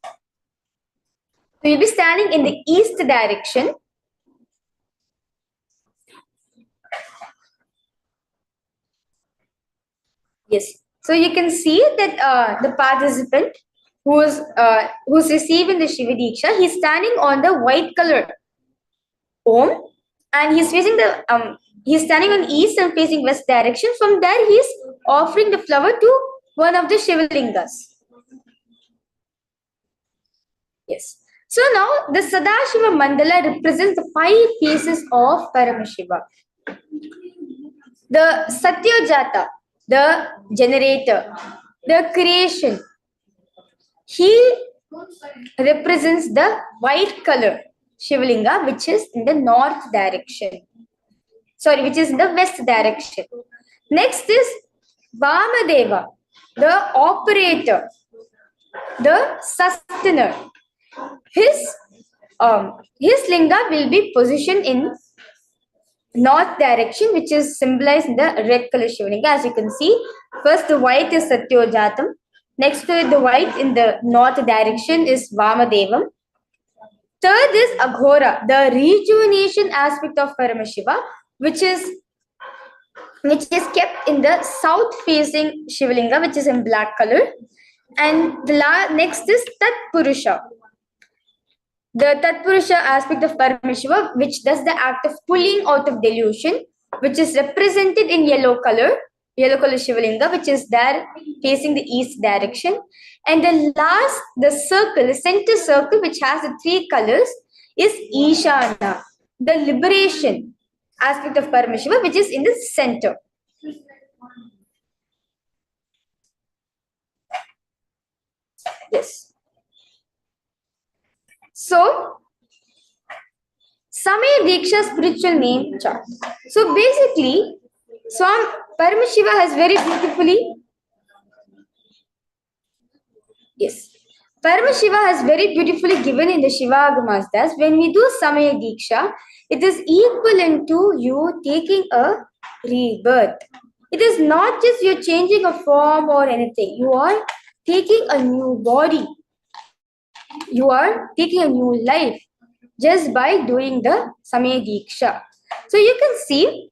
So you'll be standing in the east direction. Yes. So you can see that the participant who's receiving the Shiva Diksha, he's standing on the white color Om, and he's facing he's standing on east and facing west direction. From there, he's offering the flower to one of the Shivalingas. Yes. So now the Sadashiva Mandala represents the 5 faces of Paramashiva. The Satyajata, the generator, the creation. He represents the white color Shivalinga, which is in the north direction. Sorry, which is in the west direction. Next is Vamadeva, the operator, the sustainer. His linga will be positioned in north direction, which is symbolized in the red color Shivalinga. As you can see, first the white is Satyojatam. Next to the white in the north direction is Vamadevam. Third is Aghora, the rejuvenation aspect of Paramashiva, which is kept in the south facing Shivalinga, which is in black color. And the next is Tat Purusha, the Tatpurusha aspect of Paramashiva, which does the act of pulling out of delusion, which is represented in yellow color Shivalinga, which is there facing the east direction. And the last, the circle, the center circle, which has the three colors, is Ishana, the liberation aspect of Paramashiva, which is in the center. Yes. So, Samaya Diksha spiritual name chart. So basically, Paramashiva has very beautifully, yes, Paramashiva has very beautifully given in the Shivagamas that when we do Samaya Diksha, it is equivalent to you taking a rebirth. It is not just you're changing a form or anything. You are taking a new body. You are taking a new life just by doing the Samaya Diksha. So you can see,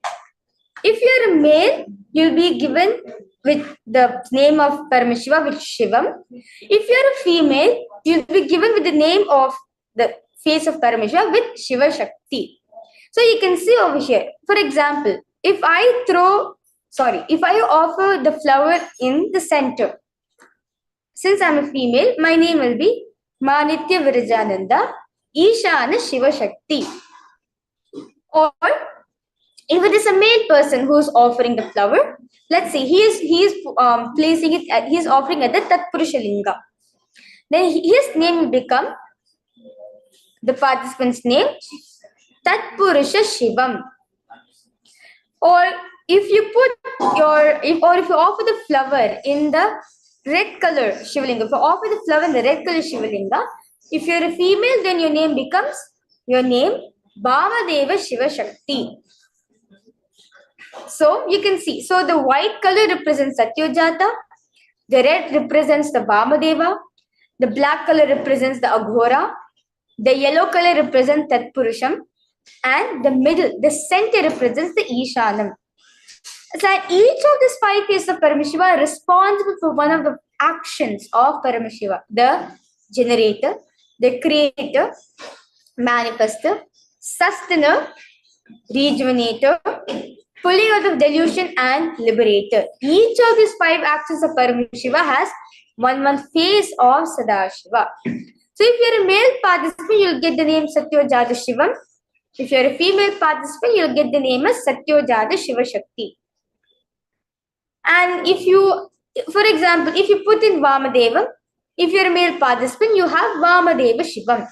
if you're a male, you'll be given with the name of Paramashiva, which is Shivam. If you're a female, you'll be given with the name of the face of Paramashiva, with Shiva Shakti. So you can see over here, for example, if I offer the flower in the center, since I'm a female, my name will be Manitya Virajananda, Ishana Shiva Shakti. Or if it is a male person who is offering the flower, let's say he is placing it, he is offering at the Tatpurusha Linga. Then his name will become, the participant's name, Tatpurusha Shivam. Or if you if you offer the flower in the red color Shivalinga, if you offer the flower in the red color Shivalinga, if you're a female, then your name becomes Bhamadeva Shiva Shakti. So you can see, so the white color represents Satyojata, the red represents the Vamadeva, the black color represents the Aghora, the yellow color represents Tatpurusham, and the middle, the center represents the Ishanam. So each of these 5 faces of Paramashiva are responsible for one of the actions of Paramashiva: the generator, the creator, manifester, sustainer, rejuvenator, pulling out of delusion, and liberator. Each of these 5 actions of Paramashiva has one face of Sadashiva. So if you're a male participant, you'll get the name Satyojata Shivam. If you're a female participant, you'll get the name as Satyojata Shiva Shakti. And if you, for example, if you put in Vamadeva, if you're a male participant, you have Vamadeva Shivam.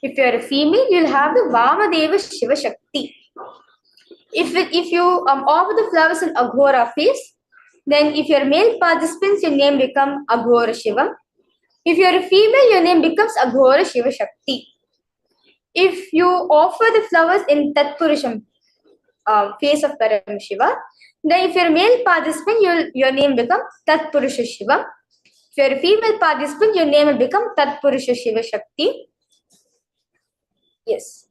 If you're a female, you'll have the Vamadeva Shiva Shakti. If you offer the flowers in Aghora face, then if you're male participants, your name becomes Aghora Shivam. If you're a female, your name becomes Aghora Shiva Shakti. If you offer the flowers in Tatpurusham face of Paramashiva, then if you're a male participant, your name becomes Tatpurusha Shiva. If you're a female participant, your name will become Tatpurusha Shiva Shakti. Yes.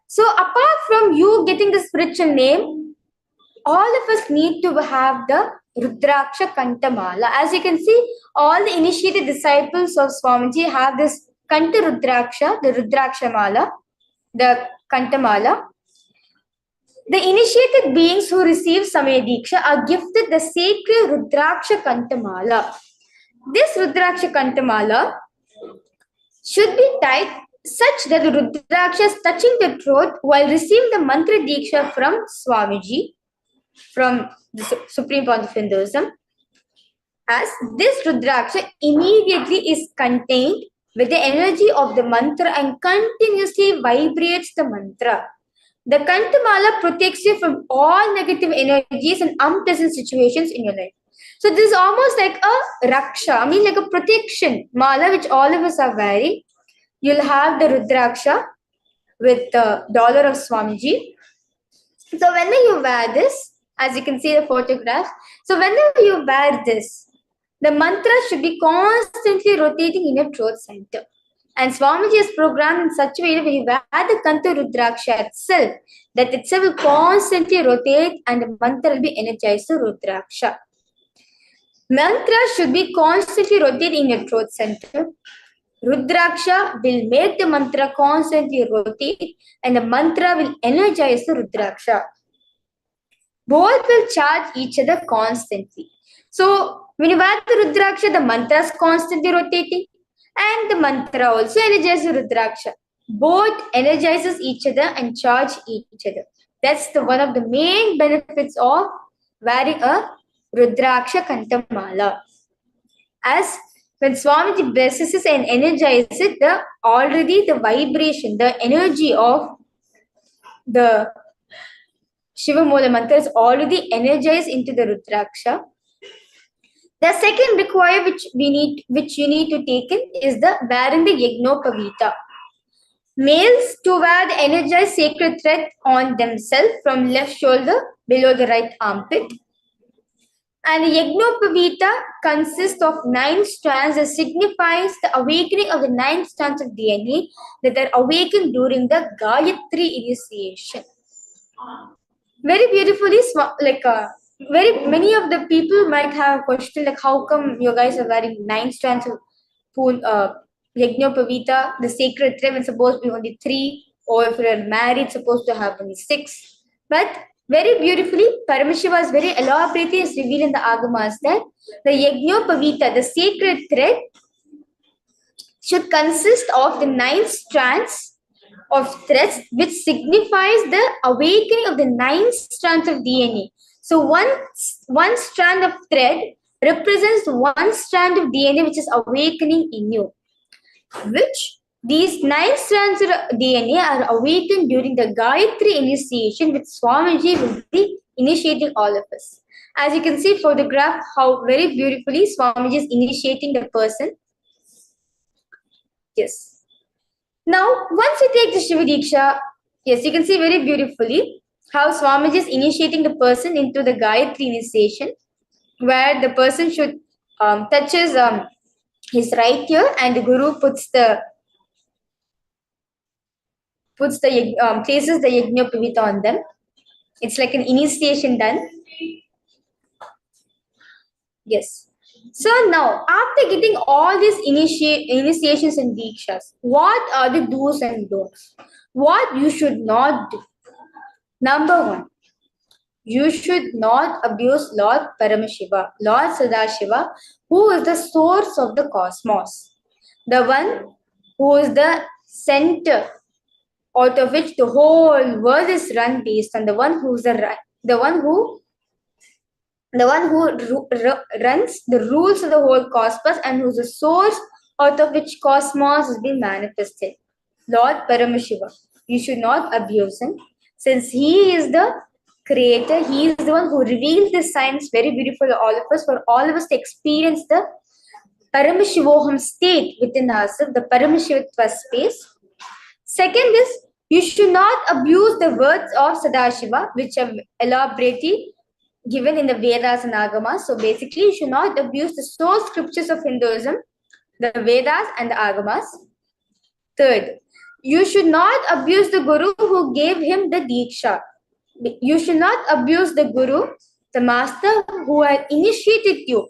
So apart from you getting the spiritual name, all of us need to have the Rudraksha Kantamala. As you can see, all the initiated disciples of Swamiji have this Kanta Rudraksha, the Rudraksha Mala, the Kantamala. The initiated beings who receive Samaya Diksha are gifted the sacred Rudraksha Kantamala. This Rudraksha Kantamala should be tied such that the Rudraksha is touching the throat while receiving the Mantra Diksha from Swamiji, from the Supreme Pontiff Hinduism, as this Rudraksha immediately is contained with the energy of the mantra and continuously vibrates the mantra. The Kantamala protects you from all negative energies and unpleasant situations in your life. So this is almost like a Raksha, like a protection mala which all of us are wearing. You'll have the Rudraksha with the dollar of Swamiji. So whenever you wear this, as you can see the photograph, so whenever you wear this, the mantra should be constantly rotating in your throat center. And Swamiji is programmed in such a way that when you wear the Kanta Rudraksha itself, that itself will constantly rotate and the mantra will be energized to Rudraksha. Mantra should be constantly rotating in your throat center. Rudraksha will make the mantra constantly rotate and the mantra will energize the Rudraksha. Both will charge each other constantly. So when you wear the Rudraksha, the mantra is constantly rotating and the mantra also energizes the Rudraksha. Both energizes each other and charge each other. That's the one of the main benefits of wearing a Rudraksha Kantamala. As when Swamiji blesses it and energizes it, the vibration, the energy of the Shiva Mula mantra is already energized into the Rudraksha. The second require which you need to take in is the wearing the Yagnopavita. Males to wear the energized sacred thread on themselves from left shoulder below the right armpit. And the Yagnopavita consists of 9 strands that signifies the awakening of the 9 strands of DNA that are awakened during the Gayatri initiation. Very beautifully, very many of the people might have a question like, how come you guys are wearing 9 strands of Yagnopavita, the sacred thread, is supposed to be only 3, or if you're married, it's supposed to have only 6. But very beautifully, Paramashiva is very elaborately is revealed in the Agamas that the Yagnopavita, the sacred thread, should consist of the 9 strands of threads, which signifies the awakening of the 9 strands of DNA. So one strand of thread represents 1 strand of DNA which is awakening in you, which these 9 strands of DNA are awakened during the Gayatri initiation, which Swamiji will be initiating all of us. As you can see for the graph, how very beautifully Swamiji is initiating the person. Yes. Now, once you take the Shiva Diksha, yes, you can see very beautifully how Swamiji is initiating the person into the Gayatri initiation, where the person should touches his right ear and the Guru places the Yagnopavita on them. It's like an initiation done. Yes. So now, after getting all these initiations and dikshas, what are the do's and don'ts? What you should not do? Number 1, you should not abuse Lord Paramashiva, Lord Sadashiva, who is the source of the cosmos, the one who is the center out of which the whole world is run based on, the one who runs the rules of the whole cosmos and who is the source out of which cosmos has been manifested. Lord Paramashiva, you should not abuse him, since he is the creator. He is the one who revealed this science very beautiful to all of us, for all of us to experience the Paramashivoham state within ourselves, the Paramashivatva space. Second is, you should not abuse the words of Sadashiva, which are elaborately given in the Vedas and Agamas. So basically, you should not abuse the source scriptures of Hinduism, the Vedas and the Agamas. Third, you should not abuse the Guru who gave him the Diksha. You should not abuse the Guru, the Master who had initiated you,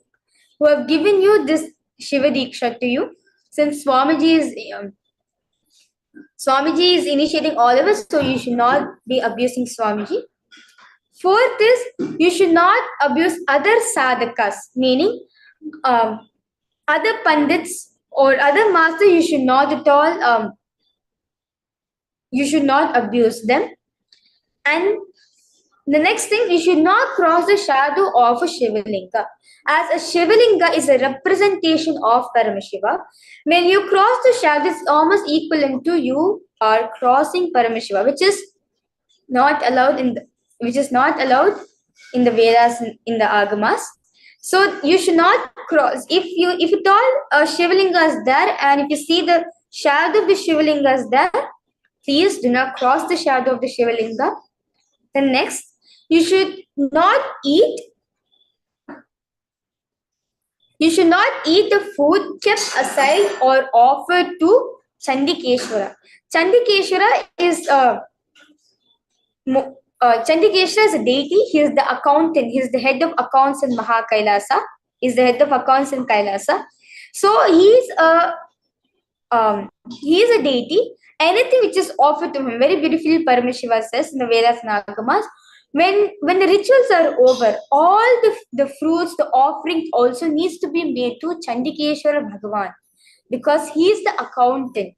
who have given you this Shiva Diksha to you. Since Swamiji is initiating all of us, so you should not be abusing Swamiji. Fourth is, you should not abuse other sadhakas, meaning other pandits or other masters. You should not at all. You should not abuse them. And the next thing, you should not cross the shadow of a Shivalinga, as a Shivalinga is a representation of Paramashiva. When you cross the shadow, it's almost equivalent to you are crossing Paramashiva, which is not allowed in the Vedas, in the Agamas. So you should not cross. If at all a Shivalinga is there, and if you see the shadow of the Shivalinga is there, please do not cross the shadow of the Shivalinga. Then next, you should not eat the food kept aside or offered to Chandikeshwara. Chandikeshwara is Chandikeshwara is a deity. He is the accountant. He is the head of accounts in Kailasa. He is the head of accounts in Kailasa. So he is he is a deity. Anything which is offered to him, very beautifully Paramashiva says in the Vedas and Agamas, when the rituals are over, all the fruits, the offerings also needs to be made to Chandikeshwara Bhagavan, because he is the accountant.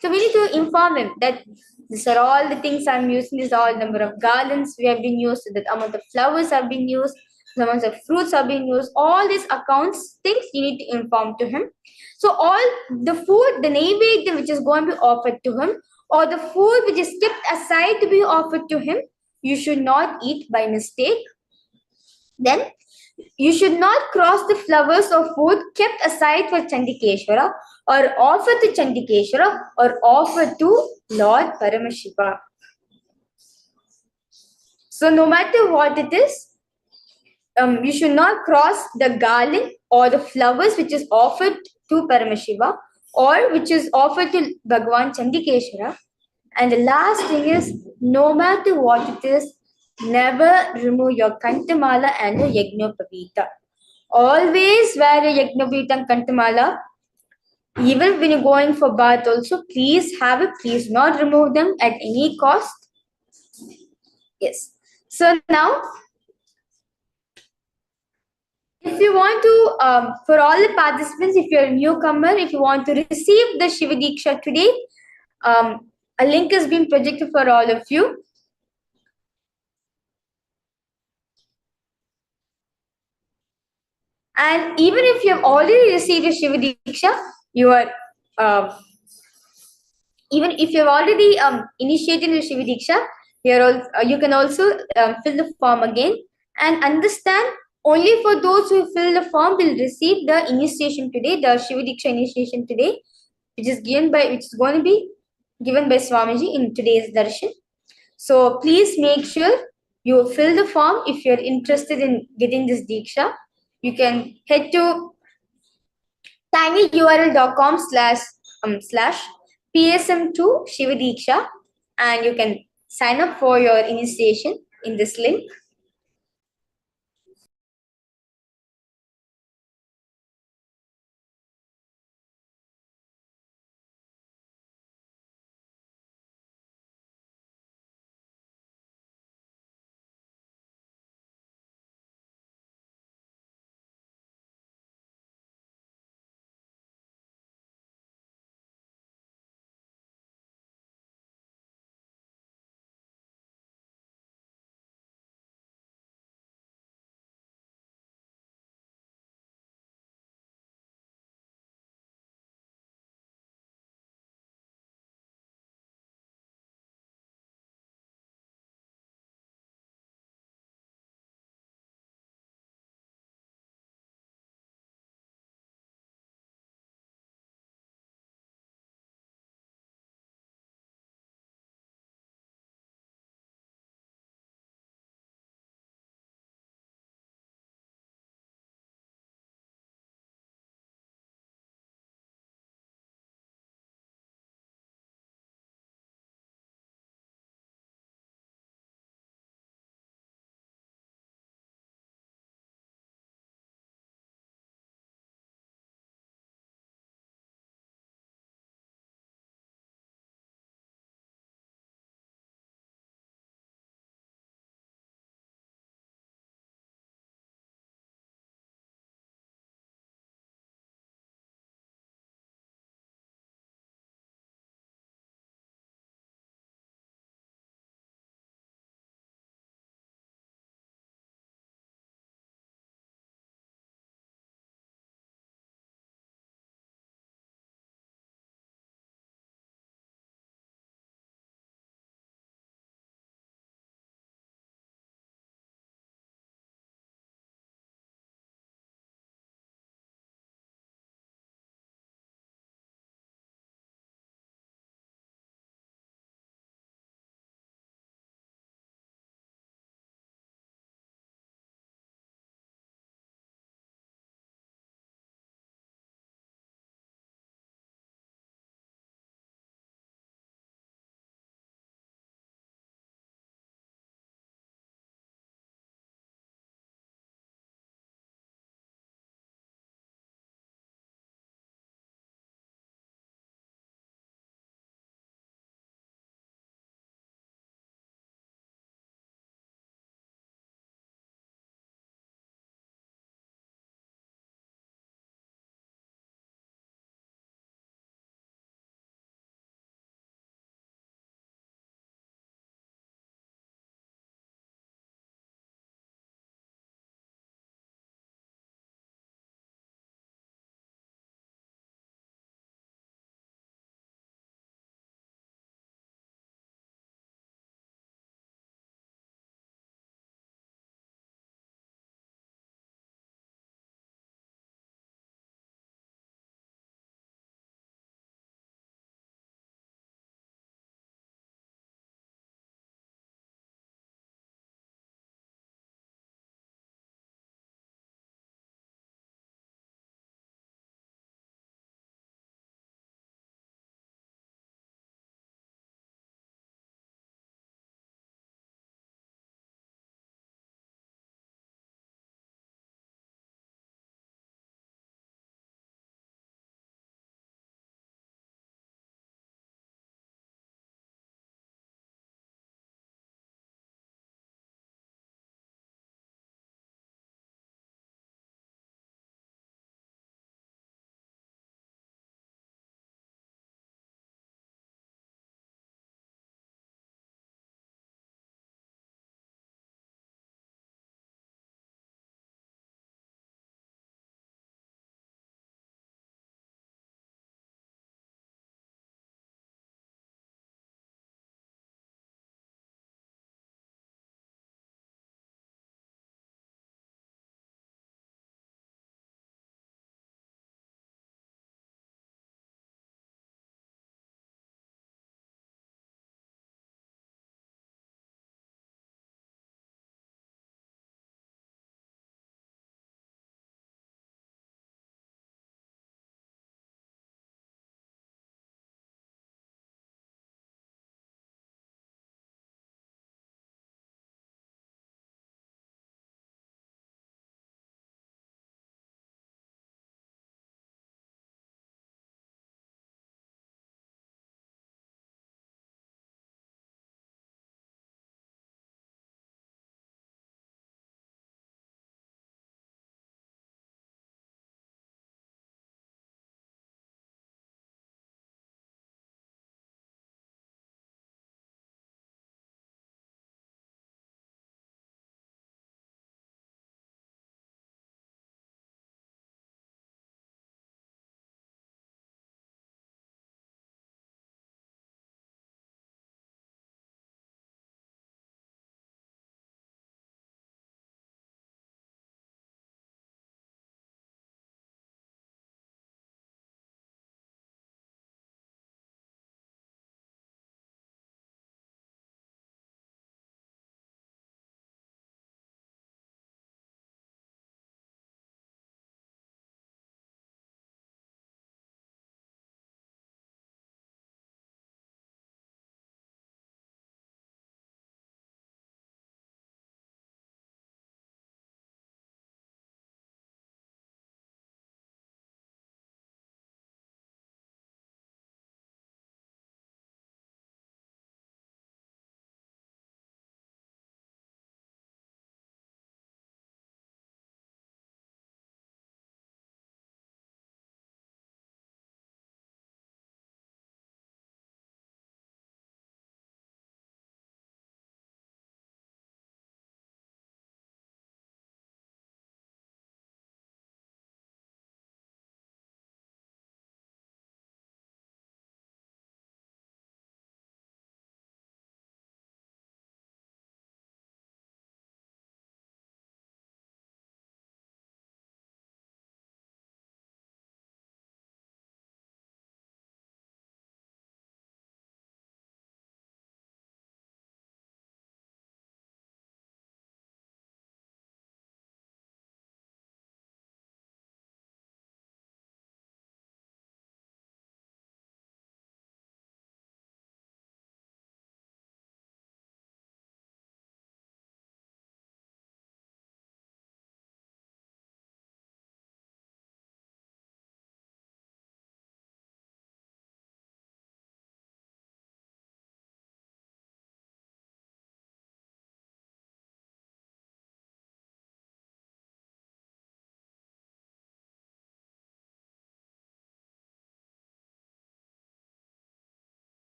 So we need to inform him that these are all the things I'm using, this is all number of garlands we have been used, that amount of flowers have been used, the amount of fruits have been used, all these accounts, things you need to inform to him. So all the food, the naivedya which is going to be offered to him, or the food which is kept aside to be offered to him, you should not eat by mistake. Then you should not cross the flowers or food kept aside for Chandikeshwara, or offer to Chandikeshwara, or offer to Lord Paramashiva. So no matter what it is, you should not cross the garland or the flowers which is offered to Paramashiva, or which is offered to Bhagavan Chandikeshwara. And the last thing is, no matter what it is, never remove your Kantamala and your Yagnopavita. Always wear a Yagnopavita and Kantamala. Even when you're going for bath also, please have it. Please not remove them at any cost. Yes. So now, if you want to, for all the participants, if you're a newcomer, if you want to receive the Shiva Diksha today, a link is being projected for all of you. And even if you have already received a Shiva Diksha, you are, even if you have already initiated the Shiva Diksha, you can also fill the form again, and understand only for those who fill the form will receive the initiation today, the Shiva Diksha initiation today, which is going to be given by Swamiji in today's darshan. So please make sure you fill the form. If you're interested in getting this Diksha, you can head to tinyurl.com slash PSM2 Shiva Diksha, and you can sign up for your initiation in this link.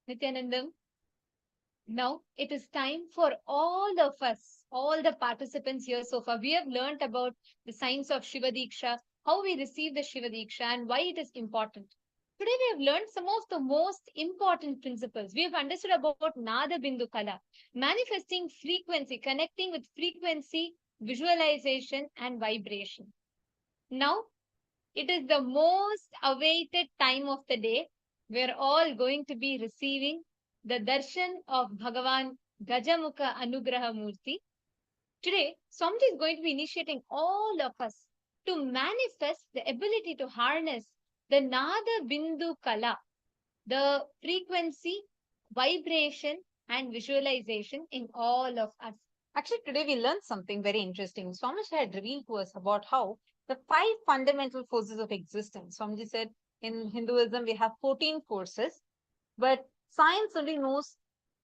Nithyanandam. Now it is time for all of us, all the participants here so far. We have learnt about the science of Shiva Diksha, how we receive the Shiva Diksha, and why it is important. Today we have learned some of the most important principles. We have understood about Nada Bindu Kala, manifesting frequency, connecting with frequency, visualization, and vibration. Now it is the most awaited time of the day. We're all going to be receiving the darshan of Bhagavan Gajamukha Anugraha Murti. Today, Swamiji is going to be initiating all of us to manifest the ability to harness the Nada Bindu Kala, the frequency, vibration, and visualization in all of us. Actually, today we learned something very interesting. Swamiji had revealed to us about how the 5 fundamental forces of existence. Swamiji said in Hinduism we have 14 forces, but science only knows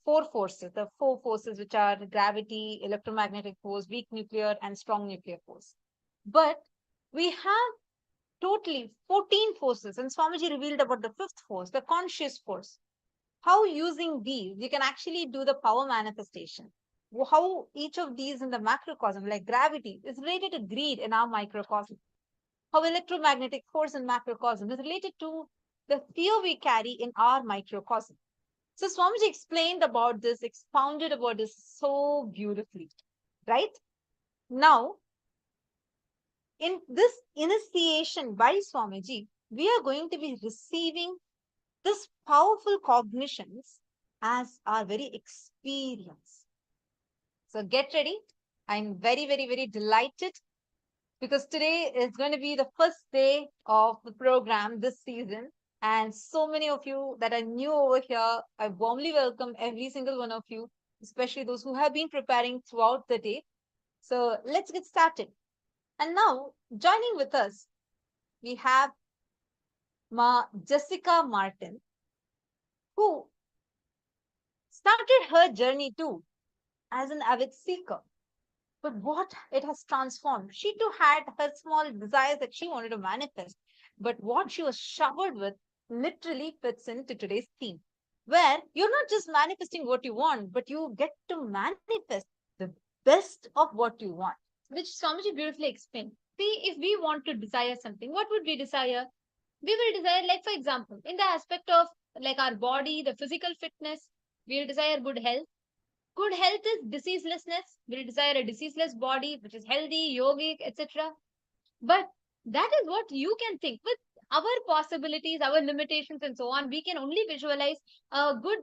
4 forces. The 4 forces which are gravity, electromagnetic force, weak nuclear, and strong nuclear force. But we have totally 14 forces, and Swamiji revealed about the 5th force, the conscious force. How using these you can actually do the power manifestation. How each of these in the macrocosm, like gravity, is related to greed in our microcosm. How electromagnetic force in macrocosm is related to the fear we carry in our microcosm. So Swamiji explained about this, expounded about this so beautifully, right? Now, in this initiation by Swamiji, we are going to be receiving this powerful cognitions as our very experience. So get ready. I'm very, very, very delighted because today is going to be the first day of the program this season. And so many of you that are new over here, I warmly welcome every single one of you, especially those who have been preparing throughout the day. So let's get started. And now, joining with us, we have Ma Jessica Martin, who started her journey too as an avid seeker. But what it has transformed, she too had her small desires that she wanted to manifest. But what she was showered with literally fits into today's theme, where you're not just manifesting what you want, but you get to manifest the best of what you want. Which Swamiji beautifully explained. See, if we want to desire something, what would we desire? We will desire, like for example, in the aspect of like our body, the physical fitness, we will desire good health. Good health is diseaselessness. We'll desire a diseaseless body, which is healthy, yogic, etc. But that is what you can think. With our possibilities, our limitations, and so on, we can only visualize a good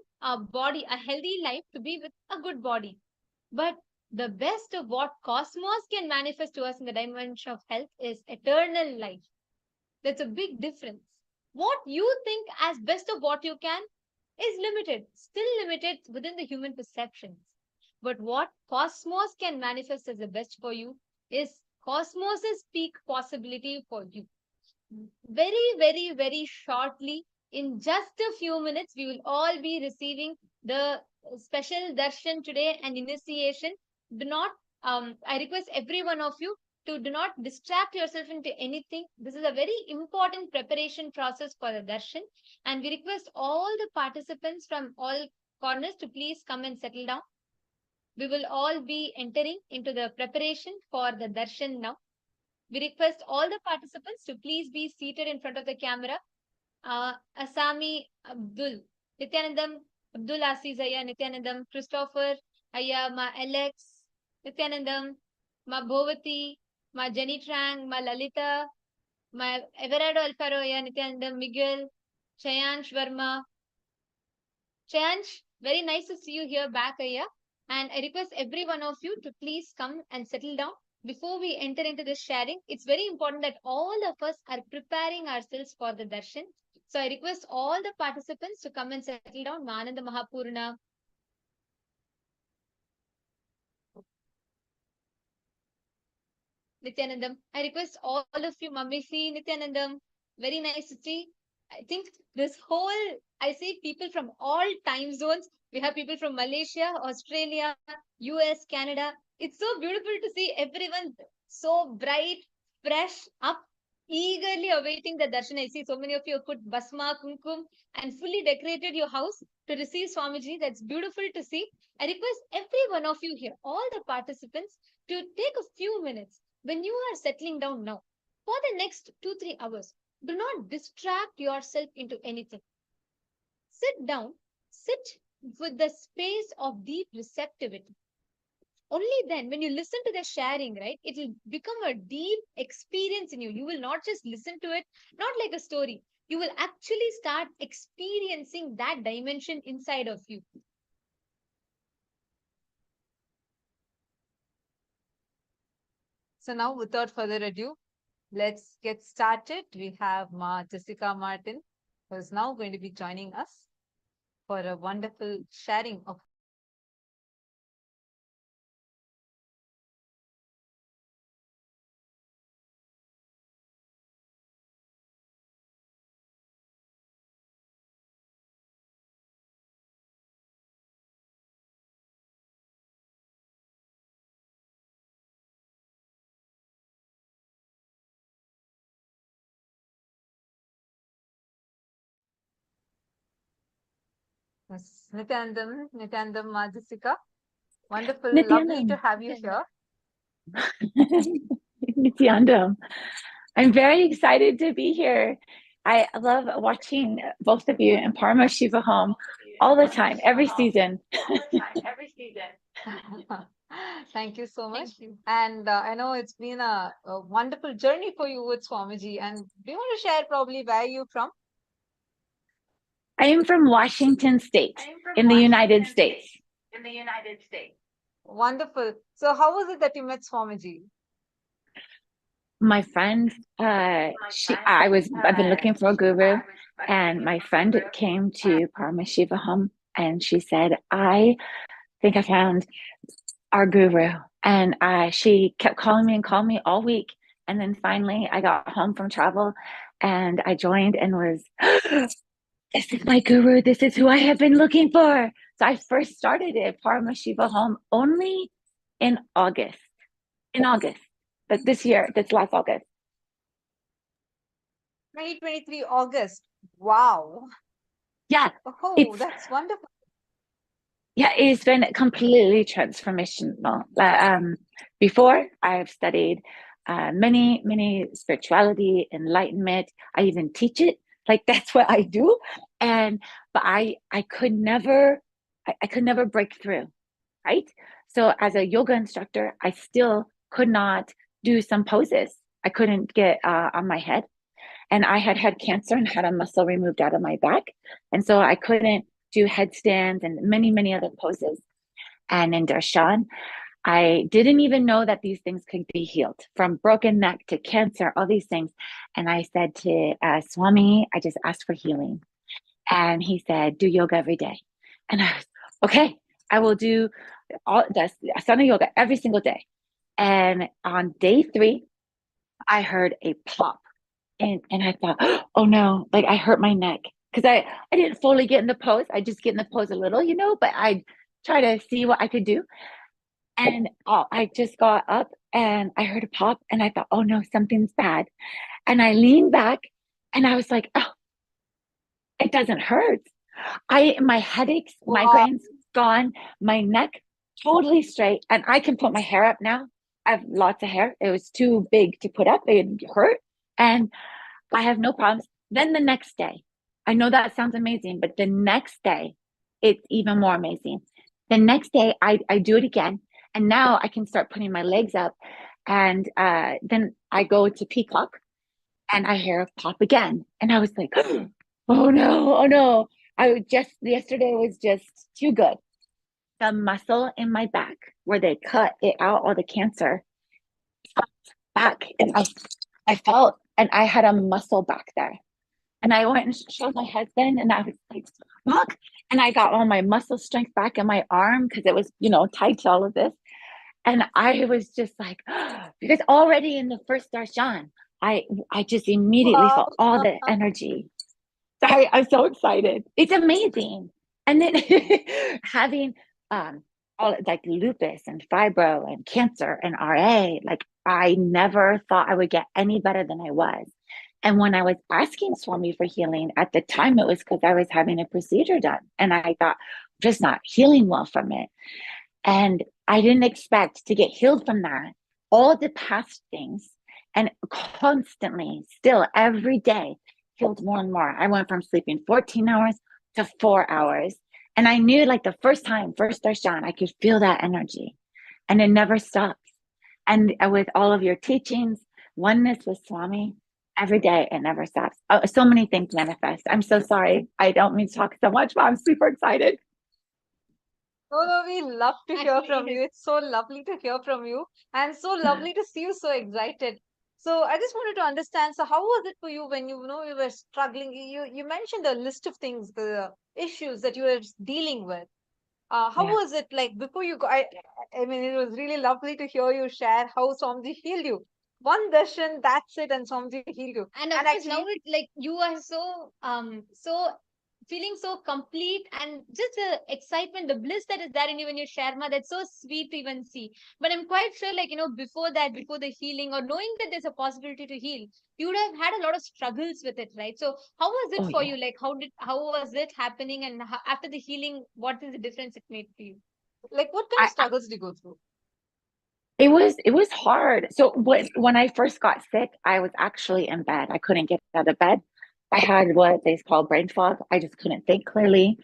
body, a healthy life to be with a good body. But the best of what cosmos can manifest to us in the dimension of health is eternal life. That's a big difference. What you think as best of what you can is limited, still limited within the human perceptions. But what cosmos can manifest as the best for you is cosmos's peak possibility for you. Very, very, very shortly, in just a few minutes, we will all be receiving the special darshan today and initiation. Do not, I request every one of you to do not distract yourself into anything. This is a very important preparation process for the darshan. And we request all the participants from all corners to please come and settle down. We will all be entering into the preparation for the darshan now. We request all the participants to please be seated in front of the camera. Asami Abdul, Nithyanandam, Abdul Aziz Aya, Nithyanandam, Christopher Aya, Ma Alex, Nithyanandam, Ma Bhovati, Ma Jenny Trang, Ma Lalita, Ma Everardo Alfaro Aya, Nithyanandam, Miguel, Chayansh Verma. Chayansh, very nice to see you here back, Aya. And I request every one of you to please come and settle down. Before we enter into this sharing, it's very important that all of us are preparing ourselves for the darshan. So I request all the participants to come and settle down. Mananda Mahapurna. Nithyanandam. I request all of you, Mamisi, Nithyanandam. Very nice to see. I think this whole, I see people from all time zones. We have people from Malaysia, Australia, US, Canada. It's so beautiful to see everyone so bright, fresh, up. eagerly awaiting the darshan. I see so many of you put basma, kumkum, and fully decorated your house to receive Swamiji. That's beautiful to see. I request every one of you here, all the participants, to take a few minutes when you are settling down now for the next 2-3 hours. Do not distract yourself into anything. Sit down, sit with the space of deep receptivity. Only then, when you listen to the sharing, right, it will become a deep experience in you. You will not just listen to it, not like a story. You will actually start experiencing that dimension inside of you. So now, without further ado, let's get started. We have Ma Jessica Martin, who is now going to be joining us for a wonderful sharing of Nithyanandam, Ma Jessica. Wonderful, lovely to have you here. Nithyananda. I'm very excited to be here. I love watching both of you in Paramashivoham all the time, every season. Thank you so much. And I know it's been a wonderful journey for you with Swamiji. And do you want to share probably where you're from? I am from Washington State in the United States. Wonderful. So how was it that you met Swamiji? My friend, I've been looking for a guru, and my friend came to Paramashivoham, and she said, I think I found our guru. And she kept calling me all week. And then finally I got home from travel and I joined and was, this is my guru. This is who I have been looking for. So I first started at Paramashivoham only in August. But this last August. 2023 August. Wow. Yeah. Oh, that's wonderful. Yeah, it's been completely transformational. Before, I've studied many spirituality, enlightenment. I even teach it. Like that's what I do. But I could never break through, right? So as a yoga instructor, I still could not do some poses. I couldn't get on my head. And I had cancer and had a muscle removed out of my back. And so I couldn't do headstands and many other poses. And in darshan, I didn't even know that these things could be healed, from broken neck to cancer, all these things. And I said to Swami, I just asked for healing. And he said, do yoga every day. And I was, okay, I will do all the asana yoga every single day. And on day 3, I heard a plop. And I thought, oh no, like I hurt my neck. Because I didn't fully get in the pose. I just get in the pose a little, but I try to see what I could do. And I just got up and I heard a pop and I thought, oh no, something's bad. And I leaned back and I was like, oh, it doesn't hurt. My headaches, migraines gone, my neck totally straight. And I can put my hair up now. I have lots of hair. It was too big to put up. It hurt. And I have no problems. Then the next day, I know that sounds amazing, but the next day, it's even more amazing. The next day, I do it again. And now I can start putting my legs up. And then I go to Peacock and I hear a pop again. And I was like, oh no. Yesterday was just too good. The muscle in my back where they cut it out, all the cancer, back. And I felt, and I had a muscle back there. And I went and showed my husband and I was like, look. And I got all my muscle strength back in my arm because it was, tied to all of this. And I was just like, because already in the first darshan, I just immediately felt all the energy. Sorry, I'm so excited. It's amazing. And then having all like lupus and fibro and cancer and RA, like I never thought I would get any better than I was. And when I was asking Swami for healing, at the time it was because I was having a procedure done and I thought, just not healing well from it. And I didn't expect to get healed from that. All the past things, and constantly, still every day, healed more and more. I went from sleeping 14 hours to 4 hours. And I knew, like, the first time, first darshan, I could feel that energy. And it never stops. And with all of your teachings, oneness with Swami, every day it never stops. Oh, so many things manifest. I'm so sorry. I don't mean to talk so much, but I'm super excited. Oh, we love to hear from you. It's so lovely to hear from you and so lovely to see you so excited. So I just wanted to understand, so how was it for you when you know you were struggling? You mentioned a list of things, the issues that you were dealing with. How Yeah. was it like before you go? I mean, it was really lovely to hear you share how Somji healed you. One darshan, that's it, and Somji healed you. And of course, now it like you are so feeling so complete, and just the excitement, the bliss that is there in you when you share, ma, that's so sweet to even see. But I'm quite sure, like, before that, before the healing, or knowing that there's a possibility to heal, you would have had a lot of struggles with it, right? So how was it Oh, for yeah. you? Like, how was it happening, and after the healing, what is the difference it made for you? Like, what kind of struggles did you go through? It was hard. So when I first got sick, I was actually in bed. I couldn't get out of bed. I had what they call brain fog. I just couldn't think clearly.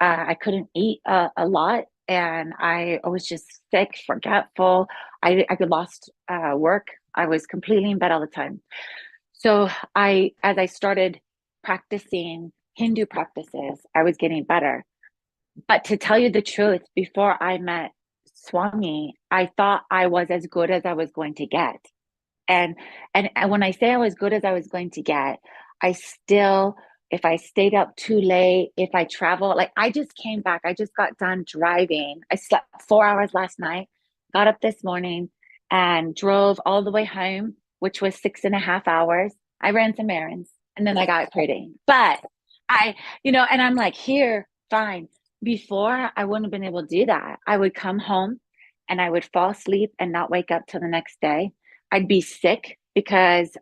I couldn't eat a lot, and I was just sick, forgetful. I lost work. I was completely in bed all the time. So as I started practicing Hindu practices, I was getting better. But to tell you the truth, before I met Swami, I thought I was as good as I was going to get. And when I say I was good as I was going to get, I still, if I stayed up too late, if I travel, like I just came back, I just got done driving. I slept 4 hours last night, got up this morning and drove all the way home, which was 6.5 hours. I ran some errands and then I got praying. But and I'm like, here, fine. Before, I wouldn't have been able to do that. I would come home and I would fall asleep and not wake up till the next day. I'd be sick because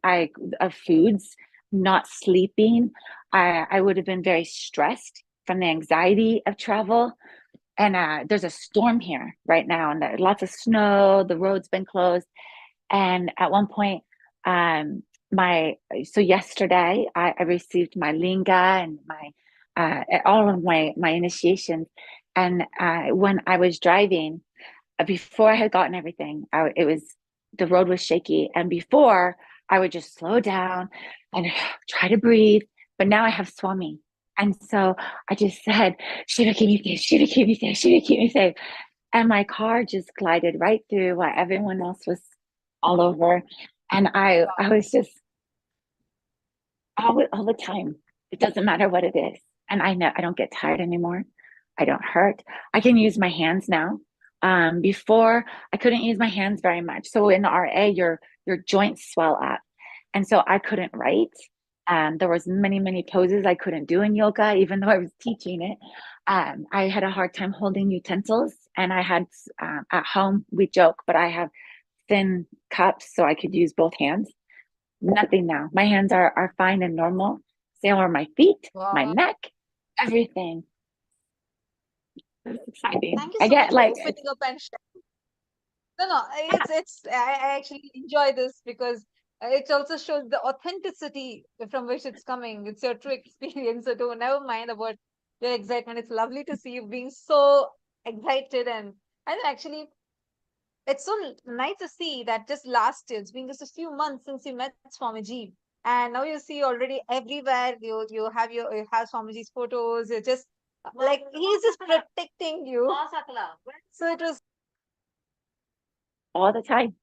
of foods, not sleeping. I would have been very stressed from the anxiety of travel. And there's a storm here right now, and there's lots of snow. The road's been closed. And at one point, so yesterday I received my linga and my all of my initiations. And when I was driving, before I had gotten everything, the road was shaky. And before, I would just slow down and try to breathe. But now I have Swami. And so I just said, Shiva, keep me safe, Shiva, keep me safe, Shiva, keep me safe. And my car just glided right through while everyone else was all over. And I was just all the time. It doesn't matter what it is. And I know I don't get tired anymore. I don't hurt. I can use my hands now. Before I couldn't use my hands very much. So in RA, your joints swell up. And so I couldn't write. There was many poses I couldn't do in yoga, even though I was teaching it. I had a hard time holding utensils, and I had at home, we joke, but I have thin cups so I could use both hands. Nothing now. My hands are fine and normal. Same are my feet, my neck, everything. It's exciting. Thank you I so get much like for opening up and sharing. No, I actually enjoy this because it also shows the authenticity from which it's coming. It's your true experience. So don't never mind about your excitement. It's lovely to see you being so excited, and actually it's so nice to see that just last year, it's been just a few months since you met Swamiji, and now you see already everywhere you have Swamiji's photos. You're just like he's just protecting you. So it was all the time.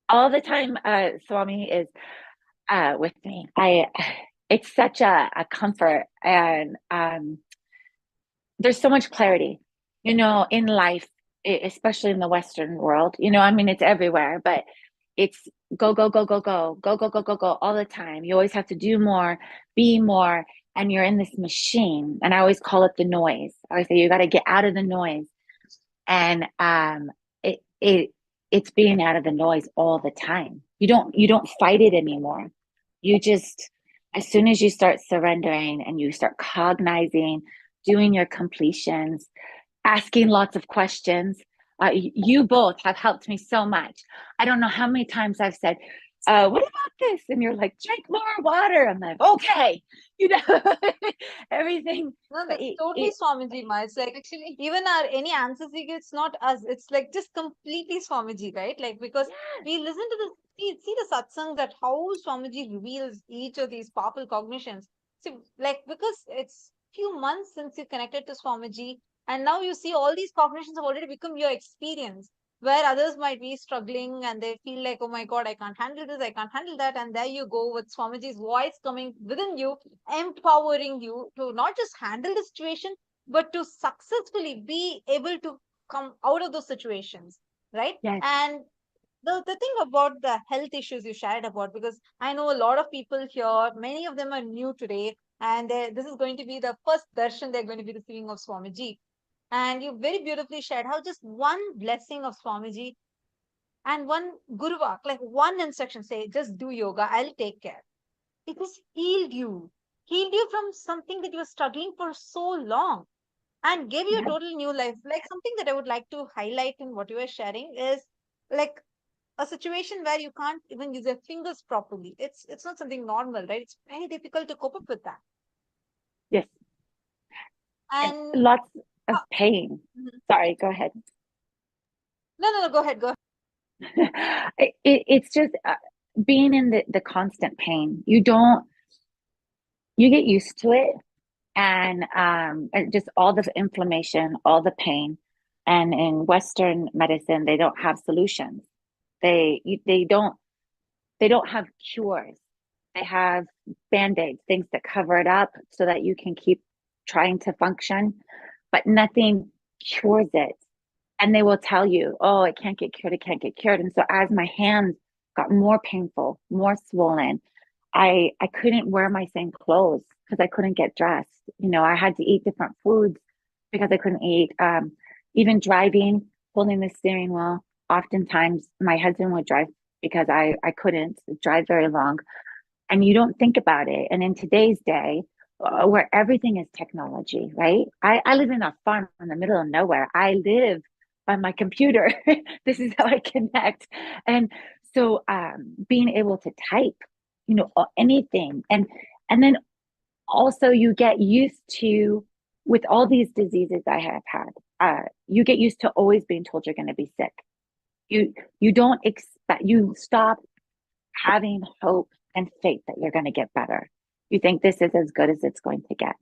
All the time, Swami is with me. It's such a comfort, and there's so much clarity, in life, especially in the Western world. I mean, it's everywhere, but it's go, go, go, go, go, go, go, go, go, go all the time. You always have to do more, be more, and you're in this machine. And I always call it the noise. I always say you got to get out of the noise. And it it's being out of the noise all the time. You don't fight it anymore. You just, as soon as you start surrendering and you start cognizing, doing your completions, asking lots of questions, you both have helped me so much. I don't know how many times I've said, what about this? And you're like, drink more water. I'm like, okay, everything. No, that's totally Swamiji, Ma. It's like actually even our any answers we get, it's not us. It's like just completely Swamiji, right? Like because we listen to the see the satsang that how Swamiji reveals each of these powerful cognitions. So like because it's few months since you connected to Swamiji, and now you see all these cognitions have already become your experience. Where others might be struggling and they feel like, oh my God, I can't handle this, I can't handle that. And there you go with Swamiji's voice coming within you, empowering you to not just handle the situation, but to successfully be able to come out of those situations, right? Yes. And the thing about the health issues you shared about, because I know a lot of people here, many of them are new today, and this is going to be the first darshan they're going to be receiving of Swamiji. And you very beautifully shared how just one blessing of Swamiji and one guruvak, like one instruction, say, just do yoga, I'll take care. It has healed you from something that you were struggling for so long and gave you a total new life. Like something that I would like to highlight in what you were sharing is like a situation where you can't even use your fingers properly. It's not something normal, right? It's very difficult to cope up with that. Yes. And lots of pain. Sorry, go ahead. No, go ahead. It's just being in the constant pain. You get used to it, and just all the inflammation, all the pain. And in Western medicine, they don't have solutions. They don't have cures. They have band-aids, things that cover it up so that you can keep trying to function, but nothing cures it. And they will tell you, oh, it can't get cured, it can't get cured. And so as my hands got more painful, more swollen, I couldn't wear my same clothes because I couldn't get dressed. I had to eat different foods because I couldn't eat. Even driving, holding the steering wheel, oftentimes my husband would drive because I couldn't drive very long. And you don't think about it. And in today's day, where everything is technology, right? I live in a farm in the middle of nowhere. I live by my computer. This is how I connect. And so being able to type, anything. And then also you get used to, with all these diseases I have had, you get used to always being told you're going to be sick. You don't expect, you stop having hope and faith that you're going to get better. You think this is as good as it's going to get.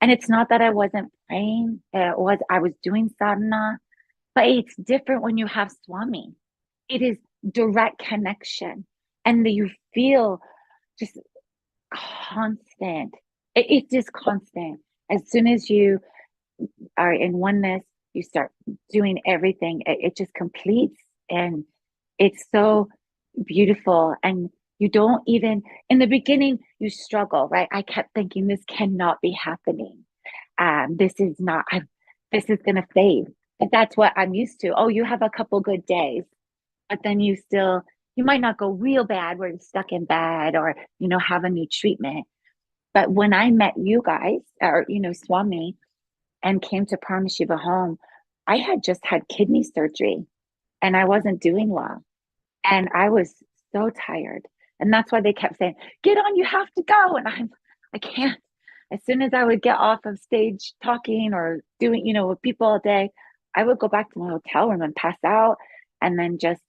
And it's not that I wasn't praying, I was doing sadhana, but it's different when you have Swami. It is direct connection, and you feel just constant. It's just constant. As soon as you are in oneness, you start doing everything. It just completes, and it's so beautiful. And you don't even, in the beginning, you struggle, right? I kept thinking this cannot be happening. This is going to fade. And that's what I'm used to. Oh, you have a couple good days, but then you might not go real bad where you're stuck in bed or, have a new treatment. But when I met you guys, or, Swami, and came to Paramashivoham, I had just had kidney surgery and I wasn't doing well. And I was so tired. And that's why they kept saying, get on, you have to go. And I can't. As soon as I would get off of stage talking or doing, with people all day, I would go back to my hotel room and pass out and then just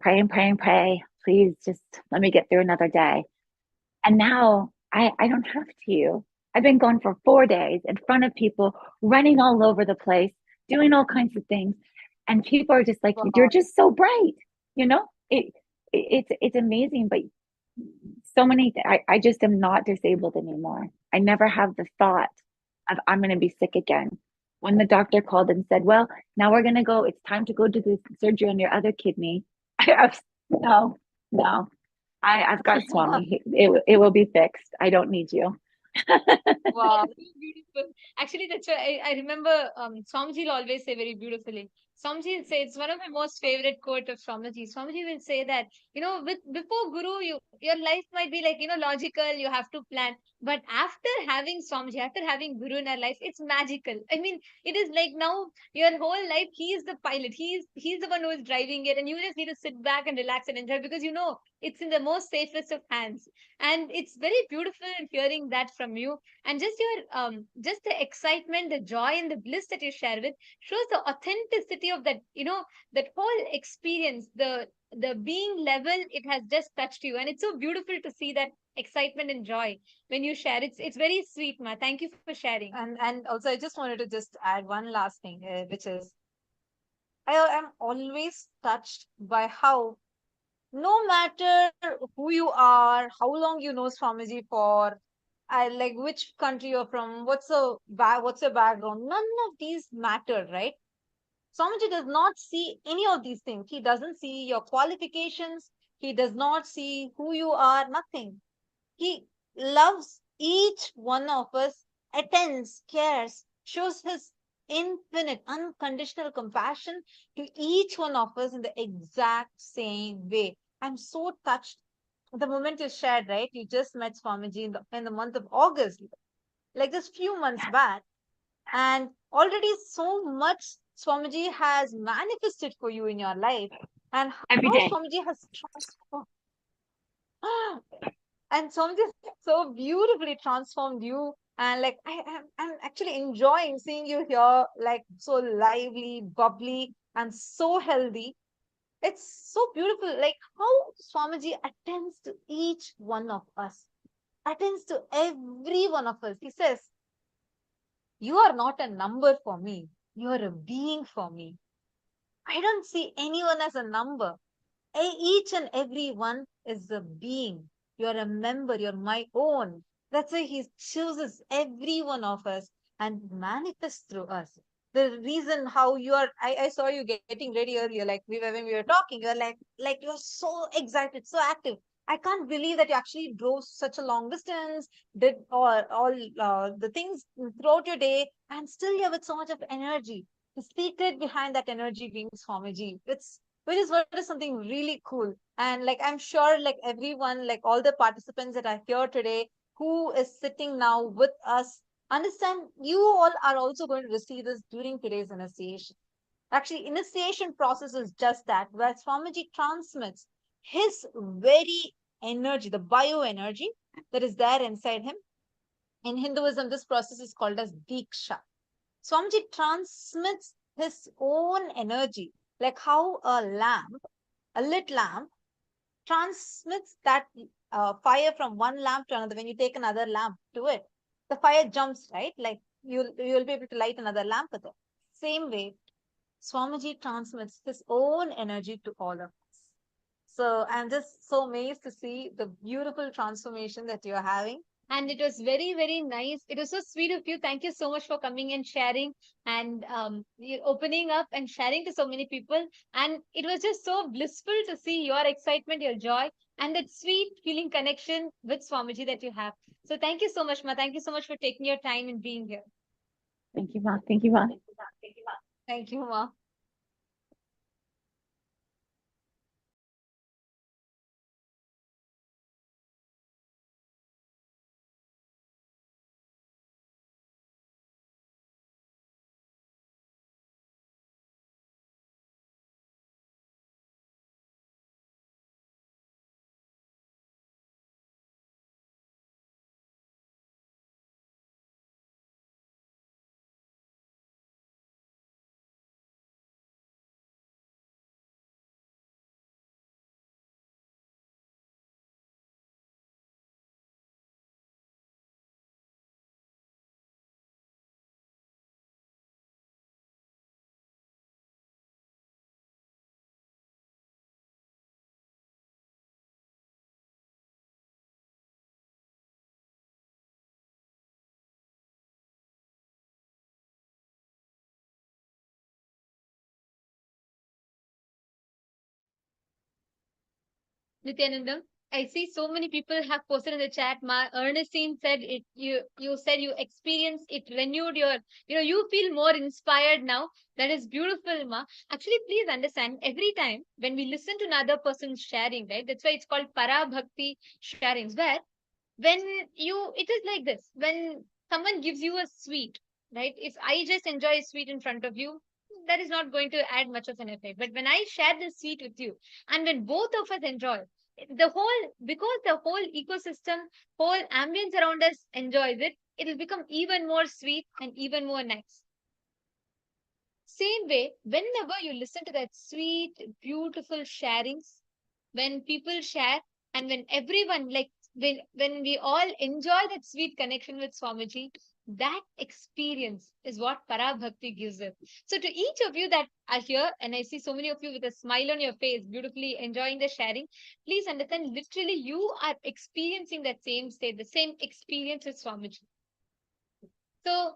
pray and pray and pray. Please just let me get through another day. And now I don't have to. I've been gone for 4 days in front of people, running all over the place, doing all kinds of things. And people are just like, you're just so bright. It's amazing, but so many, I just am not disabled anymore. I never have the thought of I'm going to be sick again. When the doctor called and said, well, now we're going to go, it's time to go to the surgery on your other kidney. No, I've got Swami. It will be fixed. I don't need you. Wow, beautiful. Actually, that's why I remember Swamiji will always say very beautifully, Swamiji will say, it's one of my most favorite quote of Swamiji. Swamiji will say that, before Guru, your life might be like, logical, you have to plan. But after having Swamiji, after having Guru in our life, it's magical. I mean, it is like now your whole life, he is the pilot. He's the one who is driving it, and you just need to sit back and relax and enjoy because it's in the most safest of hands. And it's very beautiful hearing that from you. And just the excitement, the joy, and the bliss that you share with shows the authenticity of that whole experience, the being level it has just touched you, and it's so beautiful to see that excitement and joy when you share. It's very sweet, Ma. Thank you for sharing. And also, I just wanted to just add one last thing, which is I am always touched by how, no matter who you are, how long you know Swamiji for, like which country you're from, what's your background, none of these matter, right? Swamiji does not see any of these things. He doesn't see your qualifications. He does not see who you are, nothing. He loves each one of us, attends, cares, shows his infinite, unconditional compassion to each one of us in the exact same way. I'm so touched. The moment you shared, right? You just met Swamiji in the month of August, like just few months back. And already so much Swamiji has manifested for you in your life. And Every how day. Swamiji has transformed. And Swamiji so beautifully transformed you. And like I'm actually enjoying seeing you here, like so lively, bubbly, and so healthy. It's so beautiful, like how Swamiji attends to each one of us, attends to every one of us. He says, "You are not a number for me. You are a being for me. I don't see anyone as a number. Each and every one is a being. You're a member, you're my own." That's why he chooses every one of us and manifests through us. The reason how I saw you getting ready earlier, like when we were talking, you're like you're so excited, so active. I can't believe that you actually drove such a long distance, did all the things throughout your day, and still you're with so much of energy. The secret behind that energy being Swamiji. Which is something really cool. And like I'm sure like everyone, like all the participants that are here today, who is sitting now with us, understand you all are also going to receive this during today's initiation. Actually, initiation process is just that, where Swamiji transmits his very energy, the bioenergy that is there inside him. In Hinduism, this process is called as Diksha. Swamiji transmits his own energy, like how a lit lamp, transmits that fire from one lamp to another. When you take another lamp to it, the fire jumps, right? Like you'll be able to light another lamp with it. Same way, Swamiji transmits his own energy to all of us. So I'm just so amazed to see the beautiful transformation that you're having. And it was very, very nice. It was so sweet of you. Thank you so much for coming and sharing and opening up and sharing to so many people. And it was just so blissful to see your excitement, your joy, and that sweet feeling connection with Swamiji that you have. So thank you so much, Ma. Thank you so much for taking your time and being here. Thank you, Ma. Thank you, Ma. Thank you, Ma. Nithyananda? I see so many people have posted in the chat. Ma Ernestine said it. You said you experienced it renewed your. You feel more inspired now. That is beautiful, Ma. Actually, please understand. Every time when we listen to another person's sharing, right? That's why it's called para bhakti sharings. Where when it is like this. When someone gives you a sweet, right? If I just enjoy a sweet in front of you, that is not going to add much of an effect. But when I share this sweet with you, and when both of us enjoy because the whole ecosystem, whole ambience around us enjoys it, it will become even more sweet and even more nice. Same way, whenever you listen to that sweet, beautiful sharings, when people share and when everyone, like when we all enjoy that sweet connection with Swamiji, that experience is what Parabhakti gives us. So to each of you that are here, and I see so many of you with a smile on your face, beautifully enjoying the sharing, please understand, literally you are experiencing that same state, the same experience with Swamiji. So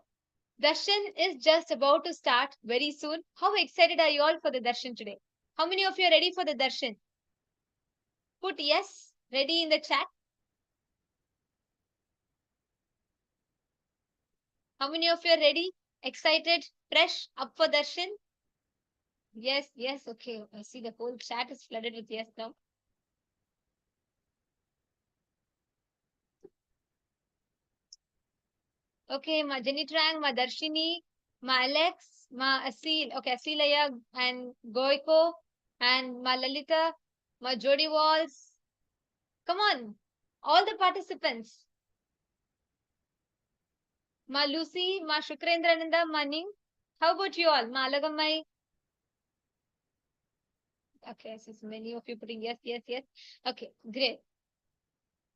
darshan is just about to start very soon. How excited are you all for the darshan today? How many of you are ready for the darshan? Put yes, ready in the chat. How many of you are ready, excited, fresh, up for darshan? Yes, yes, okay. I see the whole chat is flooded with yes now. Okay, ma Jenitrang, ma Darshini, ma Alex, ma Asil, okay, Asilaya and Goiko, and ma Lalita, ma Jody Walls. Come on, all the participants. Ma Lucy, ma Shukrendrananda, ma Ning. How about you all? Ma Alagamai. Okay, so many of you putting yes, yes, yes. Okay, great.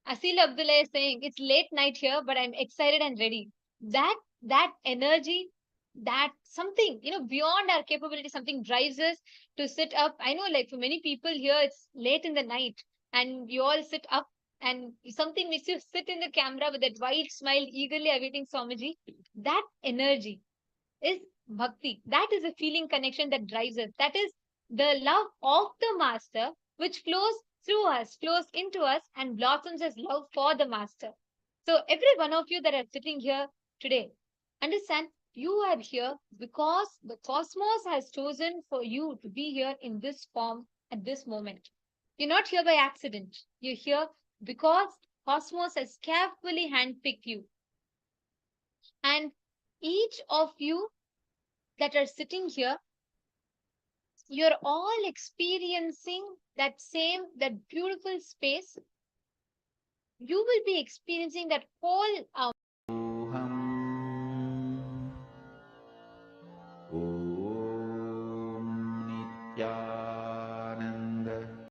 Asil Abdullah is saying it's late night here, but I'm excited and ready. That energy, that something, beyond our capability, something drives us to sit up. I know, like for many people here, it's late in the night, and you all sit up, and something makes you sit in the camera with that wide smile, eagerly awaiting Swamiji. That energy is bhakti. That is a feeling connection that drives us. That is the love of the master, which flows through us, flows into us, and blossoms as love for the master. So, every one of you that are sitting here today, understand you are here because the cosmos has chosen for you to be here in this form at this moment. You're not here by accident. You're here because cosmos has carefully handpicked you. And each of you that are sitting here, you're all experiencing that beautiful space. You will be experiencing that whole